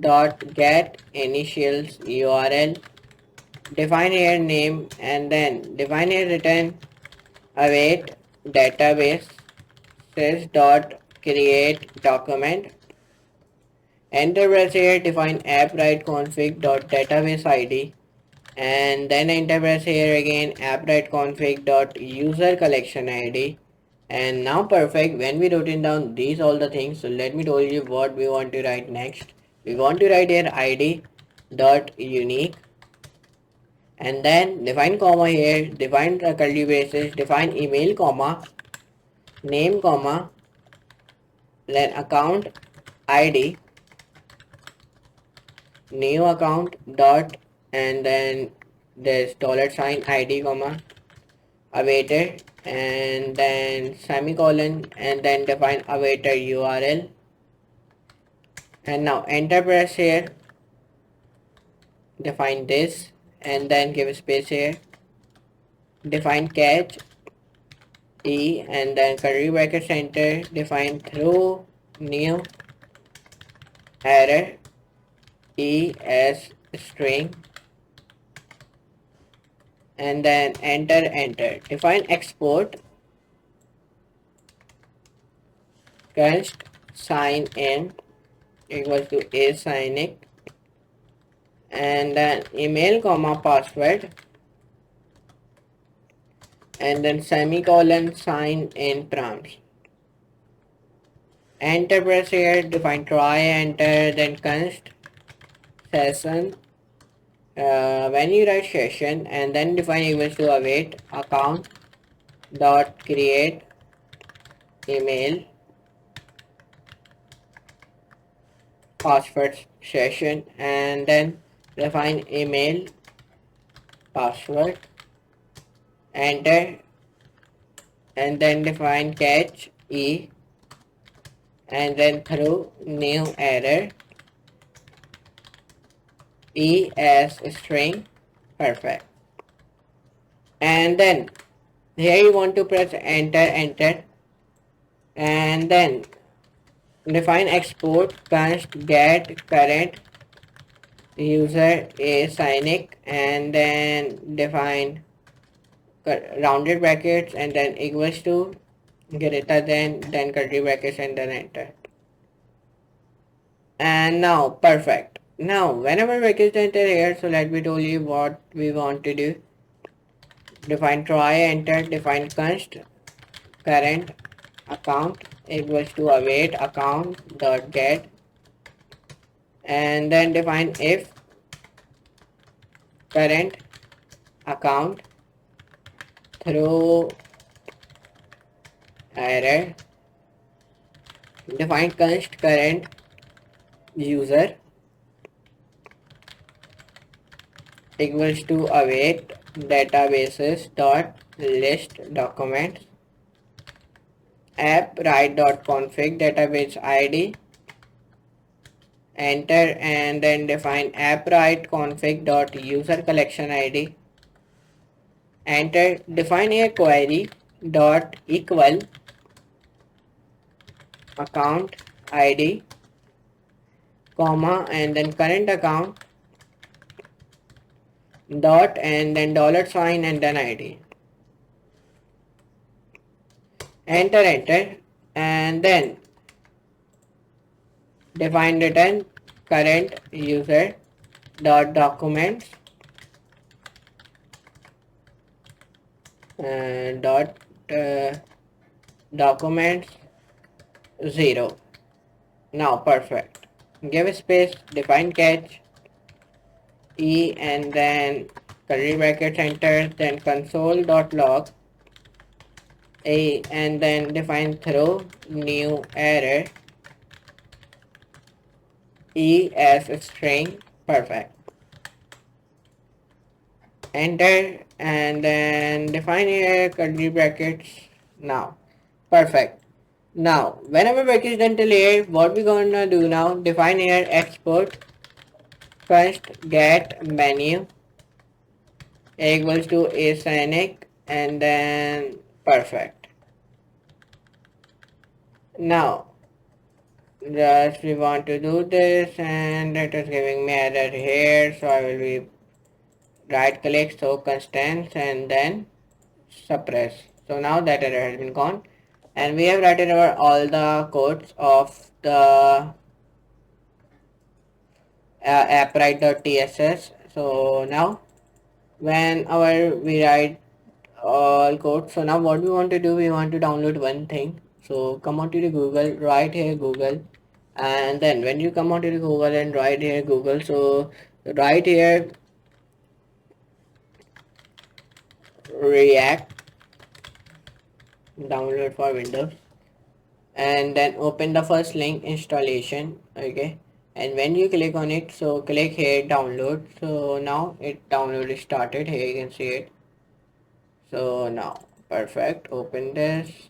dot get initials url. Define here name, and then define here return await database sys dot create document. Enter here, define app write config dot database id, and then enter press here again app write config dot user collection id. And now perfect, when we written down these all the things, so let me tell you what we want to write next. We want to write here id dot unique, and then define comma here, define curly braces, define email comma name comma, then account id new account dot, and then this dollar sign id comma awaited, and then semicolon, and then define awaited url. And now enter press here, define this, and then give space here, define catch e, and then curly bracket center, define throw new error e as string, and then enter. Define export const sign in equals to async, and then email comma password, and then semicolon sign in prompts. Enter press here, define try, enter, then const session, when you write session, and then define equals to await account dot create email password session, and then define email password, enter, and then define catch e, and then throw new error e as string. Perfect. And then here you want to press enter, and then define export const get current user async, and then define rounded brackets, and then equals to greater than, then curly brackets, and then enter. And now perfect. Now whenever brackets enter here, so let me tell you what we want to do. Define try, enter, define const current account equals to await account dot get, and then define if current account throw error, define const current user equals to await databases dot list documents, app write dot config database id, enter, and then define app write config dot user collection id, enter. Define a query dot equal account id comma, and then current account dot, and then dollar sign, and then id. enter, and then define return current user dot documents dot uh, documents 0. Now perfect. Give space, define catch e, and then curly brackets enter, then console.log a, and then define throw new error e as a string. Perfect. Enter, and then define here curly brackets. Now perfect. Now whenever break is done till here, what we gonna do now, define here export first get menu equals to async, and then perfect. Now just we want to do this, and it is giving me error here, so I will be right click show constants and then suppress. So now that error has been gone, and we have written over all the codes of the app.write.tss. So now when we write all code, so now what we want to do, we want to download one thing. So come on to the Google, write here Google, and then when you come on to the Google and write here Google, so write here React download for Windows, and then open the first link installation. Okay, and when you click on it, so click here download. So now it download is started. Here you can see it. So now perfect, open this.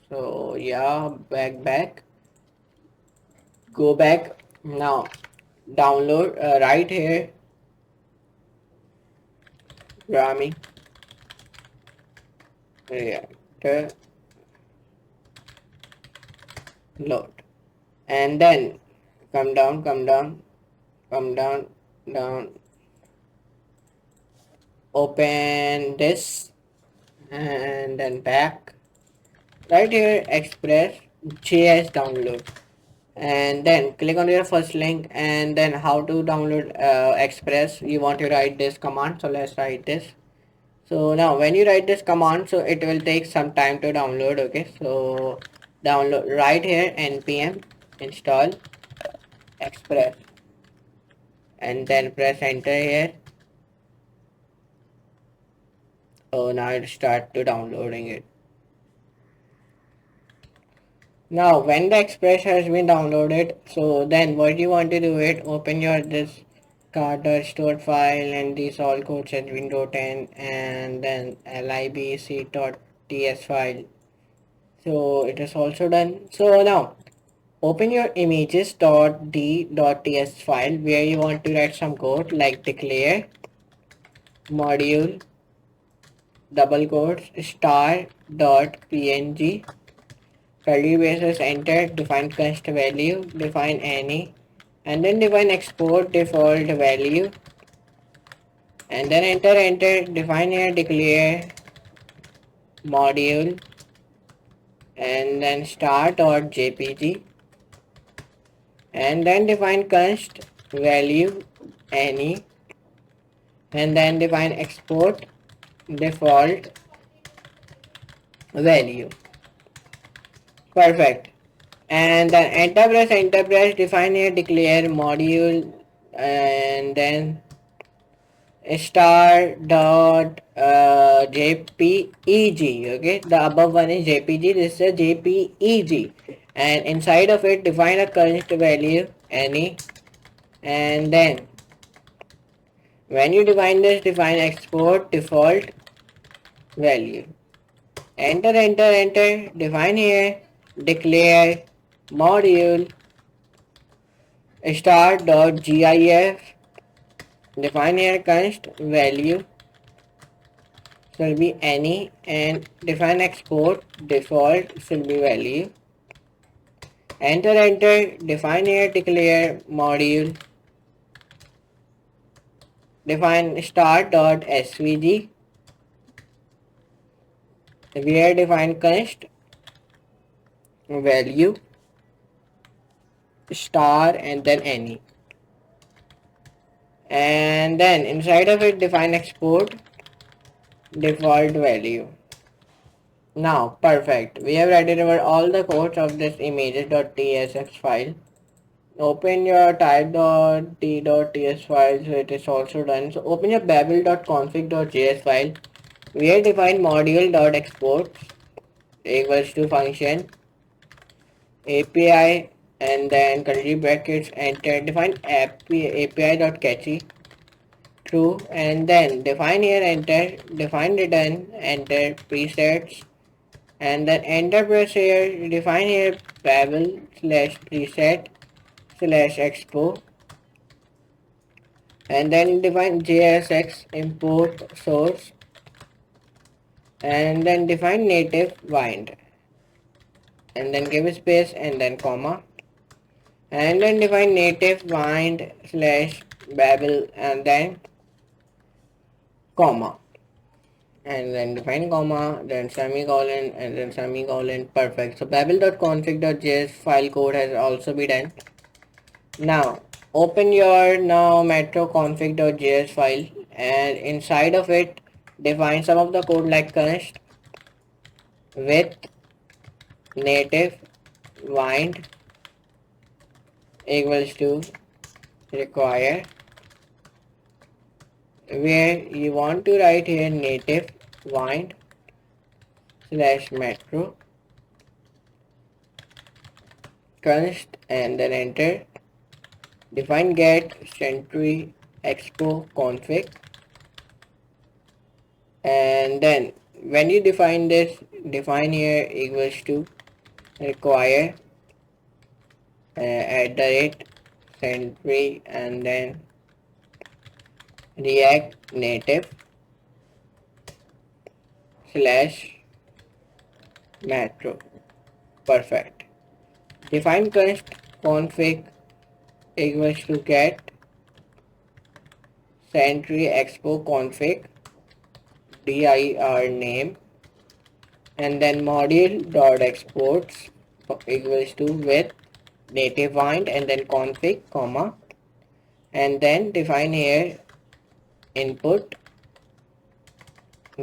So yeah, back, go back. Now download right here Grammy Reactor load, and then come down, down, open this, and then back right here express.js download, and then click on your first link, and then how to download express, you want to write this command. So let's write this. So now when you write this command, so it will take some time to download. Okay, so download right here npm install express, and then press enter here. Oh, now it start to downloading it. Now when the express has been downloaded, so then what you want to do it, open your this card stored file, and these all codes has been written, and then libc.ts file. So it is also done. So now open your images.d.ts file, where you want to write some code like declare module double quotes star.png curly braces enter, define const value, define any, and then define export default value, and then enter, define here declare module, and then star.jpg, and then define const value any, and then define export default value. Perfect. And then enter press, define here declare module, and then star dot jpeg. Okay, the above one is jpg, this is a jpeg, and inside of it define a const value any, and then when you define this, define export default value. Enter, define here declare module start.gif, define here const value shall be any, and define export default should be value. Enter, define here declare module, define start.svg, where define const value star and then any, and then inside of it define export default value. Now perfect, we have written over all the codes of this images.tsx file. Open your type.t.ts file, so it is also done. So open your babel.config.js file. We have defined module.exports equals to function API and then curly brackets, enter, define API.catchy true, and then define here enter, define return, enter presets, and then enter press here, define here babel slash preset slash expo, and then define JSX import source, and then define NativeWind, and then give a space and then comma, and then define NativeWind slash babel and then comma, and then define comma, then semicolon, and then semicolon. Perfect. So babel.config.js file code has also been done. Now open your metro config.js file, and inside of it define some of the code like const with native wind equals to require, where you want to write here native wind slash metro const and then enter, define get Sentry Expo config, and then when you define this, define here equals to require @Sentry and then React Native slash metro. Perfect. Define const config equals to get Sentry Expo config dir name, and then module.exports equals to with native wind and then config comma, and then define here input,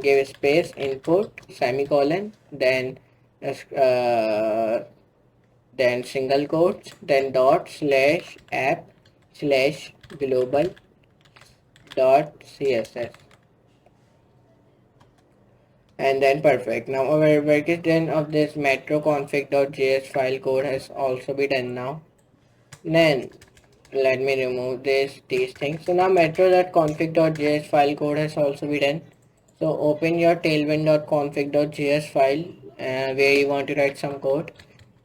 give space input semicolon, then single quotes, then dot slash app slash global dot css, and then perfect. Now our work is done of this metro config.js file code has also been done now. Then let me remove these things. So now metro.config.js file code has also been done. So open your tailwind.config.js file where you want to write some code.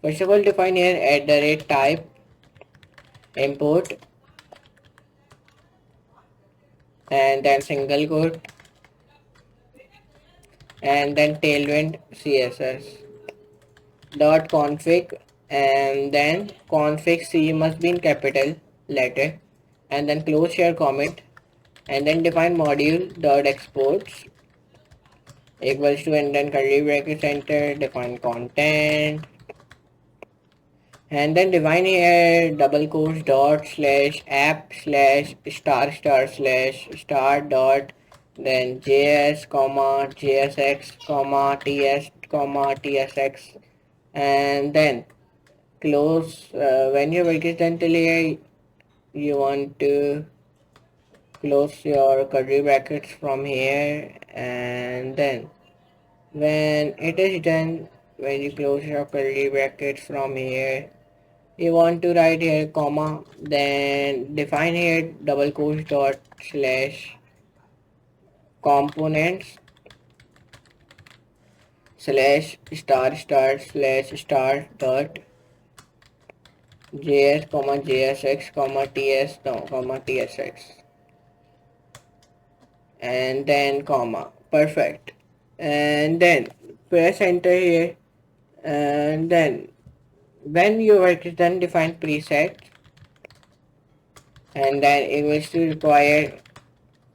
First of all define here @type import and then single quote and then tailwind css dot config, and then config c must be in capital letter, and then close your comment, and then define module dot exports equals to, and then curly brackets enter, define content, and then define here double quotes dot slash app slash star star slash star dot then js comma jsx comma ts comma tsx, and then close. When your work is done till here, you want to close your curly brackets from here, and then when it is done, when you close your curly brackets from here, you want to write here comma, then define here double quotes dot slash components slash star star slash star dot js comma jsx comma ts comma tsx, and then comma. Perfect. And then press enter here, and then when your work is done define preset, and then it was to require,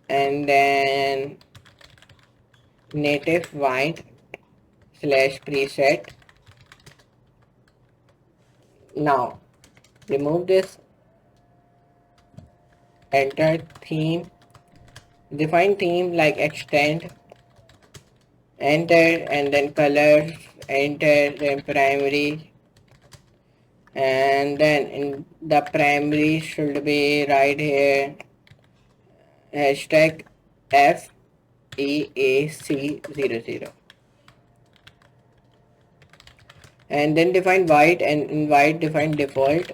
and then native wind slash preset Now remove this, enter theme, define theme like extend, enter, and then colors, enter, then primary, and then in the primary should be right here hashtag FEAC00, and then define white, and in white define default,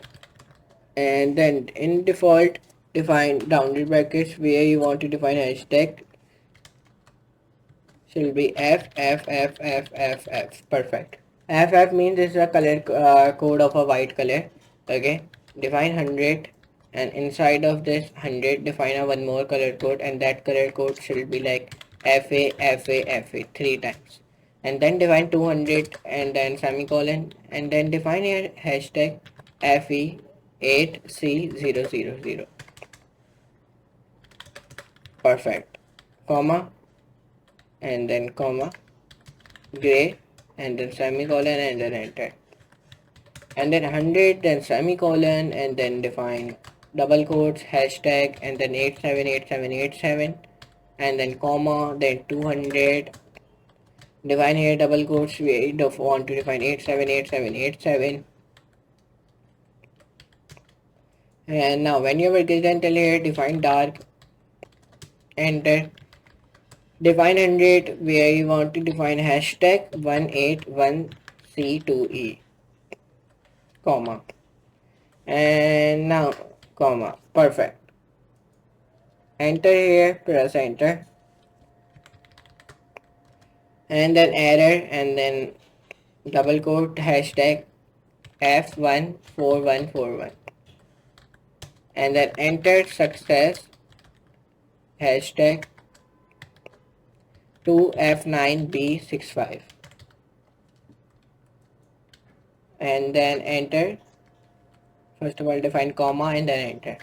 and then in default define rounded brackets where you want to define hashtag should be F. Perfect. FF means it's a color code of a white color. Okay, define 100, and inside of this 100 define a one more color code, and that color code should be like FA three times, and then define 200 and then semicolon, and then define a hashtag FE8C000. Perfect. Comma, and then comma, gray, and then semicolon, and then enter, and then 100, then semicolon, and then define double quotes hashtag, and then 878787, and then comma, then 200, define here double quotes, we want to define 878787, and now when your work is done till here define dark, enter, define 100 where you want to define hashtag 181C2E, comma, and now comma. Perfect. Enter here, press enter, and then error, and then double quote hashtag F14141, and then enter success hashtag 2F9B65, and then enter. First of all define comma and then enter,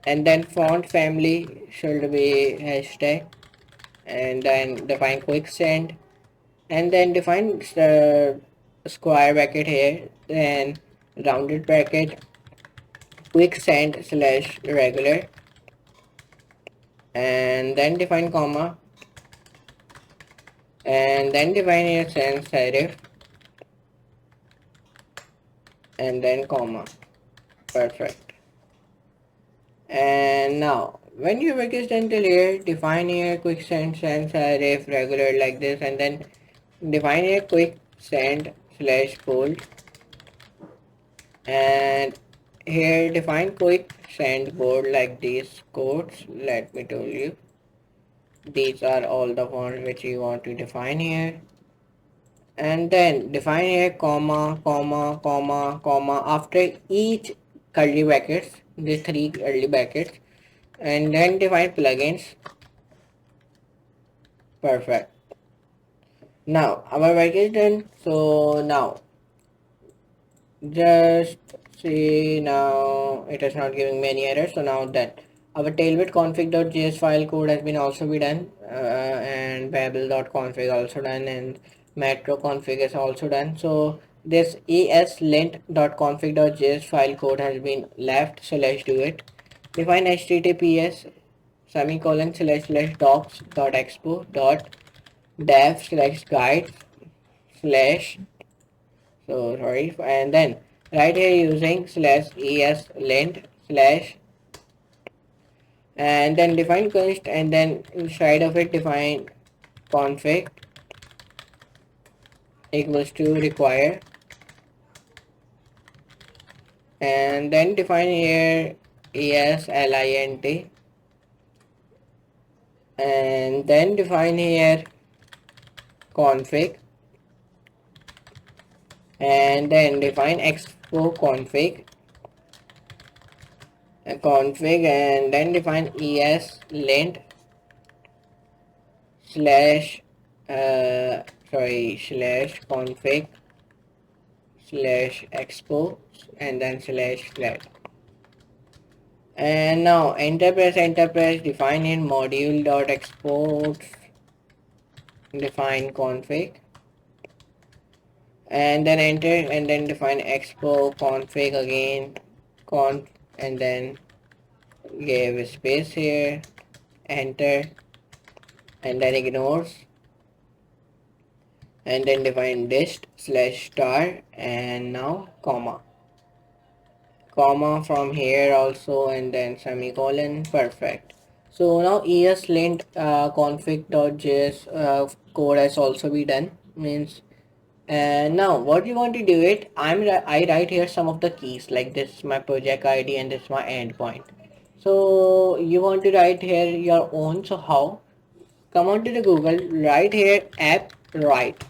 and then font family should be hashtag, and then define quick send, and then define the square bracket here, then rounded bracket, quick send slash regular, and then define comma, and then define your sans serif, and then comma. Perfect. And now when your work is done till here, define here quick send sans serif regular like this, and then define a quick send slash bold, and here define quick send bold like these quotes. Let me tell you, these are all the fonts which you want to define here, and then define here comma comma comma comma after each curly brackets, these three curly brackets, and then define plugins. Perfect. Now our work is done, so now just see, now it is not giving me any errors. So now that our tailbit config.js file code has been also be done, and babel.config also done, and metro config is also done. So this eslint.config.js file code has been left, so let's do it. Define https semicolon slash slash docs.expo dot dev slash guide slash, so sorry, and then right here using slash eslint slash, and then define const, and then inside of it define config equals to require, and then define here eslint, and then define here config, and then define expo config, and then define eslint slash slash config slash expo, and then slash flat, and now enter press, define in module dot export, define config, and then enter, and then define expo config again, conf, and then give a space here, enter, and then ignores, and then define dist slash star, and now comma from here also, and then semicolon. Perfect. So now ESLint config.js code has also be done, means. And now what you want to do it, I write here some of the keys, like this is my project ID and this is my endpoint. So you want to write here your own. So how? Come on to the Google, write here app write,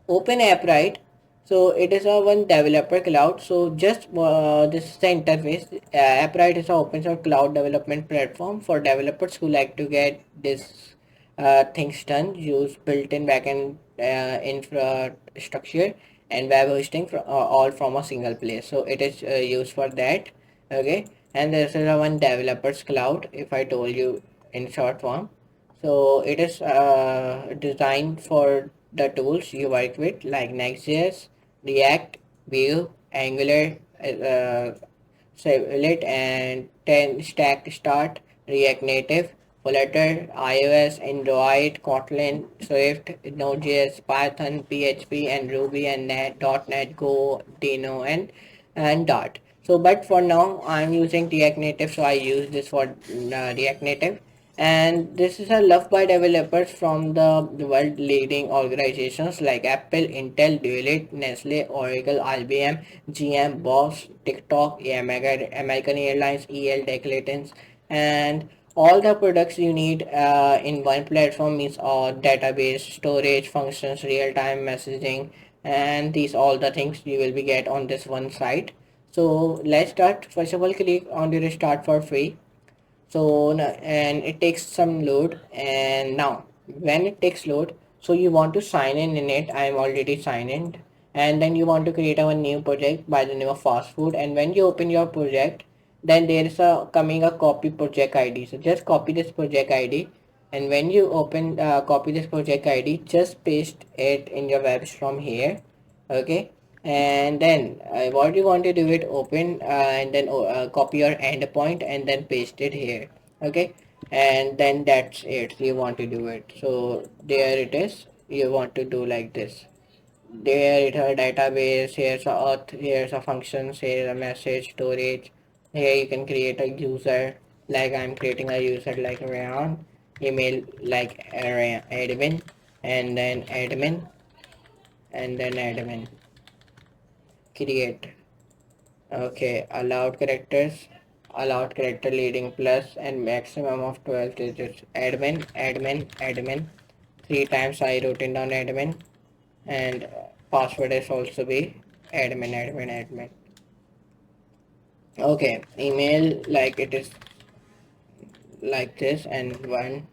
open app right. So it is a one developer cloud. So just this is the interface. App right is a open source cloud development platform for developers who like to get this things done, use built-in backend infrastructure and web hosting all from a single place. So it is used for that. Okay, and this is a one developers cloud, if I told you in short form. So it is designed for the tools you work with, like Next.js, React, Vue, Angular, Sevalla, and TanStack Start, React Native, Flutter, iOS, Android, Kotlin, Swift, Node.js, Python, PHP, and Ruby, and .NET, Go, Dino, and Dart. So, but for now, I'm using React Native, so I use this for React Native. And this is a loved by developers from the world leading organizations like Apple, Intel, Deloitte, Nestle, Oracle, IBM, GM, Bosch, TikTok, American Airlines, Declatons, and all the products you need in one platform means database, storage, functions, real-time messaging, and these all the things you will be get on this one site. So let's start. First of all, click on the start for free. So and it takes some load, and now when it takes load, so you want to sign in it. I am already signed in, and then you want to create a new project by the name of fast food. And when you open your project, then there is a coming a copy project ID. So just copy this project ID, and when you open copy this project ID, just paste it in your webs from here. Okay, and then what you want to do it, open and then copy your endpoint and then paste it here. Okay, and then that's it, you want to do it. So there it is, you want to do like this. There it a database, here's a auth, here's a functions, here's a message storage. Here you can create a user, like I'm creating a user like Rayyan, email like admin, and then admin, and then admin, create. Okay, allowed character leading plus and maximum of 12 digits. Admin. Three times I wrote it down admin, and password is also be admin. Okay, email like it is like this, and 1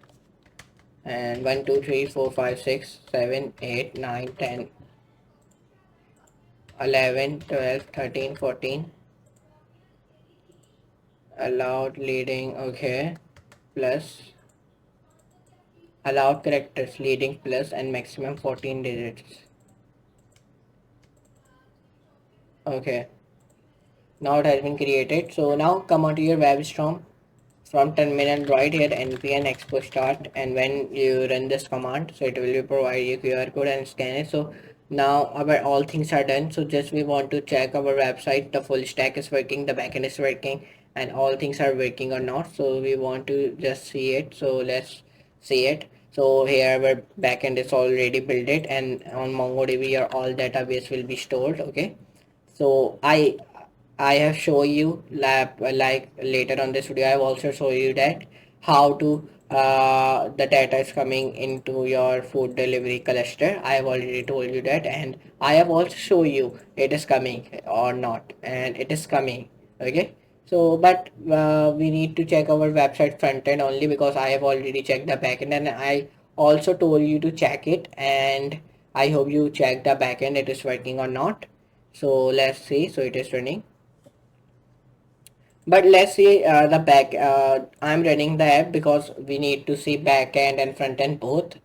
2 3 4 5 6 7 8 9 10 11 12 13 14. Allowed leading, okay, plus allowed characters leading plus and maximum 14 digits. Okay, now it has been created. So now come onto your web storm from terminal, right here npm expo start, and when you run this command, so it will provide you QR code and scan it. So now our all things are done. So just we want to check our website, the full stack is working, the backend is working, and all things are working or not. So we want to just see it. So let's see it. So here our backend is already built it, and on MongoDB your all database will be stored. Okay, so I have show you lab like later on this video. I have also show you that how to the data is coming into your food delivery cluster. I have already told you that, and I have also show you it is coming or not, and it is coming. Okay, so but we need to check our website front end only, because I have already checked the backend, and I also told you to check it, and I hope you check the backend it is working or not. So let's see. So it is running, but let's see the back. I'm running the app because we need to see back end and front end both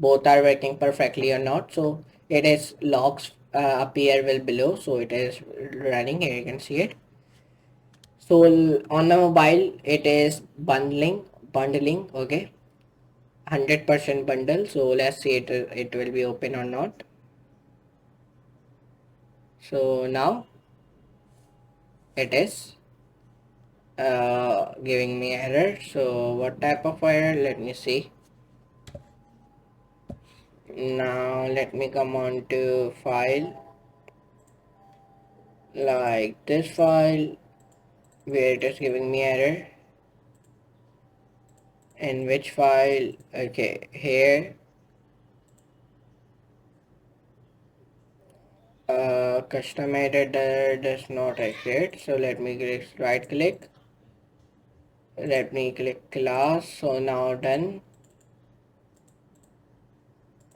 are working perfectly or not. So it is logs appear will below, so it is running here, you can see it. So on the mobile it is bundling, okay, 100% bundle. So let's see it will be open or not. So now it is giving me error. So what type of error, let me see. Now let me come on to file, like this file where it is giving me error. In which file? Okay, here, custom editor does not exist. So let me right click, let me click class. So now done,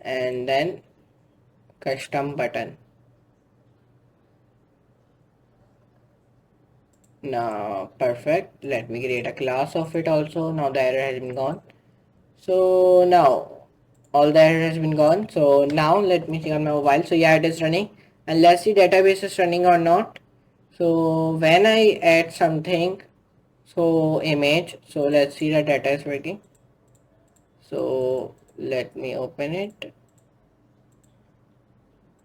and then custom button. Now perfect, let me create a class of it also. Now the error has been gone. So now all the error has been gone. So now let me see on my mobile. So yeah, it is running, and let's see database is running or not. So when I add something, so image, so let's see the data is working. So let me open it.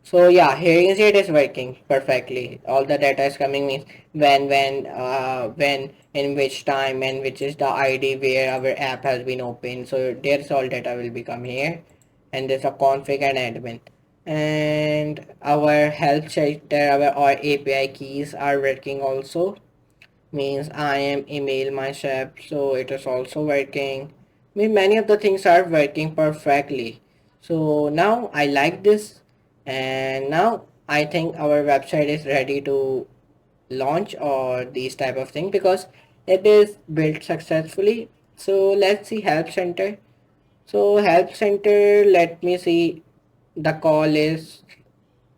So yeah, here you can see it is working perfectly. All the data is coming, means when, in which time, and which is the ID where our app has been opened. So there's all data will become here, and there's a config and admin, and our help center, our API keys are working also, means I am email myself, so it is also working. I mean, many of the things are working perfectly. So now I like this, and now I think our website is ready to launch or these type of thing, because it is built successfully. So let's see help center. So help center, let me see, the call is,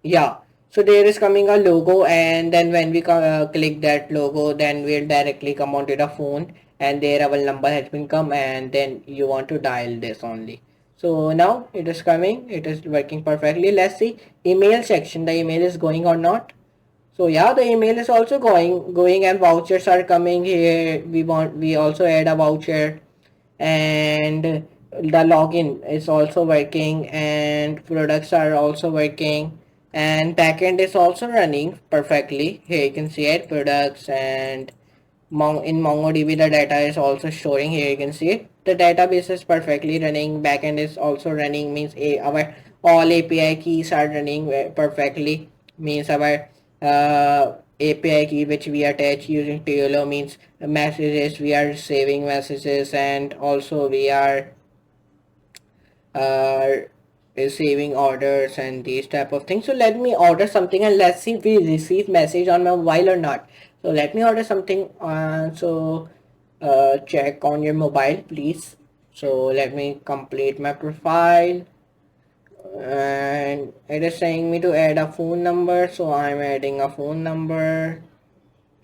yeah, so there is coming a logo, and then when we click that logo, then we'll directly come onto the phone, and there our number has been come, and then you want to dial this only. So now it is coming, it is working perfectly. Let's see email section, the email is going or not. So yeah, the email is also going, and vouchers are coming here. We also add a voucher, and the login is also working, and products are also working, and backend is also running perfectly. Here you can see it, products, and in MongoDB the data is also showing. Here you can see it, the database is perfectly running, backend is also running, means our all API keys are running perfectly, means our API key which we attach using TLO, means messages, we are saving messages, and also we are receiving orders and these type of things. So let me order something, and let's see if we receive message on my mobile or not. So let me order something. Check on your mobile please. So let me complete my profile, and it is saying me to add a phone number, so I'm adding a phone number.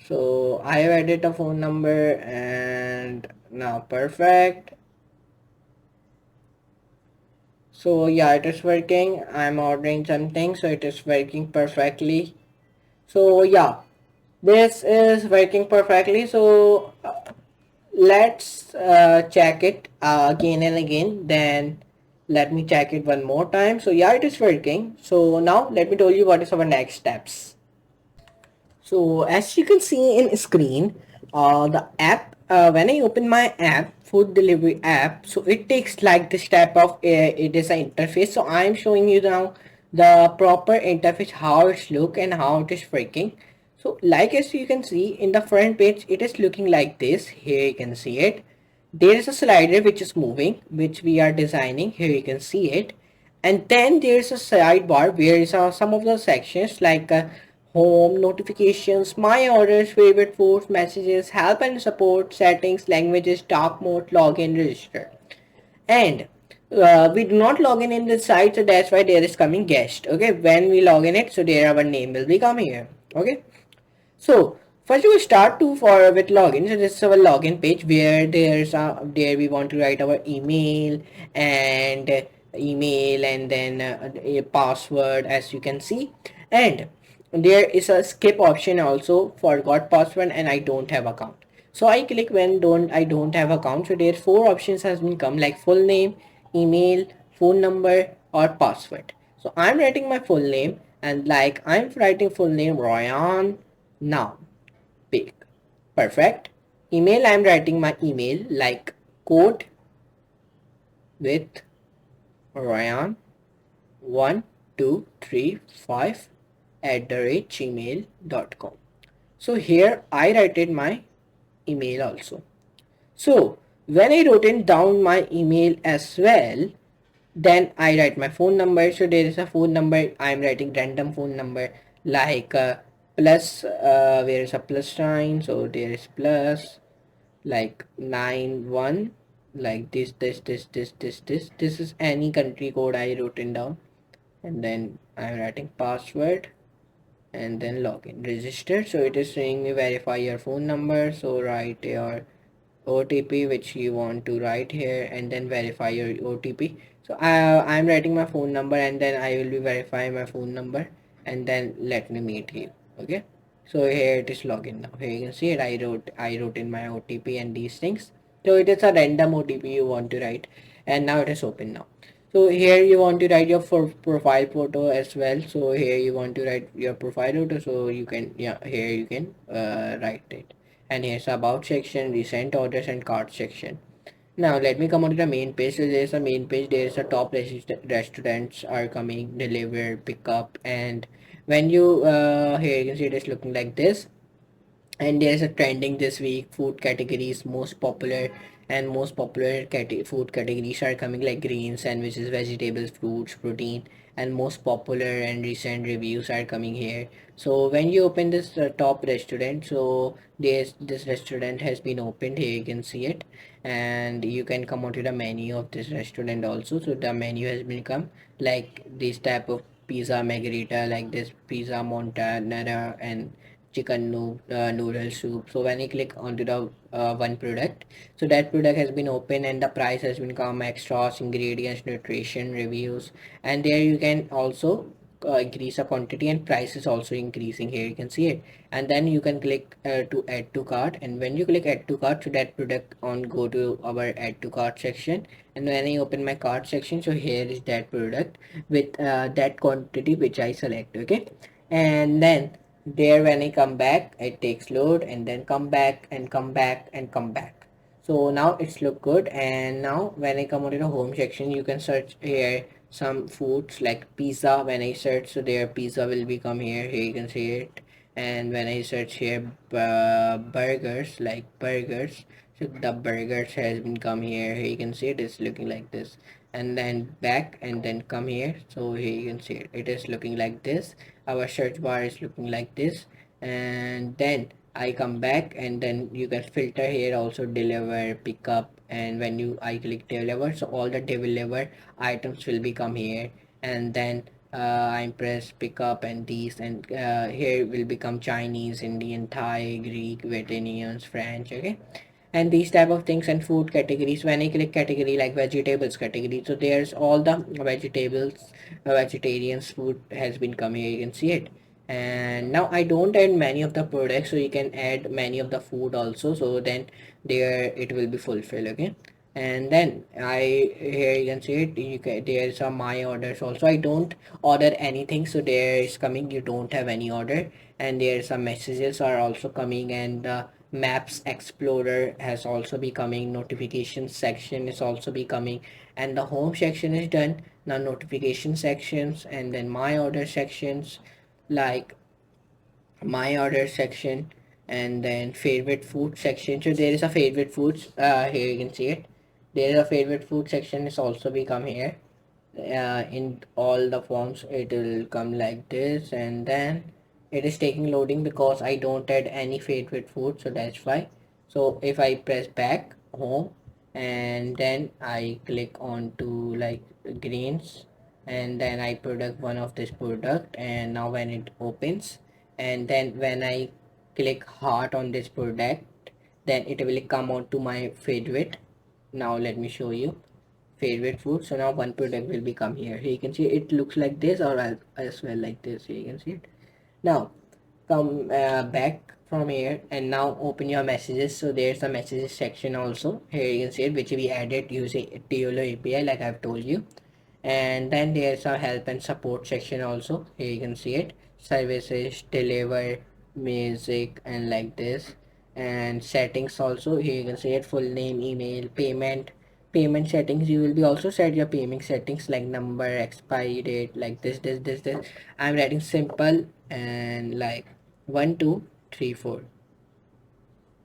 So I have added a phone number, and now perfect. So yeah, it is working. I'm ordering something, so it is working perfectly. So yeah, this is working perfectly. So let's check it again and again. Then let me check it one more time. So yeah, it is working. So now let me tell you what is our next steps. So as you can see in screen, the app, when I open my app, food delivery app, so it takes like this type of it is an interface. So I'm showing you now the proper interface, how it's look and how it is working. So like as you can see in the front page, it is looking like this. Here you can see it. There is a slider which is moving, which we are designing. Here you can see it, and then there's a sidebar where is some of the sections like home, notifications, my orders, favorite foods, messages, help and support, settings, languages, dark mode, login, register. And we do not log in this site, so that's why there is coming guest. Okay, when we log in it, so there our name will be coming here. Okay, so first we start to for with login. So this is our login page where there we want to write our email, and then a password, as you can see. And there is a skip option also, forgot password and I don't have account. So I click when I don't have account. So there four options has been come, like full name, email, phone number or password. So I'm writing my full name, and like I'm writing full name Rayyan now. Big. Perfect. Email, I'm writing my email like code with Rayyan 1235 @gmail.com. So here I write in my email also. So when I wrote in down my email as well, then I write my phone number. So there is a phone number, I'm writing random phone number like plus where is a plus sign, so there is plus like 91, like this is any country code I wrote in down, and then I'm writing password and then login register. So it is saying me verify your phone number, so write your OTP which you want to write here and then verify your OTP. So I'm writing my phone number and then I will be verifying my phone number, and then let me meet you. Okay, so here it is login now. Here you can see it, I wrote in my OTP and these things. So it is a random OTP you want to write, and now it is open now. So here you want to write your profile photo as well. So here you want to write your profile photo, so you can, yeah, here you can write it. And here's about section, recent orders and cart section. Now let me come on to the main page. So there's a main page, there's a top restaurants are coming, deliver, pick up, and when you here you can see it is looking like this. And there's a trending this week, food categories most popular, and most popular food categories are coming like greens, sandwiches, vegetables, fruits, protein, and most popular and recent reviews are coming here. So when you open this top restaurant, so this restaurant has been opened, here you can see it, and you can come onto the menu of this restaurant also. So the menu has become like this type of pizza margherita, like this pizza montana and noodle soup. So when I click onto the one product, so that product has been open and the price has been come, extras, ingredients, nutrition, reviews, and there you can also increase the quantity, and price is also increasing, here you can see it. And then you can click to add to cart, and when you click add to cart, so that product on go to our add to cart section. And when I open my cart section, so here is that product with that quantity which I select. Okay, and then there when I come back, it takes load and then come back and come back and come back. So now it's look good. And now when I come on to the home section, you can search here some foods like pizza. When I search, so there pizza will become here, here you can see it. And when I search here burgers, like burgers, so the burgers has been come here, here you can see it is looking like this. And then back and then come here, so here you can see it, it is looking like this. Our search bar is looking like this. And then I come back, and then you can filter here also, deliver, pick up, and when you I click deliver, so all the deliver items will become here. And then I press pick up and these, and here will become Chinese, Indian, Thai, Greek, Vietnamese, French. Okay, and these type of things. And food categories, when I click category like vegetables category, so there's all the vegetables, vegetarians food has been come here, you can see it. And now I don't add many of the products, so you can add many of the food also, so then there it will be fulfilled. Okay, and then I here you can see it, you can, there's a my orders also, I don't order anything, so there is coming you don't have any order. And there's some messages are also coming, and maps explorer has also becoming, notification section is also becoming, and the home section is done. Now notification sections, and then my order sections, like my order section, and then favorite food section. So there is a favorite foods, here you can see it, there is a favorite food section is also become here. In all the forms it will come like this, and then it is taking loading because I don't add any favorite food, so that's why. So if I press back home, and then I click on to like greens, and then I product one of this product, and now when it opens, and then when I click heart on this product, then it will come on to my favorite. Now let me show you favorite food. So now one product will become here. Here you can see it looks like this, or as well like this. Here you can see it. Now come back from here and now open your messages. So there's a messages section also. Here you can see it, which we added using TOLO API like I've told you. And then there's a help and support section also. Here you can see it, services, deliver, music, and like this. And settings also. Here you can see it, full name, email, payment settings. You will be also set your payment settings like number, expiry date, like this. I'm writing simple and like 1 2 3 4,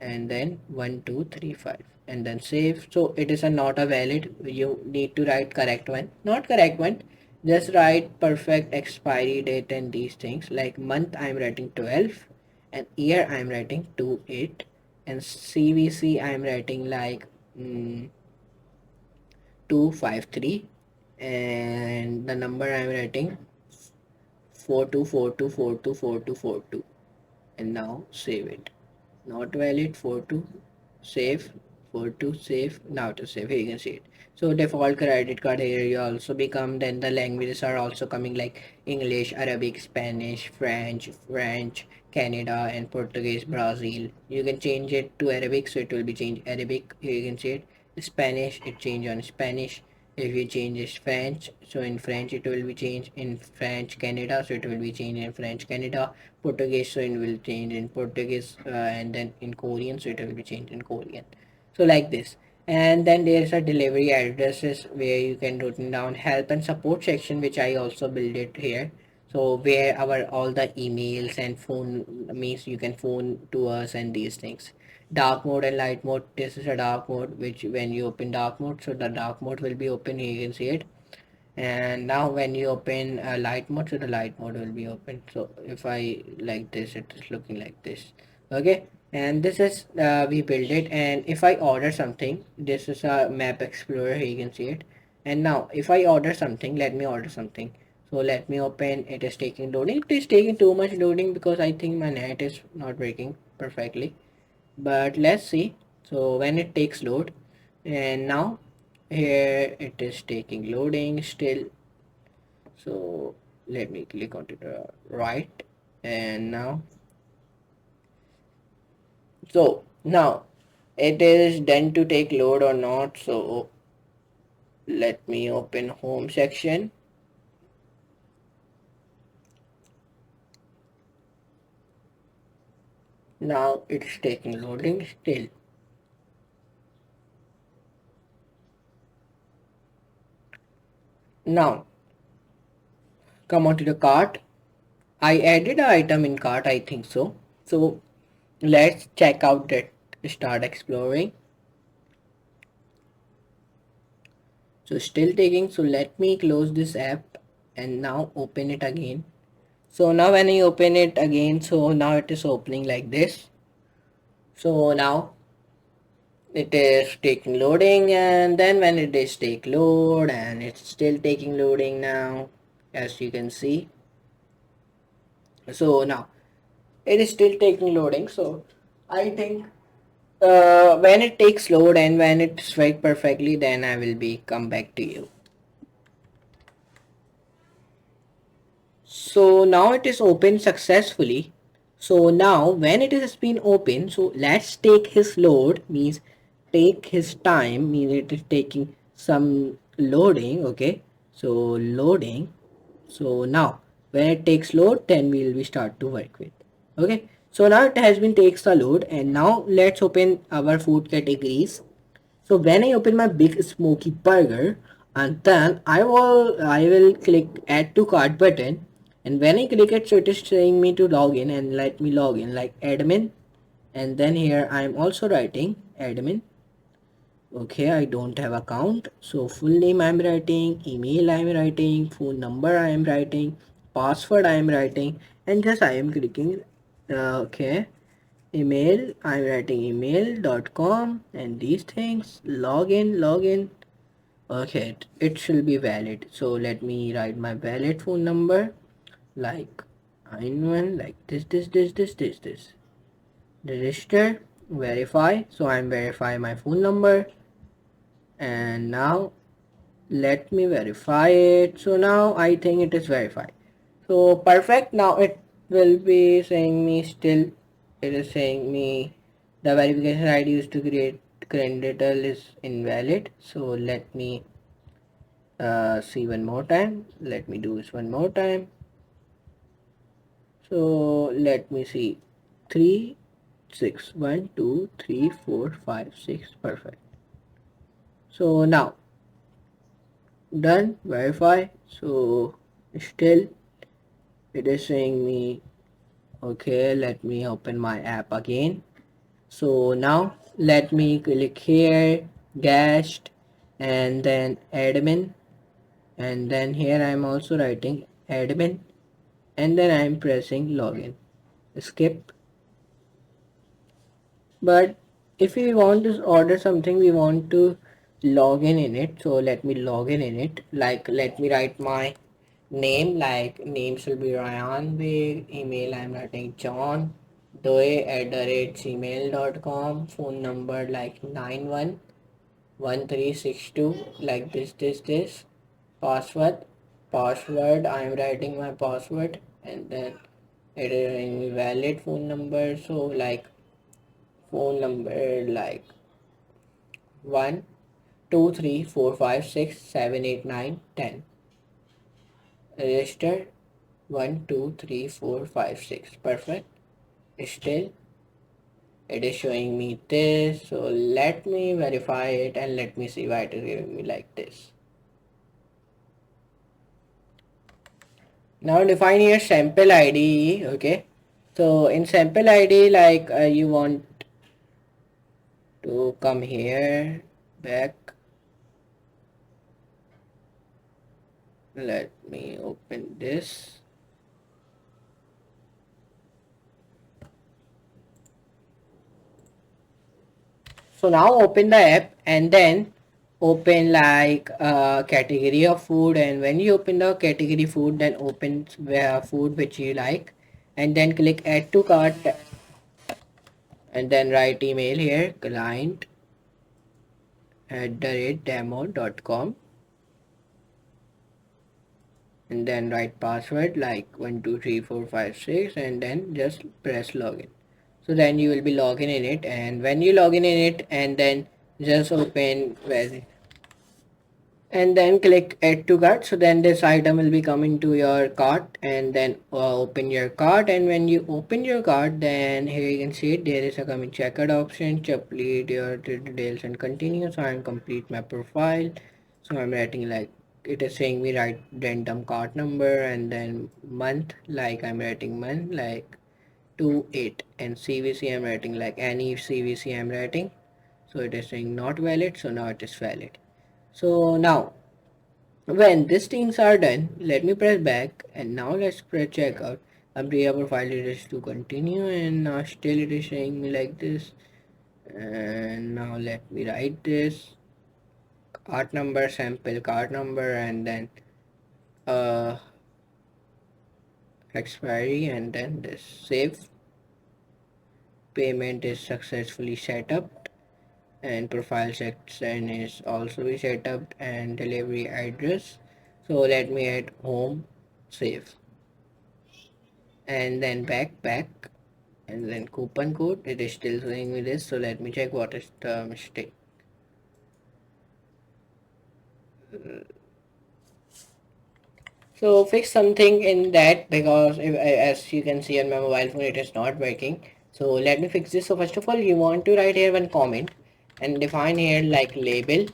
and then 1 2 3 5, and then save. So it is a not a valid. You need to write correct one, not correct one. Just write perfect expiry date and these things. Like month I'm writing 12, and year I'm writing 28, and CVC I'm writing like 253, and the number I'm writing 4242424242, and now save it. Not valid. 42, save. 42, save. Now to save. Here you can see it. So default credit card here you also become. Then the languages are also coming like English, Arabic, Spanish, French, Canada, and Portuguese, Brazil. You can change it to Arabic, so it will be changed Arabic. Here you can see it. Spanish, it change on Spanish. If you change is French, so in French it will be changed in French Canada, so it will be changed in French Canada. Portuguese, so it will change in Portuguese, and then in Korean, so it will be changed in Korean. So like this. And then there's a delivery addresses where you can write down help and support section, which I also build it here. So where our all the emails and phone means you can phone to us and these things. Dark mode and light mode. This is a dark mode, which when you open dark mode, so the dark mode will be open. Here you can see it. And now when you open light mode, so the light mode will be open. So if I like this, it is looking like this. Okay, and this is we build it. And if I order something, this is a map explorer. Here you can see it. And now if I order something, let me order something. So let me open. It is taking loading. It is taking too much loading because I think my net is not working perfectly, but let's see. So when it takes load, and now here it is taking loading still. So let me click on to the right, and now so now it is done to take load or not. So let me open home section. Now it's taking loading still. Now come on to the cart. I added an item in cart, I think so. So let's check out that, start exploring. So still taking. So let me close this app and now open it again. So now when I open it again, so now it is opening like this. So now it is taking loading, and then when it is take load, and it's still taking loading now, as you can see. So now it is still taking loading. So I think when it takes load and when it's work perfectly, then I will be come back to you. So now it is open successfully. So now when it has been open, so let's take his load, means take his time, means it is taking some loading. Okay, so loading. So now when it takes load, then we will start to work with. Okay, so now it has been takes the load, and now let's open our food categories. So when I open my big smoky burger, and then I will click add to cart button, and when I click it, so it is saying me to log in, and let me log in like admin, and then here I am also writing admin. Okay, I don't have account, so full name I'm writing, email I'm writing, phone number I'm writing, password I'm writing, and just I am clicking. Okay, email I'm writing email.com and these things, login. Okay, it should be valid. So let me write my valid phone number like 91, like this. Register, verify. So I'm verify my phone number, and now let me verify it. So now I think it is verified. So perfect. Now it will be saying me still, it is saying me the verification ID used to create current detail is invalid. So let me see one more time. Let me do this one more time. So let me see, 3 6 1 2 3 4 5 6. Perfect. So now done, verify. So still it is saying me, okay, let me open my app again. So now let me click here, guest, and then admin, and then here I'm also writing admin, and then I'm pressing login. Skip. But if we want to order something, we want to log in it. So let me log in it. Like let me write my name, like name should be Rayyan, email I'm writing John doe@gmail.com, phone number like 911362, like this, password I'm writing my password, and then it is a valid phone number. So like phone number like 1 2 3 4 5 6 7 8 9 10, register 1 2 3 4 5 6. Perfect. Still it is showing me this, so let me verify it and let me see why it is giving me like this. Now define your sample ID. Okay, so in sample ID, like you want to come here back. Let me open this. So now open the app and then open like category of food, and when you open the category food, then open food which you like, and then click add to cart, and then write email here, client@demo.com, and then write password like 1 2 3 4 5 6, and then just press login. So then you will be logging in it, and when you log in it, and then just open where, and then click add to cart. So then this item will be coming to your cart, and then open your cart, and when you open your cart, then here you can see it, there is a coming checkout option, complete your details and continue. So I'm complete my profile, so I'm writing like, it is saying me write random cart number, and then month, like I'm writing month like 28, and CVC I'm writing like any CVC I'm writing. So it is saying not valid, so now it is valid. So now when these things are done, let me press back, and now let's press checkout. Complete our file is to continue, and now still it is saying me like this. And now let me write this cart number, sample cart number, and then uh expiry, and then this save. Payment is successfully set up, and profile section is also be set up, and delivery address. So let me add home, save, and then back, and then coupon code, it is still showing me this. So let me check what is the mistake. So fix something in that, because if, as you can see on my mobile phone, it is not working. So let me fix this. So first of all, you want to write here one comment, and define here like label,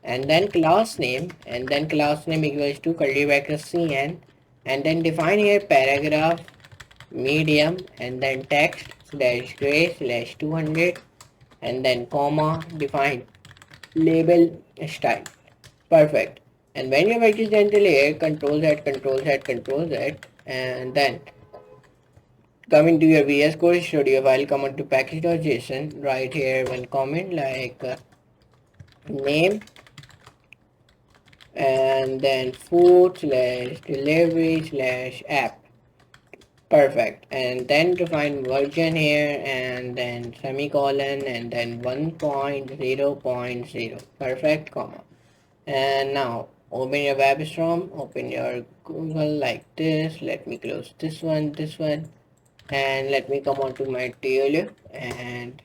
and then class name, and then class name equals to curly bracket cn, and then define here paragraph medium, and then text slash gray slash 200, and then comma, define label style. Perfect. And when your work is done till here, control Z, and then coming to your VS Code Studio file, come on to package.json, write here one comment like name, and then food slash delivery slash app. Perfect. And then define version here, and then semicolon, and then 1.0.0. Perfect, comma. And now open your WebStorm, open your Google like this. Let me close this one, and let me come on to my TLU, and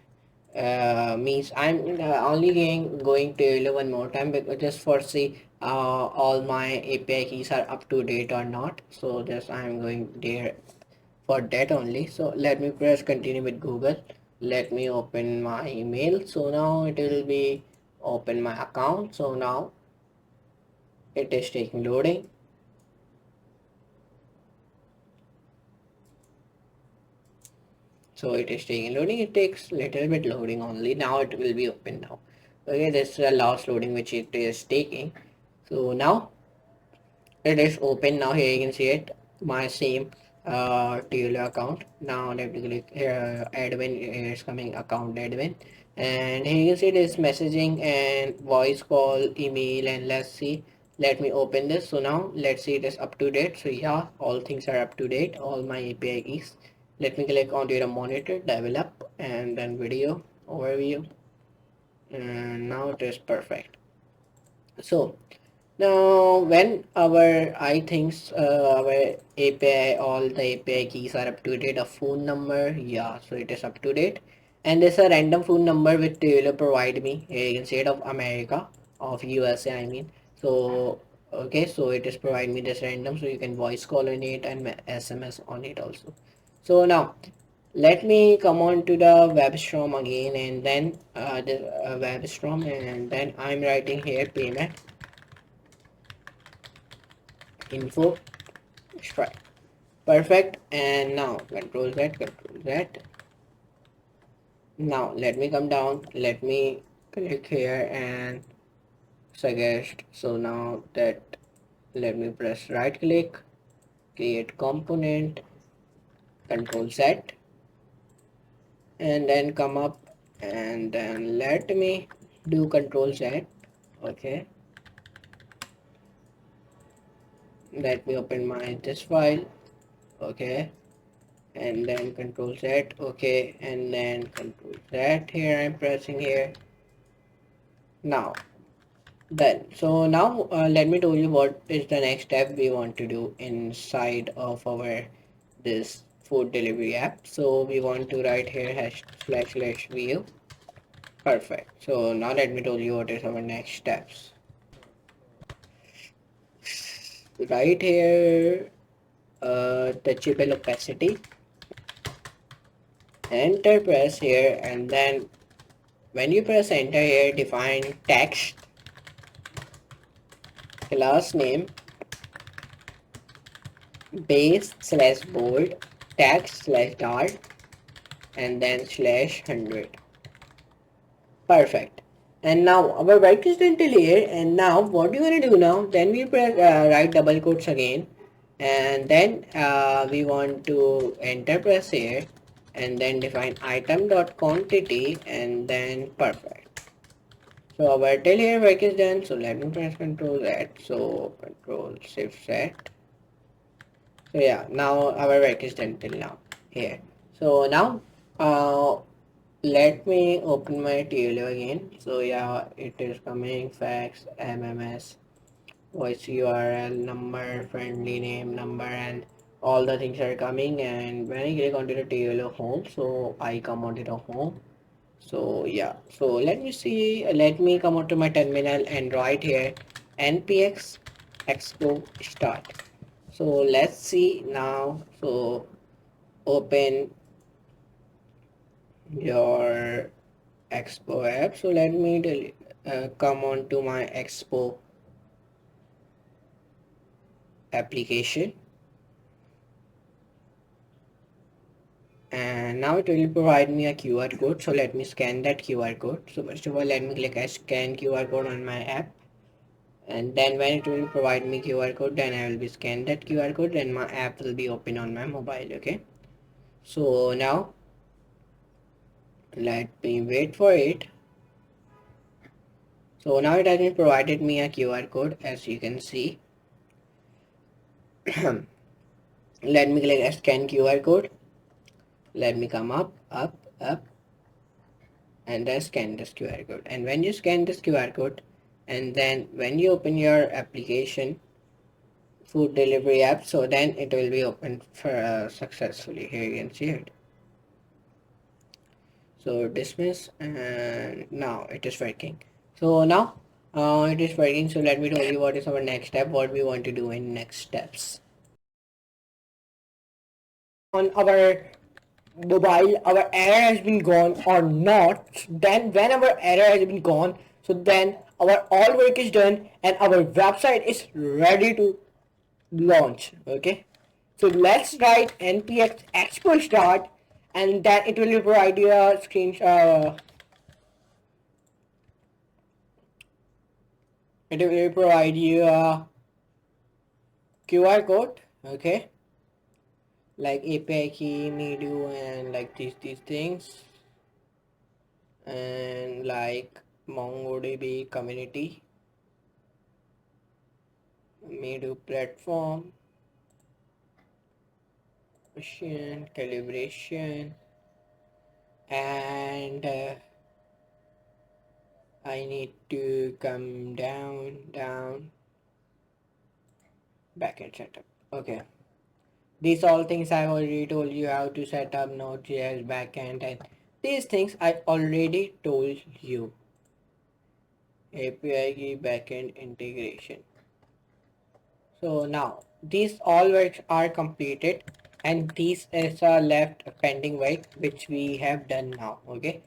means I'm only going to one more time because just for see all my API keys are up to date or not. So just I'm going there for that only. So let me press continue with Google. Let me open my email. So now it will be open my account. So now it is taking loading. So it is taking loading. It takes little bit loading only. Now it will be open now. Okay, this is the last loading which it is taking. So now it is open. Now here you can see it, my same TLO account. Now let me click here, admin is coming, account admin, and here you can see this messaging and voice call, email, and let's see, let me open this. So now let's see it is up to date. So yeah, all things are up to date, all my API keys. Let me click on the monitor, develop, and then video overview, and now it is perfect. So now, when our I think our API, all the API keys are up to date. A phone number, yeah, so it is up to date, and there's a random phone number which they will provide me instead of America, of USA, I mean. So okay, so it is provide me this random, so you can voice call on it and SMS on it also. So now let me come on to the WebStorm again, and then the WebStorm, and then I'm writing here payment info strike. Perfect. And now control Z. Now let me come down, let me click here and suggest. So now that, let me press right click, create component, control Z, and then come up, and then let me do control Z. Okay, let me open my this file. Okay, and then control Z. Okay, and then control Z here, I'm pressing here. Now done. So now let me tell you what is the next step we want to do inside of our this food delivery app. So we want to write here hash slash view. Perfect. So now let me tell you what is our next steps. Right here, touchable opacity, enter, press here, and then when you press enter here, define text, class name, base slash bold, text slash dart, and then slash 100. Perfect. And now our work is done till here, and now what you want to do now, then we press write double quotes again, and then we want to enter, press here, and then define item dot quantity, and then perfect. So our till here work is done. So let me press control Z. So control shift Z. So yeah, now our work is done till now here. So now let me open my TLO again. So yeah, it is coming, fax, MMS, voice URL, number, friendly name, number, and all the things are coming. And when I click onto the TLO home, so I come onto the home. So yeah, so let me see, let me come onto my terminal and write here npx expo start. So let's see now. So open your Expo app. So let me come on to my Expo application, and now it will provide me a QR code. So let me scan that QR code. So first of all, let me click scan QR code on my app, and then when it will provide me QR code, then I will be scan that QR code, and my app will be open on my mobile. Okay, so now let me wait for it. So now it has provided me a QR code, as you can see. Let me click scan QR code. Let me come up, and then scan this QR code. And when you scan this QR code, and then when you open your application food delivery app, so then it will be opened for successfully. Here you can see it. So dismiss, and now it is working. So now it is working. So let me tell you what is our next step, what we want to do in next steps. On our mobile our error has been gone or not, then when our error has been gone, so then our all work is done and our website is ready to launch. Okay, so let's write npx expo start, and then it will provide you a screen it will provide you a QR code. Okay, like API key, medu, and like these things, and like MongoDB community, medu platform, machine calibration, and I need to come down backend setup. Okay, these all things I've already told you how to set up Node.js backend, and these things I already told you. API key backend integration. So now these all works are completed, and these is a left pending work which we have done now. Okay,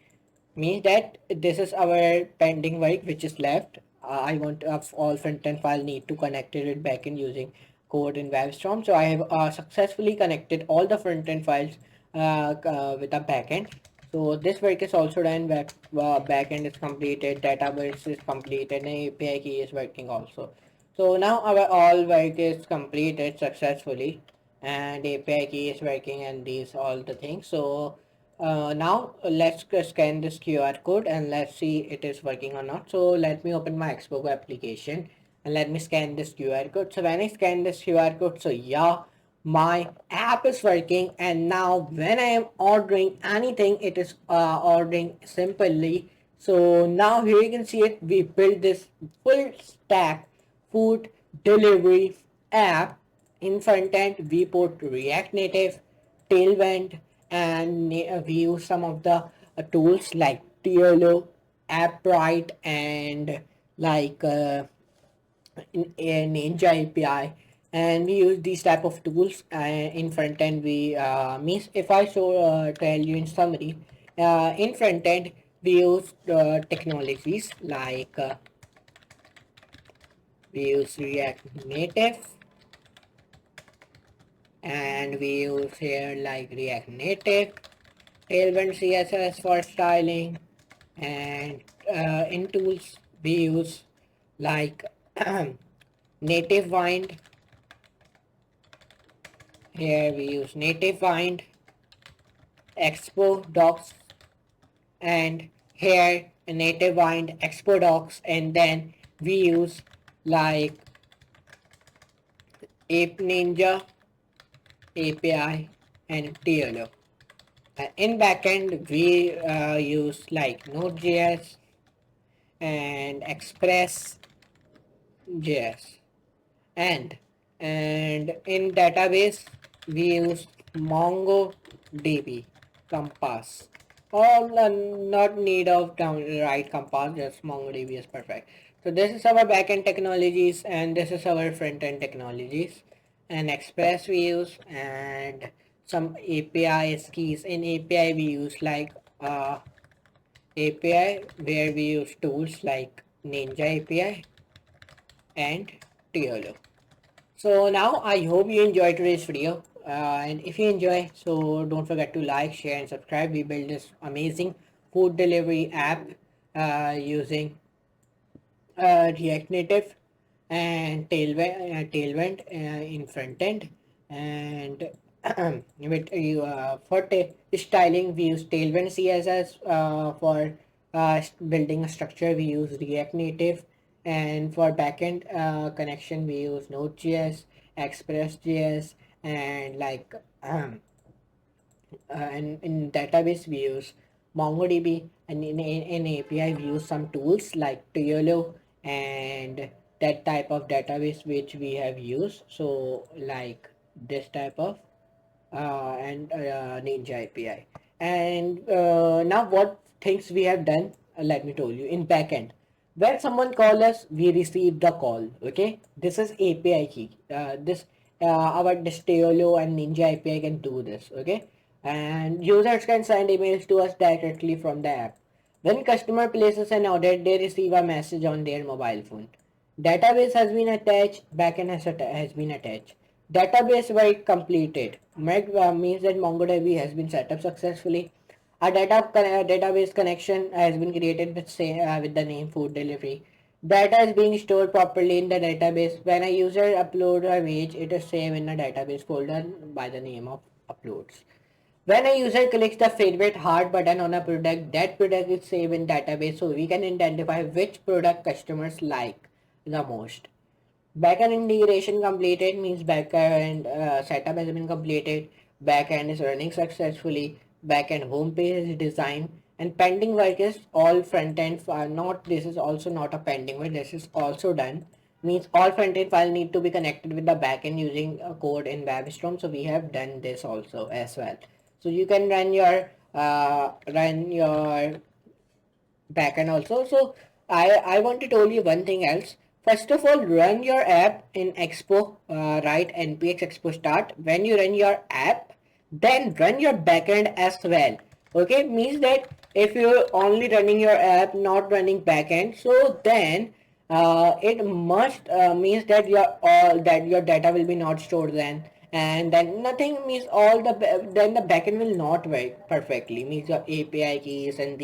means that this is our pending work which is left. I want all front-end file need to connect it with backend using code in WebStorm. So I have successfully connected all the front-end files with a backend. So this work is also done. Backend is completed, database is completed, and API key is working also. So now our all work is completed successfully, and API key is working, and these all the things. So now let's scan this QR code and let's see it is working or not. So let me open my Expo application and let me scan this QR code. So when I scan this QR code, so yeah, my app is working, and now when I am ordering anything, it is ordering simply. So now here you can see it, we built this full stack food delivery app. In front end we put React Native, Tailwind, and we use some of the tools like TLO, AppWrite, and like in Ninja API, and we use these type of tools. In front end we means if I show tell you in summary, in front end we use technologies like we use React Native, and we use here like React Native, Tailwind CSS for styling, and in tools we use like NativeWind. Here we use NativeWind, Expo docs, and here NativeWind Expo docs, and then we use like Ape Ninja API and TLO. In backend we use like Node.js and Express.js, and in database we use MongoDB, Compass. All not need of right Compass, just MongoDB is perfect. So this is our backend technologies, and this is our front end technologies. And Express we use, and some API keys. In API we use like API where we use tools like Ninja API and TLO. So now I hope you enjoyed today's video, and if you enjoy, so don't forget to like, share, and subscribe. We built this amazing food delivery app using React Native and Tailwind in front end, and with you for styling we use Tailwind CSS. For building a structure we use React Native, and for backend connection we use Node.js, Express.js, and like and in database we use MongoDB, and in API we use some tools like TLO and that type of database which we have used. So like this type of and Ninja API. And now what things we have done, let me tell you. In backend, when someone call us, we receive the call. Okay, this is API key. This our Distolo and Ninja API can do this. Okay, and users can send emails to us directly from the app. When customer places an order, they receive a message on their mobile phone. Database has been attached, backend has been attached. Database work completed. Means that MongoDB has been set up successfully. A database connection has been created with the name food delivery. Data is being stored properly in the database. When a user uploads an image, it is saved in a database folder by the name of uploads. When a user clicks the favorite heart button on a product, that product is saved in database so we can identify which product customers like the most. Backend integration completed means backend setup has been completed. Backend is running successfully. Backend homepage is designed, and pending work is all front end. Not this is also not a pending work. This is also done. Means all front end file need to be connected with the backend using a code in WebStorm. So we have done this also as well. So you can run your backend also. So I want to tell you one thing else. First of all, run your app in Expo, right? npx expo start. When you run your app, then run your backend as well. Okay, means that if you're only running your app, not running backend, so then it must means that your data will be not stored then, and then nothing means then the backend will not work perfectly. Means your API keys and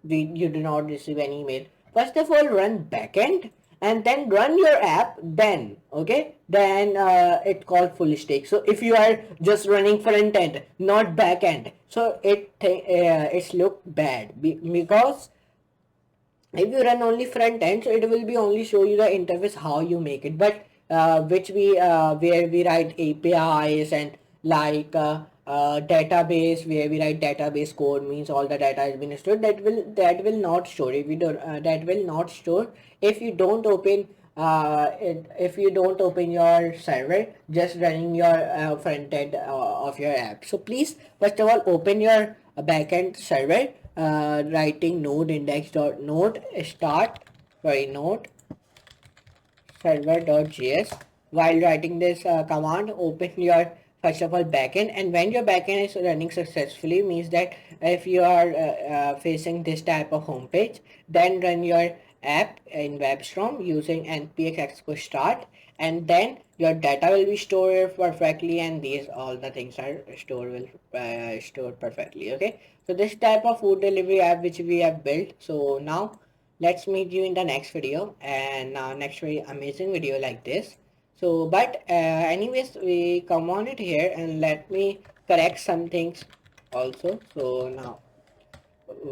you do not receive any email. First of all, run backend and then run your app. Then okay, then it called full stack. So if you are just running front end, not back end, so it's look bad because if you run only front end, so it will be only show you the interface how you make it, but which we where we write APIs and like database where we write database code means all the data has been stored, that will not store if you don't that will not store if you don't open if you don't open your server just running your front end of your app. So please first of all open your backend server, writing node index dot node start sorry node server.js. While writing this command, open your first of all backend, and when your backend is running successfully means that if you are facing this type of homepage, then run your app in WebStorm using npx expo start, and then your data will be stored perfectly, and these all the things are stored perfectly. Okay, so this type of food delivery app which we have built. So now let's meet you in the next video, and next very amazing video like this. So but anyways, we come on it here and let me correct some things also. So now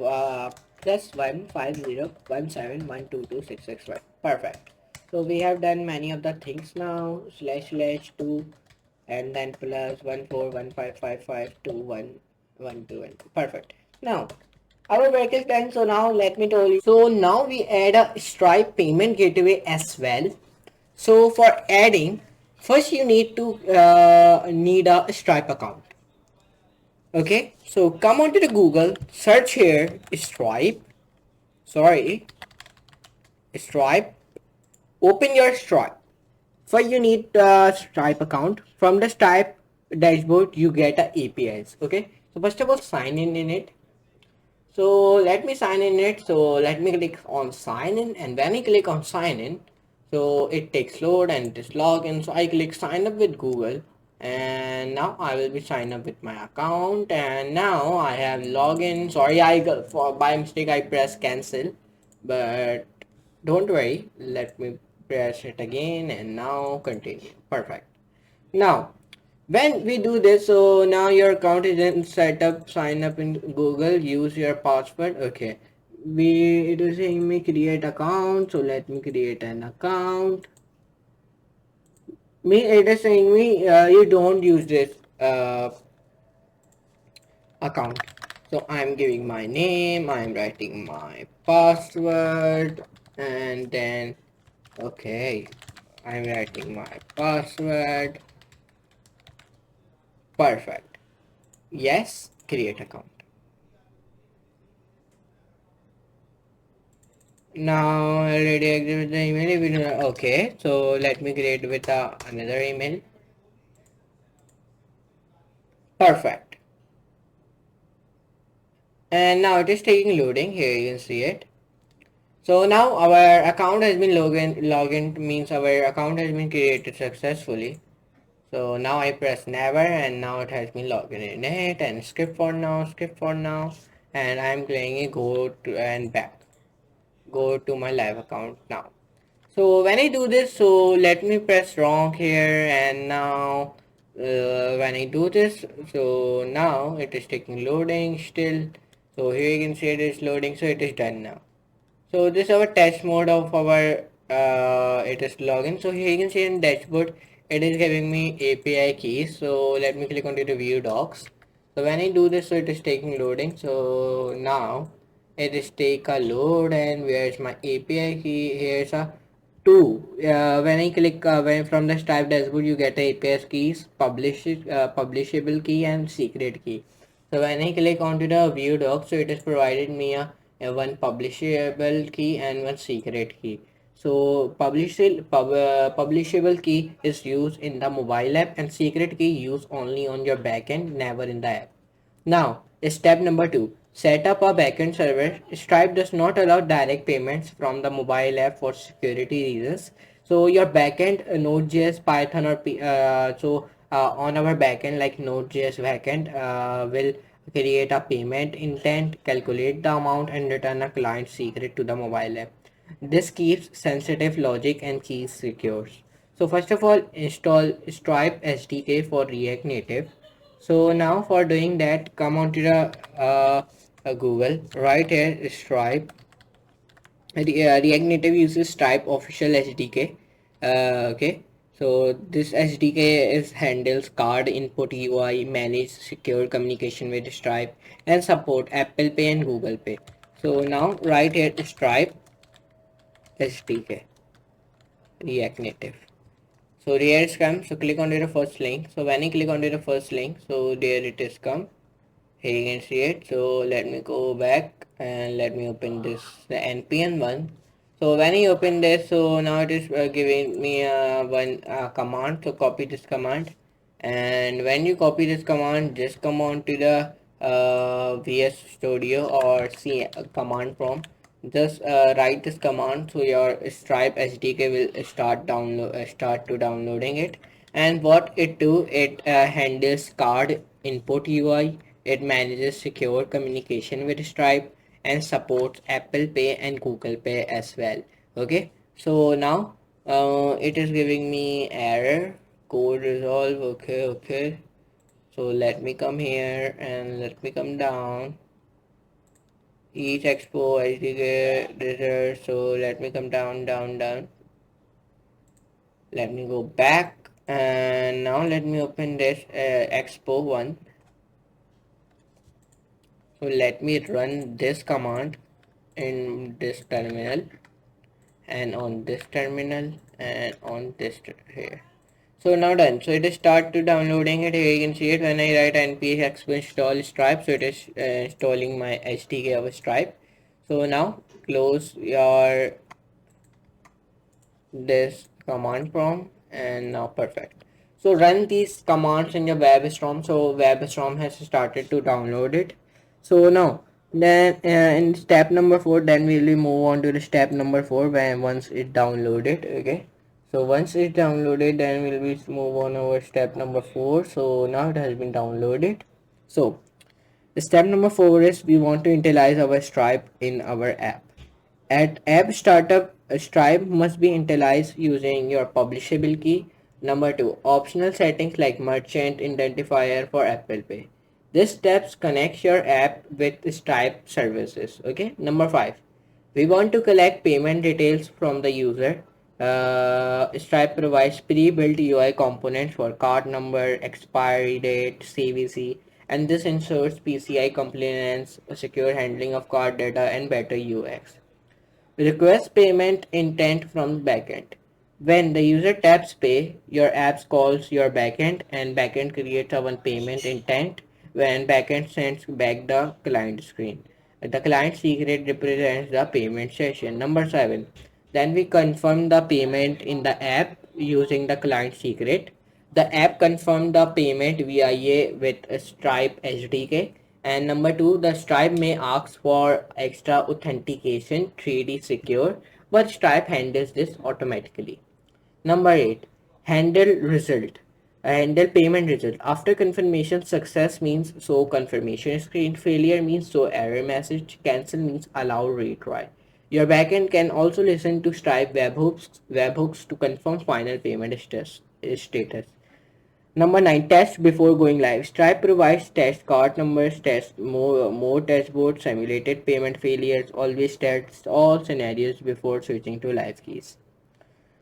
uh, +15017122661. Perfect. So we have done many of the things now. //2 and then +14155521121. Perfect. Now our work is done. So now let me tell you. So now we add a Stripe payment gateway as well. So for adding, first you need to need a Stripe account. Okay, so come onto the Google, search here Stripe. Sorry, Stripe. Open your Stripe. First you need a Stripe account. From the Stripe dashboard, you get a APIs. Okay, so first of all, sign in it. So let me sign in it. So let me click on sign in, and when I click on sign in, so it takes load and it is login. So I click sign up with Google, and now I will be sign up with my account, and now I have login. Sorry, for by mistake I press cancel, but don't worry, let me press it again, and now continue. Perfect. Now when we do this, so now your account is in setup, sign up in Google, use your password. Okay, it is saying me create account, so let me create an account. It is saying me you don't use this account, so I'm giving my name, I'm writing my password, and then Okay, I'm writing my password. Perfect. Yes, create account. Now already agree with the email. Okay, so let me create with another email. Perfect. And now it is taking loading. Here you can see it. So now our account has been login means our account has been created successfully. So now I press never and now it has been logged in it and skip for now, and I'm playing a go to and back. Go to my live account now. So when I do this, so let me press wrong here, and now when I do this, so now it is taking loading still. So here you can see it is loading, so it is done now. So this is our test mode of our it is login. So here you can see in dashboard it is giving me API keys. So let me click on the view docs. So when I do this, so it is taking loading. So now it is take a load, and where's my API key? Here's a two. When I click when from the Stripe dashboard, you get a API keys, publishable key and secret key. So when I click onto the view doc, so it has provided me a one publishable key and one secret key. So publishable key is used in the mobile app, and secret key used only on your backend, never in the app. Now, step number two, set up a backend server. Stripe does not allow direct payments from the mobile app for security reasons. So your backend, Node.js, Python, or on our backend like Node.js backend will create a payment intent, calculate the amount, and return a client secret to the mobile app. This keeps sensitive logic and keys secure. So first of all, install Stripe SDK for React Native. So now for doing that, come on to the Google. Right here, Stripe. React Native uses Stripe official SDK. Okay. So this SDK is handles card input UI, manage secure communication with Stripe, and support Apple Pay and Google Pay. So now right here, Stripe SDK, React Native. So here it's come. So click on the first link. So when you click on the first link, so there it is come. Here you can see it. So let me go back and let me open this the npm one. So when I open this, so now it is giving me one command. So copy this command, and when you copy this command, just come on to the VS Studio or C command prompt. Just write this command, so your Stripe SDK will start to downloading it. And what it do, it handles card input UI, it manages secure communication with Stripe, and supports Apple Pay and Google Pay as well. Okay, so now it is giving me error code resolve. Okay, so let me come here and let me come down each Expo SDK result. So let me come down. Let me go back, and now let me open this Expo one. So let me run this command in this terminal, and on this terminal, and on this here. So now done. So it is start to downloading it. Here you can see it when I write npm expo install Stripe. So it is installing my SDK of Stripe. So now close your this command prompt, and now perfect. So run these commands in your WebStorm. So WebStorm has started to download it. So now then in step number 4, then we'll move on to the step number 4 when once it downloaded. Okay, so once it's downloaded, then we'll be move on over step number 4. So now it has been downloaded. So step number 4 is we want to initialize our Stripe in our app. At app startup, Stripe must be initialized using your publishable key. Number 2, optional settings like merchant identifier for Apple Pay. This steps connects your app with Stripe services. Okay. Number 5, we want to collect payment details from the user. Stripe provides pre-built UI components for card number, expiry date, CVC, and this ensures PCI compliance, secure handling of card data, and better UX. Request payment intent from backend. When the user taps pay, your app calls your backend and backend creates a one payment intent when backend sends back the client screen. The client secret represents the payment session. Number 7. Then we confirm the payment in the app using the client secret. The app confirmed the payment via with a Stripe SDK. And number 2, the Stripe may ask for extra authentication, 3D secure, but Stripe handles this automatically. Number 8, handle result. Handle payment result. After confirmation, success means show confirmation screen, failure means show error message, cancel means allow retry. Your backend can also listen to Stripe webhooks to confirm final payment status. Number 9, test before going live. Stripe provides test card numbers, test more dashboards, simulated payment failures, always tests all scenarios before switching to live keys.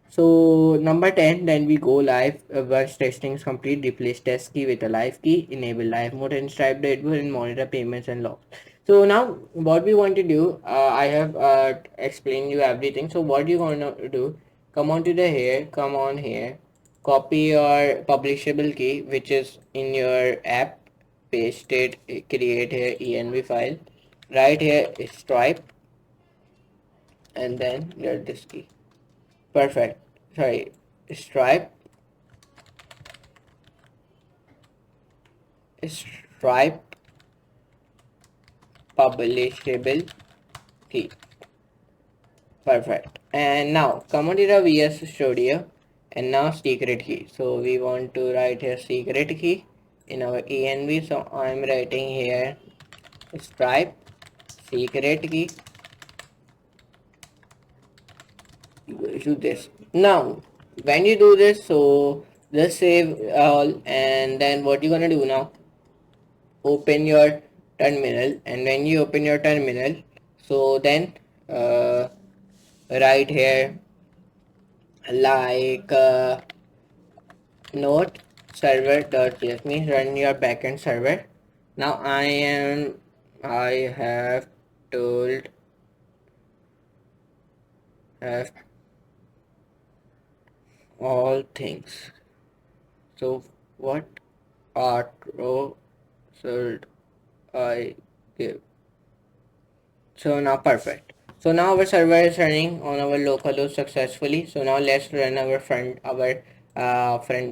So number 10, then we go live. Once testing is complete, replace test key with a live key, enable live mode and Stripe dashboard and monitor payments and logs. So now what we want to do, I have explained you everything. So what you gonna do, come on to the here, come on here, copy your publishable key which is in your app, paste it, create here env file, right here is Stripe and then your this key. Perfect. Sorry, Stripe, Stripe publishable key. Perfect. And now come on to the VS Studio and now secret key. So we want to write here secret key in our env. So I'm writing here Stripe secret key. Do this. Now when you do this, so just save all and then what you're gonna do now, open your terminal and when you open your terminal, so then right here like node server.js means run your backend server. Now I have told have all things. So what outro should I give? So now perfect. So now our server is running on our localhost successfully. So now let's run our front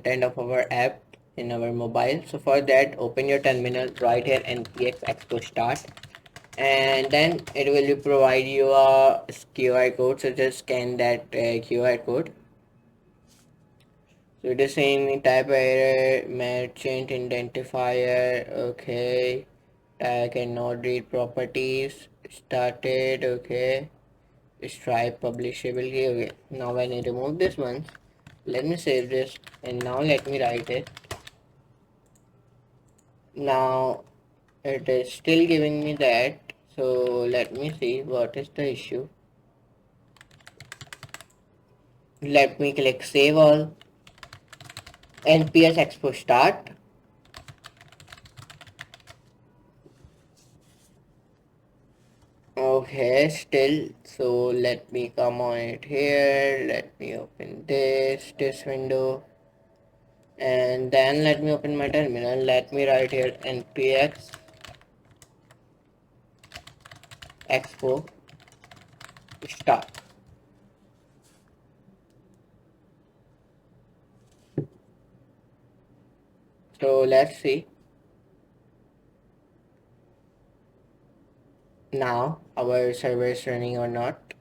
end of our app in our mobile. So for that, open your terminal, right here npx expo start, and then it will provide you a QR code. So just scan that QR code. So it is saying type error, merchant identifier, okay. I cannot read properties, started, okay. Stripe publishability, okay. Now when I remove this one, let me save this and now let me write it. Now it is still giving me that, so let me see what is the issue. Let me click save all, nps expo start. Okay, still, so let me come on it here, let me open this window, and then let me open my terminal, let me write here npx expo start. So let's see now our server is running or not.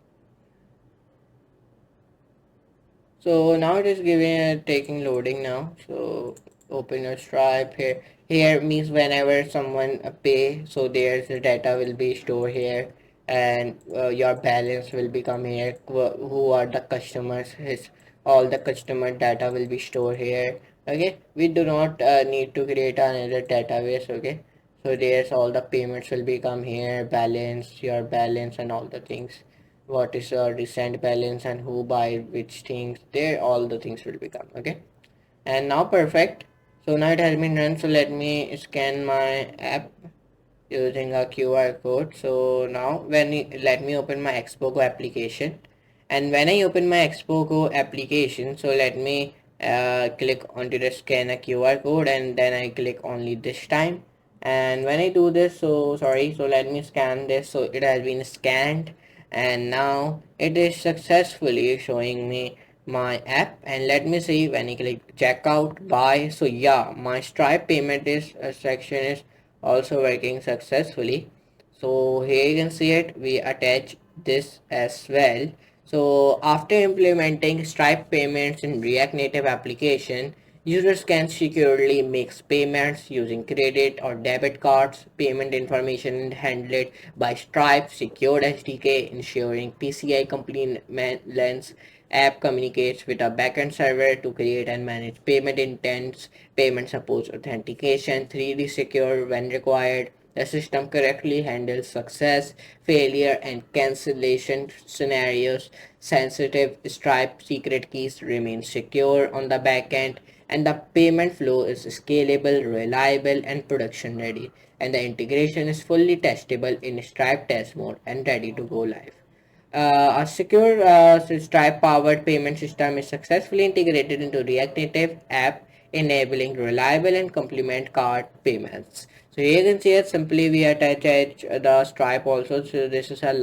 So now it is giving taking loading now. So open your Stripe here. Here means whenever someone pay, so there's the data will be stored here, and your balance will become here. Who are the customers? His all the customer data will be stored here. Okay, we do not need to create another database. Okay, so there's all the payments will become here, balance, your balance, and all the things, what is your recent balance and who buy which things, there all the things will become. Okay, and now perfect. So now it has been run, so let me scan my app. using a QR code. So now let me open my Expo Go application, and when I open my Expo Go application, so let me click onto the scan a QR code, and then I click only this time. And when I do this, so sorry, so let me scan this. So it has been scanned, and now it is successfully showing me my app. And let me see when I click checkout buy. So yeah, my Stripe payment is section is also working successfully. So here you can see it, we attach this as well. So after implementing Stripe payments in React Native application, users can securely make payments using credit or debit cards. Payment information is handled by Stripe Secured SDK, ensuring PCI compliance. App communicates with a backend server to create and manage payment intents. Payment supports authentication, 3D secure when required. The system correctly handles success, failure, and cancellation scenarios. Sensitive Stripe secret keys remain secure on the backend, and the payment flow is scalable, reliable, and production ready. And the integration is fully testable in Stripe test mode and ready to go live. A secure Stripe-powered payment system is successfully integrated into React Native app, enabling reliable and complement card payments. So here you can see it simply we attach the Stripe also. So this is our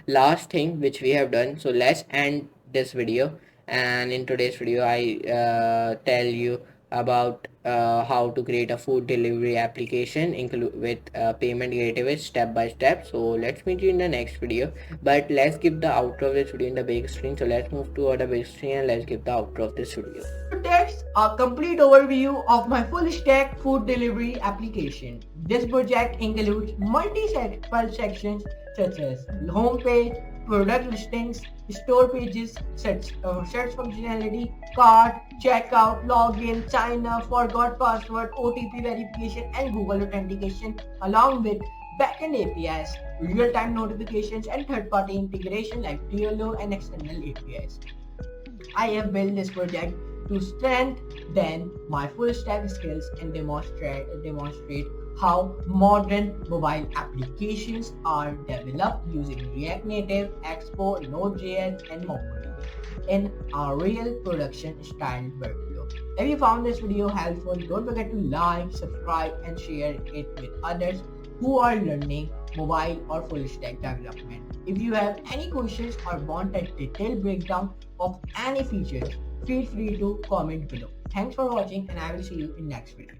last thing which we have done. So let's end this video. And in today's video, I tell you about how to create a food delivery application with payment gateway step by step. So let's meet you in the next video, but let's give the outro of this video in the big screen. So let's move to the big screen and let's give the outro of this video. So that's a complete overview of my full stack food delivery application. This project includes multiple sections such as homepage, product listings, store pages, search functionality, cart, checkout, login, sign up, forgot password, OTP verification, and Google authentication, along with backend APIs, real-time notifications, and third-party integration like TLO and external APIs. I have built this project to strengthen my full stack skills and demonstrate how modern mobile applications are developed using React Native, Expo, Node.js, and MongoDB in a real production style workflow. If you found this video helpful, don't forget to like, subscribe, and share it with others who are learning mobile or full stack development. If you have any questions or want a detailed breakdown of any features, feel free to comment below. Thanks for watching, and I will see you in next video.